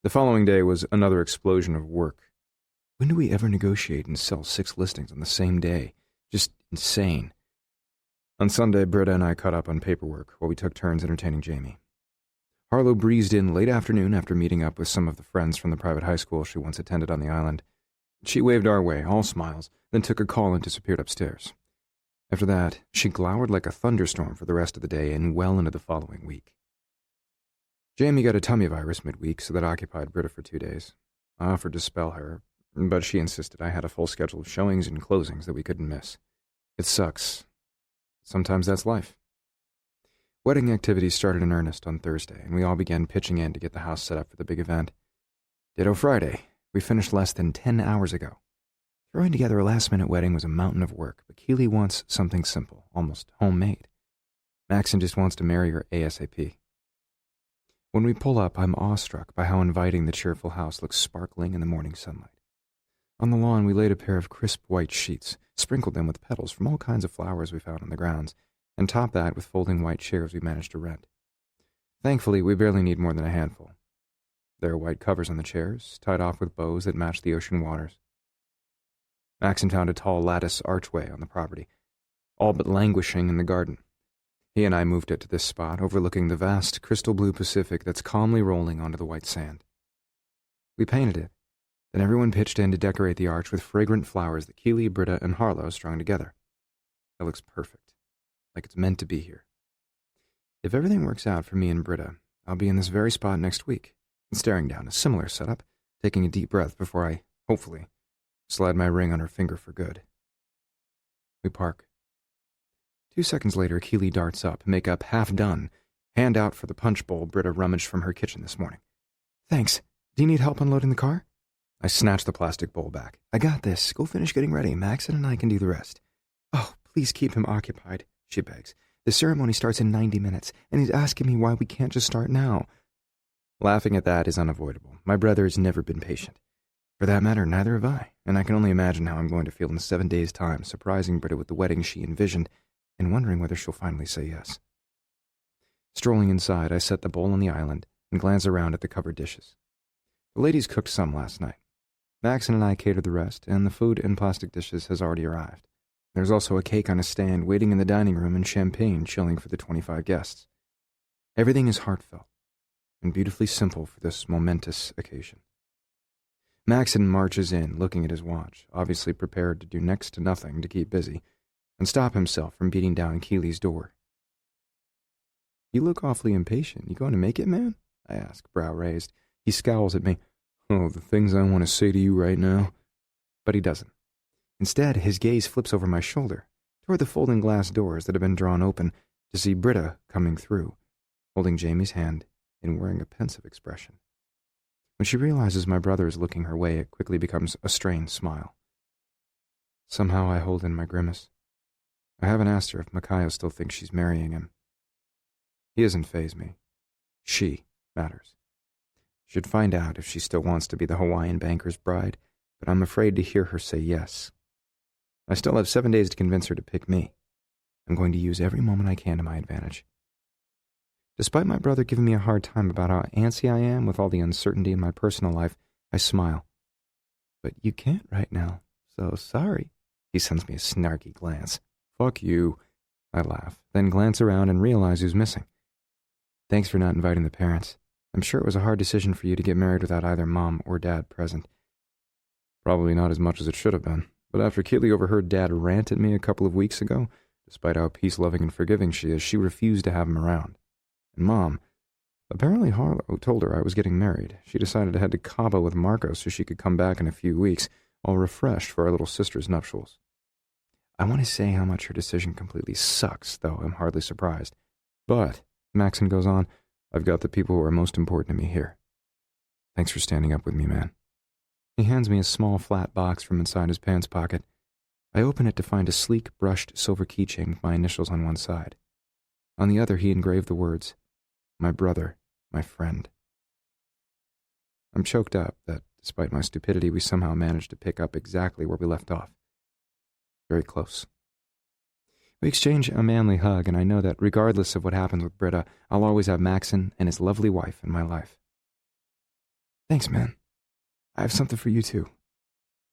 The following day was another explosion of work. When do we ever negotiate and sell 6 listings on the same day? Just insane. On Sunday, Britta and I caught up on paperwork while we took turns entertaining Jamie. Harlow breezed in late afternoon after meeting up with some of the friends from the private high school she once attended on the island. She waved our way, all smiles, then took a call and disappeared upstairs. After that, she glowered like a thunderstorm for the rest of the day and well into the following week. Jamie got a tummy virus midweek, so that occupied Britta for 2 days. I offered to spell her, but she insisted I had a full schedule of showings and closings that we couldn't miss. It sucks. Sometimes that's life. Wedding activities started in earnest on Thursday, and we all began pitching in to get the house set up for the big event. Ditto Friday. We finished less than 10 hours ago. Throwing together a last-minute wedding was a mountain of work, but Keeley wants something simple, almost homemade. Maxon just wants to marry her ASAP. When we pull up, I'm awestruck by how inviting the cheerful house looks sparkling in the morning sunlight. On the lawn, we laid a pair of crisp white sheets, sprinkled them with petals from all kinds of flowers we found on the grounds, and topped that with folding white chairs we managed to rent. Thankfully, we barely need more than a handful. There are white covers on the chairs, tied off with bows that match the ocean waters. Maxon found a tall lattice archway on the property, all but languishing in the garden. He and I moved it to this spot, overlooking the vast crystal blue Pacific that's calmly rolling onto the white sand. We painted it. Then everyone pitched in to decorate the arch with fragrant flowers that Keeley, Britta, and Harlow strung together. It looks perfect, like it's meant to be here. If everything works out for me and Britta, I'll be in this very spot next week, and staring down a similar setup, taking a deep breath before I, hopefully, slide my ring on her finger for good. We park. 2 seconds later, Keeley darts up, makeup half done, hand out for the punch bowl Britta rummaged from her kitchen this morning. Thanks. Do you need help unloading the car? I snatch the plastic bowl back. I got this. Go finish getting ready. Maxon and I can do the rest. Oh, please keep him occupied, she begs. The ceremony starts in 90 minutes, and he's asking me why we can't just start now. Laughing at that is unavoidable. My brother has never been patient. For that matter, neither have I, and I can only imagine how I'm going to feel in 7 days' time, surprising Britta with the wedding she envisioned, and wondering whether she'll finally say yes. Strolling inside, I set the bowl on the island and glance around at the covered dishes. The ladies cooked some last night. Maxon and I catered the rest, and the food in plastic dishes has already arrived. There's also a cake on a stand waiting in the dining room and champagne chilling for the 25 guests. Everything is heartfelt and beautifully simple for this momentous occasion. Maxon marches in, looking at his watch, obviously prepared to do next to nothing to keep busy, and stop himself from beating down Keeley's door. You look awfully impatient. You going to make it, man? I ask, brow raised. He scowls at me. Oh, the things I want to say to you right now. But he doesn't. Instead, his gaze flips over my shoulder, toward the folding glass doors that have been drawn open, to see Britta coming through, holding Jamie's hand and wearing a pensive expression. When she realizes my brother is looking her way, it quickly becomes a strained smile. Somehow I hold in my grimace. I haven't asked her if Micaiah still thinks she's marrying him. He doesn't faze me. She matters. Should find out if she still wants to be the Hawaiian banker's bride, but I'm afraid to hear her say yes. I still have 7 days to convince her to pick me. I'm going to use every moment I can to my advantage. Despite my brother giving me a hard time about how antsy I am with all the uncertainty in my personal life, I smile. But you can't right now, so sorry. He sends me a snarky glance. Fuck you. I laugh, then glance around and realize who's missing. Thanks for not inviting the parents. I'm sure it was a hard decision for you to get married without either Mom or Dad present. Probably not as much as it should have been, but after Keely overheard Dad rant at me a couple of weeks ago, despite how peace-loving and forgiving she is, she refused to have him around. And Mom, apparently Harlow told her I was getting married. She decided to head to Cabo with Marco so she could come back in a few weeks, all refreshed for our little sister's nuptials. I want to say how much her decision completely sucks, though I'm hardly surprised. But, Maxon goes on, I've got the people who are most important to me here. Thanks for standing up with me, man. He hands me a small flat box from inside his pants pocket. I open it to find a sleek, brushed silver keychain with my initials on one side. On the other, he engraved the words, "My brother, my friend." I'm choked up that, despite my stupidity, we somehow managed to pick up exactly where we left off. Very close. We exchange a manly hug, and I know that regardless of what happens with Britta, I'll always have Maxon and his lovely wife in my life. Thanks, man. I have something for you, too.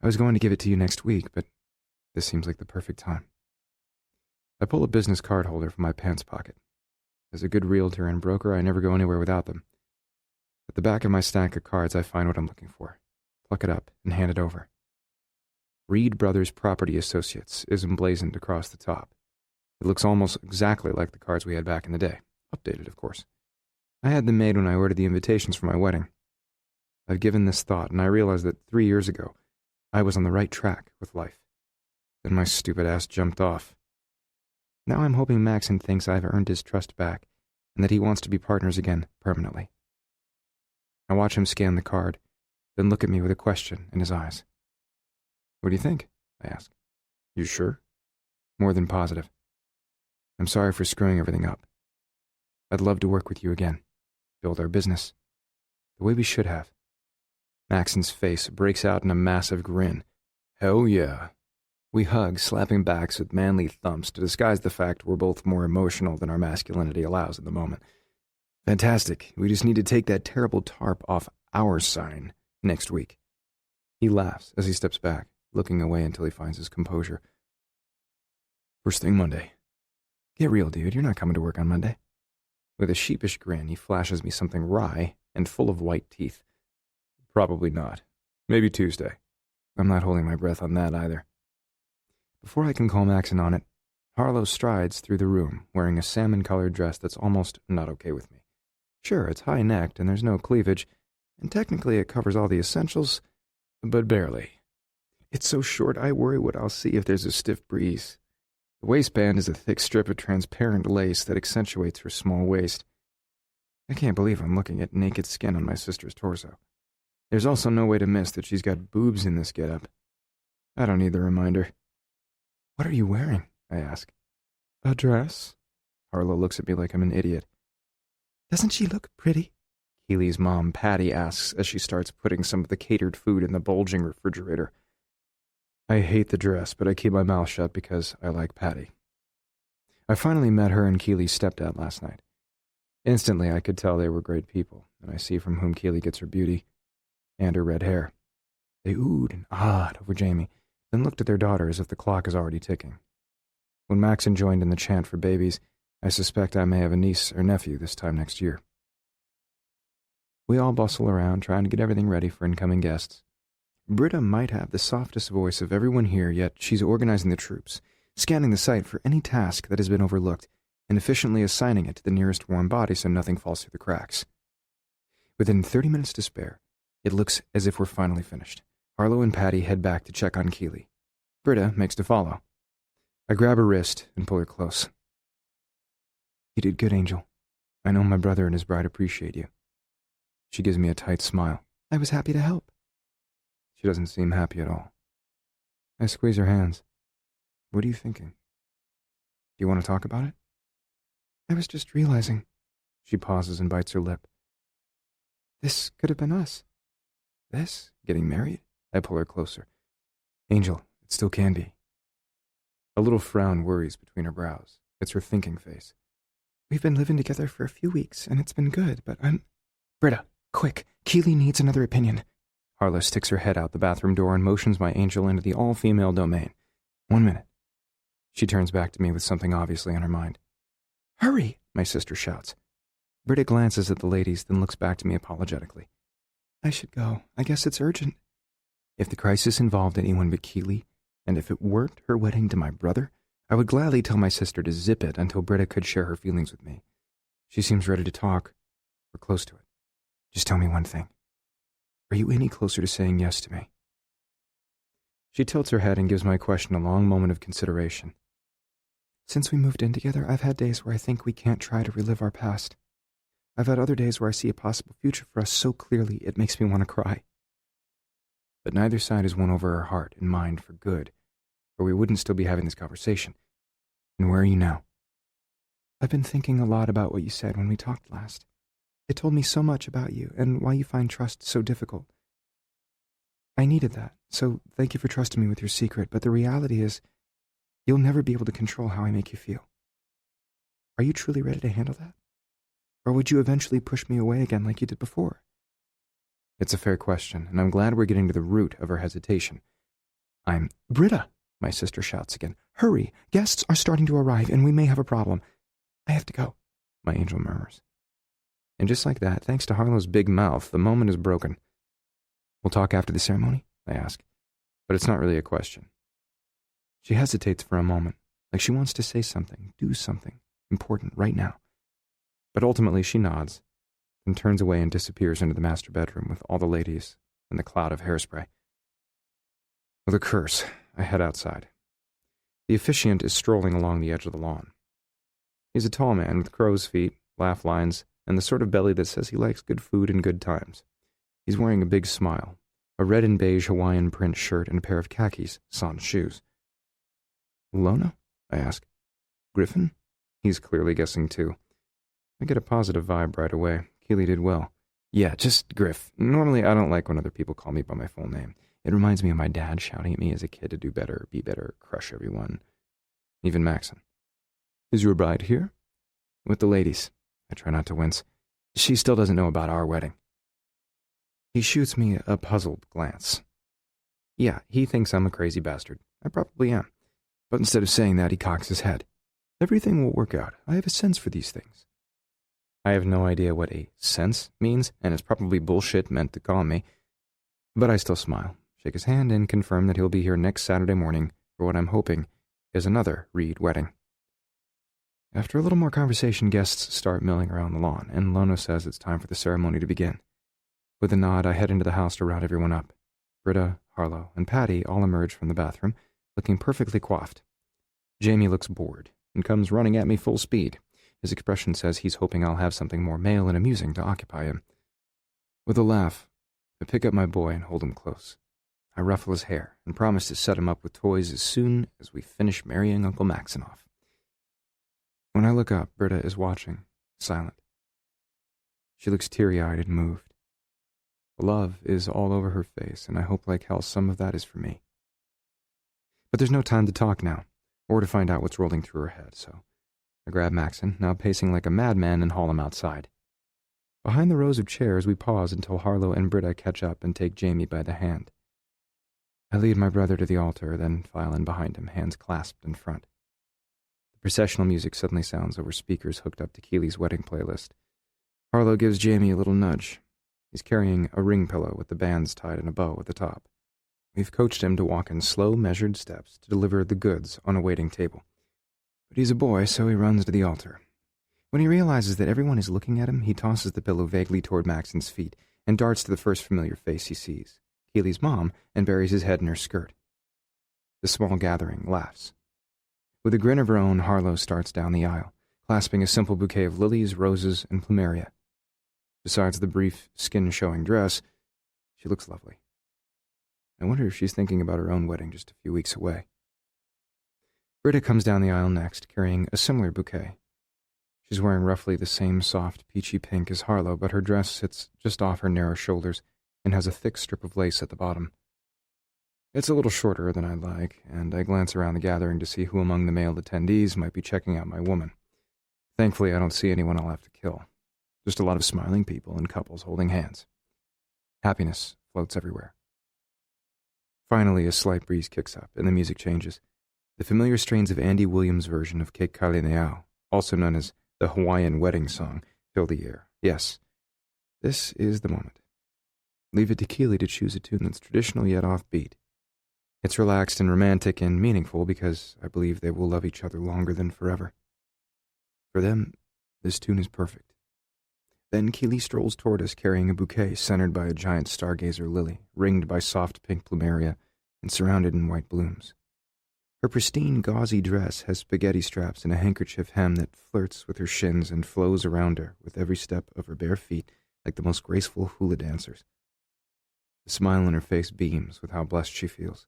I was going to give it to you next week, but this seems like the perfect time. I pull a business card holder from my pants pocket. As a good realtor and broker, I never go anywhere without them. At the back of my stack of cards, I find what I'm looking for, pluck it up, and hand it over. Reed Brothers Property Associates is emblazoned across the top. It looks almost exactly like the cards we had back in the day. Updated, of course. I had them made when I ordered the invitations for my wedding. I've given this thought, and I realized that 3 years ago, I was on the right track with life. Then my stupid ass jumped off. Now I'm hoping Maxon thinks I've earned his trust back, and that he wants to be partners again permanently. I watch him scan the card, then look at me with a question in his eyes. What do you think? I ask. You sure? More than positive. I'm sorry for screwing everything up. I'd love to work with you again, build our business, the way we should have. Maxon's face breaks out in a massive grin. Hell yeah. We hug, slapping backs with manly thumps to disguise the fact we're both more emotional than our masculinity allows at the moment. Fantastic. We just need to take that terrible tarp off our sign next week. He laughs as he steps back, looking away until he finds his composure. First thing Monday. Get real, dude. You're not coming to work on Monday. With a sheepish grin, he flashes me something wry and full of white teeth. Probably not. Maybe Tuesday. I'm not holding my breath on that either. Before I can call Maxon on it, Harlow strides through the room, wearing a salmon-colored dress that's almost not okay with me. Sure, it's high-necked and there's no cleavage, and technically it covers all the essentials, but barely. It's so short I worry what I'll see if there's a stiff breeze. The waistband is a thick strip of transparent lace that accentuates her small waist. I can't believe I'm looking at naked skin on my sister's torso. There's also no way to miss that she's got boobs in this getup. I don't need the reminder. What are you wearing? I ask. A dress. Harlow looks at me like I'm an idiot. Doesn't she look pretty? Keely's mom, Patty, asks as she starts putting some of the catered food in the bulging refrigerator. I hate the dress, but I keep my mouth shut because I like Patty. I finally met her and Keely's stepdad last night. Instantly, I could tell they were great people, and I see from whom Keely gets her beauty and her red hair. They oohed and ahed over Jamie, then looked at their daughter as if the clock is already ticking. When Maxon joined in the chant for babies, I suspect I may have a niece or nephew this time next year. We all bustle around, trying to get everything ready for incoming guests. Britta might have the softest voice of everyone here, yet she's organizing the troops, scanning the site for any task that has been overlooked, and efficiently assigning it to the nearest warm body so nothing falls through the cracks. Within 30 minutes to spare, it looks as if we're finally finished. Harlow and Patty head back to check on Keely. Britta makes to follow. I grab her wrist and pull her close. You did good, Angel. I know my brother and his bride appreciate you. She gives me a tight smile. I was happy to help. She doesn't seem happy at all. I squeeze her hands. What are you thinking? Do you want to talk about it? I was just realizing. She pauses and bites her lip. This could have been us. This? Getting married? I pull her closer. Angel, it still can be. A little frown worries between her brows. It's her thinking face. We've been living together for a few weeks, and it's been good, but Britta, quick. Keely needs another opinion. Harlow sticks her head out the bathroom door and motions my angel into the all-female domain. 1 minute. She turns back to me with something obviously on her mind. Hurry, my sister shouts. Britta glances at the ladies, then looks back to me apologetically. I should go. I guess it's urgent. If the crisis involved anyone but Keeley, and if it weren't her wedding to my brother, I would gladly tell my sister to zip it until Britta could share her feelings with me. She seems ready to talk. We're close to it. Just tell me one thing. Are you any closer to saying yes to me? She tilts her head and gives my question a long moment of consideration. Since we moved in together, I've had days where I think we can't try to relive our past. I've had other days where I see a possible future for us so clearly it makes me want to cry. But neither side has won over her heart and mind for good, or we wouldn't still be having this conversation. And where are you now? I've been thinking a lot about what you said when we talked last. It told me so much about you and why you find trust so difficult. I needed that, so thank you for trusting me with your secret, but the reality is, you'll never be able to control how I make you feel. Are you truly ready to handle that? Or would you eventually push me away again like you did before? It's a fair question, and I'm glad we're getting to the root of her hesitation. Britta, my sister shouts again. Hurry, guests are starting to arrive, and we may have a problem. I have to go, my angel murmurs. And just like that, thanks to Harlow's big mouth, the moment is broken. We'll talk after the ceremony? I ask. But it's not really a question. She hesitates for a moment, like she wants to say something, do something important right now. But ultimately she nods, then turns away and disappears into the master bedroom with all the ladies and the cloud of hairspray. With a curse, I head outside. The officiant is strolling along the edge of the lawn. He's a tall man with crow's feet, laugh lines, and the sort of belly that says he likes good food and good times. He's wearing a big smile, a red and beige Hawaiian print shirt, and a pair of khakis, sans shoes. Lona? I ask. Griffin? He's clearly guessing too. I get a positive vibe right away. Keeley did well. Yeah, just Griff. Normally I don't like when other people call me by my full name. It reminds me of my dad shouting at me as a kid to do better, be better, crush everyone. Even Maxon. Is your bride here? With the ladies. I try not to wince. She still doesn't know about our wedding. He shoots me a puzzled glance. Yeah, he thinks I'm a crazy bastard. I probably am. But instead of saying that, he cocks his head. Everything will work out. I have a sense for these things. I have no idea what a sense means, and it's probably bullshit meant to calm me. But I still smile, shake his hand, and confirm that he'll be here next Saturday morning for what I'm hoping is another Reed wedding. After a little more conversation, guests start milling around the lawn, and Lono says it's time for the ceremony to begin. With a nod, I head into the house to round everyone up. Britta, Harlow, and Patty all emerge from the bathroom, looking perfectly coiffed. Jamie looks bored and comes running at me full speed. His expression says he's hoping I'll have something more male and amusing to occupy him. With a laugh, I pick up my boy and hold him close. I ruffle his hair and promise to set him up with toys as soon as we finish marrying Uncle Maxon off. When I look up, Britta is watching, silent. She looks teary-eyed and moved. Love is all over her face, and I hope like hell some of that is for me. But there's no time to talk now, or to find out what's rolling through her head, so I grab Maxon, now pacing like a madman, and haul him outside. Behind the rows of chairs, we pause until Harlow and Britta catch up and take Jamie by the hand. I lead my brother to the altar, then file in behind him, hands clasped in front. The processional music suddenly sounds over speakers hooked up to Keeley's wedding playlist. Harlow gives Jamie a little nudge. He's carrying a ring pillow with the bands tied in a bow at the top. We've coached him to walk in slow, measured steps to deliver the goods on a waiting table. But he's a boy, so he runs to the altar. When he realizes that everyone is looking at him, he tosses the pillow vaguely toward Maxon's feet and darts to the first familiar face he sees, Keeley's mom, and buries his head in her skirt. The small gathering laughs. With a grin of her own, Harlow starts down the aisle, clasping a simple bouquet of lilies, roses, and plumeria. Besides the brief, skin-showing dress, she looks lovely. I wonder if she's thinking about her own wedding just a few weeks away. Britta comes down the aisle next, carrying a similar bouquet. She's wearing roughly the same soft, peachy pink as Harlow, but her dress sits just off her narrow shoulders and has a thick strip of lace at the bottom. It's a little shorter than I'd like, and I glance around the gathering to see who among the male attendees might be checking out my woman. Thankfully, I don't see anyone I'll have to kill. Just a lot of smiling people and couples holding hands. Happiness floats everywhere. Finally, a slight breeze kicks up, and the music changes. The familiar strains of Andy Williams' version of Ke Kalineau, also known as the Hawaiian wedding song, fill the air. Yes, this is the moment. Leave it to Keely to choose a tune that's traditional yet offbeat. It's relaxed and romantic and meaningful because I believe they will love each other longer than forever. For them, this tune is perfect. Then Keely strolls toward us carrying a bouquet centered by a giant stargazer lily, ringed by soft pink plumeria and surrounded in white blooms. Her pristine, gauzy dress has spaghetti straps and a handkerchief hem that flirts with her shins and flows around her with every step of her bare feet like the most graceful hula dancers. The smile on her face beams with how blessed she feels.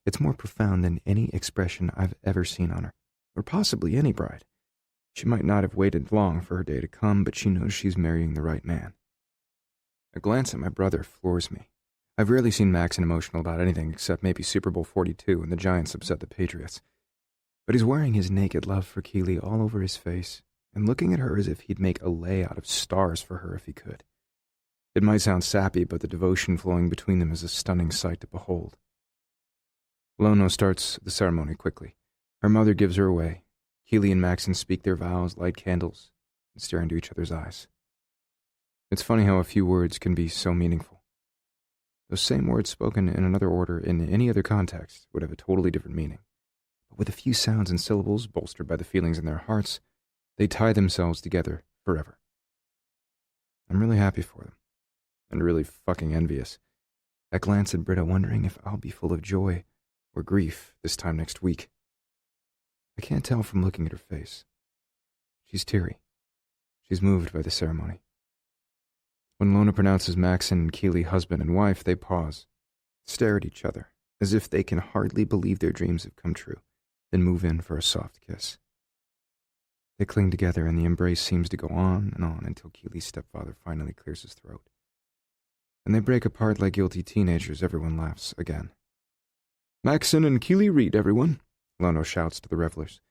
It's more profound than any expression I've ever seen on her, or possibly any bride. She might not have waited long for her day to come, but she knows she's marrying the right man. A glance at my brother floors me. I've rarely seen Maxon emotional about anything except maybe Super Bowl 42 when the Giants upset the Patriots. But he's wearing his naked love for Keely all over his face and looking at her as if he'd make a lay out of stars for her if he could. It might sound sappy, but the devotion flowing between them is a stunning sight to behold. Lono starts the ceremony quickly. Her mother gives her away. Keely and Maxon speak their vows, light candles, and stare into each other's eyes. It's funny how a few words can be so meaningful. Those same words spoken in another order in any other context would have a totally different meaning. But with a few sounds and syllables, bolstered by the feelings in their hearts, they tie themselves together forever. I'm really happy for them, and really fucking envious. I glance at Britta, wondering if I'll be full of joy or grief this time next week. I can't tell from looking at her face. She's teary. She's moved by the ceremony. When Lona pronounces Maxon and Keely husband and wife, they pause, stare at each other, as if they can hardly believe their dreams have come true, then move in for a soft kiss. They cling together, and the embrace seems to go on until Keely's stepfather finally clears his throat. And they break apart like guilty teenagers. Everyone laughs again. "Maxon and Keely Reed, everyone," Lono shouts to the revelers.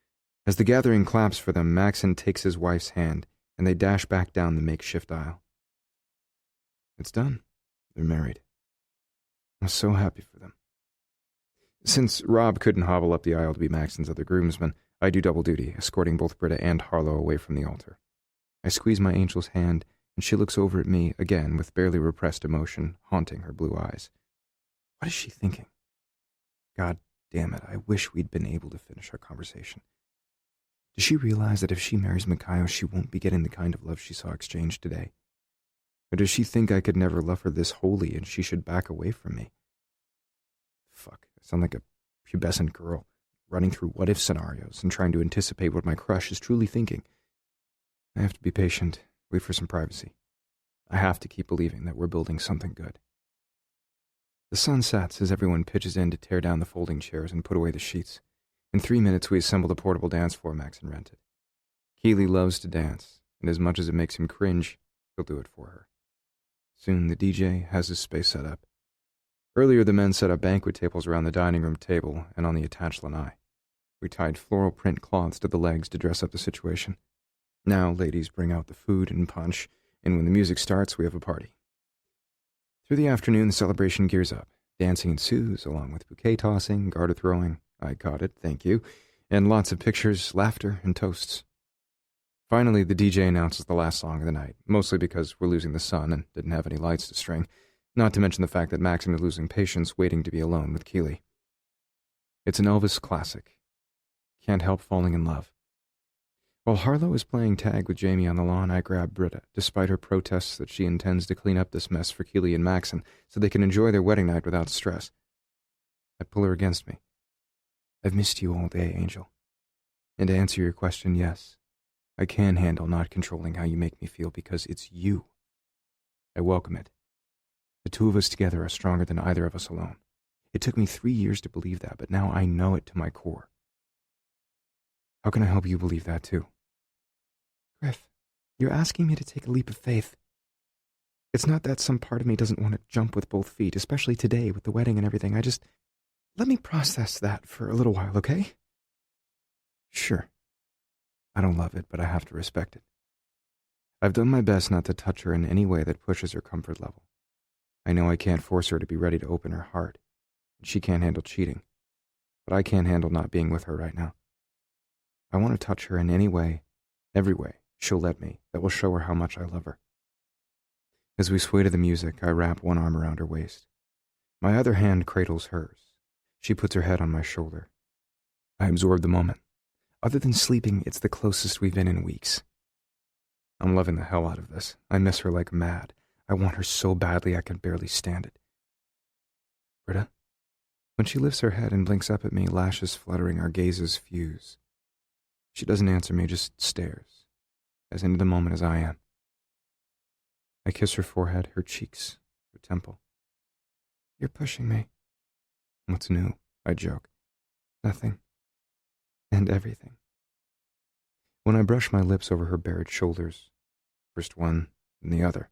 As the gathering claps for them, Maxon takes his wife's hand, and they dash back down the makeshift aisle. It's done. They're married. I'm so happy for them. Since Rob couldn't hobble up the aisle to be Maxon's other groomsman, I do double duty, escorting both Britta and Harlow away from the altar. I squeeze my angel's hand, and she looks over at me again with barely repressed emotion haunting her blue eyes. What is she thinking? God damn it, I wish we'd been able to finish our conversation. Does she realize that if she marries Mikayo, she won't be getting the kind of love she saw exchanged today? Or does she think I could never love her this wholly and she should back away from me? Fuck, I sound like a pubescent girl, running through what-if scenarios and trying to anticipate what my crush is truly thinking. I have to be patient, wait for some privacy. I have to keep believing that we're building something good. The sun sets as everyone pitches in to tear down the folding chairs and put away the sheets. In 3 minutes, we assemble the portable dance floor Maxon rented. Keely loves to dance, and as much as it makes him cringe, he'll do it for her. Soon, the DJ has his space set up. Earlier, the men set up banquet tables around the dining room table and on the attached lanai. We tied floral print cloths to the legs to dress up the situation. Now, ladies bring out the food and punch, and when the music starts, we have a party. Through the afternoon, the celebration gears up. Dancing ensues, along with bouquet tossing, garter throwing, I caught it, thank you, and lots of pictures, laughter, and toasts. Finally, the DJ announces the last song of the night, mostly because we're losing the sun and didn't have any lights to string, not to mention the fact that Maxon is losing patience waiting to be alone with Keely. It's an Elvis classic. Can't help falling in love. While Harlow is playing tag with Jamie on the lawn, I grab Britta, despite her protests that she intends to clean up this mess for Keely and Maxon so they can enjoy their wedding night without stress. I pull her against me. I've missed you all day, Angel. And to answer your question, yes, I can handle not controlling how you make me feel because it's you. I welcome it. The two of us together are stronger than either of us alone. It took me 3 years to believe that, but now I know it to my core. How can I help you believe that too? Griff, you're asking me to take a leap of faith. It's not that some part of me doesn't want to jump with both feet, especially today with the wedding and everything. Let me process that for a little while, okay? Sure. I don't love it, but I have to respect it. I've done my best not to touch her in any way that pushes her comfort level. I know I can't force her to be ready to open her heart. She can't handle cheating, but I can't handle not being with her right now. I want to touch her in any way, every way, She'll let me. That will show her how much I love her. As we sway to the music, I wrap one arm around her waist. My other hand cradles hers. She puts her head on my shoulder. I absorb the moment. Other than sleeping, it's the closest we've been in weeks. I'm loving the hell out of this. I miss her like mad. I want her so badly I can barely stand it. Britta? When she lifts her head and blinks up at me, lashes fluttering, our gazes fuse. She doesn't answer me, just stares, as into the moment as I am. I kiss her forehead, her cheeks, her temple. You're pushing me. What's new? I joke. Nothing. And everything. When I brush my lips over her bared shoulders, first one, then the other,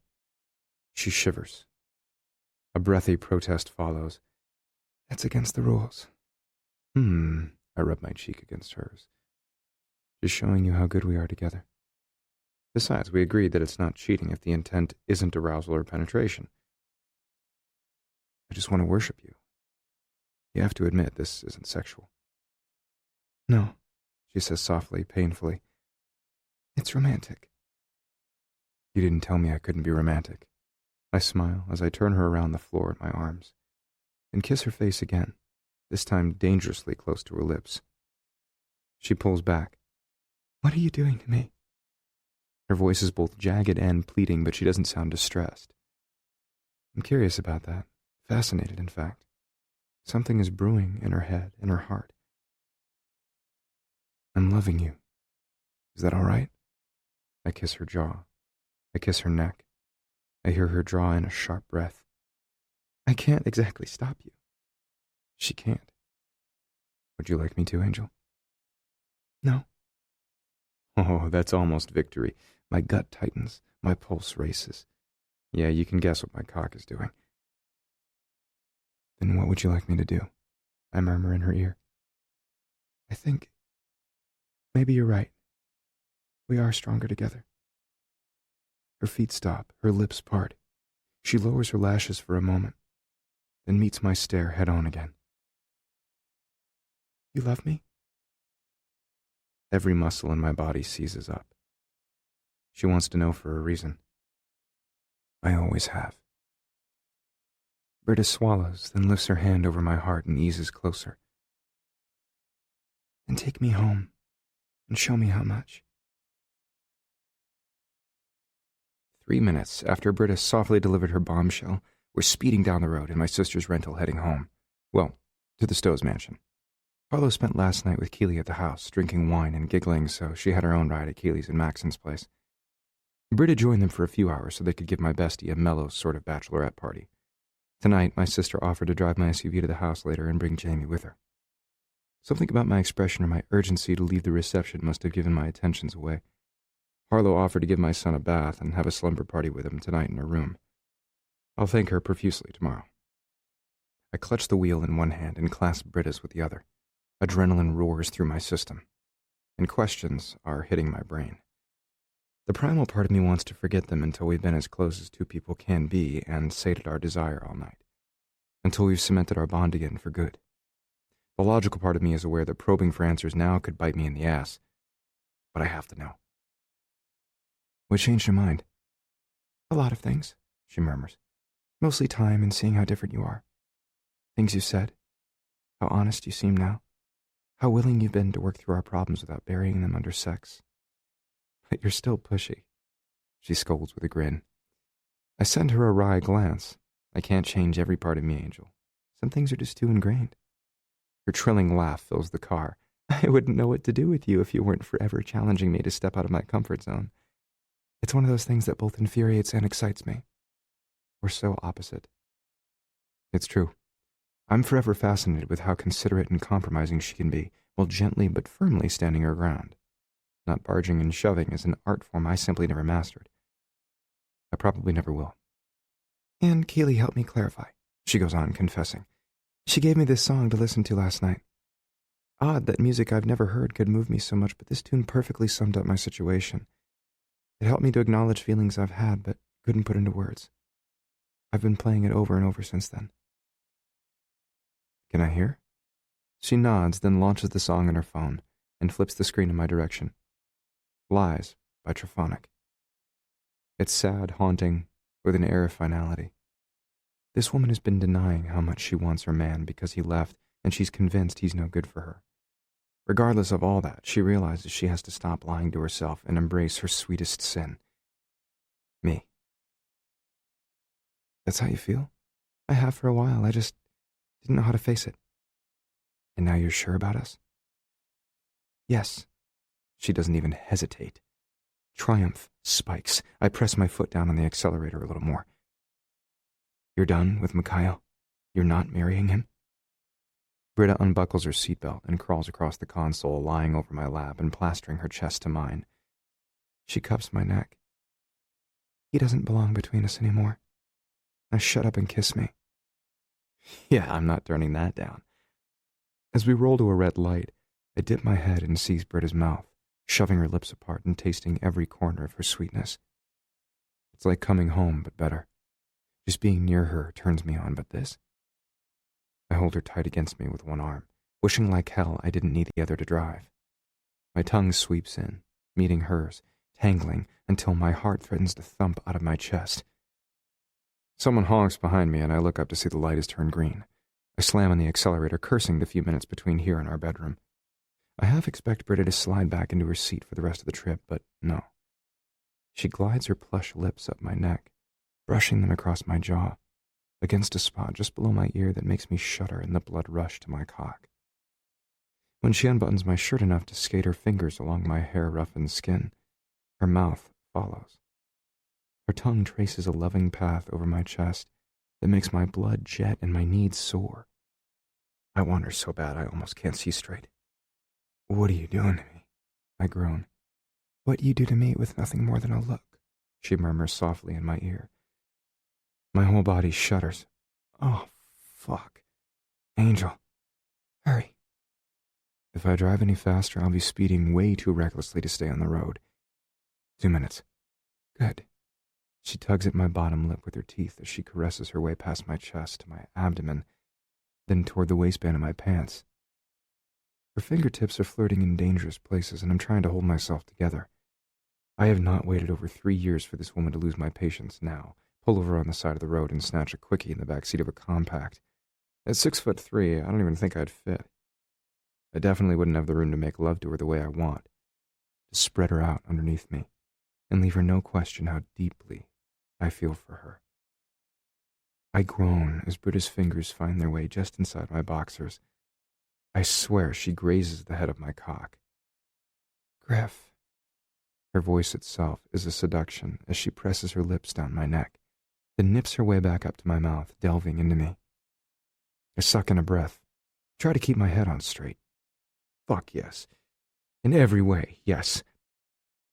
she shivers. A breathy protest follows. That's against the rules. I rub my cheek against hers. Just showing you how good we are together. Besides, we agreed that it's not cheating if the intent isn't arousal or penetration. I just want to worship you. You have to admit this isn't sexual. No, she says softly, painfully. It's romantic. You didn't tell me I couldn't be romantic. I smile as I turn her around the floor in my arms, and kiss her face again, this time dangerously close to her lips. She pulls back. What are you doing to me? Her voice is both jagged and pleading, but she doesn't sound distressed. I'm curious about that. Fascinated, in fact. Something is brewing in her head, in her heart. I'm loving you. Is that all right? I kiss her jaw. I kiss her neck. I hear her draw in a sharp breath. I can't exactly stop you. She can't. Would you like me to, Angel? No. Oh, that's almost victory. My gut tightens. My pulse races. Yeah, you can guess what my cock is doing. Then what would you like me to do? I murmur in her ear. I think maybe you're right. We are stronger together. Her feet stop, her lips part. She lowers her lashes for a moment, then meets my stare head on again. You love me? Every muscle in my body seizes up. She wants to know for a reason. I always have. Britta swallows, then lifts her hand over my heart and eases closer. Then take me home and show me how much. 3 minutes after Britta softly delivered her bombshell, we're speeding down the road in my sister's rental heading home. Well, to the Stowe's mansion. Harlow spent last night with Keeley at the house, drinking wine and giggling, so she had her own ride at Keeley's and Maxon's place. Britta joined them for a few hours so they could give my bestie a mellow sort of bachelorette party. Tonight, my sister offered to drive my SUV to the house later and bring Jamie with her. Something about my expression or my urgency to leave the reception must have given my attentions away. Harlow offered to give my son a bath and have a slumber party with him tonight in her room. I'll thank her profusely tomorrow. I clutch the wheel in one hand and clasp Britta's with the other. Adrenaline roars through my system, and questions are hitting my brain. The primal part of me wants to forget them until we've been as close as two people can be and sated our desire all night, until we've cemented our bond again for good. The logical part of me is aware that probing for answers now could bite me in the ass, but I have to know. What changed your mind? A lot of things, she murmurs. Mostly time and seeing how different you are. Things you said, how honest you seem now. How willing you've been to work through our problems without burying them under sex. But you're still pushy, she scolds with a grin. I send her a wry glance. I can't change every part of me, Angel. Some things are just too ingrained. Her trilling laugh fills the car. I wouldn't know what to do with you if you weren't forever challenging me to step out of my comfort zone. It's one of those things that both infuriates and excites me. We're so opposite. It's true. I'm forever fascinated with how considerate and compromising she can be, while gently but firmly standing her ground. Not barging and shoving is an art form I simply never mastered. I probably never will. And Keeley helped me clarify, she goes on, confessing. She gave me this song to listen to last night. Odd that music I've never heard could move me so much, but this tune perfectly summed up my situation. It helped me to acknowledge feelings I've had, but couldn't put into words. I've been playing it over and over since then. Can I hear? She nods, then launches the song on her phone and flips the screen in my direction. Lies, by Trophonic. It's sad, haunting, with an air of finality. This woman has been denying how much she wants her man because he left, and she's convinced he's no good for her. Regardless of all that, she realizes she has to stop lying to herself and embrace her sweetest sin. Me. That's how you feel? I have for a while. I just didn't know how to face it. And now you're sure about us? Yes. She doesn't even hesitate. Triumph spikes. I press my foot down on the accelerator a little more. You're done with Mikhail? You're not marrying him? Britta unbuckles her seatbelt and crawls across the console, lying over my lap and plastering her chest to mine. She cups my neck. He doesn't belong between us anymore. Now shut up and kiss me. Yeah, I'm not turning that down. As we roll to a red light, I dip my head and seize Britta's mouth, shoving her lips apart and tasting every corner of her sweetness. It's like coming home, but better. Just being near her turns me on, but this? I hold her tight against me with one arm, wishing like hell I didn't need the other to drive. My tongue sweeps in, meeting hers, tangling until my heart threatens to thump out of my chest. Someone honks behind me, and I look up to see the light has turned green. I slam on the accelerator, cursing the few minutes between here and our bedroom. I half expect Britta to slide back into her seat for the rest of the trip, but no. She glides her plush lips up my neck, brushing them across my jaw, against a spot just below my ear that makes me shudder and the blood rush to my cock. When she unbuttons my shirt enough to skate her fingers along my hair-roughened skin, her mouth follows. Her tongue traces a loving path over my chest that makes my blood jet and my knees sore. I want her so bad I almost can't see straight. What are you doing to me? I groan. What you do to me with nothing more than a look, she murmurs softly in my ear. My whole body shudders. Oh, fuck. Angel, hurry. If I drive any faster, I'll be speeding way too recklessly to stay on the road. 2 minutes. Good. She tugs at my bottom lip with her teeth as she caresses her way past my chest to my abdomen, then toward the waistband of my pants. Her fingertips are flirting in dangerous places, and I'm trying to hold myself together. I have not waited over 3 years for this woman to lose my patience now, pull over on the side of the road and snatch a quickie in the back seat of a compact. At 6'3", I don't even think I'd fit. I definitely wouldn't have the room to make love to her the way I want, to spread her out underneath me, and leave her no question how deeply I feel for her. I groan as Britta's fingers find their way just inside my boxers. I swear she grazes the head of my cock. Griff. Her voice itself is a seduction as she presses her lips down my neck, then nips her way back up to my mouth, delving into me. I suck in a breath, try to keep my head on straight. Fuck yes. In every way, yes.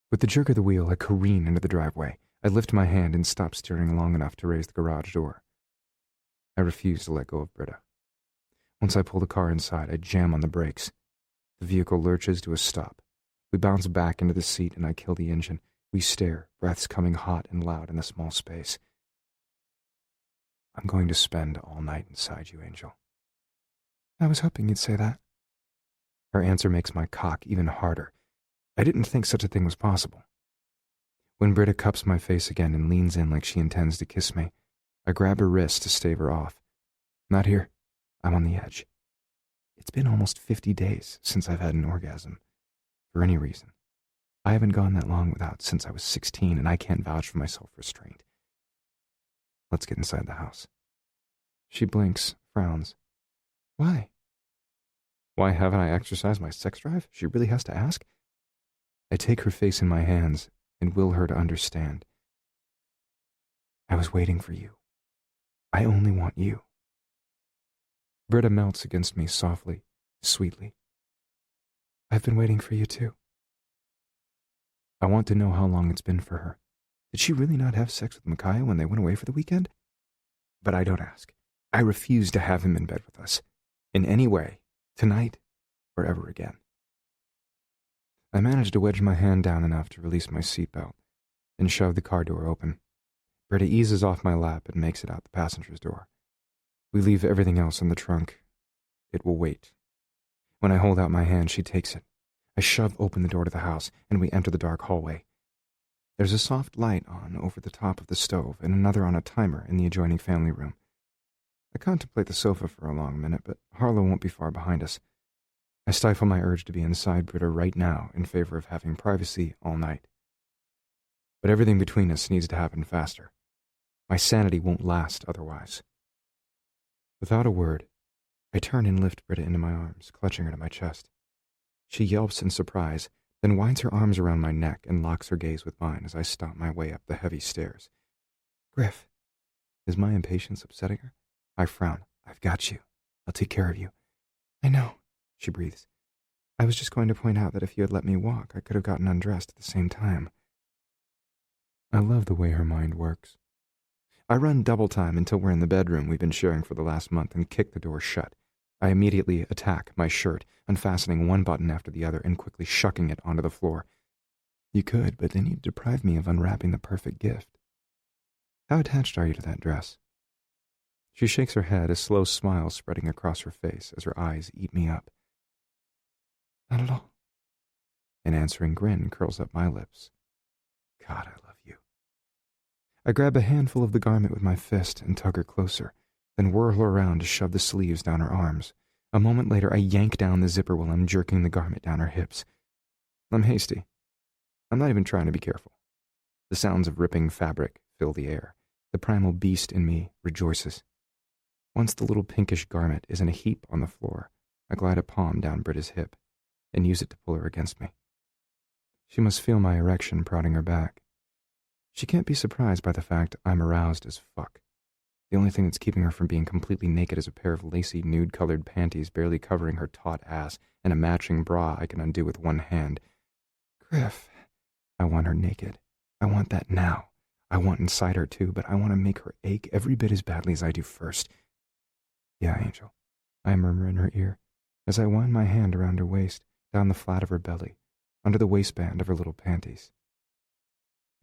With the jerk of the wheel, I careen into the driveway. I lift my hand and stop steering long enough to raise the garage door. I refuse to let go of Britta. Once I pull the car inside, I jam on the brakes. The vehicle lurches to a stop. We bounce back into the seat and I kill the engine. We stare, breaths coming hot and loud in the small space. I'm going to spend all night inside you, Angel. I was hoping you'd say that. Her answer makes my cock even harder. I didn't think such a thing was possible. When Britta cups my face again and leans in like she intends to kiss me, I grab her wrist to stave her off. Not here. I'm on the edge. It's been almost 50 days since I've had an orgasm. For any reason. I haven't gone that long without since I was 16, and I can't vouch for my self-restraint. Let's get inside the house. She blinks, frowns. Why? Why haven't I exercised my sex drive? She really has to ask? I take her face in my hands and will her to understand. I was waiting for you. I only want you. Britta melts against me softly, sweetly. I've been waiting for you too. I want to know how long it's been for her. Did she really not have sex with Micaiah when they went away for the weekend? But I don't ask. I refuse to have him in bed with us. In any way. Tonight. Or ever again. I manage to wedge my hand down enough to release my seatbelt and shove the car door open. Britta eases off my lap and makes it out the passenger's door. We leave everything else in the trunk. It will wait. When I hold out my hand, she takes it. I shove open the door to the house, and we enter the dark hallway. There's a soft light on over the top of the stove and another on a timer in the adjoining family room. I contemplate the sofa for a long minute, but Harlow won't be far behind us. I stifle my urge to be inside Britta right now in favor of having privacy all night. But everything between us needs to happen faster. My sanity won't last otherwise. Without a word, I turn and lift Britta into my arms, clutching her to my chest. She yelps in surprise, then winds her arms around my neck and locks her gaze with mine as I stomp my way up the heavy stairs. Griff, is my impatience upsetting her? I frown. I've got you. I'll take care of you. I know, she breathes. I was just going to point out that if you had let me walk, I could have gotten undressed at the same time. I love the way her mind works. I run double time until we're in the bedroom we've been sharing for the last month and kick the door shut. I immediately attack my shirt, unfastening one button after the other and quickly shucking it onto the floor. You could, but then you'd deprive me of unwrapping the perfect gift. How attached are you to that dress? She shakes her head, a slow smile spreading across her face as her eyes eat me up. Not at all. An answering grin curls up my lips. God, I love you. I grab a handful of the garment with my fist and tug her closer, then whirl her around to shove the sleeves down her arms. A moment later, I yank down the zipper while I'm jerking the garment down her hips. I'm hasty. I'm not even trying to be careful. The sounds of ripping fabric fill the air. The primal beast in me rejoices. Once the little pinkish garment is in a heap on the floor, I glide a palm down Britta's hip and use it to pull her against me. She must feel my erection prodding her back. She can't be surprised by the fact I'm aroused as fuck. The only thing that's keeping her from being completely naked is a pair of lacy, nude-colored panties barely covering her taut ass and a matching bra I can undo with one hand. Griff, I want her naked. I want that now. I want inside her too, but I want to make her ache every bit as badly as I do first. Yeah, Angel, I murmur in her ear as I wind my hand around her waist, down the flat of her belly, under the waistband of her little panties.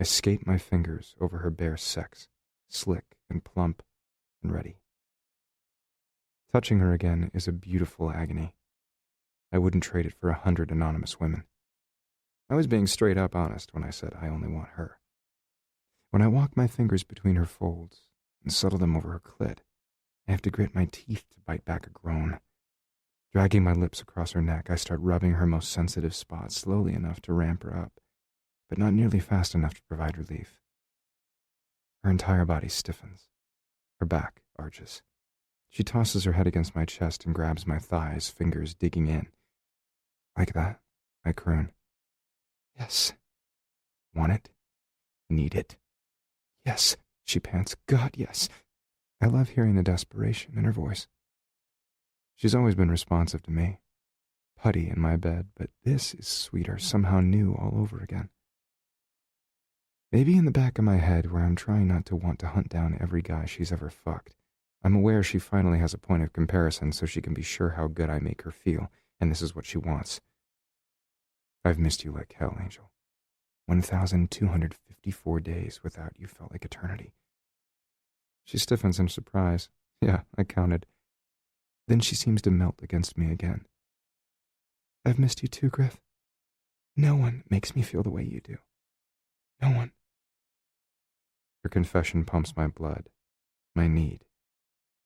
I skate my fingers over her bare sex, slick and plump and ready. Touching her again is a beautiful agony. I wouldn't trade it for 100 anonymous women. I was being straight up honest when I said I only want her. When I walk my fingers between her folds and settle them over her clit, I have to grit my teeth to bite back a groan. Dragging my lips across her neck, I start rubbing her most sensitive spot slowly enough to ramp her up, but not nearly fast enough to provide relief. Her entire body stiffens. Her back arches. She tosses her head against my chest and grabs my thighs, fingers digging in. Like that, I croon. Yes. Want it? Need it. Yes, she pants. God, yes. I love hearing the desperation in her voice. She's always been responsive to me. Putty in my bed, but this is sweeter, somehow new all over again. Maybe in the back of my head, where I'm trying not to want to hunt down every guy she's ever fucked, I'm aware she finally has a point of comparison so she can be sure how good I make her feel, and this is what she wants. I've missed you like hell, Angel. 1,254 days without you felt like eternity. She stiffens in surprise. Yeah, I counted. Then she seems to melt against me again. I've missed you too, Griff. No one makes me feel the way you do. No one. Her confession pumps my blood, my need.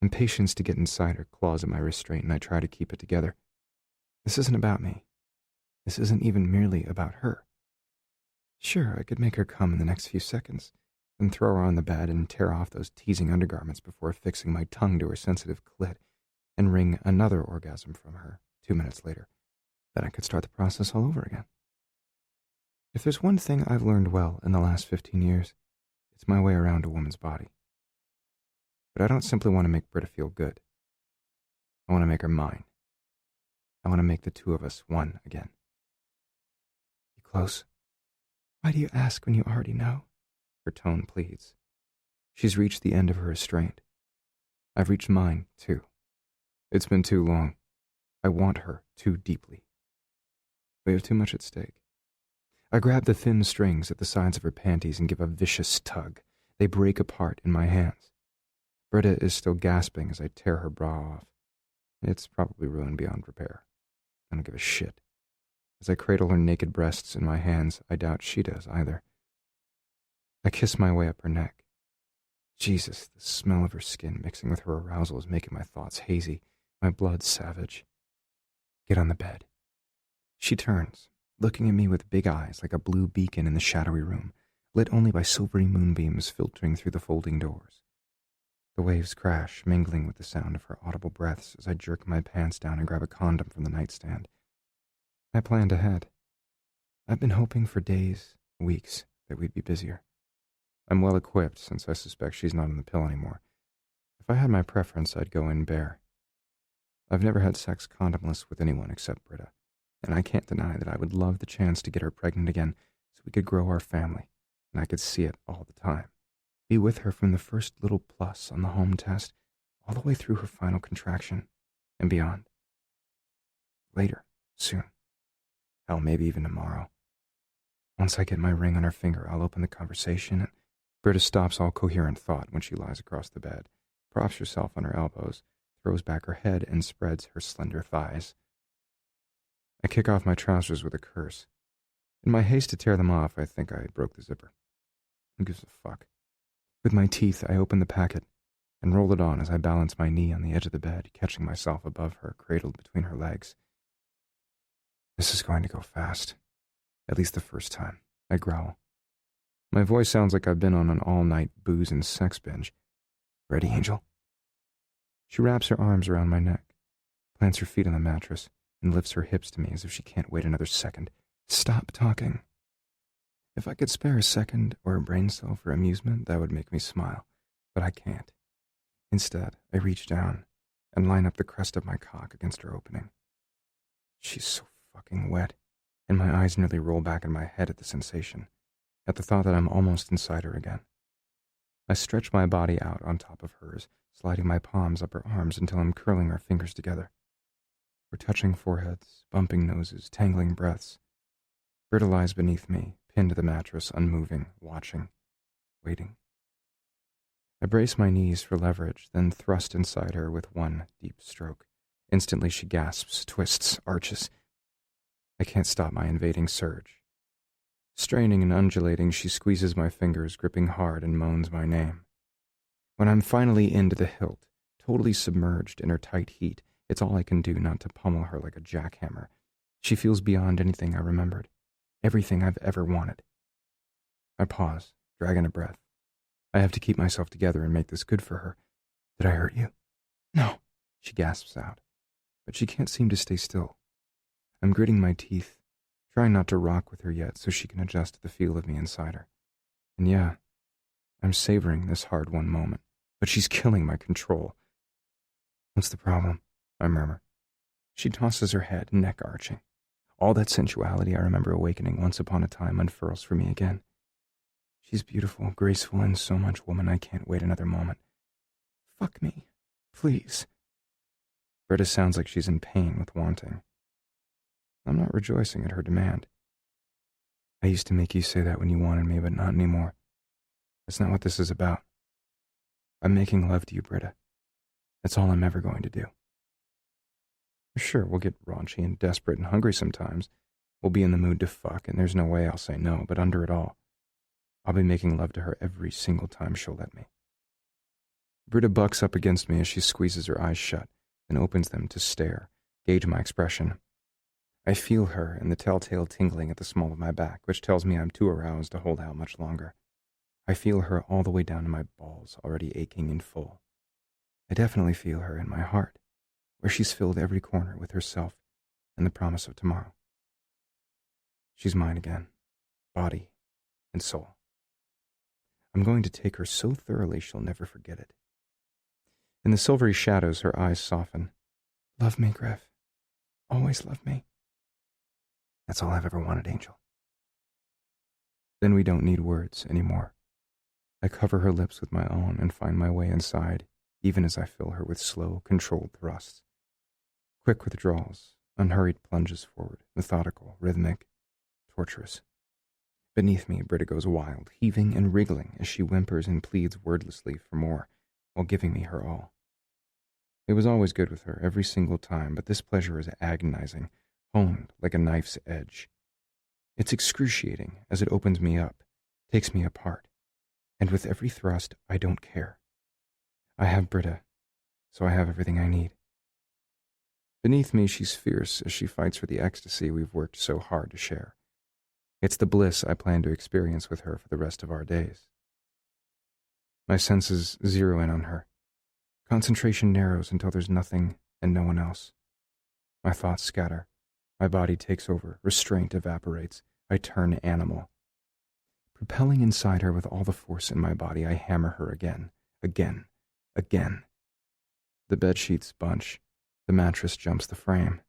Impatience to get inside her claws at my restraint, and I try to keep it together. This isn't about me. This isn't even merely about her. Sure, I could make her come in the next few seconds, then throw her on the bed and tear off those teasing undergarments before fixing my tongue to her sensitive clit and wring another orgasm from her 2 minutes later. Then I could start the process all over again. If there's one thing I've learned well in the last 15 years, it's my way around a woman's body. But I don't simply want to make Britta feel good. I want to make her mine. I want to make the two of us one again. You close? Why do you ask when you already know? Her tone pleads. She's reached the end of her restraint. I've reached mine, too. It's been too long. I want her too deeply. We have too much at stake. I grab the thin strings at the sides of her panties and give a vicious tug. They break apart in my hands. Britta is still gasping as I tear her bra off. It's probably ruined beyond repair. I don't give a shit. As I cradle her naked breasts in my hands, I doubt she does either. I kiss my way up her neck. Jesus, the smell of her skin mixing with her arousal is making my thoughts hazy, my blood savage. Get on the bed. She turns, looking at me with big eyes like a blue beacon in the shadowy room, lit only by silvery moonbeams filtering through the folding doors. The waves crash, mingling with the sound of her audible breaths as I jerk my pants down and grab a condom from the nightstand. I planned ahead. I've been hoping for days, weeks, that we'd be busier. I'm well equipped since I suspect she's not on the pill anymore. If I had my preference, I'd go in bare. I've never had sex condomless with anyone except Britta, and I can't deny that I would love the chance to get her pregnant again so we could grow our family, and I could see it all the time. Be with her from the first little plus on the home test all the way through her final contraction and beyond. Later, soon. Hell, maybe even tomorrow. Once I get my ring on her finger, I'll open the conversation, and Britta stops all coherent thought when she lies across the bed, props herself on her elbows, throws back her head, and spreads her slender thighs. I kick off my trousers with a curse. In my haste to tear them off, I think I broke the zipper. Who gives a fuck? With my teeth, I open the packet and roll it on as I balance my knee on the edge of the bed, catching myself above her, cradled between her legs. This is going to go fast. At least the first time. I growl. My voice sounds like I've been on an all-night booze and sex binge. Ready, Angel? She wraps her arms around my neck, plants her feet on the mattress, and lifts her hips to me as if she can't wait another second. Stop talking. If I could spare a second or a brain cell for amusement, that would make me smile, but I can't. Instead, I reach down and line up the crest of my cock against her opening. She's so fucking wet, and my eyes nearly roll back in my head at the sensation, at the thought that I'm almost inside her again. I stretch my body out on top of hers, sliding my palms up her arms until I'm curling our fingers together. We're touching foreheads, bumping noses, tangling breaths. Britta lies beneath me, pinned to the mattress, unmoving, watching, waiting. I brace my knees for leverage, then thrust inside her with one deep stroke. Instantly she gasps, twists, arches. I can't stop my invading surge. Straining and undulating, she squeezes my fingers, gripping hard, and moans my name. When I'm finally into the hilt, totally submerged in her tight heat, it's all I can do not to pummel her like a jackhammer. She feels beyond anything I remembered, everything I've ever wanted. I pause, dragging a breath. I have to keep myself together and make this good for her. Did I hurt you? No, she gasps out, but she can't seem to stay still. I'm gritting my teeth, trying not to rock with her yet so she can adjust to the feel of me inside her. And yeah, I'm savoring this hard-won moment, but she's killing my control. What's the problem? I murmur. She tosses her head, neck arching. All that sensuality I remember awakening once upon a time unfurls for me again. She's beautiful, graceful, and so much woman I can't wait another moment. Fuck me, please. Britta sounds like she's in pain with wanting. I'm not rejoicing at her demand. I used to make you say that when you wanted me, but not anymore. That's not what this is about. I'm making love to you, Britta. That's all I'm ever going to do. Sure, we'll get raunchy and desperate and hungry sometimes. We'll be in the mood to fuck, and there's no way I'll say no, but under it all, I'll be making love to her every single time she'll let me. Britta bucks up against me as she squeezes her eyes shut and opens them to stare, gauge my expression. I feel her and the telltale tingling at the small of my back, which tells me I'm too aroused to hold out much longer. I feel her all the way down to my balls, already aching and full. I definitely feel her in my heart, where she's filled every corner with herself and the promise of tomorrow. She's mine again, body and soul. I'm going to take her so thoroughly she'll never forget it. In the silvery shadows, her eyes soften. Love me, Griff. Always love me. That's all I've ever wanted, Angel. Then we don't need words anymore. I cover her lips with my own and find my way inside, even as I fill her with slow, controlled thrusts. Quick withdrawals, unhurried plunges forward, methodical, rhythmic, torturous. Beneath me, Britta goes wild, heaving and wriggling as she whimpers and pleads wordlessly for more, while giving me her all. It was always good with her, every single time, but this pleasure is agonizing, honed like a knife's edge. It's excruciating as it opens me up, takes me apart, and with every thrust, I don't care. I have Britta, so I have everything I need. Beneath me, she's fierce as she fights for the ecstasy we've worked so hard to share. It's the bliss I plan to experience with her for the rest of our days. My senses zero in on her. Concentration narrows until there's nothing and no one else. My thoughts scatter. My body takes over. Restraint evaporates. I turn animal. Propelling inside her with all the force in my body, I hammer her again, again, again. The bedsheets bunch. The mattress jumps the frame.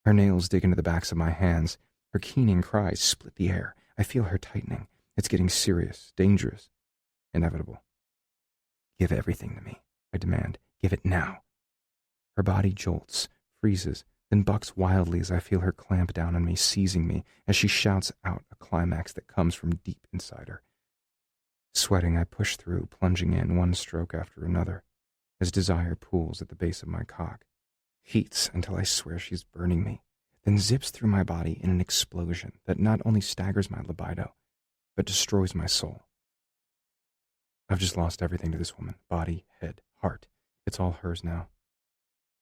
Her nails dig into the backs of my hands. Her keening cries split the air. I feel her tightening. It's getting serious, dangerous, inevitable. Give everything to me, I demand. Give it now. Her body jolts, freezes, then bucks wildly as I feel her clamp down on me, seizing me, as she shouts out a climax that comes from deep inside her. Sweating, I push through, plunging in one stroke after another, as desire pools at the base of my cock. Heats until I swear she's burning me, then zips through my body in an explosion that not only staggers my libido, but destroys my soul. I've just lost everything to this woman, body, head, heart. It's all hers now.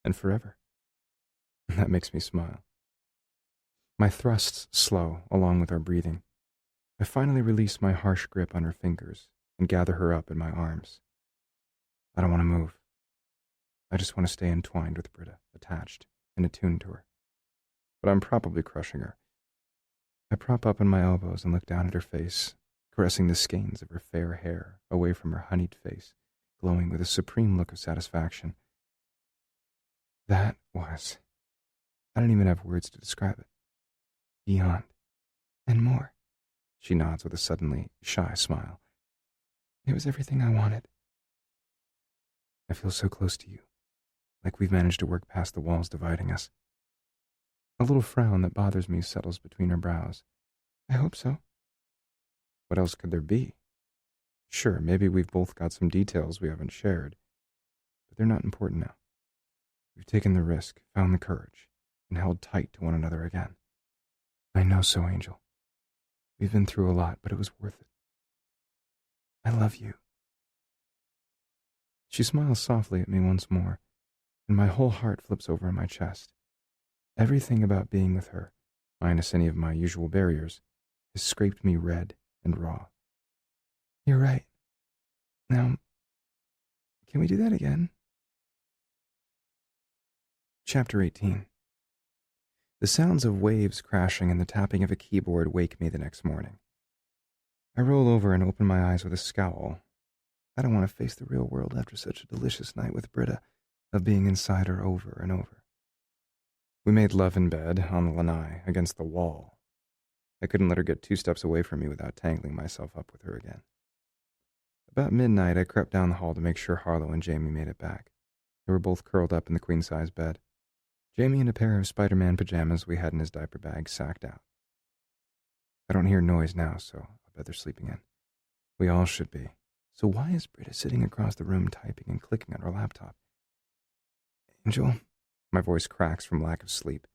And forever. That makes me smile. My thrusts slow, along with our breathing. I finally release my harsh grip on her fingers and gather her up in my arms. I don't want to move. I just want to stay entwined with Britta, attached and attuned to her. But I'm probably crushing her. I prop up on my elbows and look down at her face, caressing the skeins of her fair hair away from her honeyed face, glowing with a supreme look of satisfaction. That was... I don't even have words to describe it. Beyond. And more. She nods with a suddenly shy smile. It was everything I wanted. I feel so close to you, like we've managed to work past the walls dividing us. A little frown that bothers me settles between her brows. I hope so. What else could there be? Sure, maybe we've both got some details we haven't shared, but they're not important now. We've taken the risk, found the courage, and held tight to one another again. I know so, Angel. We've been through a lot, but it was worth it. I love you. She smiles softly at me once more, and my whole heart flips over in my chest. Everything about being with her, minus any of my usual barriers, has scraped me red and raw. You're right. Now, can we do that again? Chapter 18. The sounds of waves crashing and the tapping of a keyboard wake me the next morning. I roll over and open my eyes with a scowl. I don't want to face the real world after such a delicious night with Britta, of being inside her over and over. We made love in bed, on the lanai, against the wall. I couldn't let her get 2 steps away from me without tangling myself up with her again. About midnight, I crept down the hall to make sure Harlow and Jamie made it back. They were both curled up in the queen-size bed. Jamie in a pair of Spider-Man pajamas we had in his diaper bag, sacked out. I don't hear noise now, so I bet they're sleeping in. We all should be. So why is Britta sitting across the room typing and clicking on her laptop? Angel, my voice cracks from lack of sleep.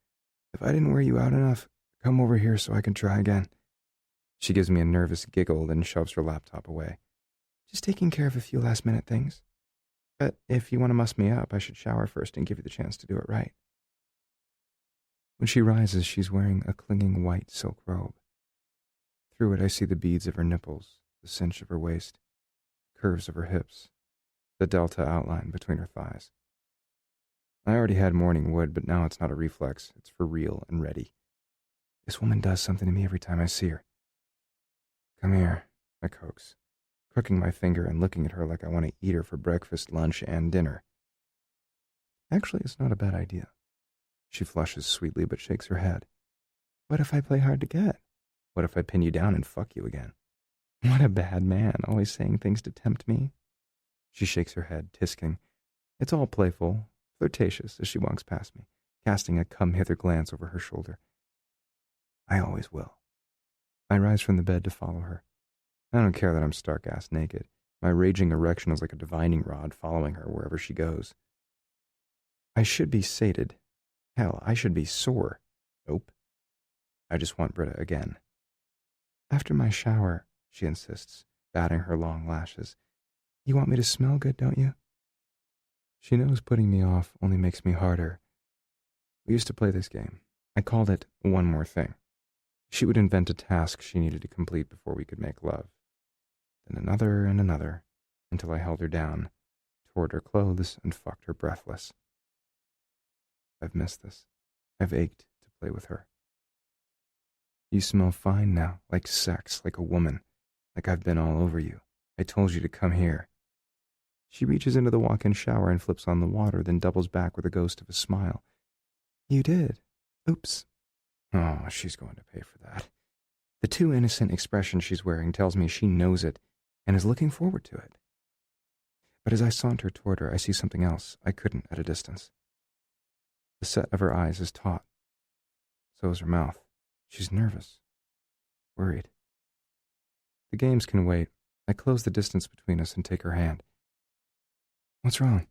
If I didn't wear you out enough, come over here so I can try again. She gives me a nervous giggle, then shoves her laptop away. Just taking care of a few last-minute things. But if you want to muss me up, I should shower first and give you the chance to do it right. When she rises, she's wearing a clinging white silk robe. Through it, I see the beads of her nipples, the cinch of her waist, the curves of her hips, the delta outline between her thighs. I already had morning wood, but now it's not a reflex. It's for real and ready. This woman does something to me every time I see her. Come here, I coax, crooking my finger and looking at her like I want to eat her for breakfast, lunch, and dinner. Actually, it's not a bad idea. She flushes sweetly but shakes her head. What if I play hard to get? What if I pin you down and fuck you again? What a bad man, always saying things to tempt me. She shakes her head, tisking. It's all playful, flirtatious, as she walks past me, casting a come-hither glance over her shoulder. I always will. I rise from the bed to follow her. I don't care that I'm stark-ass naked. My raging erection is like a divining rod following her wherever she goes. I should be sated. Hell, I should be sore. Nope. I just want Britta again. After my shower, she insists, batting her long lashes. You want me to smell good, don't you? She knows putting me off only makes me harder. We used to play this game. I called it One More Thing. She would invent a task she needed to complete before we could make love. Then another and another, until I held her down, tore her clothes, and fucked her breathless. I've missed this. I've ached to play with her. You smell fine now, like sex, like a woman, like I've been all over you. I told you to come here. She reaches into the walk-in shower and flips on the water, then doubles back with a ghost of a smile. You did. Oops. Oh, she's going to pay for that. The too innocent expression she's wearing tells me she knows it and is looking forward to it. But as I saunter toward her, I see something else I couldn't at a distance. The set of her eyes is taut. So is her mouth. She's nervous. Worried. The games can wait. I close the distance between us and take her hand. What's wrong?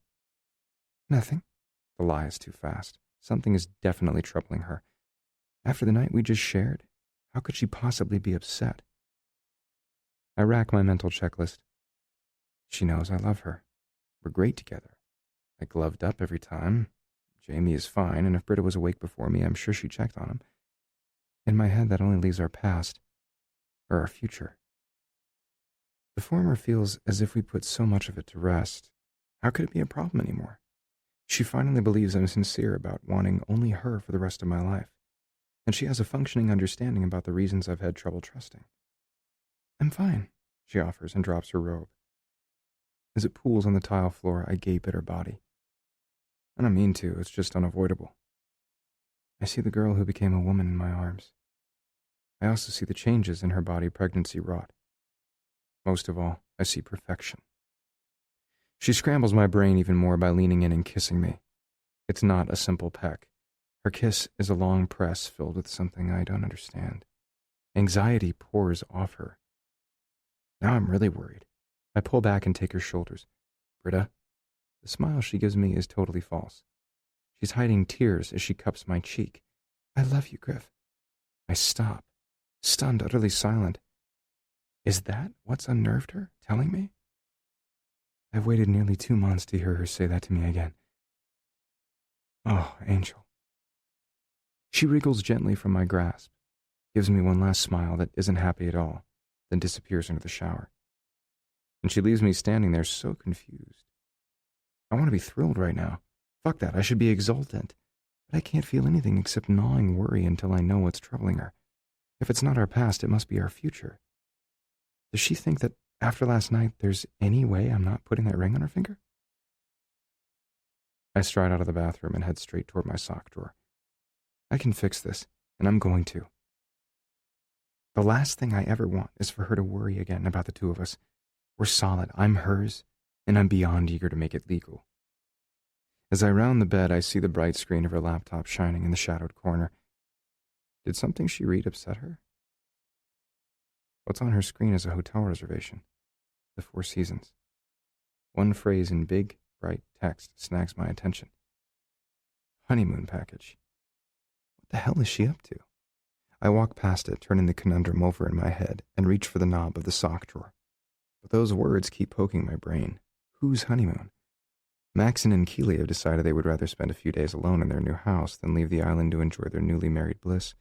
Nothing. The lie is too fast. Something is definitely troubling her. After the night we just shared, how could she possibly be upset? I rack my mental checklist. She knows I love her. We're great together. I gloved up every time. Jamie is fine, and if Britta was awake before me, I'm sure she checked on him. In my head, that only leaves our past, or our future. The former feels as if we put so much of it to rest. How could it be a problem anymore? She finally believes I'm sincere about wanting only her for the rest of my life, and she has a functioning understanding about the reasons I've had trouble trusting. I'm fine, she offers and drops her robe. As it pools on the tile floor, I gape at her body. I don't mean to, it's just unavoidable. I see the girl who became a woman in my arms. I also see the changes in her body pregnancy wrought. Most of all, I see perfection. She scrambles my brain even more by leaning in and kissing me. It's not a simple peck. Her kiss is a long press filled with something I don't understand. Anxiety pours off her. Now I'm really worried. I pull back and take her shoulders. Britta? The smile she gives me is totally false. She's hiding tears as she cups my cheek. I love you, Griff. I stop, stunned, utterly silent. Is that what's unnerved her, telling me? I've waited nearly 2 months to hear her say that to me again. Oh, Angel. She wriggles gently from my grasp, gives me one last smile that isn't happy at all, then disappears into the shower. And she leaves me standing there so confused. I want to be thrilled right now. Fuck that, I should be exultant. But I can't feel anything except gnawing worry until I know what's troubling her. If it's not our past, it must be our future. Does she think that after last night there's any way I'm not putting that ring on her finger? I stride out of the bathroom and head straight toward my sock drawer. I can fix this, and I'm going to. The last thing I ever want is for her to worry again about the two of us. We're solid. I'm hers, and I'm beyond eager to make it legal. As I round the bed, I see the bright screen of her laptop shining in the shadowed corner. Did something she read upset her? What's on her screen is a hotel reservation. The Four Seasons. One phrase in big, bright text snags my attention. Honeymoon package. What the hell is she up to? I walk past it, turning the conundrum over in my head, and reach for the knob of the sock drawer. But those words keep poking my brain. Whose honeymoon? Maxon and Keeley have decided they would rather spend a few days alone in their new house than leave the island to enjoy their newly married bliss.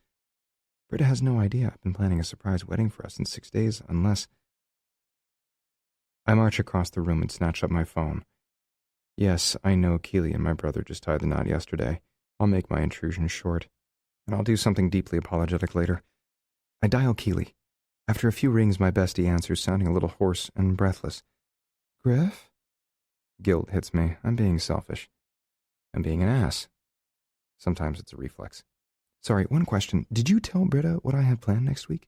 Britta has no idea I've been planning a surprise wedding for us in 6 days, unless... I march across the room and snatch up my phone. Yes, I know Keeley and my brother just tied the knot yesterday. I'll make my intrusion short, and I'll do something deeply apologetic later. I dial Keeley. After a few rings, my bestie answers, sounding a little hoarse and breathless. Griff? Guilt hits me. I'm being selfish. I'm being an ass. Sometimes it's a reflex. Sorry, one question. Did you tell Britta what I had planned next week?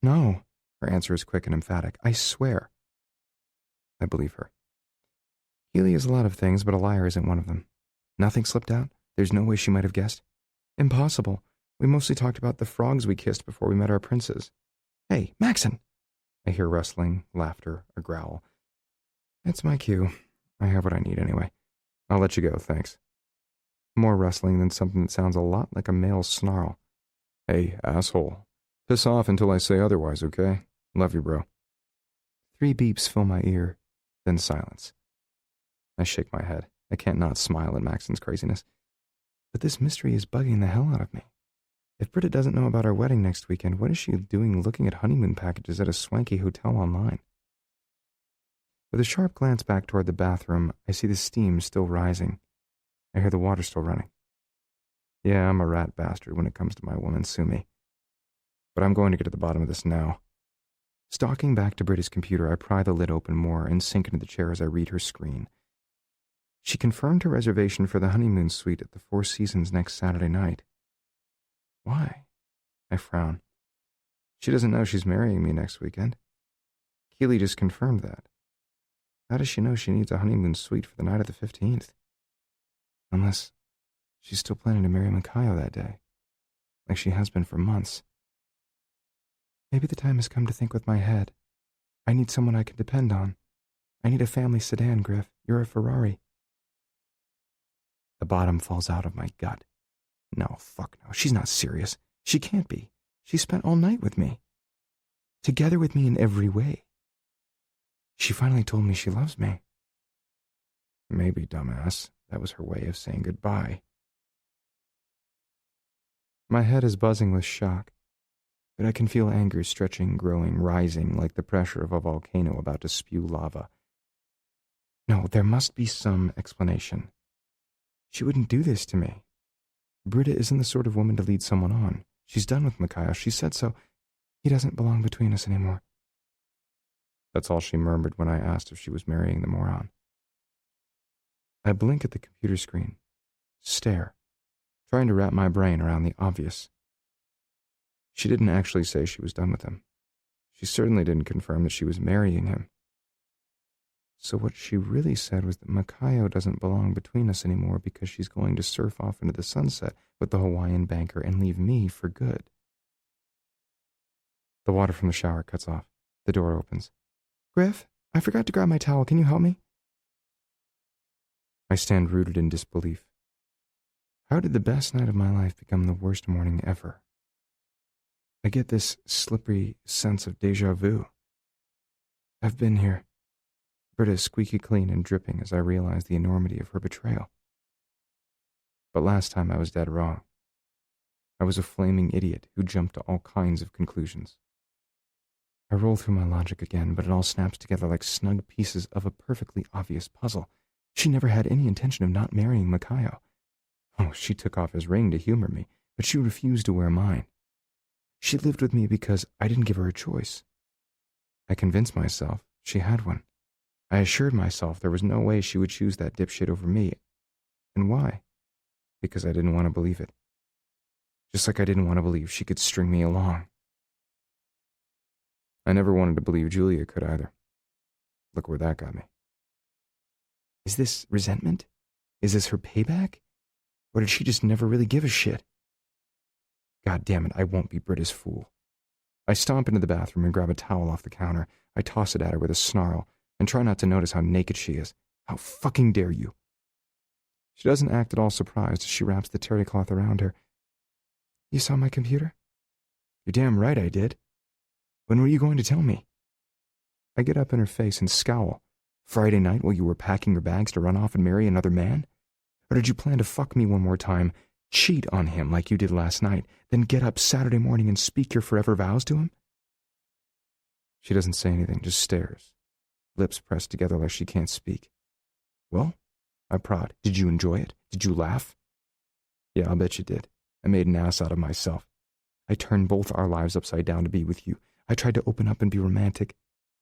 No. Her answer is quick and emphatic. I swear. I believe her. Keeley is a lot of things, but a liar isn't one of them. Nothing slipped out? There's no way she might have guessed? Impossible. We mostly talked about the frogs we kissed before we met our princes. Hey, Maxon! I hear rustling, laughter, a growl. It's my cue. I have what I need anyway. I'll let you go, thanks. More rustling than something that sounds a lot like a male snarl. Hey, asshole. Piss off until I say otherwise, okay? Love you, bro. 3 beeps fill my ear, then silence. I shake my head. I can't not smile at Maxon's craziness. But this mystery is bugging the hell out of me. If Britta doesn't know about our wedding next weekend, what is she doing looking at honeymoon packages at a swanky hotel online? With a sharp glance back toward the bathroom, I see the steam still rising. I hear the water still running. Yeah, I'm a rat bastard when it comes to my woman, sue me. But I'm going to get to the bottom of this now. Stalking back to Britta's computer, I pry the lid open more and sink into the chair as I read her screen. She confirmed her reservation for the honeymoon suite at the Four Seasons next Saturday night. Why? I frown. She doesn't know she's marrying me next weekend. Keely just confirmed that. How does she know she needs a honeymoon suite for the night of the 15th? Unless she's still planning to marry Makayo that day, like she has been for months. Maybe the time has come to think with my head. I need someone I can depend on. I need a family sedan, Griff. You're a Ferrari. The bottom falls out of my gut. No, fuck no. She's not serious. She can't be. She spent all night with me. Together with me in every way. She finally told me she loves me. Maybe, dumbass. That was her way of saying goodbye. My head is buzzing with shock, but I can feel anger stretching, growing, rising like the pressure of a volcano about to spew lava. No, there must be some explanation. She wouldn't do this to me. Britta isn't the sort of woman to lead someone on. She's done with Makayo. She said so. He doesn't belong between us anymore. That's all she murmured when I asked if she was marrying the moron. I blink at the computer screen, stare, trying to wrap my brain around the obvious. She didn't actually say she was done with him. She certainly didn't confirm that she was marrying him. So what she really said was that Makayo doesn't belong between us anymore because she's going to surf off into the sunset with the Hawaiian banker and leave me for good. The water from the shower cuts off. The door opens. Griff, I forgot to grab my towel. Can you help me? I stand rooted in disbelief. How did the best night of my life become the worst morning ever? I get this slippery sense of déjà vu. I've been here. Britta is squeaky clean and dripping as I realize the enormity of her betrayal. But last time I was dead wrong. I was a flaming idiot who jumped to all kinds of conclusions. I roll through my logic again, but it all snaps together like snug pieces of a perfectly obvious puzzle. She never had any intention of not marrying Makayo. Oh, she took off his ring to humor me, but she refused to wear mine. She lived with me because I didn't give her a choice. I convinced myself she had one. I assured myself there was no way she would choose that dipshit over me. And why? Because I didn't want to believe it. Just like I didn't want to believe she could string me along. I never wanted to believe Julia could either. Look where that got me. Is this resentment? Is this her payback? Or did she just never really give a shit? God damn it, I won't be Britta's fool. I stomp into the bathroom and grab a towel off the counter. I toss it at her with a snarl and try not to notice how naked she is. How fucking dare you? She doesn't act at all surprised as she wraps the terry cloth around her. You saw my computer? You're damn right I did. When were you going to tell me? I get up in her face and scowl. Friday night while you were packing your bags to run off and marry another man? Or did you plan to fuck me one more time, cheat on him like you did last night, then get up Saturday morning and speak your forever vows to him? She doesn't say anything, just stares, lips pressed together like she can't speak. Well, I prod. Did you enjoy it? Did you laugh? Yeah, I'll bet you did. I made an ass out of myself. I turned both our lives upside down to be with you. I tried to open up and be romantic.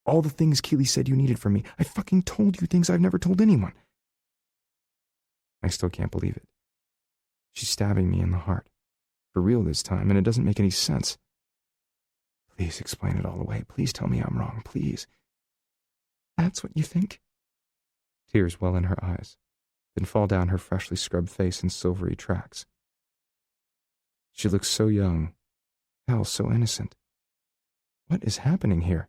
All the things Keely said you needed from me. I fucking told you things I've never told anyone. I still can't believe it. She's stabbing me in the heart. For real this time, and it doesn't make any sense. Please explain it all away. Please tell me I'm wrong. Please. That's what you think? Tears well in her eyes, then fall down her freshly scrubbed face in silvery tracks. She looks so young. Hell, so innocent. What is happening here?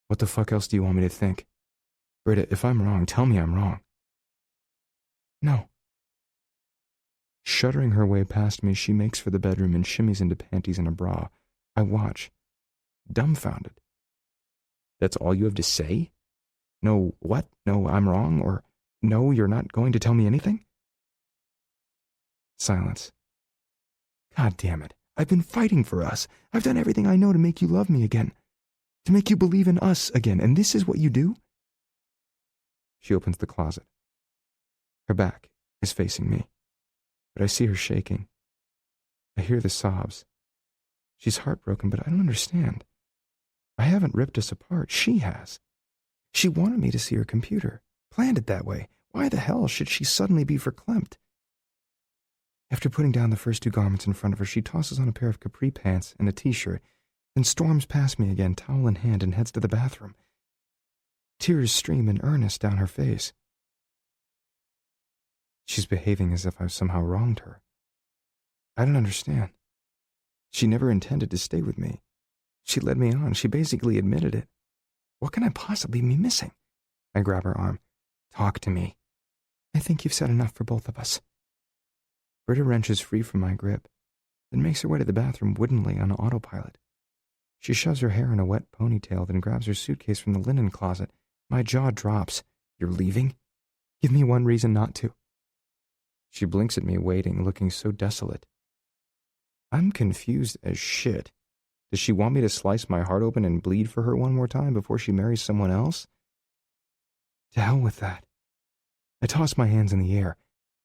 What the fuck else do you want me to think? Britta, if I'm wrong, tell me I'm wrong. No. Shuddering her way past me, she makes for the bedroom and shimmies into panties and a bra. I watch, dumbfounded. That's all you have to say? No, what? No, I'm wrong? Or no, you're not going to tell me anything? Silence. God damn it. I've been fighting for us. I've done everything I know to make you love me again. To make you believe in us again. And this is what you do? She opens the closet. Her back is facing me, but I see her shaking. I hear the sobs. She's heartbroken, but I don't understand. I haven't ripped us apart. She has. She wanted me to see her computer. Planned it that way. Why the hell should she suddenly be verklempt? After putting down the first 2 garments in front of her, she tosses on a pair of capri pants and a t-shirt, then storms past me again, towel in hand, and heads to the bathroom. Tears stream in earnest down her face. She's behaving as if I've somehow wronged her. I don't understand. She never intended to stay with me. She led me on. She basically admitted it. What can I possibly be missing? I grab her arm. Talk to me. I think you've said enough for both of us. Britta wrenches free from my grip, then makes her way to the bathroom woodenly on autopilot. She shoves her hair in a wet ponytail, then grabs her suitcase from the linen closet. My jaw drops. You're leaving? Give me one reason not to. She blinks at me, waiting, looking so desolate. I'm confused as shit. Does she want me to slice my heart open and bleed for her one more time before she marries someone else? To hell with that. I toss my hands in the air.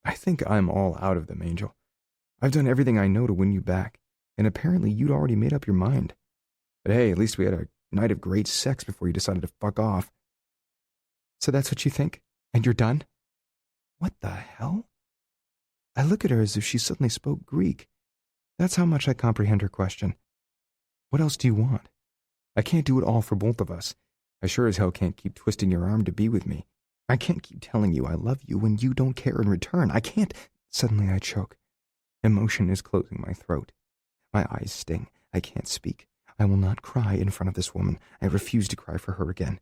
I think I'm all out of them, Angel. I've done everything I know to win you back, and apparently you'd already made up your mind. But hey, at least we had a night of great sex before you decided to fuck off. So that's what you think? And you're done? What the hell? I look at her as if she suddenly spoke Greek. That's how much I comprehend her question. What else do you want? I can't do it all for both of us. I sure as hell can't keep twisting your arm to be with me. I can't keep telling you I love you when you don't care in return. I can't. Suddenly I choke. Emotion is closing my throat. My eyes sting. I can't speak. I will not cry in front of this woman. I refuse to cry for her again.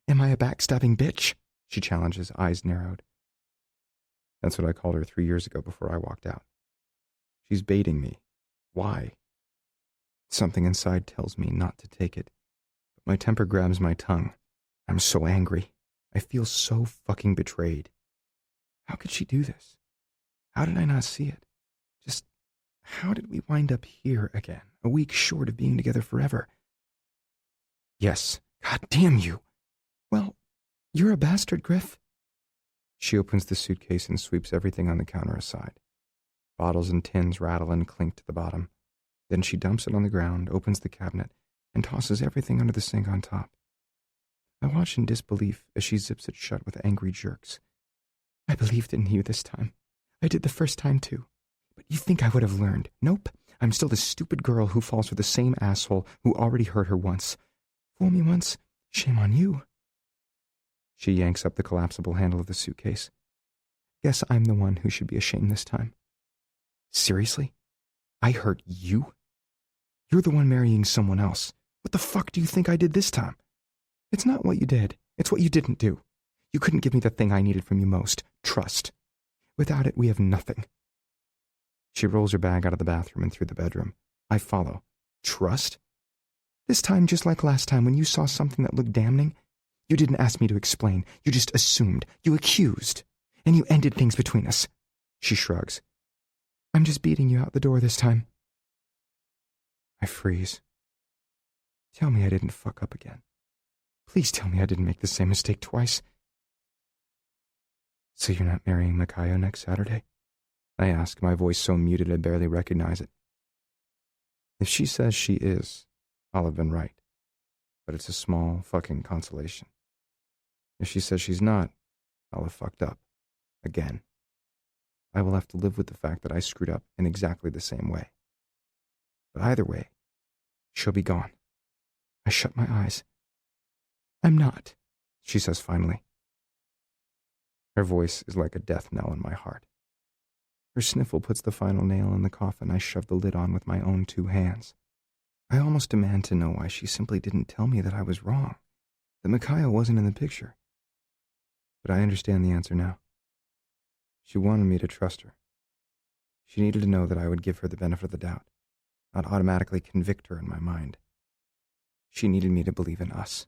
Am I a backstabbing bitch? She challenges, eyes narrowed. That's what I called her 3 years ago before I walked out. She's baiting me. Why? Something inside tells me not to take it, but my temper grabs my tongue. I'm so angry. I feel so fucking betrayed. How could she do this? How did I not see it? Just how did we wind up here again, a week short of being together forever? Yes, God damn you. Well, you're a bastard, Griff. She opens the suitcase and sweeps everything on the counter aside. Bottles and tins rattle and clink to the bottom. Then she dumps it on the ground, opens the cabinet, and tosses everything under the sink on top. I watch in disbelief as she zips it shut with angry jerks. I believed in you this time. I did the first time too. But you think I would have learned? Nope. I'm still the stupid girl who falls for the same asshole who already hurt her once. Fool me once, shame on you. She yanks up the collapsible handle of the suitcase. Guess I'm the one who should be ashamed this time. Seriously? I hurt you? You're the one marrying someone else. What the fuck do you think I did this time? It's not what you did. It's what you didn't do. You couldn't give me the thing I needed from you most, trust. Without it, we have nothing. She rolls her bag out of the bathroom and through the bedroom. I follow. Trust? This time, just like last time when you saw something that looked damning, you didn't ask me to explain. You just assumed. You accused. And you ended things between us. She shrugs. I'm just beating you out the door this time. I freeze. Tell me I didn't fuck up again. Please tell me I didn't make the same mistake twice. So you're not marrying Makayo next Saturday? I ask, my voice so muted I barely recognize it. If she says she is, I'll have been right. But it's a small fucking consolation. If she says she's not, I'll have fucked up. Again. I will have to live with the fact that I screwed up in exactly the same way. But either way, she'll be gone. I shut my eyes. I'm not, she says finally. Her voice is like a death knell in my heart. Her sniffle puts the final nail in the coffin I shove the lid on with my own 2 hands. I almost demand to know why she simply didn't tell me that I was wrong, that Makayo wasn't in the picture. But I understand the answer now. She wanted me to trust her. She needed to know that I would give her the benefit of the doubt, not automatically convict her in my mind. She needed me to believe in us.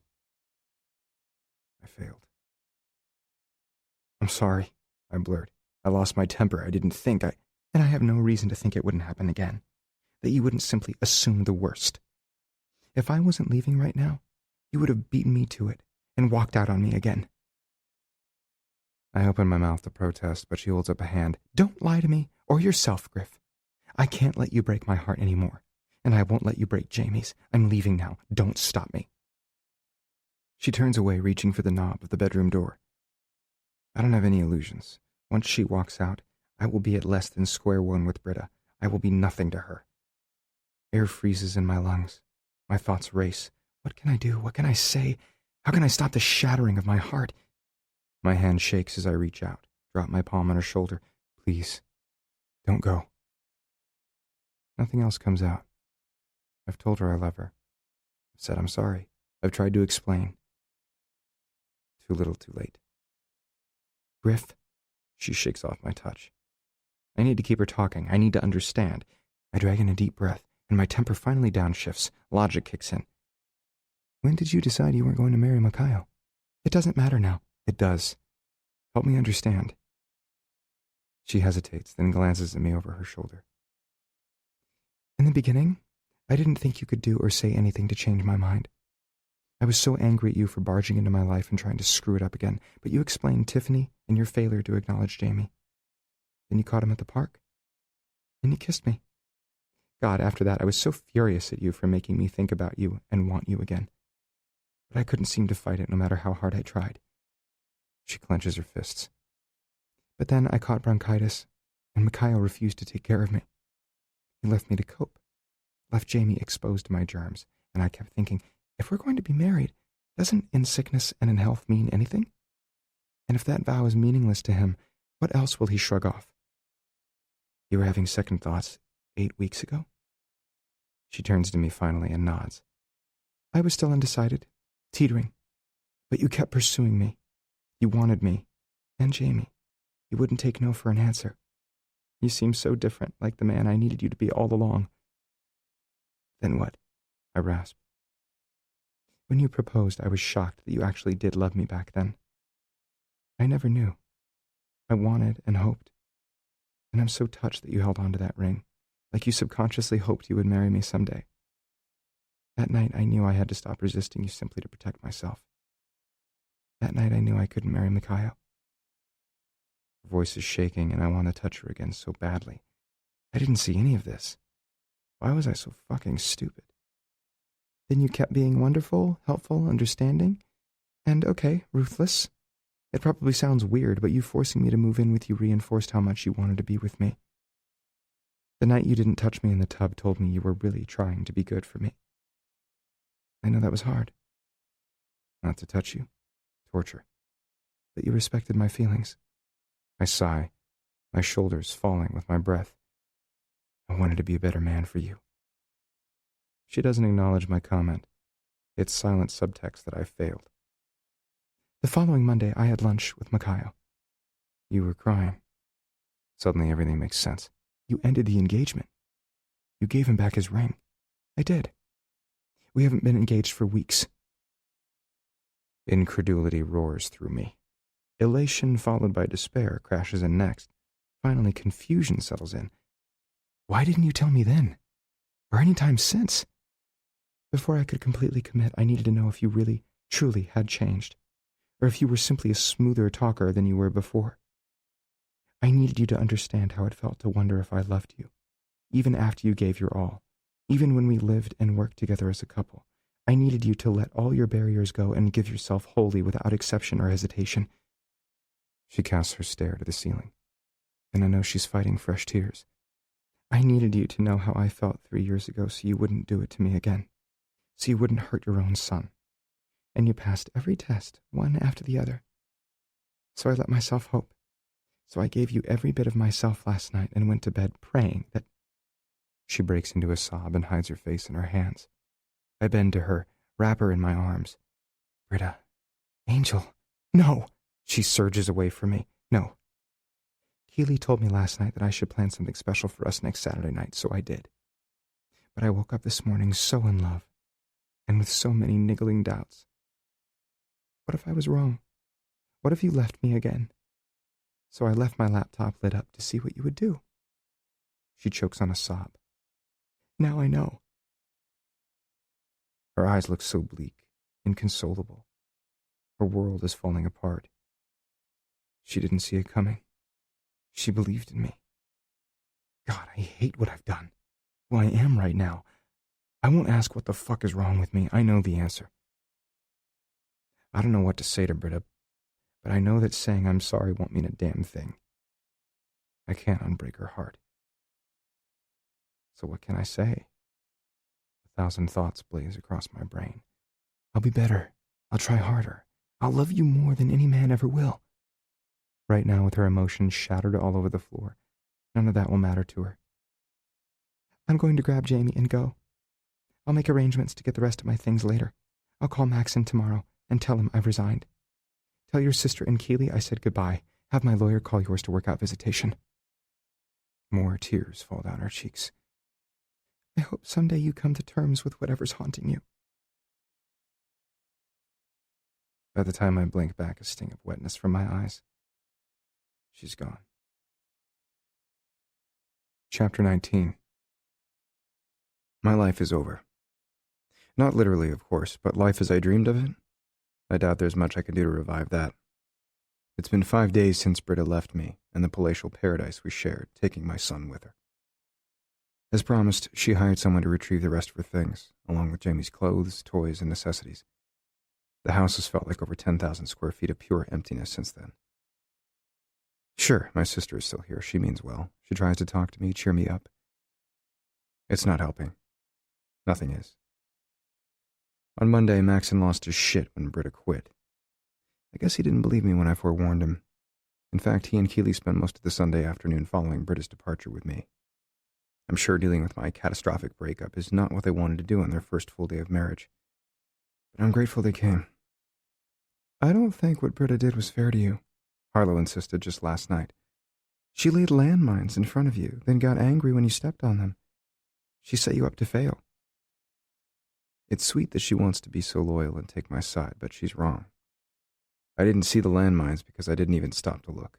I failed. "I'm sorry," I blurred. "I lost my temper. I didn't think I—" "And I have no reason to think it wouldn't happen again. That you wouldn't simply assume the worst. If I wasn't leaving right now, you would have beaten me to it and walked out on me again." I opened my mouth to protest, but she holds up a hand. "Don't lie to me or yourself, Griff. I can't let you break my heart anymore, and I won't let you break Jamie's. I'm leaving now. Don't stop me." She turns away, reaching for the knob of the bedroom door. I don't have any illusions. Once she walks out, I will be at less than square one with Britta. I will be nothing to her. Air freezes in my lungs. My thoughts race. What can I do? What can I say? How can I stop the shattering of my heart? My hand shakes as I reach out, drop my palm on her shoulder. "Please, don't go." Nothing else comes out. I've told her I love her. I've said I'm sorry. I've tried to explain. Too little, too late. "Griff," she shakes off my touch. I need to keep her talking. I need to understand. I drag in a deep breath, and my temper finally downshifts. Logic kicks in. "When did you decide you weren't going to marry Mikhail?" "It doesn't matter now." "It does. Help me understand." She hesitates, then glances at me over her shoulder. "In the beginning, I didn't think you could do or say anything to change my mind. I was so angry at you for barging into my life and trying to screw it up again, but you explained Tiffany and your failure to acknowledge Jamie. Then you caught him at the park. And you kissed me. God, after that, I was so furious at you for making me think about you and want you again. But I couldn't seem to fight it no matter how hard I tried." She clenches her fists. "But then I caught bronchitis, and Mikhail refused to take care of me. He left me to cope, left Jamie exposed to my germs, and I kept thinking, if we're going to be married, doesn't in sickness and in health mean anything? And if that vow is meaningless to him, what else will he shrug off? You were having second thoughts 8 weeks ago?" She turns to me finally and nods. "I was still undecided, teetering, but you kept pursuing me. You wanted me, and Jamie. You wouldn't take no for an answer. You seemed so different, like the man I needed you to be all along." "Then what?" I rasped. "When you proposed, I was shocked that you actually did love me back then. I never knew. I wanted and hoped. And I'm so touched that you held on to that ring, like you subconsciously hoped you would marry me someday. That night I knew I had to stop resisting you simply to protect myself. That night I knew I couldn't marry Mikhail." Her voice is shaking, and I want to touch her again so badly. I didn't see any of this. Why was I so fucking stupid? "Then you kept being wonderful, helpful, understanding, and, okay, ruthless. It probably sounds weird, but you forcing me to move in with you reinforced how much you wanted to be with me. The night you didn't touch me in the tub told me you were really trying to be good for me. I know that was hard. Not to touch you. Torture. But you respected my feelings." I sigh, my shoulders falling with my breath. "I wanted to be a better man for you." She doesn't acknowledge my comment. It's silent subtext that I failed. "The following Monday, I had lunch with Mikhail." "You were crying." Suddenly everything makes sense. "You ended the engagement. You gave him back his ring." "I did. We haven't been engaged for weeks." Incredulity roars through me. Elation followed by despair crashes in next. Finally, confusion settles in. Why didn't you tell me then? Or any time since? Before I could completely commit, I needed to know if you really, truly had changed, or if you were simply a smoother talker than you were before. I needed you to understand how it felt to wonder if I loved you, even after you gave your all, even when we lived and worked together as a couple. I needed you to let all your barriers go and give yourself wholly without exception or hesitation. She casts her stare to the ceiling, and I know she's fighting fresh tears. I needed you to know how I felt 3 years ago so you wouldn't do it to me again, so you wouldn't hurt your own son. And you passed every test, one after the other. So I let myself hope. So I gave you every bit of myself last night and went to bed praying that... She breaks into a sob and hides her face in her hands. I bend to her, wrap her in my arms. Britta, Angel, no! She surges away from me. No. Keely told me last night that I should plan something special for us next Saturday night, so I did. But I woke up this morning so in love. and with so many niggling doubts. What if I was wrong? What if you left me again? So I left my laptop lit up to see what you would do. She chokes on a sob. Now I know. Her eyes look so bleak, inconsolable. Her world is falling apart. She didn't see it coming. She believed in me. God, I hate what I've done. Who I am right now. I won't ask what the fuck is wrong with me. I know the answer. I don't know what to say to Britta, but I know that saying I'm sorry won't mean a damn thing. I can't unbreak her heart. So what can I say? 1,000 thoughts blaze across my brain. I'll be better. I'll try harder. I'll love you more than any man ever will. Right now, with her emotions shattered all over the floor, none of that will matter to her. I'm going to grab Jamie and go. I'll make arrangements to get the rest of my things later. I'll call Maxon tomorrow and tell him I've resigned. Tell your sister and Keeley I said goodbye. Have my lawyer call yours to work out visitation. More tears fall down her cheeks. I hope someday you come to terms with whatever's haunting you. By the time I blink back a sting of wetness from my eyes, she's gone. Chapter 19. My life is over. Not literally, of course, but life as I dreamed of it? I doubt there's much I can do to revive that. It's been 5 days since Britta left me and the palatial paradise we shared, taking my son with her. As promised, she hired someone to retrieve the rest of her things, along with Jamie's clothes, toys, and necessities. The house has felt like over 10,000 square feet of pure emptiness since then. Sure, my sister is still here. She means well. She tries to talk to me, cheer me up. It's not helping. Nothing is. On Monday, Maxon lost his shit when Britta quit. I guess he didn't believe me when I forewarned him. In fact, he and Keeley spent most of the Sunday afternoon following Britta's departure with me. I'm sure dealing with my catastrophic breakup is not what they wanted to do on their first full day of marriage. But I'm grateful they came. I don't think what Britta did was fair to you, Harlow insisted just last night. She laid landmines in front of you, then got angry when you stepped on them. She set you up to fail. It's sweet that she wants to be so loyal and take my side, but she's wrong. I didn't see the landmines because I didn't even stop to look.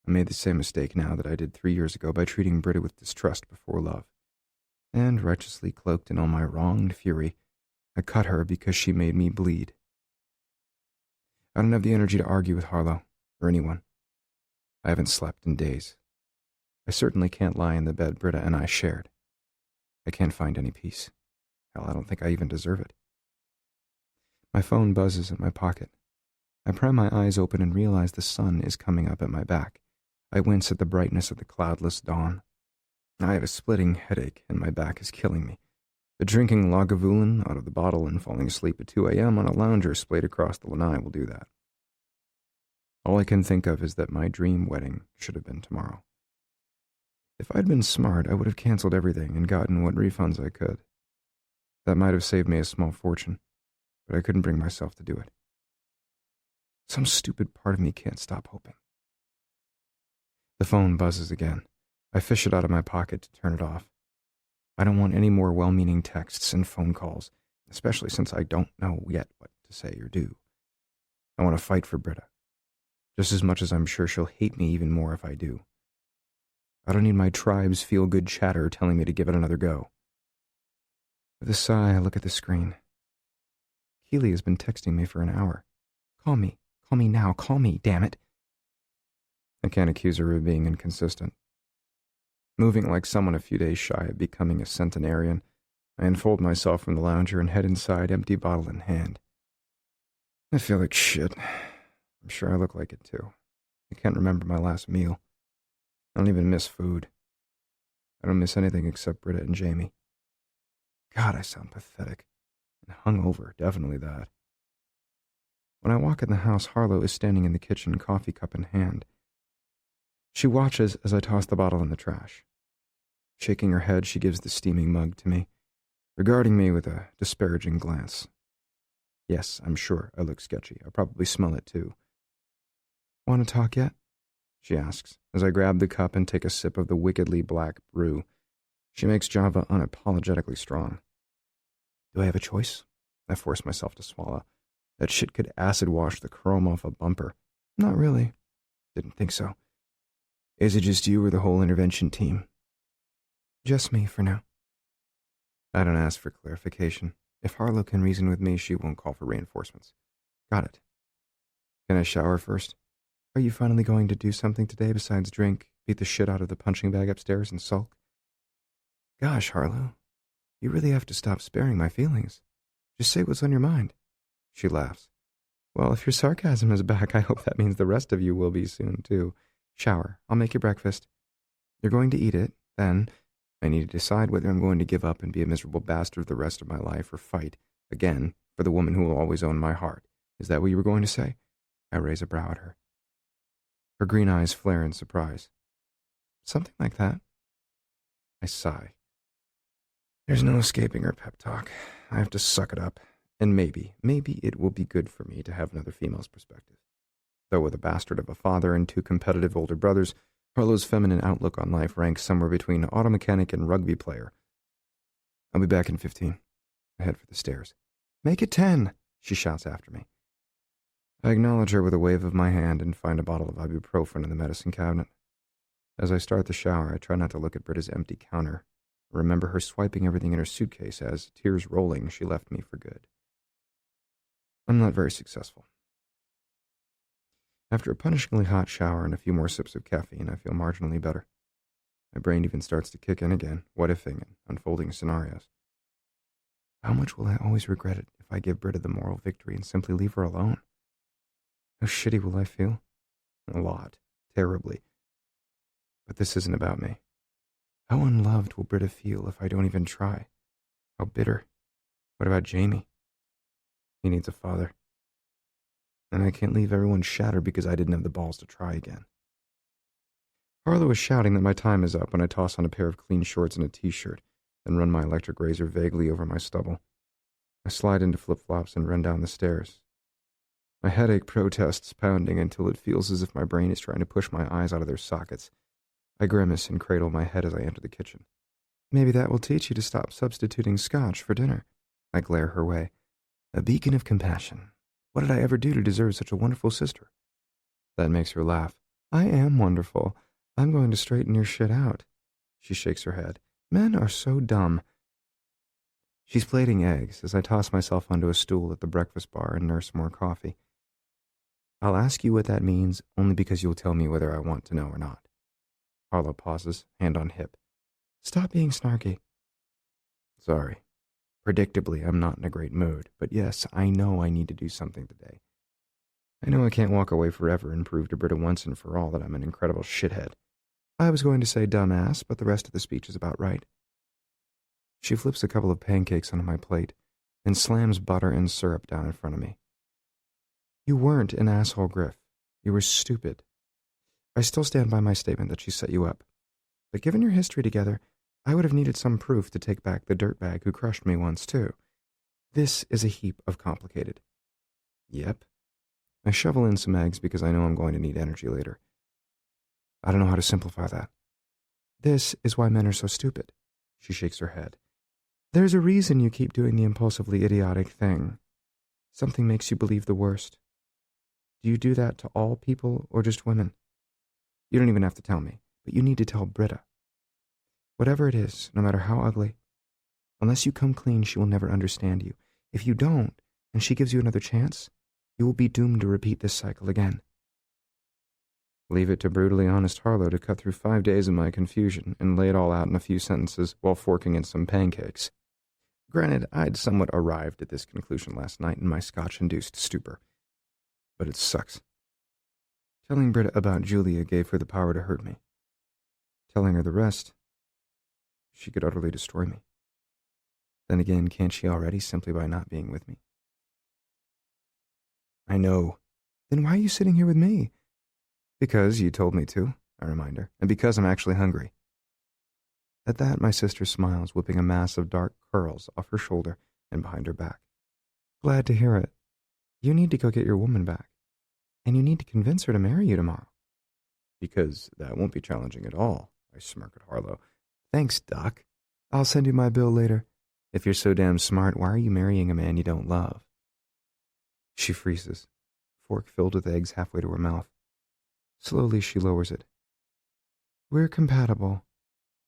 I made the same mistake now that I did 3 years ago by treating Britta with distrust before love. And, righteously cloaked in all my wronged fury, I cut her because she made me bleed. I don't have the energy to argue with Harlow, or anyone. I haven't slept in days. I certainly can't lie in the bed Britta and I shared. I can't find any peace. Hell, I don't think I even deserve it. My phone buzzes in my pocket. I pry my eyes open and realize the sun is coming up at my back. I wince at the brightness of the cloudless dawn. I have a splitting headache, and my back is killing me. But drinking Lagavulin out of the bottle and falling asleep at 2 a.m. on a lounger splayed across the lanai will do that. All I can think of is that my dream wedding should have been tomorrow. If I'd been smart, I would have canceled everything and gotten what refunds I could. That might have saved me a small fortune, but I couldn't bring myself to do it. Some stupid part of me can't stop hoping. The phone buzzes again. I fish it out of my pocket to turn it off. I don't want any more well-meaning texts and phone calls, especially since I don't know yet what to say or do. I want to fight for Britta, just as much as I'm sure she'll hate me even more if I do. I don't need my tribe's feel-good chatter telling me to give it another go. With a sigh, I look at the screen. Keeley has been texting me for an hour. Call me now, call me, damn it. I can't accuse her of being inconsistent. Moving like someone a few days shy of becoming a centenarian, I unfold myself from the lounger and head inside, empty bottle in hand. I feel like shit. I'm sure I look like it too. I can't remember my last meal. I don't even miss food. I don't miss anything except Britta and Jamie. God, I sound pathetic. And hungover, definitely that. When I walk in the house, Harlow is standing in the kitchen, coffee cup in hand. She watches as I toss the bottle in the trash. Shaking her head, she gives the steaming mug to me, regarding me with a disparaging glance. Yes, I'm sure I look sketchy. I probably smell it too. Want to talk yet? She asks, as I grab the cup and take a sip of the wickedly black brew. She makes Java unapologetically strong. Do I have a choice? I forced myself to swallow. That shit could acid wash the chrome off a bumper. Not really. Didn't think so. Is it just you or the whole intervention team? Just me for now. I don't ask for clarification. If Harlow can reason with me, she won't call for reinforcements. Got it. Can I shower first? Are you finally going to do something today besides drink, beat the shit out of the punching bag upstairs, and sulk? Gosh, Harlow, you really have to stop sparing my feelings. Just say what's on your mind. She laughs. Well, if your sarcasm is back, I hope that means the rest of you will be soon, too. Shower. I'll make you breakfast. You're going to eat it, then I need to decide whether I'm going to give up and be a miserable bastard the rest of my life or fight, again, for the woman who will always own my heart. Is that what you were going to say? I raise a brow at her. Her green eyes flare in surprise. Something like that. I sigh. There's no escaping her pep talk. I have to suck it up. And maybe it will be good for me to have another female's perspective. Though with a bastard of a father and 2 competitive older brothers, Harlow's feminine outlook on life ranks somewhere between auto mechanic and rugby player. I'll be back in 15. I head for the stairs. Make it 10, she shouts after me. I acknowledge her with a wave of my hand and find a bottle of ibuprofen in the medicine cabinet. As I start the shower, I try not to look at Britta's empty counter. I remember her swiping everything in her suitcase as, tears rolling, she left me for good. I'm not very successful. After a punishingly hot shower and a few more sips of caffeine, I feel marginally better. My brain even starts to kick in again, what-ifing and unfolding scenarios. How much will I always regret it if I give Britta the moral victory and simply leave her alone? How shitty will I feel? A lot. Terribly. But this isn't about me. How unloved will Britta feel if I don't even try? How bitter. What about Jamie? He needs a father. And I can't leave everyone shattered because I didn't have the balls to try again. Harlow is shouting that my time is up when I toss on a pair of clean shorts and a t-shirt, then run my electric razor vaguely over my stubble. I slide into flip-flops and run down the stairs. My headache protests, pounding until it feels as if my brain is trying to push my eyes out of their sockets. I grimace and cradle my head as I enter the kitchen. Maybe that will teach you to stop substituting scotch for dinner. I glare her way. A beacon of compassion. What did I ever do to deserve such a wonderful sister? That makes her laugh. I am wonderful. I'm going to straighten your shit out. She shakes her head. Men are so dumb. She's plating eggs as I toss myself onto a stool at the breakfast bar and nurse more coffee. I'll ask you what that means only because you'll tell me whether I want to know or not. Harlow pauses, hand on hip. Stop being snarky. Sorry. Predictably, I'm not in a great mood, but yes, I know I need to do something today. I know I can't walk away forever and prove to Britta once and for all that I'm an incredible shithead. I was going to say dumbass, but the rest of the speech is about right. She flips a couple of pancakes onto my plate and slams butter and syrup down in front of me. You weren't an asshole, Griff. You were stupid. I still stand by my statement that she set you up. But given your history together, I would have needed some proof to take back the dirtbag who crushed me once, too. This is a heap of complicated. Yep. I shovel in some eggs because I know I'm going to need energy later. I don't know how to simplify that. This is why men are so stupid. She shakes her head. There's a reason you keep doing the impulsively idiotic thing. Something makes you believe the worst. Do you do that to all people or just women? You don't even have to tell me, but you need to tell Britta. Whatever it is, no matter how ugly, unless you come clean, she will never understand you. If you don't, and she gives you another chance, you will be doomed to repeat this cycle again. Leave it to brutally honest Harlow to cut through 5 days of my confusion and lay it all out in a few sentences while forking in some pancakes. Granted, I'd somewhat arrived at this conclusion last night in my scotch-induced stupor. But it sucks. Telling Britta about Julia gave her the power to hurt me. Telling her the rest, she could utterly destroy me. Then again, can't she already simply by not being with me? I know. Then why are you sitting here with me? Because you told me to, I remind her, and because I'm actually hungry. At that, my sister smiles, whipping a mass of dark curls off her shoulder and behind her back. Glad to hear it. You need to go get your woman back. And you need to convince her to marry you tomorrow. Because that won't be challenging at all, I smirk at Harlow. Thanks, Doc. I'll send you my bill later. If you're so damn smart, why are you marrying a man you don't love? She freezes, fork filled with eggs halfway to her mouth. Slowly, she lowers it. We're compatible.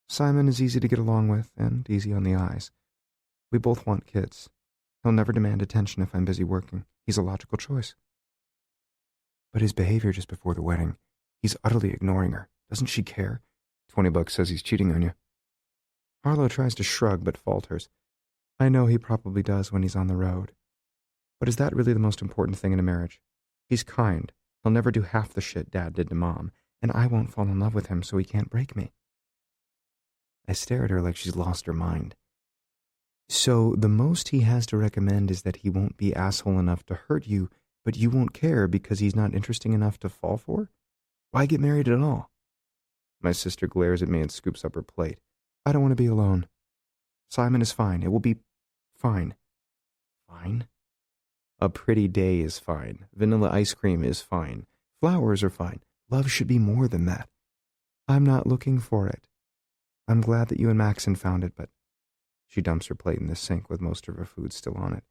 Simon is easy to get along with and easy on the eyes. We both want kids. He'll never demand attention if I'm busy working. He's a logical choice. But his behavior just before the wedding, he's utterly ignoring her. Doesn't she care? $20 says he's cheating on you. Harlow tries to shrug but falters. I know he probably does when he's on the road. But is that really the most important thing in a marriage? He's kind. He'll never do half the shit Dad did to Mom, and I won't fall in love with him so he can't break me. I stare at her like she's lost her mind. So the most he has to recommend is that he won't be asshole enough to hurt you, but you won't care because he's not interesting enough to fall for? Why get married at all? My sister glares at me and scoops up her plate. I don't want to be alone. Simon is fine. It will be fine. Fine? A pretty day is fine. Vanilla ice cream is fine. Flowers are fine. Love should be more than that. I'm not looking for it. I'm glad that you and Maxon found it, but... She dumps her plate in the sink with most of her food still on it.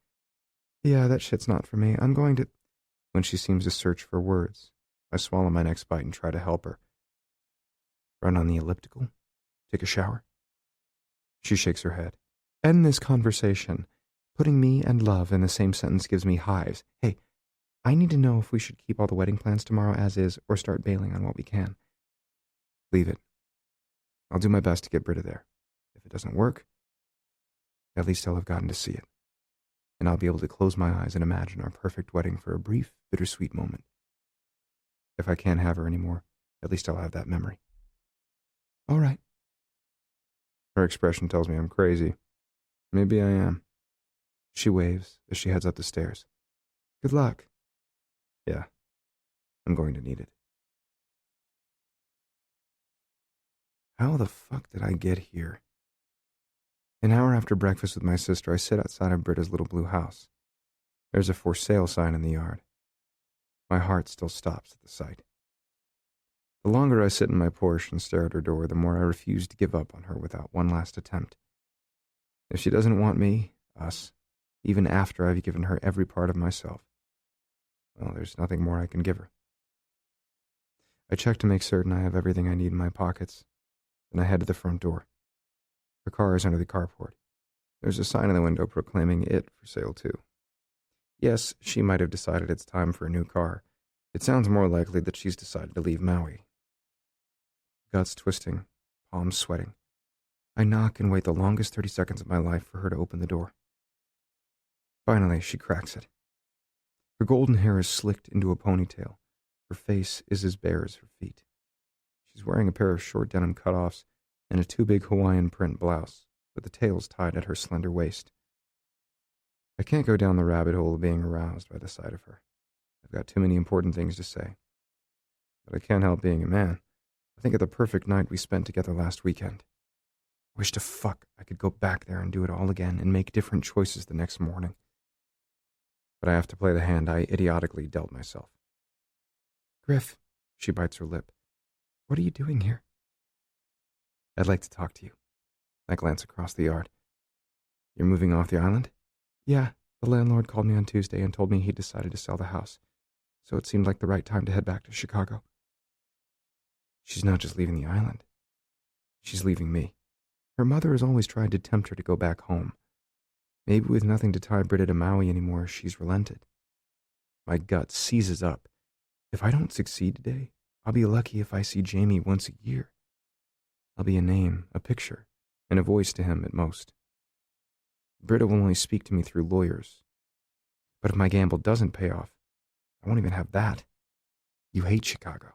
Yeah, that shit's not for me. I'm going to... When she seems to search for words, I swallow my next bite and try to help her. Run on the elliptical? Take a shower? She shakes her head. End this conversation. Putting me and love in the same sentence gives me hives. Hey, I need to know if we should keep all the wedding plans tomorrow as is or start bailing on what we can. Leave it. I'll do my best to get Britta there. If it doesn't work, at least I'll have gotten to see it. And I'll be able to close my eyes and imagine our perfect wedding for a brief, bittersweet moment. If I can't have her anymore, at least I'll have that memory. All right. Her expression tells me I'm crazy. Maybe I am. She waves as she heads up the stairs. Good luck. Yeah, I'm going to need it. How the fuck did I get here? An hour after breakfast with my sister, I sit outside of Britta's little blue house. There's a for sale sign in the yard. My heart still stops at the sight. The longer I sit in my Porsche and stare at her door, the more I refuse to give up on her without one last attempt. If she doesn't want me, us, even after I've given her every part of myself, well, there's nothing more I can give her. I check to make certain I have everything I need in my pockets, then I head to the front door. Her car is under the carport. There's a sign in the window proclaiming it for sale too. Yes, she might have decided it's time for a new car. It sounds more likely that she's decided to leave Maui. Guts twisting, palms sweating. I knock and wait the longest 30 seconds of my life for her to open the door. Finally, she cracks it. Her golden hair is slicked into a ponytail. Her face is as bare as her feet. She's wearing a pair of short denim cutoffs and a too-big Hawaiian print blouse, with the tails tied at her slender waist. I can't go down the rabbit hole of being aroused by the sight of her. I've got too many important things to say. But I can't help being a man. I think of the perfect night we spent together last weekend. I wish to fuck I could go back there and do it all again and make different choices the next morning. But I have to play the hand I idiotically dealt myself. Griff, she bites her lip. What are you doing here? I'd like to talk to you. I glance across the yard. You're moving off the island? Yeah, the landlord called me on Tuesday and told me he'd decided to sell the house, so it seemed like the right time to head back to Chicago. She's not just leaving the island. She's leaving me. Her mother has always tried to tempt her to go back home. Maybe with nothing to tie Britta to Maui anymore, she's relented. My gut seizes up. If I don't succeed today, I'll be lucky if I see Jamie once a year. I'll be a name, a picture, and a voice to him at most. Britta will only speak to me through lawyers. But if my gamble doesn't pay off, I won't even have that. You hate Chicago.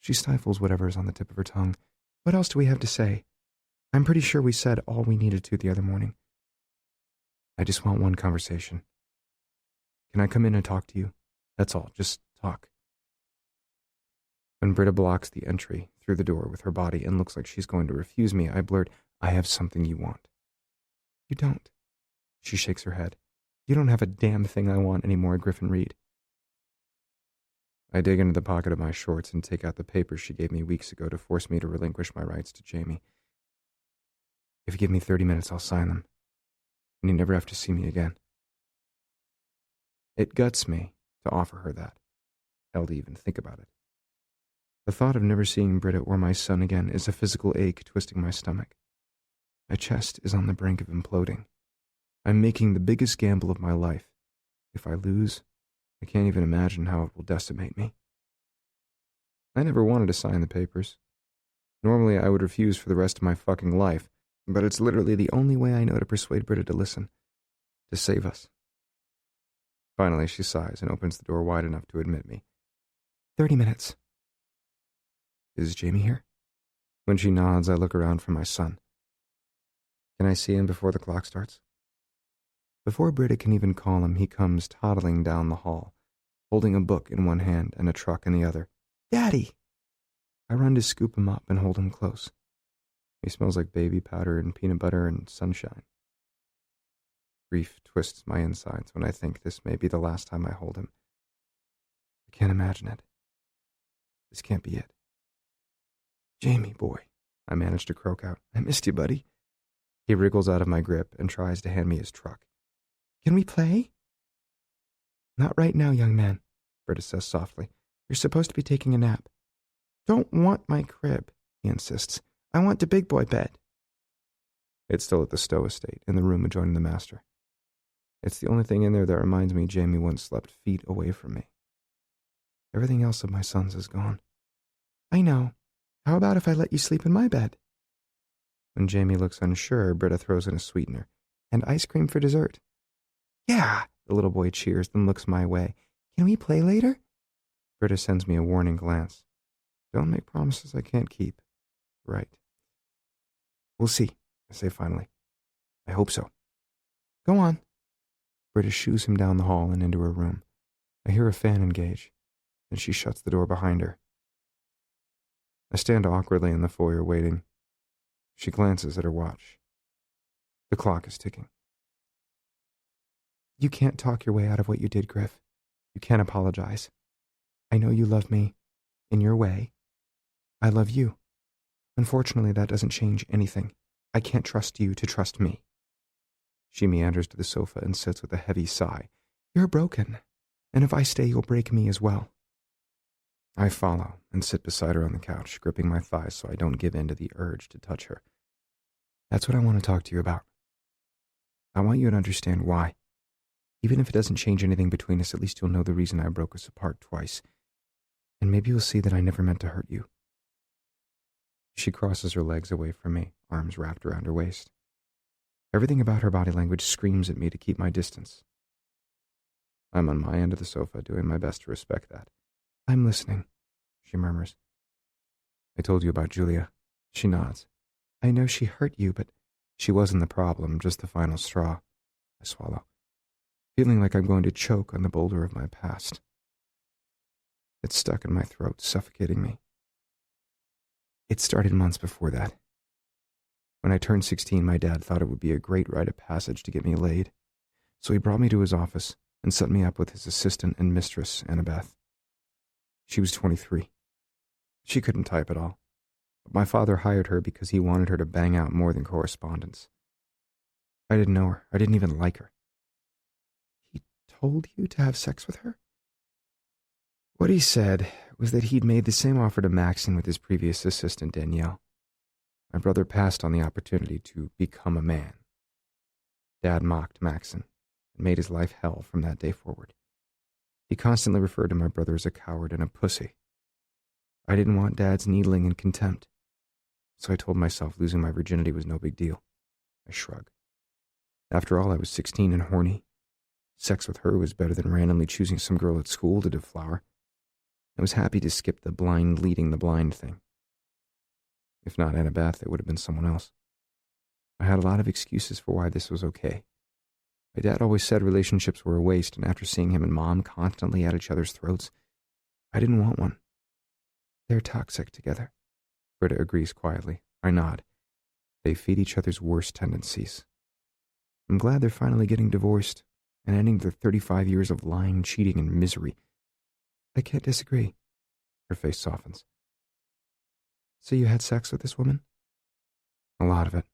She stifles whatever is on the tip of her tongue. What else do we have to say? I'm pretty sure we said all we needed to the other morning. I just want one conversation. Can I come in and talk to you? That's all, just talk. When Britta blocks the entry through the door with her body and looks like she's going to refuse me, I blurt, I have something you want. You don't. She shakes her head. You don't have a damn thing I want anymore, Griffin Reed. I dig into the pocket of my shorts and take out the papers she gave me weeks ago to force me to relinquish my rights to Jamie. If you give me 30 minutes, I'll sign them. and you never have to see me again. It guts me to offer her that. Hell, to even think about it. The thought of never seeing Britta or my son again is a physical ache twisting my stomach. My chest is on the brink of imploding. I'm making the biggest gamble of my life. If I lose, I can't even imagine how it will decimate me. I never wanted to sign the papers. Normally, I would refuse for the rest of my fucking life, but it's literally the only way I know to persuade Britta to listen, to save us. Finally, she sighs and opens the door wide enough to admit me. 30 minutes. Is Jamie here? When she nods, I look around for my son. Can I see him before the clock starts? Before Britta can even call him, he comes toddling down the hall, holding a book in one hand and a truck in the other. Daddy! I run to scoop him up and hold him close. He smells like baby powder and peanut butter and sunshine. Grief twists my insides when I think this may be the last time I hold him. I can't imagine it. This can't be it. Jamie, boy, I manage to croak out. I missed you, buddy. He wriggles out of my grip and tries to hand me his truck. Can we play? Not right now, young man, Britta says softly. You're supposed to be taking a nap. Don't want my crib, he insists. I want the big boy bed. It's still at the Stowe estate, in the room adjoining the master. It's the only thing in there that reminds me Jamie once slept feet away from me. Everything else of my son's is gone. I know. How about if I let you sleep in my bed? When Jamie looks unsure, Britta throws in a sweetener. And ice cream for dessert. Yeah, the little boy cheers, then looks my way. Can we play later? Britta sends me a warning glance. Don't make promises I can't keep. Right. We'll see, I say finally. I hope so. Go on. Britta shoos him down the hall and into her room. I hear a fan engage, then she shuts the door behind her. I stand awkwardly in the foyer waiting. She glances at her watch. The clock is ticking. You can't talk your way out of what you did, Griff. You can't apologize. I know you love me, in your way. I love you. Unfortunately, that doesn't change anything. I can't trust you to trust me. She meanders to the sofa and sits with a heavy sigh. You're broken, and if I stay, you'll break me as well. I follow and sit beside her on the couch, gripping my thighs so I don't give in to the urge to touch her. That's what I want to talk to you about. I want you to understand why. Even if it doesn't change anything between us, at least you'll know the reason I broke us apart twice. And maybe you'll see that I never meant to hurt you. She crosses her legs away from me, arms wrapped around her waist. Everything about her body language screams at me to keep my distance. I'm on my end of the sofa, doing my best to respect that. I'm listening, she murmurs. I told you about Julia. She nods. I know she hurt you, but she wasn't the problem, just the final straw. I swallow, feeling like I'm going to choke on the boulder of my past. It's stuck in my throat, suffocating me. It started months before that. When I turned 16, my dad thought it would be a great rite of passage to get me laid. So he brought me to his office and set me up with his assistant and mistress, Annabeth. She was 23. She couldn't type at all, but my father hired her because he wanted her to bang out more than correspondence. I didn't know her. I didn't even like her. He told you to have sex with her? What he said was that he'd made the same offer to Maxine with his previous assistant, Danielle. My brother passed on the opportunity to become a man. Dad mocked Maxine and made his life hell from that day forward. He constantly referred to my brother as a coward and a pussy. I didn't want Dad's needling and contempt, so I told myself losing my virginity was no big deal. I shrug. After all, I was 16 and horny. Sex with her was better than randomly choosing some girl at school to deflower. I was happy to skip the blind leading the blind thing. If not Annabeth, it would have been someone else. I had a lot of excuses for why this was okay. My dad always said relationships were a waste, and after seeing him and Mom constantly at each other's throats, I didn't want one. They're toxic together. Britta agrees quietly. I nod. They feed each other's worst tendencies. I'm glad they're finally getting divorced and ending their 35 years of lying, cheating, and misery. I can't disagree. Her face softens. So you had sex with this woman? A lot of it.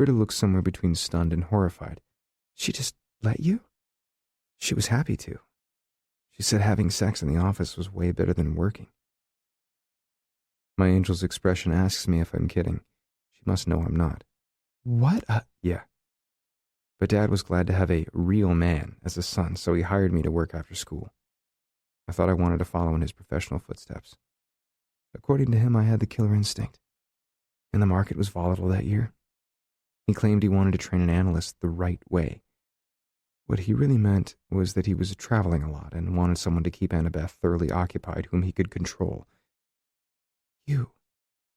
Britta looked somewhere between stunned and horrified. She just let you? She was happy to. She said having sex in the office was way better than working. My angel's expression asks me if I'm kidding. She must know I'm not. What a... Yeah. But Dad was glad to have a real man as a son, so he hired me to work after school. I thought I wanted to follow in his professional footsteps. According to him, I had the killer instinct. And the market was volatile that year. He claimed he wanted to train an analyst the right way. What he really meant was that he was traveling a lot and wanted someone to keep Annabeth thoroughly occupied whom he could control. You,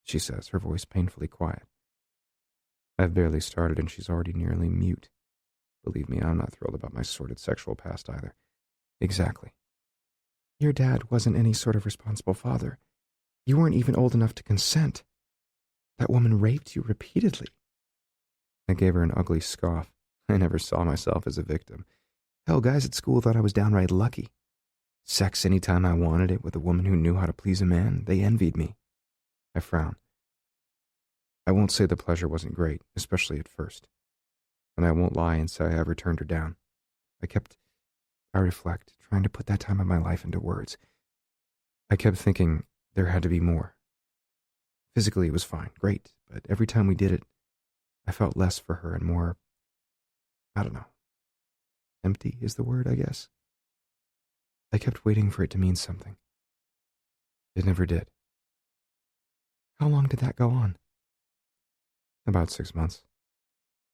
she says, her voice painfully quiet. I've barely started and she's already nearly mute. Believe me, I'm not thrilled about my sordid sexual past either. Exactly. Your dad wasn't any sort of responsible father. You weren't even old enough to consent. That woman raped you repeatedly. I gave her an ugly scoff. I never saw myself as a victim. Hell, guys at school thought I was downright lucky. Sex anytime I wanted it with a woman who knew how to please a man. They envied me. I frowned. I won't say the pleasure wasn't great, especially at first. And I won't lie and say I ever turned her down. I reflect, trying to put that time of my life into words. I kept thinking there had to be more. Physically, it was fine, great, but every time we did it, I felt less for her and more, I don't know. Empty is the word, I guess. I kept waiting for it to mean something. It never did. How long did that go on? About 6 months.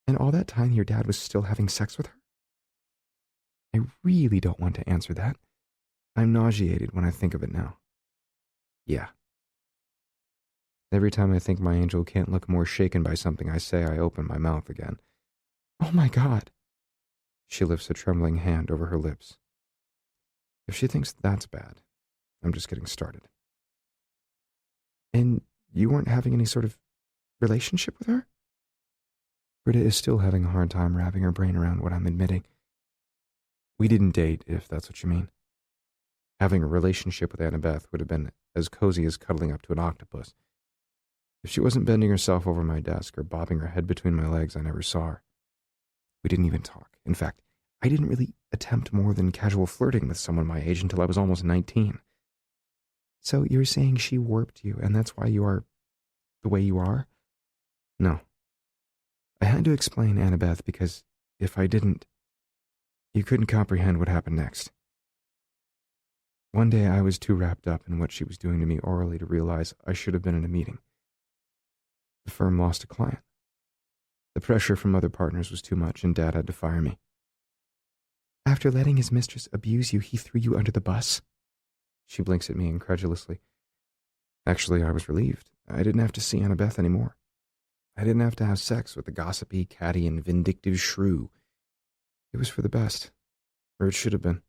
And all that time your dad was still having sex with her? I really don't want to answer that. I'm nauseated when I think of it now. Yeah. Every time I think my angel can't look more shaken by something I say, I open my mouth again. Oh my God. She lifts a trembling hand over her lips. If she thinks that's bad, I'm just getting started. And you weren't having any sort of relationship with her? Britta is still having a hard time wrapping her brain around what I'm admitting. We didn't date, if that's what you mean. Having a relationship with Annabeth would have been as cozy as cuddling up to an octopus. If she wasn't bending herself over my desk or bobbing her head between my legs, I never saw her. We didn't even talk. In fact, I didn't really attempt more than casual flirting with someone my age until I was almost 19. So you're saying she warped you, and that's why you are the way you are? No. I had to explain Annabeth because if I didn't, you couldn't comprehend what happened next. One day I was too wrapped up in what she was doing to me orally to realize I should have been in a meeting. The firm lost a client. The pressure from other partners was too much, and Dad had to fire me. After letting his mistress abuse you, he threw you under the bus? She blinks at me incredulously. Actually, I was relieved. I didn't have to see Annabeth anymore. I didn't have to have sex with the gossipy, catty, and vindictive shrew. It was for the best. Or it should have been.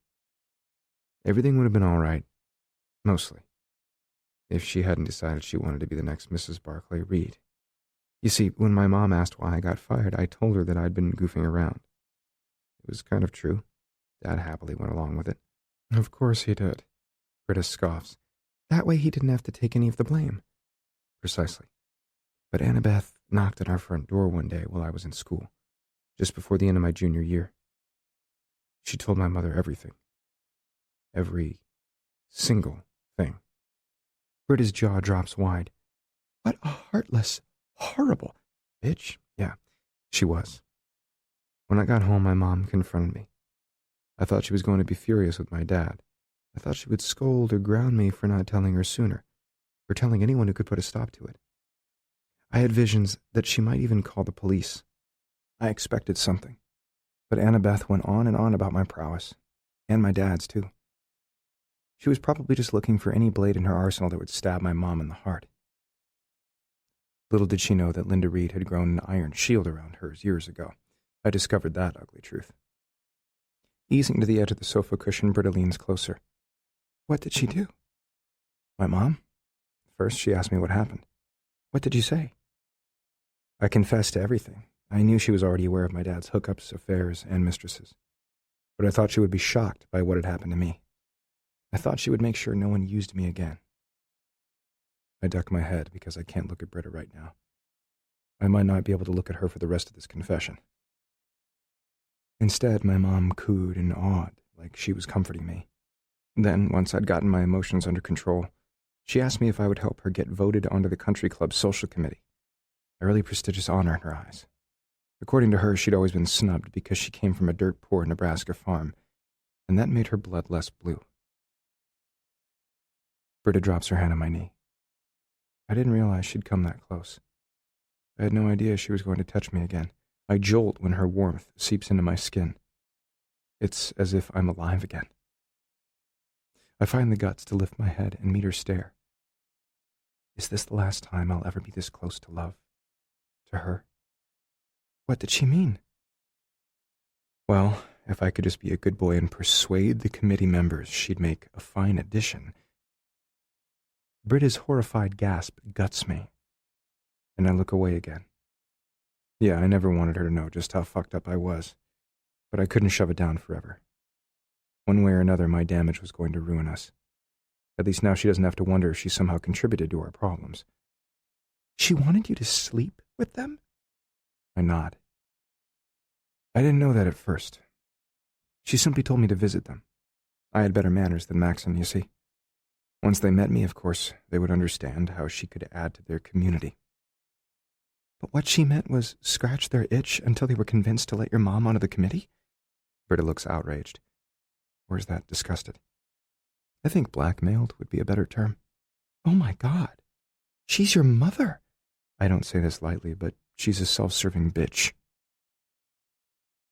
Everything would have been all right. Mostly. If she hadn't decided she wanted to be the next Mrs. Barclay Reed. You see, when my mom asked why I got fired, I told her that I'd been goofing around. It was kind of true. Dad happily went along with it. Of course he did. Britta scoffs. That way he didn't have to take any of the blame. Precisely. But Annabeth knocked at our front door one day while I was in school, just before the end of my junior year. She told my mother everything. Every single thing. Britta's jaw drops wide. What a heartless, horrible bitch. Yeah, she was. When I got home, my mom confronted me. I thought she was going to be furious with my dad. I thought she would scold or ground me for not telling her sooner, for telling anyone who could put a stop to it. I had visions that she might even call the police. I expected something. But Annabeth went on and on about my prowess, and my dad's too. She was probably just looking for any blade in her arsenal that would stab my mom in the heart. Little did she know that Linda Reed had grown an iron shield around hers years ago. I discovered that ugly truth. Easing to the edge of the sofa cushion, Britta leans closer. What did she do? My mom? First, she asked me what happened. What did you say? I confessed to everything. I knew she was already aware of my dad's hookups, affairs, and mistresses. But I thought she would be shocked by what had happened to me. I thought she would make sure no one used me again. I duck my head because I can't look at Britta right now. I might not be able to look at her for the rest of this confession. Instead, my mom cooed and awed, like she was comforting me. Then, once I'd gotten my emotions under control, she asked me if I would help her get voted onto the country club's social committee, a really prestigious honor in her eyes. According to her, she'd always been snubbed because she came from a dirt-poor Nebraska farm, and that made her blood less blue. Britta drops her hand on my knee. I didn't realize she'd come that close. I had no idea she was going to touch me again. I jolt when her warmth seeps into my skin. It's as if I'm alive again. I find the guts to lift my head and meet her stare. Is this the last time I'll ever be this close to love? To her? What did she mean? Well, if I could just be a good boy and persuade the committee members she'd make a fine addition. Britta's horrified gasp guts me, and I look away again. Yeah, I never wanted her to know just how fucked up I was, but I couldn't shove it down forever. One way or another, my damage was going to ruin us. At least now she doesn't have to wonder if she somehow contributed to our problems. She wanted you to sleep with them? I nod. I didn't know that at first. She simply told me to visit them. I had better manners than Maxon, you see. Once they met me, of course, they would understand how she could add to their community. But what she meant was scratch their itch until they were convinced to let your mom onto the committee? Britta looks outraged. Or is that disgusted? I think blackmailed would be a better term. Oh my God. She's your mother. I don't say this lightly, but she's a self-serving bitch.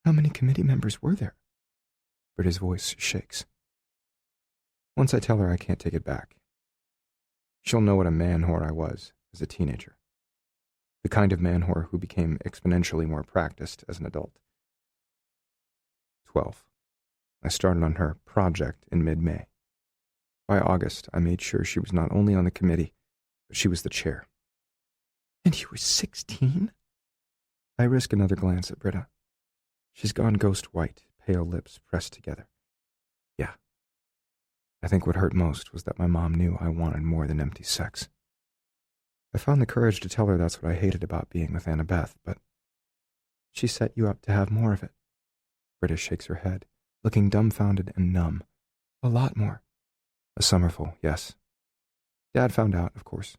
How many committee members were there? Britta's voice shakes. Once I tell her I can't take it back, she'll know what a man-whore I was as a teenager. The kind of man-whore who became exponentially more practiced as an adult. 12. I started on her project in mid-May. By August, I made sure she was not only on the committee, but she was the chair. And you were 16? I risk another glance at Britta. She's gone ghost white, pale lips pressed together. Yeah. I think what hurt most was that my mom knew I wanted more than empty sex. I found the courage to tell her that's what I hated about being with Annabeth, but she set you up to have more of it. Britta shakes her head, looking dumbfounded and numb. A lot more. A summerful, yes. Dad found out, of course.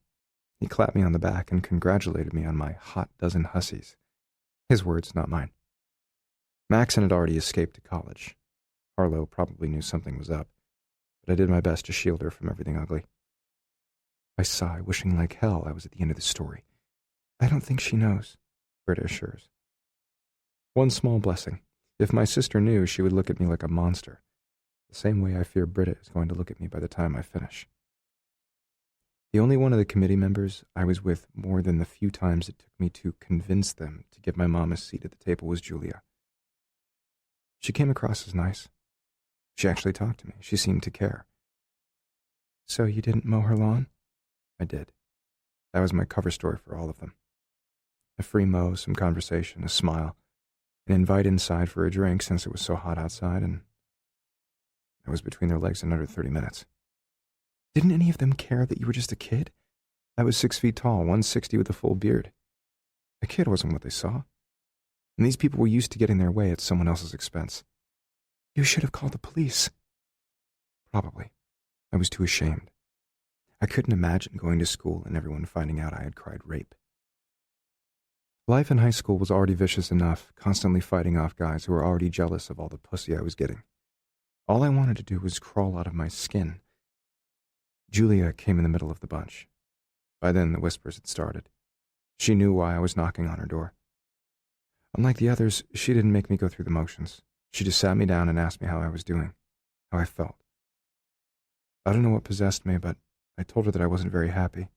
He clapped me on the back and congratulated me on my hot dozen hussies. His words, not mine. Maxon had already escaped to college. Harlow probably knew something was up, but I did my best to shield her from everything ugly. I sigh, wishing like hell I was at the end of the story. I don't think she knows, Britta assures. One small blessing. If my sister knew, she would look at me like a monster, the same way I fear Britta is going to look at me by the time I finish. The only one of the committee members I was with more than the few times it took me to convince them to give my mom a seat at the table was Julia. She came across as nice. She actually talked to me. She seemed to care. So you didn't mow her lawn? I did. That was my cover story for all of them. A free mow, some conversation, a smile, an invite inside for a drink since it was so hot outside, and I was between their legs in under 30 minutes. Didn't any of them care that you were just a kid? I was 6 feet tall, 160 with a full beard. A kid wasn't what they saw. And these people were used to getting their way at someone else's expense. You should have called the police. Probably. I was too ashamed. I couldn't imagine going to school and everyone finding out I had cried rape. Life in high school was already vicious enough, constantly fighting off guys who were already jealous of all the pussy I was getting. All I wanted to do was crawl out of my skin. Julia came in the middle of the bunch. By then, the whispers had started. She knew why I was knocking on her door. Unlike the others, she didn't make me go through the motions. She just sat me down and asked me how I was doing, how I felt. I don't know what possessed me, but I told her that I wasn't very happy.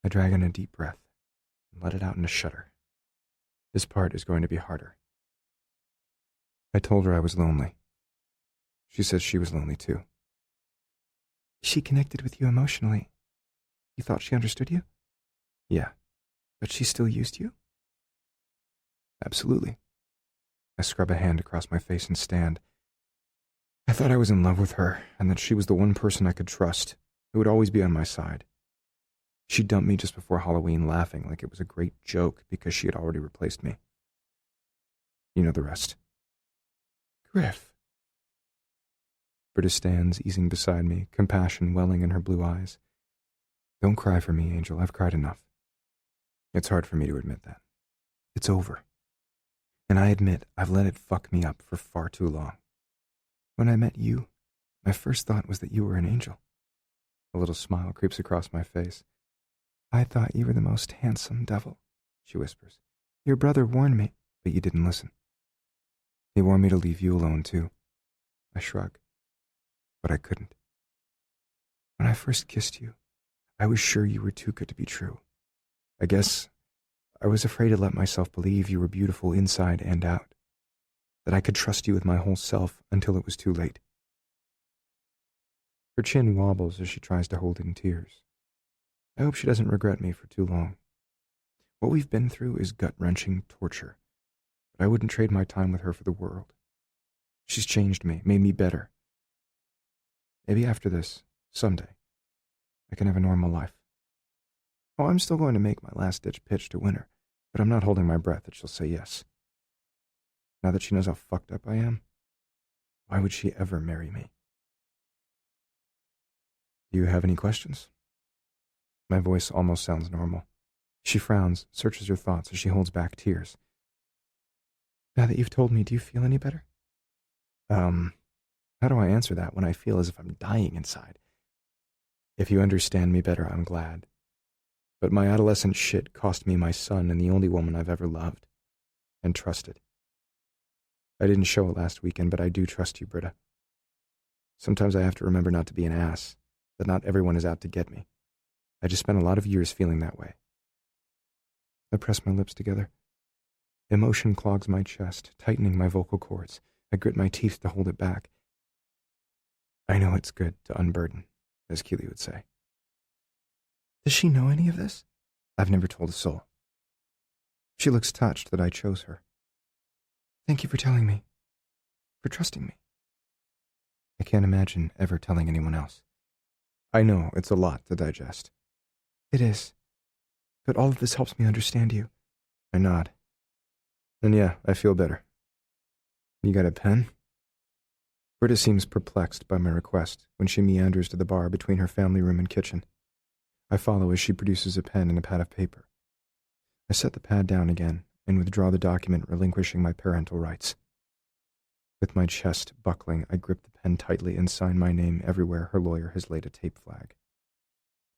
I dragged in a deep breath and let it out in a shudder. This part is going to be harder. I told her I was lonely. She said she was lonely too. She connected with you emotionally. You thought she understood you? Yeah. But she still used you? Absolutely. I scrub a hand across my face and stand. I thought I was in love with her, and that she was the one person I could trust, who would always be on my side. She dumped me just before Halloween, laughing like it was a great joke because she had already replaced me. You know the rest. Griff. Britta stands, easing beside me, compassion welling in her blue eyes. Don't cry for me, Angel. I've cried enough. It's hard for me to admit that. It's over. And I admit I've let it fuck me up for far too long. When I met you, my first thought was that you were an angel. A little smile creeps across my face. I thought you were the most handsome devil, she whispers. Your brother warned me, but you didn't listen. He warned me to leave you alone, too. I shrug. But I couldn't. When I first kissed you, I was sure you were too good to be true. I guess I was afraid to let myself believe you were beautiful inside and out, that I could trust you with my whole self until it was too late. Her chin wobbles as she tries to hold in tears. I hope she doesn't regret me for too long. What we've been through is gut-wrenching torture, but I wouldn't trade my time with her for the world. She's changed me, made me better. Maybe after this, someday, I can have a normal life. Oh, I'm still going to make my last-ditch pitch to win her, but I'm not holding my breath that she'll say yes. Now that she knows how fucked up I am, why would she ever marry me? Do you have any questions? My voice almost sounds normal. She frowns, searches her thoughts as she holds back tears. Now that you've told me, do you feel any better? How do I answer that when I feel as if I'm dying inside? If you understand me better, I'm glad. But my adolescent shit cost me my son and the only woman I've ever loved and trusted. I didn't show it last weekend, but I do trust you, Britta. Sometimes I have to remember not to be an ass, that not everyone is out to get me. I just spent a lot of years feeling that way. I press my lips together. Emotion clogs my chest, tightening my vocal cords. I grit my teeth to hold it back. I know it's good to unburden, as Keely would say. Does she know any of this? I've never told a soul. She looks touched that I chose her. Thank you for telling me. For trusting me. I can't imagine ever telling anyone else. I know it's a lot to digest. It is. But all of this helps me understand you. I nod. And yeah, I feel better. You got a pen? Britta seems perplexed by my request when she meanders to the bar between her family room and kitchen. I follow as she produces a pen and a pad of paper. I set the pad down again and withdraw the document relinquishing my parental rights. With my chest buckling, I grip the pen tightly and sign my name everywhere her lawyer has laid a tape flag.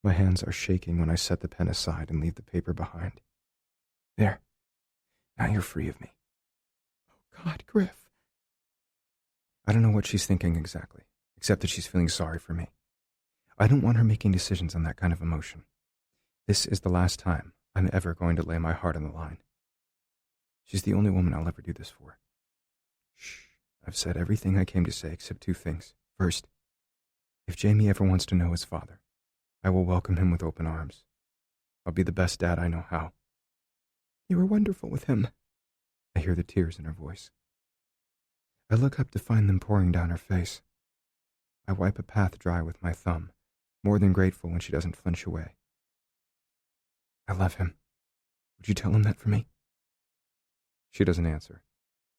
My hands are shaking when I set the pen aside and leave the paper behind. There. Now you're free of me. Oh, God, Griff. I don't know what she's thinking exactly, except that she's feeling sorry for me. I don't want her making decisions on that kind of emotion. This is the last time I'm ever going to lay my heart on the line. She's the only woman I'll ever do this for. Shh. I've said everything I came to say except two things. First, if Jamie ever wants to know his father, I will welcome him with open arms. I'll be the best dad I know how. You were wonderful with him. I hear the tears in her voice. I look up to find them pouring down her face. I wipe a path dry with my thumb, more than grateful when she doesn't flinch away. I love him. Would you tell him that for me? She doesn't answer,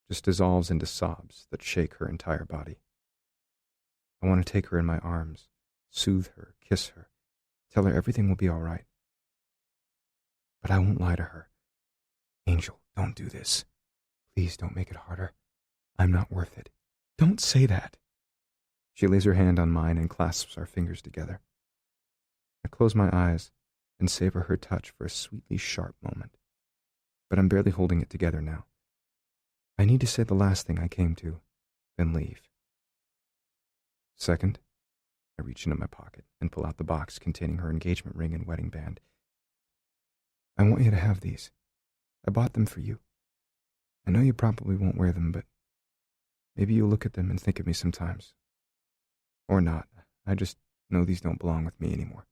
just dissolves into sobs that shake her entire body. I want to take her in my arms, soothe her, kiss her, tell her everything will be all right. But I won't lie to her. Angel, don't do this. Please don't make it harder. I'm not worth it. Don't say that. She lays her hand on mine and clasps our fingers together. I close my eyes and savor her touch for a sweetly sharp moment. But I'm barely holding it together now. I need to say the last thing I came to, then leave. Second, I reach into my pocket and pull out the box containing her engagement ring and wedding band. I want you to have these. I bought them for you. I know you probably won't wear them, but maybe you'll look at them and think of me sometimes. Or not. I just know these don't belong with me anymore.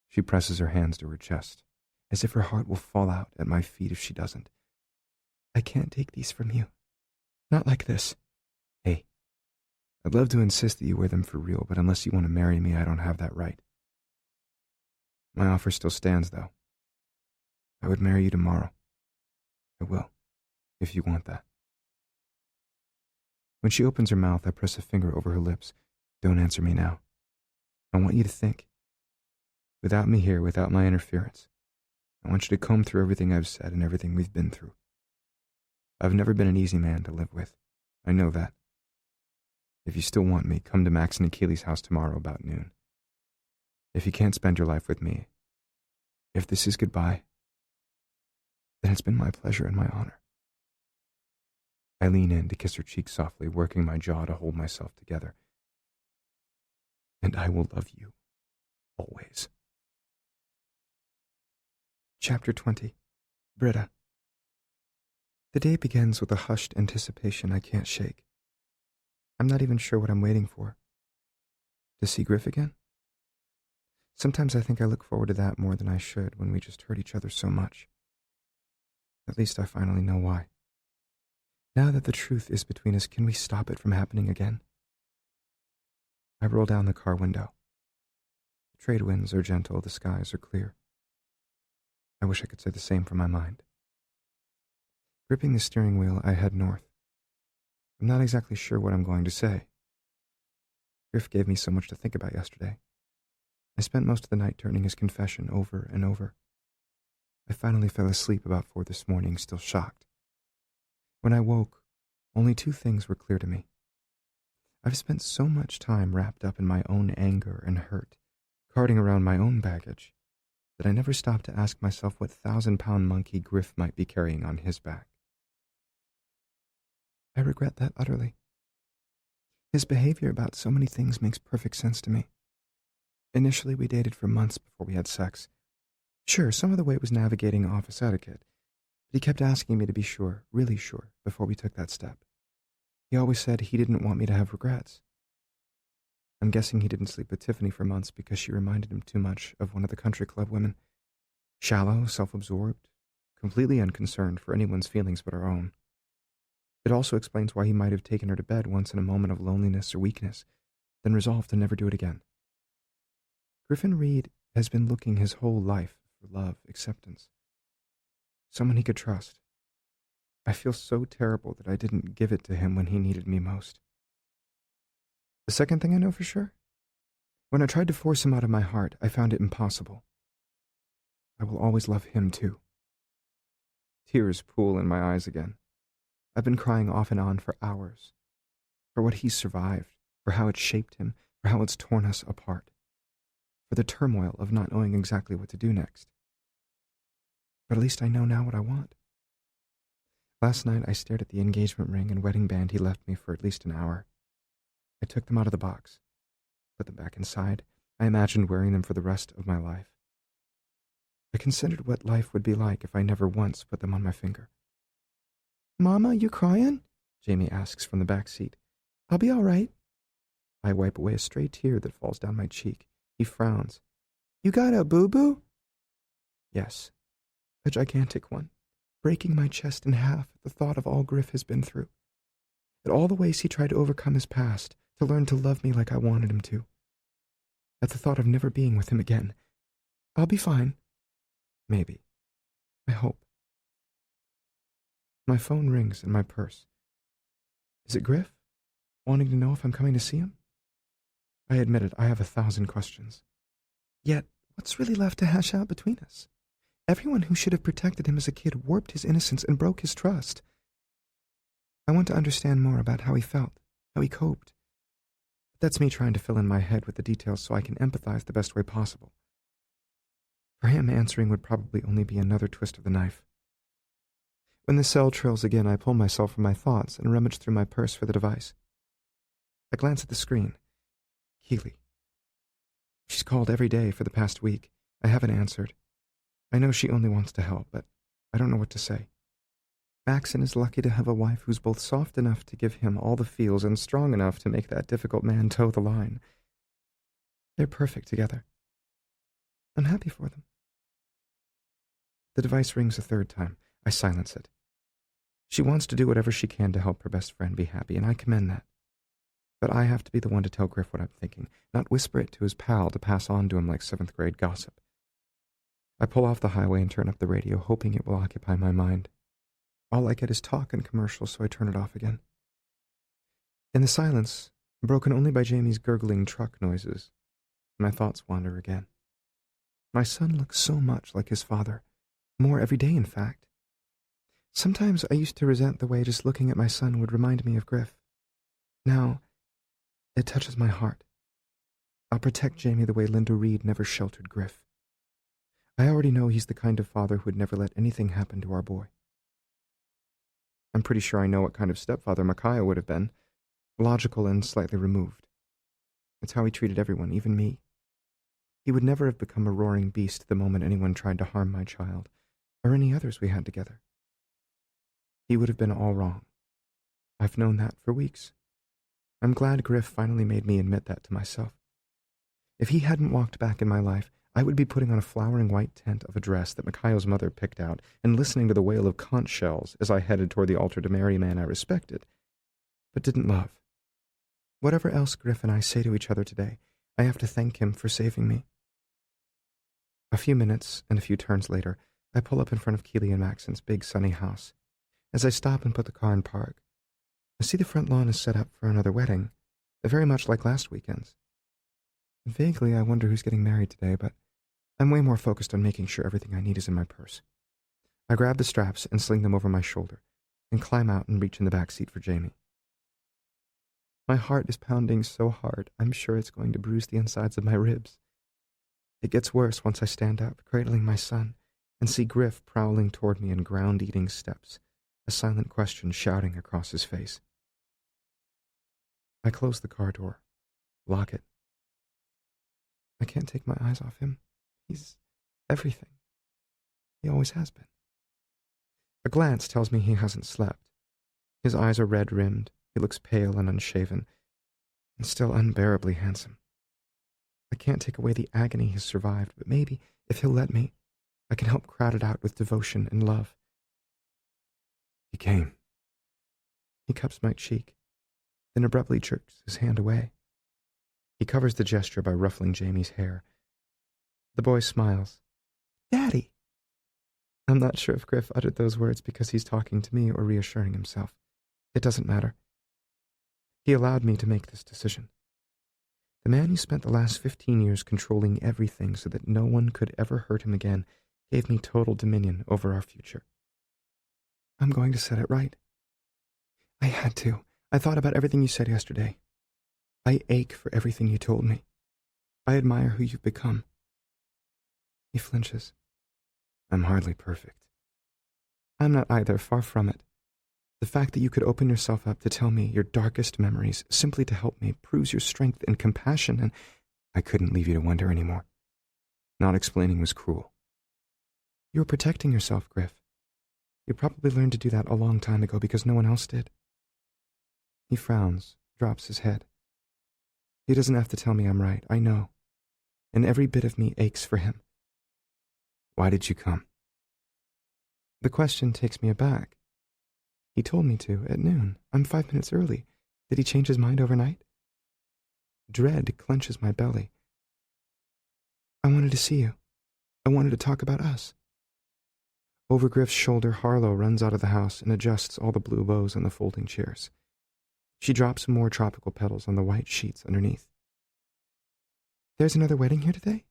She presses her hands to her chest, as if her heart will fall out at my feet if she doesn't. I can't take these from you. Not like this. Hey, I'd love to insist that you wear them for real, but unless you want to marry me, I don't have that right. My offer still stands, though. I would marry you tomorrow. I will, if you want that. When she opens her mouth, I press a finger over her lips. Don't answer me now. I want you to think. Without me here, without my interference, I want you to comb through everything I've said and everything we've been through. I've never been an easy man to live with. I know that. If you still want me, come to Max and Achilles' house tomorrow about noon. If you can't spend your life with me, if this is goodbye, then it's been my pleasure and my honor. I lean in to kiss her cheek softly, working my jaw to hold myself together. And I will love you, always. Chapter 20. Britta. The day begins with a hushed anticipation I can't shake. I'm not even sure what I'm waiting for. To see Griff again? Sometimes I think I look forward to that more than I should when we just hurt each other so much. At least I finally know why. Now that the truth is between us, can we stop it from happening again? I roll down the car window. The trade winds are gentle, the skies are clear. I wish I could say the same for my mind. Gripping the steering wheel, I head north. I'm not exactly sure what I'm going to say. Griff gave me so much to think about yesterday. I spent most of the night turning his confession over and over. I finally fell asleep about 4 this morning, still shocked. When I woke, only 2 things were clear to me. I've spent so much time wrapped up in my own anger and hurt, carting around my own baggage, that I never stopped to ask myself what 1,000-pound monkey Griff might be carrying on his back. I regret that utterly. His behavior about so many things makes perfect sense to me. Initially, we dated for months before we had sex. Sure, some of the way was navigating office etiquette, but he kept asking me to be sure, really sure, before we took that step. He always said he didn't want me to have regrets. I'm guessing he didn't sleep with Tiffany for months because she reminded him too much of one of the country club women. Shallow, self-absorbed, completely unconcerned for anyone's feelings but our own. It also explains why he might have taken her to bed once in a moment of loneliness or weakness, then resolved to never do it again. Griffin Reed has been looking his whole life for love, acceptance. Someone he could trust. I feel so terrible that I didn't give it to him when he needed me most. The second thing I know for sure? When I tried to force him out of my heart, I found it impossible. I will always love him too. Tears pool in my eyes again. I've been crying off and on for hours. For what he's survived, for how it's shaped him, for how it's torn us apart. For the turmoil of not knowing exactly what to do next. But at least I know now what I want. Last night I stared at the engagement ring and wedding band he left me for at least an hour. I took them out of the box, put them back inside. I imagined wearing them for the rest of my life. I considered what life would be like if I never once put them on my finger. "Mama, you crying?" Jamie asks from the back seat. "I'll be all right." I wipe away a stray tear that falls down my cheek. He frowns. "You got a boo-boo?" Yes, a gigantic one, breaking my chest in half at the thought of all Griff has been through. At all the ways he tried to overcome his past, to learn to love me like I wanted him to. At the thought of never being with him again. I'll be fine. Maybe. I hope. My phone rings in my purse. Is it Griff? Wanting to know if I'm coming to see him? I admit it, I have 1,000 questions. Yet, what's really left to hash out between us? Everyone who should have protected him as a kid warped his innocence and broke his trust. I want to understand more about how he felt, how he coped. But that's me trying to fill in my head with the details so I can empathize the best way possible. For him, answering would probably only be another twist of the knife. When the cell trills again, I pull myself from my thoughts and rummage through my purse for the device. I glance at the screen. Keely. She's called every day for the past week. I haven't answered. I know she only wants to help, but I don't know what to say. Maxon is lucky to have a wife who's both soft enough to give him all the feels and strong enough to make that difficult man toe the line. They're perfect together. I'm happy for them. The device rings a third time. I silence it. She wants to do whatever she can to help her best friend be happy, and I commend that. But I have to be the one to tell Griff what I'm thinking, not whisper it to his pal to pass on to him like 7th grade gossip. I pull off the highway and turn up the radio, hoping it will occupy my mind. All I get is talk and commercials, so I turn it off again. In the silence, broken only by Jamie's gurgling truck noises, my thoughts wander again. My son looks so much like his father, more every day, in fact. Sometimes I used to resent the way just looking at my son would remind me of Griff. Now, it touches my heart. I'll protect Jamie the way Linda Reed never sheltered Griff. I already know he's the kind of father who would never let anything happen to our boy. I'm pretty sure I know what kind of stepfather Micaiah would have been, logical and slightly removed. It's how he treated everyone, even me. He would never have become a roaring beast the moment anyone tried to harm my child, or any others we had together. He would have been all wrong. I've known that for weeks. I'm glad Griff finally made me admit that to myself. If he hadn't walked back in my life, I would be putting on a flowering white tent of a dress that Micaiah's mother picked out and listening to the wail of conch shells as I headed toward the altar to marry a man I respected, but didn't love. Whatever else Griff and I say to each other today, I have to thank him for saving me. A few minutes and a few turns later, I pull up in front of Keely and Maxon's big sunny house. As I stop and put the car in park, I see the front lawn is set up for another wedding, very much like last weekend's. Vaguely, I wonder who's getting married today, but I'm way more focused on making sure everything I need is in my purse. I grab the straps and sling them over my shoulder, and climb out and reach in the back seat for Jamie. My heart is pounding so hard, I'm sure it's going to bruise the insides of my ribs. It gets worse once I stand up, cradling my son, and see Griff prowling toward me in ground-eating steps, a silent question shouting across his face. I close the car door, lock it. I can't take my eyes off him. He's everything. He always has been. A glance tells me he hasn't slept. His eyes are red-rimmed, he looks pale and unshaven, and still unbearably handsome. I can't take away the agony he's survived, but maybe, if he'll let me, I can help crowd it out with devotion and love. He came. He cups my cheek, then abruptly jerks his hand away. He covers the gesture by ruffling Jamie's hair. The boy smiles. Daddy! I'm not sure if Griff uttered those words because he's talking to me or reassuring himself. It doesn't matter. He allowed me to make this decision. The man who spent the last 15 years controlling everything so that no one could ever hurt him again gave me total dominion over our future. I'm going to set it right. I had to. I thought about everything you said yesterday. I ache for everything you told me. I admire who you've become. He flinches. I'm hardly perfect. I'm not either, far from it. The fact that you could open yourself up to tell me your darkest memories simply to help me proves your strength and compassion, and I couldn't leave you to wonder anymore. Not explaining was cruel. You were protecting yourself, Griff. You probably learned to do that a long time ago because no one else did. He frowns, drops his head. He doesn't have to tell me I'm right, I know. And every bit of me aches for him. Why did you come? The question takes me aback. He told me to, at noon. I'm 5 minutes early. Did he change his mind overnight? Dread clenches my belly. I wanted to see you. I wanted to talk about us. Over Griff's shoulder, Harlow runs out of the house and adjusts all the blue bows on the folding chairs. She drops more tropical petals on the white sheets underneath. There's another wedding here today?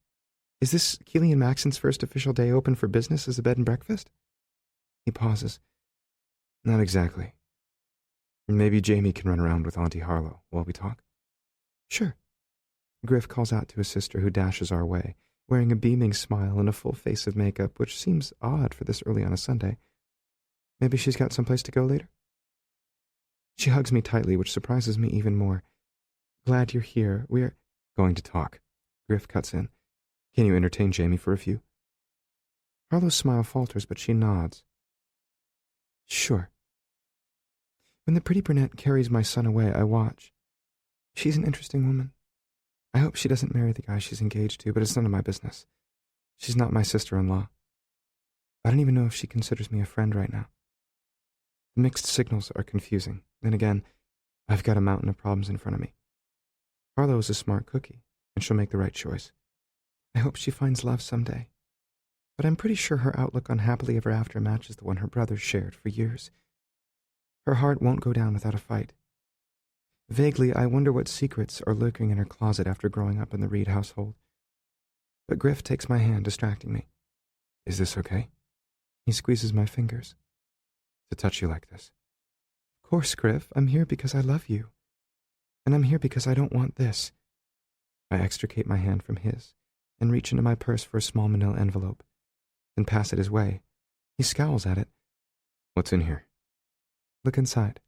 Is this Keely and Maxon's first official day open for business as a bed and breakfast? He pauses. Not exactly. Maybe Jamie can run around with Auntie Harlow while we talk? Sure. Griff calls out to his sister, who dashes our way, wearing a beaming smile and a full face of makeup, which seems odd for this early on a Sunday. Maybe she's got someplace to go later? She hugs me tightly, which surprises me even more. Glad you're here. We're going to talk. Griff cuts in. Can you entertain Jamie for a few? Harlow's smile falters, but she nods. Sure. When the pretty brunette carries my son away, I watch. She's an interesting woman. I hope she doesn't marry the guy she's engaged to, but it's none of my business. She's not my sister-in-law. I don't even know if she considers me a friend right now. The mixed signals are confusing. Then again, I've got a mountain of problems in front of me. Harlow is a smart cookie, and she'll make the right choice. I hope she finds love someday. but I'm pretty sure her outlook on happily ever after matches the one her brothers shared for years. Her heart won't go down without a fight. Vaguely, I wonder what secrets are lurking in her closet after growing up in the Reed household. But Griff takes my hand, distracting me. Is this okay? He squeezes my fingers. To touch you like this? Of course, Griff. I'm here because I love you. And I'm here because I don't want this. I extricate my hand from his and reach into my purse for a small manila envelope, then pass it his way. He scowls at it. What's in here? Look inside.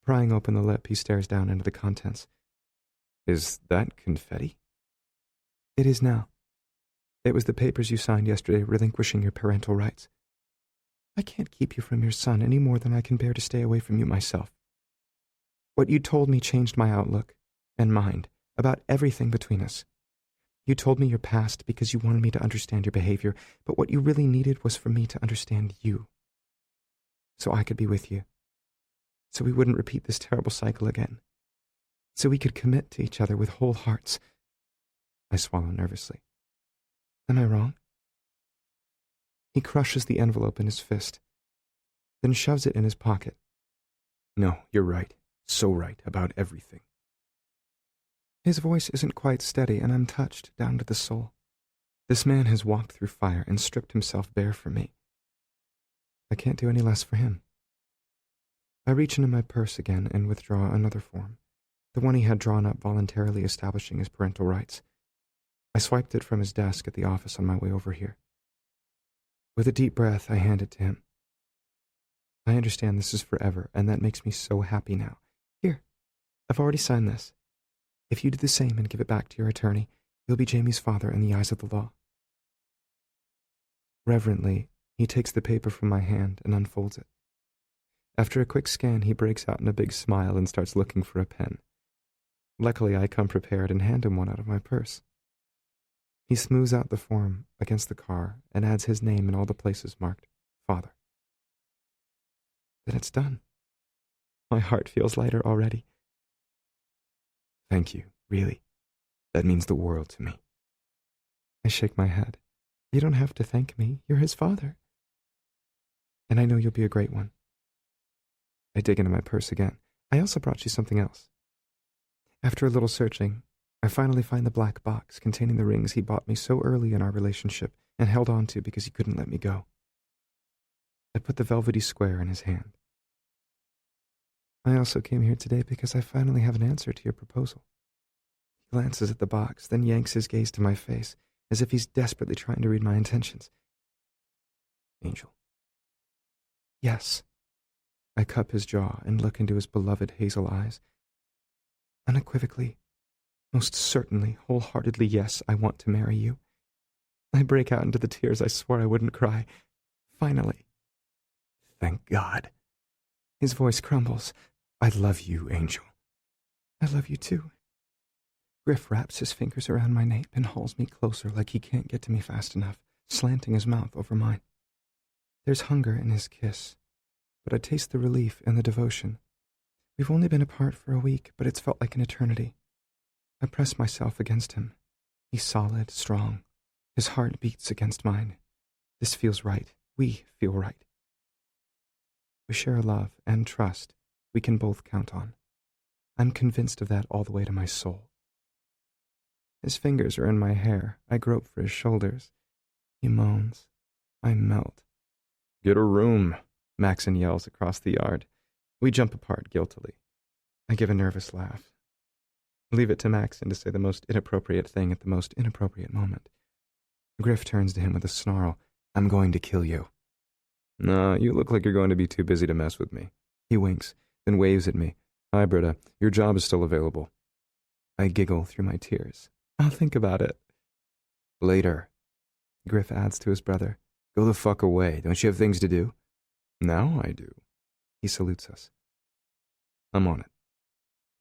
Prying open the lip, he stares down into the contents. Is that confetti? It is now. It was the papers you signed yesterday relinquishing your parental rights. I can't keep you from your son any more than I can bear to stay away from you myself. What you told me changed my outlook and mind about everything between us. You told me your past because you wanted me to understand your behavior, but what you really needed was for me to understand you. So I could be with you. So we wouldn't repeat this terrible cycle again. So we could commit to each other with whole hearts. I swallow nervously. Am I wrong? He crushes the envelope in his fist, then shoves it in his pocket. No, you're right. So right about everything. His voice isn't quite steady, and I'm touched down to the soul. This man has walked through fire and stripped himself bare for me. I can't do any less for him. I reach into my purse again and withdraw another form, the one he had drawn up voluntarily establishing his parental rights. I swiped it from his desk at the office on my way over here. With a deep breath, I hand it to him. I understand this is forever, and that makes me so happy now. Here, I've already signed this. If you do the same and give it back to your attorney, you'll be Jamie's father in the eyes of the law. Reverently, he takes the paper from my hand and unfolds it. After a quick scan, he breaks out in a big smile and starts looking for a pen. Luckily, I come prepared and hand him one out of my purse. He smooths out the form against the car and adds his name in all the places marked Father. Then it's done. My heart feels lighter already. Thank you, really. That means the world to me. I shake my head. You don't have to thank me. You're his father. And I know you'll be a great one. I dig into my purse again. I also brought you something else. After a little searching, I finally find the black box containing the rings he bought me so early in our relationship and held on to because he couldn't let me go. I put the velvety square in his hand. I also came here today because I finally have an answer to your proposal. He glances at the box, then yanks his gaze to my face, as if he's desperately trying to read my intentions. Angel. Yes. I cup his jaw and look into his beloved hazel eyes. Unequivocally, most certainly, wholeheartedly, yes, I want to marry you. I break out into the tears I swore I wouldn't cry. Finally. Thank God. His voice crumbles. I love you, Angel. I love you too. Griff wraps his fingers around my nape and hauls me closer like he can't get to me fast enough, slanting his mouth over mine. There's hunger in his kiss, but I taste the relief and the devotion. We've only been apart for a week, but it's felt like an eternity. I press myself against him. He's solid, strong. His heart beats against mine. This feels right. We feel right. We share a love and trust we can both count on. I'm convinced of that all the way to my soul. His fingers are in my hair. I grope for his shoulders. He moans. I melt. Get a room, Maxon yells across the yard. We jump apart guiltily. I give a nervous laugh. Leave it to Maxon to say the most inappropriate thing at the most inappropriate moment. Griff turns to him with a snarl. I'm going to kill you. No, you look like you're going to be too busy to mess with me. He winks, then waves at me. Hi, Britta. Your job is still available. I giggle through my tears. I'll think about it. Later. Griff adds to his brother. Go the fuck away. Don't you have things to do? Now I do. He salutes us. I'm on it.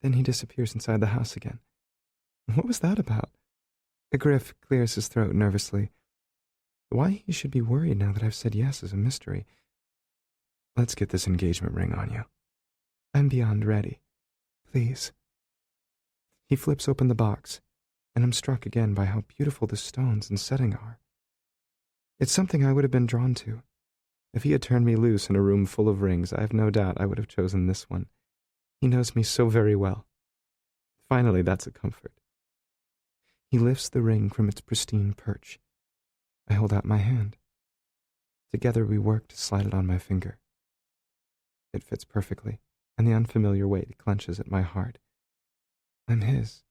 Then he disappears inside the house again. What was that about? Griff clears his throat nervously. Why he should be worried now that I've said yes is a mystery. Let's get this engagement ring on you. I'm beyond ready. Please. He flips open the box, and I'm struck again by how beautiful the stones and setting are. It's something I would have been drawn to. If he had turned me loose in a room full of rings, I have no doubt I would have chosen this one. He knows me so very well. Finally, that's a comfort. He lifts the ring from its pristine perch. I hold out my hand. Together we work to slide it on my finger. It fits perfectly, and the unfamiliar weight clenches at my heart. I'm his,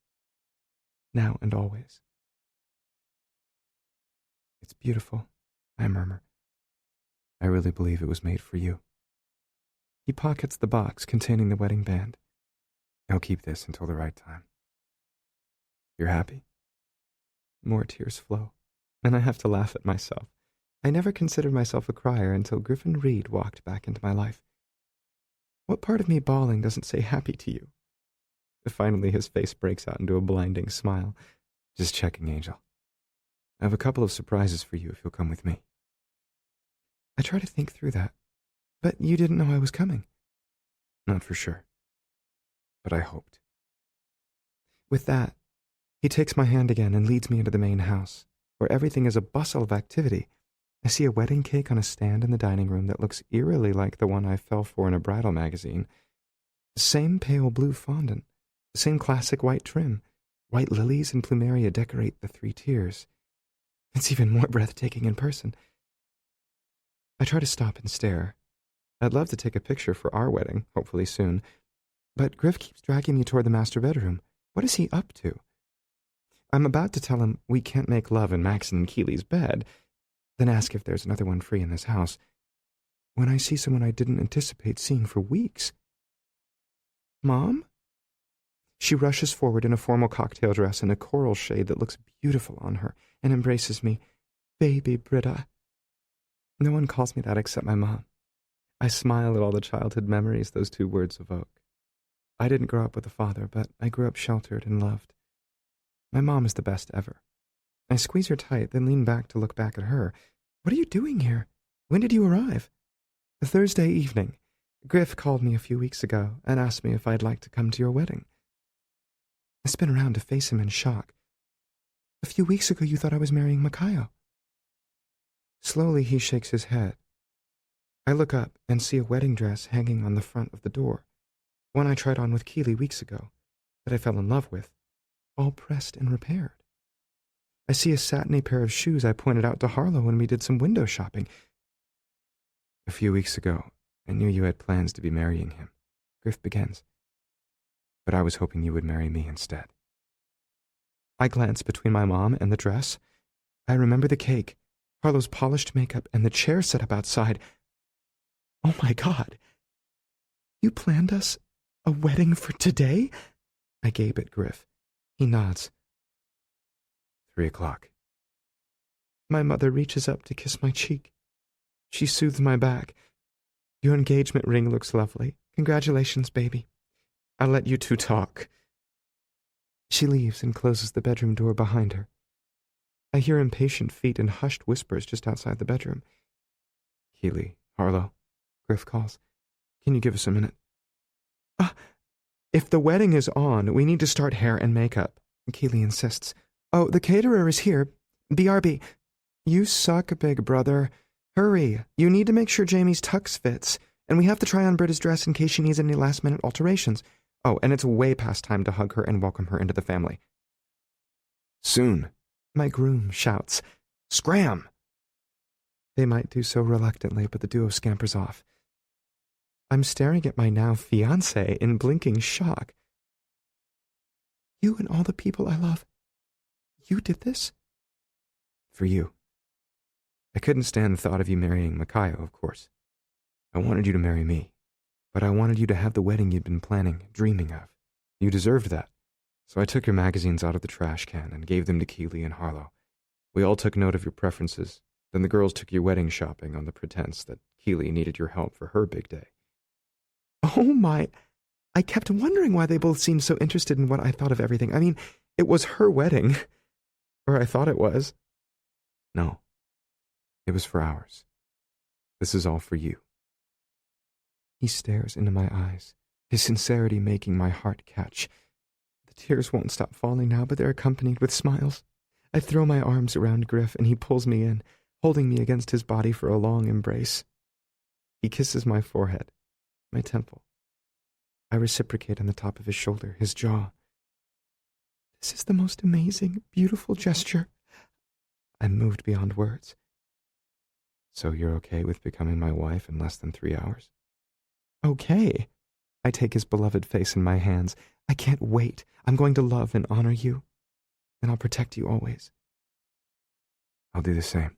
now and always. It's beautiful, I murmur. I really believe it was made for you. He pockets the box containing the wedding band. I'll keep this until the right time. You're happy? More tears flow, and I have to laugh at myself. I never considered myself a crier until Griffin Reed walked back into my life. What part of me bawling doesn't say happy to you? Finally, his face breaks out into a blinding smile. Just checking, Angel. I have a couple of surprises for you if you'll come with me. I try to think through that, but you didn't know I was coming. Not for sure, but I hoped. With that, he takes my hand again and leads me into the main house, where everything is a bustle of activity. I see a wedding cake on a stand in the dining room that looks eerily like the one I fell for in a bridal magazine. The same pale blue fondant, the same classic white trim. White lilies and plumeria decorate the 3 tiers. It's even more breathtaking in person. I try to stop and stare. I'd love to take a picture for our wedding, hopefully soon, but Griff keeps dragging me toward the master bedroom. What is he up to? I'm about to tell him we can't make love in Max and Keely's bed, then ask if there's another one free in this house, when I see someone I didn't anticipate seeing for weeks. Mom? She rushes forward in a formal cocktail dress and a coral shade that looks beautiful on her and embraces me. Baby Britta. No one calls me that except my mom. I smile at all the childhood memories those 2 words evoke. I didn't grow up with a father, but I grew up sheltered and loved. My mom is the best ever. I squeeze her tight, then lean back to look back at her. What are you doing here? When did you arrive? Thursday evening. Griff called me a few weeks ago and asked me if I'd like to come to your wedding. I spin around to face him in shock. A few weeks ago you thought I was marrying Makayo. Slowly he shakes his head. I look up and see a wedding dress hanging on the front of the door, one I tried on with Keely weeks ago, that I fell in love with, all pressed and repaired. I see a satiny pair of shoes I pointed out to Harlow when we did some window shopping. A few weeks ago, I knew you had plans to be marrying him, Griff begins. But I was hoping you would marry me instead. I glance between my mom and the dress. I remember the cake, Harlow's polished makeup, and the chair set up outside. Oh my God! You planned us a wedding for today? I gape at Griff. He nods. 3:00. My mother reaches up to kiss my cheek. She soothes my back. Your engagement ring looks lovely. Congratulations, baby. I'll let you 2 talk. She leaves and closes the bedroom door behind her. I hear impatient feet and hushed whispers just outside the bedroom. Keely, Harlow, Griff calls. Can you give us a minute? If the wedding is on, we need to start hair and makeup, Keely insists. Oh, the caterer is here. BRB. You suck, big brother. Hurry. You need to make sure Jamie's tux fits, and we have to try on Britta's dress in case she needs any last-minute alterations. Oh, and it's way past time to hug her and welcome her into the family. Soon, my groom shouts. Scram! They might do so reluctantly, but the duo scampers off. I'm staring at my now fiancé in blinking shock. You and all the people I love, you did this? For you. I couldn't stand the thought of you marrying Makayo, of course. I wanted you to marry me, but I wanted you to have the wedding you'd been planning, dreaming of. You deserved that, so I took your magazines out of the trash can and gave them to Keely and Harlow. We all took note of your preferences. Then the girls took you wedding shopping on the pretense that Keely needed your help for her big day. Oh my... I kept wondering why they both seemed so interested in what I thought of everything. I mean, it was her wedding. Or I thought it was. No. It was for ours. This is all for you. He stares into my eyes, his sincerity making my heart catch. The tears won't stop falling now, but they're accompanied with smiles. I throw my arms around Griff, and he pulls me in. holding me against his body for a long embrace. He kisses my forehead, my temple. I reciprocate on the top of his shoulder, his jaw. This is the most amazing, beautiful gesture. I'm moved beyond words. So you're okay with becoming my wife in less than 3 hours? Okay. I take his beloved face in my hands. I can't wait. I'm going to love and honor you, and I'll protect you always. I'll do the same.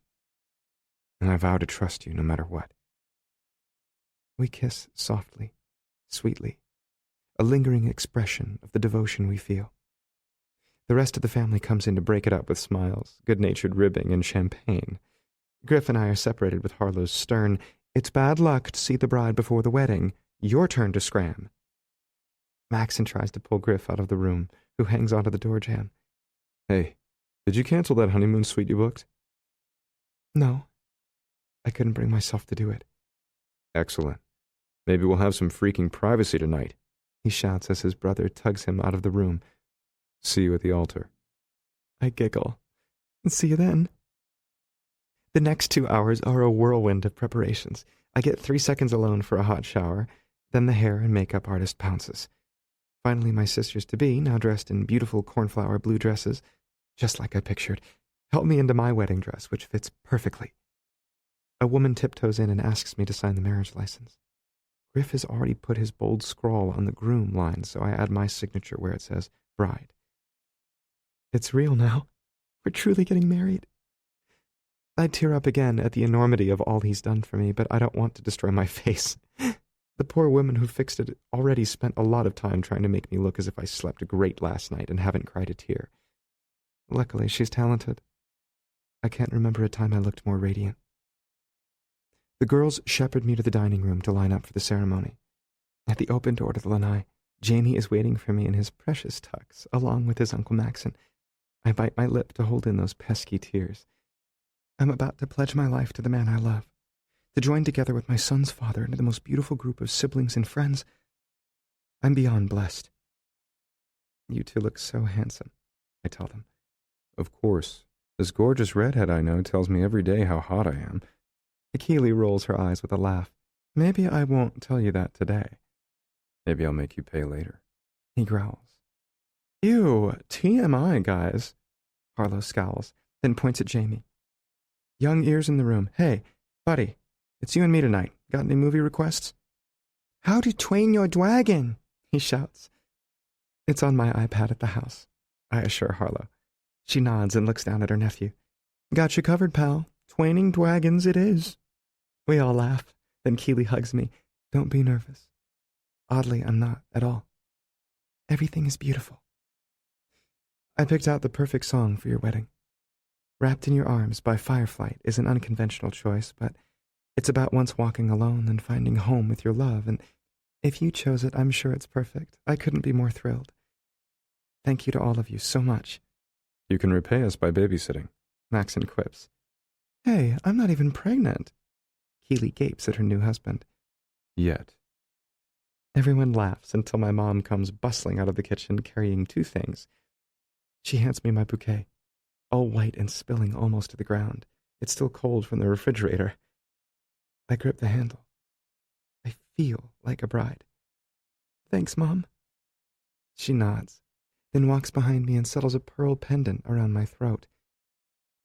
And I vow to trust you no matter what. We kiss softly, sweetly, a lingering expression of the devotion we feel. The rest of the family comes in to break it up with smiles, good-natured ribbing, and champagne. Griff and I are separated with Harlow's stern, "It's bad luck to see the bride before the wedding. Your turn to scram." Maxon tries to pull Griff out of the room, who hangs onto the door jamb. Hey, did you cancel that honeymoon suite you booked? No. I couldn't bring myself to do it. Excellent. Maybe we'll have some freaking privacy tonight, he shouts as his brother tugs him out of the room. See you at the altar. I giggle. See you then. The next 2 hours are a whirlwind of preparations. I get 3 seconds alone for a hot shower, then the hair and makeup artist pounces. Finally, my sisters-to-be, now dressed in beautiful cornflower blue dresses, just like I pictured, help me into my wedding dress, which fits perfectly. A woman tiptoes in and asks me to sign the marriage license. Griff has already put his bold scrawl on the groom line, so I add my signature where it says bride. It's real now. We're truly getting married. I tear up again at the enormity of all he's done for me, but I don't want to destroy my face. The poor woman who fixed it already spent a lot of time trying to make me look as if I slept great last night and haven't cried a tear. Luckily, she's talented. I can't remember a time I looked more radiant. The girls shepherd me to the dining room to line up for the ceremony. At the open door to the lanai, Jamie is waiting for me in his precious tux, along with his Uncle Maxon. I bite my lip to hold in those pesky tears. I'm about to pledge my life to the man I love, to join together with my son's father into the most beautiful group of siblings and friends. I'm beyond blessed. You two look so handsome, I tell them. Of course. This gorgeous redhead I know tells me every day how hot I am. Keely rolls her eyes with a laugh. Maybe I won't tell you that today. Maybe I'll make you pay later. He growls. Ew, TMI, guys. Harlow scowls, then points at Jamie. Young ears in the room. Hey, buddy, it's you and me tonight. Got any movie requests? How to train your dragon, he shouts. It's on my iPad at the house, I assure Harlow. She nods and looks down at her nephew. Got you covered, pal. Twaining dragons it is. We all laugh. Then Keely hugs me. Don't be nervous. Oddly, I'm not at all. Everything is beautiful. I picked out the perfect song for your wedding. Wrapped in Your Arms by Fireflight is an unconventional choice, but it's about once walking alone and finding home with your love, and if you chose it, I'm sure it's perfect. I couldn't be more thrilled. Thank you to all of you so much. You can repay us by babysitting, Maxon quips. Hey, I'm not even pregnant. Keely gapes at her new husband. Yet. Everyone laughs until my mom comes bustling out of the kitchen carrying 2 things. She hands me my bouquet, all white and spilling almost to the ground. It's still cold from the refrigerator. I grip the handle. I feel like a bride. Thanks, Mom. She nods, then walks behind me and settles a pearl pendant around my throat.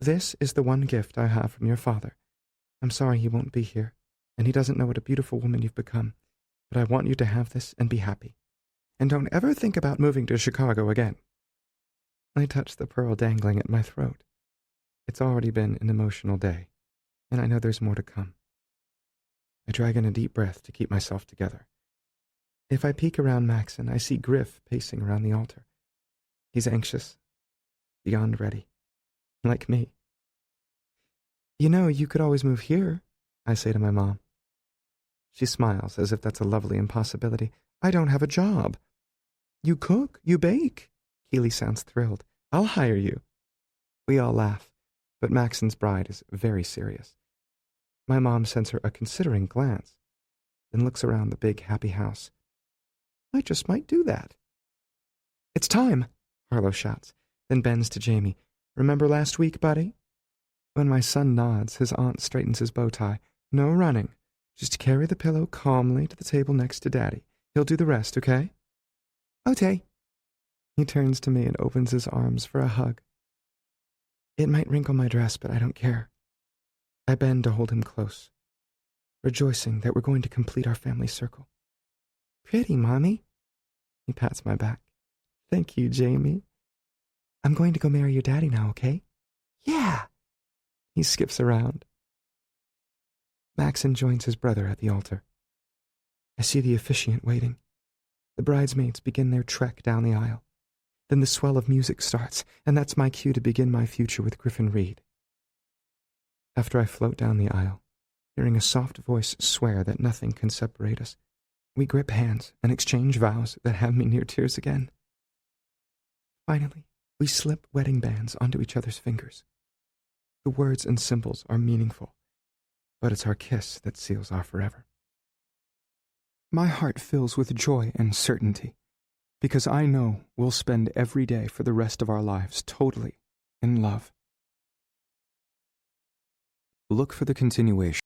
This is the one gift I have from your father. I'm sorry he won't be here, and he doesn't know what a beautiful woman you've become, but I want you to have this and be happy. And don't ever think about moving to Chicago again. I touch the pearl dangling at my throat. It's already been an emotional day, and I know there's more to come. I drag in a deep breath to keep myself together. If I peek around Maxon, I see Griff pacing around the altar. He's anxious, beyond ready, like me. You know, you could always move here, I say to my mom. She smiles as if that's a lovely impossibility. I don't have a job. You cook, you bake. Keely sounds thrilled. I'll hire you. We all laugh, but Maxon's bride is very serious. My mom sends her a considering glance, then looks around the big, happy house. I just might do that. It's time, Harlow shouts, then bends to Jamie. Remember last week, buddy? When my son nods, his aunt straightens his bow tie. No running. Just carry the pillow calmly to the table next to Daddy. He'll do the rest, okay? Okay. He turns to me and opens his arms for a hug. It might wrinkle my dress, but I don't care. I bend to hold him close, rejoicing that we're going to complete our family circle. Pretty, Mommy. He pats my back. Thank you, Jamie. I'm going to go marry your daddy now, okay? Yeah. He skips around. Maxon joins his brother at the altar. I see the officiant waiting. The bridesmaids begin their trek down the aisle. Then the swell of music starts, and that's my cue to begin my future with Griffin Reed. After I float down the aisle, hearing a soft voice swear that nothing can separate us, we grip hands and exchange vows that have me near tears again. Finally, we slip wedding bands onto each other's fingers. The words and symbols are meaningful, but it's our kiss that seals our forever. My heart fills with joy and certainty, because I know we'll spend every day for the rest of our lives totally in love. Look for the continuation.